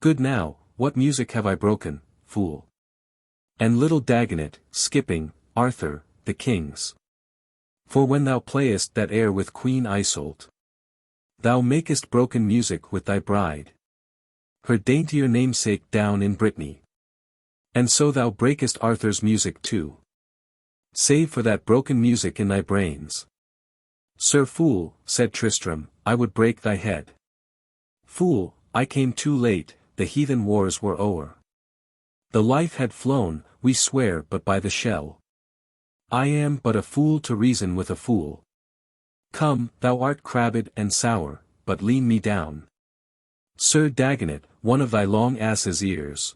Good now, what music have I broken, fool? And little Dagonet, skipping, Arthur, the king's. For when thou playest that air with Queen Iseult, thou makest broken music with thy bride, her daintier namesake down in Brittany. And so thou breakest Arthur's music too, save for that broken music in thy brains. Sir Fool, said Tristram, I would break thy head. Fool, I came too late, the heathen wars were o'er. The life had flown, we swear but by the shell. I am but a fool to reason with a fool. Come, thou art crabbed and sour, but lean me down, Sir Dagonet, one of thy long ass's ears,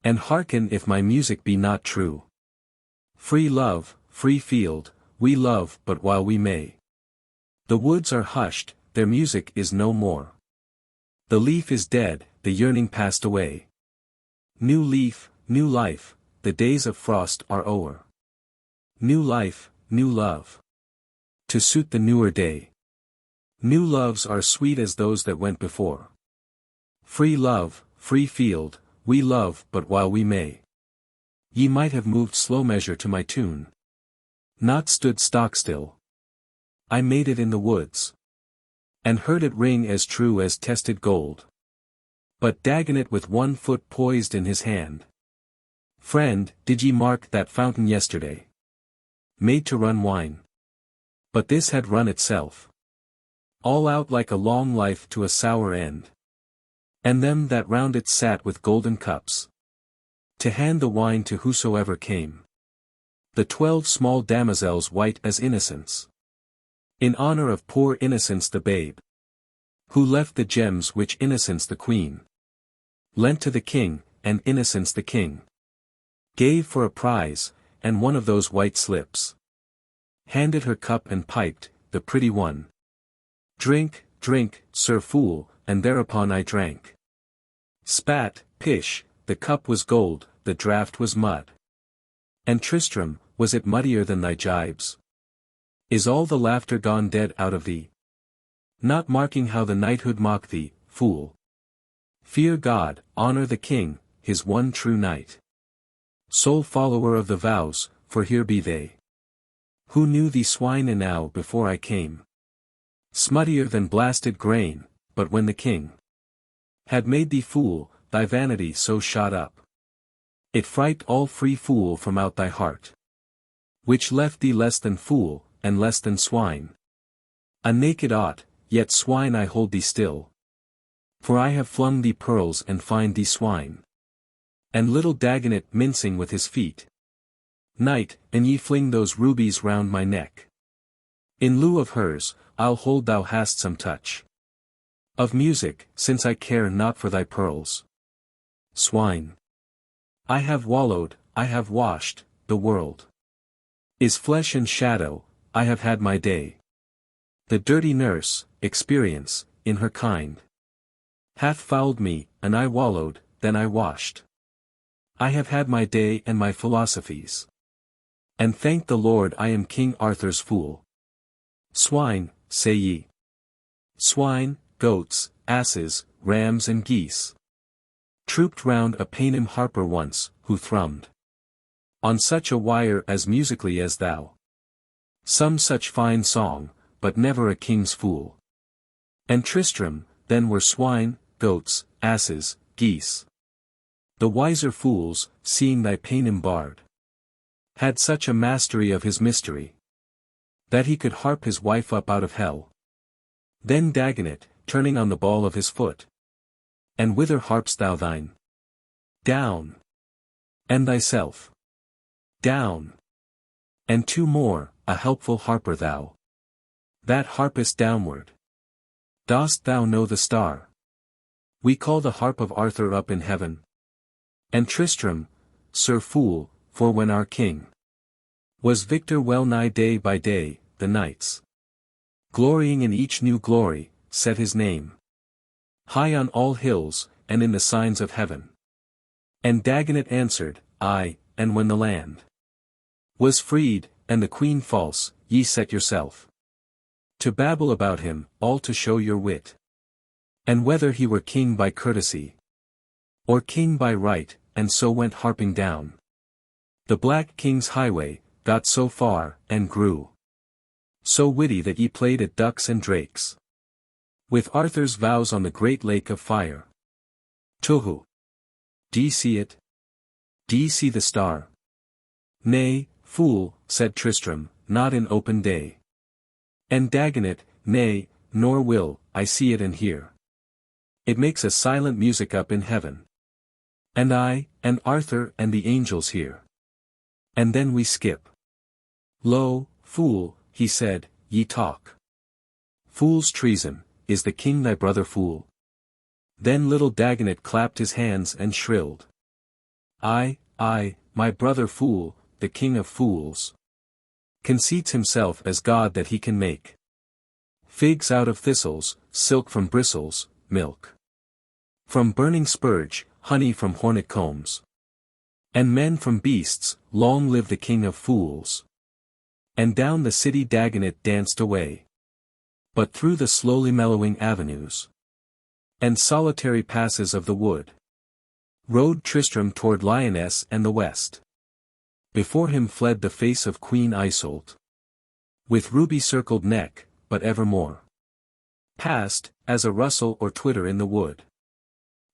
and hearken if my music be not true. Free love, free field, we love but while we may. The woods are hushed, their music is no more. The leaf is dead, the yearning passed away. New leaf, new life, the days of frost are o'er. New life, new love, to suit the newer day. New loves are sweet as those that went before. Free love, free field, we love but while we may. Ye might have moved slow measure to my tune, not stood stock still. I made it in the woods, and heard it ring as true as tested gold. But Dagonet with one foot poised in his hand. Friend, did ye mark that fountain yesterday? Made to run wine. But this had run itself all out like a long life to a sour end. And them that round it sat with golden cups, to hand the wine to whosoever came. The 12 small damosels white as innocence, in honor of poor Innocence the babe, who left the gems which Innocence the queen lent to the king, and Innocence the king gave for a prize, and one of those white slips handed her cup and piped, the pretty one, Drink, drink, Sir Fool, and thereupon I drank. Spat, pish, the cup was gold, the draught was mud. And Tristram, was it muddier than thy gibes? Is all the laughter gone dead out of thee? Not marking how the knighthood mock thee, fool. Fear God, honor the king, his one true knight. Sole follower of the vows, for here be they. Who knew thee swine enow before I came. Smuttier than blasted grain, but when the king had made thee fool, thy vanity so shot up. It fright all free fool from out thy heart. Which left thee less than fool, and less than swine. A naked o't, yet swine I hold thee still. For I have flung thee pearls and fined thee swine. And little Dagonet mincing with his feet. Knight, and ye fling those rubies round my neck. In lieu of hers, I'll hold thou hast some touch of music, since I care not for thy pearls. Swine. I have wallowed, I have washed, the world is flesh and shadow, I have had my day. The dirty nurse, experience, in her kind, hath fouled me, and I wallowed, then I washed. I have had my day and my philosophies. And thank the Lord I am King Arthur's fool. Swine, say ye. Swine, goats, asses, rams and geese. Trooped round a Paynim harper once, who thrummed on such a wire as musically as thou. Some such fine song, but never a king's fool. And Tristram, then were swine, goats, asses, geese. The wiser fools, seeing thy Paynim bard, had such a mastery of his mystery, that he could harp his wife up out of hell. Then Dagonet, turning on the ball of his foot. And whither harpst thou thine? Down. And thyself? Down. And two more, a helpful harper thou, that harpest downward. Dost thou know the star we call the harp of Arthur up in heaven? And Tristram, Sir Fool, for when our king was victor well nigh day by day, the knights, glorying in each new glory, set his name high on all hills, and in the signs of heaven. And Dagonet answered, Aye, and when the land was freed, and the queen false, ye set yourself to babble about him, all to show your wit. And whether he were king by courtesy, or king by right, and so went harping down the black king's highway, got so far, and grew so witty that ye played at ducks and drakes with Arthur's vows on the great lake of fire. Tuhu. D'ye see it? D'ye see the star? Nay, fool, said Tristram, not in open day. And Dagonet, nay, nor will I see it and hear. It makes a silent music up in heaven. And I, and Arthur and the angels hear. And then we skip. Lo, fool, he said, ye talk fool's treason, is the king thy brother fool? Then little Dagonet clapped his hands and shrilled. Aye, my brother fool, the king of fools, conceits himself as God that he can make figs out of thistles, silk from bristles, milk from burning spurge, honey from hornet combs, and men from beasts. Long live the king of fools. And down the city Dagonet danced away, but through the slowly mellowing avenues and solitary passes of the wood rode Tristram toward Lyonesse and the west. Before him fled the face of Queen Iseult, with ruby-circled neck, but evermore past, as a rustle or twitter in the wood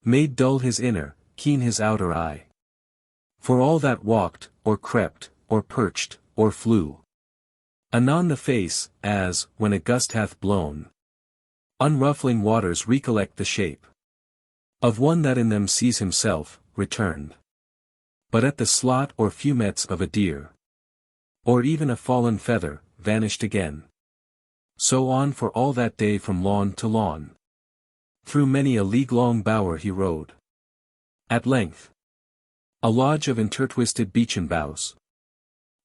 made dull his inner, keen his outer eye. For all that walked, or crept, or perched, or flew, anon the face, as, when a gust hath blown, unruffling waters recollect the shape of one that in them sees himself, returned. But at the slot or fumets of a deer, or even a fallen feather, vanished again. So on for all that day from lawn to lawn. Through many a league-long bower he rode. At length, a lodge of intertwisted beechen boughs,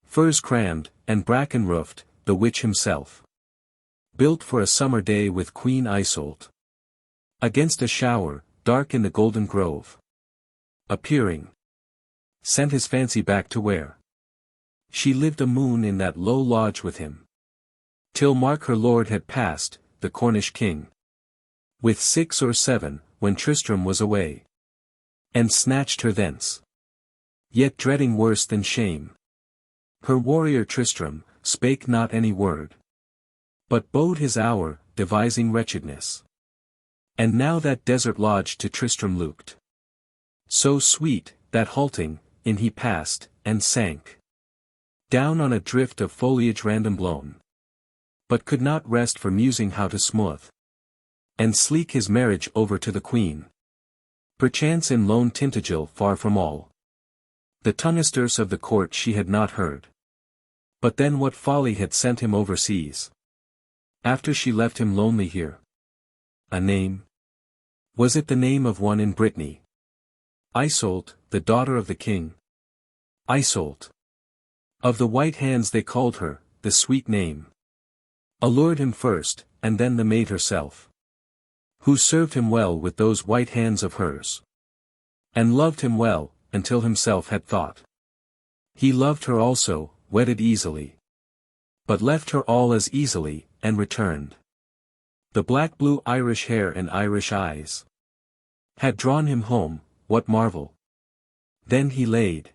firs crammed, and bracken roofed, the witch himself built for a summer day with Queen Iseult. Against a shower, dark in the golden grove, appearing, sent his fancy back to where she lived a moon in that low lodge with him. Till mark her lord had passed, the Cornish king. With 6 or 7, when Tristram was away. And snatched her thence. Yet dreading worse than shame. Her warrior Tristram, spake not any word. But bode his hour, devising wretchedness. And now that desert lodge to Tristram looked. So sweet, that halting, in he passed, and sank. Down on a drift of foliage random blown. But could not rest for musing how to smooth. And sleek his marriage over to the queen. Perchance in lone Tintagel far from all. The tonguesters of the court she had not heard. But then what folly had sent him overseas? After she left him lonely here. A name? Was it the name of one in Brittany? Iseult, the daughter of the king. Iseult. Of the white hands they called her, the sweet name. Allured him first, and then the maid herself. Who served him well with those white hands of hers. And loved him well, until himself had thought. He loved her also, wedded easily. But left her all as easily, and returned. The black blue Irish hair and Irish eyes had drawn him home, what marvel? Then he laid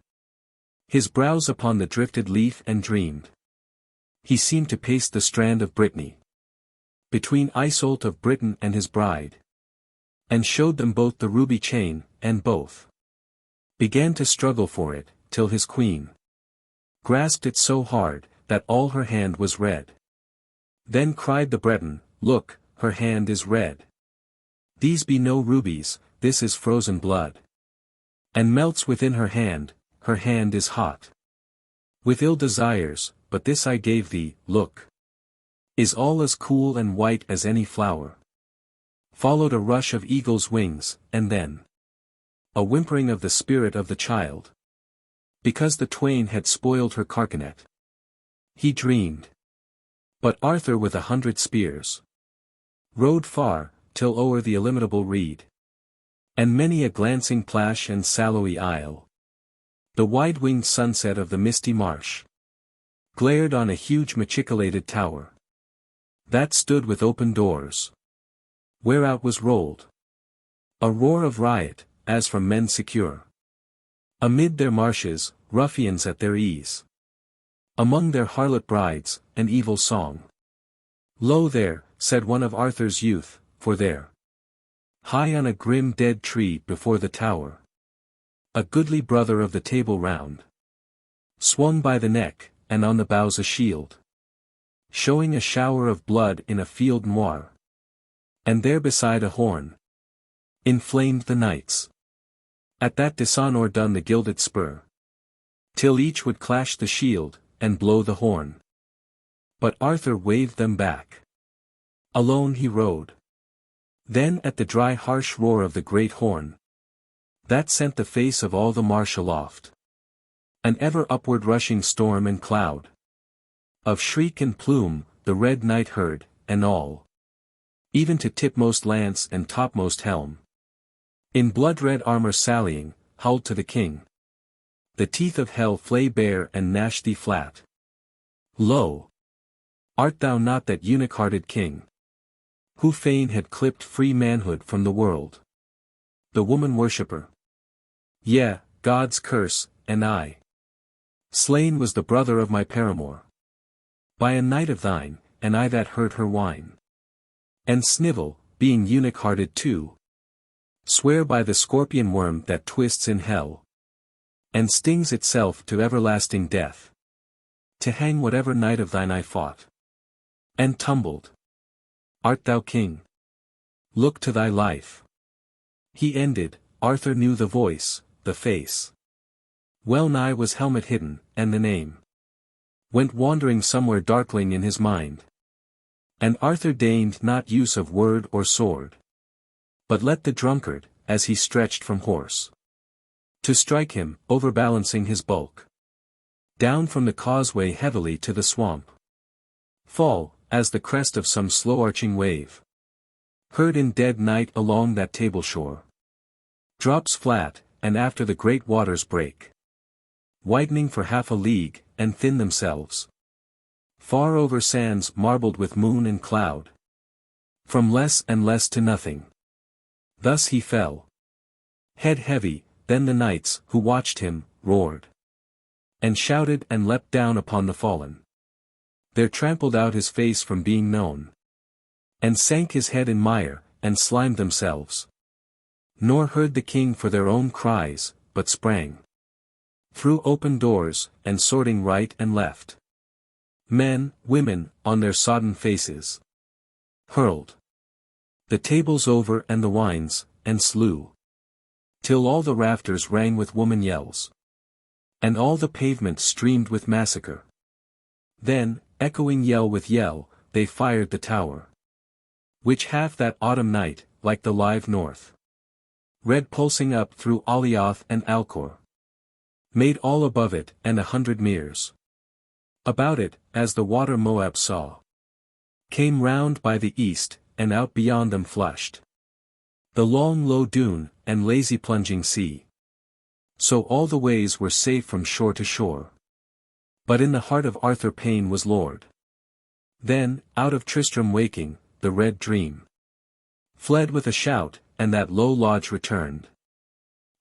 his brows upon the drifted leaf and dreamed. He seemed to pace the strand of Brittany. Between Iseult of Britain and his bride. And showed them both the ruby chain, and both began to struggle for it, till his queen grasped it so hard, that all her hand was red. Then cried the Breton, look, her hand is red. These be no rubies, this is frozen blood. And melts within her hand is hot. With ill desires, but this I gave thee, look. Is all as cool and white as any flower. Followed a rush of eagle's wings, and then a whimpering of the spirit of the child. Because the twain had spoiled her carcanet. He dreamed. But Arthur with 100 spears rode far, till o'er the illimitable reed. And many a glancing plash and sallowy isle. The wide-winged sunset of the misty marsh glared on a huge machicolated tower. That stood with open doors. Whereout was rolled a roar of riot, as from men secure. Amid their marshes, ruffians at their ease. Among their harlot brides, an evil song. Lo there, said one of Arthur's youth, for there, high on a grim dead tree before the tower, a goodly brother of the Table Round swung by the neck, and on the boughs a shield, showing a shower of blood in a field noir. And there beside a horn inflamed the knights. At that dishonour done the gilded spur, till each would clash the shield, and blow the horn. But Arthur waved them back. Alone he rode. Then at the dry harsh roar of the great horn, that sent the face of all the marsh aloft. An ever upward rushing storm and cloud. Of shriek and plume, the Red Knight heard, and all. Even to tipmost lance and topmost helm. In blood-red armour sallying, howled to the king. The teeth of hell flay bare and gnash thee flat. Lo! Art thou not that eunuch-hearted king? Who fain had clipped free manhood from the world? The woman-worshipper. Yea, God's curse, and I. Slain was the brother of my paramour. By a knight of thine, and I that heard her whine. And Snivel, being eunuch-hearted too, swear by the scorpion worm that twists in hell, and stings itself to everlasting death, to hang whatever knight of thine I fought, and tumbled. Art thou king? Look to thy life. He ended, Arthur knew the voice, the face. Well nigh was helmet hidden, and the name went wandering somewhere darkling in his mind. And Arthur deigned not use of word or sword, but let the drunkard, as he stretched from horse, to strike him, overbalancing his bulk, down from the causeway heavily to the swamp, fall, as the crest of some slow-arching wave, heard in dead night along that table shore, drops flat, and after the great waters break, widening for half a league, and thin themselves, far over sands marbled with moon and cloud. From less and less to nothing. Thus he fell. Head heavy, then the knights, who watched him, roared. And shouted and leapt down upon the fallen. There trampled out his face from being known. And sank his head in mire, and slimed themselves. Nor heard the king for their own cries, but sprang through open doors, and sorting right and left. Men, women, on their sodden faces, hurled the tables over and the wines, and slew, till all the rafters rang with woman yells, and all the pavement streamed with massacre. Then, echoing yell with yell, they fired the tower, which half that autumn night, like the live north, red pulsing up through Alioth and Alcor, made all above it and 100 meres about it, as the water Moab saw, came round by the east, and out beyond them flushed the long low dune, and lazy plunging sea. So all the ways were safe from shore to shore. But in the heart of Arthur pain was lord. Then, out of Tristram waking, the red dream fled with a shout, and that low lodge returned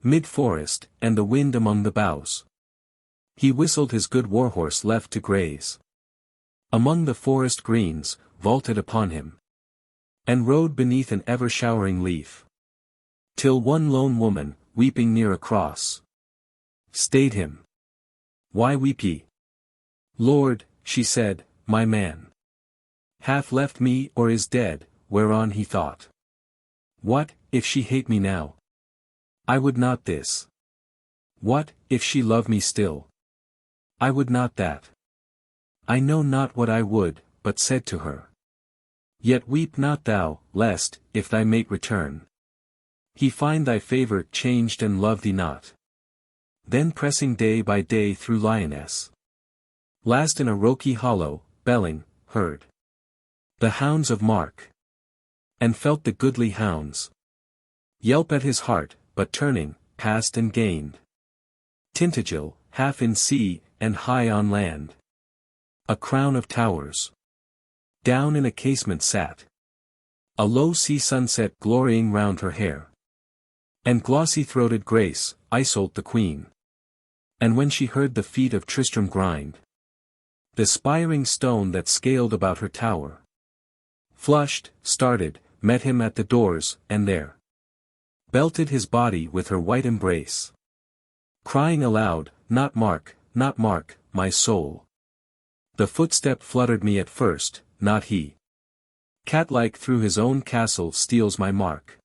mid-forest, and the wind among the boughs. He whistled his good warhorse left to graze among the forest greens, vaulted upon him, and rode beneath an ever-showering leaf, till one lone woman, weeping near a cross, stayed him. Why weep ye? Lord, she said, my man hath left me or is dead, whereon he thought. What, if she hate me now? I would not this. What, if she love me still? I would not that. I know not what I would, but said to her. Yet weep not thou, lest, if thy mate return, he find thy favour changed and love thee not. Then pressing day by day through Lyonesse, last in a rocky hollow, belling, heard the hounds of Mark, and felt the goodly hounds yelp at his heart, but turning, passed and gained Tintagel, half in sea, and high on land, a crown of towers. Down in a casement sat a low sea sunset glorying round her hair, and glossy-throated Grace, Iseult the queen. And when she heard the feet of Tristram grind the spiring stone that scaled about her tower, flushed, started, met him at the doors, and there belted his body with her white embrace, crying aloud, not Mark, my soul. The footstep fluttered me at first, not he. Cat-like through his own castle steals my Mark.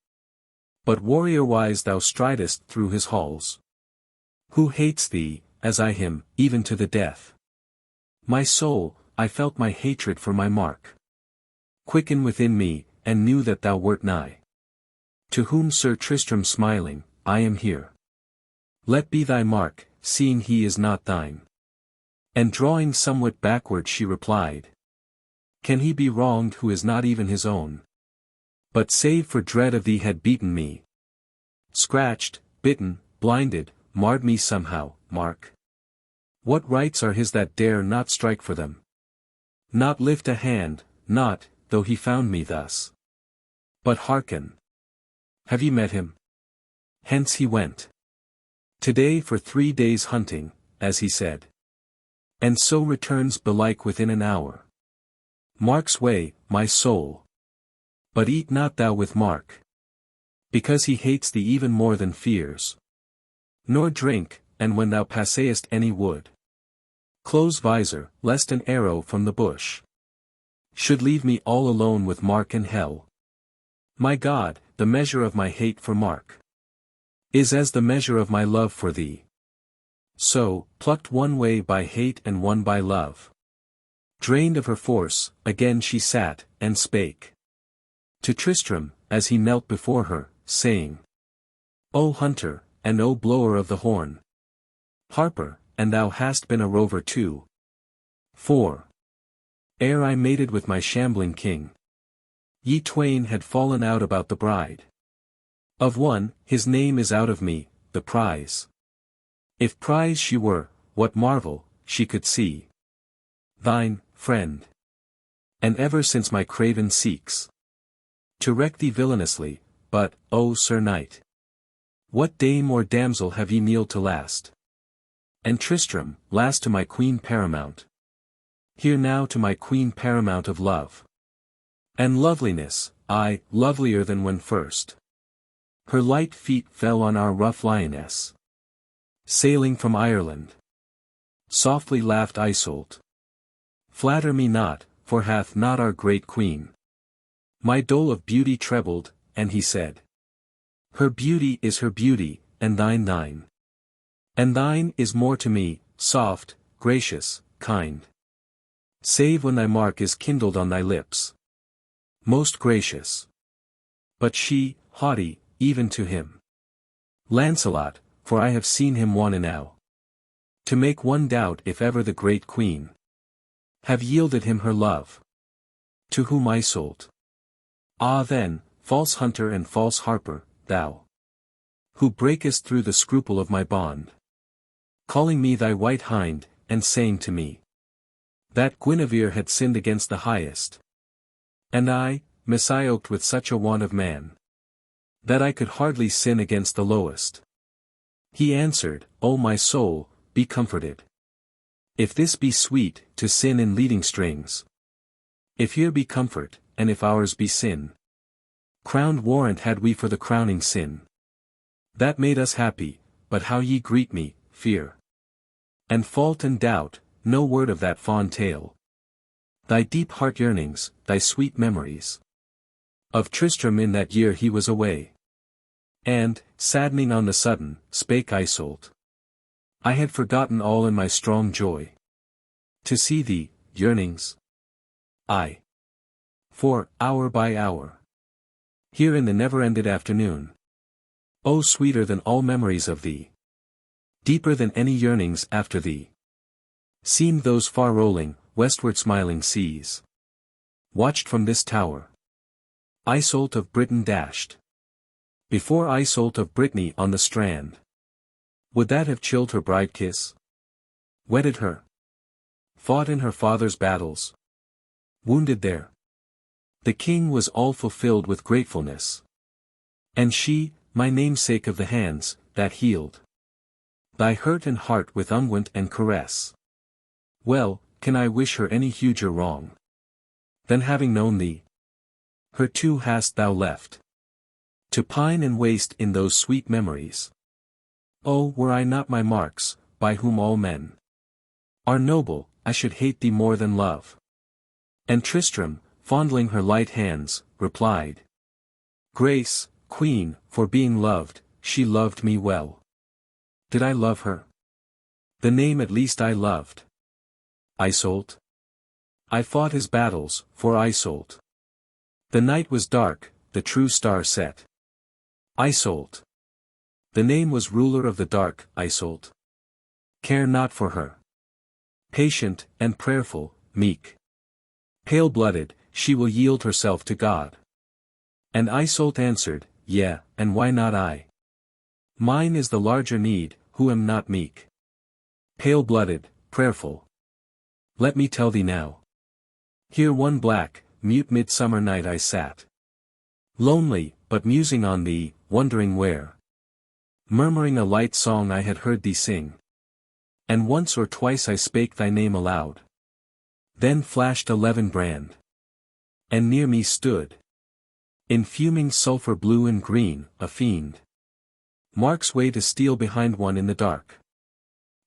But warrior-wise thou stridest through his halls. Who hates thee, as I him, even to the death? My soul, I felt my hatred for my Mark quicken within me, and knew that thou wert nigh. To whom Sir Tristram smiling, I am here. Let be thy Mark, seeing he is not thine. And drawing somewhat backward she replied, can he be wronged who is not even his own? But save for dread of thee had beaten me, scratched, bitten, blinded, marred me somehow, Mark. What rights are his that dare not strike for them? Not lift a hand, not, though he found me thus. But hearken. Have ye met him? Hence he went today for 3 days hunting, as he said. And so returns belike within an hour. Mark's way, my soul. But eat not thou with Mark, because he hates thee even more than fears. Nor drink, and when thou passayest any wood, close visor, lest an arrow from the bush should leave me all alone with Mark and hell. My God, the measure of my hate for Mark is as the measure of my love for thee. So, plucked one way by hate and one by love, drained of her force, again she sat, and spake to Tristram, as he knelt before her, saying, O hunter, and O blower of the horn, harper, and thou hast been a rover too. 4. Ere I mated with my shambling king, ye twain had fallen out about the bride. Of one, his name is out of me, the prize. If prize she were, what marvel, she could see thine, friend. And ever since my craven seeks to wreck thee villainously, but, O Sir Knight, what dame or damsel have ye kneeled to last? And Tristram, last to my queen paramount. Here now to my queen paramount of love. And loveliness, aye, lovelier than when first her light feet fell on our rough lioness, sailing from Ireland. Softly laughed Iseult. Flatter me not, for hath not our great queen my dole of beauty trebled, and he said, her beauty is her beauty, and thine thine. And thine is more to me, soft, gracious, kind. Save when thy mark is kindled on thy lips. Most gracious. But she, haughty, even to him. Lancelot, for I have seen him one enow. To make one doubt if ever the great queen have yielded him her love. To whom Iseult. Ah then, false hunter and false harper, thou, who breakest through the scruple of my bond, calling me thy white hind, and saying to me, that Guinevere had sinned against the highest. And I, misyoked with such a want of man, that I could hardly sin against the lowest. He answered, O my soul, be comforted. If this be sweet, to sin in leading strings. If here be comfort, and if ours be sin. Crowned warrant had we for the crowning sin. That made us happy, but how ye greet me, fear. And fault and doubt, no word of that fond tale. Thy deep heart yearnings, thy sweet memories. Of Tristram in that year he was away. And, saddening on the sudden, spake Iseult. I had forgotten all in my strong joy. To see thee, yearnings. I. For, hour by hour. Here in the never-ended afternoon. O sweeter than all memories of thee. Deeper than any yearnings after thee. Seemed those far-rolling, westward smiling seas. Watched from this tower. Iseult of Britain dashed. Before Iseult of Brittany on the strand. Would that have chilled her bride kiss? Wedded her? Fought in her father's battles? Wounded there? The king was all fulfilled with gratefulness. And she, my namesake of the hands, that healed thy hurt and heart with unguent and caress. Well, can I wish her any huger wrong than having known thee? Her too hast thou left to pine and waste in those sweet memories. Oh, were I not my marks, by whom all men are noble, I should hate thee more than love. And Tristram, fondling her light hands, replied, Grace, Queen, for being loved, she loved me well. Did I love her? The name at least I loved. Iseult. I fought his battles, for Iseult. The night was dark, the true star set. Iseult. The name was ruler of the dark, Iseult. Care not for her. Patient, and prayerful, meek. Pale-blooded, she will yield herself to God. And Iseult answered, Yea, and why not I? Mine is the larger need, who am not meek. Pale-blooded, prayerful. Let me tell thee now. Here one black, mute midsummer night I sat. Lonely, but musing on thee, wondering where. Murmuring a light song I had heard thee sing. And once or twice I spake thy name aloud. Then flashed a levin brand. And near me stood, in fuming sulphur blue and green, a fiend. Mark's way to steal behind one in the dark.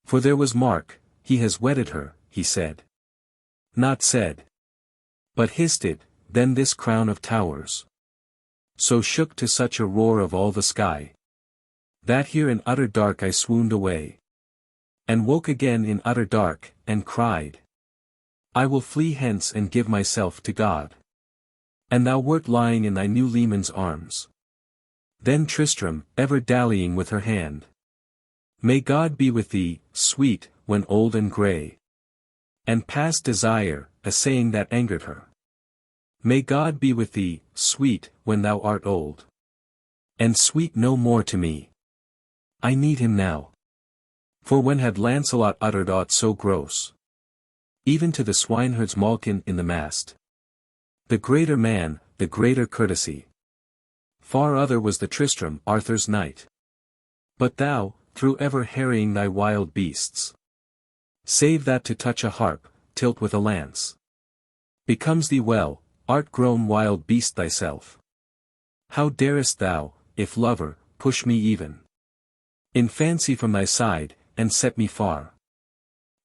For there was Mark, he has wedded her, he said. Not said, but hissed it, then this crown of towers. So shook to such a roar of all the sky, that here in utter dark I swooned away. And woke again in utter dark, and cried, I will flee hence and give myself to God. And thou wert lying in thy new leman's arms. Then Tristram, ever dallying with her hand. May God be with thee, sweet, when old and grey. And past desire, a saying that angered her. May God be with thee, sweet, when thou art old. And sweet no more to me. I need him now. For when had Lancelot uttered aught so gross? Even to the swineherd's malkin in the mast. The greater man, the greater courtesy. Far other was the Tristram, Arthur's knight. But thou, through ever harrying thy wild beasts, save that to touch a harp, tilt with a lance, becomes thee well, art grown wild beast thyself. How darest thou, if lover, push me even in fancy from thy side, and set me far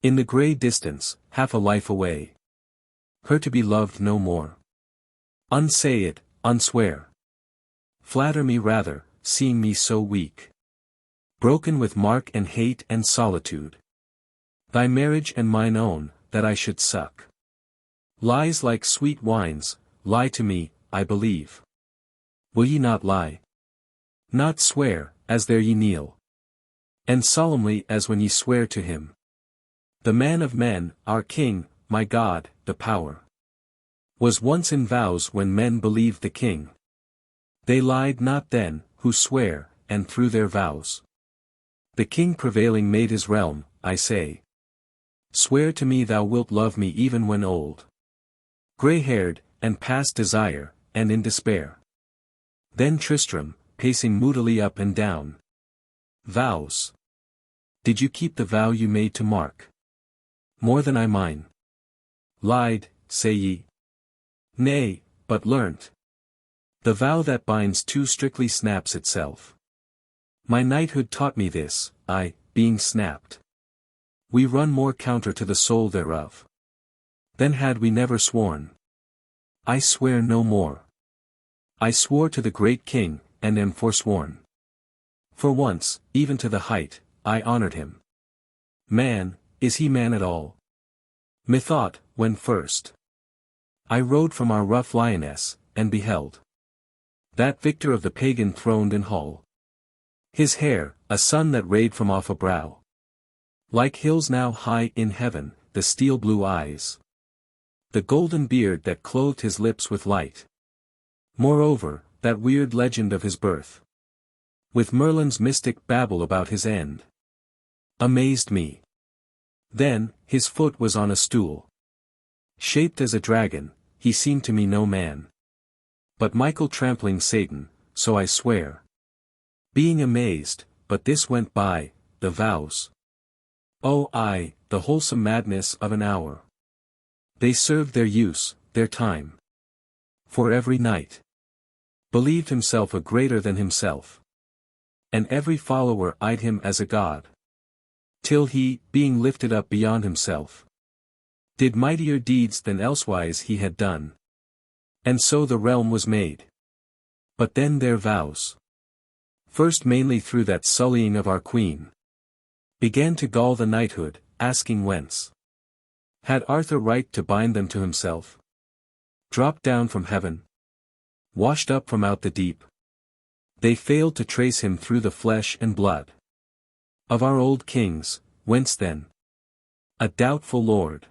in the grey distance, half a life away, her to be loved no more? Unsay it, unswear. Flatter me rather, seeing me so weak, broken with mark and hate and solitude. Thy marriage and mine own, that I should suck lies like sweet wines, lie to me, I believe. Will ye not lie? Not swear, as there ye kneel, and solemnly as when ye swear to him, the man of men, our king, my God, the power, was once in vows when men believed the king. They lied not then, who swear, and through their vows the king prevailing made his realm, I say. Swear to me thou wilt love me even when old, grey-haired, and past desire, and in despair. Then Tristram, pacing moodily up and down. Vows. Did you keep the vow you made to Mark? More than I mine. Lied, say ye? Nay, but learnt. The vow that binds too strictly snaps itself. My knighthood taught me this, being snapped. We run more counter to the soul thereof than had we never sworn. I swear no more. I swore to the great king, and am forsworn. For once, even to the height, I honored him. Man, is he man at all? Methought, when first I rode from our rough lioness, and beheld that victor of the pagan throned in hall. His hair, a sun that rayed from off a brow, like hills now high in heaven, the steel blue eyes, the golden beard that clothed his lips with light. Moreover, that weird legend of his birth, with Merlin's mystic babble about his end, amazed me. Then, his foot was on a stool, shaped as a dragon, he seemed to me no man, but Michael trampling Satan, so I swear. Being amazed, but this went by, the vows. Oh aye, the wholesome madness of an hour. They served their use, their time. For every knight believed himself a greater than himself, and every follower eyed him as a god, till he, being lifted up beyond himself, did mightier deeds than elsewise he had done. And so the realm was made. But then their vows, first mainly through that sullying of our queen, began to gall the knighthood, asking whence had Arthur right to bind them to himself? Dropped down from heaven, washed up from out the deep, they failed to trace him through the flesh and blood of our old kings. Whence then a doubtful lord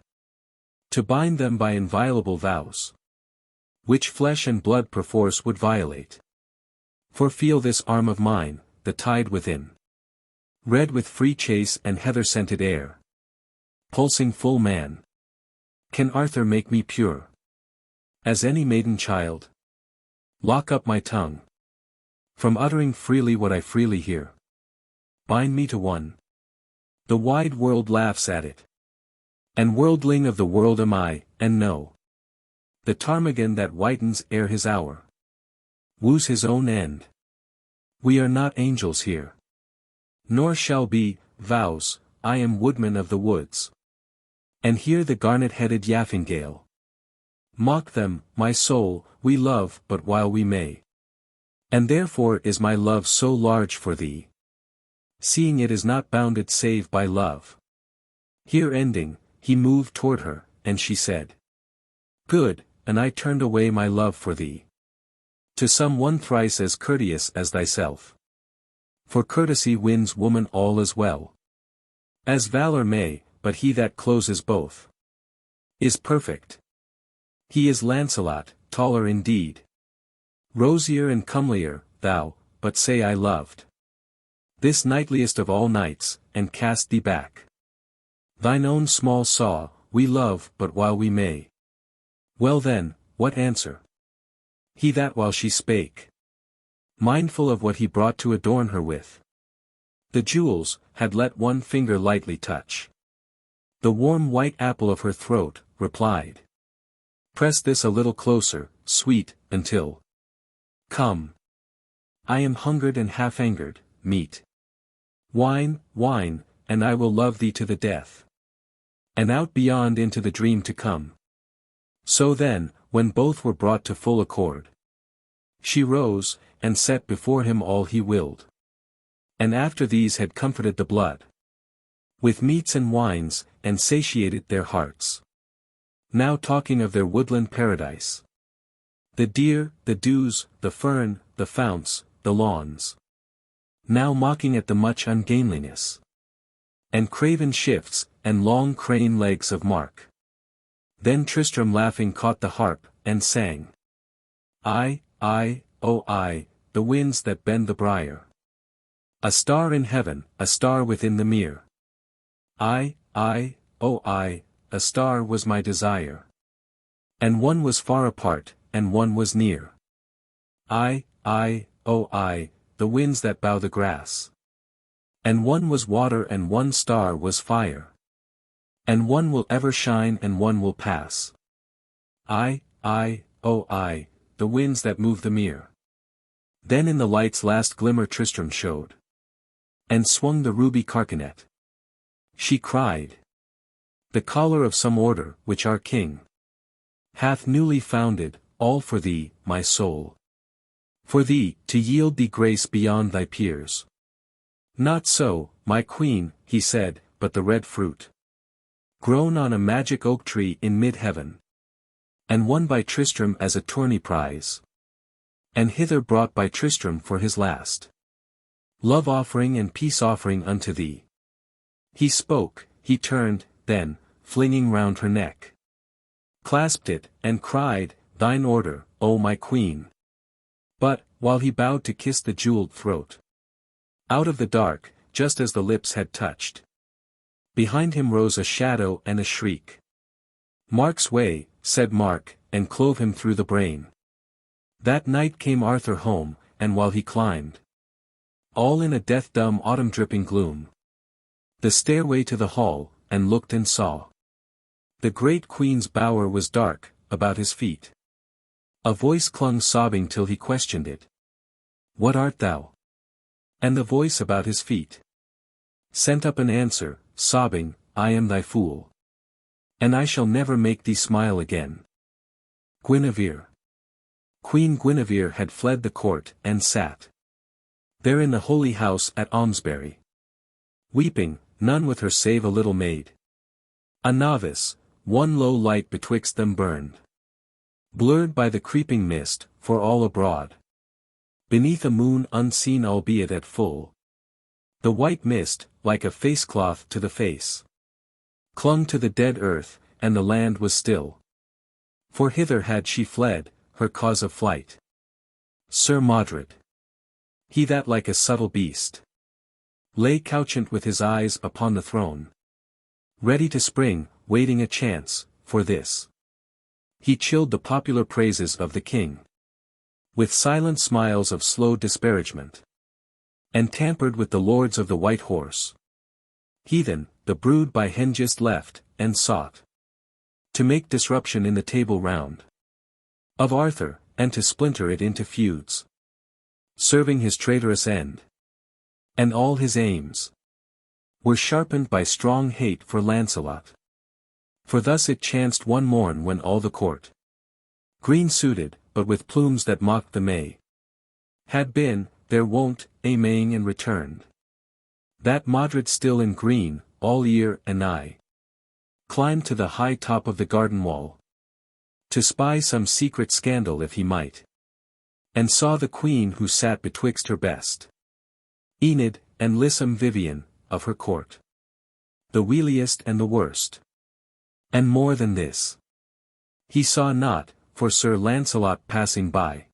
to bind them by inviolable vows, which flesh and blood perforce would violate? For feel this arm of mine, the tide within, red with free chase and heather-scented air, pulsing full man. Can Arthur make me pure as any maiden child? Lock up my tongue from uttering freely what I freely hear. Bind me to one. The wide world laughs at it. And worldling of the world am I, and know the ptarmigan that whitens ere his hour woos his own end. We are not angels here, nor shall be. Vows, I am woodman of the woods, and hear the garnet-headed yaffingale mock them. My soul, we love but while we may, and therefore is my love so large for thee, seeing it is not bounded save by love. Here ending, he moved toward her, and she said, Good, and I turned away my love for thee to some one thrice as courteous as thyself. For courtesy wins woman all as well as valor may, but he that closes both is perfect. He is Lancelot, taller indeed, rosier and comelier, thou, but say I loved this knightliest of all knights, and cast thee back. Thine own small saw, we love but while we may. Well then, what answer? He that while she spake mindful of what he brought to adorn her with. The jewels had let one finger lightly touch the warm white apple of her throat, replied. Press this a little closer, sweet, until. Come. I am hungered and half-angered, meat. Wine, wine, and I will love thee to the death. And out beyond into the dream to come. So then, when both were brought to full accord, she rose, and set before him all he willed. And after these had comforted the blood with meats and wines, and satiated their hearts. Now talking of their woodland paradise. The deer, the dews, the fern, the founts, the lawns. Now mocking at the much ungainliness. And craven shifts, and long crane legs of Mark. Then Tristram laughing caught the harp, and sang. I, oh I, the winds that bend the briar. A star in heaven, a star within the mere. I, oh I, a star was my desire. And one was far apart, and one was near. I, oh I, the winds that bow the grass. And one was water and one star was fire. And one will ever shine and one will pass. I, oh I, the winds that move the mere. Then in the light's last glimmer Tristram showed. And swung the ruby carcanet. She cried. The collar of some order, which our king hath newly founded, all for thee, my soul. For thee, to yield thee grace beyond thy peers. Not so, my queen, he said, but the red fruit. Grown on a magic oak tree in mid-heaven. And won by Tristram as a tourney prize. And hither brought by Tristram for his last love-offering and peace-offering unto thee. He spoke, he turned, then, flinging round her neck, clasped it, and cried, Thine order, O my queen. But, while he bowed to kiss the jeweled throat, out of the dark, just as the lips had touched, behind him rose a shadow and a shriek. Mark's way, said Mark, and clove him through the brain. That night came Arthur home, and while he climbed, all in a death-dumb autumn-dripping gloom, the stairway to the hall, and looked and saw. The great queen's bower was dark, about his feet. A voice clung sobbing till he questioned it. What art thou? And the voice about his feet sent up an answer, sobbing, I am thy fool. And I shall never make thee smile again. Guinevere. Queen Guinevere had fled the court, and sat there in the holy house at Almesbury. Weeping, none with her save a little maid. A novice, one low light betwixt them burned. Blurred by the creeping mist, for all abroad. Beneath a moon unseen albeit at full. The white mist, like a face-cloth to the face, clung to the dead earth, and the land was still. For hither had she fled, her cause of flight. Sir Modred. He that like a subtle beast lay couchant with his eyes upon the throne, ready to spring, waiting a chance, for this. He chilled the popular praises of the king with silent smiles of slow disparagement, and tampered with the lords of the White Horse. Heathen, the brood by Hengist left, and sought to make disruption in the Table Round of Arthur, and to splinter it into feuds, serving his traitorous end. And all his aims were sharpened by strong hate for Lancelot. For thus it chanced one morn when all the court, green-suited, but with plumes that mocked the May, had been, their wont, a Maying and returned. That Modred still in green, all ear and eye, climbed to the high top of the garden wall, to spy some secret scandal if he might, and saw the queen who sat betwixt her best Enid, and lissome Vivien, of her court, the wheeliest and the worst. And more than this, he saw not, for Sir Lancelot passing by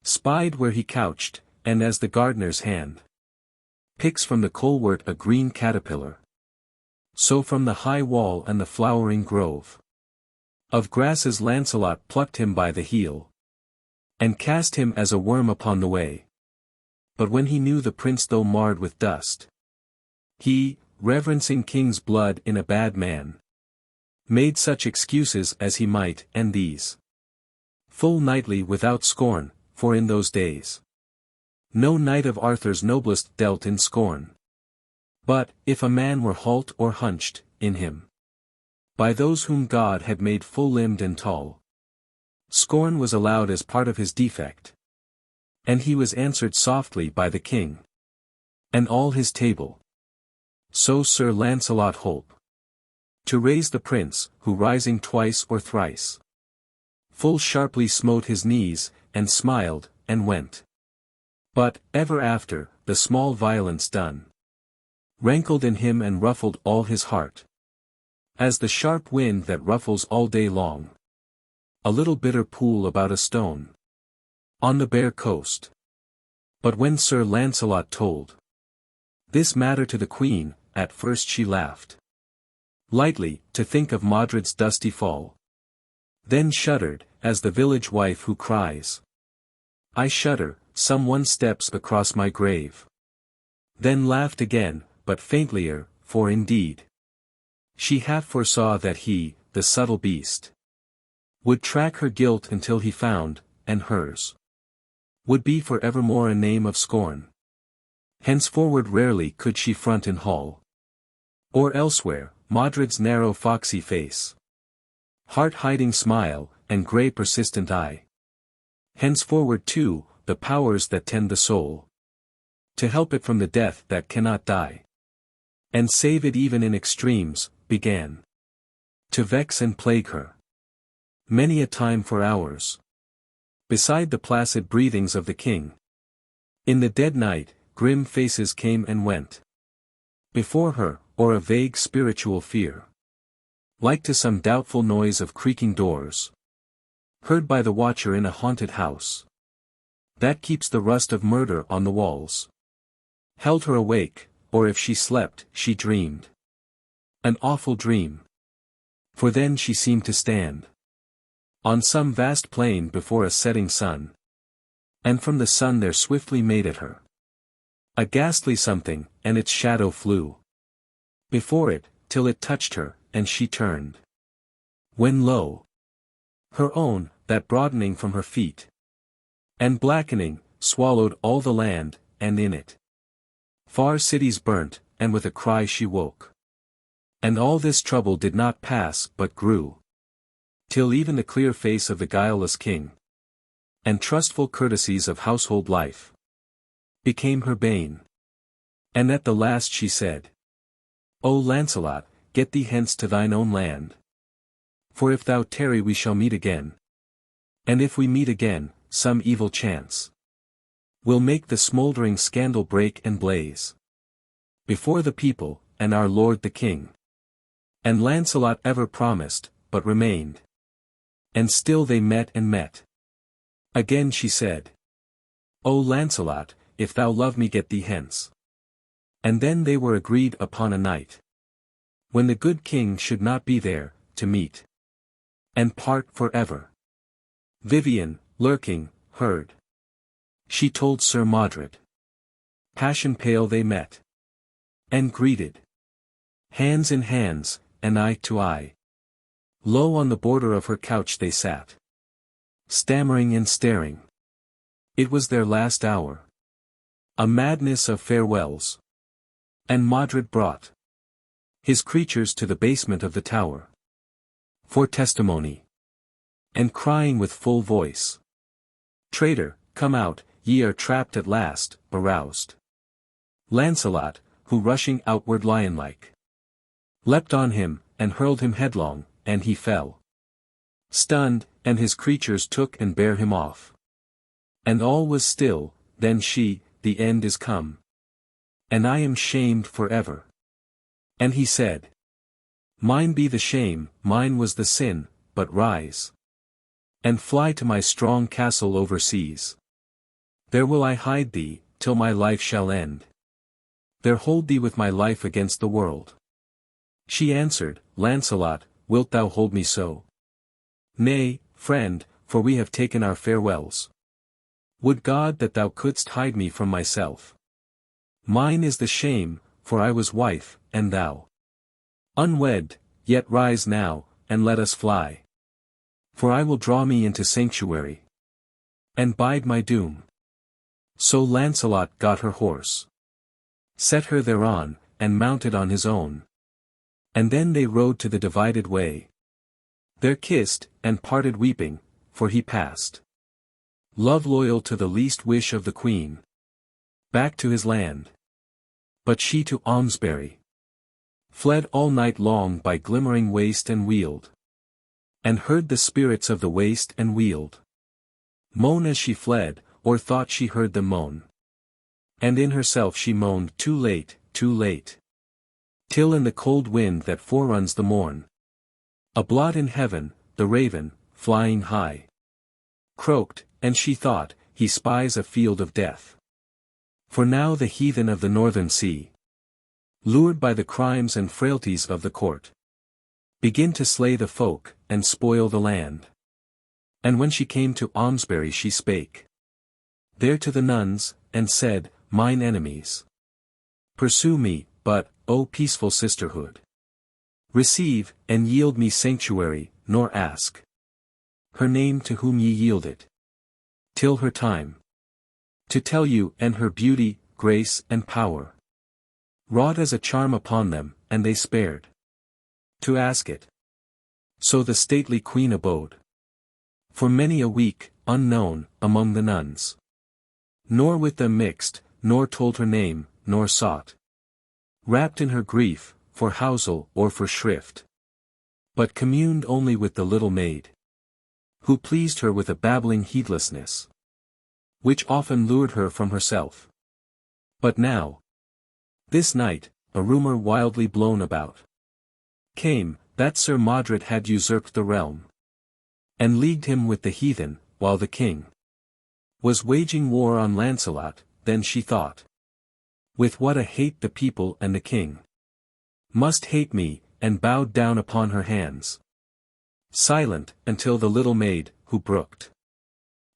spied where he couched, and as the gardener's hand picks from the colewort a green caterpillar, so from the high wall and the flowering grove of grasses Lancelot plucked him by the heel, and cast him as a worm upon the way. But when he knew the prince though marred with dust, he, reverencing king's blood in a bad man, made such excuses as he might, and these full knightly without scorn, for in those days no knight of Arthur's noblest dealt in scorn. But, if a man were halt or hunched, in him, by those whom God had made full-limbed and tall, scorn was allowed as part of his defect. And he was answered softly by the king, and all his table. So Sir Lancelot holp to raise the prince, who rising twice or thrice, full sharply smote his knees, and smiled, and went. But, ever after, the small violence done, rankled in him and ruffled all his heart, as the sharp wind that ruffles all day long a little bitter pool about a stone on the bare coast. But when Sir Lancelot told this matter to the queen, at first she laughed lightly, to think of Modred's dusty fall. Then shuddered, as the village wife who cries, I shudder, some one steps across my grave. Then laughed again, but faintlier, for indeed she half foresaw that he, the subtle beast, would track her guilt until he found, and hers would be for evermore a name of scorn. Henceforward rarely could she front in hall or elsewhere, Modred's narrow foxy face, heart-hiding smile, and grey persistent eye. Henceforward too, the powers that tend the soul, to help it from the death that cannot die, and save it even in extremes, began to vex and plague her many a time for hours. Beside the placid breathings of the king, in the dead night, grim faces came and went before her, or a vague spiritual fear, like to some doubtful noise of creaking doors, heard by the watcher in a haunted house, that keeps the rust of murder on the walls, held her awake, or if she slept, she dreamed an awful dream. For then she seemed to stand on some vast plain before a setting sun, and from the sun there swiftly made at her a ghastly something, and its shadow flew before it, till it touched her, and she turned. When lo, her own, that broadening from her feet, and blackening, swallowed all the land, and in it far cities burnt, and with a cry she woke. And all this trouble did not pass but grew, till even the clear face of the guileless king, and trustful courtesies of household life, became her bane. And at the last she said, O Lancelot, get thee hence to thine own land. For if thou tarry we shall meet again. And if we meet again, some evil chance will make the smouldering scandal break and blaze before the people, and our lord the king. And Lancelot ever promised, but remained. And still they met and met. Again she said, O Lancelot, if thou love me get thee hence. And then they were agreed upon a night, when the good king should not be there, to meet and part for ever. Vivien, lurking, heard. She told Sir Modred. Passion pale they met, and greeted, hands in hands, and eye to eye. Low on the border of her couch they sat, stammering and staring. It was their last hour, a madness of farewells. And Modred brought his creatures to the basement of the tower, for testimony, and crying with full voice, Traitor, come out, ye are trapped at last, aroused. Lancelot, who rushing outward lion-like, leapt on him, and hurled him headlong, and he fell stunned, and his creatures took and bare him off. And all was still. Then she, the end is come, and I am shamed for ever. And he said, Mine be the shame, mine was the sin, but rise and fly to my strong castle overseas. There will I hide thee, till my life shall end. There hold thee with my life against the world. She answered, Lancelot, wilt thou hold me so? Nay, friend, for we have taken our farewells. Would God that thou couldst hide me from myself. Mine is the shame, for I was wife, and thou unwed, yet rise now, and let us fly. For I will draw me into sanctuary, and bide my doom. So Lancelot got her horse, set her thereon, and mounted on his own. And then they rode to the divided way. There kissed, and parted weeping, for he passed, love loyal to the least wish of the queen, back to his land. But she to Almesbury fled all night long by glimmering waste and weald, and heard the spirits of the waste and weald moan as she fled, or thought she heard them moan. And in herself she moaned too late, till in the cold wind that foreruns the morn, a blot in heaven, the raven, flying high, croaked, and she thought, he spies a field of death. For now the heathen of the northern sea, lured by the crimes and frailties of the court, begin to slay the folk, and spoil the land. And when she came to Almesbury she spake there to the nuns, and said, Mine enemies pursue me, but, O peaceful sisterhood, receive, and yield me sanctuary, nor ask her name to whom ye yield it, till her time to tell you, and her beauty, grace, and power wrought as a charm upon them, and they spared to ask it. So the stately queen abode for many a week, unknown, among the nuns, nor with them mixed, nor told her name, nor sought, wrapped in her grief, for housel or for shrift, but communed only with the little maid, who pleased her with a babbling heedlessness, which often lured her from herself. But now, this night, a rumour wildly blown about came, that Sir Modred had usurped the realm, and leagued him with the heathen, while the king was waging war on Lancelot. Then she thought, with what a hate the people and the king must hate me, and bowed down upon her hands, silent, until the little maid, who brooked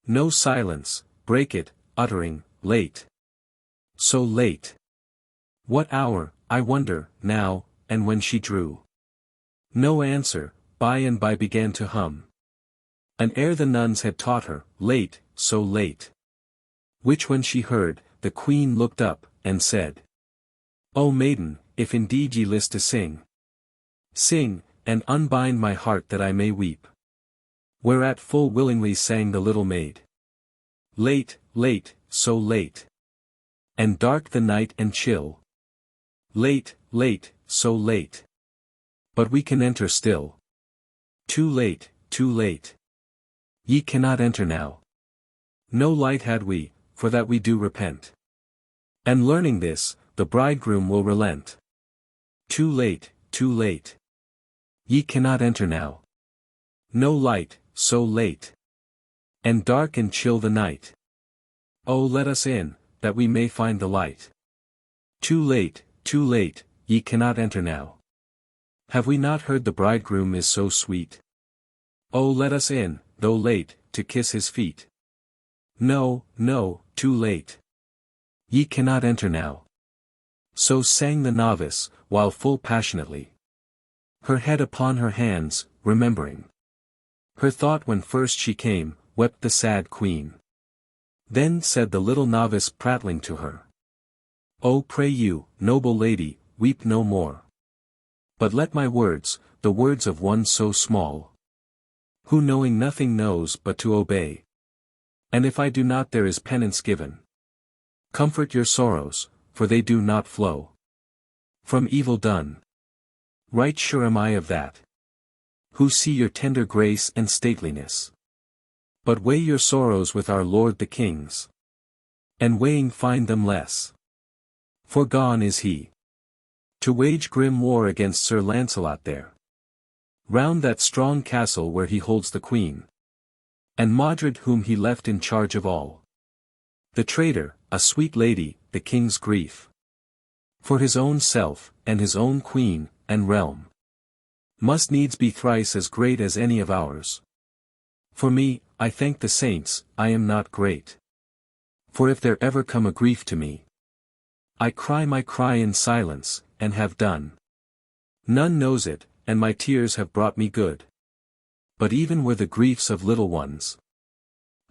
no silence, brake it, uttering, Late. So late. What hour, I wonder, now, and when she drew no answer, by and by began to hum an air the nuns had taught her, Late, so late. Which when she heard, the queen looked up, and said, O maiden, if indeed ye list to sing, sing, and unbind my heart that I may weep. Whereat full willingly sang the little maid. Late, late, so late. And dark the night and chill. Late, late, so late. But we can enter still. Too late, too late. Ye cannot enter now. No light had we, for that we do repent. And learning this, the bridegroom will relent. Too late, too late. Ye cannot enter now. No light, so late. And dark and chill the night. Oh, let us in, that we may find the light. Too late, ye cannot enter now. Have we not heard the bridegroom is so sweet? Oh, let us in, though late, to kiss his feet. No, no, too late. Ye cannot enter now. So sang the novice, while full passionately, her head upon her hands, remembering her thought when first she came, wept the sad queen. Then said the little novice prattling to her, O pray you, noble lady, weep no more. But let my words, the words of one so small, who knowing nothing knows but to obey. And if I do not there is penance given. Comfort your sorrows, for they do not flow from evil done. Right sure am I of that, who see your tender grace and stateliness. But weigh your sorrows with our Lord the King's, and weighing find them less. For gone is he to wage grim war against Sir Lancelot there, round that strong castle where he holds the queen, and Modred whom he left in charge of all. The traitor, a sweet lady, the king's grief, for his own self, and his own queen, and realm, must needs be thrice as great as any of ours. For me, I thank the saints, I am not great. For if there ever come a grief to me, I cry my cry in silence, and have done. None knows it, and my tears have brought me good. But even were the griefs of little ones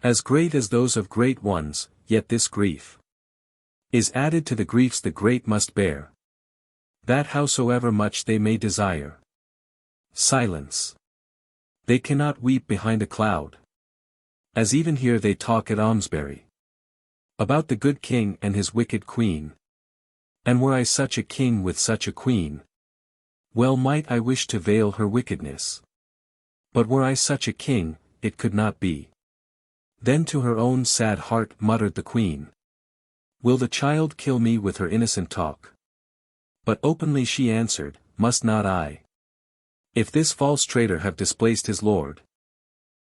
as great as those of great ones, yet this grief is added to the griefs the great must bear, that howsoever much they may desire silence, they cannot weep behind a cloud. As even here they talk at Almesbury about the good king and his wicked queen. And were I such a king with such a queen, well might I wish to veil her wickedness. But were I such a king, it could not be. Then to her own sad heart muttered the queen, will the child kill me with her innocent talk? But openly she answered, must not I, if this false traitor have displaced his lord,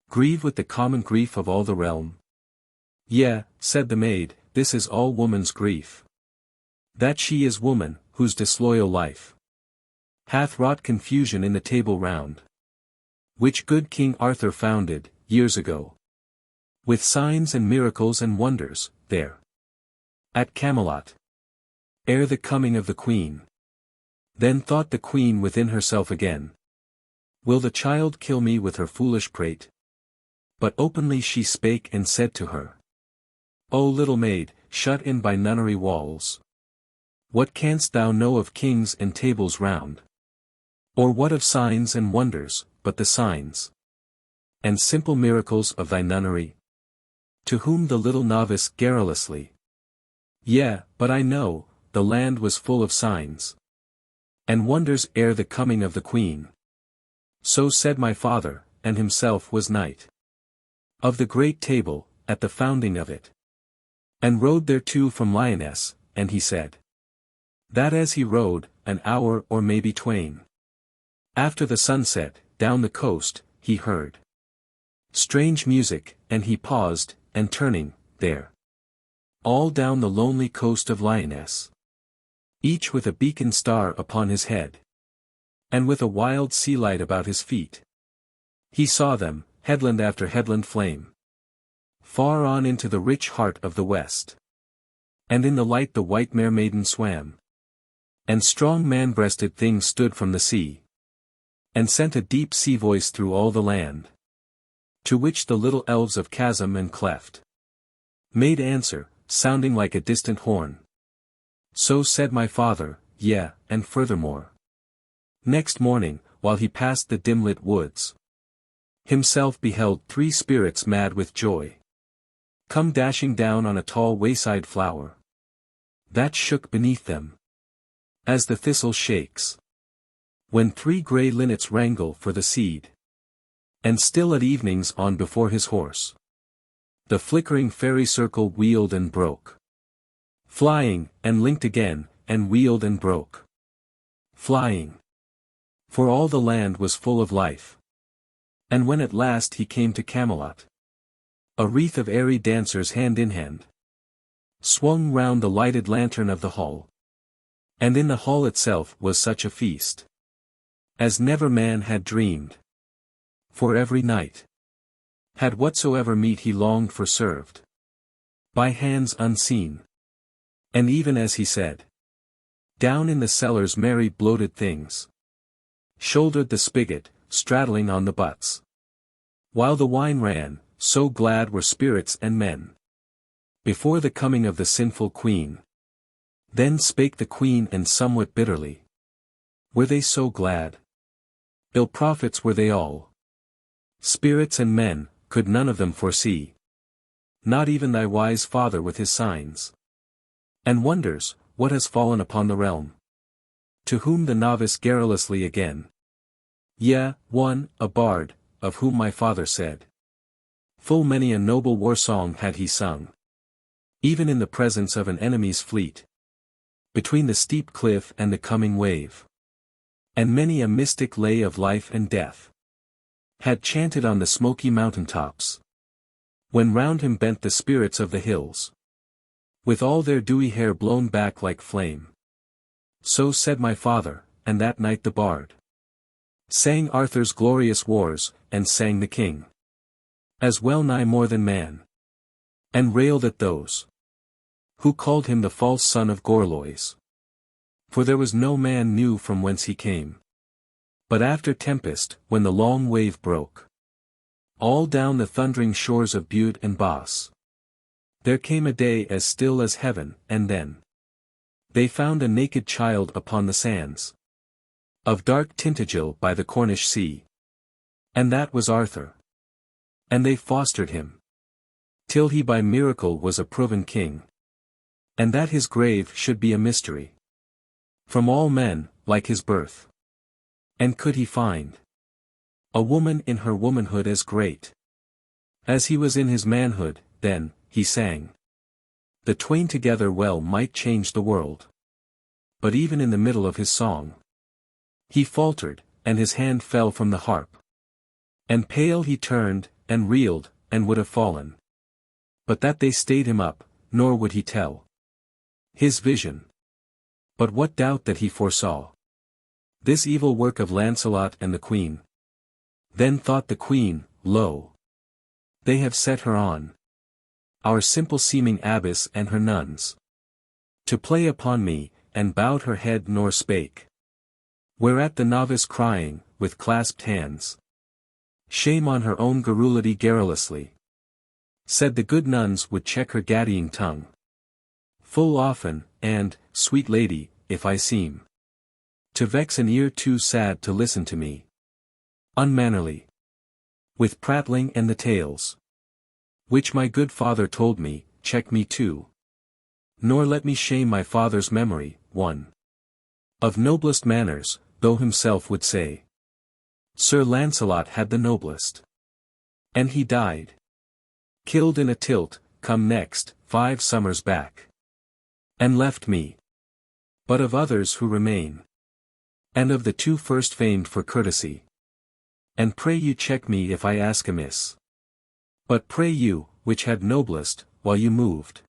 grieve with the common grief of all the realm? Yea, said the maid, this is all woman's grief, that she is woman, whose disloyal life hath wrought confusion in the Table Round, which good King Arthur founded, years ago, with signs and miracles and wonders, there at Camelot, ere the coming of the queen. Then thought the queen within herself again, will the child kill me with her foolish prate? But openly she spake and said to her, O little maid, shut in by nunnery walls, what canst thou know of kings and tables round? Or what of signs and wonders, but the signs and simple miracles of thy nunnery? To whom the little novice garrulously, yea, but I know, the land was full of signs and wonders ere the coming of the queen. So said my father, and himself was knight of the great table, at the founding of it, and rode thereto from Lyonesse, and he said, that as he rode, an hour or maybe twain after the sunset, down the coast, he heard strange music, and he paused, and turning, there, all down the lonely coast of Lyonesse, each with a beacon star upon his head, and with a wild sea light about his feet, he saw them, headland after headland flame, far on into the rich heart of the west. And in the light the white mermaiden swam, and strong man-breasted things stood from the sea, and sent a deep sea voice through all the land, to which the little elves of chasm and cleft made answer, sounding like a distant horn. So said my father, yea, and furthermore, next morning, while he passed the dim-lit woods, himself beheld 3 spirits mad with joy come dashing down on a tall wayside flower that shook beneath them, as the thistle shakes when 3 grey linnets wrangle for the seed. And still at evenings on before his horse, the flickering fairy circle wheeled and broke, flying, and linked again, and wheeled and broke, flying. For all the land was full of life. And when at last he came to Camelot, a wreath of airy dancers hand in hand swung round the lighted lantern of the hall. And in the hall itself was such a feast as never man had dreamed. For every knight had whatsoever meat he longed for served by hands unseen. And even as he said, down in the cellars merry bloated things shouldered the spigot, straddling on the butts, while the wine ran, so glad were spirits and men before the coming of the sinful queen. Then spake the queen and somewhat bitterly, were they so glad? Ill prophets were they all, spirits and men, could none of them foresee, not even thy wise father with his signs and wonders, what has fallen upon the realm. To whom the novice garrulously again, yea, one, a bard, of whom my father said, full many a noble war song had he sung, even in the presence of an enemy's fleet, between the steep cliff and the coming wave, and many a mystic lay of life and death had chanted on the smoky mountain tops, when round him bent the spirits of the hills, with all their dewy hair blown back like flame. So said my father, and that night the bard sang Arthur's glorious wars, and sang the king as well nigh more than man, and railed at those who called him the false son of Gorlois. For there was no man knew from whence he came. But after tempest, when the long wave broke, all down the thundering shores of Bude and Bas, there came a day as still as heaven, and then they found a naked child upon the sands of dark Tintagel by the Cornish sea. And that was Arthur. And they fostered him till he by miracle was a proven king. And that his grave should be a mystery from all men, like his birth. And could he find a woman in her womanhood as great as he was in his manhood, then, he sang, the twain together well might change the world. But even in the middle of his song, he faltered, and his hand fell from the harp. And pale he turned, and reeled, and would have fallen. But that they stayed him up, nor would he tell his vision. But what doubt that he foresaw this evil work of Lancelot and the Queen? Then thought the Queen, lo, they have set her on our simple seeming abbess and her nuns to play upon me, and bowed her head nor spake. Whereat the novice crying, with clasped hands, shame on her own garrulity garrulously, said the good nuns would check her gaddying tongue full often, and, sweet lady, if I seem to vex an ear too sad to listen to me unmannerly with prattling and the tales which my good father told me, check me too. Nor let me shame my father's memory, one of noblest manners, though himself would say Sir Lancelot had the noblest. And he died killed in a tilt, come next, 5 summers back. And left me but of others who remain, and of the 2 first famed for courtesy. And pray you check me if I ask amiss. But pray you, which had noblest, while you moved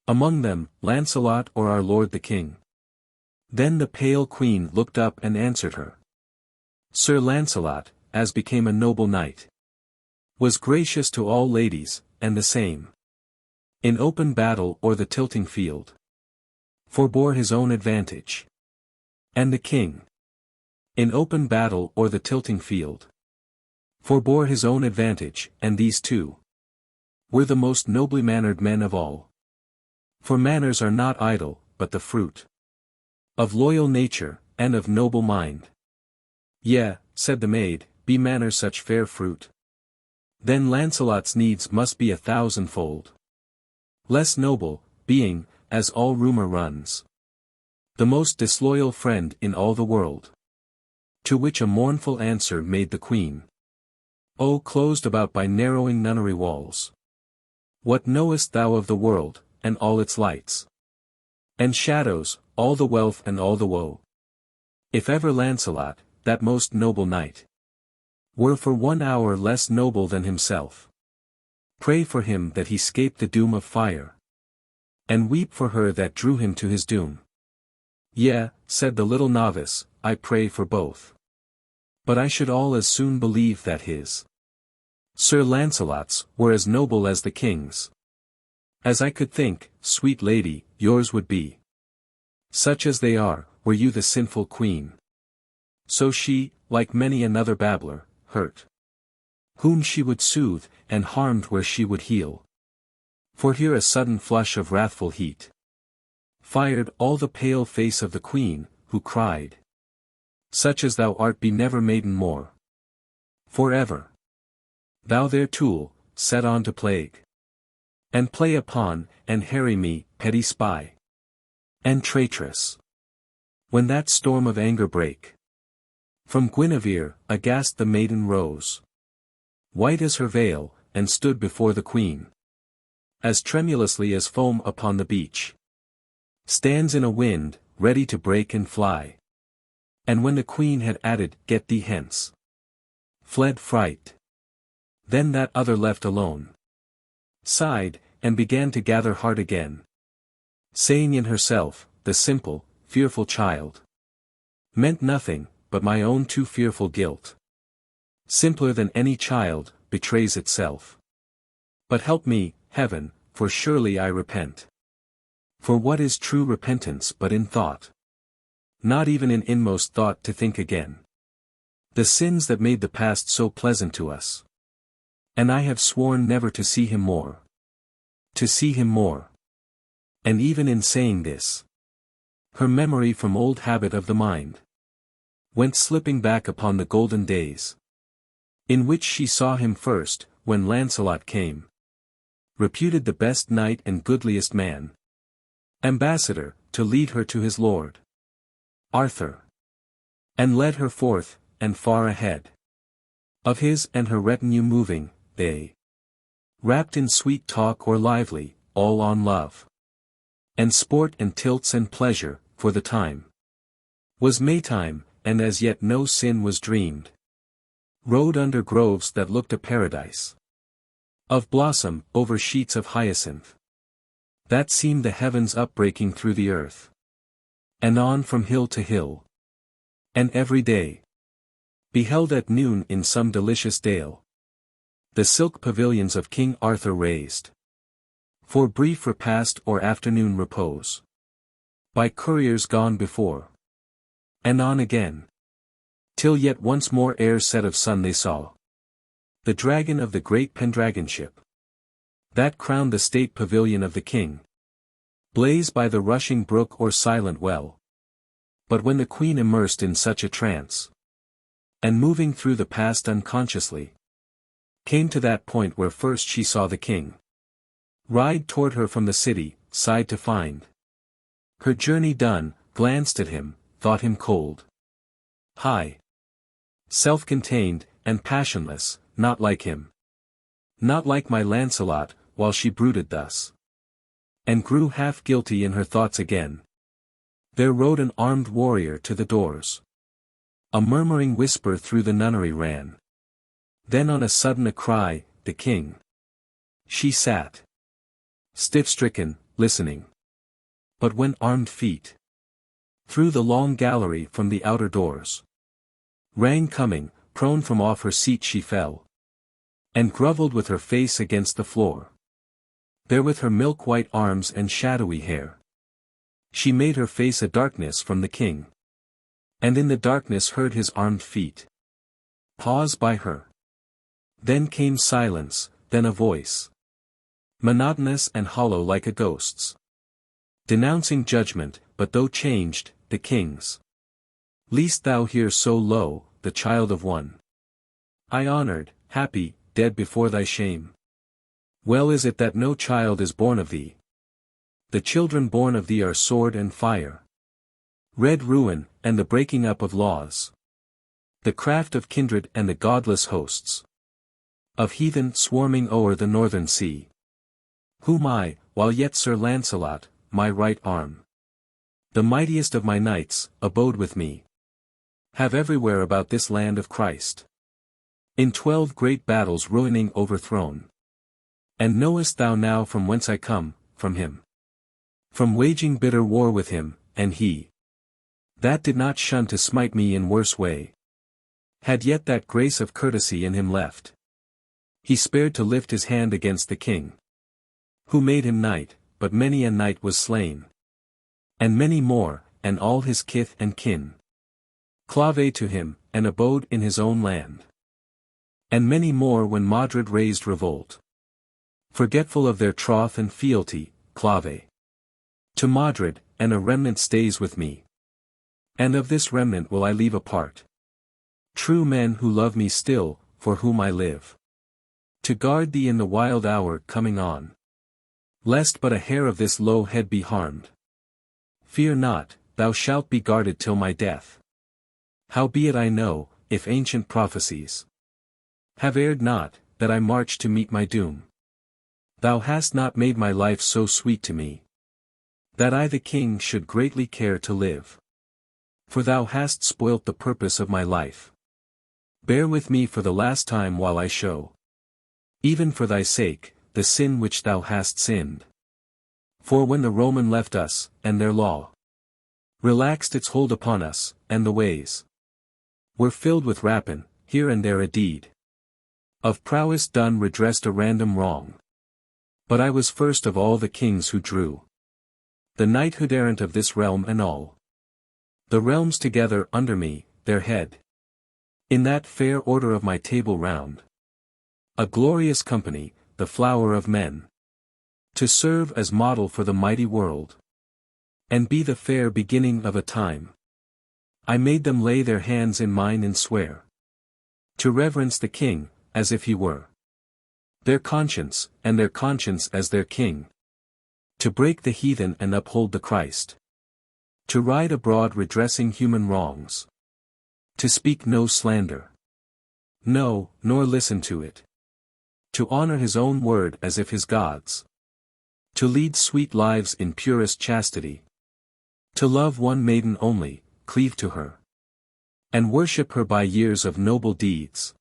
among them, Lancelot or our lord the king? Then the pale queen looked up and answered her. Sir Lancelot, as became a noble knight, was gracious to all ladies, and the same in open battle or the tilting field forbore his own advantage. And the king in open battle or the tilting field forbore his own advantage, and these two were the most nobly mannered men of all. For manners are not idle, but the fruit of loyal nature, and of noble mind. Yea, said the maid, be manners such fair fruit, then Lancelot's needs must be 1,000-fold less noble, being, as all rumour runs, the most disloyal friend in all the world. To which a mournful answer made the queen. O closed about by narrowing nunnery walls, what knowest thou of the world, and all its lights and shadows, all the wealth and all the woe? If ever Lancelot, that most noble knight, were for 1 hour less noble than himself, pray for him that he 'scape the doom of fire, and weep for her that drew him to his doom. Yea, said the little novice, I pray for both. But I should all as soon believe that his Sir Lancelot's were as noble as the king's, as I could think, sweet lady, yours would be such as they are, were you the sinful queen. So she, like many another babbler, hurt whom she would soothe, and harmed where she would heal. For here a sudden flush of wrathful heat fired all the pale face of the queen, who cried, such as thou art be never maiden more for ever. Thou their tool, set on to plague and play upon, and harry me, petty spy and traitress. When that storm of anger brake from Guinevere, aghast the maiden rose, white as her veil, and stood before the queen, as tremulously as foam upon the beach stands in a wind, ready to break and fly. And when the queen had added, get thee hence, fled fright. Then that other left alone sighed, and began to gather heart again, saying in herself, the simple, fearful child meant nothing, but my own too fearful guilt, simpler than any child, betrays itself. But help me, heaven, for surely I repent. For what is true repentance but in thought? Not even in inmost thought to think again. The sins that made the past so pleasant to us. And I have sworn never to see him more. To see him more. And even in saying this, her memory from old habit of the mind went slipping back upon the golden days, in which she saw him first, when Lancelot came, reputed the best knight and goodliest man, ambassador, to lead her to his lord, Arthur, and led her forth, and far ahead of his and her retinue moving, they, wrapped in sweet talk or lively, all on love, and sport and tilts and pleasure, for the time was Maytime, and as yet no sin was dreamed. Rode under groves that looked a paradise of blossom, over sheets of hyacinth that seemed the heavens upbreaking through the earth, and on from hill to hill, and every day beheld at noon in some delicious dale the silk pavilions of King Arthur raised for brief repast or afternoon repose, by couriers gone before, and on again, till yet once more ere set of sun they saw the dragon of the great Pendragonship, that crowned the state pavilion of the king, blaze by the rushing brook or silent well. But when the queen immersed in such a trance, and moving through the past unconsciously, came to that point where first she saw the king ride toward her from the city, sighed to find her journey done, glanced at him, thought him cold, high, self-contained, and passionless, not like him. Not like my Lancelot, while she brooded thus, and grew half guilty in her thoughts again, there rode an armed warrior to the doors. A murmuring whisper through the nunnery ran. Then on a sudden a cry, the king. She sat stiff-stricken, listening. But when armed feet through the long gallery from the outer doors rang coming, prone from off her seat she fell, and grovelled with her face against the floor. There with her milk-white arms and shadowy hair, she made her face a darkness from the king, and in the darkness heard his armed feet pause by her. Then came silence, then a voice, monotonous and hollow like a ghost's, denouncing judgment, but though changed, the king's. Least thou hear so low, the child of one I honored, happy, dead before thy shame. Well is it that no child is born of thee. The children born of thee are sword and fire, red ruin, and the breaking up of laws, the craft of kindred and the godless hosts of heathen swarming o'er the northern sea. Whom I, while yet Sir Lancelot, my right arm, the mightiest of my knights, abode with me, have everywhere about this land of Christ, in 12 great battles ruining overthrown. And knowest thou now from whence I come, from him, from waging bitter war with him, and he that did not shun to smite me in worse way, had yet that grace of courtesy in him left. He spared to lift his hand against the king, who made him knight, but many a knight was slain, and many more, and all his kith and kin clave to him, and abode in his own land. And many more when Modred raised revolt, forgetful of their troth and fealty, clave to Modred, and a remnant stays with me. And of this remnant will I leave a part, true men who love me still, for whom I live, to guard thee in the wild hour coming on, lest but a hair of this low head be harmed. Fear not, thou shalt be guarded till my death. Howbeit I know, if ancient prophecies have erred not, that I march to meet my doom. Thou hast not made my life so sweet to me, that I the king should greatly care to live. For thou hast spoilt the purpose of my life. Bear with me for the last time while I show, even for thy sake, the sin which thou hast sinned. For when the Roman left us, and their law relaxed its hold upon us, and the ways were filled with rapine, here and there a deed of prowess done redressed a random wrong. But I was first of all the kings who drew The knighthood errant of this realm and all the realms together under me, their head. In that fair order of my table round. A glorious company, the flower of men. To serve as model for the mighty world. And be the fair beginning of a time. I made them lay their hands in mine and swear. To reverence the king, as if he were their conscience, and their conscience as their king. To break the heathen and uphold the Christ. To ride abroad redressing human wrongs. To speak no slander. No, nor listen to it. To honor his own word as if his God's. To lead sweet lives in purest chastity. To love one maiden only, cleave to her. And worship her by years of noble deeds.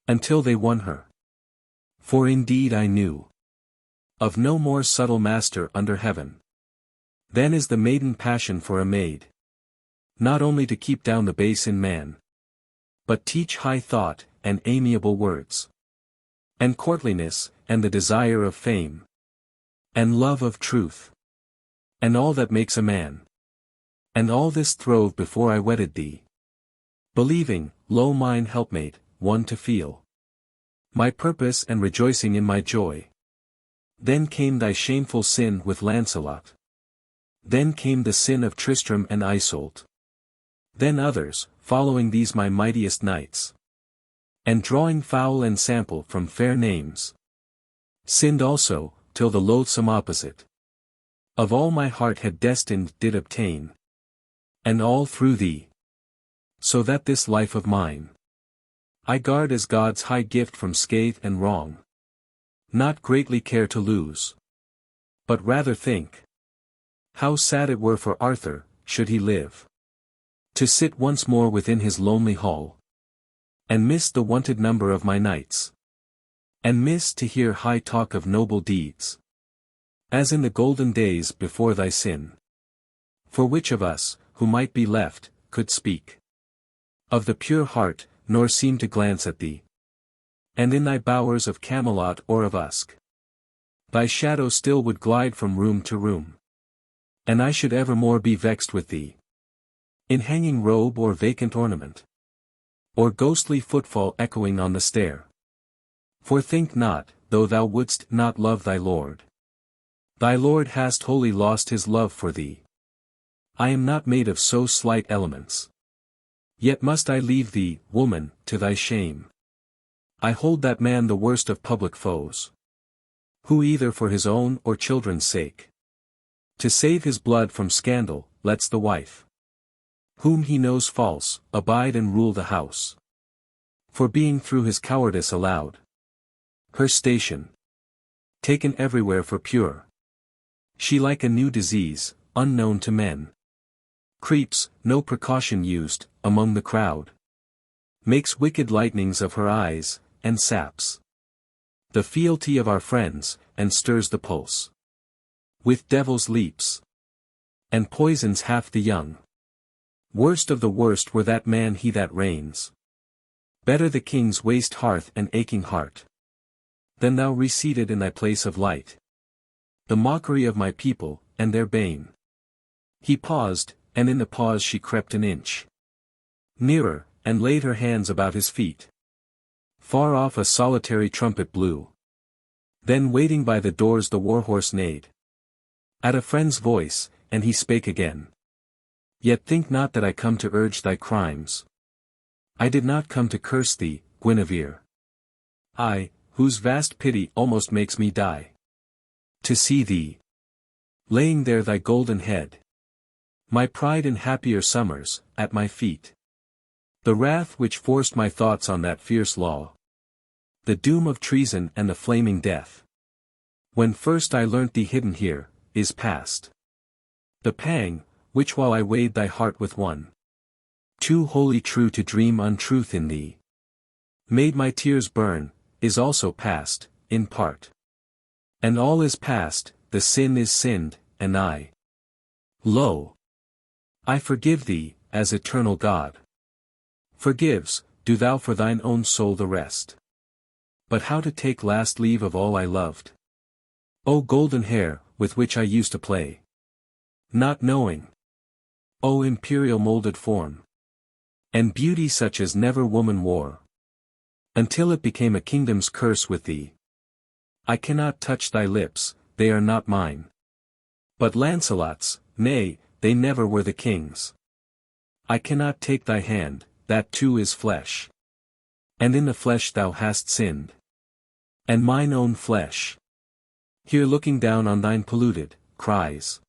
Until they won her. For indeed I knew of no more subtle master under heaven. Than is the maiden passion for a maid. Not only to keep down the base in man. But teach high thought, and amiable words. And courtliness, and the desire of fame. And love of truth. And all that makes a man. And all this throve before I wedded thee. Believing, lo mine helpmate, one to feel my purpose and rejoicing in my joy. Then came thy shameful sin with Lancelot. Then came the sin of Tristram and Isolde. Then others, following these my mightiest knights. And drawing foul ensample from fair names. Sinned also, till the loathsome opposite. Of all my heart had destined did obtain. And all through thee. So that this life of mine. I guard as God's high gift from scathe and wrong. Not greatly care to lose. But rather think. How sad it were for Arthur, should he live. To sit once more within his lonely hall. And miss the wonted number of my nights. And miss to hear high talk of noble deeds. As in the golden days before thy sin. For which of us, who might be left, could speak of the pure heart, nor seem to glance at thee. And in thy bowers of Camelot or of Usk. Thy shadow still would glide from room to room. And I should evermore be vexed with thee. In hanging robe or vacant ornament. Or ghostly footfall echoing on the stair. For think not, though thou wouldst not love thy Lord. Thy Lord hast wholly lost his love for thee. I am not made of so slight elements. Yet must I leave thee, woman, to thy shame. I hold that man the worst of public foes. Who either for his own or children's sake. To save his blood from scandal, lets the wife. Whom he knows false, abide and rule the house. For being through his cowardice allowed. Her station. Taken everywhere for pure. She like a new disease, unknown to men. Creeps, no precaution used, among the crowd. Makes wicked lightnings of her eyes, and saps the fealty of our friends, and stirs the pulse. With devil's leaps. And poisons half the young. Worst of the worst were that man he that reigns. Better the king's waste hearth and aching heart. Than thou reseated in thy place of light. The mockery of my people, and their bane. He paused, and in the pause she crept an inch nearer, and laid her hands about his feet. Far off a solitary trumpet blew. Then waiting by the doors the warhorse neighed. At a friend's voice, and he spake again. Yet think not that I come to urge thy crimes. I did not come to curse thee, Guinevere. I, whose vast pity almost makes me die. To see thee laying there thy golden head. My pride in happier summers, at my feet. The wrath which forced my thoughts on that fierce law. The doom of treason and the flaming death. When first I learnt thee hidden here, is past. The pang, which while I weighed thy heart with one. Too wholly true to dream untruth in thee. Made my tears burn, is also past, in part. And all is past, the sin is sinned, and I. Lo! I forgive thee, as eternal God. Forgives, do thou for thine own soul the rest. But how to take last leave of all I loved? O golden hair, with which I used to play. Not knowing. O imperial molded form! And beauty such as never woman wore. Until it became a kingdom's curse with thee. I cannot touch thy lips, they are not mine. But Lancelot's, nay, they never were the king's. I cannot take thy hand, that too is flesh. And in the flesh thou hast sinned. And mine own flesh. Here looking down on thine polluted, cries.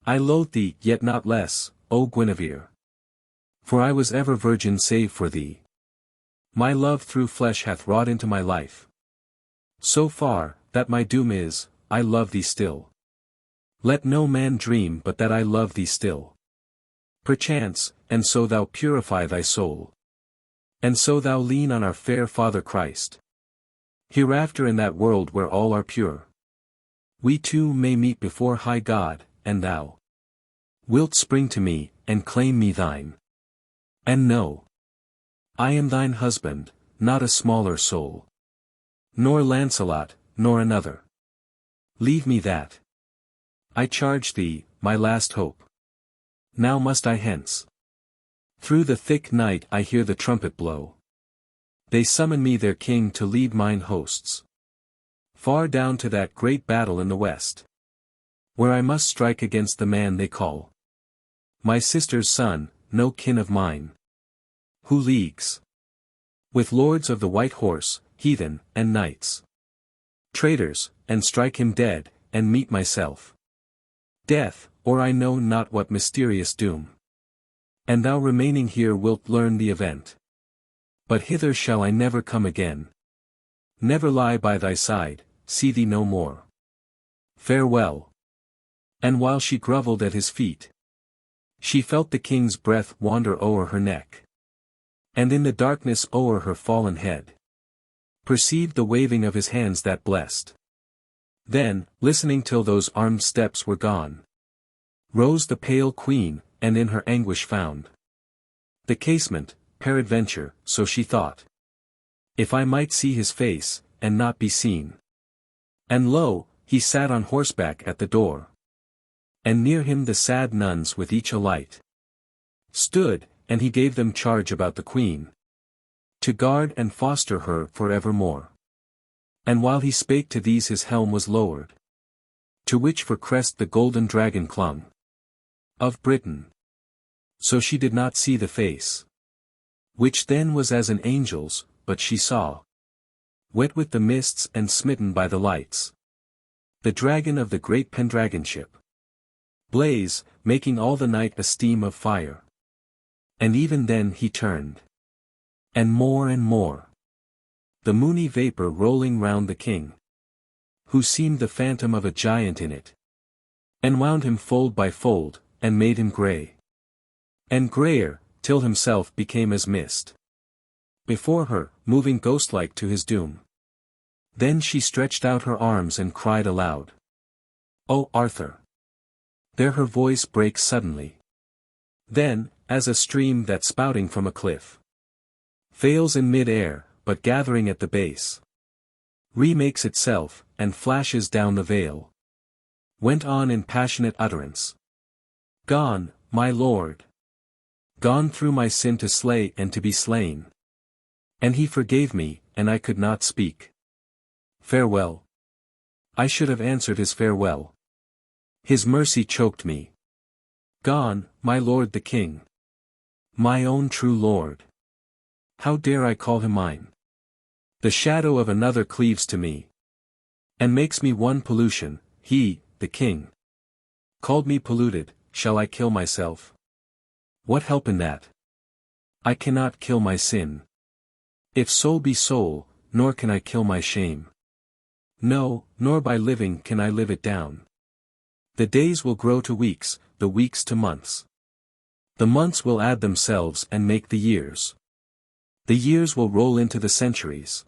I loathe thee yet not less, O Guinevere. For I was ever virgin save for thee. My love through flesh hath wrought into my life. So far, that my doom is, I love thee still. Let no man dream but that I love thee still. Perchance, and so thou purify thy soul. And so thou lean on our fair Father Christ. Hereafter in that world where all are pure. We two may meet before high God, and thou wilt spring to me, and claim me thine. And know, I am thine husband, not a smaller soul. Nor Lancelot, nor another. Leave me that. I charge thee, my last hope. Now must I hence. Through the thick night I hear the trumpet blow. They summon me their king to lead mine hosts. Far down to that great battle in the west. Where I must strike against the man they call my sister's son, no kin of mine. Who leagues with lords of the white horse, heathen, and knights. Traitors, and strike him dead, and meet myself. Death, or I know not what mysterious doom. And thou remaining here wilt learn the event. But hither shall I never come again. Never lie by thy side, see thee no more. Farewell. And while she grovelled at his feet, she felt the king's breath wander o'er her neck. And in the darkness o'er her fallen head, perceived the waving of his hands that blessed. Then, listening till those armed steps were gone, rose the pale queen, and in her anguish found the casement, peradventure, so she thought. If I might see his face, and not be seen. And lo, he sat on horseback at the door. And near him the sad nuns with each a light stood, and he gave them charge about the queen, to guard and foster her for evermore. And while he spake to these his helm was lowered, to which for crest the golden dragon clung, of Britain. So she did not see the face, which then was as an angel's, but she saw, wet with the mists and smitten by the lights, the dragon of the great Pendragonship blaze, making all the night a steam of fire. And even then he turned. And more, the moony vapour rolling round the king, who seemed the phantom of a giant in it, and wound him fold by fold, and made him grey. And greyer, till himself became as mist. Before her, moving ghost-like to his doom. Then she stretched out her arms and cried aloud. O Arthur! There her voice breaks suddenly. Then, as a stream that spouting from a cliff fails in mid-air, but gathering at the base, remakes itself, and flashes down the vale, went on in passionate utterance. Gone, my lord! Gone through my sin to slay and to be slain. And he forgave me, and I could not speak. Farewell. I should have answered his farewell. His mercy choked me. Gone, my lord the king. My own true lord. How dare I call him mine? The shadow of another cleaves to me, and makes me one pollution. He, the king, called me polluted. Shall I kill myself? What help in that? I cannot kill my sin. If soul be soul, nor can I kill my shame. No, nor by living can I live it down. The days will grow to weeks, the weeks to months. The months will add themselves and make the years. The years will roll into the centuries.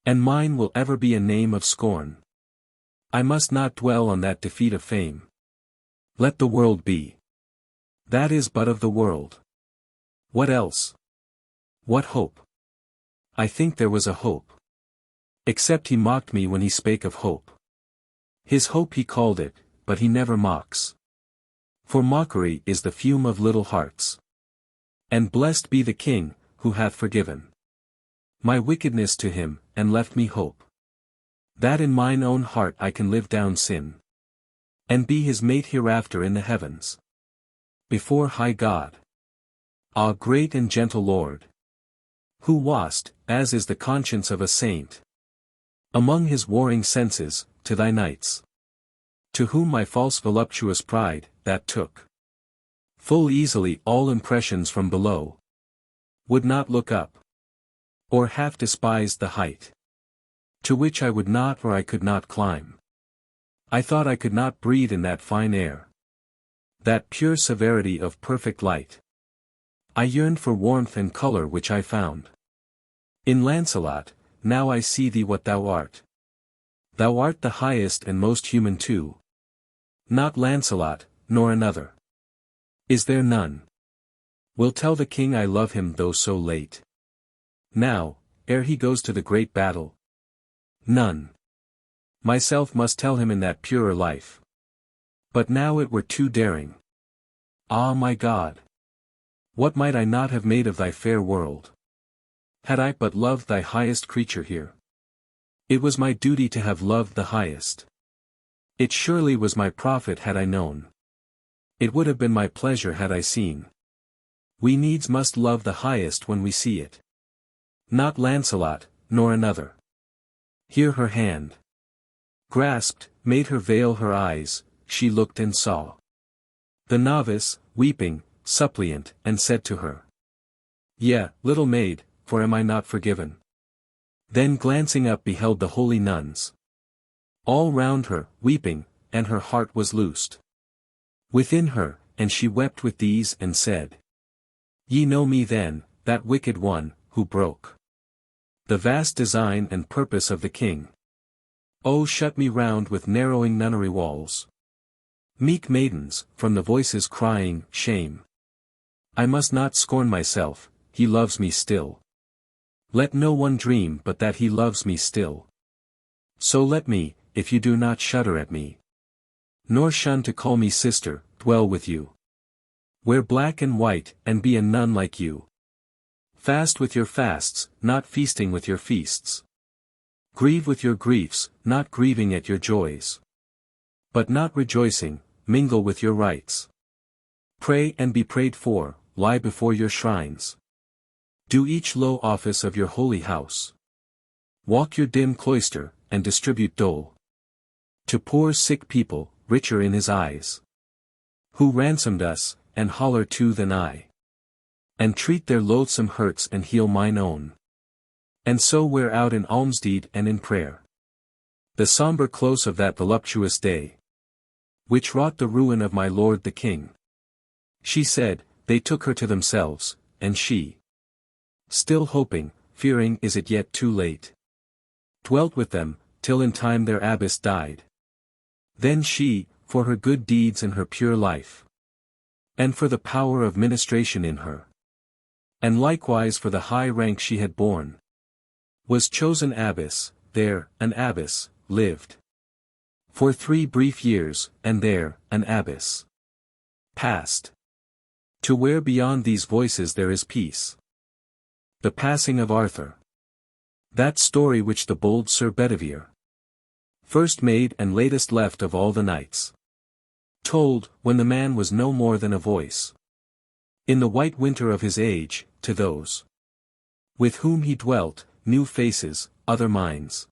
And mine will ever be a name of scorn. I must not dwell on that defeat of fame. Let the world be. That is but of the world. What else? What hope? I think there was a hope. Except he mocked me when he spake of hope. His hope he called it, but he never mocks. For mockery is the fume of little hearts. And blessed be the king, who hath forgiven my wickedness to him, and left me hope, that in mine own heart I can live down sin, and be his mate hereafter in the heavens, before high God. Ah, great and gentle Lord, who wast, as is the conscience of a saint, among his warring senses, to thy knights, to whom my false voluptuous pride, that took full easily all impressions from below, would not look up, or half despised the height, to which I would not or I could not climb. I thought I could not breathe in that fine air, that pure severity of perfect light. I yearned for warmth and colour which I found in Lancelot. Now I see thee what thou art. Thou art the highest and most human too. Not Lancelot, nor another. Is there none? Will tell the king I love him though so late. Now, ere he goes to the great battle. None. Myself must tell him in that purer life. But now it were too daring. Ah, my God! What might I not have made of thy fair world, had I but loved thy highest creature here? It was my duty to have loved the highest. It surely was my profit had I known. It would have been my pleasure had I seen. We needs must love the highest when we see it. Not Lancelot, nor another. Here her hand grasped, made her veil her eyes, she looked and saw the novice, weeping, suppliant, and said to her, Yea, little maid, for am I not forgiven? Then glancing up beheld the holy nuns all round her, weeping, and her heart was loosed within her, and she wept with these and said, Ye know me then, that wicked one, who broke the vast design and purpose of the king. Oh, shut me round with narrowing nunnery walls. Meek maidens, from the voices crying, Shame! I must not scorn myself, he loves me still. Let no one dream but that he loves me still. So let me, if you do not shudder at me, nor shun to call me sister, dwell with you. Wear black and white, and be a nun like you. Fast with your fasts, not feasting with your feasts. Grieve with your griefs, not grieving at your joys. But not rejoicing, mingle with your rites. Pray and be prayed for, lie before your shrines. Do each low office of your holy house. Walk your dim cloister, and distribute dole to poor sick people, richer in his eyes, who ransomed us, and holler too than I, and treat their loathsome hurts and heal mine own, and so wear out in almsdeed and in prayer the sombre close of that voluptuous day, which wrought the ruin of my lord the king. She said, they took her to themselves, and she, still hoping, fearing is it yet too late, dwelt with them, till in time their abbess died. Then she, for her good deeds and her pure life, and for the power of ministration in her, and likewise for the high rank she had borne, was chosen abbess. There, an abbess, lived for 3 brief years, and there, an abbess passed, to where beyond these voices there is peace. The passing of Arthur. That story which the bold Sir Bedivere first made and latest left of all the knights, told, when the man was no more than a voice, in the white winter of his age, to those with whom he dwelt, new faces, other minds.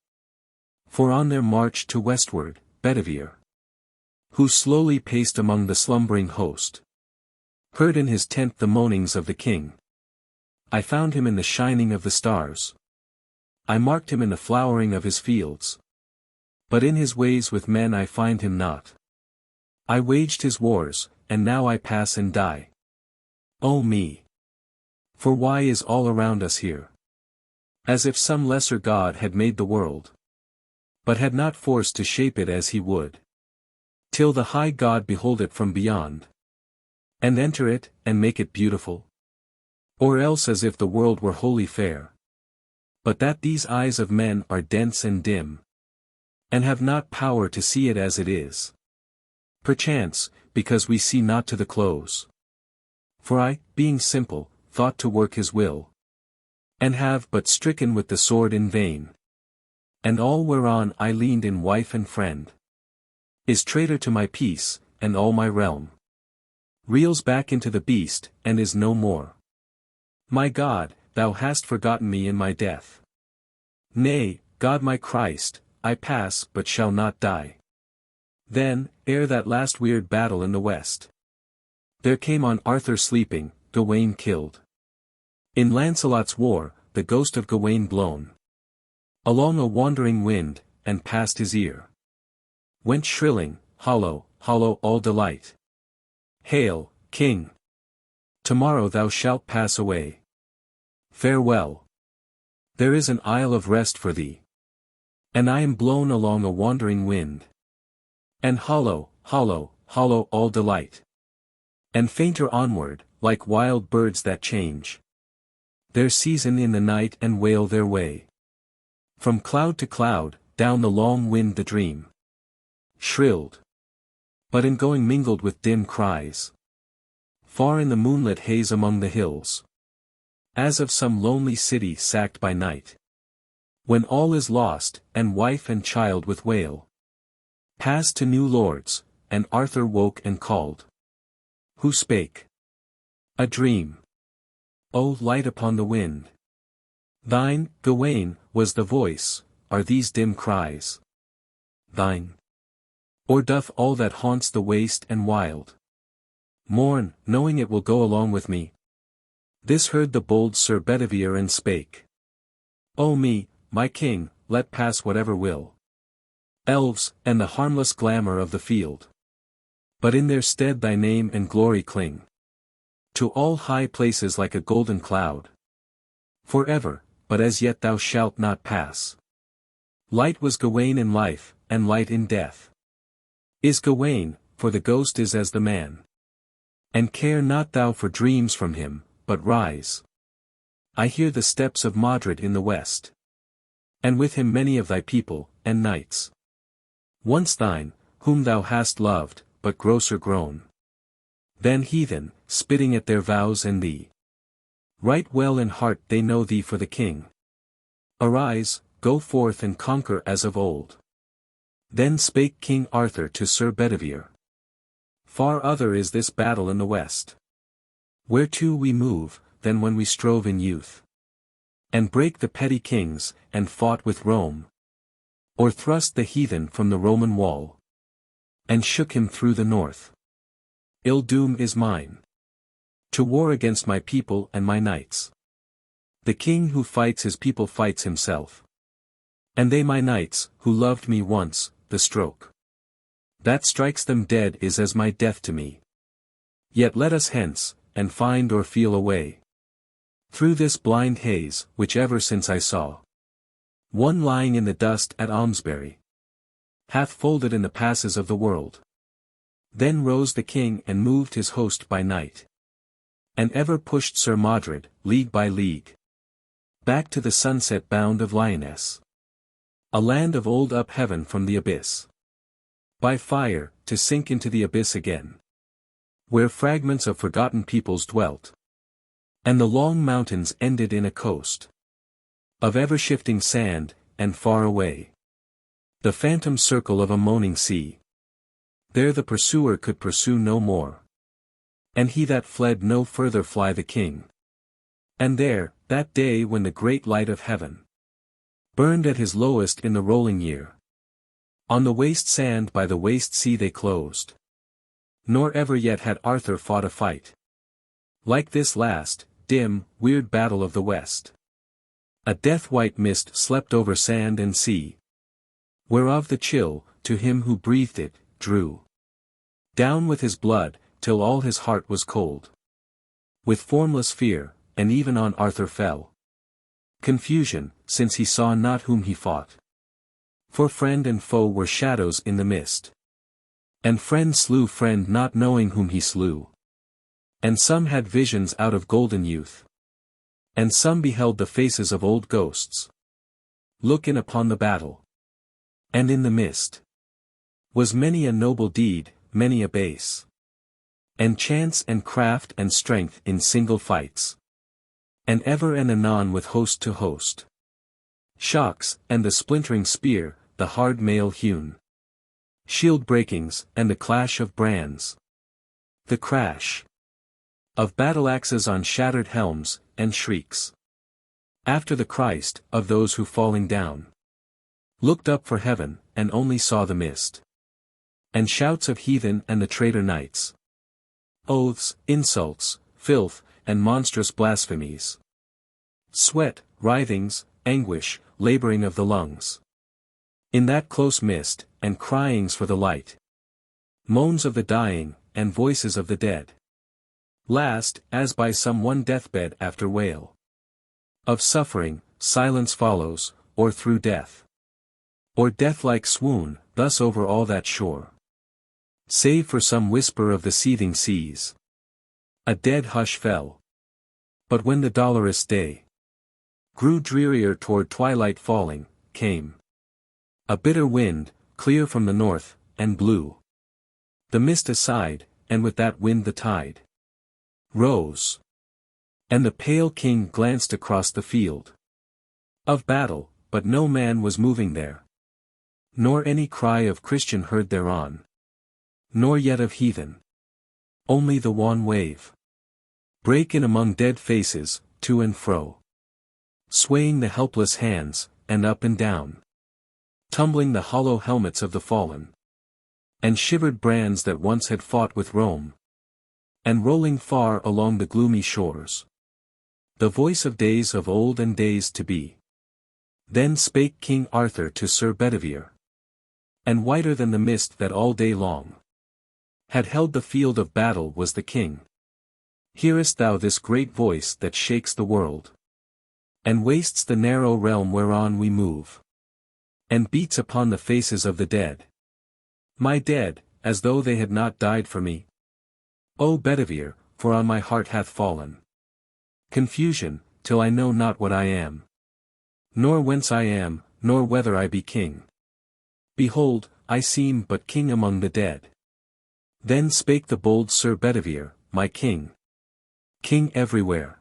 For on their march to westward, Bedivere, who slowly paced among the slumbering host, heard in his tent the moanings of the king. I found him in the shining of the stars. I marked him in the flowering of his fields. But in his ways with men I find him not. I waged his wars, and now I pass and die. Oh me! For why is all around us here as if some lesser god had made the world, but had not force to shape it as he would, till the high God behold it from beyond, and enter it, and make it beautiful? Or else as if the world were wholly fair, but that these eyes of men are dense and dim, and have not power to see it as it is. Perchance, because we see not to the close. For I, being simple, thought to work his will, and have but stricken with the sword in vain. And all whereon I leaned in wife and friend, is traitor to my peace, and all my realm reels back into the beast, and is no more. My God, thou hast forgotten me in my death. Nay, God my Christ, I pass but shall not die. Then, ere that last weird battle in the west, there came on Arthur sleeping, Gawain killed. In Lancelot's war, the ghost of Gawain blown along a wandering wind, and past his ear went shrilling, hollow, hollow all delight. Hail, King! Tomorrow thou shalt pass away. Farewell! There is an isle of rest for thee, and I am blown along a wandering wind. And hollow, hollow, hollow all delight. And fainter onward, like wild birds that change their season in the night and wail their way. From cloud to cloud, down the long wind the dream shrilled, but in going mingled with dim cries, far in the moonlit haze among the hills, as of some lonely city sacked by night. When all is lost, and wife and child with wail passed to new lords, and Arthur woke and called. Who spake? A dream. O light upon the wind! Thine, Gawain, was the voice. Are these dim cries thine? Or doth all that haunts the waste and wild mourn, knowing it will go along with me? This heard the bold Sir Bedivere and spake. O me, my king, let pass whatever will. Elves, and the harmless glamour of the field, but in their stead thy name and glory cling to all high places like a golden cloud. Forever, but as yet thou shalt not pass. Light was Gawain in life, and light in death is Gawain, for the ghost is as the man. And care not thou for dreams from him, but rise. I hear the steps of Modred in the west, and with him many of thy people, and knights once thine, whom thou hast loved, but grosser grown than heathen, spitting at their vows and thee. Right well in heart they know thee for the king. Arise, go forth and conquer as of old. Then spake King Arthur to Sir Bedivere. Far other is this battle in the west, whereto we move, than when we strove in youth, and brake the petty kings, and fought with Rome, or thrust the heathen from the Roman wall, and shook him through the north. Ill doom is mine to war against my people and my knights. The king who fights his people fights himself, and they my knights, who loved me once, the stroke that strikes them dead is as my death to me. Yet let us hence, and find or feel a way through this blind haze, which ever since I saw one lying in the dust at Almesbury hath folded in the passes of the world. Then rose the king and moved his host by night, and ever pushed Sir Modred, league by league, back to the sunset bound of Lyonesse, a land of old up heaven from the abyss, by fire, to sink into the abyss again, where fragments of forgotten peoples dwelt, and the long mountains ended in a coast of ever-shifting sand, and far away the phantom circle of a moaning sea. There the pursuer could pursue no more, and he that fled no further fly the king. And there, that day when the great light of heaven burned at his lowest in the rolling year, on the waste sand by the waste sea they closed. Nor ever yet had Arthur fought a fight like this last, dim, weird battle of the west. A death-white mist slept over sand and sea, whereof the chill, to him who breathed it, drew down with his blood, till all his heart was cold with formless fear, and even on Arthur fell confusion, since he saw not whom he fought. For friend and foe were shadows in the mist, and friend slew friend not knowing whom he slew. And some had visions out of golden youth, and some beheld the faces of old ghosts look in upon the battle. And in the mist was many a noble deed, many a base And chance and craft and strength in single fights. And ever and anon with host to host. Shocks, and the splintering spear, the hard mail hewn. Shield breakings, and the clash of brands. The crash of battle axes on shattered helms, and shrieks. After the Christ, of those who falling down. Looked up for heaven, and only saw the mist. And shouts of heathen and the traitor knights. Oaths, insults, filth, and monstrous blasphemies. Sweat, writhings, anguish, laboring of the lungs. In that close mist, and cryings for the light. Moans of the dying, and voices of the dead. Last, as by some one deathbed after wail. Of suffering, silence follows, or through death. Or death-like swoon, thus over all that shore. Save for some whisper of the seething seas. A dead hush fell. But when the dolorous day grew drearier toward twilight falling, came a bitter wind, clear from the north, and blew the mist aside, and with that wind the tide rose. And the pale king glanced across the field of battle, but no man was moving there. Nor any cry of Christian heard thereon. Nor yet of heathen. Only the wan wave break in among dead faces, to and fro. Swaying the helpless hands, and up and down. Tumbling the hollow helmets of the fallen. And shivered brands that once had fought with Rome. And rolling far along the gloomy shores. The voice of days of old and days to be. Then spake King Arthur to Sir Bedivere. And whiter than the mist that all day long had held the field of battle was the king. Hearest thou this great voice that shakes the world? And wastes the narrow realm whereon we move. And beats upon the faces of the dead. My dead, as though they had not died for me. O Bedivere, for on my heart hath fallen confusion, till I know not what I am. Nor whence I am, nor whether I be king. Behold, I seem but king among the dead. Then spake the bold Sir Bedivere, my king. King everywhere.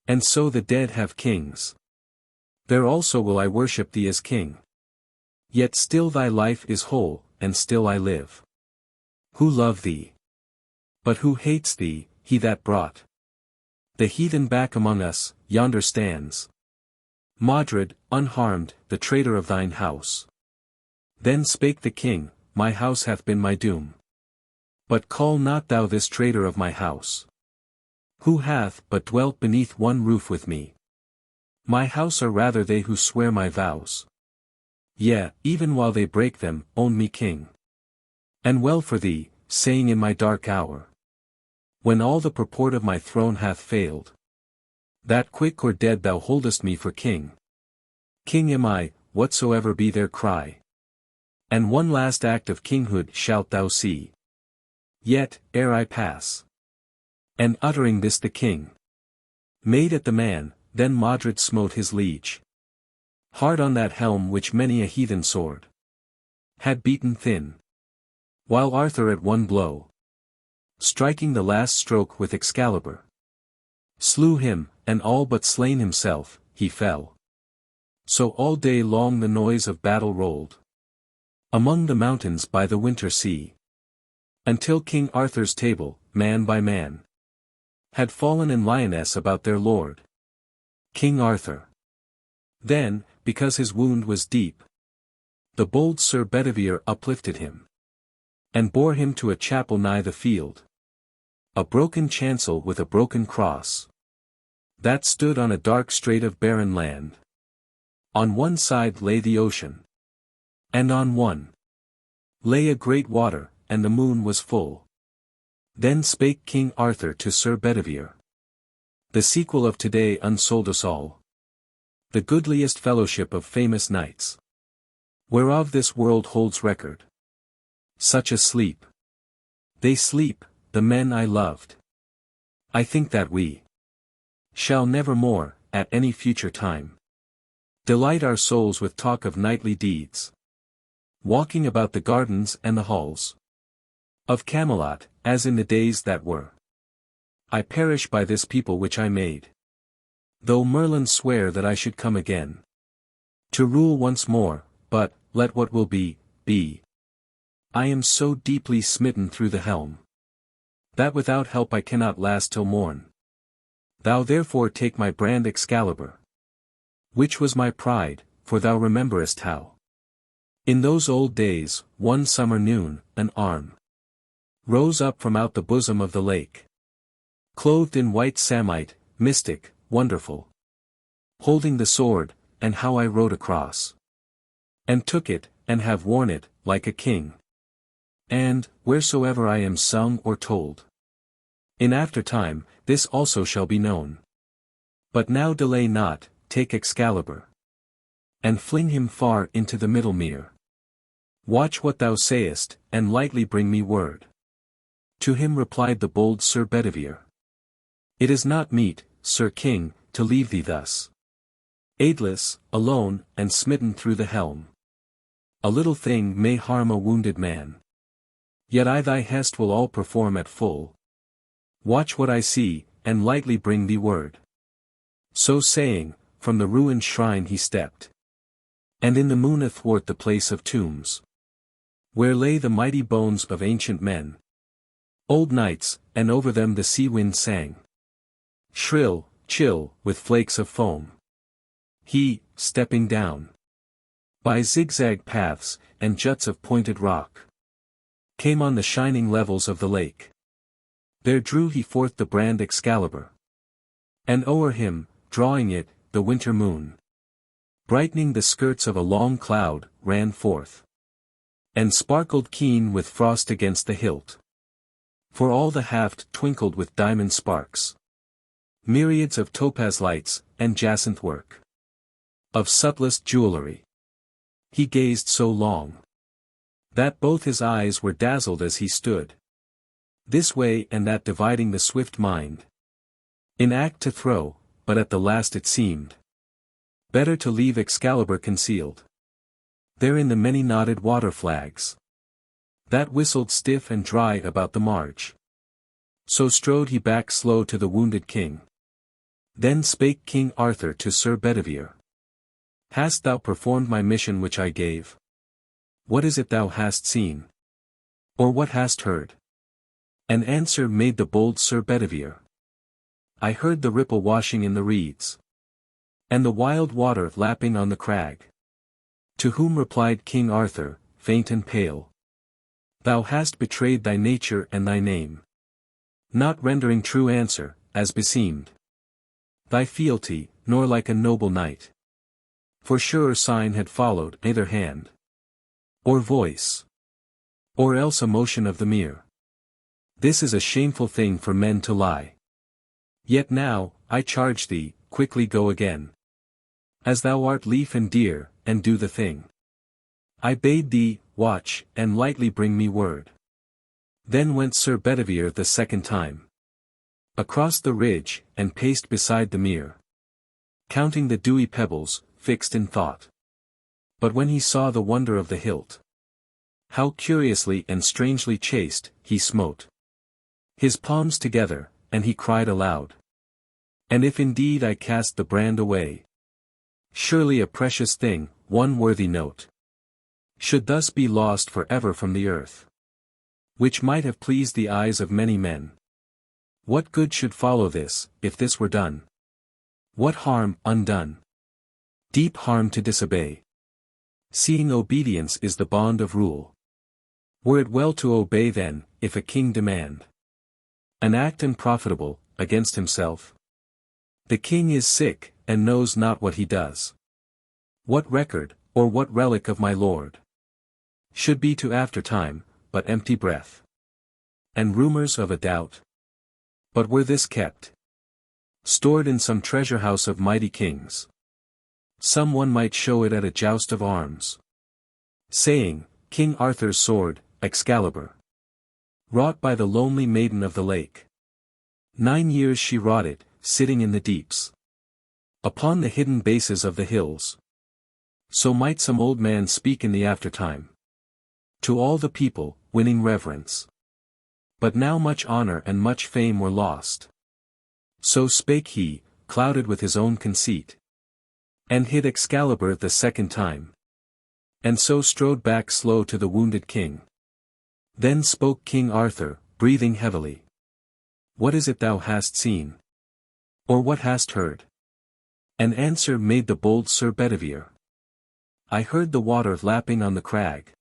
And so the dead have kings. There also will I worship thee as king. Yet still thy life is whole, and still I live. Who love thee? But who hates thee, he that brought the heathen back among us, yonder stands. Modred, unharmed, the traitor of thine house. Then spake the king, my house hath been my doom. But call not thou this traitor of my house. Who hath but dwelt beneath one roof with me? My house are rather they who swear my vows. Yea, even while they break them, own me king. And well for thee, saying in my dark hour, when all the purport of my throne hath failed, that quick or dead thou holdest me for king. King am I, whatsoever be their cry. And one last act of kinghood shalt thou see. Yet, ere I pass. And uttering this the king made at the man, then Modred smote his liege hard on that helm which many a heathen sword had beaten thin. While Arthur at one blow, striking the last stroke with Excalibur, slew him, and all but slain himself, he fell. So all day long the noise of battle rolled among the mountains by the winter sea. Until King Arthur's table, man by man, had fallen in lioness about their lord, King Arthur. Then, because his wound was deep, the bold Sir Bedivere uplifted him, and bore him to a chapel nigh the field. A broken chancel with a broken cross, that stood on a dark strait of barren land. On one side lay the ocean, and on one lay a great water, and the moon was full. Then spake King Arthur to Sir Bedivere. The sequel of today unsold us all. The goodliest fellowship of famous knights, whereof this world holds record. Such a sleep. They sleep, the men I loved. I think that we shall never more, at any future time, delight our souls with talk of knightly deeds, walking about the gardens and the halls Of Camelot, as in the days that were. I perish by this people which I made. Though Merlin swear that I should come again, to rule once more, but, let what will be, be. I am so deeply smitten through the helm, that without help I cannot last till morn. Thou therefore take my brand Excalibur, which was my pride, for thou rememberest how. In those old days, one summer noon, an arm rose up from out the bosom of the lake, clothed in white samite, mystic, wonderful, holding the sword, and how I rode across, and took it, and have worn it, like a king. And, wheresoever I am sung or told, in after time, this also shall be known. But now delay not, take Excalibur, and fling him far into the middle mere. Watch what thou sayest, and lightly bring me word. To him replied the bold Sir Bedivere. It is not meet, Sir King, to leave thee thus, aidless, alone, and smitten through the helm. A little thing may harm a wounded man. Yet I thy hest will all perform at full. Watch what I see, and lightly bring thee word. So saying, from the ruined shrine he stepped, and in the moon athwart the place of tombs, where lay the mighty bones of ancient men, old knights, and over them the sea wind sang, shrill, chill, with flakes of foam. He, stepping down by zigzag paths, and juts of pointed rock, came on the shining levels of the lake. There drew he forth the brand Excalibur, and o'er him, drawing it, the winter moon, brightening the skirts of a long cloud, ran forth, and sparkled keen with frost against the hilt. For all the haft twinkled with diamond sparks, myriads of topaz lights, and jacinth work, of subtlest jewellery. He gazed so long, that both his eyes were dazzled as he stood, this way and that dividing the swift mind, in act to throw, but at the last it seemed better to leave Excalibur concealed there in the many knotted water flags, that whistled stiff and dry about the marge. So strode he back slow to the wounded king. Then spake King Arthur to Sir Bedivere. Hast thou performed my mission which I gave? What is it thou hast seen? Or what hast heard? An answer made the bold Sir Bedivere. I heard the ripple washing in the reeds, and the wild water lapping on the crag. To whom replied King Arthur, faint and pale, thou hast betrayed thy nature and thy name, not rendering true answer, as beseemed thy fealty, nor like a noble knight. For surer sign had followed neither hand, or voice, or else a motion of the mere. This is a shameful thing for men to lie. Yet now, I charge thee, quickly go again, as thou art lief and dear, and do the thing I bade thee, watch, and lightly bring me word. Then went Sir Bedivere the second time across the ridge, and paced beside the mere, counting the dewy pebbles, fixed in thought. But when he saw the wonder of the hilt, how curiously and strangely chased, he smote his palms together, and he cried aloud. And if indeed I cast the brand away, surely a precious thing, one worthy note, should thus be lost for ever from the earth, which might have pleased the eyes of many men. What good should follow this, if this were done? What harm, undone? Deep harm to disobey, seeing obedience is the bond of rule. Were it well to obey then, if a king demand an act unprofitable, against himself? The king is sick, and knows not what he does. What record, or what relic of my lord, should be to aftertime, but empty breath, and rumours of a doubt? But were this kept, stored in some treasure house of mighty kings, some one might show it at a joust of arms, saying, King Arthur's sword, Excalibur, wrought by the lonely maiden of the lake. 9 years she wrought it, sitting in the deeps, upon the hidden bases of the hills. So might some old man speak in the aftertime, to all the people, winning reverence. But now much honor and much fame were lost. So spake he, clouded with his own conceit. And hid Excalibur the second time. And so strode back slow to the wounded king. Then spoke King Arthur, breathing heavily. What is it thou hast seen? Or what hast heard? An answer made the bold Sir Bedivere. I heard the water lapping on the crag.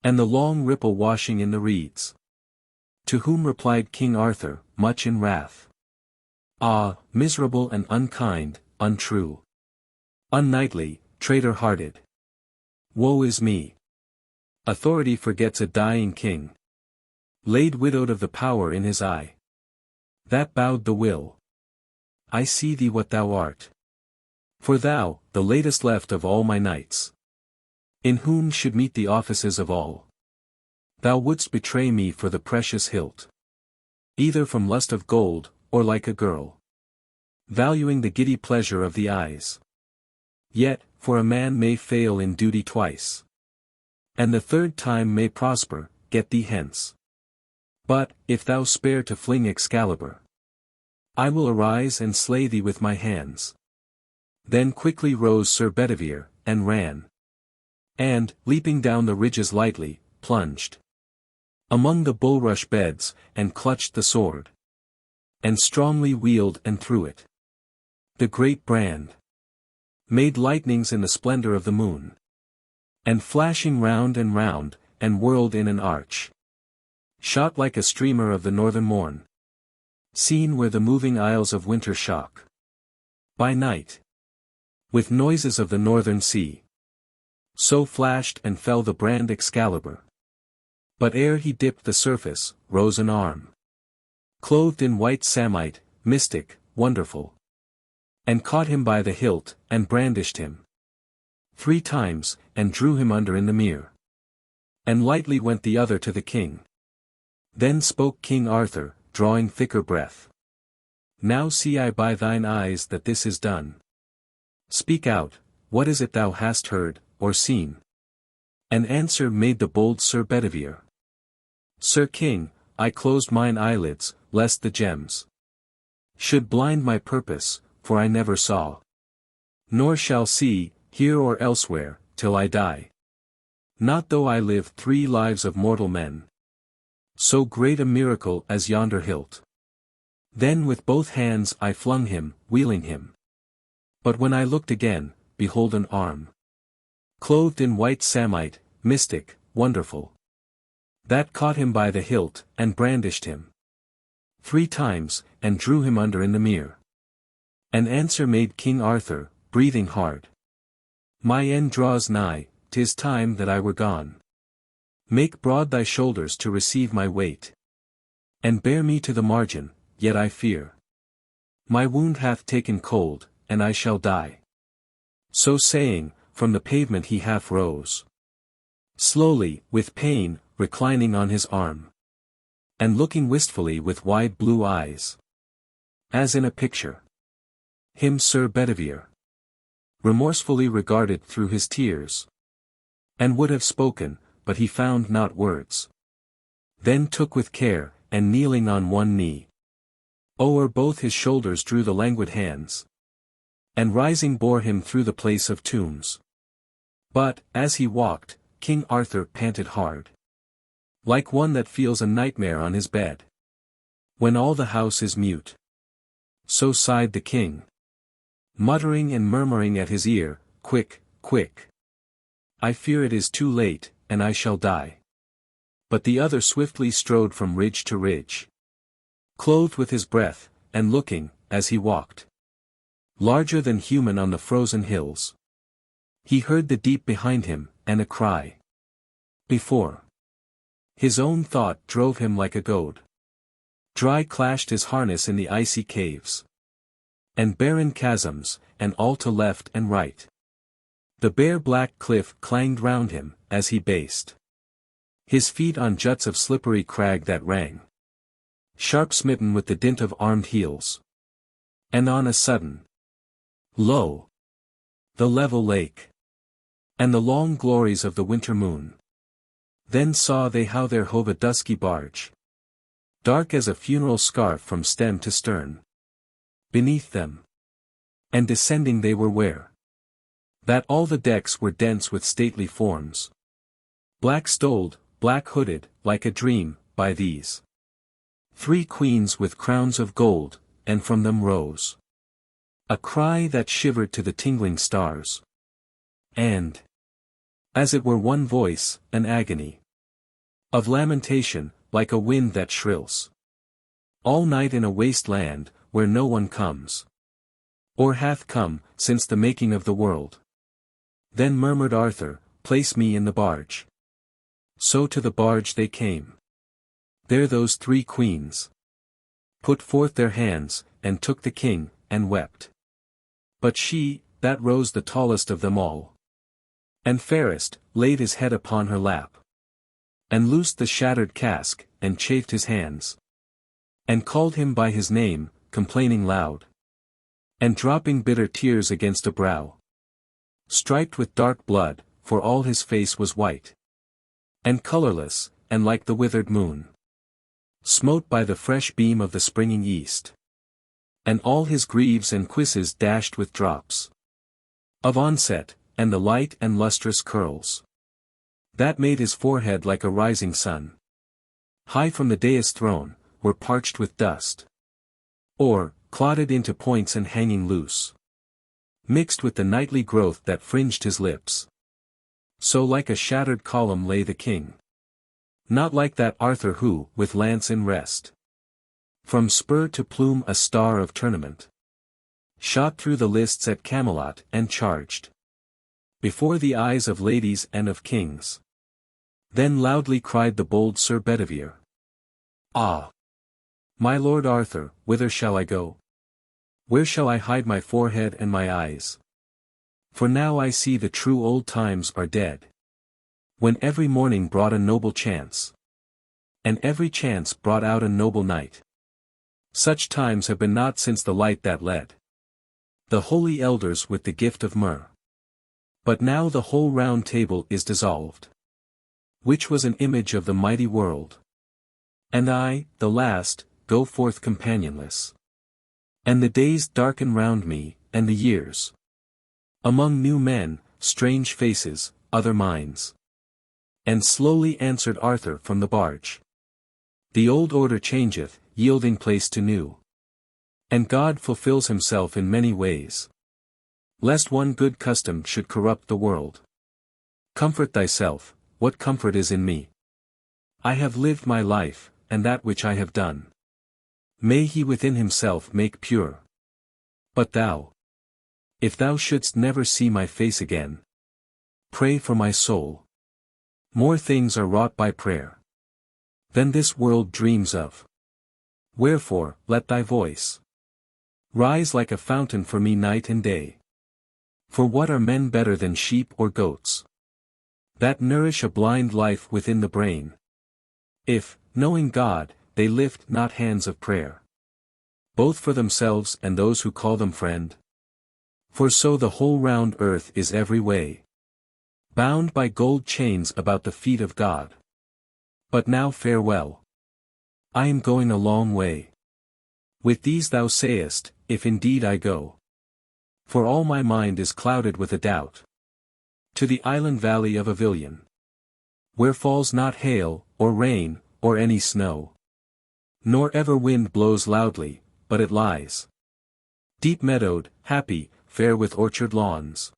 And the long ripple washing in the reeds. To whom replied King Arthur, much in wrath. Ah, miserable and unkind, untrue. Unknightly, traitor-hearted. Woe is me. Authority forgets a dying king. Laid widowed of the power in his eye. That bowed the will. I see thee what thou art. For thou, the latest left of all my knights. In whom should meet the offices of all. Thou wouldst betray me for the precious hilt. Either from lust of gold, or like a girl. Valuing the giddy pleasure of the eyes. Yet, for a man may fail in duty twice. And the third time may prosper, get thee hence. But, if thou spare to fling Excalibur, I will arise and slay thee with my hands. Then quickly rose Sir Bedivere, and ran. And, leaping down the ridges lightly, plunged among the bulrush beds, and clutched the sword. And strongly wielded and threw it. The great brand made lightnings in the splendor of the moon. And flashing round, and whirled in an arch. Shot like a streamer of the northern morn. Seen where the moving isles of winter shock. By night. With noises of the northern sea. So flashed and fell the brand Excalibur. But ere he dipped the surface, rose an arm. Clothed in white samite, mystic, wonderful. And caught him by the hilt, and brandished him 3 times, and drew him under in the mere. And lightly went the other to the king. Then spoke King Arthur, drawing thicker breath. Now see I by thine eyes that this is done. Speak out, what is it thou hast heard, or seen? An answer made the bold Sir Bedivere. Sir King, I closed mine eyelids, lest the gems should blind my purpose, for I never saw. Nor shall see, here or elsewhere, till I die. Not though I live 3 lives of mortal men. So great a miracle as yonder hilt. Then with both hands I flung him, wheeling him. But when I looked again, behold an arm. Clothed in white samite, mystic, wonderful. That caught him by the hilt, and brandished him 3 times, and drew him under in the mere. An answer made King Arthur, breathing hard. My end draws nigh, 'tis time that I were gone. Make broad thy shoulders to receive my weight. And bear me to the margin, yet I fear. My wound hath taken cold, and I shall die. So saying, from the pavement he half rose. Slowly, with pain, reclining on his arm. And looking wistfully with wide blue eyes. As in a picture. Him Sir Bedivere remorsefully regarded through his tears. And would have spoken, but he found not words. Then took with care, and kneeling on one knee. O'er both his shoulders drew the languid hands. And rising bore him through the place of tombs. But, as he walked, King Arthur panted hard. Like one that feels a nightmare on his bed. When all the house is mute. So sighed the king. Muttering and murmuring at his ear, quick, quick. I fear it is too late, and I shall die. But the other swiftly strode from ridge to ridge. Clothed with his breath, and looking, as he walked. Larger than human on the frozen hills. He heard the deep behind him, and a cry. Before. His own thought drove him like a goad. Dry clashed his harness in the icy caves. And barren chasms, and all to left and right. The bare black cliff clanged round him, as he based. His feet on juts of slippery crag that rang. Sharp smitten with the dint of armed heels. And on a sudden. Lo! The level lake. And the long glories of the winter moon. Then saw they how there hove a dusky barge. dark as a funeral scarf from stem to stern. Beneath them, and descending they were where that all the decks were dense with stately forms. Black-stoled, black-hooded, like a dream, by these 3 queens with crowns of gold, and from them rose a cry that shivered to the tingling stars. And, as it were one voice, an agony of lamentation, like a wind that shrills all night in a waste land, where no one comes, or hath come, since the making of the world. Then murmured Arthur, place me in the barge. So to the barge they came. There those 3 queens put forth their hands, and took the king, and wept. But she, that rose the tallest of them all, and fairest, laid his head upon her lap, and loosed the shattered casque, and chafed his hands, and called him by his name, complaining loud, and dropping bitter tears against a brow striped with dark blood, for all his face was white, and colorless, and like the withered moon, smote by the fresh beam of the springing east, and all his greaves and cuisses dashed with drops of onset, and the light and lustrous curls that made his forehead like a rising sun, high from the dais throne, were parched with dust, or, clotted into points and hanging loose, mixed with the nightly growth that fringed his lips. So like a shattered column lay the king. Not like that Arthur who, with lance in rest, from spur to plume a star of tournament, shot through the lists at Camelot and charged before the eyes of ladies and of kings. Then loudly cried the bold Sir Bedivere, Ah! My lord Arthur, whither shall I go? Where shall I hide my forehead and my eyes? For now I see the true old times are dead, when every morning brought a noble chance, and every chance brought out a noble knight. Such times have been not since the light that led the holy elders with the gift of myrrh. But now the whole round table is dissolved, which was an image of the mighty world. And I, the last, go forth companionless. And the days darken round me, and the years, among new men, strange faces, other minds. And slowly answered Arthur from the barge, the old order changeth, yielding place to new. And God fulfills himself in many ways, lest one good custom should corrupt the world. Comfort thyself, what comfort is in me? I have lived my life, and that which I have done, may he within himself make pure. But thou, if thou shouldst never see my face again, pray for my soul. More things are wrought by prayer than this world dreams of. Wherefore, let thy voice rise like a fountain for me night and day. For what are men better than sheep or goats, that nourish a blind life within the brain, if, knowing God, they lift not hands of prayer, both for themselves and those who call them friend? For so the whole round earth is every way bound by gold chains about the feet of God. But now farewell. I am going a long way. With these thou sayest, if indeed I go. For all my mind is clouded with a doubt. To the island valley of Avilion, where falls not hail, or rain, or any snow, nor ever wind blows loudly, but it lies deep meadowed, happy, fair with orchard lawns,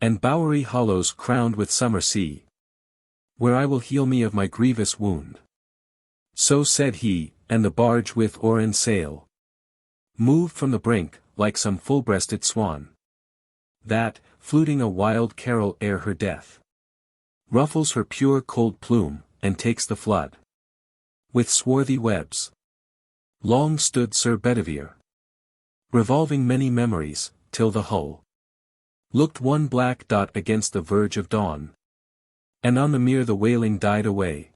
and bowery hollows crowned with summer sea, where I will heal me of my grievous wound. So said he, and the barge with oar and sail moved from the brink, like some full-breasted swan, that, fluting a wild carol ere her death, ruffles her pure cold plume, and takes the flood with swarthy webs. Long stood Sir Bedivere, revolving many memories, till the hull looked one black dot against the verge of dawn, and on the mere the wailing died away.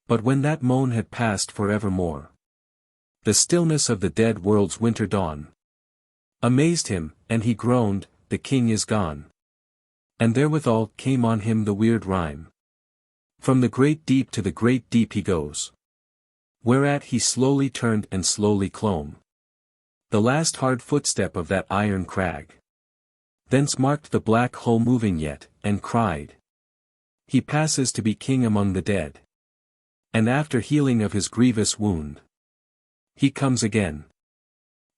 But when that moan had passed for evermore, the stillness of the dead world's winter dawn amazed him, and he groaned, the king is gone. And therewithal came on him the weird rhyme, from the great deep to the great deep he goes. Whereat he slowly turned and slowly clomb the last hard footstep of that iron crag. Thence marked the black hull moving yet, and cried, "He passes to be king among the dead. And after healing of his grievous wound, he comes again.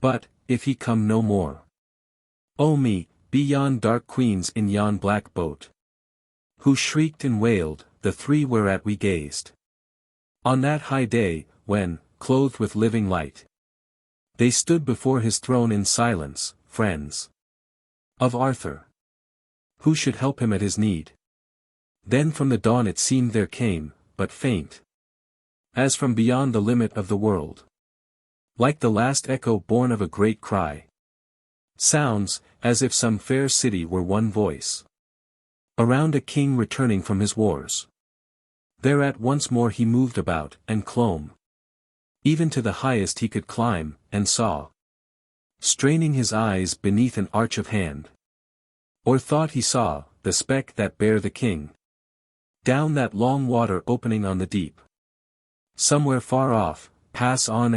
But, if he come no more, oh me, be yon dark queens in yon black boat, who shrieked and wailed, the three whereat we gazed, on that high day, when, clothed with living light, they stood before his throne in silence, friends of Arthur, who should help him at his need. Then from the dawn it seemed there came, but faint, as from beyond the limit of the world, like the last echo born of a great cry, sounds, as if some fair city were one voice, around a king returning from his wars. Thereat once more he moved about, and clomb even to the highest he could climb, and saw, straining his eyes beneath an arch of hand, or thought he saw, the speck that bare the king, down that long water opening on the deep, somewhere far off, pass on,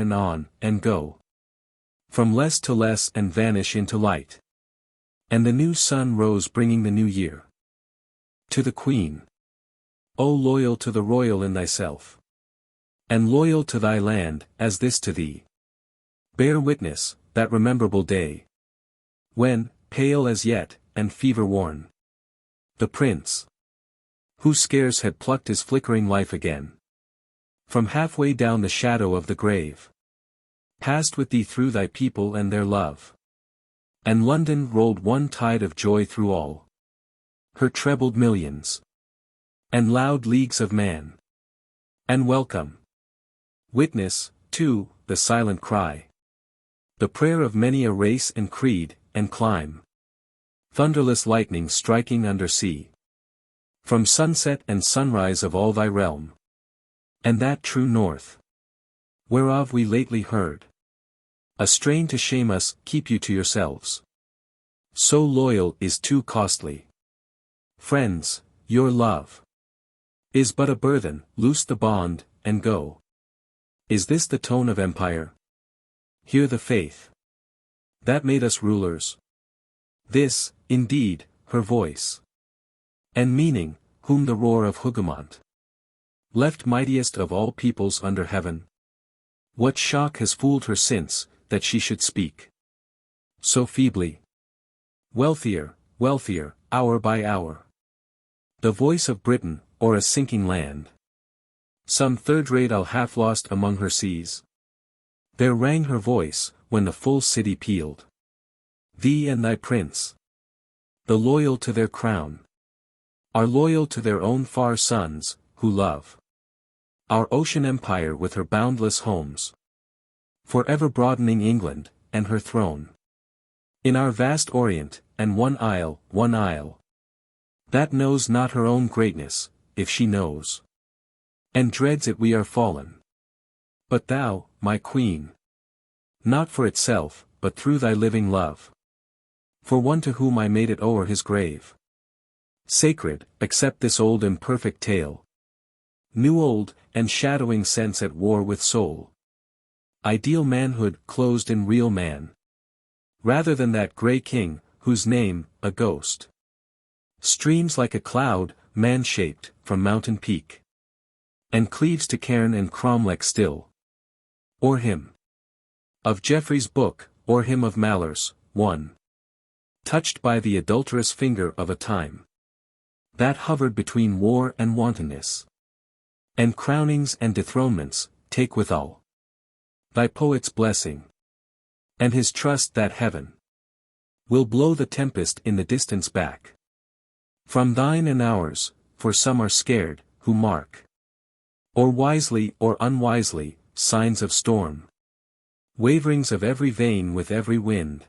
and go from less to less and vanish into light. And the new sun rose bringing the new year. To the Queen, O loyal to the royal in thyself, and loyal to thy land, as this to thee, bear witness, that rememberable day, when, pale as yet, and fever-worn, the prince, who scarce had plucked his flickering life again, from halfway down the shadow of the grave, passed with thee through thy people and their love. And London rolled one tide of joy through all her trebled millions, and loud leagues of man, and welcome. Witness, too, the silent cry, the prayer of many a race and creed, and clime, thunderless lightning striking under sea, from sunset and sunrise of all thy realm, and that true north, whereof we lately heard, a strain to shame us, keep you to yourselves. So loyal is too costly. Friends, your love is but a burthen, loose the bond, and go. Is this the tone of empire? Hear the faith that made us rulers. This, indeed, her voice and meaning, whom the roar of Hougoumont left mightiest of all peoples under heaven. What shock has fooled her since, that she should speak so feebly? Wealthier, wealthier, hour by hour, the voice of Britain, or a sinking land, some third-rate isle half lost among her seas. There rang her voice, when the full city pealed. Thee and thy prince, the loyal to their crown, are loyal to their own far sons, who love our ocean empire with her boundless homes, forever broadening England, and her throne in our vast Orient, and one isle, that knows not her own greatness, if she knows, and dreads it we are fallen. But thou, my Queen, not for itself, but through thy living love, for one to whom I made it o'er his grave, sacred, accept this old imperfect tale, new old, and shadowing sense at war with soul, ideal manhood closed in real man, rather than that grey king, whose name, a ghost, streams like a cloud, man-shaped, from mountain peak, and cleaves to cairn and cromlech still. Or him of Geoffrey's book, or him of Mallore's, one, touched by the adulterous finger of a time that hovered between war and wantonness, and crownings and dethronements, take withal thy poet's blessing, and his trust that heaven will blow the tempest in the distance back from thine and ours, for some are scared, who mark, or wisely or unwisely, signs of storm, waverings of every vein with every wind,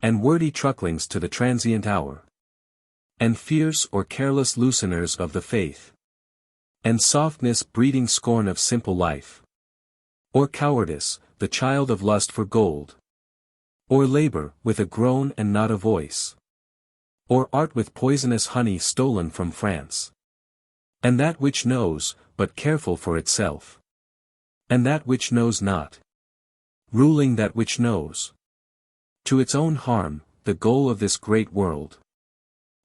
and wordy trucklings to the transient hour, and fierce or careless looseners of the faith, and softness breeding scorn of simple life, or cowardice, the child of lust for gold, or labor, with a groan and not a voice, or art with poisonous honey stolen from France, and that which knows, but careful for itself, And that which knows not. Ruling that which knows. To its own harm, the goal of this great world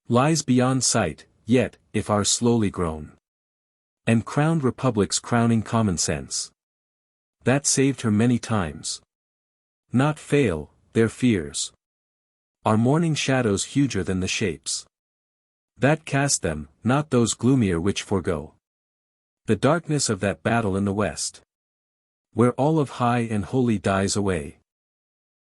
lies beyond sight, yet, if our slowly grown and crowned republic's crowning common sense, that saved her many times, not fail, their fears are morning shadows huger than the shapes that cast them, not those gloomier which forego the darkness of that battle in the west, where all of high and holy dies away.